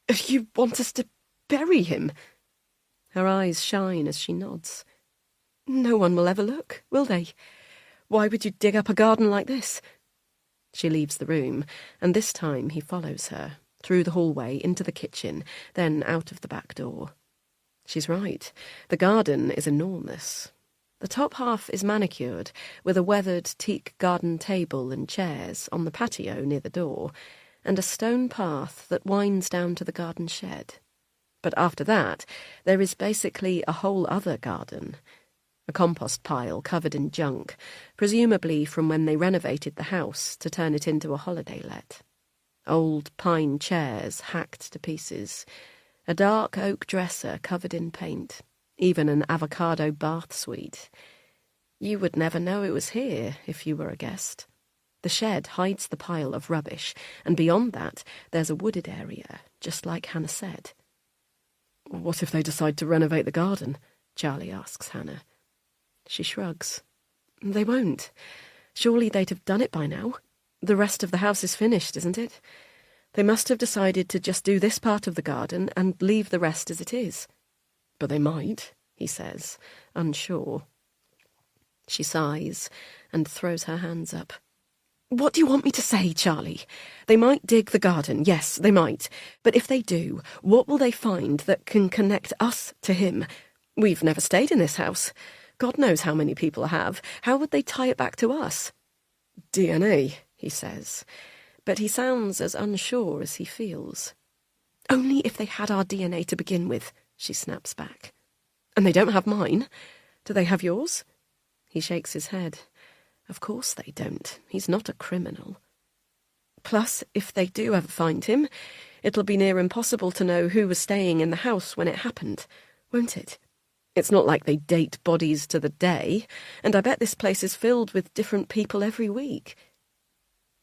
"You want us to bury him?" Her eyes shine as she nods. "No one will ever look, will they? Why would you dig up a garden like this?" She leaves the room, and this time he follows her, through the hallway into the kitchen, then out of the back door. She's right. The garden is enormous. The top half is manicured, with a weathered teak garden table and chairs on the patio near the door, and a stone path that winds down to the garden shed. But after that, there is basically a whole other garden. A compost pile covered in junk, presumably from when they renovated the house to turn it into a holiday let. Old pine chairs hacked to pieces, a dark oak dresser covered in paint, even an avocado bath suite. You would never know it was here if you were a guest. The shed hides the pile of rubbish, and beyond that there's a wooded area, just like Hannah said. "What if they decide to renovate the garden?" Charlie asks Hannah. She shrugs. "They won't. Surely they'd have done it by now. The rest of the house is finished, isn't it? They must have decided to just do this part of the garden and leave the rest as it is." "But they might," he says, unsure. She sighs and throws her hands up. "What do you want me to say, Charlie? They might dig the garden, yes, they might. But if they do, what will they find that can connect us to him? We've never stayed in this house. God knows how many people have. How would they tie it back to us?" "DNA," he says, but he sounds as unsure as he feels. "Only if they had our DNA to begin with," she snaps back. "And they don't have mine? Do they have yours?" He shakes his head. Of course they don't. He's not a criminal. "Plus, if they do ever find him, it'll be near impossible to know who was staying in the house when it happened, won't it? It's not like they date bodies to the day, and I bet this place is filled with different people every week."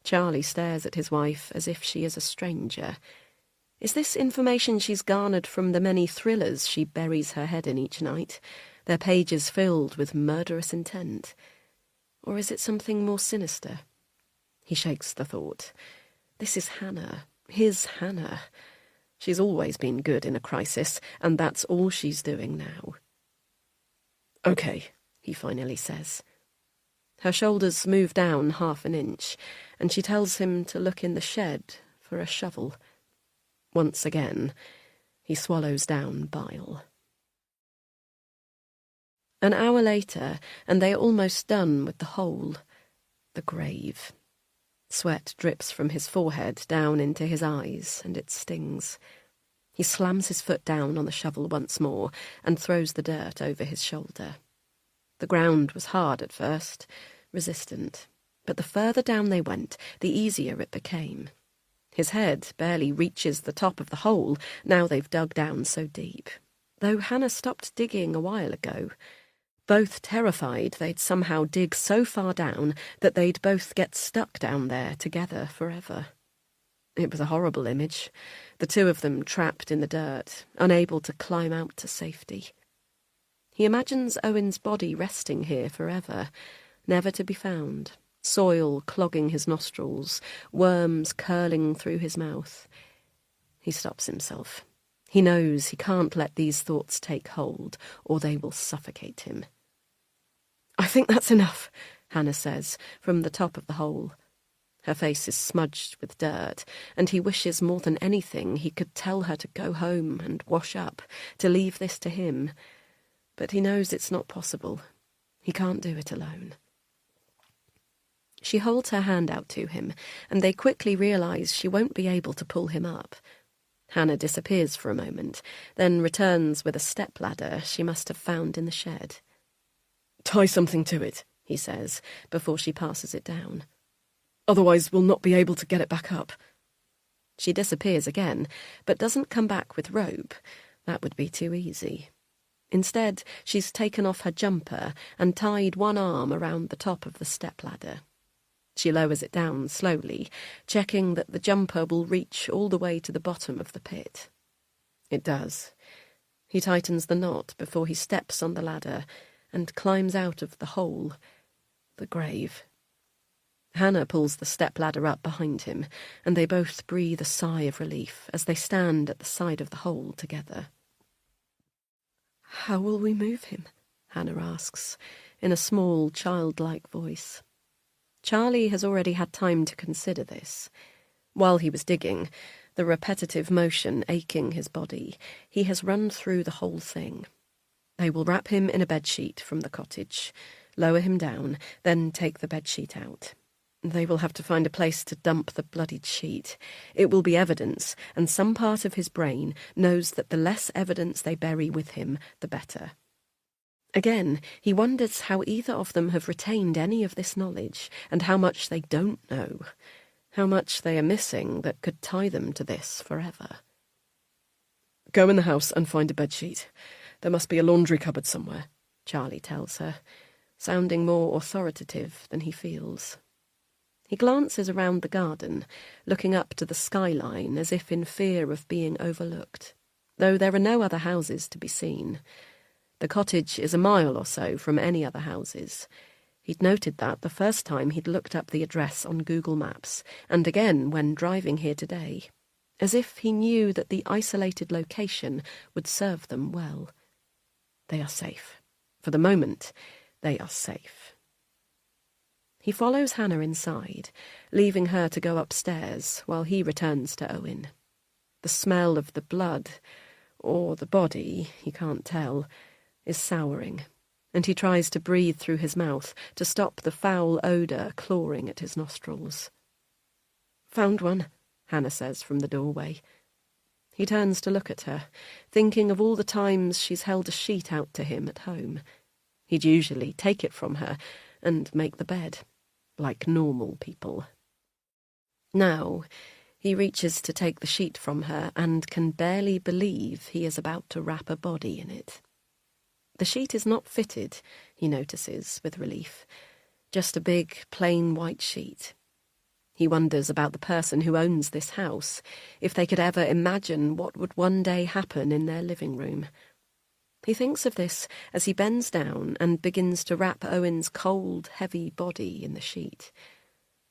Charlie stares at his wife as if she is a stranger. Is this information she's garnered from the many thrillers she buries her head in each night, their pages filled with murderous intent? Or is it something more sinister? He shakes the thought. This is Hannah, his Hannah. She's always been good in a crisis, and that's all she's doing now. "Okay," he finally says. Her shoulders move down 1/2 inch, and she tells him to look in the shed for a shovel. Once again, he swallows down bile. An hour later, and they are almost done with the hole. The grave. Sweat drips from his forehead down into his eyes, and it stings. He slams his foot down on the shovel once more and throws the dirt over his shoulder. The ground was hard at first, resistant, but the further down they went, the easier it became. His head barely reaches the top of the hole, now they've dug down so deep, though Hannah stopped digging a while ago. Both terrified they'd somehow dig so far down that they'd both get stuck down there together forever. It was a horrible image, the two of them trapped in the dirt, unable to climb out to safety. He imagines Owen's body resting here forever, never to be found, soil clogging his nostrils, worms curling through his mouth. He stops himself. He knows he can't let these thoughts take hold, or they will suffocate him. "I think that's enough," Hannah says, from the top of the hole. Her face is smudged with dirt, and he wishes more than anything he could tell her to go home and wash up, to leave this to him. But he knows it's not possible. He can't do it alone. She holds her hand out to him, and they quickly realise she won't be able to pull him up. Hannah disappears for a moment, then returns with a stepladder she must have found in the shed. "Tie something to it," he says, before she passes it down. "Otherwise we'll not be able to get it back up." She disappears again, but doesn't come back with rope. That would be too easy. Instead, she's taken off her jumper and tied one arm around the top of the stepladder. She lowers it down slowly, checking that the jumper will reach all the way to the bottom of the pit. It does. He tightens the knot before he steps on the ladder and climbs out of the hole, the grave. Hannah pulls the stepladder up behind him, and they both breathe a sigh of relief as they stand at the side of the hole together. "How will we move him?" Hannah asks, in a small, childlike voice. Charlie has already had time to consider this. While he was digging, the repetitive motion aching his body, he has run through the whole thing. They will wrap him in a bedsheet from the cottage, lower him down, then take the bedsheet out. They will have to find a place to dump the bloodied sheet. It will be evidence, and some part of his brain knows that the less evidence they bury with him, the better. Again, he wonders how either of them have retained any of this knowledge, and how much they don't know, how much they are missing that could tie them to this forever. "Go in the house and find a bedsheet. There must be a laundry cupboard somewhere," Charlie tells her, sounding more authoritative than he feels. He glances around the garden, looking up to the skyline as if in fear of being overlooked, though there are no other houses to be seen. The cottage is a mile or so from any other houses. He'd noted that the first time he'd looked up the address on Google Maps, and again when driving here today, as if he knew that the isolated location would serve them well. They are safe. For the moment, they are safe. He follows Hannah inside, leaving her to go upstairs while he returns to Owen. The smell of the blood, or the body, he can't tell, is souring, and he tries to breathe through his mouth to stop the foul odour clawing at his nostrils. "Found one," Hannah says from the doorway. He turns to look at her, thinking of all the times she's held a sheet out to him at home. He'd usually take it from her and make the bed, like normal people. Now, he reaches to take the sheet from her and can barely believe he is about to wrap a body in it. The sheet is not fitted, he notices with relief, just a big, plain white sheet. He wonders about the person who owns this house, if they could ever imagine what would one day happen in their living room. He thinks of this as he bends down and begins to wrap Owen's cold, heavy body in the sheet.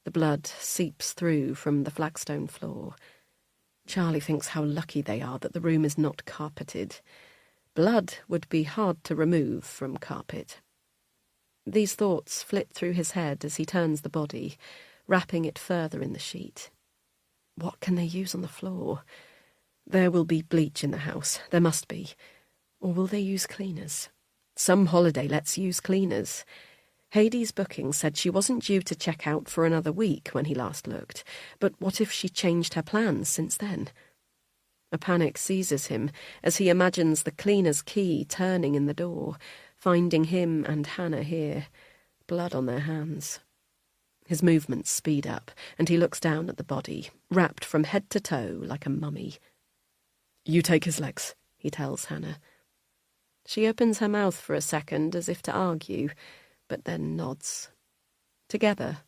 The blood seeps through from the flagstone floor. Charlie thinks how lucky they are that the room is not carpeted. Blood would be hard to remove from carpet. These thoughts flit through his head as he turns the body, wrapping it further in the sheet. What can they use on the floor? There will be bleach in the house. There must be. Or will they use cleaners? Some holiday lets use cleaners. Heidi's booking said she wasn't due to check out for another week when he last looked, but what if she changed her plans since then? A panic seizes him as he imagines the cleaner's key turning in the door, finding him and Hannah here, blood on their hands. His movements speed up, and he looks down at the body, wrapped from head to toe like a mummy. "You take his legs," he tells Hannah. She opens her mouth for a second as if to argue, but then nods. Together,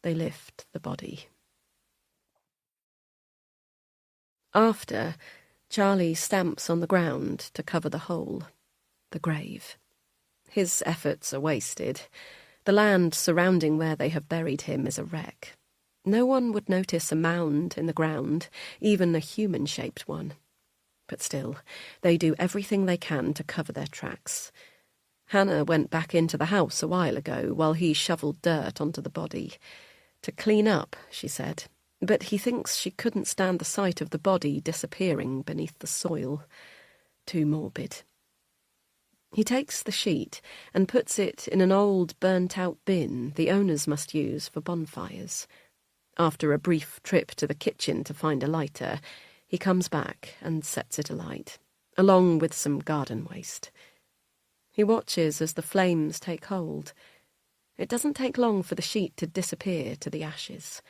they lift the body. After, Charlie stamps on the ground to cover the hole, the grave. His efforts are wasted. The land surrounding where they have buried him is a wreck. No one would notice a mound in the ground, even a human-shaped one. But still, they do everything they can to cover their tracks. Hannah went back into the house a while ago while he shoveled dirt onto the body. To clean up, she said, but he thinks she couldn't stand the sight of the body disappearing beneath the soil. Too morbid. He takes the sheet and puts it in an old burnt-out bin the owners must use for bonfires. After a brief trip to the kitchen to find a lighter, he comes back and sets it alight, along with some garden waste. He watches as the flames take hold. It doesn't take long for the sheet to disappear to the ashes.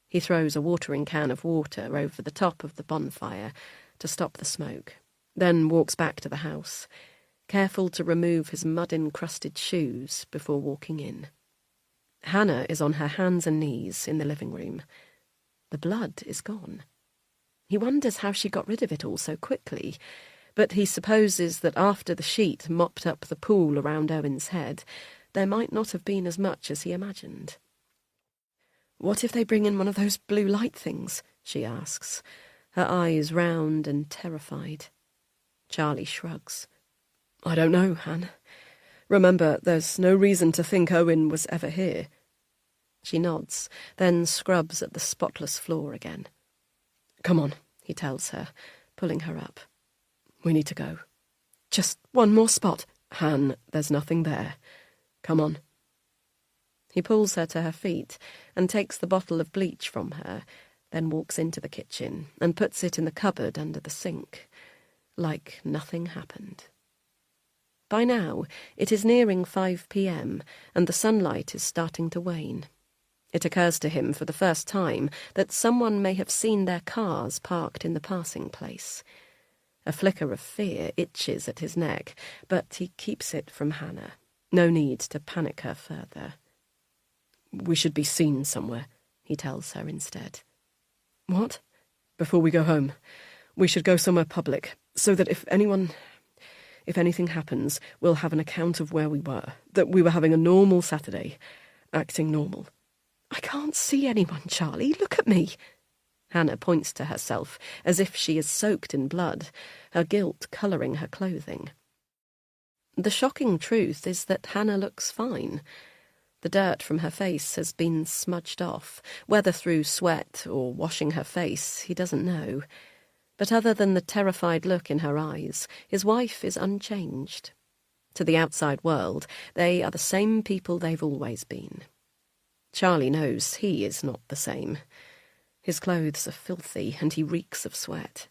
He throws a watering can of water over the top of the bonfire to stop the smoke, then walks back to the house, careful to remove his mud-encrusted shoes before walking in. Hannah is on her hands and knees in the living room. The blood is gone. He wonders how she got rid of it all so quickly, but he supposes that after the sheet mopped up the pool around Owen's head, there might not have been as much as he imagined. "What if they bring in one of those blue light things?" she asks, her eyes round and terrified. Charlie shrugs. "I don't know, Han. Remember, there's no reason to think Owen was ever here." She nods, then scrubs at the spotless floor again. "Come on," he tells her, pulling her up. "We need to go. Just one more spot. Han, there's nothing there. Come on." He pulls her to her feet and takes the bottle of bleach from her, then walks into the kitchen and puts it in the cupboard under the sink, like nothing happened. By now, it is nearing 5 p.m, and the sunlight is starting to wane. It occurs to him for the first time that someone may have seen their cars parked in the passing place. A flicker of fear itches at his neck, but he keeps it from Hannah. No need to panic her further. "We should be seen somewhere," he tells her instead. "What?" "Before we go home. We should go somewhere public, so that if anything happens, we'll have an account of where we were, that we were having a normal Saturday, acting normal." "I can't see anyone, Charlie. Look at me." Hannah points to herself as if she is soaked in blood, her guilt colouring her clothing. The shocking truth is that Hannah looks fine. The dirt from her face has been smudged off, whether through sweat or washing her face, he doesn't know. But other than the terrified look in her eyes, his wife is unchanged. To the outside world, they are the same people they've always been. Charlie knows he is not the same. His clothes are filthy and he reeks of sweat.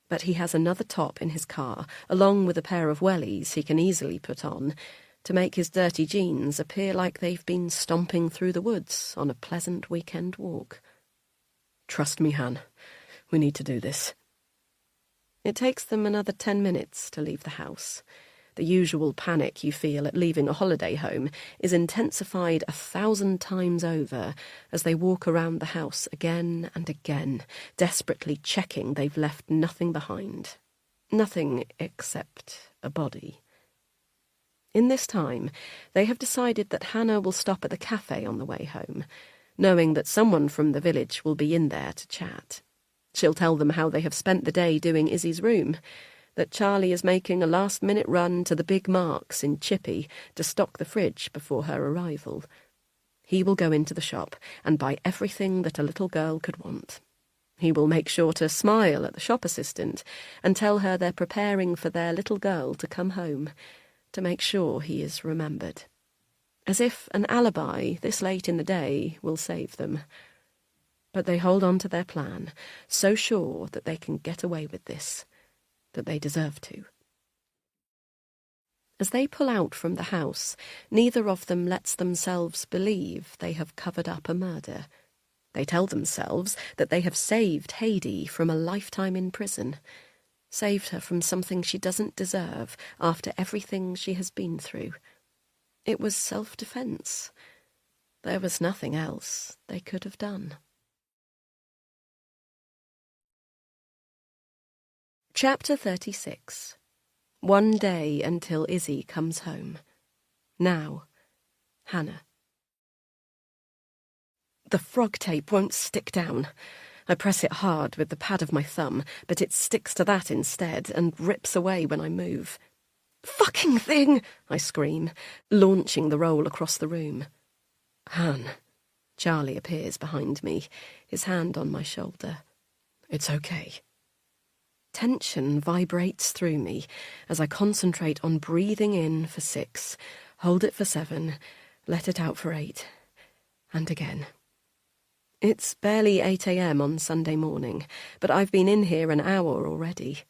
But he has another top in his car, along with a pair of wellies he can easily put on, to make his dirty jeans appear like they've been stomping through the woods on a pleasant weekend walk. "Trust me, Han. We need to do this." It takes them another 10 minutes to leave the house. The usual panic you feel at leaving a holiday home is intensified 1,000 times over as they walk around the house again and again, desperately checking they've left nothing behind. Nothing except a body. In this time, they have decided that Hannah will stop at the cafe on the way home, knowing that someone from the village will be in there to chat. She'll tell them how they have spent the day doing Izzy's room, that Charlie is making a last-minute run to the big Marks in Chippy to stock the fridge before her arrival. He will go into the shop and buy everything that a little girl could want. He will make sure to smile at the shop assistant and tell her they're preparing for their little girl to come home, to make sure he is remembered. As if an alibi this late in the day will save them. But they hold on to their plan, so sure that they can get away with this, that they deserve to. As they pull out from the house, neither of them lets themselves believe they have covered up a murder. They tell themselves that they have saved Heidi from a lifetime in prison, saved her from something she doesn't deserve after everything she has been through. It was self-defense. There was nothing else they could have done. Chapter 36. One day until Izzy comes home. Now, Hannah. The frog tape won't stick down. I press it hard with the pad of my thumb, but it sticks to that instead and rips away when I move. "Fucking thing!" I scream, launching the roll across the room. "Han." Charlie appears behind me, his hand on my shoulder. "It's okay." Tension vibrates through me as I concentrate on breathing in for 6, hold it for 7, let it out for 8, and again. It's barely 8 a.m. on Sunday morning, but I've been in here an hour already.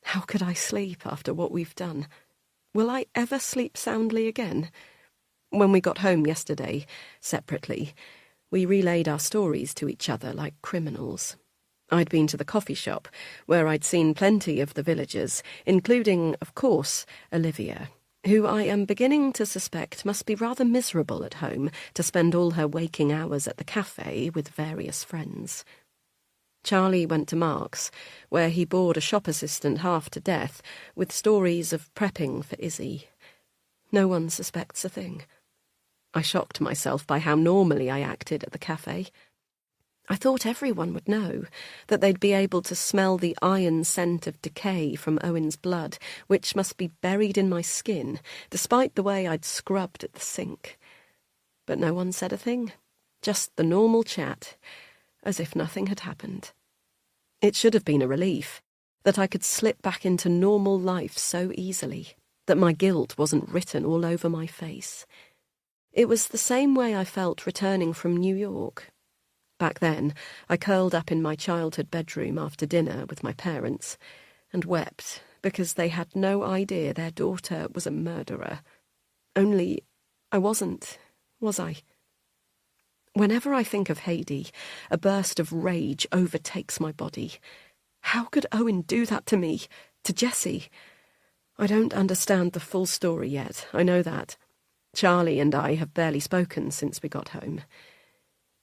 How could I sleep after what we've done? Will I ever sleep soundly again? When we got home yesterday, separately, we relayed our stories to each other like criminals. I'd been to the coffee shop, where I'd seen plenty of the villagers, including, of course, Olivia, who I am beginning to suspect must be rather miserable at home to spend all her waking hours at the cafe with various friends. Charlie went to Mark's, where he bored a shop assistant half to death with stories of prepping for Izzy. No one suspects a thing. I shocked myself by how normally I acted at the cafe. I thought everyone would know, that they'd be able to smell the iron scent of decay from Owen's blood, which must be buried in my skin, despite the way I'd scrubbed at the sink. But no one said a thing, just the normal chat, as if nothing had happened. It should have been a relief, that I could slip back into normal life so easily, that my guilt wasn't written all over my face. It was the same way I felt returning from New York. Back then, I curled up in my childhood bedroom after dinner with my parents and wept because they had no idea their daughter was a murderer. Only I wasn't, was I? Whenever I think of Heidi, a burst of rage overtakes my body. How could Owen do that to me, to Jessie? I don't understand the full story yet, I know that. Charlie and I have barely spoken since we got home.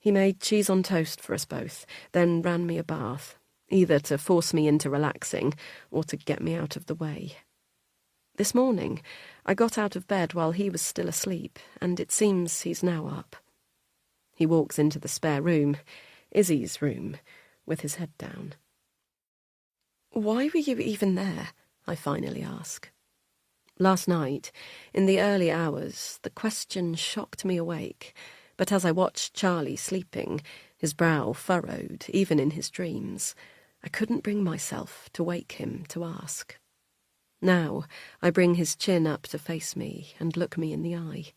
He made cheese on toast for us both, then ran me a bath, either to force me into relaxing or to get me out of the way. This morning, I got out of bed while he was still asleep, and it seems he's now up. He walks into the spare room, Izzy's room, with his head down. "Why were you even there?" I finally ask. Last night, in the early hours, the question shocked me awake, but as I watched Charlie sleeping, his brow furrowed, even in his dreams, I couldn't bring myself to wake him to ask. Now I bring his chin up to face me and look me in the eye.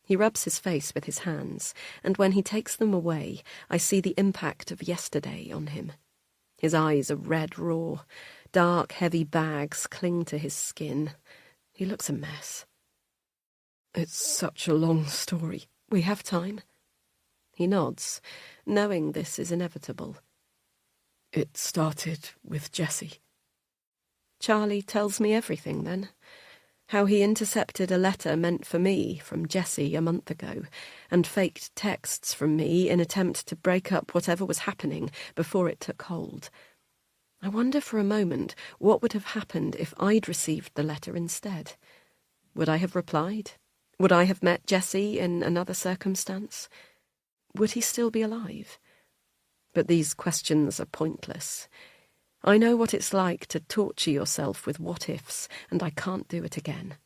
He rubs his face with his hands, and when he takes them away, I see the impact of yesterday on him. His eyes are red raw, dark, heavy bags cling to his skin. He looks a mess. "It's such a long story. We have time?" He nods, knowing this is inevitable. "It started with Jessie." Charlie tells me everything, then. How he intercepted a letter meant for me from Jessie a month ago, and faked texts from me in attempt to break up whatever was happening before it took hold. I wonder for a moment what would have happened if I'd received the letter instead. Would I have replied? Would I have met Jessie in another circumstance? Would he still be alive? But these questions are pointless. I know what it's like to torture yourself with what-ifs, and I can't do it again.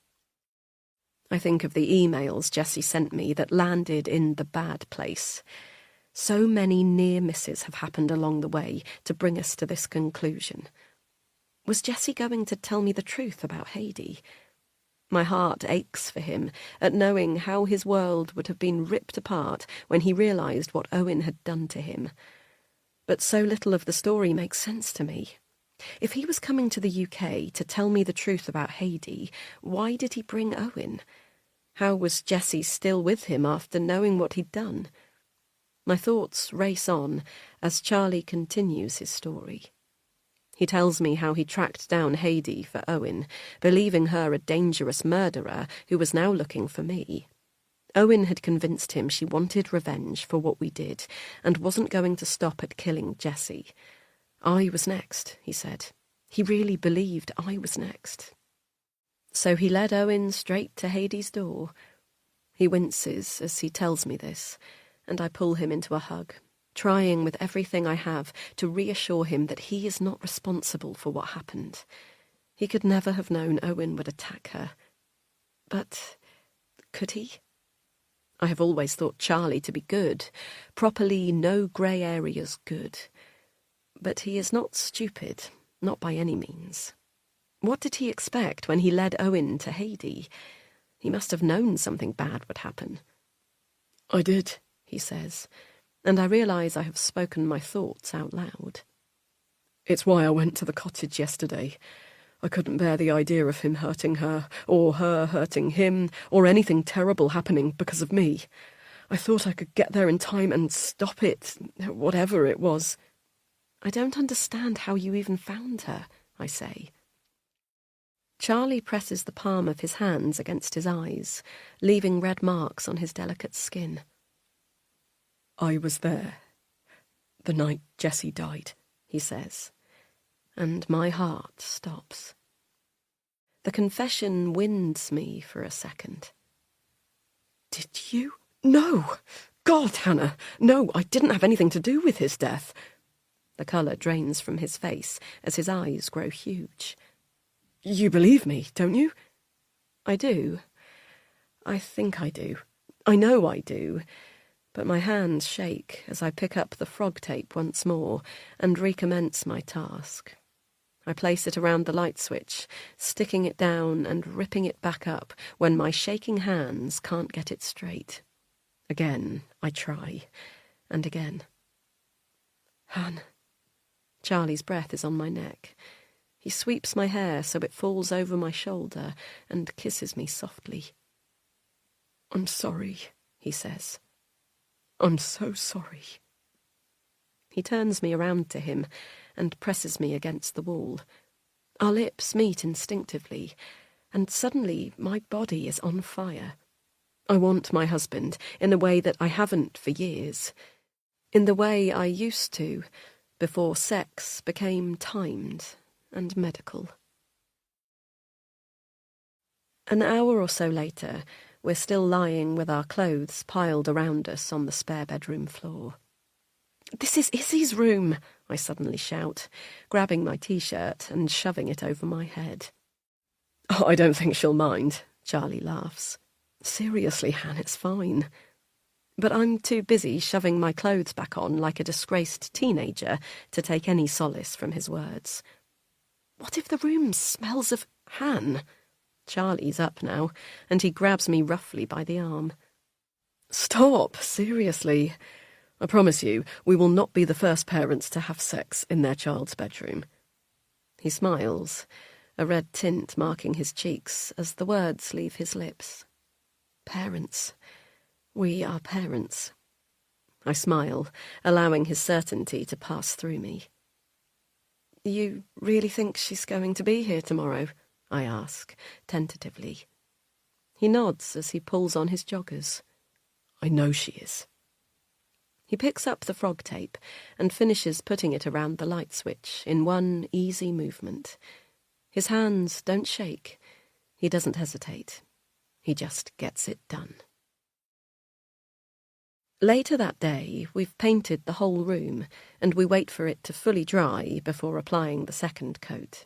I think of the emails Jessie sent me that landed in the bad place. So many near misses have happened along the way to bring us to this conclusion. Was Jessie going to tell me the truth about Haidee? My heart aches for him at knowing how his world would have been ripped apart when he realised what Owen had done to him. But so little of the story makes sense to me. If he was coming to the UK to tell me the truth about Haidee, why did he bring Owen? How was Jessie still with him after knowing what he'd done? My thoughts race on as Charlie continues his story. He tells me how he tracked down Haidee for Owen, believing her a dangerous murderer who was now looking for me. Owen had convinced him she wanted revenge for what we did and wasn't going to stop at killing Jessie. I was next, he said. He really believed I was next. So he led Owen straight to Haidee's door. He winces as he tells me this, and I pull him into a hug, trying with everything I have to reassure him that he is not responsible for what happened. He could never have known Owen would attack her. But could he? I have always thought Charlie to be good, properly no grey areas good. But he is not stupid, not by any means. What did he expect when he led Owen to Haidee? He must have known something bad would happen. I did, he says, and I realise I have spoken my thoughts out loud. It's why I went to the cottage yesterday. I couldn't bear the idea of him hurting her, or her hurting him, or anything terrible happening because of me. I thought I could get there in time and stop it, whatever it was. I don't understand how you even found her, I say. Charlie presses the palm of his hands against his eyes, leaving red marks on his delicate skin. I was there the night Jessie died, he says, and my heart stops. The confession winds me for a second. Did you? No! God, Hannah! No, I didn't have anything to do with his death. The colour drains from his face as his eyes grow huge. You believe me, don't you? I do. I think I do. I know I do. But my hands shake as I pick up the frog tape once more and recommence my task. I place it around the light switch, sticking it down and ripping it back up when my shaking hands can't get it straight. Again, I try, and again. Han. Charlie's breath is on my neck. He sweeps my hair so it falls over my shoulder and kisses me softly. I'm sorry, he says. I'm so sorry. He turns me around to him and presses me against the wall. Our lips meet instinctively, and suddenly my body is on fire. I want my husband in a way that I haven't for years, in the way I used to before sex became timed and medical. An hour or so later, we're still lying with our clothes piled around us on the spare bedroom floor. "This is Izzy's room," I suddenly shout, grabbing my T-shirt and shoving it over my head. "Oh, I don't think she'll mind," Charlie laughs. "Seriously, Han, it's fine." But I'm too busy shoving my clothes back on like a disgraced teenager to take any solace from his words. What if the room smells of Han? Charlie's up now, and he grabs me roughly by the arm. "Stop, seriously. I promise you, we will not be the first parents to have sex in their child's bedroom." He smiles, a red tint marking his cheeks as the words leave his lips. Parents. We are parents. I smile, allowing his certainty to pass through me. "You really think she's going to be here tomorrow?" I ask, tentatively. He nods as he pulls on his joggers. "I know she is." He picks up the frog tape and finishes putting it around the light switch in one easy movement. His hands don't shake. He doesn't hesitate. He just gets it done. Later that day, we've painted the whole room, and we wait for it to fully dry before applying the second coat.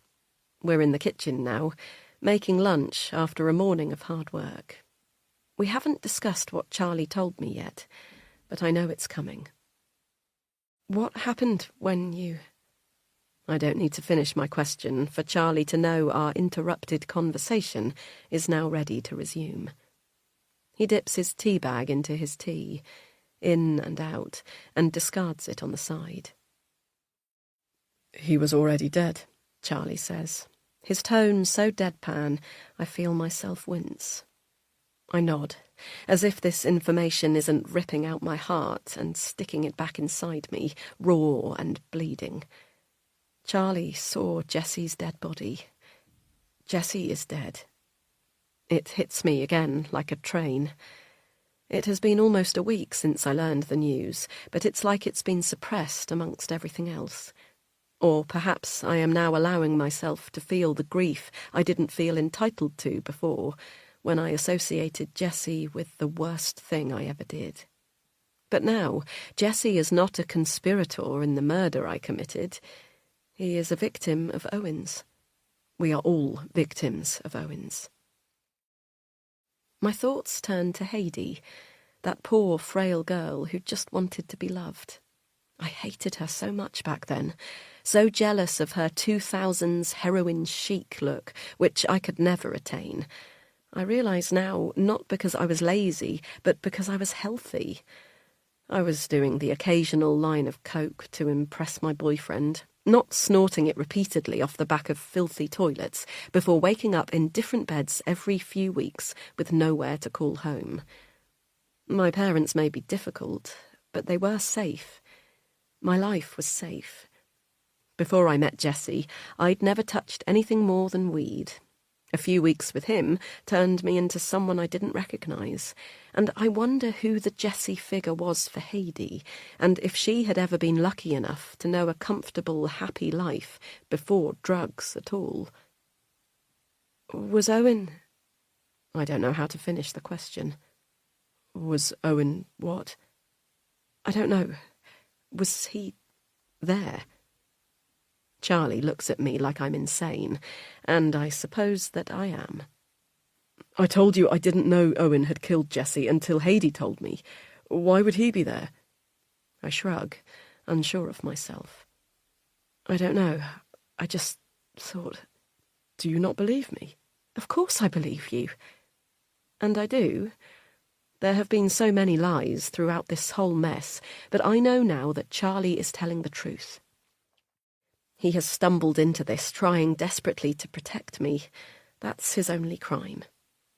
We're in the kitchen now, making lunch after a morning of hard work. We haven't discussed what Charlie told me yet, but I know it's coming. What happened when you... I don't need to finish my question for Charlie to know our interrupted conversation is now ready to resume. He dips his tea bag into his tea, in and out, and discards it on the side. He was already dead, Charlie says, his tone so deadpan I feel myself wince. I nod, as if this information isn't ripping out my heart and sticking it back inside me, raw and bleeding. Charlie saw Jessie's dead body. Jessie is dead. It hits me again like a train. It has been almost a week since I learned the news, but it's like it's been suppressed amongst everything else. Or perhaps I am now allowing myself to feel the grief I didn't feel entitled to before, when I associated Jessie with the worst thing I ever did. But now, Jessie is not a conspirator in the murder I committed. He is a victim of Owen's. We are all victims of Owen's. My thoughts turn to Heidi, that poor, frail girl who just wanted to be loved. I hated her so much back then, so jealous of her 2000s heroine chic look, which I could never attain. I realise now, not because I was lazy, but because I was healthy. I was doing the occasional line of coke to impress my boyfriend, not snorting it repeatedly off the back of filthy toilets before waking up in different beds every few weeks with nowhere to call home. My parents may be difficult, but they were safe. My life was safe. Before I met Jessie, I'd never touched anything more than weed. A few weeks with him turned me into someone I didn't recognise, and I wonder who the Jessie figure was for Heidi, and if she had ever been lucky enough to know a comfortable, happy life before drugs at all. Was Owen... I don't know how to finish the question. Was Owen what? I don't know. Was he there? Charlie looks at me like I'm insane, and I suppose that I am. I told you I didn't know Owen had killed Jessie until Heidi told me. Why would he be there? I shrug, unsure of myself. I don't know. I just thought... Do you not believe me? Of course I believe you. And I do. There have been so many lies throughout this whole mess, but I know now that Charlie is telling the truth. He has stumbled into this, trying desperately to protect me. That's his only crime.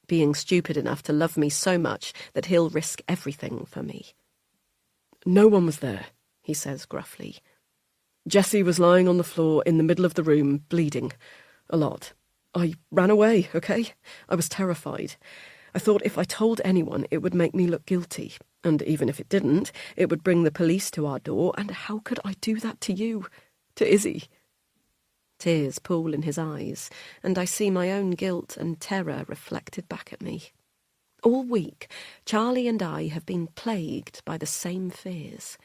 Being stupid enough to love me so much that he'll risk everything for me. No one was there, he says gruffly. Jessie was lying on the floor in the middle of the room, bleeding. A lot. I ran away, okay? I was terrified. I thought if I told anyone, it would make me look guilty. And even if it didn't, it would bring the police to our door. And how could I do that to you? To Izzy? Tears pool in his eyes, and I see my own guilt and terror reflected back at me. All week, Charlie and I have been plagued by the same fears.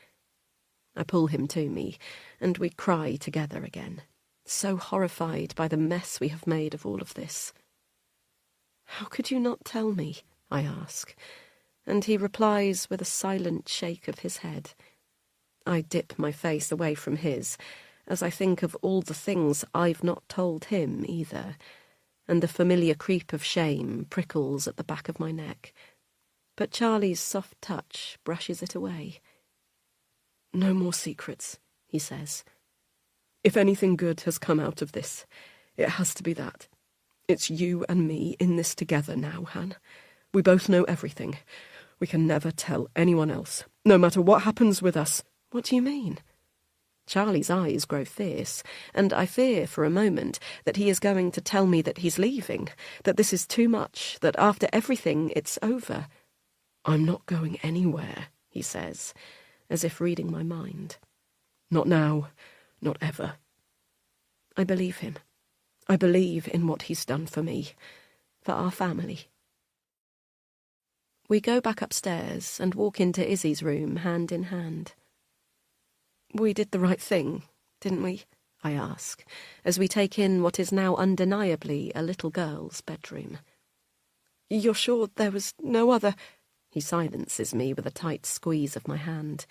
I pull him to me, and we cry together again, so horrified by the mess we have made of all of this. How could you not tell me? I ask, and he replies with a silent shake of his head. I dip my face away from his, as I think of all the things I've not told him either, and the familiar creep of shame prickles at the back of my neck. But Charlie's soft touch brushes it away. No more secrets, he says. If anything good has come out of this, it has to be that. It's you and me in this together now, Han. We both know everything. We can never tell anyone else, no matter what happens with us. What do you mean? Charlie's eyes grow fierce, and I fear for a moment that he is going to tell me that he's leaving, that this is too much, that after everything it's over. I'm not going anywhere, he says, as if reading my mind. Not now, not ever. I believe him. I believe in what he's done for me, for our family. We go back upstairs and walk into Izzy's room hand in hand. We did the right thing, didn't we? I ask, as we take in what is now undeniably a little girl's bedroom. You're sure there was no other... He silences me with a tight squeeze of my hand.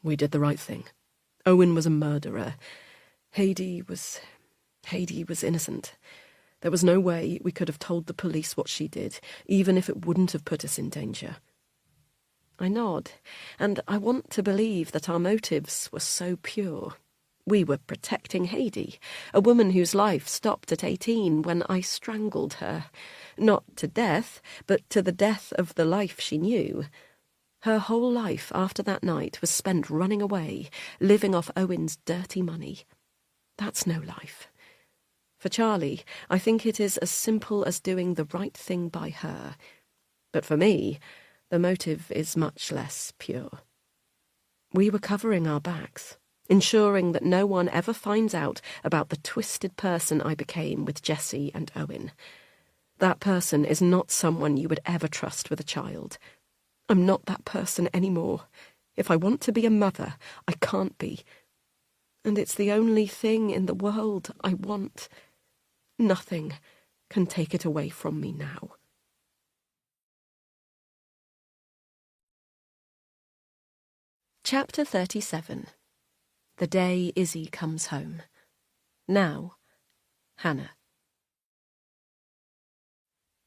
We did the right thing. Owen was a murderer. Heidi was innocent. There was no way we could have told the police what she did, even if it wouldn't have put us in danger. I nod, and I want to believe that our motives were so pure. We were protecting Heidi, a woman whose life stopped at 18 when I strangled her. Not to death, but to the death of the life she knew. Her whole life after that night was spent running away, living off Owen's dirty money. That's no life. For Charlie, I think it is as simple as doing the right thing by her. But for me, the motive is much less pure. We were covering our backs, ensuring that no one ever finds out about the twisted person I became with Jessie and Owen. That person is not someone you would ever trust with a child. I'm not that person anymore. If I want to be a mother, I can't be. And it's the only thing in the world I want. Nothing can take it away from me now. Chapter 37. The day Izzy comes home. Now, Hannah.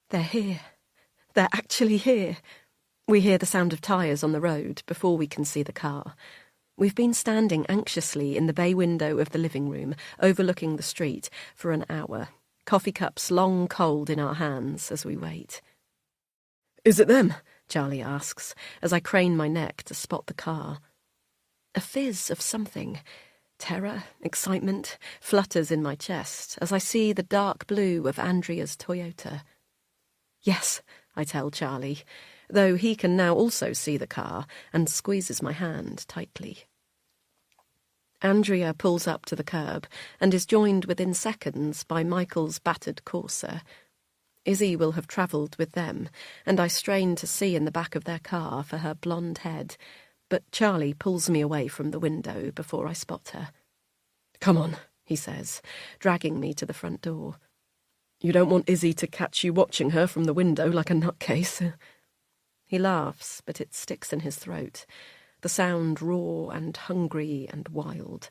They're here. They're actually here. We hear the sound of tyres on the road before we can see the car. We've been standing anxiously in the bay window of the living room, overlooking the street, for an hour, coffee cups long cold in our hands as we wait. Is it them? Charlie asks, as I crane my neck to spot the car. A fizz of something, terror, excitement, flutters in my chest as I see the dark blue of Andrea's Toyota. Yes, I tell Charlie, though he can now also see the car and squeezes my hand tightly. Andrea pulls up to the curb and is joined within seconds by Michael's battered Corsa. Izzy will have travelled with them, and I strain to see in the back of their car for her blonde head, but Charlie pulls me away from the window before I spot her. Come on, he says, dragging me to the front door. You don't want Izzy to catch you watching her from the window like a nutcase. He laughs, but it sticks in his throat, the sound raw and hungry and wild.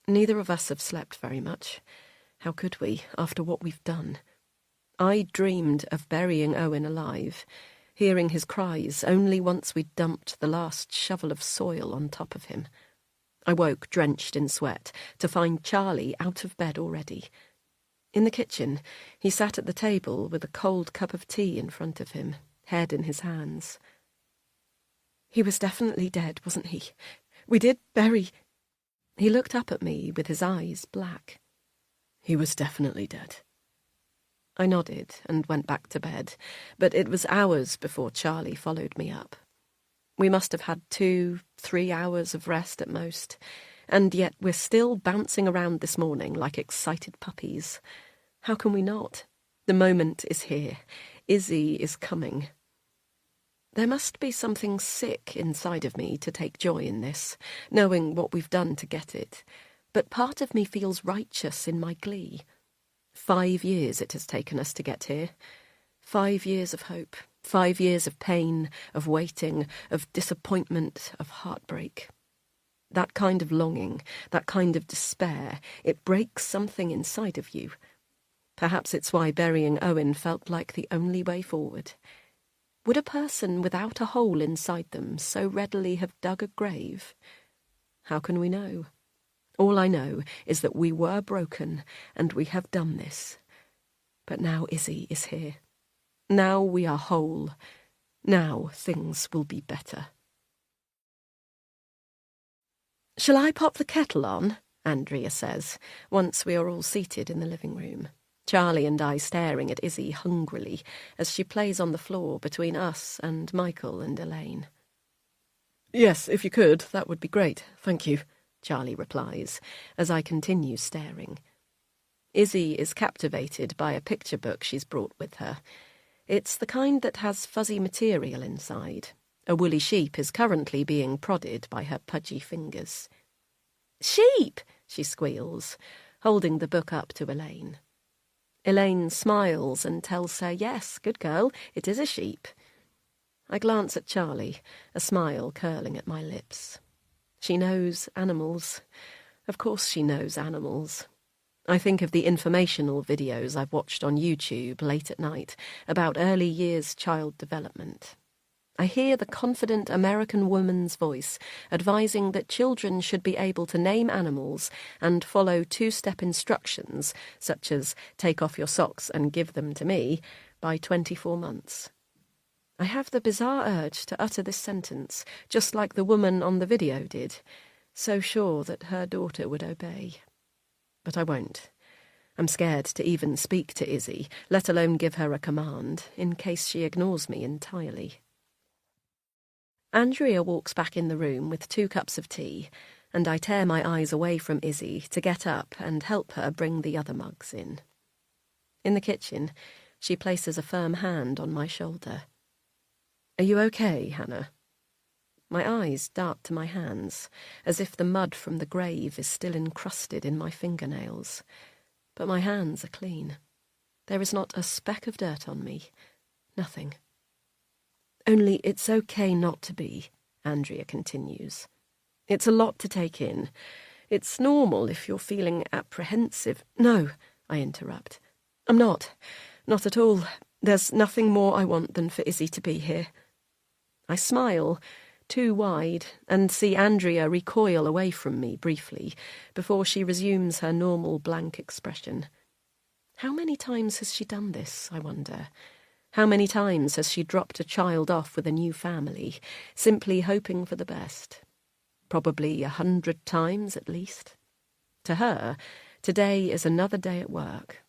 Neither of us have slept very much. How could we, after what we've done? I dreamed of burying Owen alive, hearing his cries only once we'd dumped the last shovel of soil on top of him. I woke drenched in sweat to find Charlie out of bed already. In the kitchen, he sat at the table with a cold cup of tea in front of him, head in his hands. He was definitely dead, wasn't he? We did bury... He looked up at me with his eyes black. He was definitely dead. I nodded and went back to bed, but it was hours before Charlie followed me up. We must have had 2-3 hours of rest at most, and yet we're still bouncing around this morning like excited puppies. How can we not? The moment is here. Izzy is coming. There must be something sick inside of me to take joy in this, knowing what we've done to get it, but part of me feels righteous in my glee. 5 years it has taken us to get here. 5 years of hope, 5 years of pain, of waiting, of disappointment, of heartbreak. That kind of longing, that kind of despair, it breaks something inside of you. Perhaps it's why burying Owen felt like the only way forward. Would a person without a hole inside them so readily have dug a grave? How can we know? All I know is that we were broken and we have done this. But now Izzy is here. Now we are whole. Now things will be better. "Shall I pop the kettle on?" Andrea says, once we are all seated in the living room. Charlie and I staring at Izzy hungrily as she plays on the floor between us and Michael and Elaine. Yes, if you could, that would be great. Thank you. Charlie replies, as I continue staring. Izzy is captivated by a picture book she's brought with her. It's the kind that has fuzzy material inside. A woolly sheep is currently being prodded by her pudgy fingers. "Sheep!" she squeals, holding the book up to Elaine. Elaine smiles and tells her, "Yes, good girl, it is a sheep." I glance at Charlie, a smile curling at my lips. She knows animals. Of course she knows animals. I think of the informational videos I've watched on YouTube late at night about early years child development. I hear the confident American woman's voice advising that children should be able to name animals and follow two-step instructions, such as take off your socks and give them to me, by 24 months. I have the bizarre urge to utter this sentence, just like the woman on the video did, so sure that her daughter would obey. But I won't. I'm scared to even speak to Izzy, let alone give her a command, in case she ignores me entirely. Andrea walks back in the room with 2 cups of tea, and I tear my eyes away from Izzy to get up and help her bring the other mugs in. In the kitchen, she places a firm hand on my shoulder. "Are you okay, Hannah?" My eyes dart to my hands, as if the mud from the grave is still encrusted in my fingernails. But my hands are clean. There is not a speck of dirt on me. Nothing. "Only it's okay not to be," Andrea continues. "It's a lot to take in. It's normal if you're feeling apprehensive." "No," I interrupt. "I'm not. Not at all. There's nothing more I want than for Izzy to be here." I smile, too wide, and see Andrea recoil away from me briefly before she resumes her normal blank expression. How many times has she done this, I wonder? How many times has she dropped a child off with a new family, simply hoping for the best? Probably 100 times at least. To her, today is another day at work.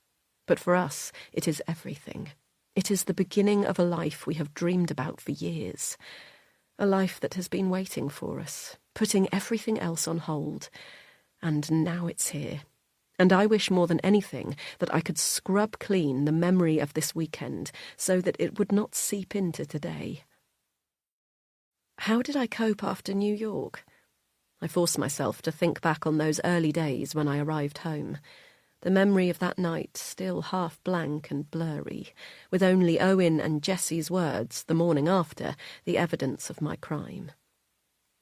But for us, it is everything. It is the beginning of a life we have dreamed about for years. A life that has been waiting for us, putting everything else on hold. And now it's here. And I wish more than anything that I could scrub clean the memory of this weekend so that it would not seep into today. How did I cope after New York? I force myself to think back on those early days when I arrived home. The memory of that night still half blank and blurry, with only Owen and Jessie's words the morning after the evidence of my crime.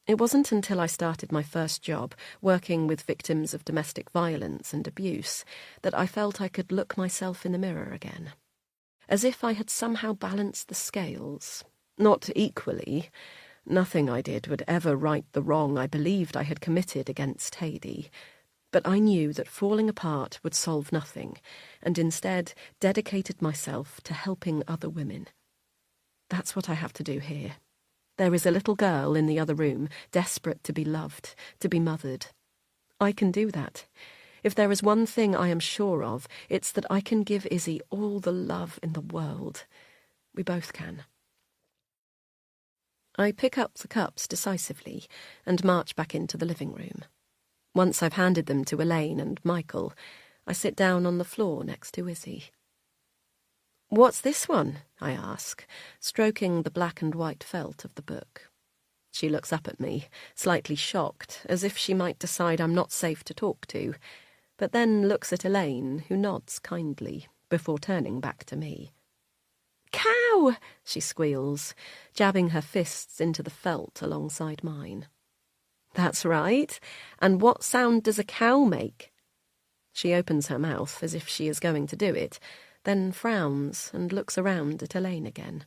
It wasn't until I started my first job, working with victims of domestic violence and abuse, that I felt I could look myself in the mirror again. As if I had somehow balanced the scales. Not equally. Nothing I did would ever right the wrong I believed I had committed against Heidi. But I knew that falling apart would solve nothing, and instead dedicated myself to helping other women. That's what I have to do here. There is a little girl in the other room, desperate to be loved, to be mothered. I can do that. If there is one thing I am sure of, it's that I can give Izzy all the love in the world. We both can. I pick up the cups decisively and march back into the living room. Once I've handed them to Elaine and Michael, I sit down on the floor next to Izzy. "What's this one?" I ask, stroking the black and white felt of the book. She looks up at me, slightly shocked, as if she might decide I'm not safe to talk to, but then looks at Elaine, who nods kindly, before turning back to me. "Cow!" she squeals, jabbing her fists into the felt alongside mine. "That's right. And what sound does a cow make?" She opens her mouth as if she is going to do it, then frowns and looks around at Elaine again.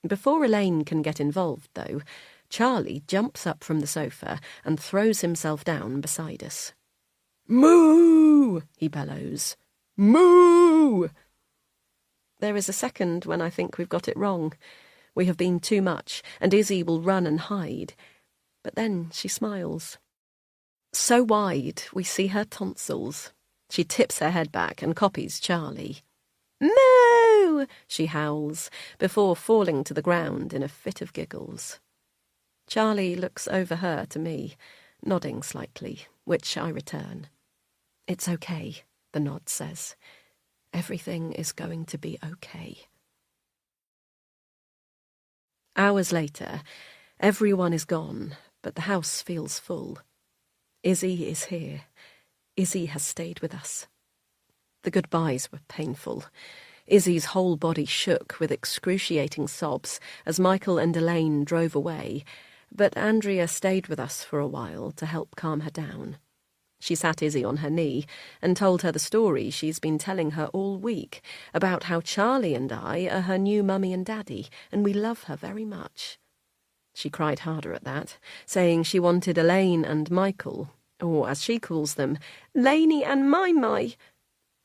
Before Elaine can get involved, though, Charlie jumps up from the sofa and throws himself down beside us. "Moo!" he bellows. "Moo!" There is a second when I think we've got it wrong. We have been too much, and Izzy will run and hide. But then she smiles. So wide we see her tonsils. She tips her head back and copies Charlie. "Moo!" she howls, before falling to the ground in a fit of giggles. Charlie looks over her to me, nodding slightly, which I return. "It's okay," the nod says. "Everything is going to be okay." Hours later, everyone is gone, but the house feels full. Izzy is here. Izzy has stayed with us. The goodbyes were painful. Izzy's whole body shook with excruciating sobs as Michael and Elaine drove away, but Andrea stayed with us for a while to help calm her down. She sat Izzy on her knee and told her the story she's been telling her all week about how Charlie and I are her new mummy and daddy, and we love her very much. She cried harder at that, saying she wanted Elaine and Michael, or as she calls them, Laney and My,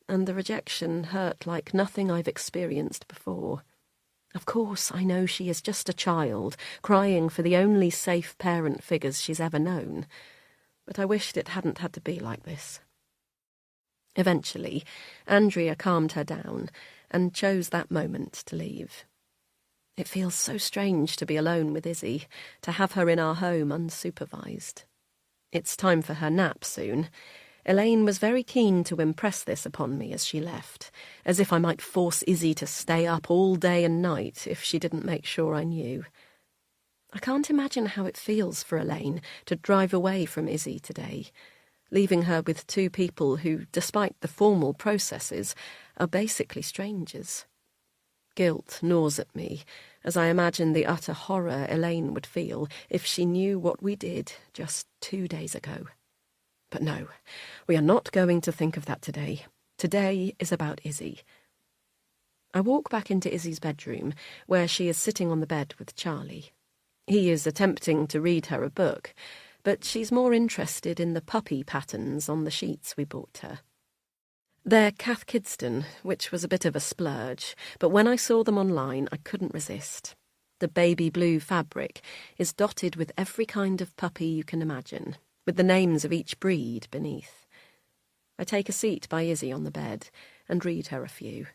and the rejection hurt like nothing I've experienced before. Of course, I know she is just a child, crying for the only safe parent figures she's ever known, but I wished it hadn't had to be like this. Eventually, Andrea calmed her down and chose that moment to leave. It feels so strange to be alone with Izzy, to have her in our home unsupervised. It's time for her nap soon. Elaine was very keen to impress this upon me as she left, as if I might force Izzy to stay up all day and night if she didn't make sure I knew. I can't imagine how it feels for Elaine to drive away from Izzy today, leaving her with two people who, despite the formal processes, are basically strangers. Guilt gnaws at me as I imagine the utter horror Elaine would feel if she knew what we did just 2 days ago. But no, we are not going to think of that today. Today is about Izzy. I walk back into Izzy's bedroom, where she is sitting on the bed with Charlie. He is attempting to read her a book, but she's more interested in the puppy patterns on the sheets we bought her. They're Cath Kidston, which was a bit of a splurge, but when I saw them online, I couldn't resist. The baby blue fabric is dotted with every kind of puppy you can imagine, with the names of each breed beneath. I take a seat by Izzy on the bed and read her a few.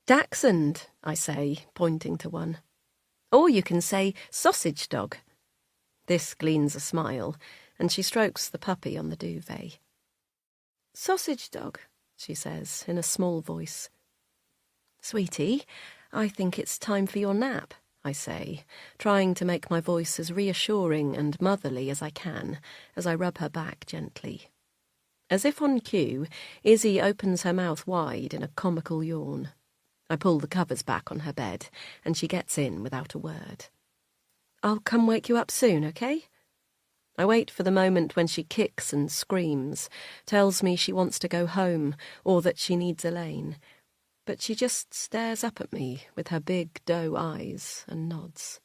Dachshund, I say, pointing to one. Or you can say sausage dog. This gleans a smile, and she strokes the puppy on the duvet. Sausage dog, she says in a small voice. Sweetie, I think it's time for your nap, I say, trying to make my voice as reassuring and motherly as I can, as I rub her back gently. As if on cue, Izzy opens her mouth wide in a comical yawn. I pull the covers back on her bed, and she gets in without a word. I'll come wake you up soon, okay? I wait for the moment when she kicks and screams, tells me she wants to go home or that she needs Elaine, but she just stares up at me with her big doe eyes and nods.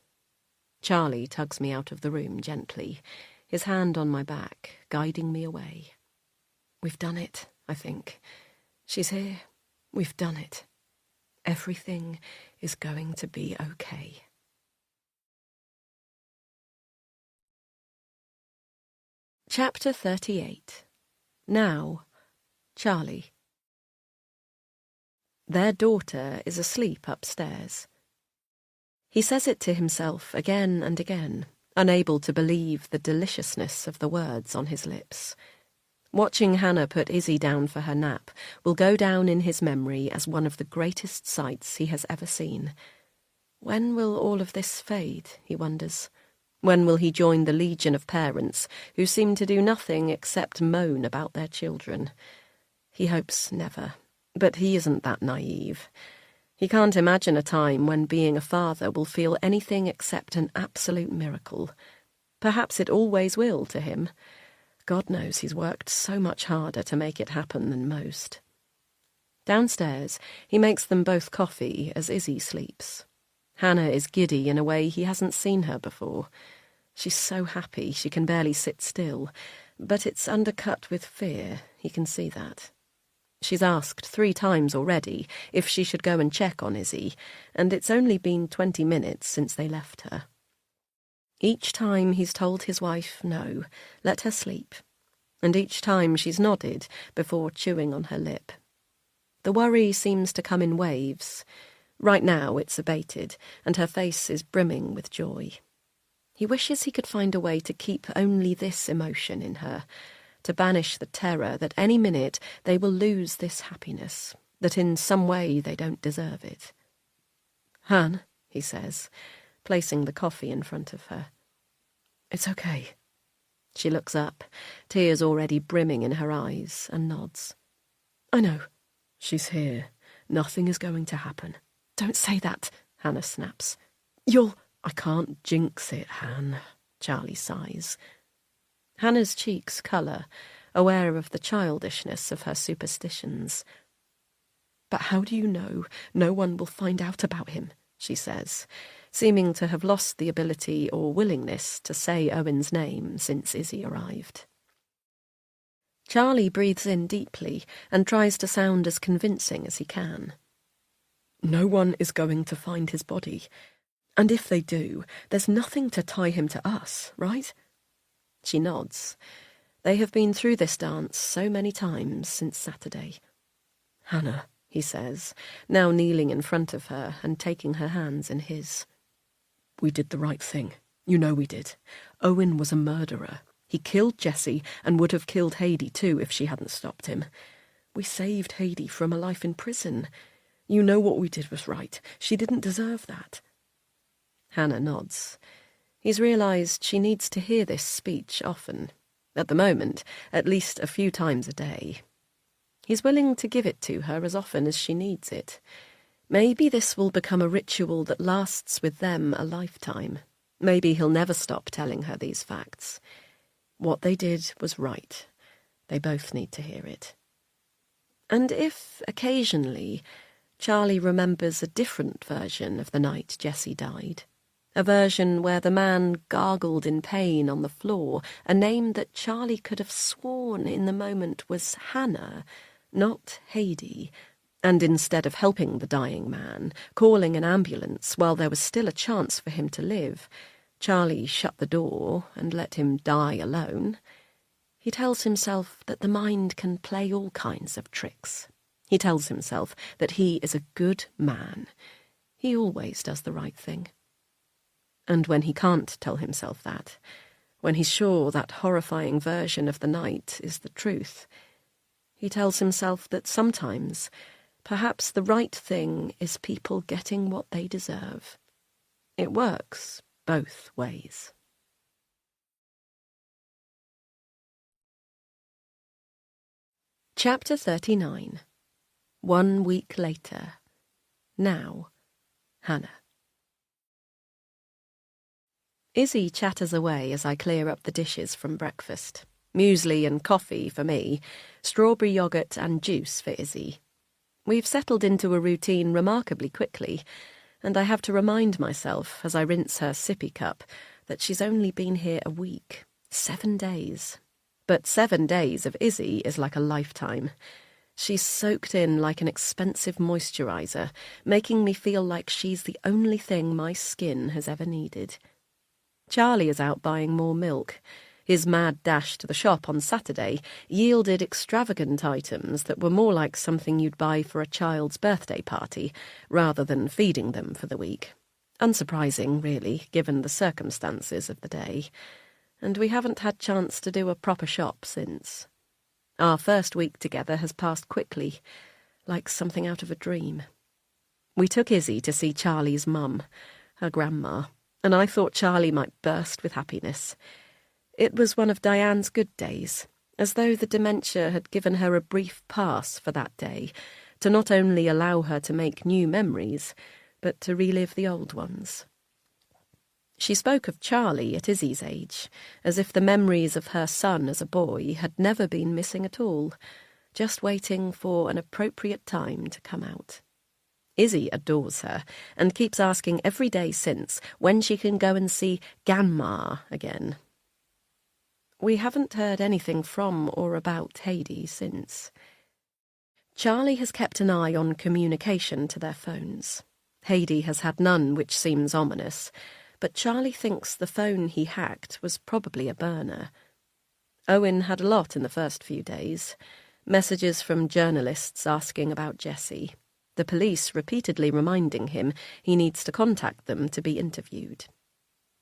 Charlie tugs me out of the room gently, his hand on my back, guiding me away. We've done it, I think. She's here. We've done it. Everything is going to be okay. Chapter 38. Now, Charlie. Their daughter is asleep upstairs. He says it to himself again and again, unable to believe the deliciousness of the words on his lips. Watching Hannah put Izzy down for her nap will go down in his memory as one of the greatest sights he has ever seen. When will all of this fade, he wonders? When will he join the legion of parents who seem to do nothing except moan about their children? He hopes never, but he isn't that naive. He can't imagine a time when being a father will feel anything except an absolute miracle. Perhaps it always will to him. God knows he's worked so much harder to make it happen than most. Downstairs, he makes them both coffee as Izzy sleeps. Hannah is giddy in a way he hasn't seen her before. She's so happy she can barely sit still, but it's undercut with fear, he can see that. She's asked 3 times already if she should go and check on Izzy, and it's only been 20 minutes since they left her. Each time he's told his wife no, let her sleep, and each time she's nodded before chewing on her lip. The worry seems to come in waves. Right now it's abated, and her face is brimming with joy. He wishes he could find a way to keep only this emotion in her, to banish the terror that any minute they will lose this happiness, that in some way they don't deserve it. Han, he says, placing the coffee in front of her. It's okay. She looks up, tears already brimming in her eyes, and nods. I know. She's here. Nothing is going to happen. Don't say that, Hannah snaps. You'll... I can't jinx it, Han, Charlie sighs. Hannah's cheeks colour, aware of the childishness of her superstitions. But how do you know no one will find out about him? She says, seeming to have lost the ability or willingness to say Owen's name since Izzy arrived. Charlie breathes in deeply and tries to sound as convincing as he can. No one is going to find his body. And if they do, there's nothing to tie him to us, right? She nods. They have been through this dance so many times since Saturday. Hannah, he says, now kneeling in front of her and taking her hands in his. We did the right thing. You know we did. Owen was a murderer. He killed Jessie and would have killed Heidi too if she hadn't stopped him. We saved Heidi from a life in prison. You know what we did was right. She didn't deserve that. Hannah nods. He's realised she needs to hear this speech often. At the moment, at least a few times a day. He's willing to give it to her as often as she needs it. Maybe this will become a ritual that lasts with them a lifetime. Maybe he'll never stop telling her these facts. What they did was right. They both need to hear it. And if, occasionally, Charlie remembers a different version of the night Jessie died, a version where the man gargled in pain on the floor, a name that Charlie could have sworn in the moment was Hannah, not Heidi, and instead of helping the dying man, calling an ambulance while there was still a chance for him to live, Charlie shut the door and let him die alone, he tells himself that the mind can play all kinds of tricks. He tells himself that he is a good man. He always does the right thing. And when he can't tell himself that, when he's sure that horrifying version of the night is the truth, he tells himself that sometimes, perhaps the right thing is people getting what they deserve. It works both ways. Chapter 39. 1 week later. Now. Hannah. Izzy chatters away as I clear up the dishes from breakfast. Muesli and coffee for me, strawberry yoghurt and juice for Izzy. We've settled into a routine remarkably quickly, and I have to remind myself, as I rinse her sippy cup, that she's only been here a week. 7 days. But 7 days of Izzy is like a lifetime. She's soaked in like an expensive moisturiser, making me feel like she's the only thing my skin has ever needed. Charlie is out buying more milk. His mad dash to the shop on Saturday yielded extravagant items that were more like something you'd buy for a child's birthday party, rather than feeding them for the week. Unsurprising, really, given the circumstances of the day. And we haven't had chance to do a proper shop since. Our first week together has passed quickly, like something out of a dream. We took Izzy to see Charlie's mum, her grandma, and I thought Charlie might burst with happiness. It was one of Diane's good days, as though the dementia had given her a brief pass for that day, to not only allow her to make new memories, but to relive the old ones. She spoke of Charlie at Izzy's age, as if the memories of her son as a boy had never been missing at all, just waiting for an appropriate time to come out. Izzy adores her, and keeps asking every day since when she can go and see Grandma again. We haven't heard anything from or about Heidi since. Charlie has kept an eye on communication to their phones. Heidi has had none, which seems ominous, but Charlie thinks the phone he hacked was probably a burner. Owen had a lot in the first few days. Messages from journalists asking about Jessie. The police repeatedly reminding him he needs to contact them to be interviewed.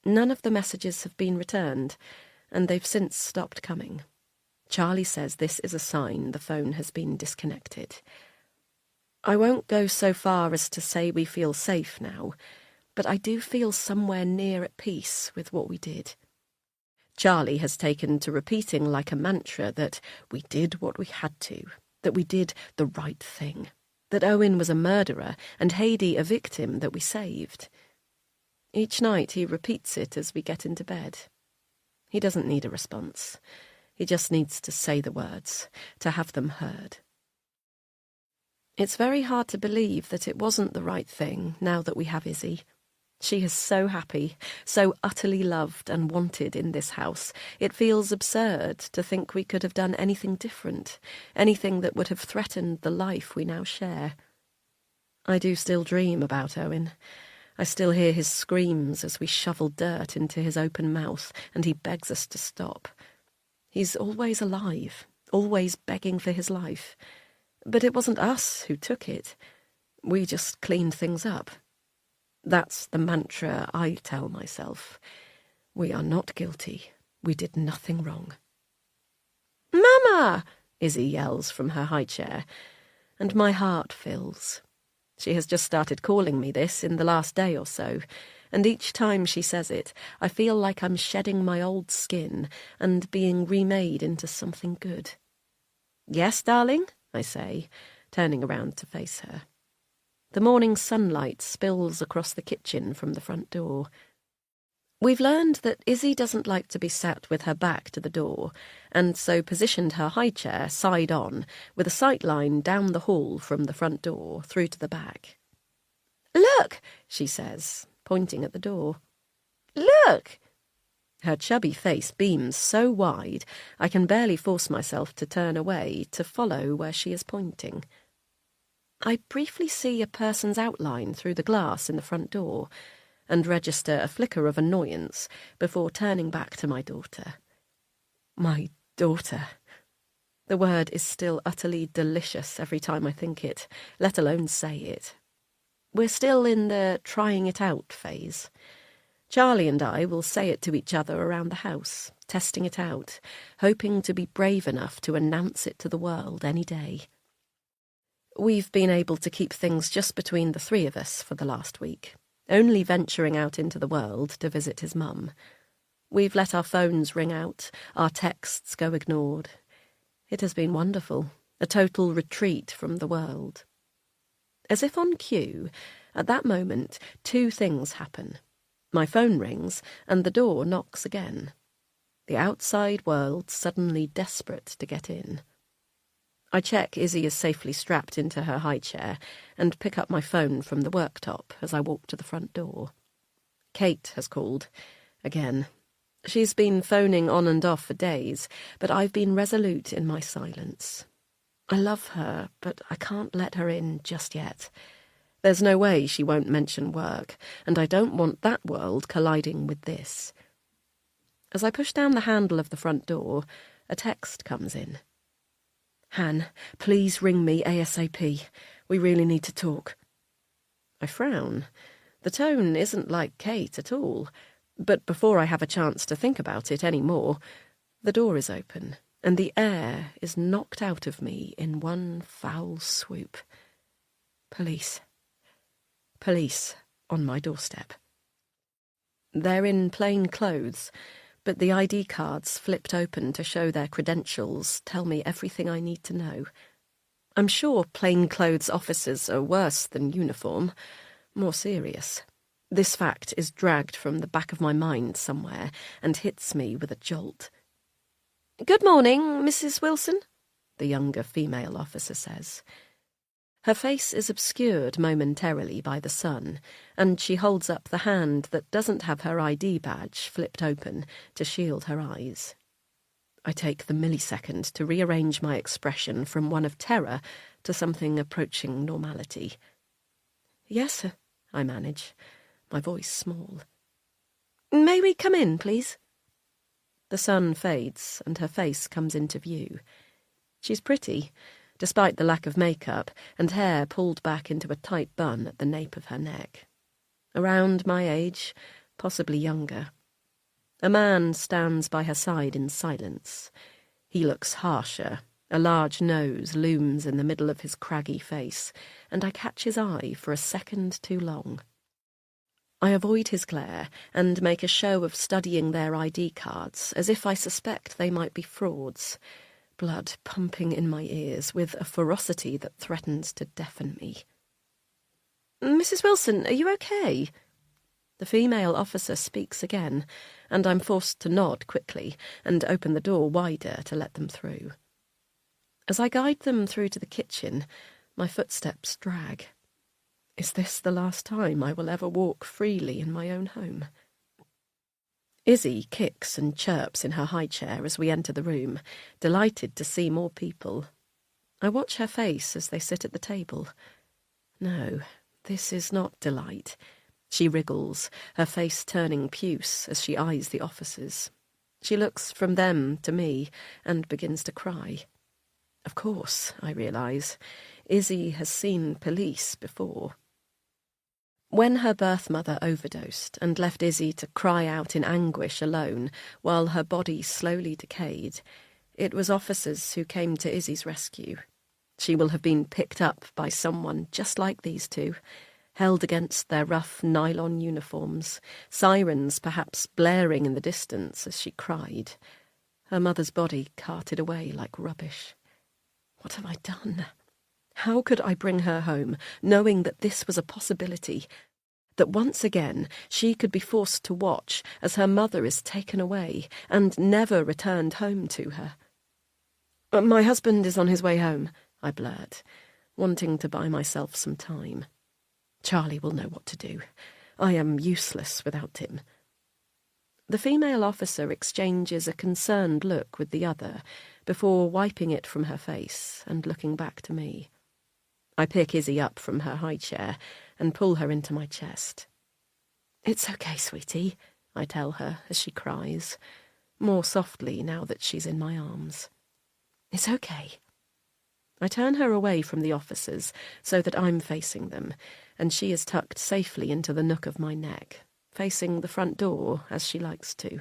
None of the messages have been returned, and they've since stopped coming. Charlie says this is a sign the phone has been disconnected. I won't go so far as to say we feel safe now, but I do feel somewhere near at peace with what we did. Charlie has taken to repeating like a mantra that we did what we had to, that we did the right thing, that Owen was a murderer and Heidi a victim that we saved. Each night he repeats it as we get into bed. He doesn't need a response. He just needs to say the words, to have them heard. It's very hard to believe that it wasn't the right thing now that we have Izzy. She is so happy, so utterly loved and wanted in this house. It feels absurd to think we could have done anything different, anything that would have threatened the life we now share. I do still dream about Owen. I still hear his screams as we shovel dirt into his open mouth and he begs us to stop. He's always alive, always begging for his life. But it wasn't us who took it. We just cleaned things up. That's the mantra I tell myself. We are not guilty. We did nothing wrong. "Mama!" Izzy yells from her high chair, and my heart fills. She has just started calling me this in the last day or so, and each time she says it, I feel like I'm shedding my old skin and being remade into something good. "Yes, darling?" I say, turning around to face her. The morning sunlight spills across the kitchen from the front door. We've learned that Izzy doesn't like to be sat with her back to the door, and so positioned her high chair side on, with a sight line down the hall from the front door through to the back. "Look," she says, pointing at the door. "Look!" Her chubby face beams so wide I can barely force myself to turn away to follow where she is pointing. I briefly see a person's outline through the glass in the front door and register a flicker of annoyance before turning back to my daughter. My daughter. The word is still utterly delicious every time I think it, let alone say it. We're still in the trying it out phase. Charlie and I will say it to each other around the house, testing it out, hoping to be brave enough to announce it to the world any day. We've been able to keep things just between the three of us for the last week, only venturing out into the world to visit his mum. We've let our phones ring out, our texts go ignored. It has been wonderful, a total retreat from the world. As if on cue, at that moment, two things happen. My phone rings, and the door knocks again. The outside world suddenly desperate to get in. I check Izzy is safely strapped into her high chair and pick up my phone from the worktop as I walk to the front door. Kate has called. Again. She's been phoning on and off for days, but I've been resolute in my silence. I love her, but I can't let her in just yet. There's no way she won't mention work, and I don't want that world colliding with this. As I push down the handle of the front door, a text comes in. "Han, please ring me ASAP. We really need to talk." I frown. The tone isn't like Kate at all, but before I have a chance to think about it any more, the door is open, and the air is knocked out of me in one foul swoop. Police. Police on my doorstep. They're in plain clothes, but the ID cards flipped open to show their credentials tell me everything I need to know. I'm sure plainclothes officers are worse than uniform, more serious. This fact is dragged from the back of my mind somewhere and hits me with a jolt. "Good morning, Mrs. Wilson," the younger female officer says. Her face is obscured momentarily by the sun, and she holds up the hand that doesn't have her ID badge flipped open to shield her eyes. I take the millisecond to rearrange my expression from one of terror to something approaching normality. "Yes, sir," I manage, my voice small. "May we come in, please?" The sun fades, and her face comes into view. She's pretty, despite the lack of makeup, and hair pulled back into a tight bun at the nape of her neck. Around my age, possibly younger. A man stands by her side in silence. He looks harsher. A large nose looms in the middle of his craggy face, and I catch his eye for a second too long. I avoid his glare and make a show of studying their ID cards, as if I suspect they might be frauds. Blood pumping in my ears with a ferocity that threatens to deafen me. "Mrs. Wilson, are you okay?" The female officer speaks again, and I'm forced to nod quickly and open the door wider to let them through. As I guide them through to the kitchen, my footsteps drag. Is this the last time I will ever walk freely in my own home? Izzy kicks and chirps in her high chair as we enter the room, delighted to see more people. I watch her face as they sit at the table. No, this is not delight. She wriggles, her face turning puce as she eyes the officers. She looks from them to me and begins to cry. Of course, I realise, Izzy has seen police before. When her birth mother overdosed and left Izzy to cry out in anguish alone while her body slowly decayed, it was officers who came to Izzy's rescue. She will have been picked up by someone just like these two, held against their rough nylon uniforms, sirens perhaps blaring in the distance as she cried, her mother's body carted away like rubbish. What have I done? How could I bring her home, knowing that this was a possibility, that once again she could be forced to watch as her mother is taken away and never returned home to her? My husband is on his way home, I blurt, wanting to buy myself some time. Charlie will know what to do. I am useless without him. The female officer exchanges a concerned look with the other before wiping it from her face and looking back to me. I pick Izzy up from her high chair and pull her into my chest. It's okay, sweetie, I tell her as she cries, more softly now that she's in my arms. It's okay. I turn her away from the officers so that I'm facing them, and she is tucked safely into the nook of my neck, facing the front door as she likes to.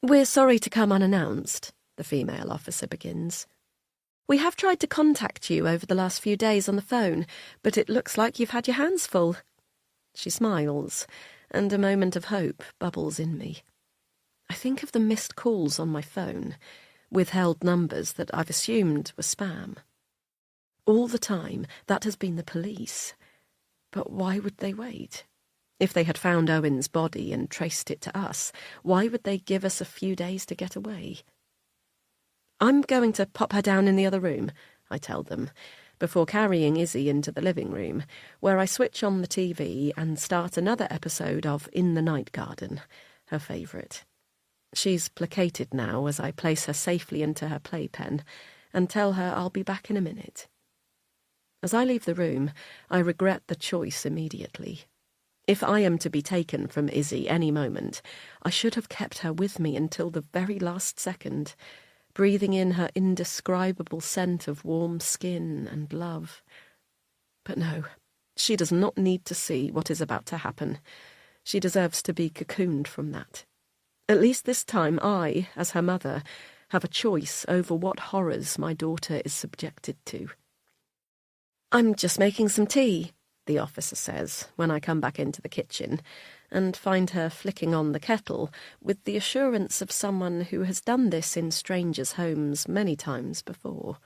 We're sorry to come unannounced, the female officer begins. We have tried to contact you over the last few days on the phone, but it looks like you've had your hands full. She smiles, and a moment of hope bubbles in me. I think of the missed calls on my phone, withheld numbers that I've assumed were spam. All the time, that has been the police. But why would they wait? If they had found Owen's body and traced it to us, why would they give us a few days to get away? I'm going to pop her down in the other room, I tell them, before carrying Izzy into the living room, where I switch on the TV and start another episode of In the Night Garden, her favourite. She's placated now as I place her safely into her playpen and tell her I'll be back in a minute. As I leave the room, I regret the choice immediately. If I am to be taken from Izzy any moment, I should have kept her with me until the very last second, breathing in her indescribable scent of warm skin and love. But no, she does not need to see what is about to happen. She deserves to be cocooned from that. At least this time I, as her mother, have a choice over what horrors my daughter is subjected to. I'm just making some tea, the officer says when I come back into the kitchen, and find her flicking on the kettle with the assurance of someone who has done this in strangers' homes many times before.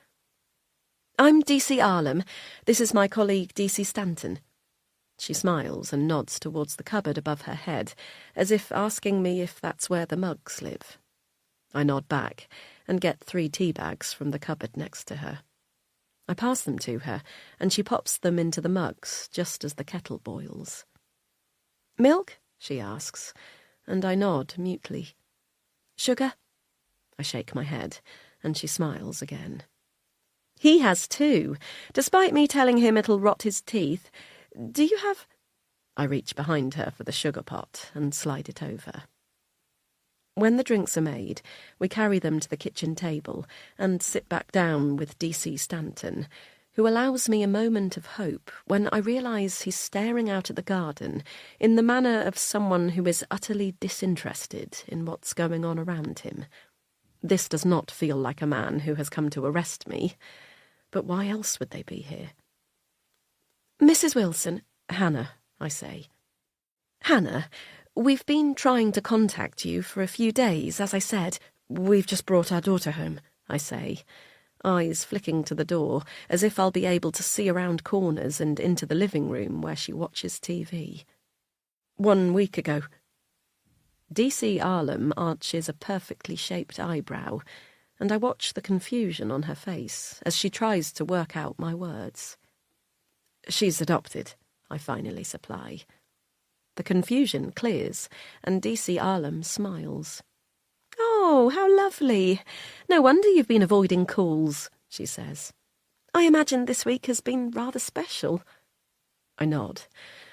I'm DC Arlam. This is my colleague DC Stanton. She smiles and nods towards the cupboard above her head, as if asking me if that's where the mugs live. I nod back and get 3 tea bags from the cupboard next to her. I pass them to her, and she pops them into the mugs just as the kettle boils. Milk? She asks, and I nod mutely. Sugar? I shake my head, and she smiles again. He has too, despite me telling him it'll rot his teeth. Do you have... I reach behind her for the sugar pot and slide it over. When the drinks are made, we carry them to the kitchen table and sit back down with DC Stanton, who allows me a moment of hope when I realise he's staring out at the garden in the manner of someone who is utterly disinterested in what's going on around him. This does not feel like a man who has come to arrest me, but why else would they be here? Mrs. Wilson, Hannah, I say. Hannah, we've been trying to contact you for a few days, as I said. We've just brought our daughter home, I say, eyes flicking to the door, as if I'll be able to see around corners and into the living room where she watches TV. 1 week ago. DC Arlam arches a perfectly shaped eyebrow, and I watch the confusion on her face as she tries to work out my words. She's adopted, I finally supply. The confusion clears, and DC Arlam smiles. "Oh, how lovely. No wonder you've been avoiding calls," she says. "I imagine this week has been rather special." I nod,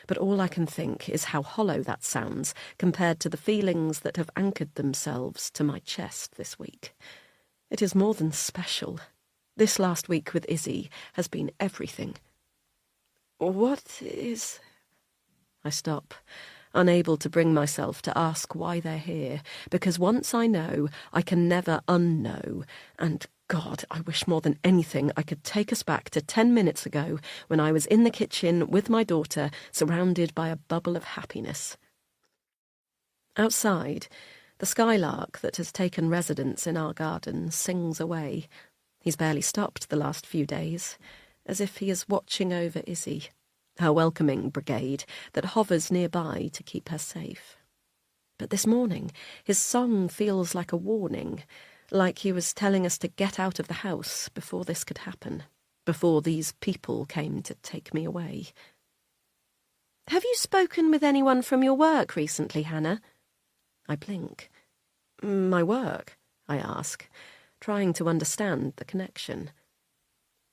but all I can think is how hollow that sounds compared to the feelings that have anchored themselves to my chest this week. It is more than special. This last week with Izzy has been everything. What is... I stop, unable to bring myself to ask why they're here, because once I know, I can never unknow, and God, I wish more than anything I could take us back to 10 minutes ago when I was in the kitchen with my daughter, surrounded by a bubble of happiness. Outside, the skylark that has taken residence in our garden sings away. He's barely stopped the last few days, as if he is watching over Izzy, her welcoming brigade that hovers nearby to keep her safe. But this morning, his song feels like a warning, like he was telling us to get out of the house before this could happen, before these people came to take me away. "Have you spoken with anyone from your work recently, Hannah?" I blink. My work? I ask, trying to understand the connection.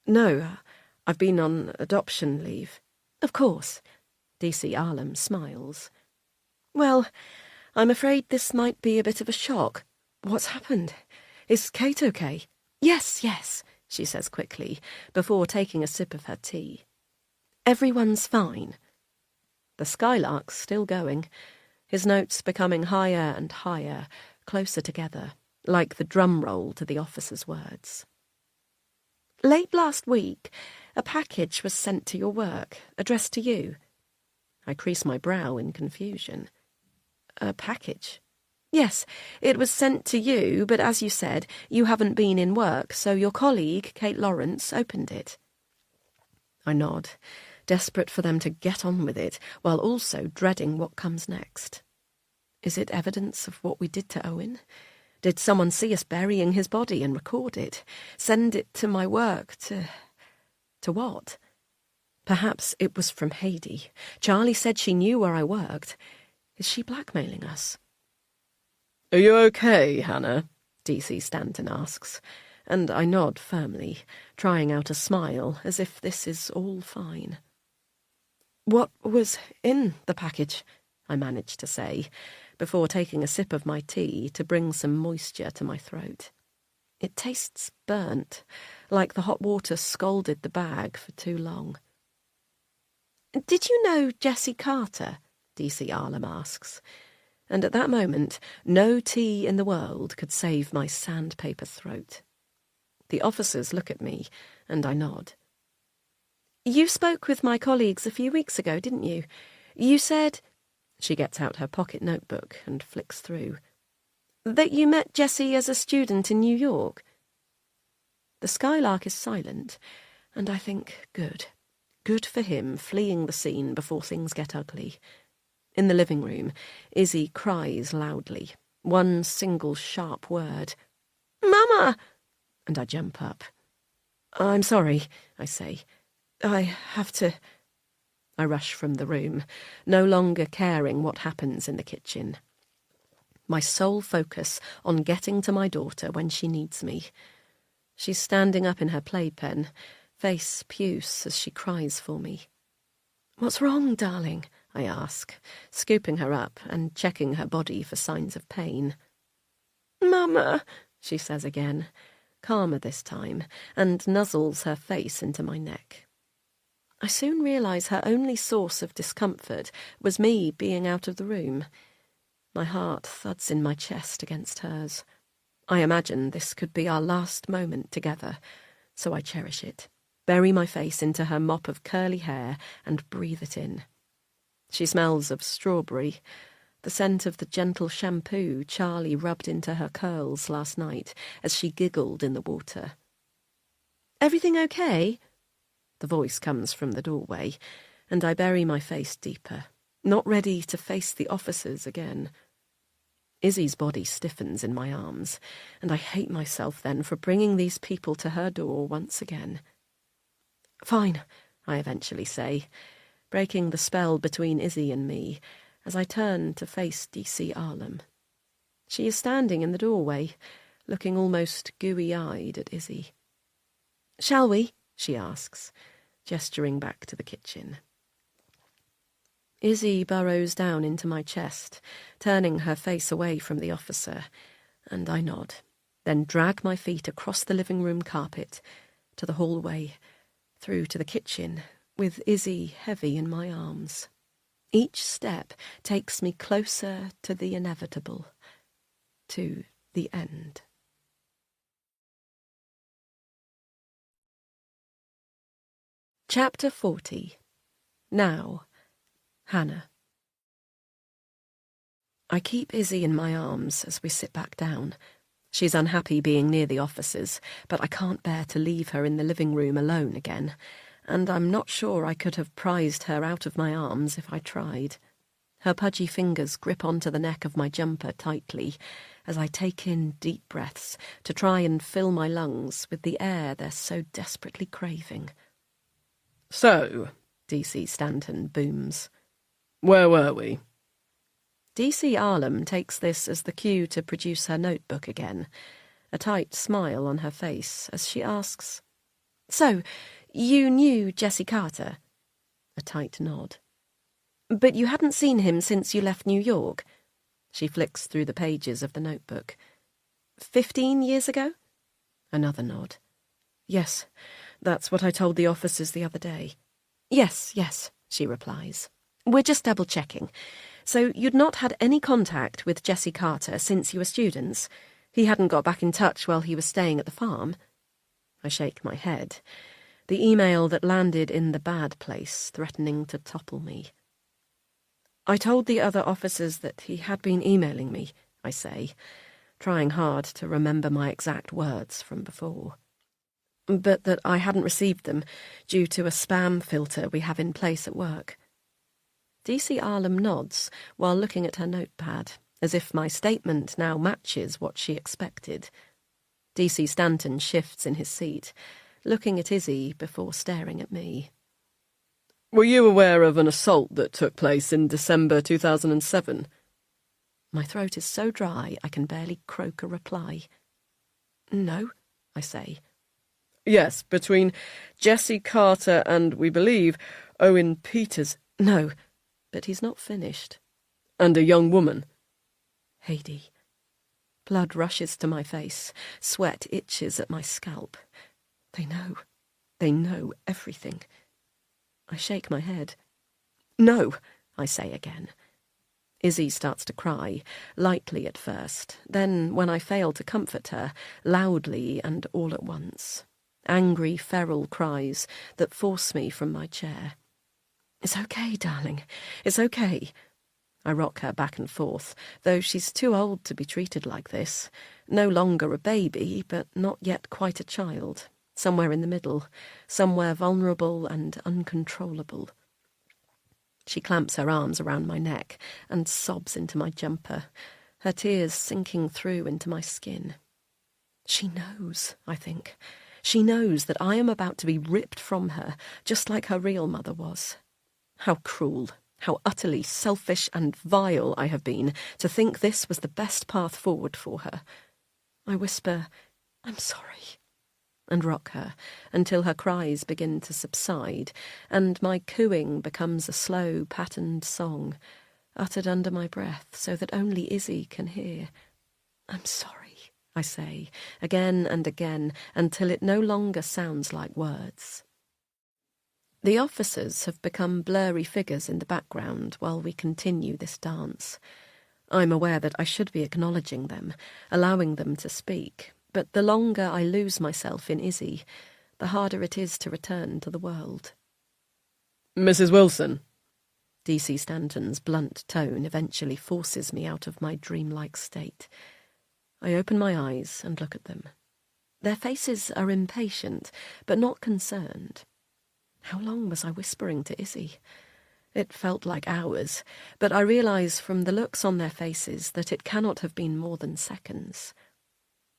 No, I've been on adoption leave. "Of course." DC Arlam smiles. "Well, I'm afraid this might be a bit of a shock. What's happened? Is Kate okay?" Yes, she says quickly, before taking a sip of her tea. "Everyone's fine." The skylark's still going, his notes becoming higher and higher, closer together, like the drum roll to the officer's words. "Late last week, a package was sent to your work, addressed to you." I crease my brow in confusion. A package? "Yes, it was sent to you, but as you said, you haven't been in work, so your colleague, Kate Lawrence, opened it." I nod, desperate for them to get on with it, while also dreading what comes next. Is it evidence of what we did to Owen? Did someone see us burying his body and record it? Send it to my work to what? Perhaps it was from Heidi. Charlie said she knew where I worked. Is she blackmailing us? "Are you okay, Hannah?" DC Stanton asks, and I nod firmly, trying out a smile as if this is all fine. "What was in the package?" I manage to say, before taking a sip of my tea to bring some moisture to my throat. It tastes burnt, like the hot water scalded the bag for too long. "Did you know Jessie Carter?" DC Arlam asks, and at that moment no tea in the world could save my sandpaper throat. The officers look at me, and I nod. "You spoke with my colleagues a few weeks ago, didn't you? You said—" She gets out her pocket notebook and flicks through. "That you met Jessie as a student in New York." The skylark is silent, and I think, good. Good for him, fleeing the scene before things get ugly. In the living room, Izzy cries loudly, one single sharp word. "Mama!" And I jump up. "I'm sorry," I say. "I have to—" I rush from the room, no longer caring what happens in the kitchen. My sole focus on getting to my daughter when she needs me. She's standing up in her playpen, face puce as she cries for me. "What's wrong, darling?" I ask, scooping her up and checking her body for signs of pain. "Mama," she says again, calmer this time, and nuzzles her face into my neck. I soon realise her only source of discomfort was me being out of the room. My heart thuds in my chest against hers. I imagine this could be our last moment together, so I cherish it, bury my face into her mop of curly hair and breathe it in. She smells of strawberry, the scent of the gentle shampoo Charlie rubbed into her curls last night as she giggled in the water. "Everything okay?" The voice comes from the doorway, and I bury my face deeper, not ready to face the officers again. Izzy's body stiffens in my arms, and I hate myself then for bringing these people to her door once again. "Fine," I eventually say, breaking the spell between Izzy and me, as I turn to face DC Arlam. She is standing in the doorway, looking almost gooey-eyed at Izzy. "Shall we?" she asks, gesturing back to the kitchen. Izzy burrows down into my chest, turning her face away from the officer, and I nod, then drag my feet across the living room carpet, to the hallway, through to the kitchen, with Izzy heavy in my arms. Each step takes me closer to the inevitable, to the end. Chapter 40. Now, Hannah. I keep Izzy in my arms as we sit back down. She's unhappy being near the officers, but I can't bear to leave her in the living room alone again, and I'm not sure I could have prized her out of my arms if I tried. Her pudgy fingers grip onto the neck of my jumper tightly as I take in deep breaths to try and fill my lungs with the air they're so desperately craving. "So," DC Stanton booms, "where were we?" DC Arlam takes this as the cue to produce her notebook again, a tight smile on her face as she asks, "So, you knew Jesse Carter?" A tight nod. "But you hadn't seen him since you left New York?" She flicks through the pages of the notebook. 15 years ago? Another nod. "Yes, that's what I told the officers the other day." Yes, she replies. "We're just double-checking. So you'd not had any contact with Jesse Carter since you were students? He hadn't got back in touch while he was staying at the farm?" I shake my head. The email that landed in the bad place, threatening to topple me. "I told the other officers that he had been emailing me," I say, trying hard to remember my exact words from before. "But that I hadn't received them due to a spam filter we have in place at work." DC Arlam nods while looking at her notepad, as if my statement now matches what she expected. DC Stanton shifts in his seat, looking at Izzy before staring at me. "Were you aware of an assault that took place in December 2007? My throat is so dry I can barely croak a reply. "No," I say. "Yes, between Jesse Carter and, we believe, Owen Peters." "No, but he's not finished." "And a young woman." Heidi. Blood rushes to my face. Sweat itches at my scalp. They know. They know everything. I shake my head. "No," I say again. Izzy starts to cry, lightly at first, then, when I fail to comfort her, loudly and all at once. Angry, feral cries that force me from my chair. "It's okay, darling. It's okay." I rock her back and forth, though she's too old to be treated like this. No longer a baby, but not yet quite a child. Somewhere in the middle, somewhere vulnerable and uncontrollable. She clamps her arms around my neck and sobs into my jumper, her tears sinking through into my skin. She knows, I think. She knows that I am about to be ripped from her, just like her real mother was. How cruel, how utterly selfish and vile I have been to think this was the best path forward for her. I whisper, "I'm sorry," and rock her until her cries begin to subside, and my cooing becomes a slow, patterned song, uttered under my breath so that only Izzy can hear. "I'm sorry," I say, again and again, until it no longer sounds like words. The officers have become blurry figures in the background while we continue this dance. I'm aware that I should be acknowledging them, allowing them to speak, but the longer I lose myself in Izzy, the harder it is to return to the world. "Mrs. Wilson." DC Stanton's blunt tone eventually forces me out of my dreamlike state. I open my eyes and look at them. Their faces are impatient, but not concerned. How long was I whispering to Izzy? It felt like hours, but I realise from the looks on their faces that it cannot have been more than seconds.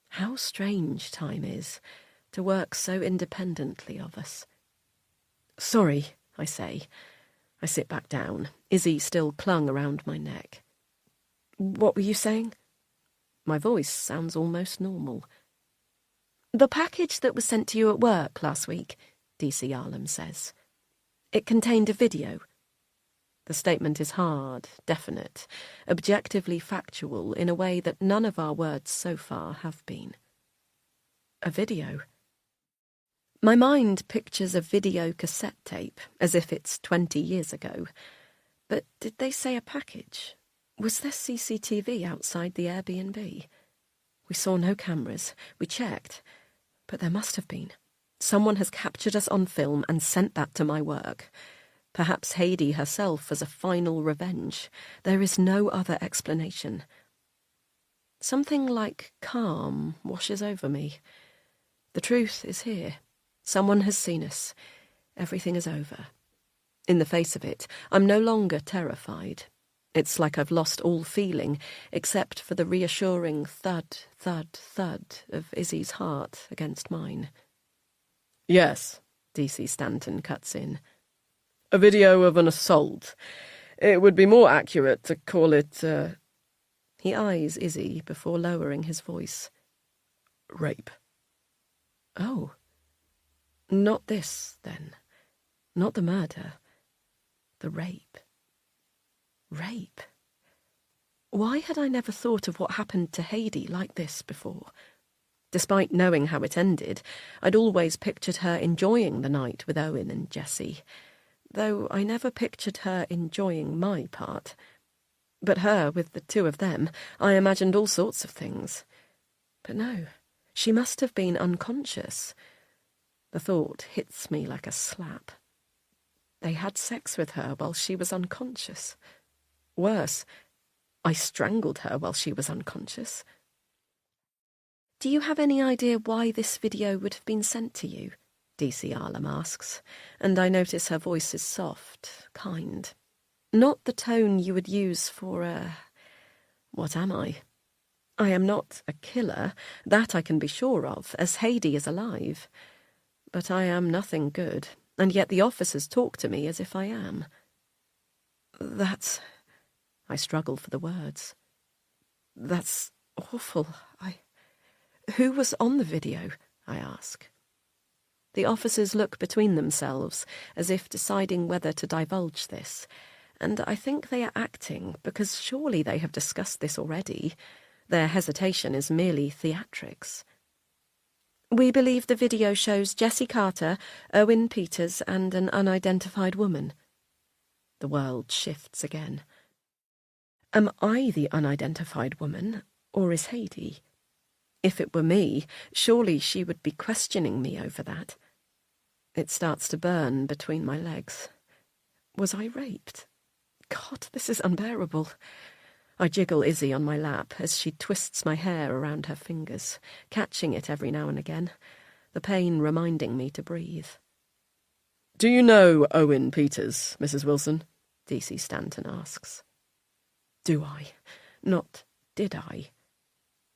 How strange time is, to work so independently of us. "Sorry," I say. I sit back down, Izzy still clung around my neck. "What were you saying?" My voice sounds almost normal. "The package that was sent to you at work last week," DC Arlam says. "It contained a video." The statement is hard, definite, objectively factual in a way that none of our words so far have been. A video. My mind pictures a video cassette tape, as if it's 20 years ago. But did they say a package? Was there CCTV outside the Airbnb? We saw no cameras. We checked. But there must have been. Someone has captured us on film and sent that to my work. Perhaps Heidi herself as a final revenge. There is no other explanation. Something like calm washes over me. The truth is here. Someone has seen us. Everything is over. In the face of it, I'm no longer terrified. It's like I've lost all feeling, except for the reassuring thud, thud, thud of Izzy's heart against mine. "Yes," DC Stanton cuts in. "A video of an assault. It would be more accurate to call it, He eyes Izzy before lowering his voice. Rape." Oh. Not this, then. Not the murder. The rape. Rape. Why had I never thought of what happened to Heidi like this before? Despite knowing how it ended, I'd always pictured her enjoying the night with Owen and Jessie, though I never pictured her enjoying my part. But her, with the two of them, I imagined all sorts of things. But no, she must have been unconscious. The thought hits me like a slap. They had sex with her while she was unconscious. Worse, I strangled her while she was unconscious. "Do you have any idea why this video would have been sent to you?" DC Arlam asks, and I notice her voice is soft, kind. Not the tone you would use for what am I? I am not a killer, that I can be sure of, as Heidi is alive. But I am nothing good, and yet the officers talk to me as if I am. That's... I struggle for the words. That's awful. Who was on the video? I ask. The officers look between themselves, as if deciding whether to divulge this, and I think they are acting, because surely they have discussed this already. Their hesitation is merely theatrics. "We believe the video shows Jessie Carter, Owen Peters, and an unidentified woman." The world shifts again. Am I the unidentified woman, or is Heidi? If it were me, surely she would be questioning me over that. It starts to burn between my legs. Was I raped? God, this is unbearable. I jiggle Izzy on my lap as she twists my hair around her fingers, catching it every now and again, the pain reminding me to breathe. "Do you know Owen Peters, Mrs. Wilson?" DC Stanton asks. Do I? Not did I?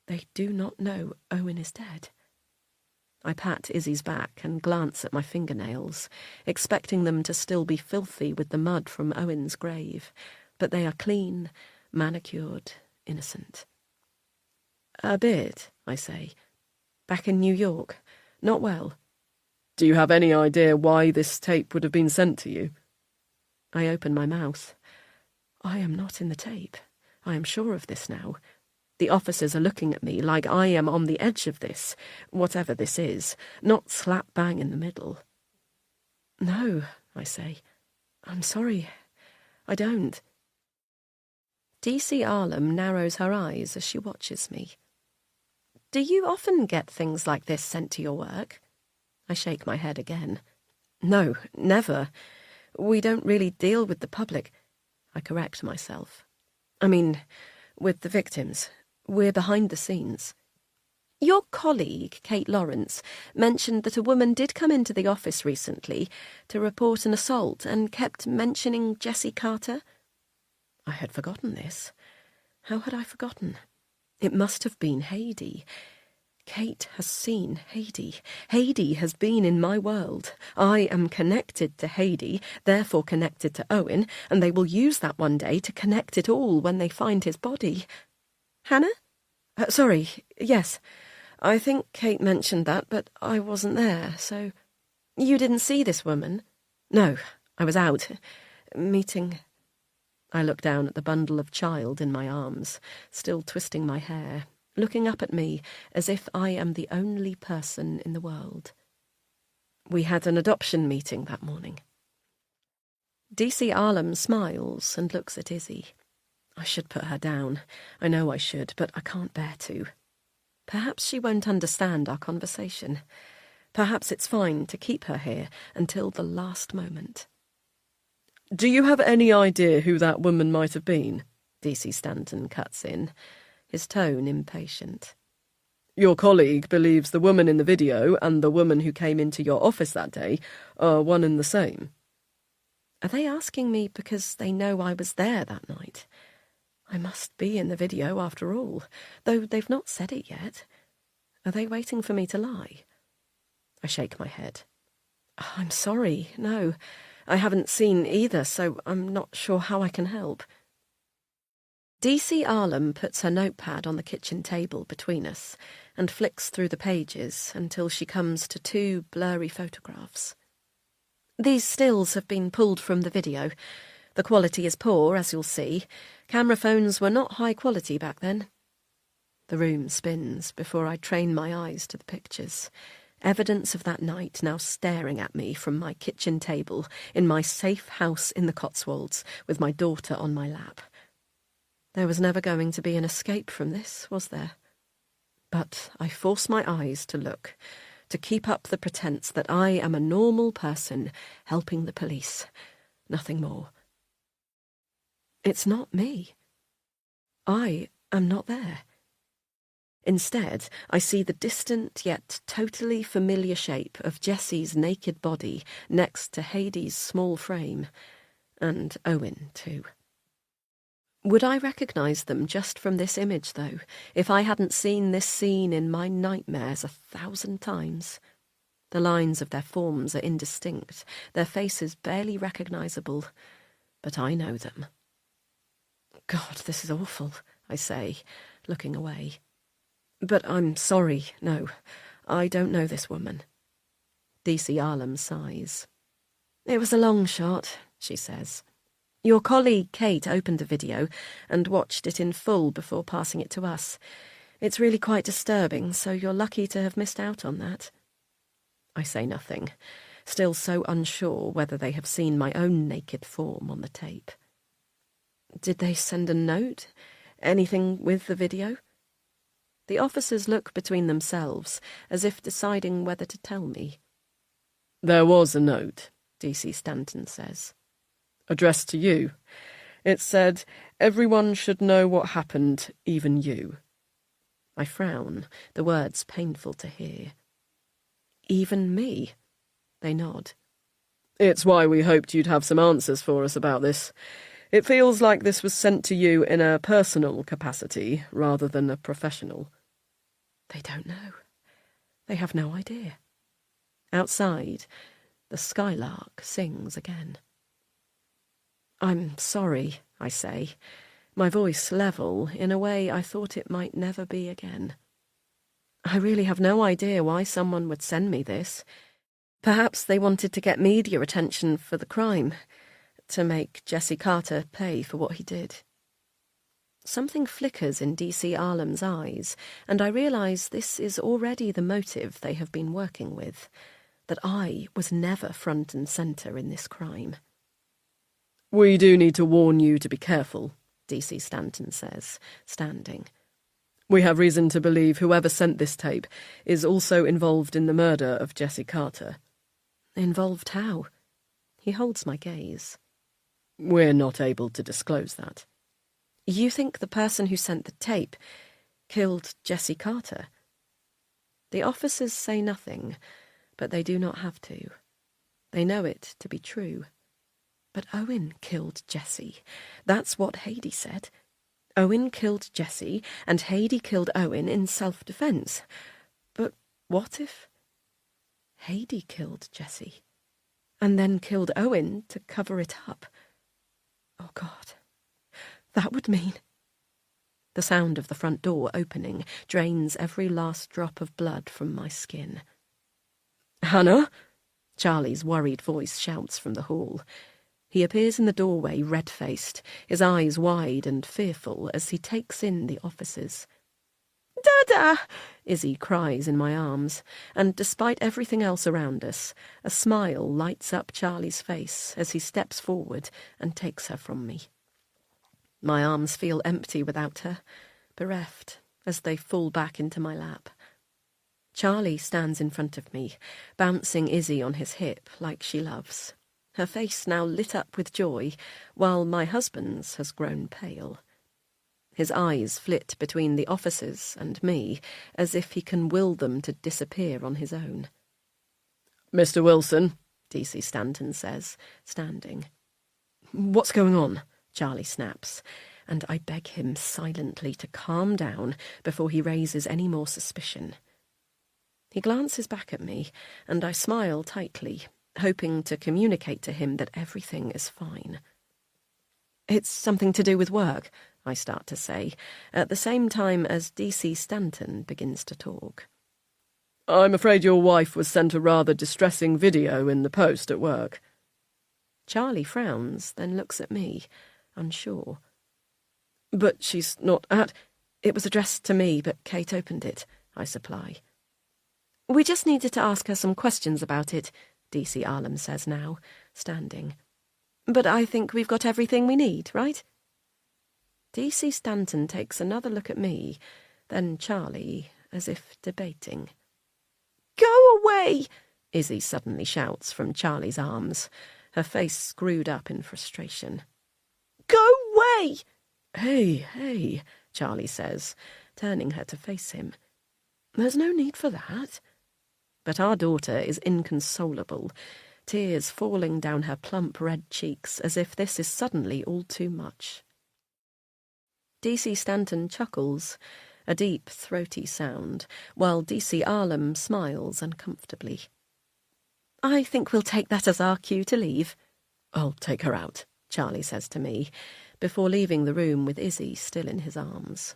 They do not know Owen is dead. I pat Izzy's back and glance at my fingernails, expecting them to still be filthy with the mud from Owen's grave, but they are clean, manicured, innocent. "A bit," I say. "Back in New York. Not well." "Do you have any idea why this tape would have been sent to you?" I open my mouth. I am not in the tape. I am sure of this now. The officers are looking at me like I am on the edge of this, whatever this is, not slap bang in the middle. "No," I say. "I'm sorry. I don't." DC Arlam narrows her eyes as she watches me. "Do you often get things like this sent to your work?" I shake my head again. "No, never. We don't really deal with the public." I correct myself. I mean, with the victims. We're behind the scenes. Your colleague, Kate Lawrence, mentioned that a woman did come into the office recently to report an assault and kept mentioning Jessie Carter. I had forgotten this. How had I forgotten? It must have been Heidi. Kate has seen Heidi. Heidi has been in my world. I am connected to Heidi, therefore connected to Owen, and they will use that one day to connect it all when they find his body. Hannah? Sorry, yes. I think Kate mentioned that, but I wasn't there, so... You didn't see this woman? No, I was out. Meeting... I looked down at the bundle of child in my arms, still twisting my hair, looking up at me as if I am the only person in the world. We had an adoption meeting that morning. DC Arlam smiles and looks at Izzy. I should put her down. I know I should, but I can't bear to. Perhaps she won't understand our conversation. Perhaps it's fine to keep her here until the last moment. Do you have any idea who that woman might have been? DC Stanton cuts in, his tone impatient. Your colleague believes the woman in the video and the woman who came into your office that day are one and the same. Are they asking me because they know I was there that night? I must be in the video after all, though they've not said it yet. Are they waiting for me to lie? I shake my head. I'm sorry, no. I haven't seen either, so I'm not sure how I can help. DC Arlam puts her notepad on the kitchen table between us and flicks through the pages until she comes to 2 blurry photographs. These stills have been pulled from the video. The quality is poor, as you'll see. Camera phones were not high quality back then. The room spins before I train my eyes to the pictures. Evidence of that night now staring at me from my kitchen table in my safe house in the Cotswolds with my daughter on my lap. There was never going to be an escape from this, was there? But I force my eyes to look, to keep up the pretense that I am a normal person helping the police. Nothing more. It's not me. I am not there. Instead, I see the distant yet totally familiar shape of Jessie's naked body next to Heidi's small frame, and Owen too. Would I recognise them just from this image, though, if I hadn't seen this scene in my nightmares 1,000 times? The lines of their forms are indistinct, their faces barely recognisable, but I know them. God, this is awful, I say, looking away. But I'm sorry, no, I don't know this woman. DC Arlam sighs. It was a long shot, she says. Your colleague Kate opened the video and watched it in full before passing it to us. It's really quite disturbing, so you're lucky to have missed out on that. I say nothing, still so unsure whether they have seen my own naked form on the tape. Did they send a note? Anything with the video? The officers look between themselves, as if deciding whether to tell me. There was a note, DC Stanton says. Addressed to you. It said, everyone should know what happened, even you. I frown, the words painful to hear. Even me? They nod. It's why we hoped you'd have some answers for us about this. It feels like this was sent to you in a personal capacity rather than a professional. They don't know. They have no idea. Outside, the skylark sings again. I'm sorry, I say, my voice level in a way I thought it might never be again. I really have no idea why someone would send me this. Perhaps they wanted to get media attention for the crime, to make Jessie Carter pay for what he did. Something flickers in DC Arlam's eyes, and I realise this is already the motive they have been working with, that I was never front and centre in this crime. We do need to warn you to be careful, DC Stanton says, standing. We have reason to believe whoever sent this tape is also involved in the murder of Jessie Carter. Involved how? He holds my gaze. We're not able to disclose that. You think the person who sent the tape killed Jessie Carter? The officers say nothing, but they do not have to. They know it to be true. But Owen killed Jessie. That's what Haidee said. Owen killed Jessie, and Haidee killed Owen in self-defence. But what if Haidee killed Jessie, and then killed Owen to cover it up? Oh, God. That would mean... The sound of the front door opening drains every last drop of blood from my skin. Hannah? Charlie's worried voice shouts from the hall. He appears in the doorway red-faced, his eyes wide and fearful as he takes in the officers. "Dada!" Izzy cries in my arms, and despite everything else around us, a smile lights up Charlie's face as he steps forward and takes her from me. My arms feel empty without her, bereft, as they fall back into my lap. Charlie stands in front of me, bouncing Izzy on his hip like she loves, her face now lit up with joy, while my husband's has grown pale. His eyes flit between the officers and me, as if he can will them to disappear on his own. "Mr. Wilson," DC Stanton says, standing. "What's going on?" Charlie snaps, and I beg him silently to calm down before he raises any more suspicion. He glances back at me, and I smile tightly, hoping to communicate to him that everything is fine. "It's something to do with work," I start to say, at the same time as DC Stanton begins to talk. "I'm afraid your wife was sent a rather distressing video in the post at work." Charlie frowns, then looks at me, unsure. "But she's not at..." "It was addressed to me, but Kate opened it," I supply. "We just needed to ask her some questions about it," DC Arlam says now, standing. "But I think we've got everything we need, right?" DC Stanton takes another look at me, then Charlie, as if debating. "Go away!" Izzy suddenly shouts from Charlie's arms, her face screwed up in frustration. "Go away!" Hey, Charlie says, turning her to face him. "There's no need for that." But our daughter is inconsolable, tears falling down her plump red cheeks as if this is suddenly all too much. DC Stanton chuckles, a deep, throaty sound, while DC Arlam smiles uncomfortably. "I think we'll take that as our cue to leave." "I'll take her out," Charlie says to me, before leaving the room with Izzy still in his arms.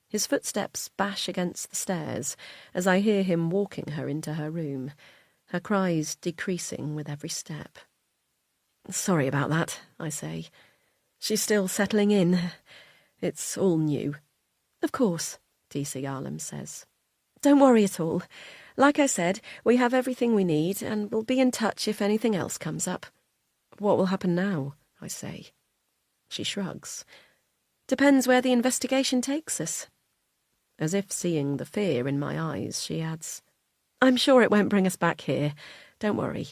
His footsteps bash against the stairs as I hear him walking her into her room, her cries decreasing with every step. "Sorry about that," I say. "She's still settling in. It's all new." "Of course," DC Arlam says. "Don't worry at all. Like I said, we have everything we need, and we'll be in touch if anything else comes up." "What will happen now?" I say. She shrugs. "Depends where the investigation takes us." As if seeing the fear in my eyes, she adds, "I'm sure it won't bring us back here. Don't worry."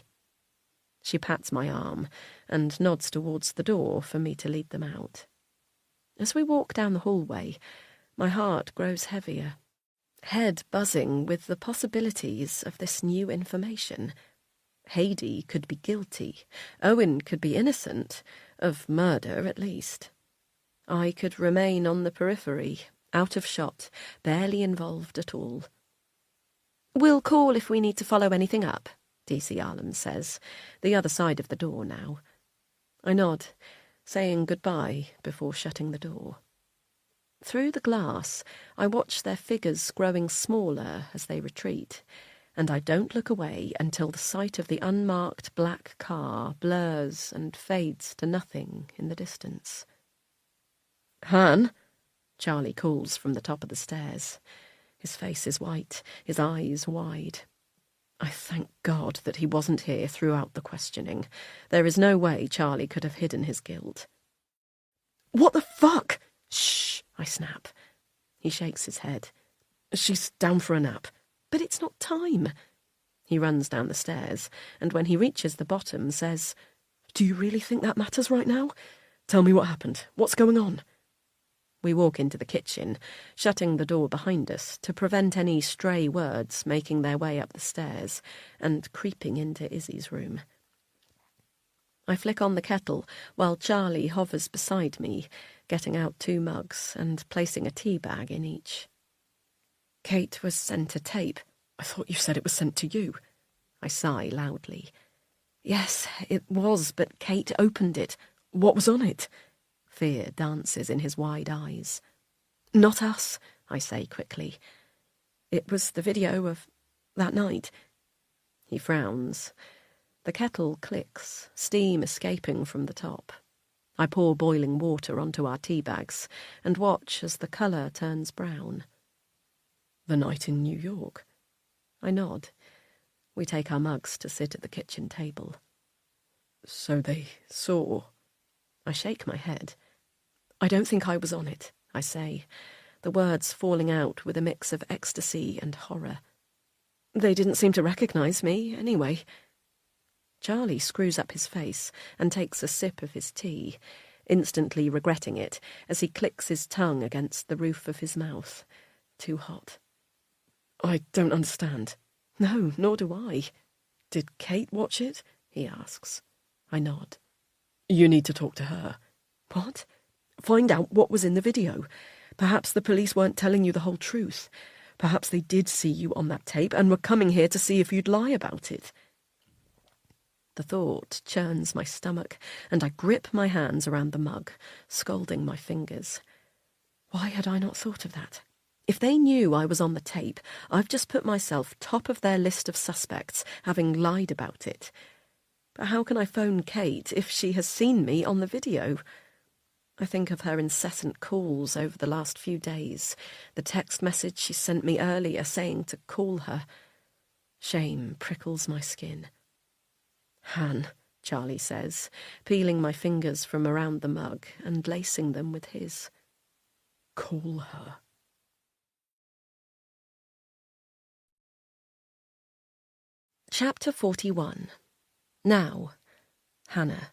She pats my arm and nods towards the door for me to lead them out. As we walk down the hallway, my heart grows heavier, head buzzing with the possibilities of this new information. Haidee could be guilty, Owen could be innocent, of murder at least. I could remain on the periphery, out of shot, barely involved at all. "We'll call if we need to follow anything up," DC Arlam says, the other side of the door now. I nod, saying goodbye before shutting the door. Through the glass, I watch their figures growing smaller as they retreat, and I don't look away until the sight of the unmarked black car blurs and fades to nothing in the distance. "Han?" Charlie calls from the top of the stairs. His face is white, his eyes wide. I thank God that he wasn't here throughout the questioning. There is no way Charlie could have hidden his guilt. "What the fuck?" "Shh," I snap. He shakes his head. "She's down for a nap." "But it's not time." He runs down the stairs, and when he reaches the bottom, says, "Do you really think that matters right now? Tell me what happened. What's going on?" We walk into the kitchen, shutting the door behind us to prevent any stray words making their way up the stairs and creeping into Izzy's room. I flick on the kettle while Charlie hovers beside me, getting out 2 mugs and placing a tea bag in each. Kate was sent a tape. I thought you said it was sent to you. I sigh loudly. Yes, it was, but Kate opened it. What was on it? Fear dances in his wide eyes. Not us, I say quickly. It was the video of that night. He frowns. The kettle clicks, steam escaping from the top. I pour boiling water onto our tea bags and watch as the colour turns brown. The night in New York. I nod. We take our mugs to sit at the kitchen table. So they saw. I shake my head. I don't think I was on it, I say, the words falling out with a mix of ecstasy and horror. They didn't seem to recognise me, anyway. Charlie screws up his face and takes a sip of his tea, instantly regretting it as he clicks his tongue against the roof of his mouth. Too hot. I don't understand. No, nor do I. Did Kate watch it? He asks. I nod. You need to talk to her. What? Find out what was in the video. Perhaps the police weren't telling you the whole truth. Perhaps they did see you on that tape and were coming here to see if you'd lie about it. The thought churns my stomach, and I grip my hands around the mug, scalding my fingers. Why had I not thought of that? If they knew I was on the tape, I've just put myself top of their list of suspects, having lied about it. But how can I phone Kate if she has seen me on the video? I think of her incessant calls over the last few days, the text message she sent me earlier saying to call her. Shame prickles my skin. Han, Charlie says, peeling my fingers from around the mug and lacing them with his. Call her. Chapter 41. Now, Hannah.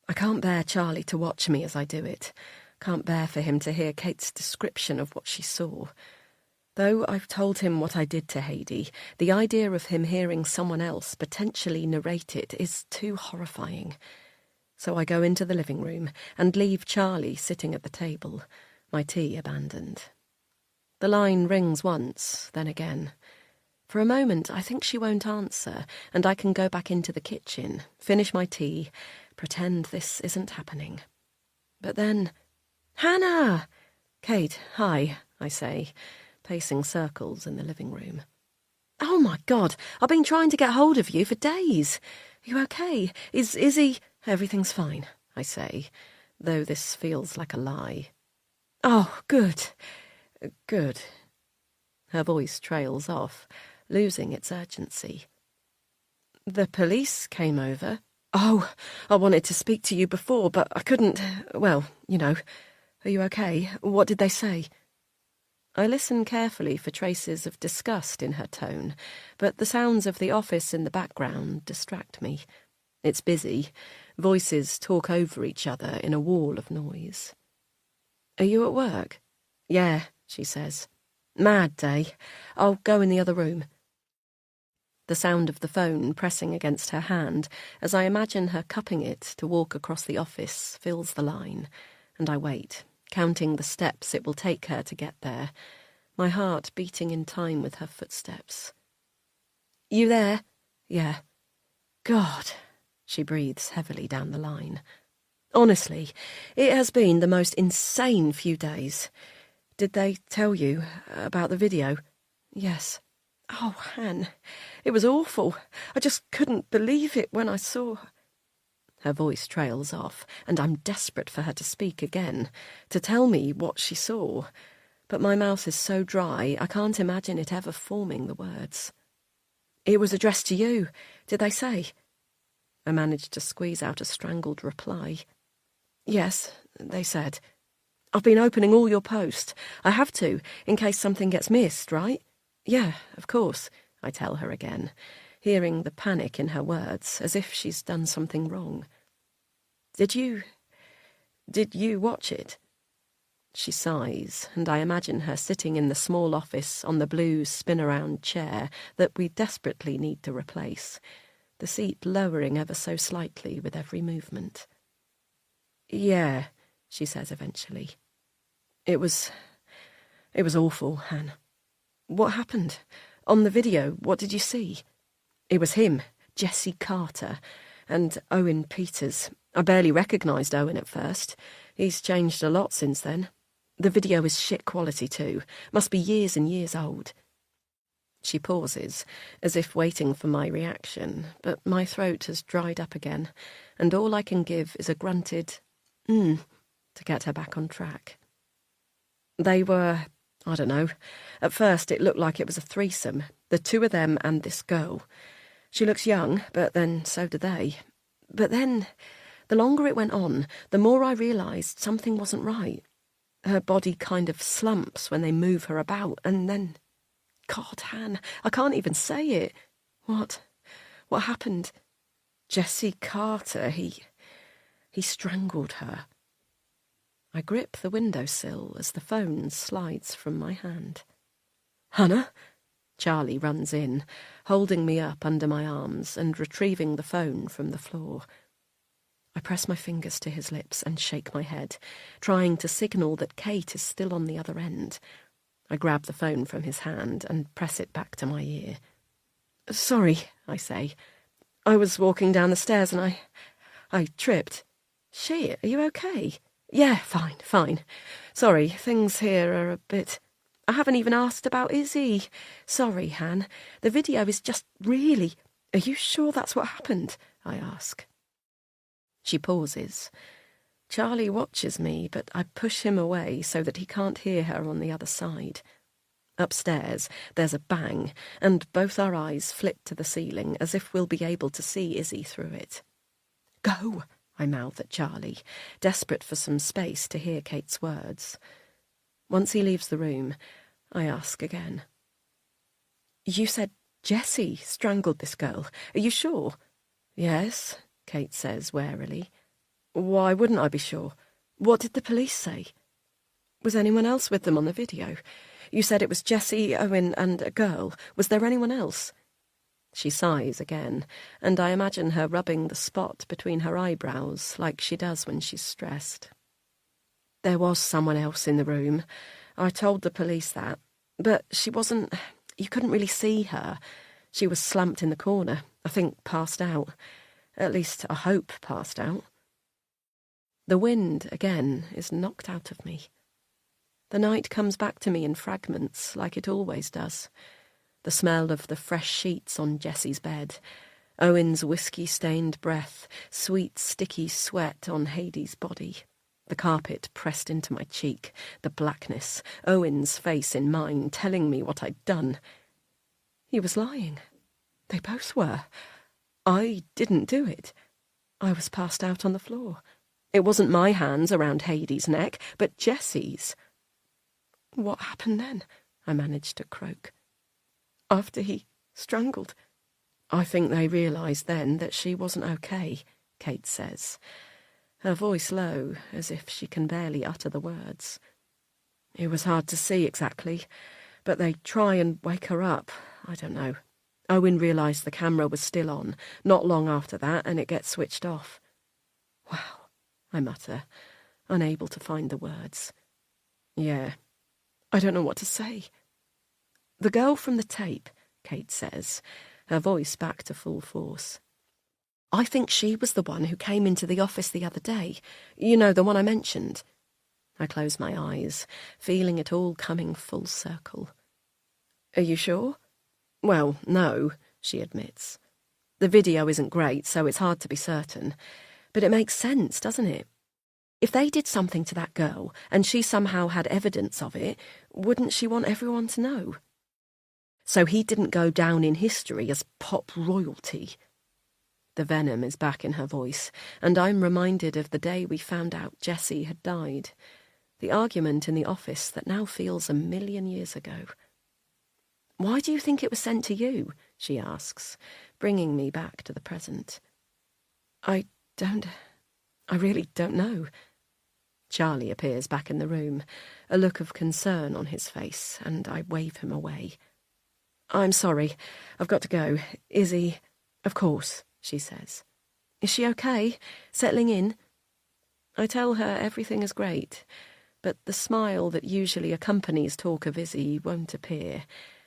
I can't bear Charlie to watch me as I do it. Can't bear for him to hear Kate's description of what she saw. Though I've told him what I did to Heidi, the idea of him hearing someone else potentially narrate it is too horrifying. So I go into the living room and leave Charlie sitting at the table, my tea abandoned. The line rings once, then again. For a moment, I think she won't answer, and I can go back into the kitchen, finish my tea, pretend this isn't happening. But then, Hannah! Kate, hi, I say, pacing circles in the living room. Oh, my God, I've been trying to get hold of you for days. Are you okay? Is Izzy... Everything's fine, I say, though this feels like a lie. Oh, good. Good. Her voice trails off, losing its urgency. The police came over. Oh, I wanted to speak to you before, but I couldn't. Well, you know. Are you okay? What did they say? I listen carefully for traces of disgust in her tone, but the sounds of the office in the background distract me. It's busy. Voices talk over each other in a wall of noise. Are you at work? Yeah, she says. Mad day. I'll go in the other room. The sound of the phone pressing against her hand as I imagine her cupping it to walk across the office fills the line, and I wait, counting the steps it will take her to get there, my heart beating in time with her footsteps. You there? Yeah. God, she breathes heavily down the line. Honestly, it has been the most insane few days. Did they tell you about the video? Yes. Oh, Han, it was awful. I just couldn't believe it when I saw... Her voice trails off, and I'm desperate for her to speak again, to tell me what she saw. But my mouth is so dry, I can't imagine it ever forming the words. It was addressed to you, did they say? I managed to squeeze out a strangled reply. Yes, they said. I've been opening all your posts. I have to, in case something gets missed, right? Yeah, of course, I tell her again, hearing the panic in her words, as if she's done something wrong. Did you Did you watch it? She sighs, and I imagine her sitting in the small office on the blue spin-around chair that we desperately need to replace, the seat lowering ever so slightly with every movement. Yeah, she says eventually. It was awful, Han. What happened? On the video, what did you see? It was him, Jesse Carter, and Owen Peters. I barely recognised Owen at first. He's changed a lot since then. The video is shit quality too. Must be years and years old. She pauses, as if waiting for my reaction, but my throat has dried up again, and all I can give is a grunted to get her back on track. They were, I don't know. At first it looked like it was a threesome, the two of them and this girl. She looks young, but then so do they. But then, the longer it went on, the more I realised something wasn't right. Her body kind of slumps when they move her about, and then... God, Han, I can't even say it. What happened? Jesse Carter, he strangled her. I grip the windowsill as the phone slides from my hand. Hannah? Charlie runs in, holding me up under my arms and retrieving the phone from the floor. I press my fingers to his lips and shake my head, trying to signal that Kate is still on the other end. I grab the phone from his hand and press it back to my ear. Sorry, I say. I was walking down the stairs and I tripped. Shit, are you okay? Yeah, fine. Sorry, things here are a bit... I haven't even asked about Izzy. Sorry, Han. The video is just really... Are you sure that's what happened? I ask. She pauses. Charlie watches me, but I push him away so that he can't hear her on the other side. Upstairs, there's a bang, and both our eyes flit to the ceiling as if we'll be able to see Izzy through it. Go, I mouth at Charlie, desperate for some space to hear Kate's words. Once he leaves the room, I ask again. You said Jessie strangled this girl. Are you sure? Yes, Kate says warily. Why wouldn't I be sure? What did the police say? Was anyone else with them on the video? You said it was Jessie, Owen, and a girl. Was there anyone else? She sighs again, and I imagine her rubbing the spot between her eyebrows like she does when she's stressed. There was someone else in the room. I told the police that. But she wasn't... You couldn't really see her. She was slumped in the corner, I think passed out. At least, I hope passed out. The wind, again, is knocked out of me. The night comes back to me in fragments, like it always does. The smell of the fresh sheets on Jessie's bed, Owen's whiskey-stained breath, sweet, sticky sweat on Hades' body, the carpet pressed into my cheek, the blackness, Owen's face in mine, telling me what I'd done. He was lying. They both were. I didn't do it. I was passed out on the floor. It wasn't my hands around Hades' neck, but Jessie's. What happened then? I managed to croak. After he strangled. I think they realised then that she wasn't okay, Kate says, her voice low, as if she can barely utter the words. It was hard to see exactly, but they try and wake her up. I don't know. Owen realised the camera was still on, not long after that, and it gets switched off. Wow, I mutter, unable to find the words. Yeah, I don't know what to say. The girl from the tape, Kate says, her voice back to full force. I think she was the one who came into the office the other day. You know, the one I mentioned. I close my eyes, feeling it all coming full circle. Are you sure? Well, no, she admits. The video isn't great, so it's hard to be certain. But it makes sense, doesn't it? If they did something to that girl, and she somehow had evidence of it, wouldn't she want everyone to know? So he didn't go down in history as pop royalty. The venom is back in her voice, and I'm reminded of the day we found out Jessie had died. The argument in the office that now feels 1,000,000 years ago. Why do you think it was sent to you? She asks, bringing me back to the present. I really don't know. Charlie appears back in the room, a look of concern on his face, and I wave him away. "I'm sorry. I've got to go. Izzy—" "Of course," she says. "Is she okay? Settling in?" I tell her everything is great, but the smile that usually accompanies talk of Izzy won't appear,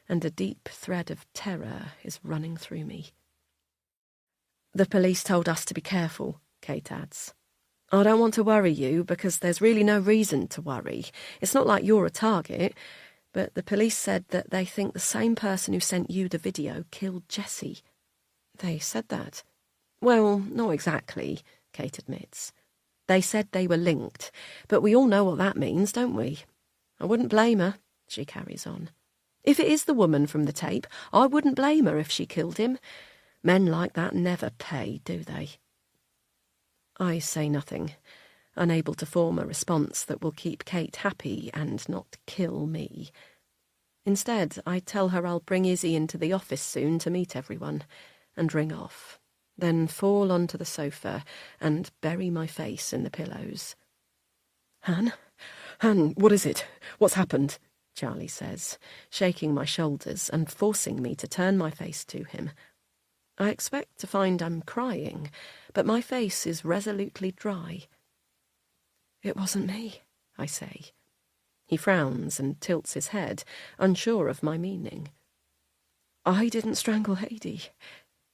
and a deep thread of terror is running through me. "The police told us to be careful," Kate adds. "I don't want to worry you, because there's really no reason to worry. It's not like you're a target, but the police said that they think the same person who sent you the video killed Jessie." "They said that?" "Well, not exactly," Kate admits. "They said they were linked, but we all know what that means, don't we? I wouldn't blame her," she carries on. "If it is the woman from the tape, I wouldn't blame her if she killed him. Men like that never pay, do they?" I say nothing, unable to form a response that will keep Kate happy and not kill me. Instead, I tell her I'll bring Izzy into the office soon to meet everyone, and ring off, then fall onto the sofa and bury my face in the pillows. Han, what is it? What's happened?" Charlie says, shaking my shoulders and forcing me to turn my face to him. I expect to find I'm crying, but my face is resolutely dry. "It wasn't me," I say. He frowns and tilts his head, unsure of my meaning. "I didn't strangle Heidi.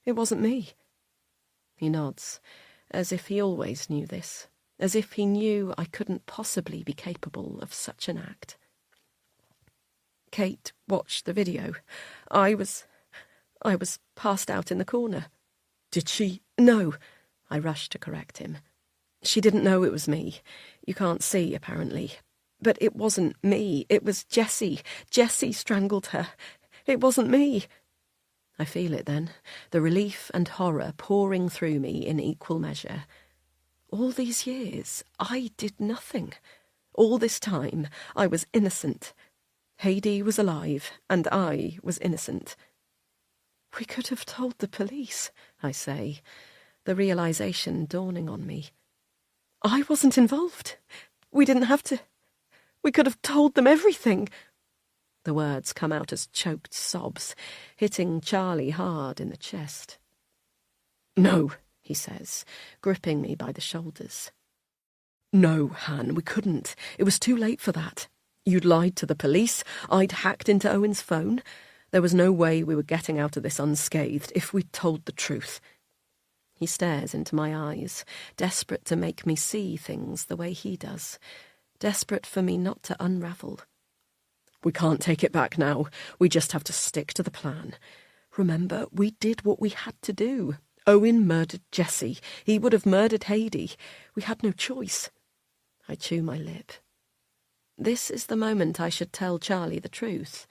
It wasn't me." He nods, as if he always knew this, as if he knew I couldn't possibly be capable of such an act. "Kate watched the video. I was passed out in the corner." "Did she—" "No," I rush to correct him. "She didn't know it was me. You can't see, apparently. But it wasn't me. It was Jessie. Jessie strangled her. It wasn't me." I feel it then, the relief and horror pouring through me in equal measure. All these years, I did nothing. All this time, I was innocent. Heidi was alive, and I was innocent. "We could have told the police," I say, the realization dawning on me. "I wasn't involved. We didn't have to. We could have told them everything." The words come out as choked sobs, hitting Charlie hard in the chest. "No," he says, gripping me by the shoulders. "No, Han, we couldn't. It was too late for that. You'd lied to the police. I'd hacked into Owen's phone. There was no way we were getting out of this unscathed if we'd told the truth." He stares into my eyes, desperate to make me see things the way he does, desperate for me not to unravel. "We can't take it back now. We just have to stick to the plan. Remember, we did what we had to do. Owen murdered Jessie. He would have murdered Heidi. We had no choice." I chew my lip. This is the moment I should tell Charlie the truth.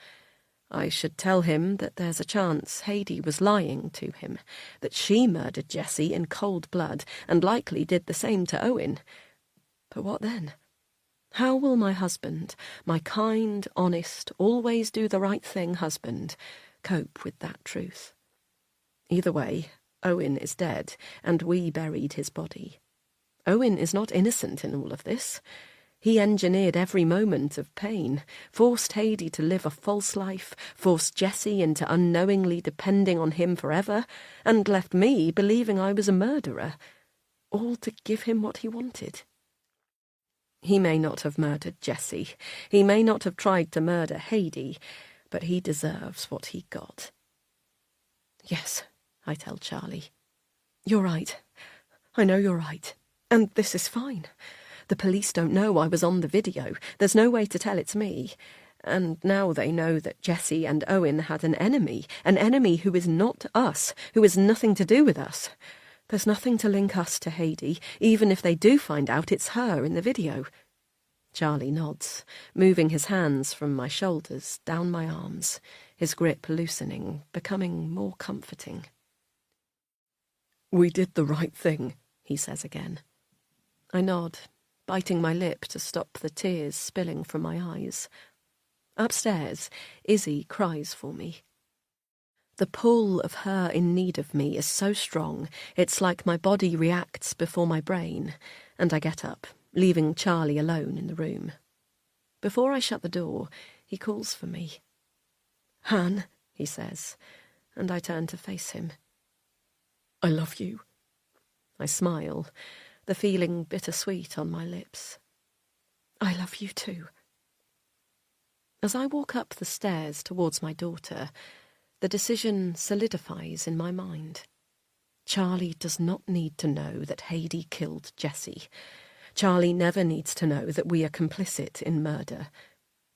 I should tell him that there's a chance Heidi was lying to him, that she murdered Jessie in cold blood and likely did the same to Owen. But what then? How will my husband, my kind, honest, always do the right thing husband, cope with that truth? Either way, Owen is dead, and we buried his body. Owen is not innocent in all of this. He engineered every moment of pain, forced Heidi to live a false life, forced Jessie into unknowingly depending on him forever, and left me believing I was a murderer, all to give him what he wanted. He may not have murdered Jessie. He may not have tried to murder Heidi, but he deserves what he got. "Yes," I tell Charlie. "You're right. I know you're right. And this is fine. The police don't know I was on the video. There's no way to tell it's me. And now they know that Jessie and Owen had an enemy who is not us, who has nothing to do with us. There's nothing to link us to Heidi, even if they do find out it's her in the video." Charlie nods, moving his hands from my shoulders down my arms, his grip loosening, becoming more comforting. "We did the right thing," he says again. I nod, biting my lip to stop the tears spilling from my eyes. Upstairs, Izzy cries for me. The pull of her in need of me is so strong, it's like my body reacts before my brain, and I get up, leaving Charlie alone in the room. Before I shut the door, he calls for me. "Han," he says, and I turn to face him. "I love you." I smile, the feeling bittersweet on my lips. "I love you too." As I walk up the stairs towards my daughter, the decision solidifies in my mind. Charlie does not need to know that Heidi killed Jessie. Charlie never needs to know that we are complicit in murder.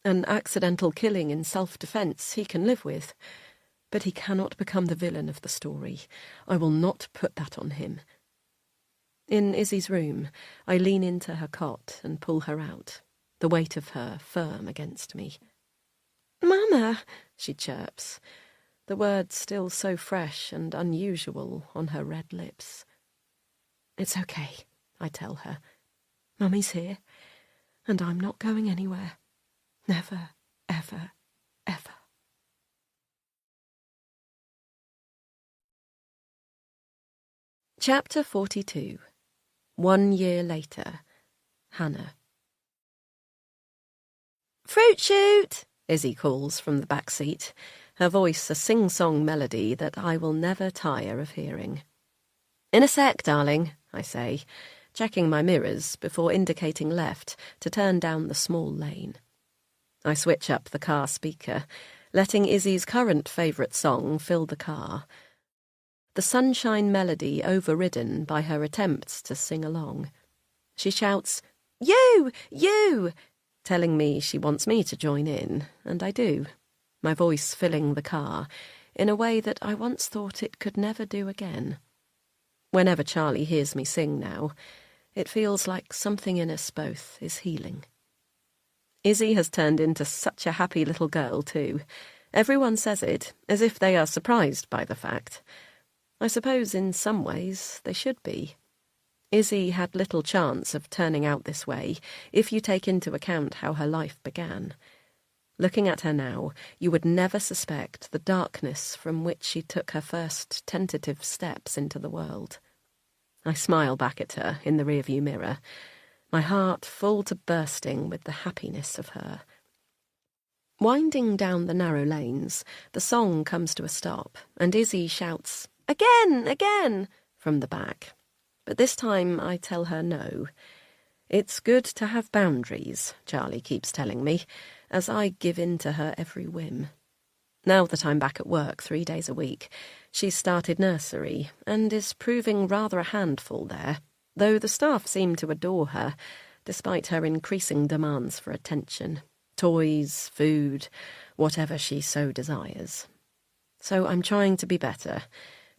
An accidental killing in self-defence he can live with. But he cannot become the villain of the story. I will not put that on him. In Izzy's room, I lean into her cot and pull her out, the weight of her firm against me. "Mama," she chirps, the words still so fresh and unusual on her red lips. "It's okay," I tell her. "Mummy's here, and I'm not going anywhere. Never, ever, ever." Chapter 42. 1 year later. Hannah. "Fruit shoot!" Izzy calls from the back seat, her voice a sing-song melody that I will never tire of hearing. "In a sec, darling," I say, checking my mirrors before indicating left to turn down the small lane. I switch up the car speaker, letting Izzy's current favourite song fill the car, the sunshine melody overridden by her attempts to sing along. She shouts, "You! You!" telling me she wants me to join in, and I do, my voice filling the car in a way that I once thought it could never do again. Whenever Charlie hears me sing now, it feels like something in us both is healing. Izzy has turned into such a happy little girl, too. Everyone says it, as if they are surprised by the fact. I suppose in some ways they should be. Izzy had little chance of turning out this way, if you take into account how her life began. Looking at her now, you would never suspect the darkness from which she took her first tentative steps into the world. I smile back at her in the rearview mirror, my heart full to bursting with the happiness of her. Winding down the narrow lanes, the song comes to a stop, and Izzy shouts, "Again, again!" from the back. But this time I tell her no. It's good to have boundaries, Charlie keeps telling me, as I give in to her every whim. Now that I'm back at work 3 days a week, she's started nursery and is proving rather a handful there, though the staff seem to adore her, despite her increasing demands for attention, toys, food, whatever she so desires. So I'm trying to be better,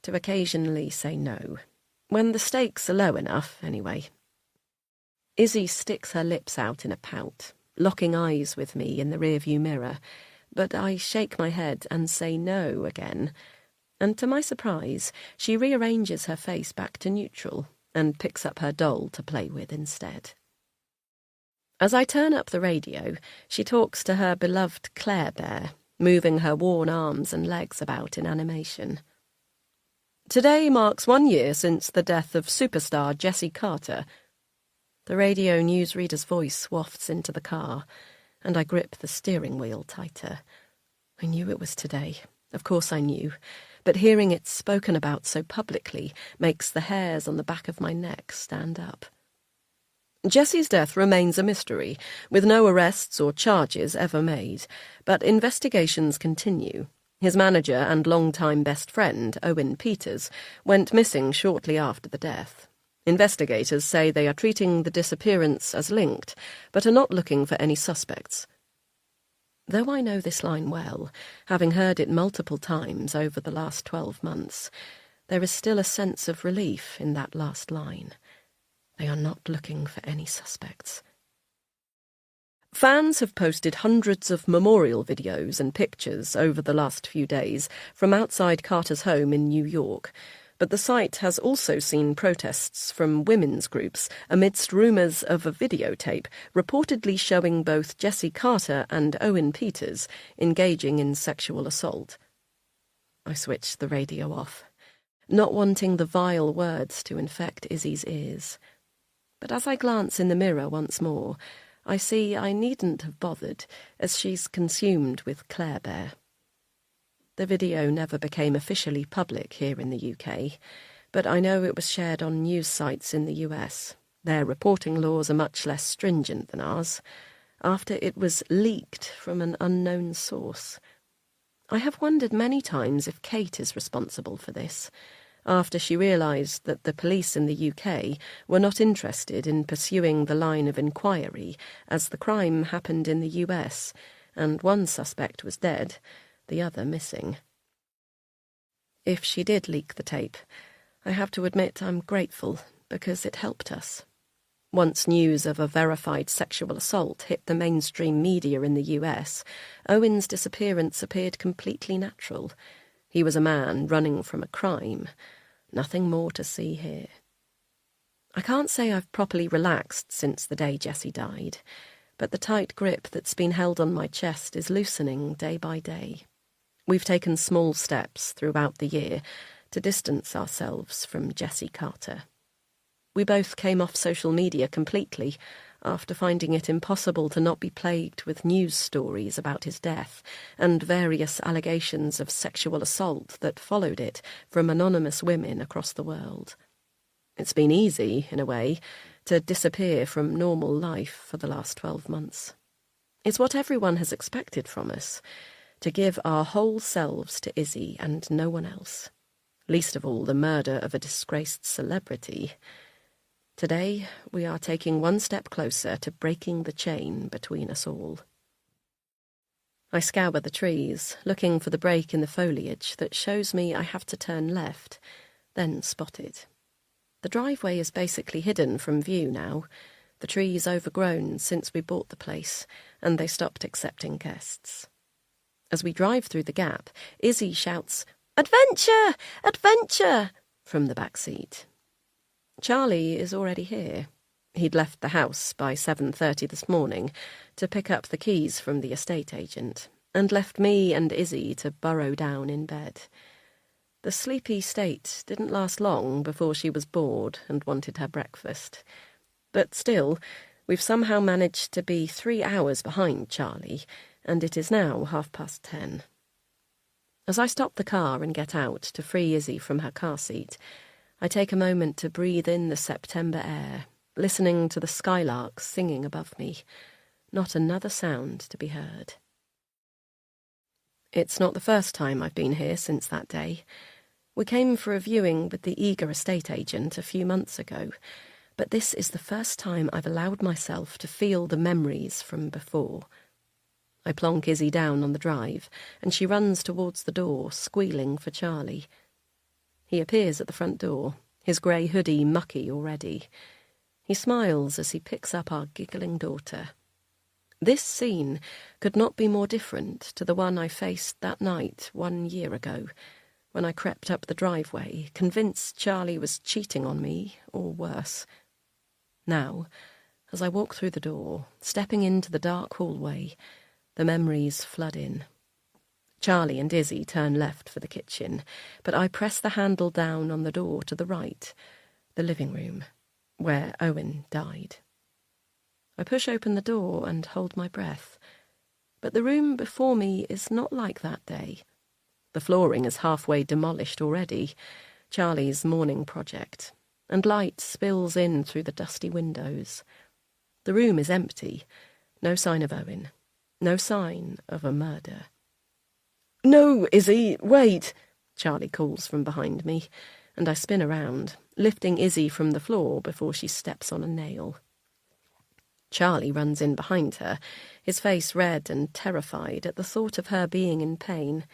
to occasionally say no, when the stakes are low enough, anyway. Izzy sticks her lips out in a pout, locking eyes with me in the rearview mirror, but I shake my head and say no again, and to my surprise, she rearranges her face back to neutral and picks up her doll to play with instead. As I turn up the radio, she talks to her beloved Claire Bear, moving her worn arms and legs about in animation. "Today marks 1 year since the death of superstar Jessie Carter." The radio newsreader's voice wafts into the car, and I grip the steering wheel tighter. I knew it was today. Of course I knew, but hearing it spoken about so publicly makes the hairs on the back of my neck stand up. "Jessie's death remains a mystery, with no arrests or charges ever made, but investigations continue. His manager and longtime best friend, Owen Peters, went missing shortly after the death. Investigators say they are treating the disappearance as linked, but are not looking for any suspects." Though I know this line well, having heard it multiple times over the last 12 months, there is still a sense of relief in that last line. They are not looking for any suspects. Fans have posted hundreds of memorial videos and pictures over the last few days from outside Carter's home in New York, but the site has also seen protests from women's groups amidst rumours of a videotape reportedly showing both Jessie Carter and Owen Peters engaging in sexual assault. I switched the radio off, not wanting the vile words to infect Izzy's ears. But as I glance in the mirror once more, I see I needn't have bothered, as she's consumed with Claire Bear. The video never became officially public here in the UK, but I know it was shared on news sites in the US. Their reporting laws are much less stringent than ours, after it was leaked from an unknown source. I have wondered many times if Kate is responsible for this, after she realised that the police in the UK were not interested in pursuing the line of inquiry, as the crime happened in the US, and one suspect was dead, the other missing. If she did leak the tape, I have to admit I'm grateful, because it helped us. Once news of a verified sexual assault hit the mainstream media in the US, Owen's disappearance appeared completely natural. He was a man running from a crime. Nothing more to see here. I can't say I've properly relaxed since the day Jessie died, but the tight grip that's been held on my chest is loosening day by day. We've taken small steps throughout the year to distance ourselves from Jessie Carter. We both came off social media completely after finding it impossible to not be plagued with news stories about his death and various allegations of sexual assault that followed it from anonymous women across the world. It's been easy, in a way, to disappear from normal life for the last 12 months. It's what everyone has expected from us, to give our whole selves to Izzy and no one else, least of all the murder of a disgraced celebrity. Today, we are taking one step closer to breaking the chain between us all. I scour the trees, looking for the break in the foliage that shows me I have to turn left, then spot it. The driveway is basically hidden from view now, the trees overgrown since we bought the place, and they stopped accepting guests. As we drive through the gap, Izzy shouts, "Adventure! Adventure!" from the back seat. Charlie is already here. He'd left the house by 7:30 this morning to pick up the keys from the estate agent, and left me and Izzy to burrow down in bed. The sleepy state didn't last long before she was bored and wanted her breakfast. But still, we've somehow managed to be 3 hours behind Charlie, and it is now 10:30. As I stop the car and get out to free Izzy from her car seat, I take a moment to breathe in the September air, listening to the skylarks singing above me. Not another sound to be heard. It's not the first time I've been here since that day. We came for a viewing with the eager estate agent a few months ago, but this is the first time I've allowed myself to feel the memories from before. I plonk Izzy down on the drive, and she runs towards the door, squealing for Charlie. He appears at the front door, his grey hoodie mucky already. He smiles as he picks up our giggling daughter. This scene could not be more different to the one I faced that night 1 year ago, when I crept up the driveway, convinced Charlie was cheating on me, or worse. Now, as I walk through the door, stepping into the dark hallway, the memories flood in. Charlie and Izzy turn left for the kitchen, but I press the handle down on the door to the right, the living room, where Owen died. I push open the door and hold my breath, but the room before me is not like that day. The flooring is halfway demolished already, Charlie's morning project, and light spills in through the dusty windows. The room is empty, no sign of Owen, no sign of a murder. "No, Izzy, wait!" Charlie calls from behind me, and I spin around, lifting Izzy from the floor before she steps on a nail. Charlie runs in behind her, his face red and terrified at the thought of her being in pain,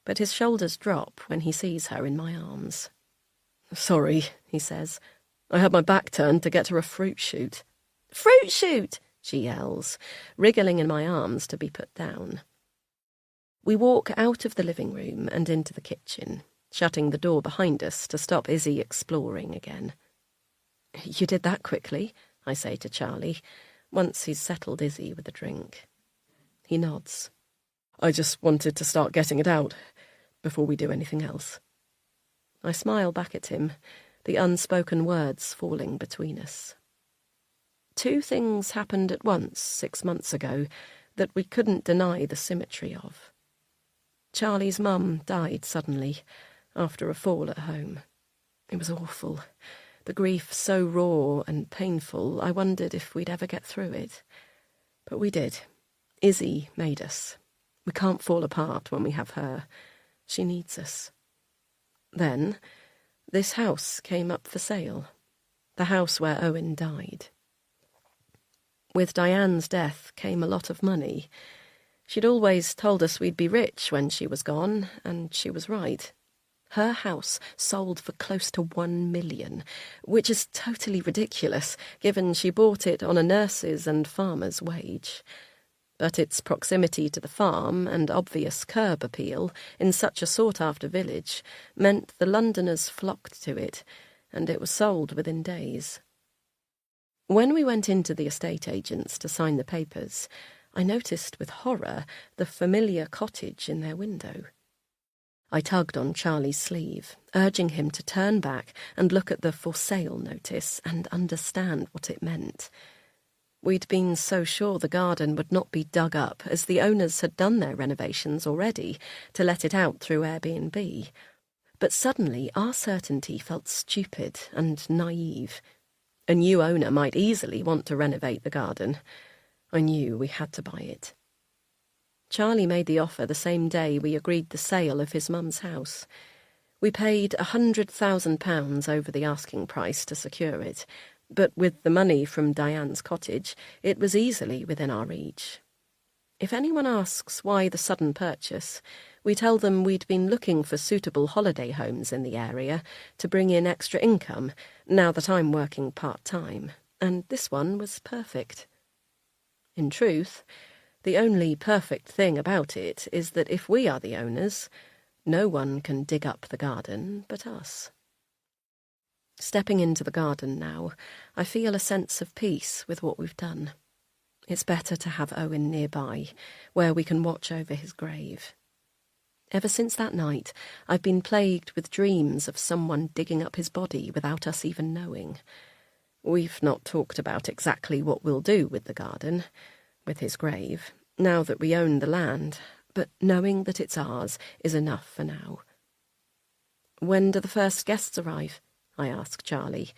but his shoulders drop when he sees her in my arms. "Sorry," he says. "I had my back turned to get her a fruit shoot." "Fruit shoot!" she yells, wriggling in my arms to be put down. We walk out of the living room and into the kitchen, shutting the door behind us to stop Izzy exploring again. "You did that quickly," I say to Charlie, once he's settled Izzy with a drink. He nods. "I just wanted to start getting it out before we do anything else." I smile back at him, the unspoken words falling between us. 2 things happened at once 6 months ago that we couldn't deny the symmetry of. Charlie's mum died suddenly after a fall at home. It was awful. The grief so raw and painful, I wondered if we'd ever get through it. But we did. Izzy made us. We can't fall apart when we have her. She needs us. Then, this house came up for sale. The house where Owen died. With Diane's death came a lot of money. She'd always told us we'd be rich when she was gone, and she was right. Her house sold for close to $1 million, which is totally ridiculous, given she bought it on a nurse's and farmer's wage. But its proximity to the farm and obvious curb appeal in such a sought-after village meant the Londoners flocked to it, and it was sold within days. When we went into the estate agents to sign the papers, I noticed with horror the familiar cottage in their window. I tugged on Charlie's sleeve, urging him to turn back and look at the for sale notice and understand what it meant. We'd been so sure the garden would not be dug up, as the owners had done their renovations already to let it out through Airbnb. But suddenly our certainty felt stupid and naive. A new owner might easily want to renovate the garden. I knew we had to buy it. Charlie made the offer the same day we agreed the sale of his mum's house. We paid £100,000 over the asking price to secure it, but with the money from Diane's cottage, it was easily within our reach. If anyone asks why the sudden purchase, we tell them we'd been looking for suitable holiday homes in the area to bring in extra income, now that I'm working part-time, and this one was perfect. In truth, the only perfect thing about it is that if we are the owners, no one can dig up the garden but us. Stepping into the garden now, I feel a sense of peace with what we've done. It's better to have Owen nearby, where we can watch over his grave. Ever since that night, I've been plagued with dreams of someone digging up his body without us even knowing. We've not talked about exactly what we'll do with the garden, with his grave, now that we own the land, but knowing that it's ours is enough for now. When do the first guests arrive? I ask Charlie,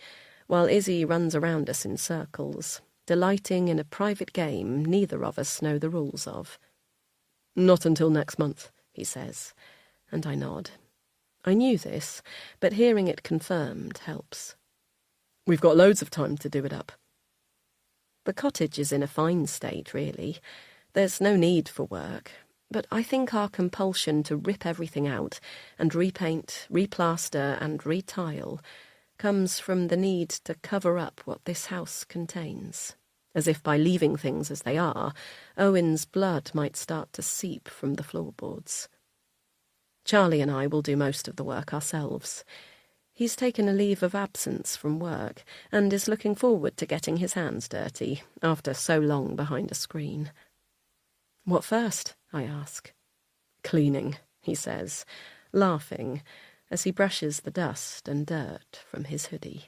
while Izzy runs around us in circles, delighting in a private game neither of us know the rules of. Not until next month, he says, and I nod. I knew this, but hearing it confirmed helps. We've got loads of time to do it up. The cottage is in a fine state, really. There's no need for work, but I think our compulsion to rip everything out and repaint, replaster and retile comes from the need to cover up what this house contains, as if by leaving things as they are, Owen's blood might start to seep from the floorboards. Charlie and I will do most of the work ourselves. He's taken a leave of absence from work and is looking forward to getting his hands dirty after so long behind a screen. What first? I ask. Cleaning, he says, laughing as he brushes the dust and dirt from his hoodie.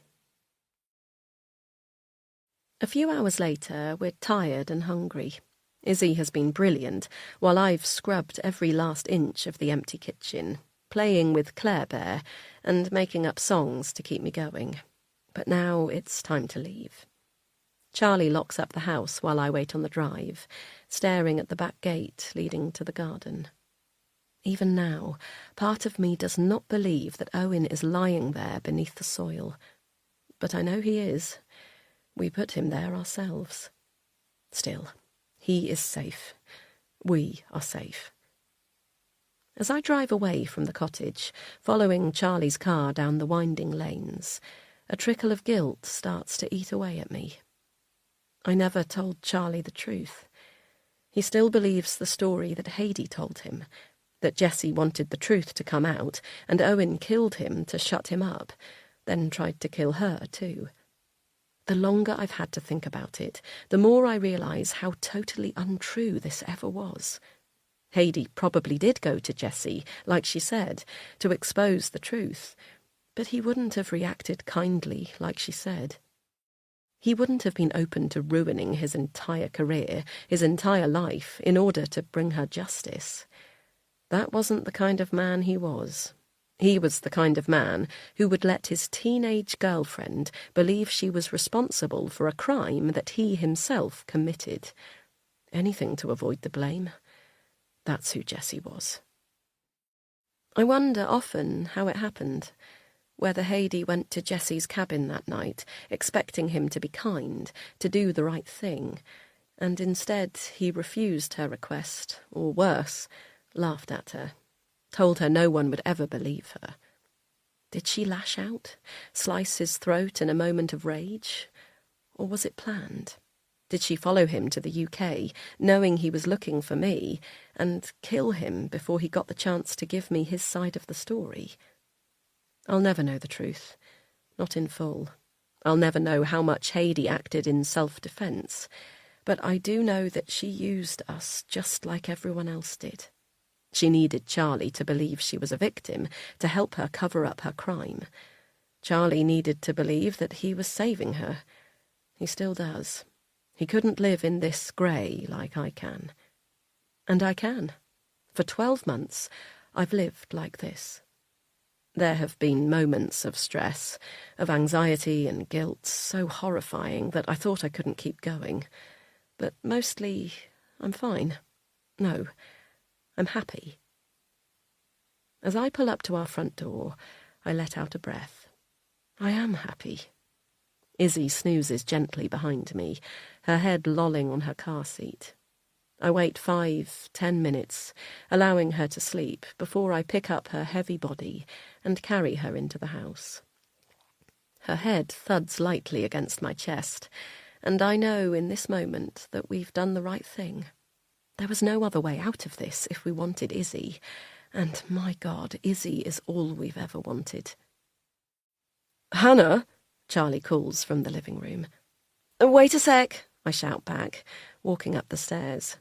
A few hours later, we're tired and hungry. Izzy has been brilliant, while I've scrubbed every last inch of the empty kitchen, playing with Claire Bear and making up songs to keep me going. But now it's time to leave. Charlie locks up the house while I wait on the drive, staring at the back gate leading to the garden. Even now, part of me does not believe that Owen is lying there beneath the soil. But I know he is. We put him there ourselves. Still, he is safe. We are safe. As I drive away from the cottage, following Charlie's car down the winding lanes, a trickle of guilt starts to eat away at me. I never told Charlie the truth. He still believes the story that Haidee told him, that Jessie wanted the truth to come out, and Owen killed him to shut him up, then tried to kill her too. The longer I've had to think about it, the more I realise how totally untrue this ever was. Haidee probably did go to Jessie, like she said, to expose the truth, but he wouldn't have reacted kindly like she said. He wouldn't have been open to ruining his entire career, his entire life, in order to bring her justice. That wasn't the kind of man he was. He was the kind of man who would let his teenage girlfriend believe she was responsible for a crime that he himself committed. Anything to avoid the blame. That's who Jessie was. I wonder often how it happened. Whether Heidi went to Jessie's cabin that night, expecting him to be kind, to do the right thing, and instead he refused her request, or worse, laughed at her, told her no one would ever believe her. Did she lash out, slice his throat in a moment of rage? Or was it planned? Did she follow him to the UK, knowing he was looking for me, and kill him before he got the chance to give me his side of the story? I'll never know the truth, not in full. I'll never know how much Heidi acted in self-defence, but I do know that she used us just like everyone else did. She needed Charlie to believe she was a victim, to help her cover up her crime. Charlie needed to believe that he was saving her. He still does. He couldn't live in this grey like I can. And I can. For 12 months, I've lived like this. There have been moments of stress, of anxiety and guilt so horrifying that I thought I couldn't keep going. But mostly, I'm fine. No, I'm happy. As I pull up to our front door, I let out a breath. I am happy. Izzy snoozes gently behind me, her head lolling on her car seat. I wait 5-10 minutes, allowing her to sleep, before I pick up her heavy body and carry her into the house. Her head thuds lightly against my chest, and I know in this moment that we've done the right thing. There was no other way out of this if we wanted Izzy, and my God, Izzy is all we've ever wanted. "Hannah!" Charlie calls from the living room. "Wait a sec," I shout back, walking up the stairs.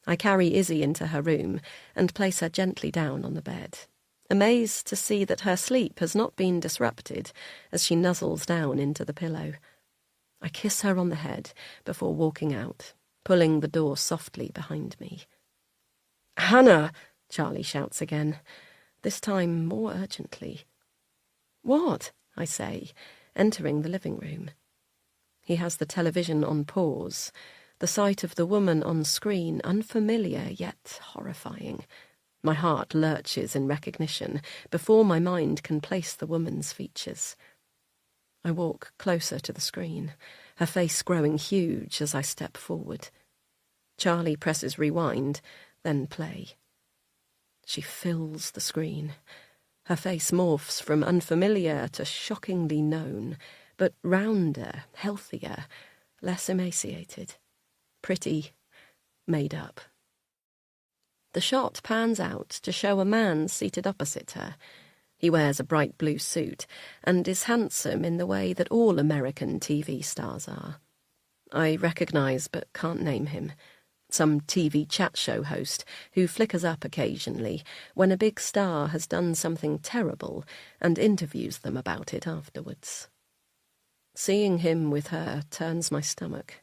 I carry Izzy into her room and place her gently down on the bed, amazed to see that her sleep has not been disrupted as she nuzzles down into the pillow. I kiss her on the head before walking out, pulling the door softly behind me. "Hannah!" Charlie shouts again, this time more urgently. "What?" I say, entering the living room. He has the television on pause, the sight of the woman on screen unfamiliar yet horrifying. My heart lurches in recognition before my mind can place the woman's features. I walk closer to the screen, her face growing huge as I step forward. Charlie presses rewind, then play. She fills the screen. Her face morphs from unfamiliar to shockingly known, but rounder, healthier, less emaciated. Pretty, made up. The shot pans out to show a man seated opposite her. He wears a bright blue suit and is handsome in the way that all American TV stars are. I recognise but can't name him. Some TV chat show host who flickers up occasionally when a big star has done something terrible and interviews them about it afterwards. Seeing him with her turns my stomach.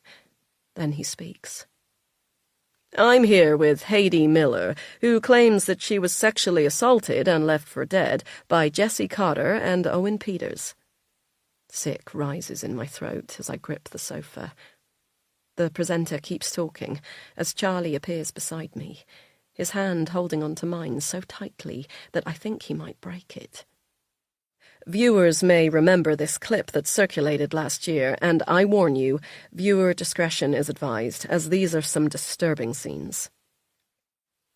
Then he speaks. "I'm here with Heidi Miller, who claims that she was sexually assaulted and left for dead by Jessie Cotter and Owen Peters." Sick rises in my throat as I grip the sofa. The presenter keeps talking as Charlie appears beside me, his hand holding onto mine so tightly that I think he might break it. "Viewers may remember this clip that circulated last year, and I warn you, viewer discretion is advised, as these are some disturbing scenes."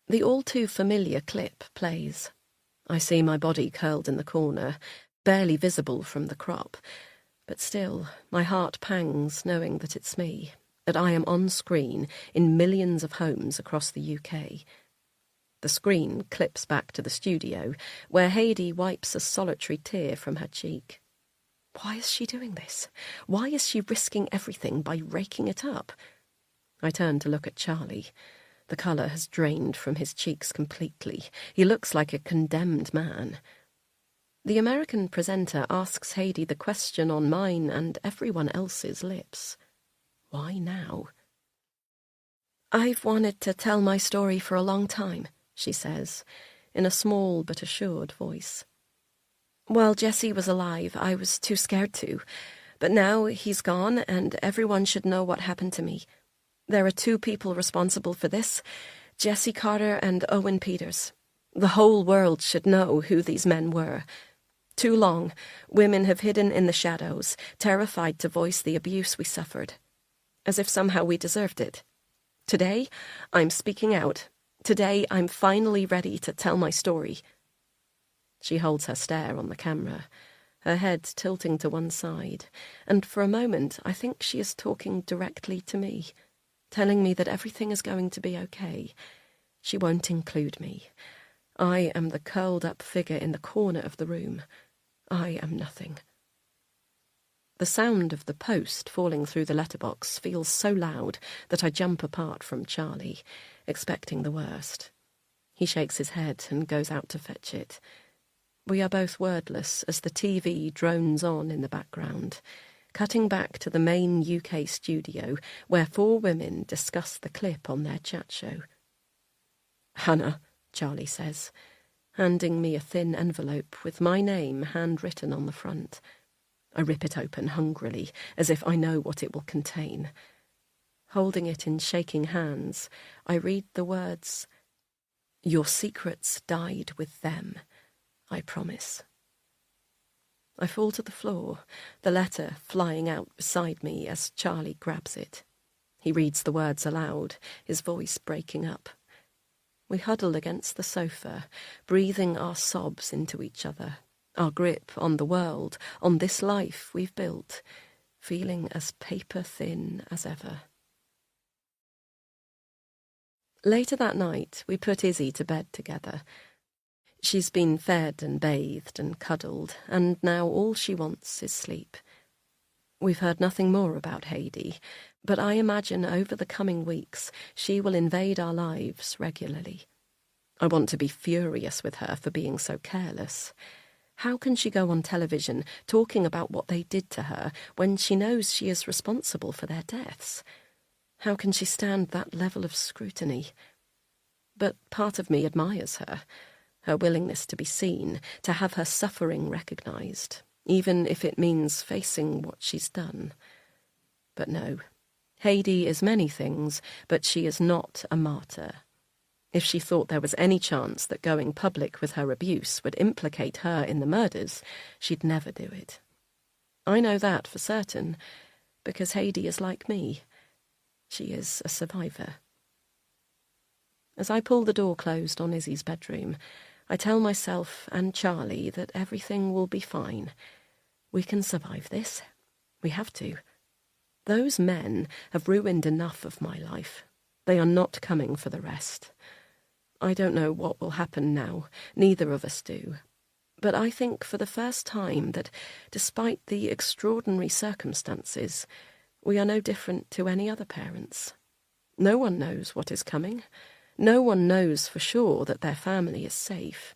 The all-too-familiar clip plays. I see my body curled in the corner, barely visible from the crop, but still my heart pangs knowing that it's me, that I am on screen in millions of homes across the UK. The screen clips back to the studio, where Heidi wipes a solitary tear from her cheek. Why is she doing this? Why is she risking everything by raking it up? I turn to look at Charlie. The colour has drained from his cheeks completely. He looks like a condemned man. The American presenter asks Heidi the question on mine and everyone else's lips. Why now? "I've wanted to tell my story for a long time," she says, in a small but assured voice. "While Jesse was alive, I was too scared to. But now he's gone, and everyone should know what happened to me. There are 2 people responsible for this, Jesse Carter and Owen Peters. The whole world should know who these men were. Too long, women have hidden in the shadows, terrified to voice the abuse we suffered, as if somehow we deserved it. Today, I'm speaking out. Today, I'm finally ready to tell my story." She holds her stare on the camera, her head tilting to one side, and for a moment I think she is talking directly to me, telling me that everything is going to be okay. She won't include me. I am the curled-up figure in the corner of the room. I am nothing. The sound of the post falling through the letterbox feels so loud that I jump apart from Charlie, expecting the worst. He shakes his head and goes out to fetch it. We are both wordless as the TV drones on in the background, cutting back to the main UK studio where 4 women discuss the clip on their chat show. "Hannah," Charlie says, handing me a thin envelope with my name handwritten on the front. I rip it open hungrily, as if I know what it will contain. Holding it in shaking hands, I read the words, "Your secrets died with them, I promise." I fall to the floor, the letter flying out beside me as Charlie grabs it. He reads the words aloud, his voice breaking up. We huddle against the sofa, breathing our sobs into each other, our grip on the world, on this life we've built, feeling as paper-thin as ever. Later that night, we put Izzy to bed together. She's been fed and bathed and cuddled, and now all she wants is sleep. We've heard nothing more about Heidi, but I imagine over the coming weeks she will invade our lives regularly. I want to be furious with her for being so careless. How can she go on television talking about what they did to her when she knows she is responsible for their deaths? How can she stand that level of scrutiny? But part of me admires her, her willingness to be seen, to have her suffering recognised, even if it means facing what she's done. But no, Heidi is many things, but she is not a martyr. If she thought there was any chance that going public with her abuse would implicate her in the murders, she'd never do it. I know that for certain, because Heidi is like me. She is a survivor. As I pull the door closed on Izzy's bedroom, I tell myself and Charlie that everything will be fine. We can survive this. We have to. Those men have ruined enough of my life. They are not coming for the rest. I don't know what will happen now. Neither of us do. But I think for the first time that, despite the extraordinary circumstances, we are no different to any other parents. No one knows what is coming. No one knows for sure that their family is safe.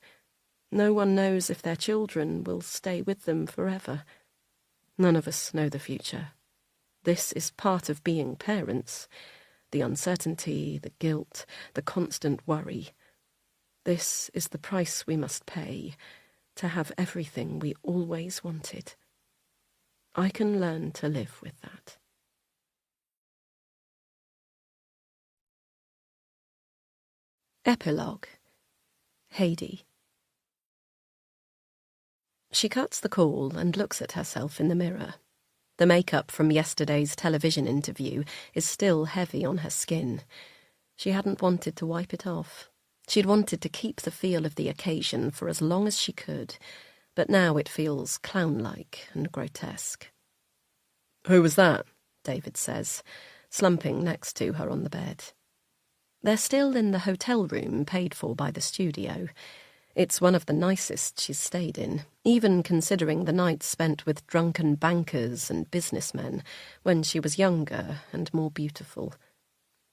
No one knows if their children will stay with them forever. None of us know the future. This is part of being parents. The uncertainty, the guilt, the constant worry. This is the price we must pay to have everything we always wanted. I can learn to live with that. Epilogue. Heidi. She cuts the call and looks at herself in the mirror. The makeup from yesterday's television interview is still heavy on her skin. She hadn't wanted to wipe it off. She'd wanted to keep the feel of the occasion for as long as she could, but now it feels clown-like and grotesque. "Who was that?" David says, slumping next to her on the bed. They're still in the hotel room paid for by the studio. It's one of the nicest she's stayed in, even considering the nights spent with drunken bankers and businessmen when she was younger and more beautiful.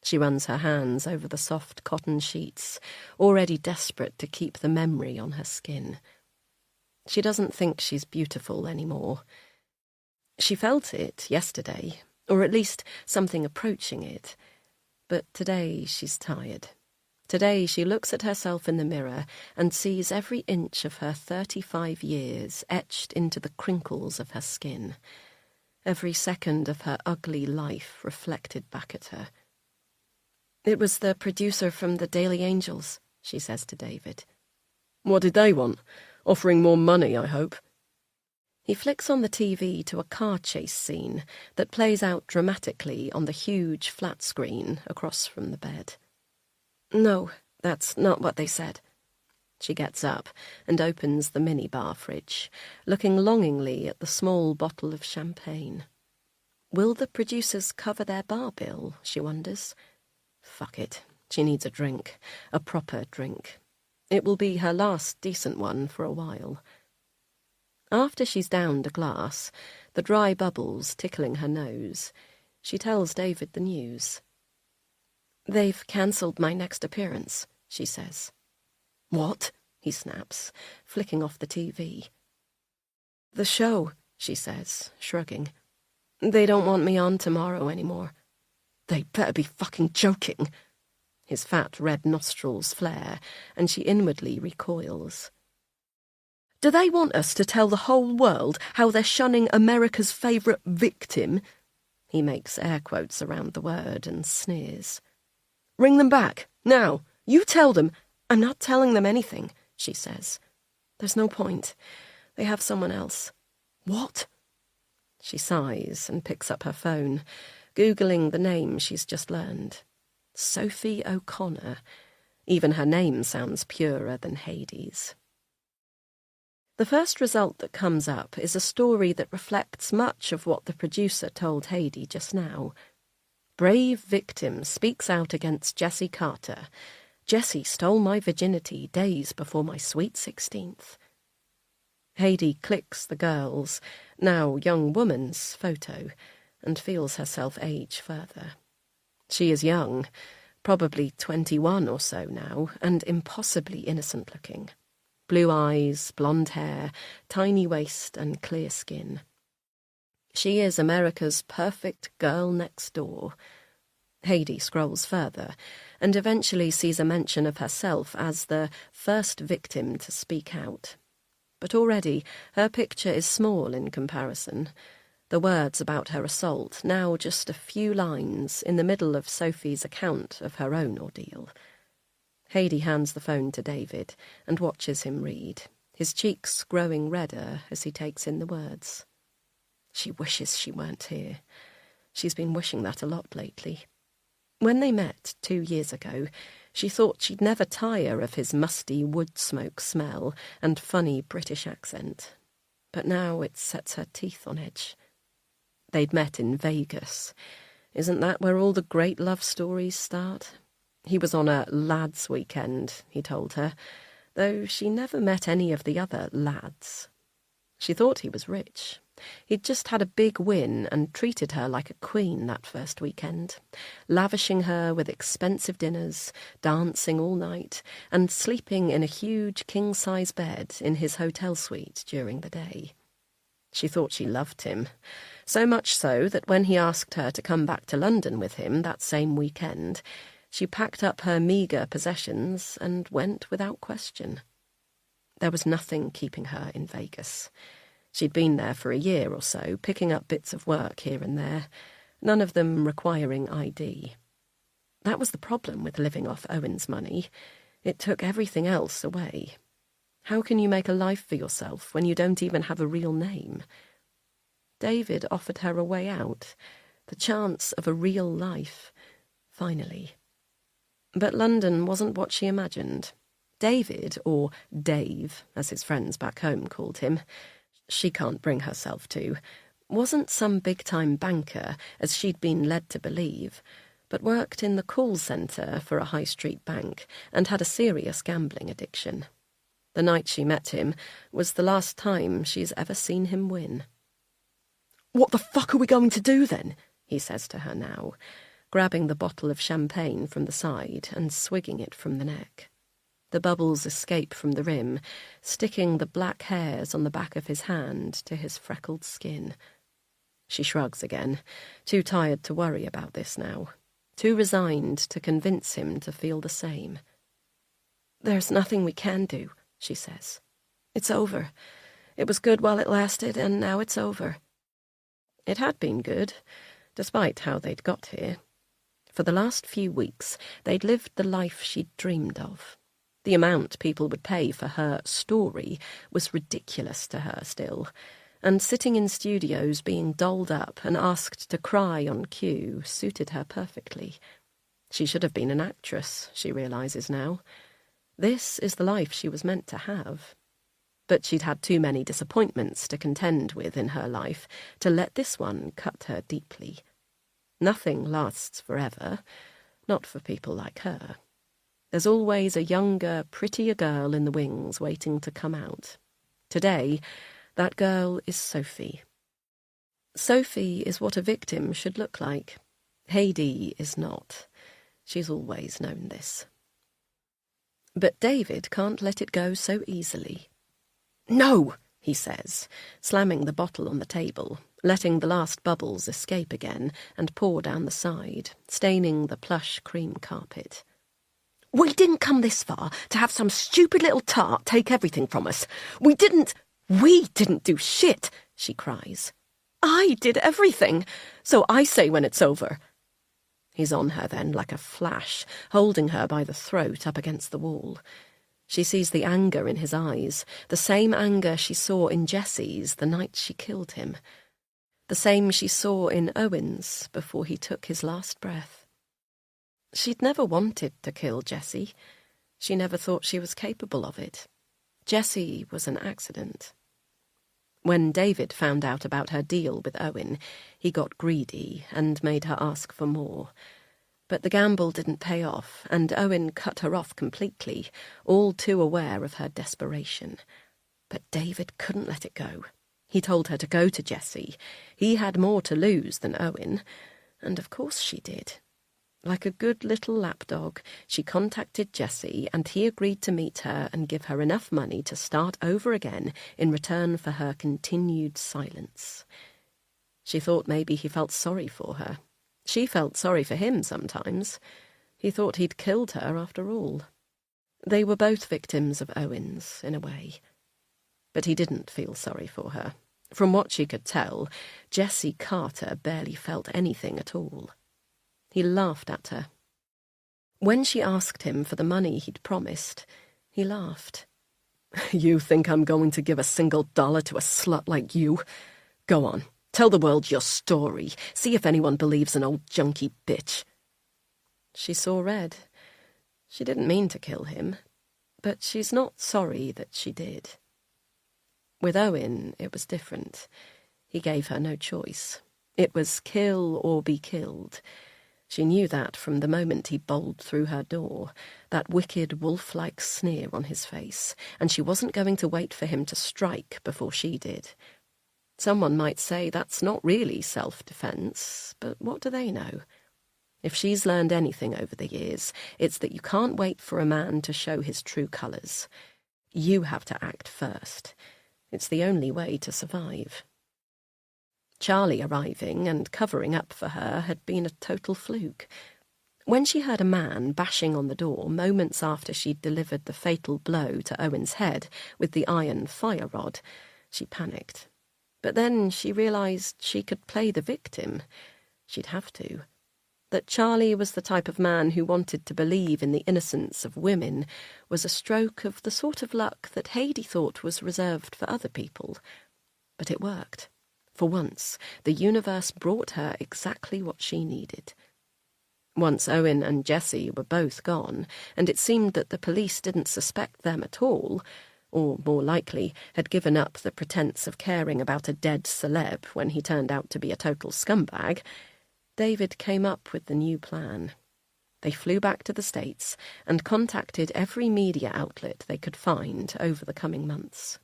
She runs her hands over the soft cotton sheets, already desperate to keep the memory on her skin. She doesn't think she's beautiful anymore. She felt it yesterday, or at least something approaching it. But today she's tired. Today she looks at herself in the mirror and sees every inch of her 35 years etched into the crinkles of her skin. Every second of her ugly life reflected back at her. "It was the producer from the Daily Angels," she says to David. What did they want? Offering more money, I hope. He flicks on the TV to a car chase scene that plays out dramatically on the huge flat screen across from the bed. "No, that's not what they said." She gets up and opens the minibar fridge, looking longingly at the small bottle of champagne. Will the producers cover their bar bill, she wonders. Fuck it, she needs a drink, a proper drink. It will be her last decent one for a while. After she's downed a glass, the dry bubbles tickling her nose, she tells David the news. "They've cancelled my next appearance," she says. "What?" he snaps, flicking off the TV. "The show," she says, shrugging. "They don't want me on tomorrow anymore." "They better be fucking joking." His fat red nostrils flare, and she inwardly recoils. "Do they want us to tell the whole world how they're shunning America's favourite victim?" He makes air quotes around the word and sneers. "Ring them back, now. You tell them." "I'm not telling them anything," she says. "There's no point. They have someone else." "What?" She sighs and picks up her phone, Googling the name she's just learned. Sophie O'Connor. Even her name sounds purer than Hades. The first result that comes up is a story that reflects much of what the producer told Hades just now. Brave victim speaks out against Jessie Carter. Jessie stole my virginity days before my sweet 16th. Hades clicks the girl's, now young woman's, photo and feels herself age further. She is young, probably 21 or so now, and impossibly innocent-looking. Blue eyes, blonde hair, tiny waist and clear skin. She is America's perfect girl next door. Hades scrolls further and eventually sees a mention of herself as the first victim to speak out. But already her picture is small in comparison. The words about her assault, now just a few lines in the middle of Sophie's account of her own ordeal. Hades hands the phone to David and watches him read, his cheeks growing redder as he takes in the words. She wishes she weren't here. She's been wishing that a lot lately. When they met 2 years ago, she thought she'd never tire of his musty wood smoke smell and funny British accent. But now it sets her teeth on edge. They'd met in Vegas. Isn't that where all the great love stories start? He was on a lads' weekend, he told her, though she never met any of the other lads. She thought he was rich. He'd just had a big win and treated her like a queen that first weekend, lavishing her with expensive dinners, dancing all night, and sleeping in a huge king-size bed in his hotel suite during the day. She thought she loved him, so much so that when he asked her to come back to London with him that same weekend, she packed up her meagre possessions and went without question. There was nothing keeping her in Vegas. She'd been there for a year or so, picking up bits of work here and there, none of them requiring ID. That was the problem with living off Owen's money. It took everything else away. How can you make a life for yourself when you don't even have a real name? David offered her a way out, the chance of a real life, finally. But London wasn't what she imagined. David, or Dave, as his friends back home called him, she can't bring herself to, wasn't some big-time banker, as she'd been led to believe, but worked in the call centre for a high-street bank and had a serious gambling addiction. The night she met him was the last time she's ever seen him win. "What the fuck are we going to do then?" he says to her now, grabbing the bottle of champagne from the side and swigging it from the neck. The bubbles escape from the rim, sticking the black hairs on the back of his hand to his freckled skin. She shrugs again, too tired to worry about this now, too resigned to convince him to feel the same. "There's nothing we can do," she says. "It's over. It was good while it lasted, and now it's over." It had been good, despite how they'd got here. For the last few weeks, they'd lived the life she'd dreamed of. The amount people would pay for her story was ridiculous to her still, and sitting in studios being dolled up and asked to cry on cue suited her perfectly. She should have been an actress, she realises now. This is the life she was meant to have. But she'd had too many disappointments to contend with in her life to let this one cut her deeply. Nothing lasts forever, not for people like her. There's always a younger, prettier girl in the wings waiting to come out. Today, that girl is Sophie. Sophie is what a victim should look like. Heidi is not. She's always known this. But David can't let it go so easily. "No!" he says, slamming the bottle on the table, letting the last bubbles escape again and pour down the side, staining the plush cream carpet. "We didn't come this far to have some stupid little tart take everything from us. We didn't do shit," she cries. "I did everything, so I say when it's over." He's on her then like a flash, holding her by the throat up against the wall. She sees the anger in his eyes, the same anger she saw in Jesse's the night she killed him, the same she saw in Owen's before he took his last breath. She'd never wanted to kill Jesse. She never thought she was capable of it. Jesse was an accident. When David found out about her deal with Owen, he got greedy and made her ask for more. But the gamble didn't pay off, and Owen cut her off completely, all too aware of her desperation. But David couldn't let it go. He told her to go to Jesse. He had more to lose than Owen, and of course she did. Like a good little lapdog, she contacted Jesse, and he agreed to meet her and give her enough money to start over again in return for her continued silence. She thought maybe he felt sorry for her. She felt sorry for him sometimes. He thought he'd killed her after all. They were both victims of Owen's, in a way. But he didn't feel sorry for her. From what she could tell, Jesse Carter barely felt anything at all. He laughed at her. When she asked him for the money he'd promised, he laughed. "You think I'm going to give a single dollar to a slut like you? Go on, tell the world your story. See if anyone believes an old junkie bitch." She saw red. She didn't mean to kill him, but she's not sorry that she did. With Owen, it was different. He gave her no choice. It was kill or be killed. She knew that from the moment he bowled through her door, that wicked wolf-like sneer on his face, and she wasn't going to wait for him to strike before she did. Someone might say that's not really self-defense, but what do they know? If she's learned anything over the years, it's that you can't wait for a man to show his true colours. You have to act first. It's the only way to survive. Charlie arriving and covering up for her had been a total fluke. When she heard a man bashing on the door moments after she'd delivered the fatal blow to Owen's head with the iron fire rod, she panicked. But then she realised she could play the victim. She'd have to. That Charlie was the type of man who wanted to believe in the innocence of women was a stroke of the sort of luck that Heidi thought was reserved for other people. But it worked. For once, the universe brought her exactly what she needed. Once Owen and Jesse were both gone, and it seemed that the police didn't suspect them at all, or, more likely, had given up the pretense of caring about a dead celeb when he turned out to be a total scumbag, David came up with the new plan. They flew back to the States and contacted every media outlet they could find over the coming months.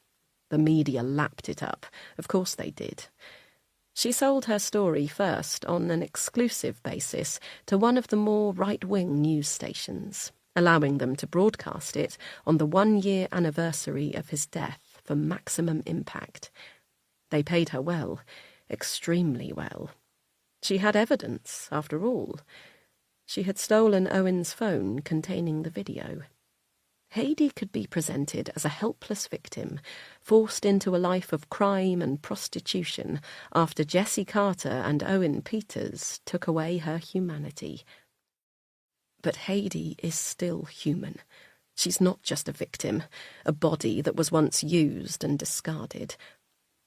The media lapped it up. Of course they did. She sold her story first on an exclusive basis to one of the more right-wing news stations. allowing them to broadcast it on the 1-year anniversary of his death for maximum impact. They paid her well, extremely well. She had evidence, after all. She had stolen Owen's phone containing the video. Heidi could be presented as a helpless victim, forced into a life of crime and prostitution after Jessie Carter and Owen Peters took away her humanity. But Heidi is still human. She's not just a victim, a body that was once used and discarded.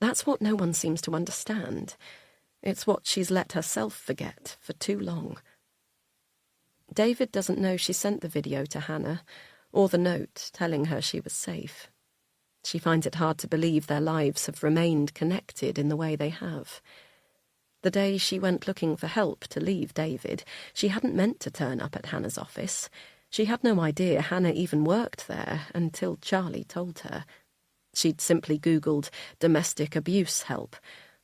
That's what no one seems to understand. It's what she's let herself forget for too long. David doesn't know she sent the video to Hannah, or the note telling her she was safe. She finds it hard to believe their lives have remained connected in the way they have. The day she went looking for help to leave David, she hadn't meant to turn up at Hannah's office. She had no idea Hannah even worked there until Charlie told her. She'd simply Googled domestic abuse help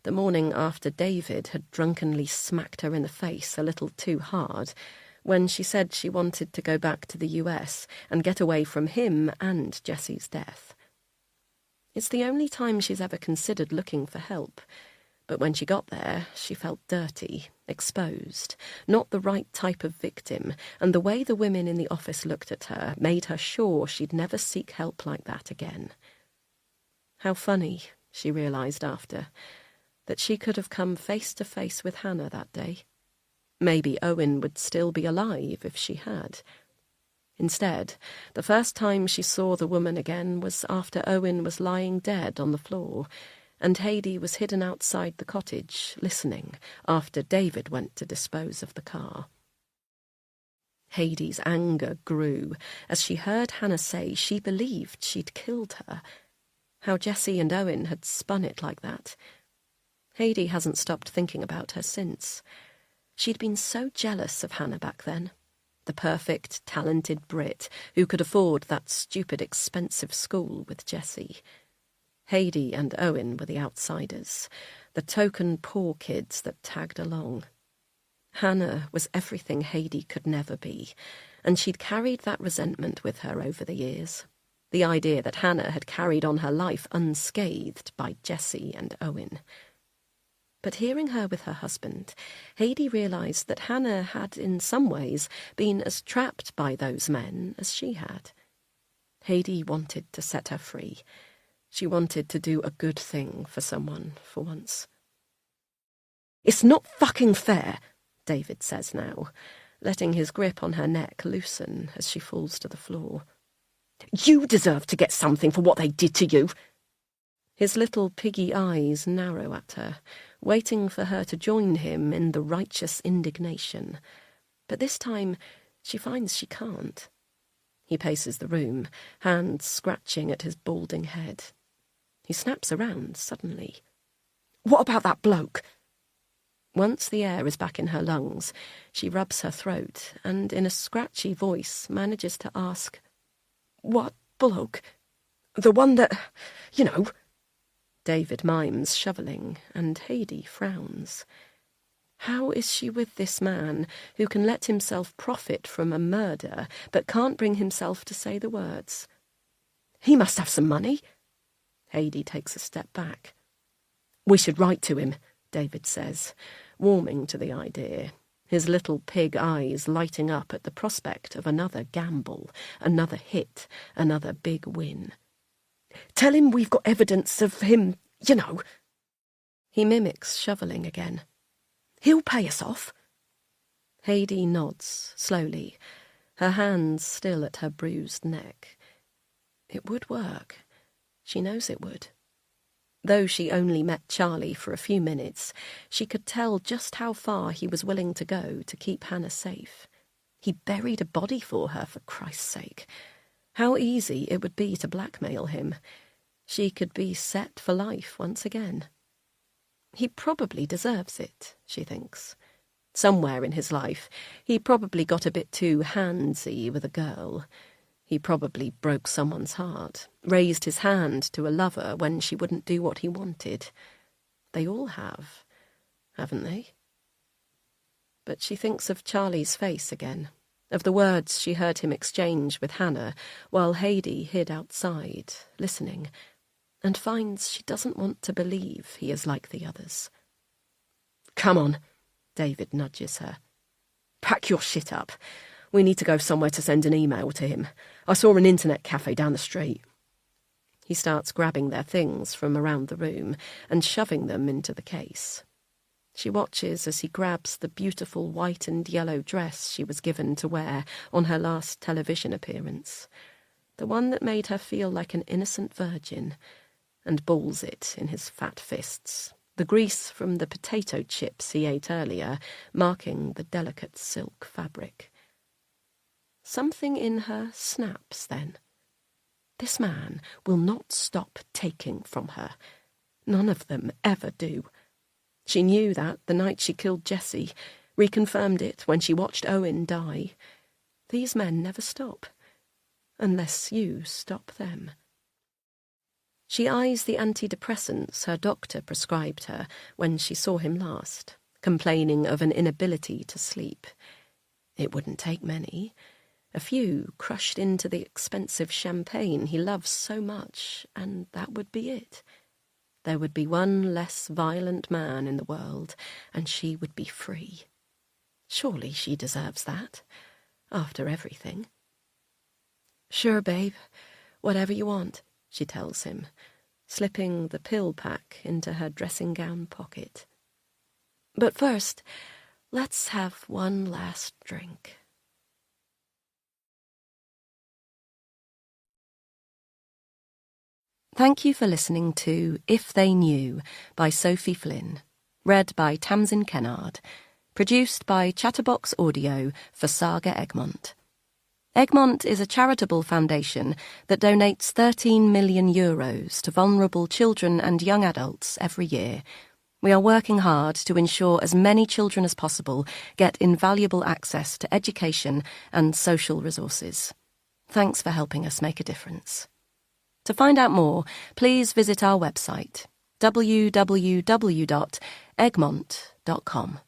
the morning after David had drunkenly smacked her in the face a little too hard, when she said she wanted to go back to the US and get away from him and Jessie's death. It's the only time she's ever considered looking for help, but when she got there, she felt dirty, exposed, not the right type of victim, and the way the women in the office looked at her made her sure she'd never seek help like that again. How funny, she realised after, that she could have come face to face with Hannah that day. Maybe Owen would still be alive if she had. Instead, the first time she saw the woman again was after Owen was lying dead on the floor, and Heidi was hidden outside the cottage, listening, after David went to dispose of the car. Heidi's anger grew as she heard Hannah say she believed she'd killed her. How Jessie and Owen had spun it like that. Heidi hasn't stopped thinking about her since. She'd been so jealous of Hannah back then. The perfect, talented Brit who could afford that stupid, expensive school with Jessie. Heidi and Owen were the outsiders, the token poor kids that tagged along. Hannah was everything Heidi could never be, and she'd carried that resentment with her over the years. The idea that Hannah had carried on her life unscathed by Jessie and Owen. But hearing her with her husband, Heidi realised that Hannah had, in some ways, been as trapped by those men as she had. Heidi wanted to set her free. She wanted to do a good thing for someone, for once. "It's not fucking fair," David says now, letting his grip on her neck loosen as she falls to the floor. "You deserve to get something for what they did to you." His little piggy eyes narrow at her, waiting for her to join him in the righteous indignation. But this time she finds she can't. He paces the room, hands scratching at his balding head. He snaps around suddenly. "What about that bloke?" Once the air is back in her lungs, she rubs her throat and, in a scratchy voice, manages to ask, "What bloke? The one that, you know..." David mimes shoveling, and Heidi frowns. How is she with this man who can let himself profit from a murder but can't bring himself to say the words? "He must have some money." Heidi takes a step back. "We should write to him," David says, warming to the idea, his little pig eyes lighting up at the prospect of another gamble, another hit, another big win. "Tell him we've got evidence of him, you know." He mimics shoveling again. "He'll pay us off." Heidi nods, slowly, her hands still at her bruised neck. It would work. She knows it would. Though she only met Charlie for a few minutes, she could tell just how far he was willing to go to keep Hannah safe. He buried a body for her, for Christ's sake. How easy it would be to blackmail him. She could be set for life once again. He probably deserves it, she thinks. Somewhere in his life, he probably got a bit too handsy with a girl. He probably broke someone's heart, raised his hand to a lover when she wouldn't do what he wanted. They all have, haven't they? But she thinks of Charlie's face again, of the words she heard him exchange with Hannah while Haidee hid outside, listening, and finds she doesn't want to believe he is like the others. "Come on," David nudges her. "Pack your shit up. We need to go somewhere to send an email to him. I saw an internet cafe down the street." He starts grabbing their things from around the room and shoving them into the case. She watches as he grabs the beautiful white and yellow dress she was given to wear on her last television appearance, the one that made her feel like an innocent virgin, and balls it in his fat fists, the grease from the potato chips he ate earlier marking the delicate silk fabric. Something in her snaps then. This man will not stop taking from her. None of them ever do. She knew that the night she killed Jessie, reconfirmed it when she watched Owen die. These men never stop, unless you stop them. She eyes the antidepressants her doctor prescribed her when she saw him last, complaining of an inability to sleep. It wouldn't take many. A few crushed into the expensive champagne he loves so much, and that would be it. There would be one less violent man in the world, and she would be free. Surely she deserves that, after everything. "Sure, babe. Whatever you want," she tells him, slipping the pill pack into her dressing gown pocket. "But first, let's have one last drink." Thank you for listening to If They Knew by Sophie Flynn, read by Tamsin Kennard, produced by Chatterbox Audio for Saga Egmont. Egmont is a charitable foundation that donates €13 million to vulnerable children and young adults every year. We are working hard to ensure as many children as possible get invaluable access to education and social resources. Thanks for helping us make a difference. To find out more, please visit our website, www.egmont.com.